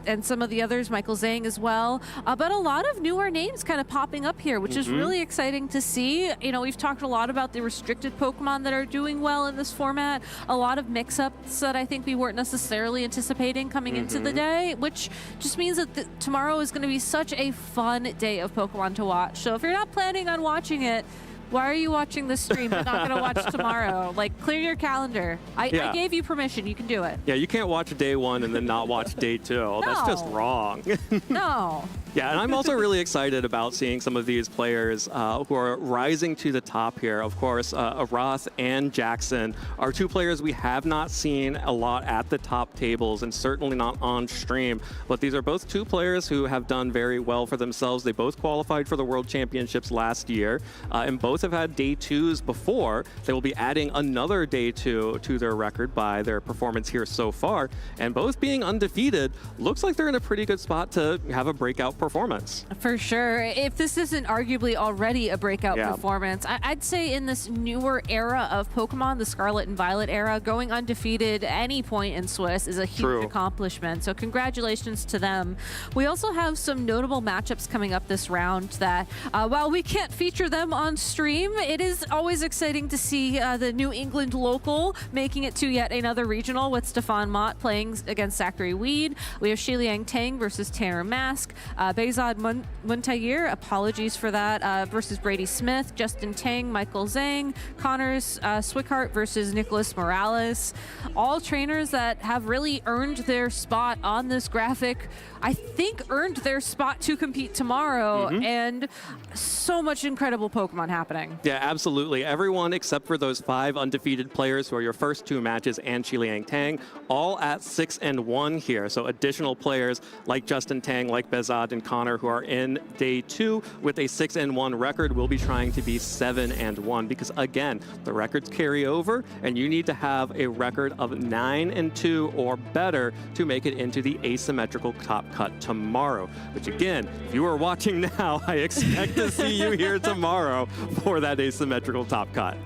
and some of the others, Michael Zhang as well. But a lot of newer names kind of popping up here, which is really exciting to see. We've talked a lot about the restricted Pokemon that are doing well in this format. A lot of mix-ups that I think we weren't necessarily anticipating coming into the day, which just means that tomorrow is going to be such a fun day of Pokemon to watch. So if you're not planning on watching it, why are you watching this stream but not going to watch tomorrow? Like, clear your calendar. I gave you permission. You can do it. Yeah, you can't watch day 1 and then not watch day 2. No. That's just wrong. No. Yeah, and I'm also really excited about seeing some of these players who are rising to the top here. Of course, Aroth and Jackson are 2 players we have not seen a lot at the top tables and certainly not on stream. But these are both 2 players who have done very well for themselves. They both qualified for the World Championships last year, and both have had day 2s before. They will be adding another day 2 to their record by their performance here so far. And both being undefeated, looks like they're in a pretty good spot to have a breakout performance. For sure. If this isn't arguably already a breakout performance, I'd say in this newer era of Pokemon, the Scarlet and Violet era, going undefeated at any point in Swiss is a huge accomplishment. So congratulations to them. We also have some notable matchups coming up this round that, while we can't feature them on stream, it is always exciting to see the New England local making it to yet another regional with Stefan Mott playing against Zachary Weed. We have Shiliang Tang versus Tanner Mask, Behzad Muntayer, apologies for that, versus Brady Smith, Justin Tang, Michael Zhang, Connors Swickhart versus Nicholas Morales. All trainers that have really earned their spot on this graphic. I think earned their spot to compete tomorrow, and so much incredible Pokemon happening. Yeah, absolutely. Everyone except for those 5 undefeated players who are your first 2 matches and Qiliang Tang, all at 6-1 here. So additional players like Justin Tang, like Behzad and Connor, who are in day 2 with a 6-1 record, will be trying to be 7-1 because, again, the records carry over, and you need to have a record of 9-2 or better to make it into the asymmetrical top cut tomorrow. Which, again, if you are watching now, I expect to see you here tomorrow for that asymmetrical top cut.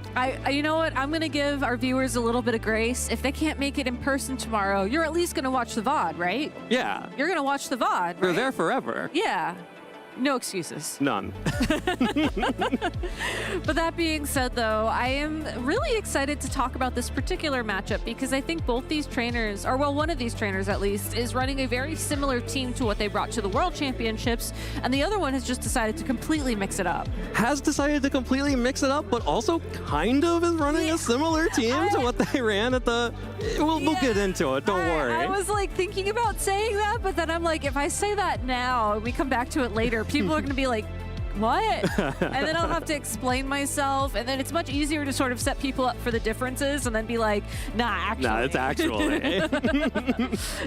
You know what? I'm going to give our viewers a little bit of grace. If they can't make it in person tomorrow, you're at least going to watch the VOD, right? Yeah. You're going to watch the VOD, They're right? there forever. Yeah. No excuses. None. But that being said, though, I am really excited to talk about this particular matchup because I think both these trainers, or well, one of these trainers at least, is running a very similar team to what they brought to the World Championships, and the other one has just decided to completely mix it up. Has decided to completely mix it up, but also kind of is running a similar team to what they ran at the... We'll get into it, don't worry. I was like thinking about saying that, but then I'm like, if I say that now and we come back to it later, people are going to be like, what? And then I'll have to explain myself, and then it's much easier to sort of set people up for the differences and then be like, nah, actually. Nah, it's actually.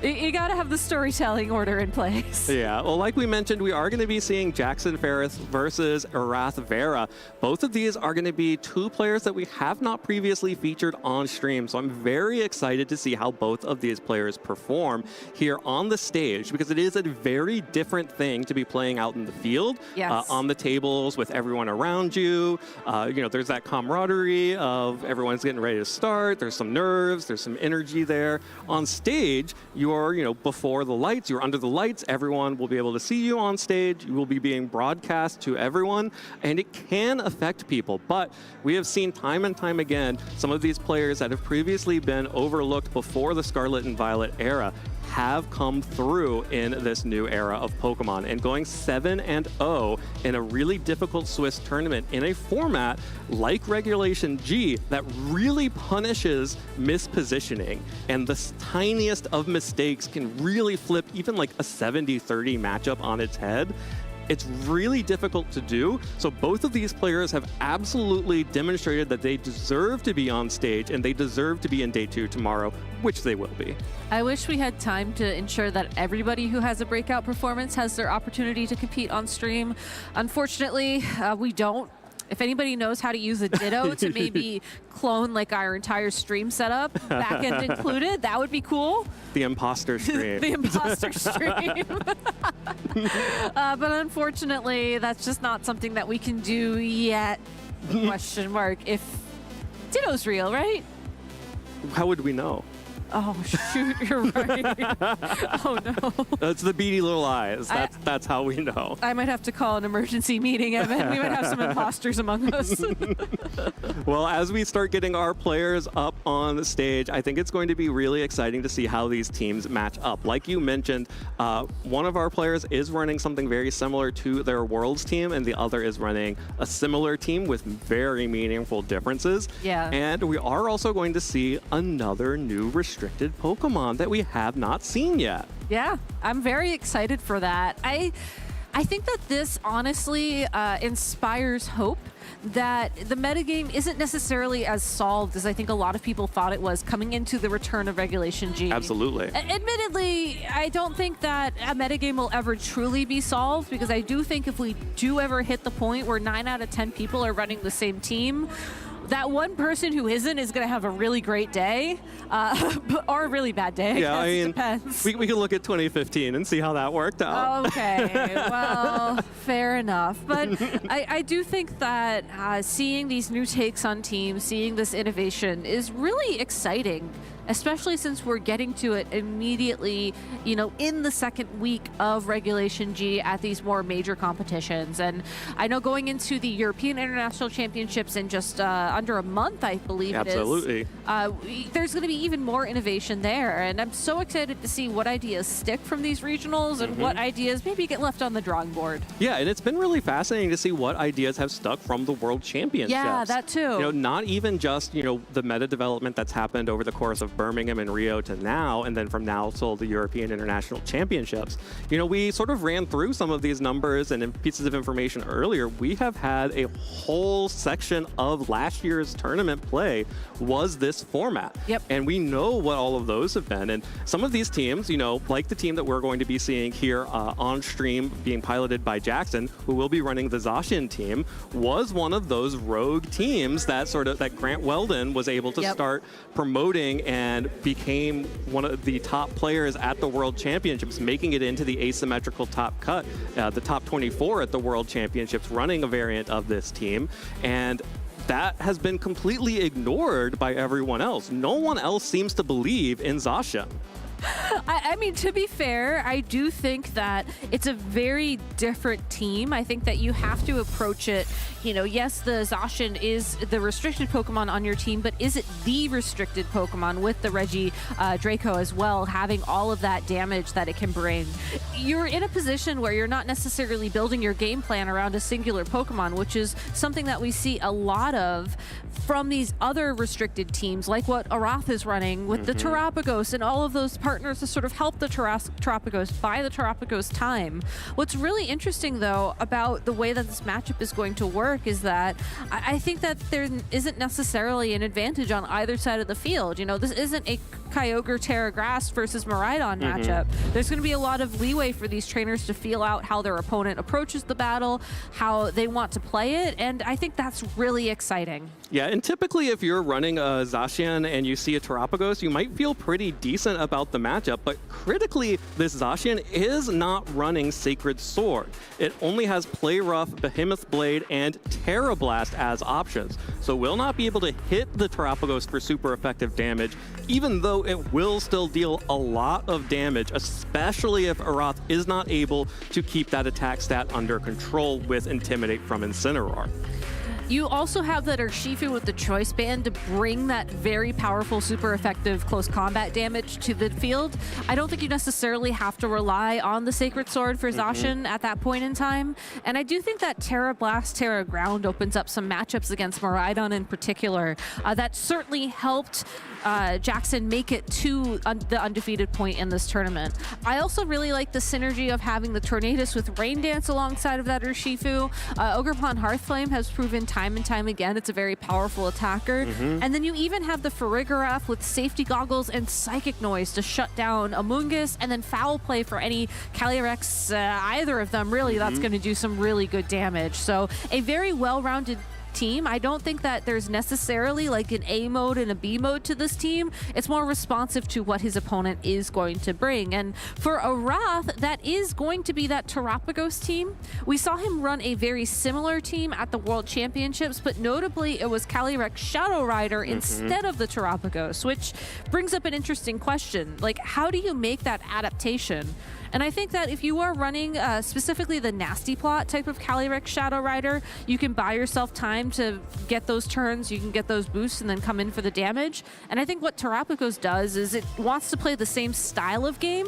You got to have the storytelling order in place. Yeah, well, like we mentioned, we are going to be seeing Jackson Ferris versus Aroth Vera. Both of these are going to be 2 players that we have not previously featured on stream, so I'm very excited to see how both of these players perform here on the stage, because it is a very different thing to be playing out in the field, on the tables with everyone around you. There's that camaraderie of everyone's getting ready to start. There's some nerves, there's some energy there. On stage, you're, before the lights, you're under the lights. Everyone will be able to see you on stage. You will be being broadcast to everyone, and it can affect people. But we have seen time and time again, some of these players that have previously been overlooked before the Scarlet and Violet era have come through in this new era of Pokemon, and going 7-0 in a really difficult Swiss tournament in a format like Regulation G that really punishes mispositioning, and the tiniest of mistakes can really flip even like a 70-30 matchup on its head. It's really difficult to do. So both of these players have absolutely demonstrated that they deserve to be on stage, and they deserve to be in day 2 tomorrow, which they will be. I wish we had time to ensure that everybody who has a breakout performance has their opportunity to compete on stream. Unfortunately, we don't. If anybody knows how to use a Ditto to maybe clone like our entire stream setup, back end included, that would be cool. The imposter stream. The imposter stream. But unfortunately, that's just not something that we can do yet. Question mark. If Ditto's real, right? How would we know? Oh, shoot, you're right. Oh, no. That's the beady little eyes. That's how we know. I might have to call an emergency meeting, Evan. We might have some imposters among us. Well, as we start getting our players up on the stage, I think it's going to be really exciting to see how these teams match up. Like you mentioned, one of our players is running something very similar to their Worlds team, and the other is running a similar team with very meaningful differences. Yeah. And we are also going to see another new restricted Pokemon that we have not seen yet. Yeah, I'm very excited for that. I think that this honestly inspires hope that the metagame isn't necessarily as solved as I think a lot of people thought it was coming into the return of Regulation G. Absolutely. Admittedly, I don't think that a metagame will ever truly be solved, because I do think if we do ever hit the point where 9 out of 10 people are running the same team, that one person who isn't is going to have a really great day or a really bad day. Yeah, I mean, depends. we can look at 2015 and see how that worked out. Okay, well, fair enough. But I do think that seeing these new takes on teams, seeing this innovation is really exciting. especially since we're getting to it immediately, in the second week of Regulation G at these more major competitions. And I know going into the European International Championships in just under a month, I believe Absolutely. it is, there's going to be even more innovation there. And I'm so excited to see what ideas stick from these regionals and what ideas maybe get left on the drawing board. Yeah, and it's been really fascinating to see what ideas have stuck from the World Championships. Yeah, that too. Not even just, the meta development that's happened over the course of Birmingham and Rio to now, and then from now till the European International Championships. We sort of ran through some of these numbers and pieces of information earlier. We have had a whole section of last year's tournament play was this format. Yep. And we know what all of those have been. And some of these teams, like the team that we're going to be seeing here on stream being piloted by Jackson, who will be running the Zacian team, was one of those rogue teams that Grant Weldon was able to start promoting and became one of the top players at the World Championships, making it into the asymmetrical top cut, the top 24 at the World Championships, running a variant of this team. And that has been completely ignored by everyone else. No one else seems to believe in Zacian. I mean, to be fair, I do think that it's a very different team. I think that you have to approach it, yes, the Zacian is the restricted Pokemon on your team, but is it the restricted Pokemon with the Reggie Draco as well, having all of that damage that it can bring? You're in a position where you're not necessarily building your game plan around a singular Pokemon, which is something that we see a lot of from these other restricted teams, like what Aroth is running with the Terapagos and all of those partners to sort of help the Terapagos buy the Terapagos time. What's really interesting, though, about the way that this matchup is going to work is that I think that there isn't necessarily an advantage on either side of the field. This isn't a Kyogre Terra Grass versus Miraidon matchup. There's going to be a lot of leeway for these trainers to feel out how their opponent approaches the battle, how they want to play it, and I think that's really exciting. Yeah, and typically if you're running a Zacian and you see a Terapagos, you might feel pretty decent about the matchup, but critically, this Zacian is not running Sacred Sword. It only has Play Rough, Behemoth Blade, and Terra Blast as options, so will not be able to hit the Terapagos for super effective damage, even though it will still deal a lot of damage, especially if Aroth is not able to keep that attack stat under control with Intimidate from Incineroar. You also have that Urshifu with the Choice Band to bring that very powerful, super effective close combat damage to the field. I don't think you necessarily have to rely on the Sacred Sword for Zacian at that point in time. And I do think that Terra Blast, Terra Ground opens up some matchups against Miraidon in particular. That certainly helped Jackson make it to the undefeated point in this tournament. I also really like the synergy of having the Tornadus with Rain Dance alongside of that Urshifu. Ogerpon Hearthflame has proven time and time again it's a very powerful attacker. And then you even have the Farigiraf with Safety Goggles and Psychic Noise to shut down Amoonguss, and then Foul Play for any Calyrex, either of them really, that's going to do some really good damage. So a very well-rounded team. I don't think that there's necessarily like an A mode and a B mode to this team. It's more responsive to what his opponent is going to bring. And for Aroth, that is going to be that Terapagos team. We saw him run a very similar team at the World Championships, but notably it was Calyrex Shadow Rider instead of the Terapagos, which brings up an interesting question. Like, how do you make that adaptation? And I think that if you are running specifically the Nasty Plot type of Calyrex Shadow Rider, you can buy yourself time to get those turns, you can get those boosts, and then come in for the damage. And I think what Terapagos does is it wants to play the same style of game,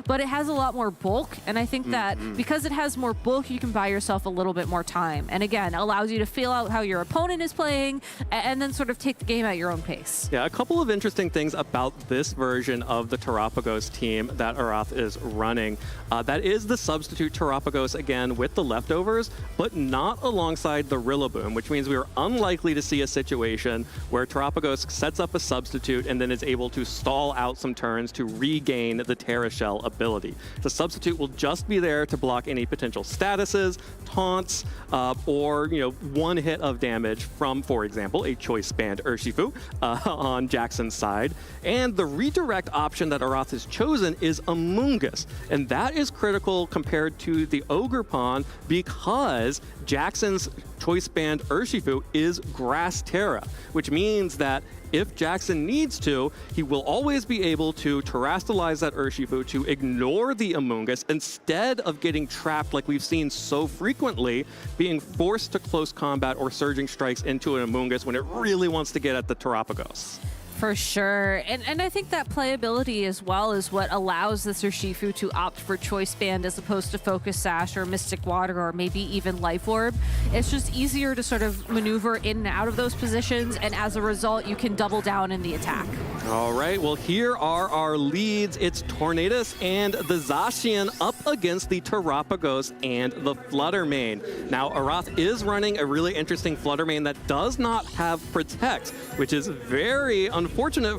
but it has a lot more bulk. And I think that because it has more bulk, you can buy yourself a little bit more time. And again, allows you to feel out how your opponent is playing and then sort of take the game at your own pace. Yeah, a couple of interesting things about this version of the Terapagos team that Aroth is running. That is the substitute Terapagos again with the leftovers, but not alongside the Rillaboom, which means we are unlikely to see a situation where Terapagos sets up a substitute and then is able to stall out some turns to regain the Terra Shell ability. The substitute will just be there to block any potential statuses, taunts, or one hit of damage from, for example, a Choice Band Urshifu on Jackson's side. And the redirect option that Aroth has chosen is Amoonguss, and And that is critical compared to the Ogerpon because Jackson's choice band Urshifu is Grass Terra, which means that if Jackson needs to, he will always be able to terrestrialize that Urshifu to ignore the Amoonguss instead of getting trapped like we've seen so frequently, being forced to close combat or surging strikes into an Amoonguss when it really wants to get at the Terapagos. For sure. And I think that playability as well is what allows this Urshifu to opt for Choice Band as opposed to Focus Sash or Mystic Water or maybe even Life Orb. It's just easier to sort of maneuver in and out of those positions, and as a result, you can double down in the attack. All right, well, here are our leads. It's Tornadus and the Zacian up against the Terapagos and the Fluttermane. Now, Aroth is running a really interesting Fluttermane that does not have Protect, which is very unfortunate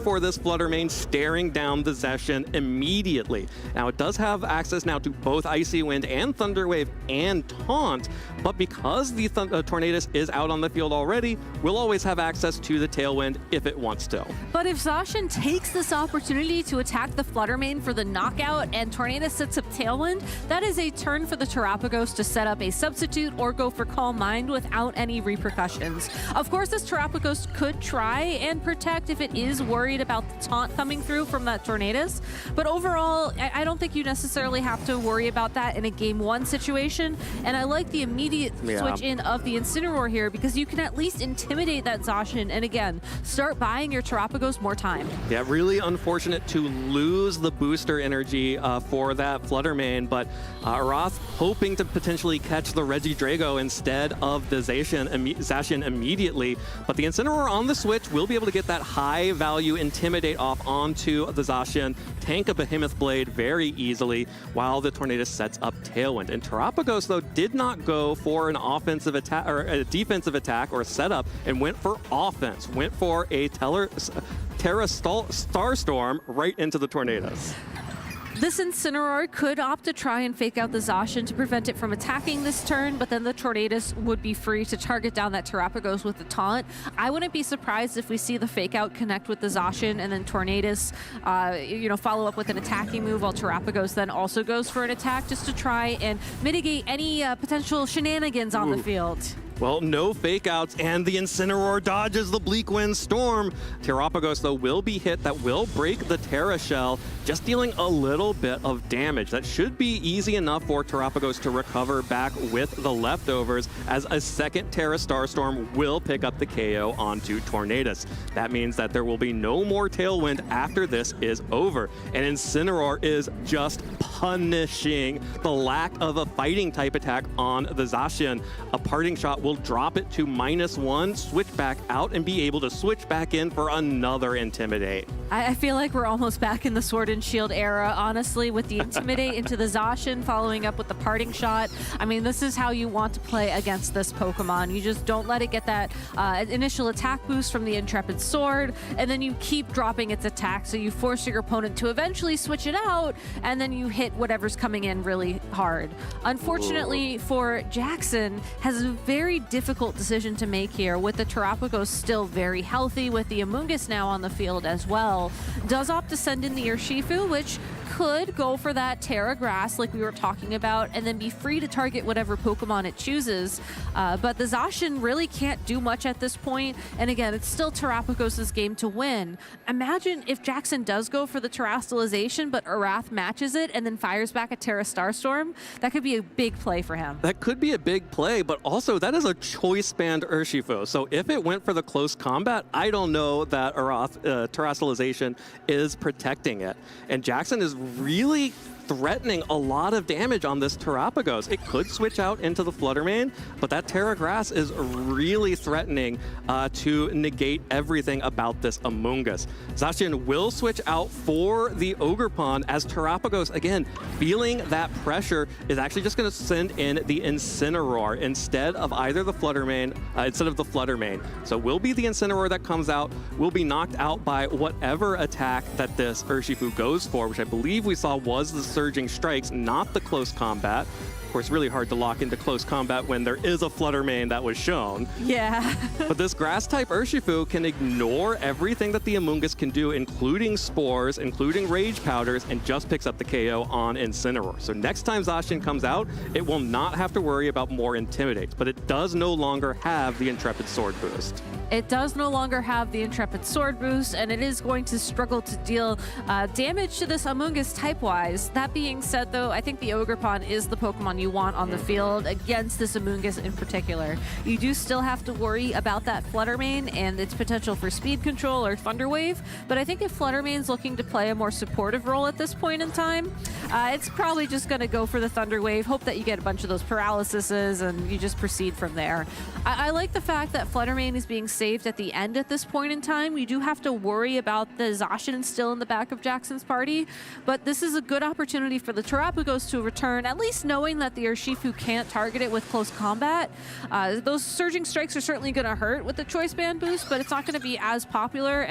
for this Fluttermane, staring down the Zacian immediately. Now, it does have access now to both Icy Wind and Thunder Wave and Taunt, but because the Tornadus is out on the field already, we'll always have access to the Tailwind if it wants to. But if Zacian takes this opportunity to attack the Fluttermane for the knockout and Tornadus sets up Tailwind, that is a turn for the Terapagos to set up a substitute or go for Calm Mind without any repercussions. Of course, this Terapagos could try and protect if it is worried about the taunt coming through from that Tornadus, but overall, I don't think you necessarily have to worry about that in a Game 1 situation, and I like the immediate switch in of the Incineroar here because you can at least intimidate that Zacian and again, start buying your Terapagos more time. Yeah, really unfortunate to lose the booster energy for that Fluttermane, but Aroth hoping to potentially catch the Regidrago instead of the Zacian immediately, but the Incineroar on the switch will be able to get that high value Intimidate off onto the Zacian, tank a Behemoth Blade very easily while the Tornadus sets up Tailwind. And Terapagos, though, did not go for an offensive attack or a defensive attack or setup and went for offense, went for a Terra Starstorm right into the Tornadus. This Incineroar could opt to try and fake out the Zacian to prevent it from attacking this turn, but then the Tornadus would be free to target down that Terapagos with the taunt. I wouldn't be surprised if we see the fake out connect with the Zacian and then Tornadus, follow up with an attacking move while Terapagos then also goes for an attack just to try and mitigate any potential shenanigans on the field. Well, no fake outs, and the Incineroar dodges the Bleak Wind Storm. Terapagos, though, will be hit. That will break the Terra Shell, just dealing a little bit of damage. That should be easy enough for Terapagos to recover back with the leftovers, as a second Terra Starstorm will pick up the KO onto Tornadus. That means that there will be no more Tailwind after this is over. And Incineroar is just punishing the lack of a fighting type attack on the Zacian. A parting shot will drop it to -1, switch back out, and be able to switch back in for another Intimidate. I feel like we're almost back in the Sword and Shield era, honestly, with the Intimidate into the Zacian, following up with the Parting Shot. I mean, this is how you want to play against this Pokemon. You just don't let it get that initial attack boost from the Intrepid Sword, and then you keep dropping its attack, so you force your opponent to eventually switch it out, and then you hit whatever's coming in really hard. Unfortunately for Jackson, has a very difficult decision to make here, with the Terapagos still very healthy, with the Amoonguss now on the field as well. Does opt to send in the Urshifu, which could go for that Terra Grass like we were talking about and then be free to target whatever Pokemon it chooses. But the Zacian really can't do much at this point. And again, it's still Terapagos' game to win. Imagine if Jackson does go for the Terastallization, but Aroth matches it and then fires back a Terra Starstorm. That could be a big play for him. That could be a big play, but also that is a choice band Urshifu. So if it went for the close combat, I don't know that Aroth Terastallization is protecting it. And Jackson is really threatening a lot of damage on this Terapagos. It could switch out into the Fluttermane, but that Terra Grass is really threatening to negate everything about this Amoonguss. Zacian will switch out for the Ogerpon, as Terapagos, again, feeling that pressure, is actually just going to send in the Incineroar instead of either the Fluttermane, So will be the Incineroar that comes out, will be knocked out by whatever attack that this Urshifu goes for, which I believe we saw was the Surging Strikes, not the close combat. course, really hard to lock into close combat when there is a Flutter Mane that was shown. Yeah. But this Grass-type Urshifu can ignore everything that the Amoonguss can do, including Spores, including Rage Powders, and just picks up the KO on Incineroar. So next time Zacian comes out, it will not have to worry about more Intimidates, but it does no longer have the Intrepid Sword boost. It does no longer have the Intrepid Sword boost, and it is going to struggle to deal damage to this Amoonguss type-wise. That being said, though, I think the Ogerpon is the Pokemon you want on the field against this Amoonguss in particular. You do still have to worry about that Flutter Mane and its potential for speed control or Thunder Wave, but I think if Flutter Mane's looking to play a more supportive role at this point in time, it's probably just going to go for the Thunder Wave, hope that you get a bunch of those paralyses, and you just proceed from there. I like the fact that Flutter Mane is being saved at the end at this point in time. You do have to worry about the Zacian still in the back of Jackson's party, but this is a good opportunity for the Terapagos to return, at least knowing that the Urshifu can't target it with close combat. Those Surging Strikes are certainly going to hurt with the Choice Band boost, but it's not going to be as popular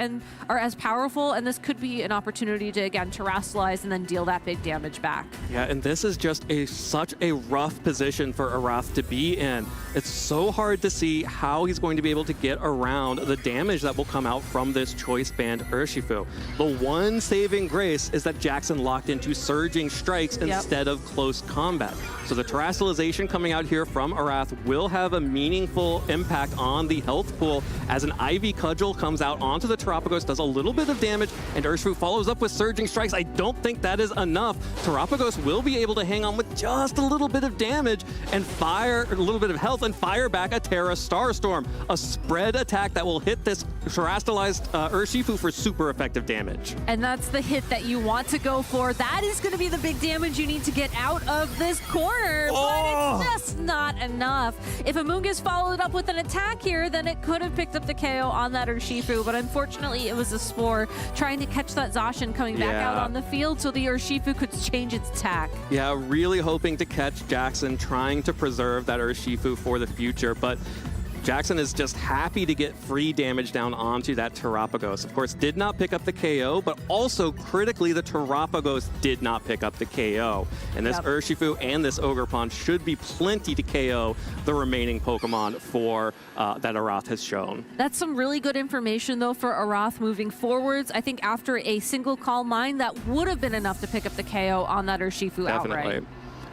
or as powerful, and this could be an opportunity to, again, terrestrialize and then deal that big damage back. Yeah, and this is just such a rough position for Aroth to be in. It's so hard to see how he's going to be able to get around the damage that will come out from this Choice Band Urshifu. The one saving grace is that Jackson locked into Surging Strikes instead of close combat. So the terrestrialization coming out here from Aroth will have a meaningful impact on the health pool as an Ivy Cudgel comes out onto the Terapagos, does a little bit of damage, and Urshifu follows up with Surging Strikes. I don't think that is enough. Terapagos will be able to hang on with just a little bit of damage and fire a little bit of health and fire back a Terra Starstorm, a spread attack that will hit this terrestrialized Urshifu for super effective damage. And that's the hit that you want to go for. That is going to be the big damage you need to get out of this corner, but it's just not enough. If Amoonguss followed up with an attack here, then it could have picked up the KO on that Urshifu, but unfortunately it was a Spore trying to catch that Zacian coming back out on the field so the Urshifu could change its attack. Yeah, really hoping to catch Jackson, trying to preserve that Urshifu for the future, but Jackson is just happy to get free damage down onto that Terapagos. Of course, did not pick up the KO, but also critically, the Terapagos did not pick up the KO. And this Urshifu and this Ogerpon should be plenty to KO the remaining Pokemon for that Aroth has shown. That's some really good information, though, for Aroth moving forwards. I think after a single Calm Mind, that would have been enough to pick up the KO on that Urshifu outright.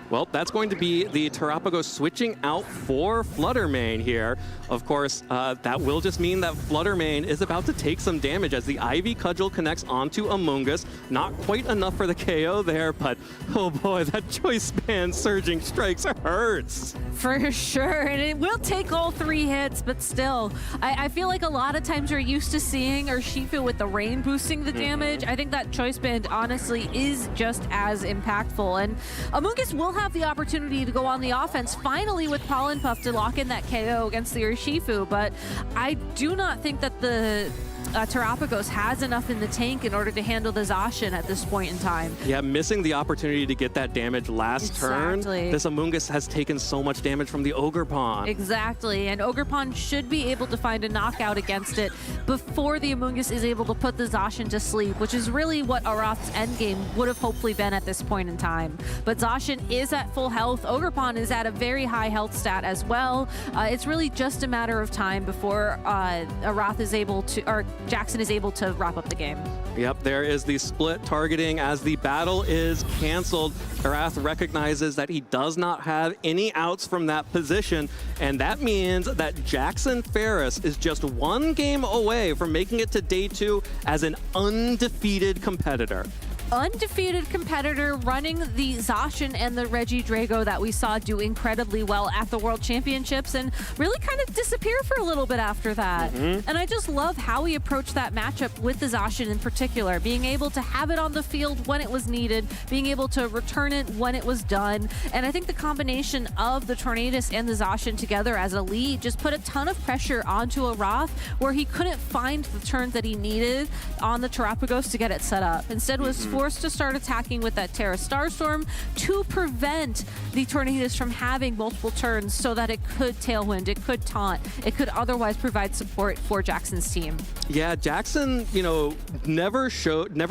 Well, that's going to be the Terapagos switching out for Flutter Mane here. Of course, that will just mean that Flutter Mane is about to take some damage as the Ivy Cudgel connects onto Amoonguss. Not quite enough for the KO there, but oh boy, that Choice Band Surging Strikes hurts. For sure, and it will take all 3 hits, but still, I feel like a lot of times we're used to seeing Urshifu with the rain boosting the damage. I think that Choice Band, honestly, is just as impactful, and Amoonguss will have the opportunity to go on the offense finally with Pollen Puff to lock in that KO against the Urshifu, but I do not think that the Terapagos has enough in the tank in order to handle the Zacian at this point in time. Yeah, missing the opportunity to get that damage last turn. This Amoonguss has taken so much damage from the Ogerpon. Exactly, and Ogerpon should be able to find a knockout against it before the Amoonguss is able to put the Zacian to sleep, which is really what Aroth's endgame would have hopefully been at this point in time. But Zacian is at full health. Ogerpon is at a very high health stat as well. It's really just a matter of time before Aroth is able to, or Jackson is able to wrap up the game. Yep, there is the split targeting as the battle is canceled. Aroth recognizes that he does not have any outs from that position, and that means that Jackson Ferris is just 1 game away from making it to day 2 as an undefeated competitor. Undefeated competitor running the Zacian and the Regidrago that we saw do incredibly well at the World Championships and really kind of disappear for a little bit after that. And I just love how he approached that matchup with the Zacian in particular, being able to have it on the field when it was needed, being able to return it when it was done. And I think the combination of the Tornadus and the Zacian together as a lead just put a ton of pressure onto Aroth where he couldn't find the turns that he needed on the Terapagos to get it set up. Instead was forced to start attacking with that Terra Starstorm to prevent the Tornadus from having multiple turns so that it could Tailwind, it could Taunt, it could otherwise provide support for Jackson's team. Yeah, Jackson, you know, never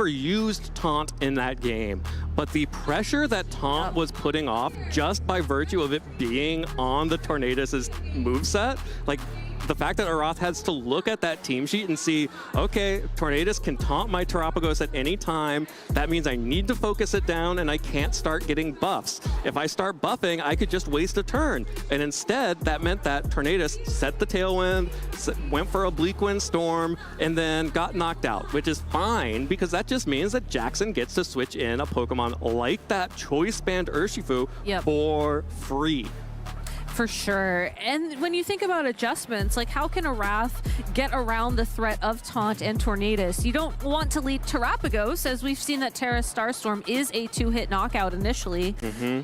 used Taunt in that game. but the pressure that Taunt was putting off just by virtue of it being on the Tornadus' moveset, like the fact that Aroth has to look at that team sheet and see, okay, Tornadus can taunt my Terapagos at any time. That means I need to focus it down and I can't start getting buffs. If I start buffing, I could just waste a turn. And instead, that meant that Tornadus set the Tailwind, went for a Bleak Wind Storm, and then got knocked out, which is fine because that just means that Jackson gets to switch in a Pokemon like that Choice Band Urshifu for free. For sure. And when you think about adjustments, like how can Aroth get around the threat of Taunt and Tornadus? You don't want to lead Terapagos, as we've seen that Terra Starstorm is a 2-hit knockout initially.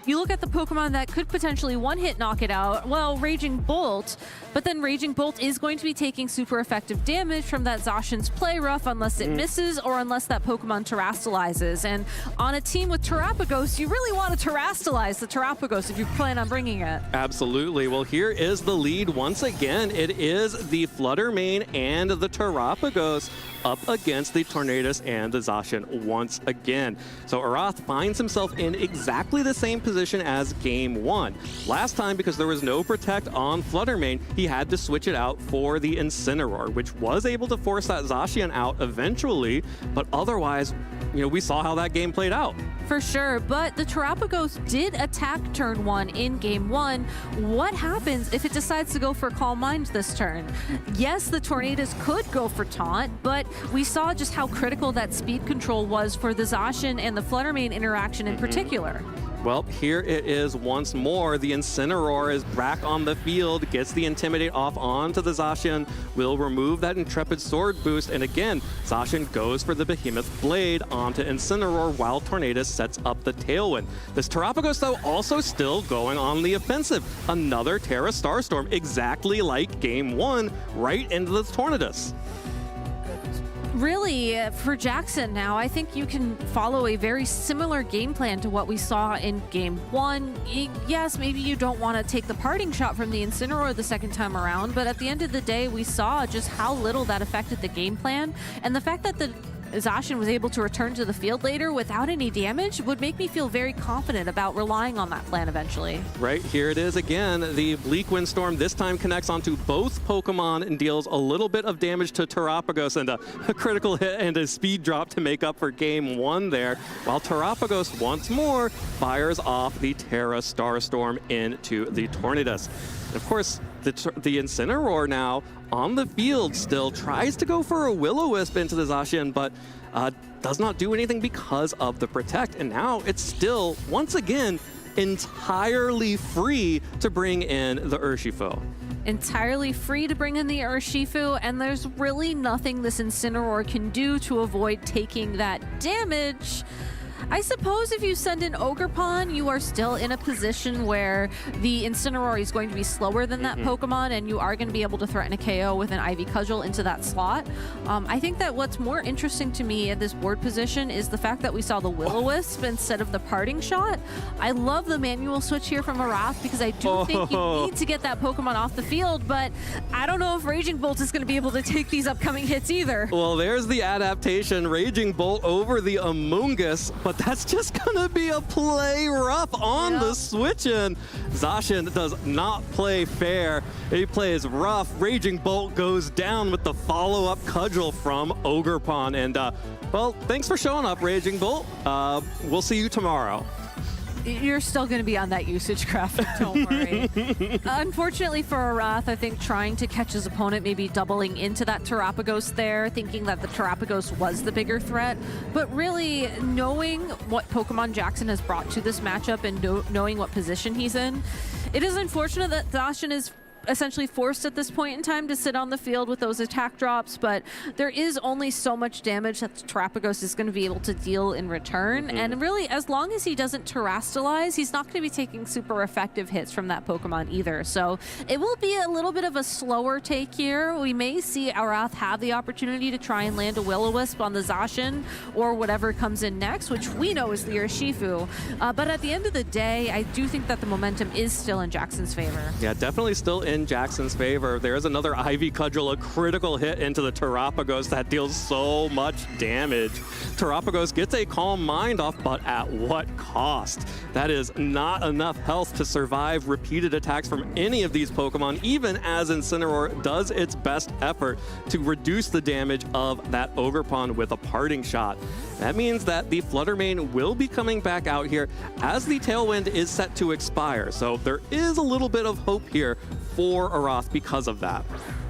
You look at the Pokemon that could potentially 1-hit knock it out, well, Raging Bolt, but then Raging Bolt is going to be taking super effective damage from that Zacian's Play Rough unless it misses or unless that Pokemon terastallizes. And on a team with Terapagos, you really want to terastallize the Terapagos if you plan on bringing it. Absolutely. Well, here is the lead once again. It is the Flutter Mane and the Terapagos up against the Tornadus and the Zacian once again. So Aroth finds himself in exactly the same position as game 1. Last time, because there was no Protect on Flutter Mane, he had to switch it out for the Incineroar, which was able to force that Zacian out eventually, but otherwise, you know, we saw how that game played out. For sure, but the Terapagos did attack turn 1 in game 1. What happens if it decides to go for Calm Mind this turn? Yes, the Tornadus could go for Taunt, but we saw just how critical that speed control was for the Zacian and the Flutter Mane interaction in particular. Well, here it is once more. The Incineroar is back on the field, gets the Intimidate off onto the Zacian, will remove that Intrepid Sword boost, and again, Zacian goes for the Behemoth Blade onto Incineroar while Tornadus sets up the Tailwind. This Terapagos, though, also still going on the offensive. Another Terra Starstorm, exactly like game 1, right into the Tornadus. Really, for Jackson now, I think you can follow a very similar game plan to what we saw in game 1. Yes, maybe you don't want to take the parting shot from the Incineroar the second time around, but at the end of the day, we saw just how little that affected the game plan. And the fact that the Zacian was able to return to the field later without any damage would make me feel very confident about relying on that plan eventually. Right, here it is again. The Bleak Wind Storm this time connects onto both Pokemon and deals a little bit of damage to Terapagos and a critical hit and a speed drop to make up for game 1 there, while Terapagos once more fires off the Terra Starstorm into the Tornadus. Of course, the Incineroar now on the field still tries to go for a Will-O-Wisp into the Zacian, but does not do anything because of the Protect. And now it's still, once again, entirely free to bring in the Urshifu. Entirely free to bring in the Urshifu, and there's really nothing this Incineroar can do to avoid taking that damage. I suppose if you send in Ogerpon, you are still in a position where the Incineroar is going to be slower than that Pokemon, and you are going to be able to threaten a KO with an Ivy Cudgel into that slot. I think that what's more interesting to me at this board position is the fact that we saw the Will-O-Wisp instead of the Parting Shot. I love the manual switch here from Aroth because I do think you need to get that Pokemon off the field, but I don't know if Raging Bolt is going to be able to take these upcoming hits either. Well, there's the adaptation, Raging Bolt over the Amoonguss, but that's just gonna be a play rough on the switch in. Zacian does not play fair. He plays rough. Raging Bolt goes down with the follow-up cudgel from Ogerpon. And, well, thanks for showing up, Raging Bolt. We'll see you tomorrow. You're still going to be on that usage graphic, don't worry. Unfortunately for Aroth, I think trying to catch his opponent, maybe doubling into that Terapagos there, thinking that the Terapagos was the bigger threat. But really, knowing what Pokemon Jackson has brought to this matchup and knowing what position he's in, it is unfortunate that Zacian is essentially forced at this point in time to sit on the field with those attack drops, but there is only so much damage that Terapagos is going to be able to deal in return. And really, as long as he doesn't terastallize, he's not going to be taking super effective hits from that Pokemon either. So it will be a little bit of a slower take here. We may see Aroth have the opportunity to try and land a Will-O-Wisp on the Zacian or whatever comes in next, which we know is the Urshifu. But at the end of the day, I do think that the momentum is still in Jackson's favor. Yeah, definitely still in in Jackson's favor. There's another Ivy Cudgel, a critical hit into the Terapagos that deals so much damage. Terapagos gets a Calm Mind off, but at what cost? That is not enough health to survive repeated attacks from any of these Pokemon, even as Incineroar does its best effort to reduce the damage of that Ogerpon with a parting shot. That means that the Flutter Mane will be coming back out here as the Tailwind is set to expire. So there is a little bit of hope here for Aroth because of that.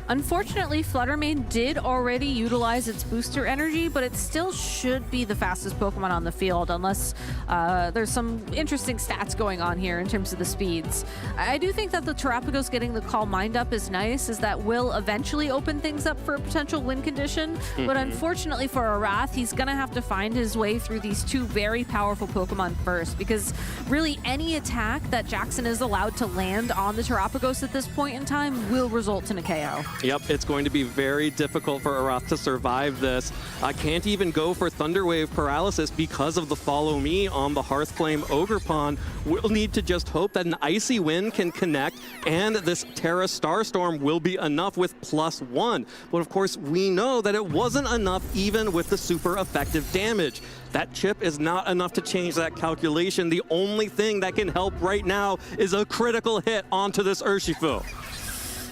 Unfortunately, Flutter Mane did already utilize its booster energy, but it still should be the fastest Pokemon on the field, unless there's some interesting stats going on here in terms of the speeds. I do think that the Terapagos getting the Calm Mind up is nice, as that will eventually open things up for a potential win condition. But unfortunately for Aroth, he's going to have to find his way through these two very powerful Pokemon first, because really any attack that Jackson is allowed to land on the Terapagos at this point in time will result in a KO. Yep, it's going to be very difficult for Aroth to survive this. I can't even go for Thunderwave Paralysis because of the Follow Me on the Hearthflame Ogerpon. We'll need to just hope that an Icy Wind can connect, and this Terra Starstorm will be enough with +1. But of course, we know that it wasn't enough even with the super effective damage. That chip is not enough to change that calculation. The only thing that can help right now is a critical hit onto this Urshifu.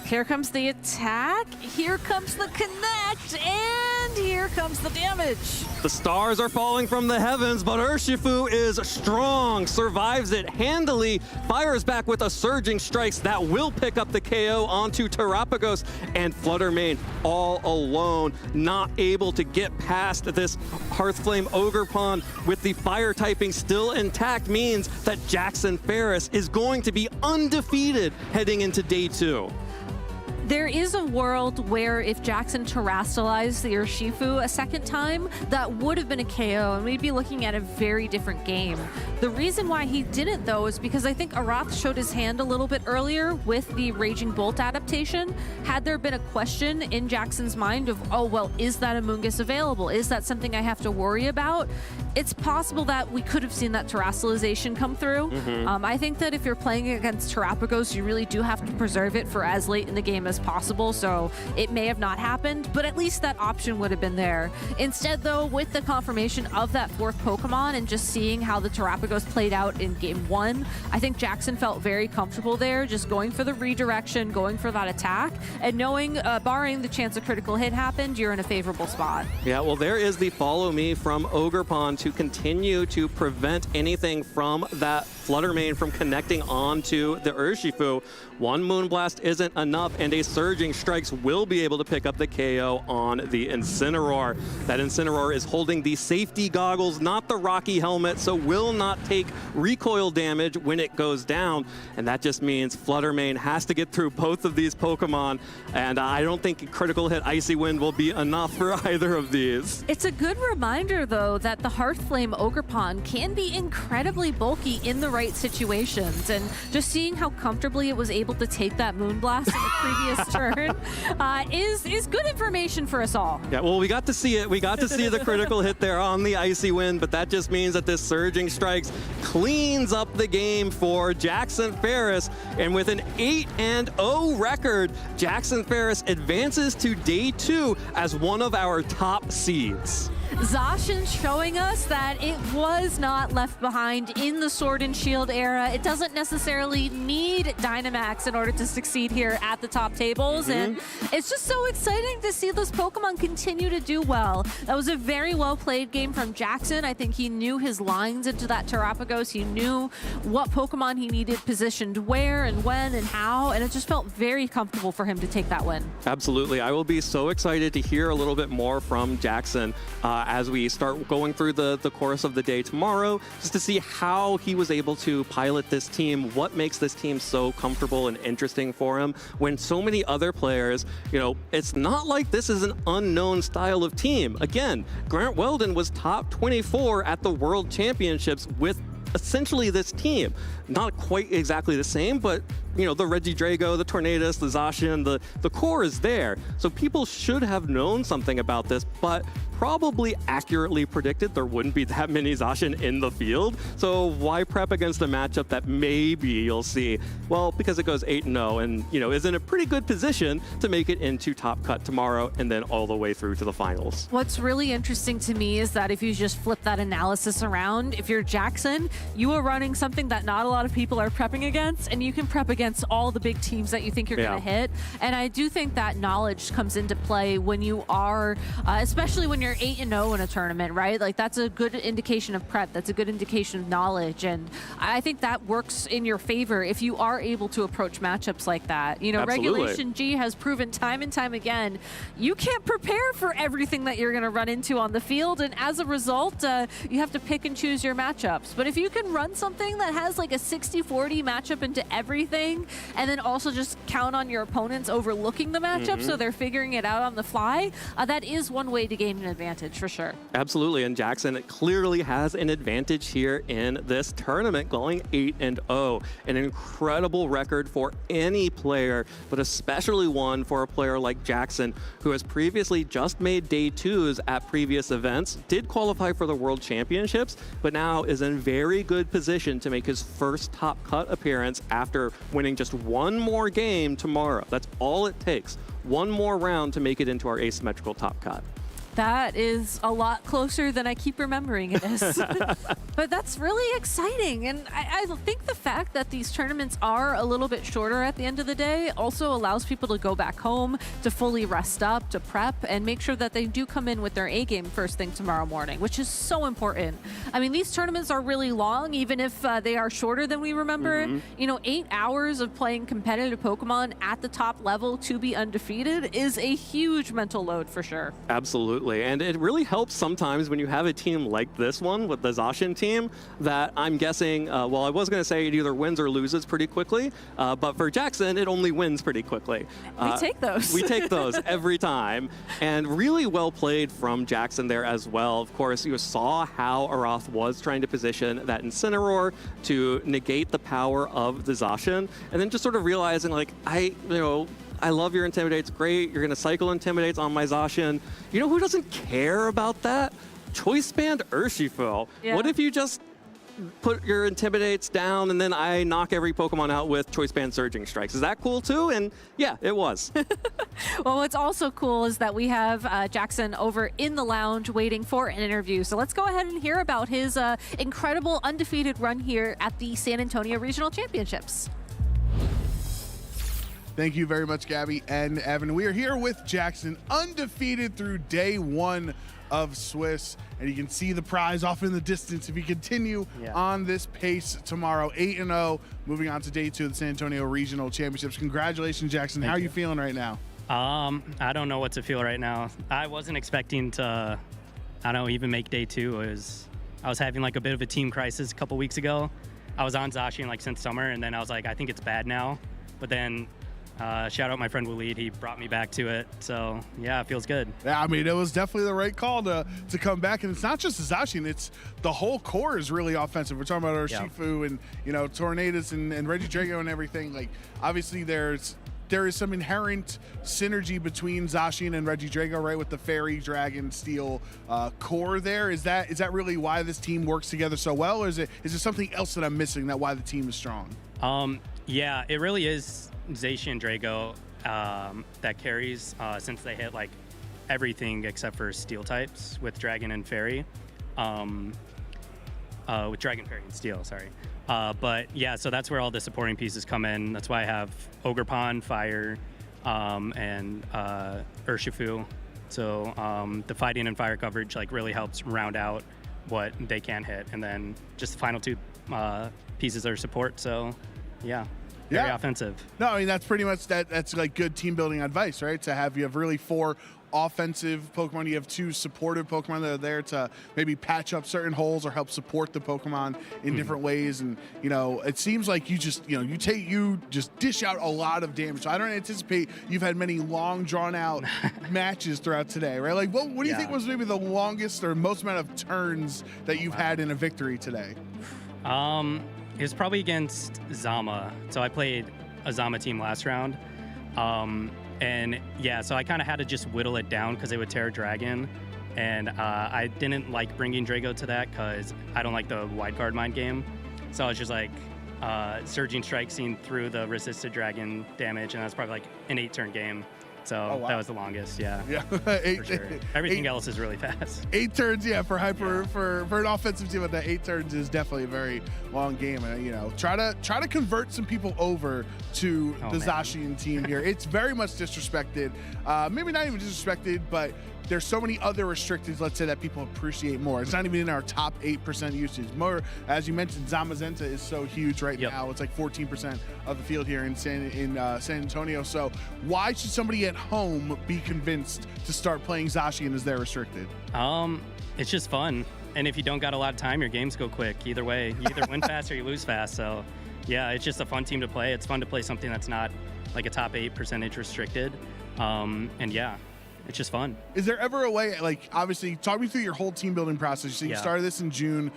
Here comes the attack, here comes the connect, and here comes the damage. The stars are falling from the heavens, but Urshifu is strong, survives it handily, fires back with a Surging Strikes that will pick up the KO onto Terapagos, and Flutter Mane all alone, not able to get past this Hearthflame Ogerpon with the fire typing still intact, means that Jackson Ferris is going to be undefeated heading into day 2. There is a world where if Jackson terrestrialized the Urshifu a second time, that would have been a KO, and we'd be looking at a very different game. The reason why he didn't, though, is because I think Aroth showed his hand a little bit earlier with the Raging Bolt adaptation. Had there been a question in Jackson's mind of, oh, well, is that Amoonguss available? Is that something I have to worry about? It's possible that we could have seen that terrestrialization come through. I think that if you're playing against Terapagos, you really do have to preserve it for as late in the game as possible, so it may have not happened, but at least that option would have been there. Instead, though, with the confirmation of that fourth Pokemon and just seeing how the Terapagos played out in game 1, I think Jackson felt very comfortable there, just going for the redirection, going for that attack, and knowing, barring the chance a critical hit happened, you're in a favorable spot. Yeah, well, there is the Follow Me from Ogerpon to continue to prevent anything from that Flutter Mane from connecting onto the Urshifu. One Moonblast isn't enough, and a Surging Strikes will be able to pick up the KO on the Incineroar. That Incineroar is holding the safety goggles, not the Rocky helmet, so will not take recoil damage when it goes down, and that just means Flutter Mane has to get through both of these Pokemon, and I don't think critical hit Icy Wind will be enough for either of these. It's a good reminder, though, that the Hearthflame Ogerpon can be incredibly bulky in the right situations, and just seeing how comfortably it was able to take that Moonblast in the previous turn is good information for us all. Yeah, well, we got to see it. We got to see the critical hit there on the Icy Wind, but that just means that this Surging Strikes cleans up the game for Jackson Ferris, and with an 8-0 record, Jackson Ferris advances to day 2 as one of our top seeds. Zacian showing us that it was not left behind in the Sword and Shield era. It doesn't necessarily need Dynamax in order to succeed here at the top tables, and it's just so exciting to see those Pokemon continue to do well. That was a very well played game from Jackson. I think he knew his lines into that Terapagos. He knew what Pokemon he needed positioned where and when and how, and it just felt very comfortable for him to take that win. Absolutely. I will be so excited to hear a little bit more from Jackson as we start going through the course of the day tomorrow, just to see how he was able to pilot this team, what makes this team so comfortable and interesting for him when so many other players, you know, it's not like this is an unknown style of team. Again, Grant Weldon was top 24 at the World Championships with essentially this team. Not quite exactly the same, but you know, the Regidrago, the Tornadus, the Zacian, the core is there. So people should have known something about this, but probably accurately predicted there wouldn't be that many Zacian in the field. So why prep against a matchup that maybe you'll see? Well, because it goes 8-0 and, you know, is in a pretty good position to make it into Top Cut tomorrow and then all the way through to the finals. What's really interesting to me is that if you just flip that analysis around, if you're Jackson, you are running something that not a lot of people are prepping against, and you can prep against all the big teams that you think you're going to hit. And I do think that knowledge comes into play when you are, especially when you're 8-0 in a tournament, right? Like, that's a good indication of prep. That's a good indication of knowledge. And I think that works in your favor if you are able to approach matchups like that. You know, Absolutely. Regulation G has proven time and time again, you can't prepare for everything that you're going to run into on the field. And as a result, you have to pick and choose your matchups. But if you can run something that has like a 60-40 matchup into everything, and then also just count on your opponents overlooking the matchup so they're figuring it out on the fly, that is one way to gain an advantage for sure. Absolutely, and Jackson clearly has an advantage here in this tournament, going 8-0. An incredible record for any player, but especially one for a player like Jackson, who has previously just made day 2s at previous events, did qualify for the World Championships, but now is in very good position to make his first Top Cut appearance after winning just one more game tomorrow. That's all it takes. One more round to make it into our asymmetrical Top Cut. That is a lot closer than I keep remembering it is. But that's really exciting. And I think the fact that these tournaments are a little bit shorter at the end of the day also allows people to go back home, to fully rest up, to prep, and make sure that they do come in with their A game first thing tomorrow morning, which is so important. I mean, these tournaments are really long, even if they are shorter than we remember. You know, 8 hours of playing competitive Pokemon at the top level to be undefeated is a huge mental load for sure. Absolutely. And it really helps sometimes when you have a team like this one with the Zacian team that I'm guessing, well, I was going to say it either wins or loses pretty quickly, but for Jackson, it only wins pretty quickly. We take those. We take those every time. And really well played from Jackson there as well. Of course, you saw how Aroth was trying to position that Incineroar to negate the power of the Zacian, and then just sort of realizing, like, I love your Intimidate's great. You're going to cycle Intimidates on my Zacian. You know who doesn't care about that? Choice Band Urshifu. Yeah. What if you just put your Intimidates down and then I knock every Pokemon out with Choice Band Surging Strikes? Is that cool too? And yeah, it was. Well, what's also cool is that we have Jackson over in the lounge waiting for an interview. So let's go ahead and hear about his incredible undefeated run here at the San Antonio Regional Championships. Thank you very much, Gabby and Evan. We are here with Jackson, undefeated through day 1 of Swiss, and you can see the prize off in the distance if you continue on this pace tomorrow. 8-0, moving on to day 2 of the San Antonio Regional Championships. Congratulations, Jackson. How are you feeling right now? I don't know what to feel right now. I wasn't expecting to, even make day 2. I was having like a bit of a team crisis a couple weeks ago. I was on Zacian like since summer, and then I was like, I think it's bad now. But then shout out my friend Waleed, he brought me back to it. So yeah, it feels good. Yeah, I mean, it was definitely the right call to come back. And it's not just the Zacian, it's the whole core is really offensive. We're talking about our Shifu and, Tornadus and Regidrago and everything. Like, obviously there is some inherent synergy between Zacian and Regidrago, right, with the Fairy, Dragon, Steel core there. Is that really why this team works together so well, or is there something else that I'm missing that why the team is strong? Yeah, it really is Zacian Drago that carries since they hit like everything except for Steel types with Dragon and Fairy. With Dragon, Fairy, and Steel, sorry. But yeah, so that's where all the supporting pieces come in. That's why I have Ogerpon, Fire, and Urshifu. So the fighting and fire coverage like really helps round out what they can hit. And then just the final 2 pieces are support. So yeah. Very offensive. No, I mean, that's pretty much that's like good team building advice, right? You have really 4 offensive Pokemon, you have 2 supportive Pokemon that are there to maybe patch up certain holes or help support the Pokemon in different ways. And it seems like you just dish out a lot of damage. So I don't anticipate you've had many long drawn out matches throughout today, right? Like, what do you think was maybe the longest or most amount of turns that you've had in a victory today? It was probably against Zama. So I played Azama team last round. And yeah, so I kind of had to just whittle it down because they would Terra Dragon. And I didn't like bringing Drago to that because I don't like the wide guard mind game. So I was just like Surging Strike seen through the resisted dragon damage, and that's probably like an 8-turn game. So that was the longest, yeah. Yeah, for sure. Everything else is really fast. 8 turns, yeah, for an offensive team like that. 8 turns is definitely a very long game, and you know, try to convert some people over to the Zacian team here. It's very much disrespected, maybe not even disrespected, but there's so many other restrictions, let's say, that people appreciate more. It's not even in our top 8% usage. More, as you mentioned, Zamazenta is so huge right now. It's like 14% of the field here in San Antonio. So why should somebody at home be convinced to start playing Zacian as they're restricted? It's just fun. And if you don't got a lot of time, your games go quick. Either way, you either win fast or you lose fast. So yeah, it's just a fun team to play. It's fun to play something that's not like a top 8% restricted. And yeah, it's just fun. Is there ever a way, like, obviously, talk me through your whole team building process. So you started this in June.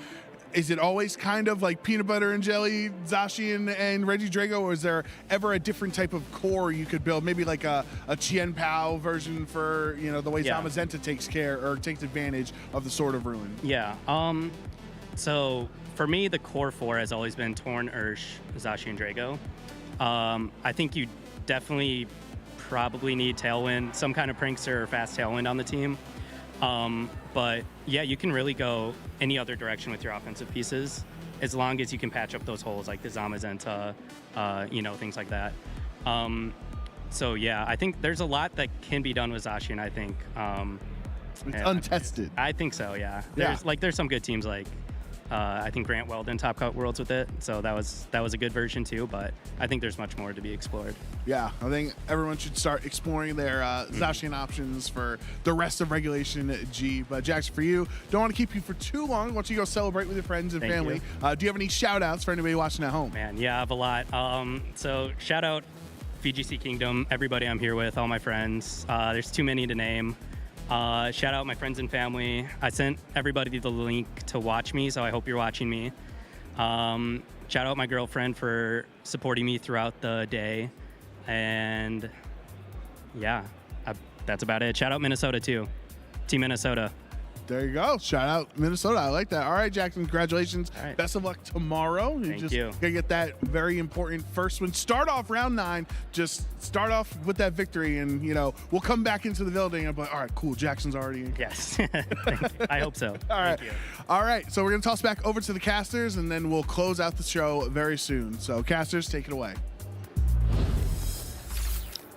Is it always kind of like peanut butter and jelly, Zacian and Regidrago, or is there ever a different type of core you could build? Maybe like a Chien Pao version for, you know, the way Zamazenta takes advantage of the Sword of Ruin? Yeah. So for me, the core 4 has always been Torn, Ursh, Zacian, Drago. I think you definitely probably need Tailwind, some kind of Prankster or fast Tailwind on the team. But yeah, you can really go any other direction with your offensive pieces as long as you can patch up those holes like the Zamazenta, you know, things like that. So yeah, I think there's a lot that can be done with Zacian, I think. It's untested. I think so, yeah. There's some good teams like I think Grant Weldon Top Cut Worlds with it, so that was a good version too, but I think there's much more to be explored. Yeah, I think everyone should start exploring their Zacian options for the rest of Regulation G. But Jackson, for you, don't want to keep you for too long. Why don't you go celebrate with your friends and family? Do you have any shout outs for anybody watching at home? Man, yeah, I have a lot. So shout out VGC Kingdom, everybody I'm here with, all my friends. There's too many to name. Shout out my friends and family. I sent everybody the link to watch me, so I hope you're watching me. Shout out my girlfriend for supporting me throughout the day. And yeah, that's about it. Shout out Minnesota too. Team Minnesota. There you go. Shout out Minnesota. I like that. All right, Jackson, congratulations. Best of luck tomorrow. Thank you. Got to get that very important first one. Start off round 9. Just start off with that victory, and, you know, we'll come back into the building and be like, all right, cool, Jackson's already in. Yes. I hope so. All right. Thank you. All right, so we're going to toss back over to the casters, and then we'll close out the show very soon. So, casters, take it away.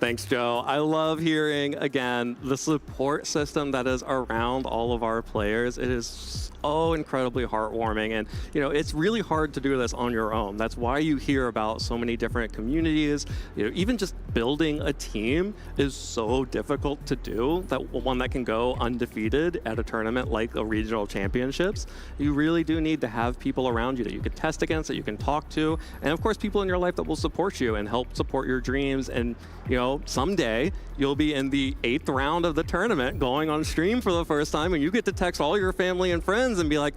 Thanks, Joe. I love hearing, again, the support system that is around all of our players. It is so incredibly heartwarming, and you know, it's really hard to do this on your own. That's why you hear about so many different communities. You know, even just building a team is so difficult to do, that one that can go undefeated at a tournament like the regional championships. You really do need to have people around you that you can test against, that you can talk to, and of course people in your life that will support you and help support your dreams. And you know, someday you'll be in the 8th round of the tournament going on stream for the first time, and you get to text all your family and friends and be like,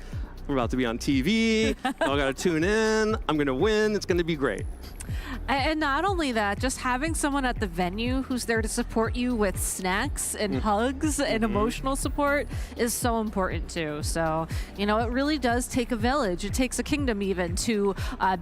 I'm about to be on TV, y'all gotta tune in, I'm gonna win, it's gonna be great. And not only that, just having someone at the venue who's there to support you with snacks and hugs and emotional support is so important too. So, you know, it really does take a village. It takes a kingdom even to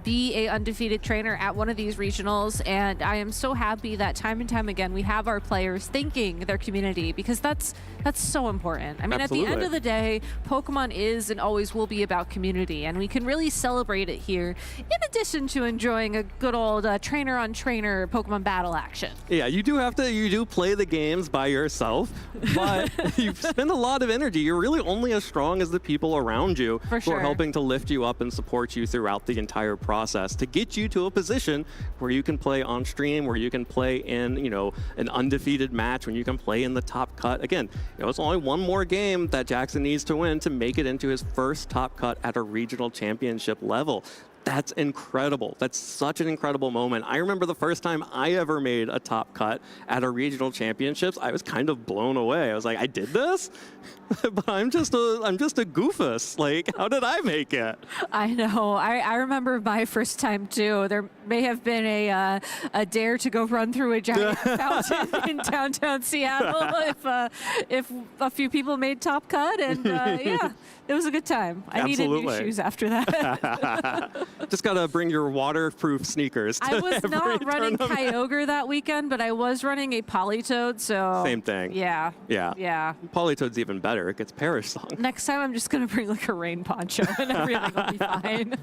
be a undefeated trainer at one of these regionals. And I am so happy that time and time again we have our players thanking their community, because that's so important. I mean, at the end of the day, Pokemon is and always will be about community, and we can really celebrate it here in addition to enjoying a good old trainer on trainer Pokemon battle action. Yeah, you do play the games by yourself, but you spend a lot of energy. You're really only as strong as the people around you who are helping to lift you up and support you throughout the entire process to get you to a position where you can play on stream, where you can play in, you know, an undefeated match, when you can play in the top cut. Again, you know, it's only one more game that Jackson needs to win to make it into his first top cut at a regional championship level. That's incredible. That's such an incredible moment. I remember the first time I ever made a top cut at a regional championships. I was kind of blown away. I was like, I did this? But I'm just a goofus. Like, how did I make it? I know. I remember my first time too. There may have been a dare to go run through a giant fountain in downtown Seattle if a few people made top cut, and yeah, it was a good time. I needed new shoes after that. Just gotta bring your waterproof sneakers. I was not running tournament. Kyogre that weekend, but I was running a Polytoad, so Same thing. Yeah. Yeah. Yeah. Polytoad's even better. It gets Perish song. Next time, I'm just gonna bring like a rain poncho, and everything will be fine.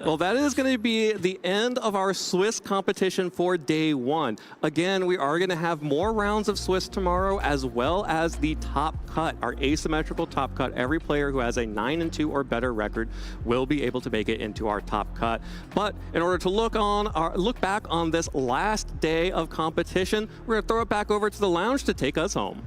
Well, that is going to be the end of our Swiss competition for day one. Again, we are going to have more rounds of Swiss tomorrow, as well as the top cut, our asymmetrical top cut. Every player who has a 9-2 or better record will be able to make it into our top cut. But in order to look back on this last day of competition, we're going to throw it back over to the lounge to take us home.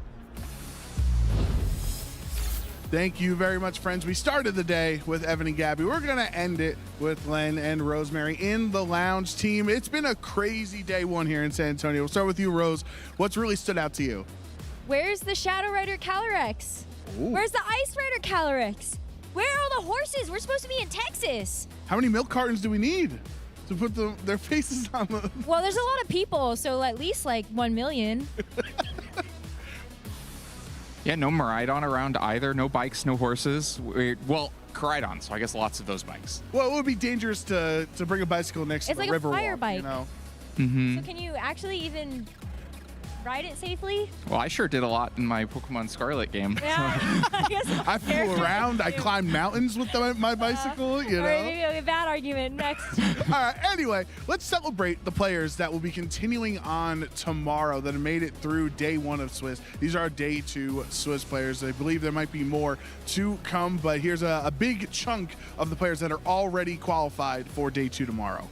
Thank you very much, friends. We started the day with Evan and Gabby. We're going to end it with Len and Rosemary in the lounge team. It's been a crazy day one here in San Antonio. We'll start with you, Rose. What's really stood out to you? Where's the Shadow Rider Calyrex? Where's the Ice Rider Calyrex? Where are all the horses? We're supposed to be in Texas. How many milk cartons do we need to put their faces on the... Well, there's a lot of people, so at least like 1 million. Yeah, no Maridon around either. No bikes, no horses. Well, Caridon, so I guess lots of those bikes. Well, it would be dangerous to bring a bicycle next to It's the like a Riverwalk, fire bike. you know? So can you actually even ride it safely? Well, I sure did a lot in my Pokemon Scarlet game. Yeah, I guess. I flew around. I climbed mountains with my bicycle, you know? Or maybe a bad argument next. All right, anyway, let's celebrate the players that will be continuing on tomorrow that have made it through day one of Swiss. These are our day two Swiss players. I believe there might be more to come, but here's a big chunk of the players that are already qualified for day two tomorrow.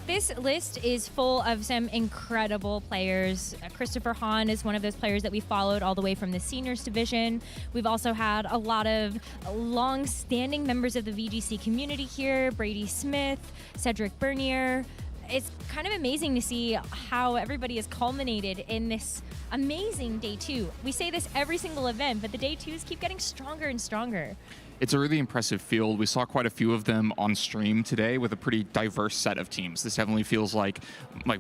This list is full of some incredible players. Christopher Hahn is one of those players that we followed all the way from the seniors division. We've also had a lot of long-standing members of the VGC community here. Brady Smith, Cedric Bernier. It's kind of amazing to see how everybody has culminated in this amazing day two. We say this every single event, but the day twos keep getting stronger and stronger. It's a really impressive field. We saw quite a few of them on stream today with a pretty diverse set of teams. This definitely feels like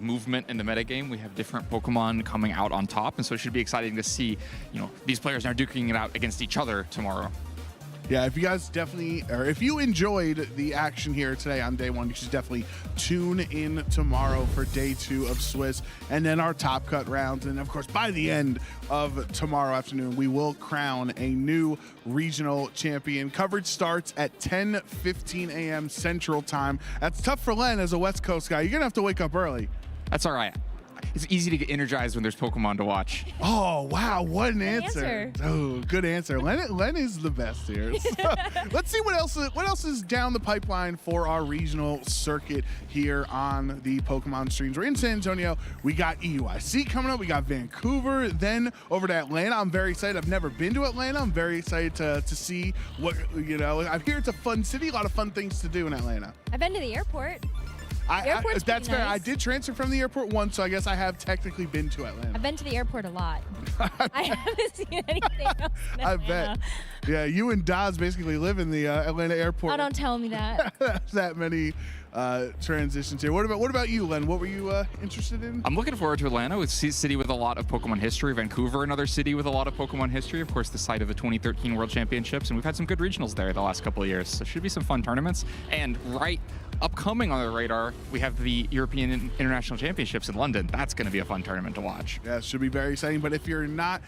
movement in the metagame. We have different Pokemon coming out on top, and so it should be exciting to see, these players now duking it out against each other tomorrow. Yeah, if you guys if you enjoyed the action here today on day one, you should definitely tune in tomorrow for day two of Swiss and then our top cut rounds. And of course, by the end of tomorrow afternoon, we will crown a new regional champion. Coverage starts at 10:15 a.m. Central Time. That's tough for Len as a West Coast guy. You're going to have to wake up early. That's all right. It's easy to get energized when there's Pokemon to watch. Oh, wow. What an answer. answer. Oh, good answer. Len is the best here. So, let's see what else is down the pipeline for our regional circuit here on the Pokemon streams. We're in San Antonio. We got EUIC coming up. We got Vancouver. Then over to Atlanta. I'm very excited. I've never been to Atlanta. I'm very excited to see what, I hear it's a fun city. A lot of fun things to do in Atlanta. I've been to the airport. That's pretty fair. nice. I did transfer from the airport once, so I guess I have technically been to Atlanta. I've been to the airport a lot. I haven't seen anything else in I Atlanta. bet. Yeah, you and Daz basically live in the Atlanta airport. Oh, don't tell me that. That many transitions here. What about you, Len? What were you interested in? I'm looking forward to Atlanta. It's a city with a lot of Pokemon history. Vancouver, another city with a lot of Pokemon history. Of course, the site of the 2013 World Championships, and we've had some good regionals there the last couple of years. So it should be some fun tournaments. And upcoming on the radar, we have the European International Championships in London. That's going to be a fun tournament to watch. Yeah, it should be very exciting. But if you're not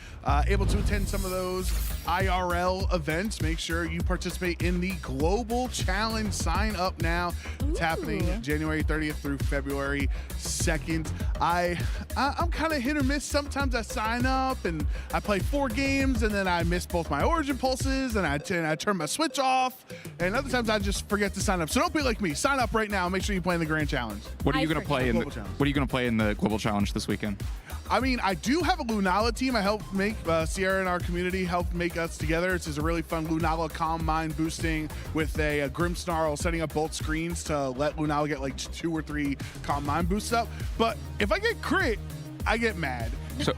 able to attend some of those IRL events, make sure you participate in the Global Challenge. Sign up now. It's happening January 30th through February 2nd. I'm kind of hit or miss. Sometimes I sign up and I play 4 games and then I miss both my Origin Pulses and I turn my Switch off. And other times I just forget to sign up. So don't be like me. Sign up right now. Make sure you play in the Grand Challenge. What are you going to play in the Global Challenge this weekend? I mean, I do have a Lunala team. I helped make Sierra and our community helped make us together. It's just a really fun Lunala Calm Mind boosting with a Grimmsnarl, setting up both screens to let Lunala get like 2 or 3 Calm Mind boosts up. But if I get crit, I get mad.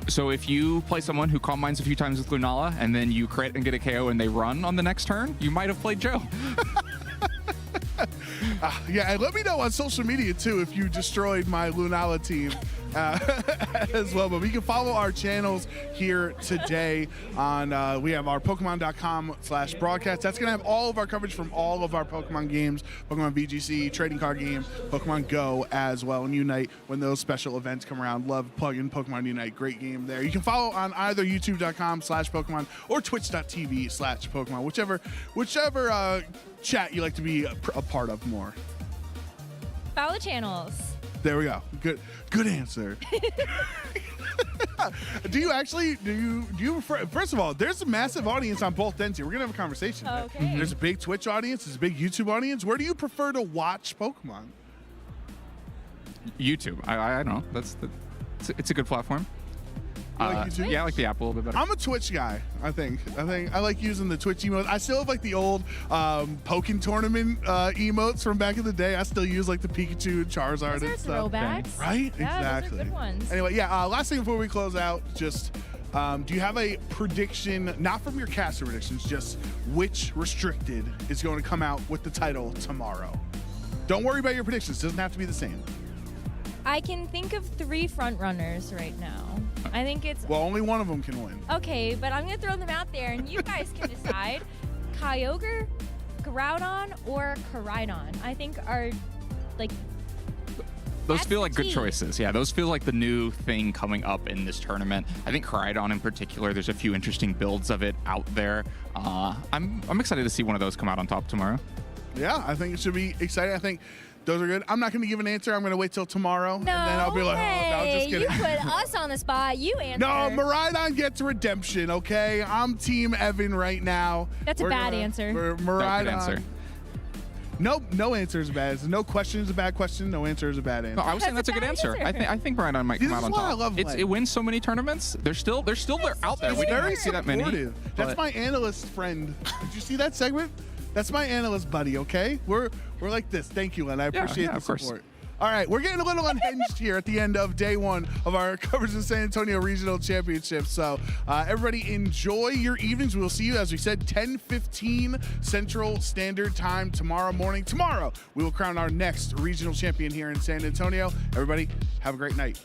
So if you play someone who Calm Minds a few times with Lunala and then you crit and get a KO and they run on the next turn, you might have played Joe. Yeah, and let me know on social media too if you destroyed my Lunala team as well. But we can follow our channels here today on we have our Pokemon.com/broadcast. That's gonna have all of our coverage from all of our Pokemon games, Pokemon VGC, trading card game, Pokemon Go as well, and Unite when those special events come around. Love plugging Pokemon Unite, great game there. You can follow on either youtube.com/Pokemon or twitch.tv/Pokemon, whichever chat you like to be a part of more. Follow channels. There we go. Good answer. Do you first of all, there's a massive audience on both ends here. We're gonna have a conversation. Okay. There's a big Twitch audience, there's a big YouTube audience. Where do you prefer to watch Pokemon? YouTube. I don't know. It's a good platform. Like YouTube? Yeah, I like the app a little bit better. I'm a Twitch guy, I think I like using the Twitch emotes. I still have like the old Pokken tournament emotes from back in the day. I still use like the Pikachu, Charizard, and stuff. Throwbacks. Right? Yeah, Exactly. those are good ones. Anyway, yeah, last thing before we close out, just do you have a prediction, not from your caster predictions, just which restricted is going to come out with the title tomorrow? Don't worry about your predictions. It doesn't have to be the same. I can think of 3 front runners right now. I think it's Well, only one of them can win. okay, but I'm gonna throw them out there, and you guys can decide. Kyogre, Groudon, or Koraidon. I think are like Those feel like good key. choices. Yeah, those feel like the new thing coming up in this tournament. I think Koraidon in particular, there's a few interesting builds of it out there. I'm excited to see one of those come out on top tomorrow. Yeah, I think it should be exciting. I think those are good. I'm not going to give an answer. I'm going to wait till tomorrow. No, and then I'll be like, oh, no, just you kidding. put us on the spot. You answer. No, Miraidon gets redemption, okay? I'm Team Evan right now. That's a bad answer. Miraidon. Good answer. No answer is bad. No question is a bad question. No answer is a bad answer. No, I was saying that's a good answer. I think Miraidon might come out on top. I love It wins so many tournaments. They're still out there. We didn't see that many. supportive. That's my analyst friend. Did you see that segment? That's my analyst buddy, okay? We're like this. Thank you, Len. I appreciate the of course. support. All right, we're getting a little unhinged here at the end of day 1 of our coverage of San Antonio Regional Championship. So everybody enjoy your evenings. We'll see you, as we said, 10:15 Central Standard Time tomorrow morning. Tomorrow, we will crown our next regional champion here in San Antonio. Everybody, have a great night.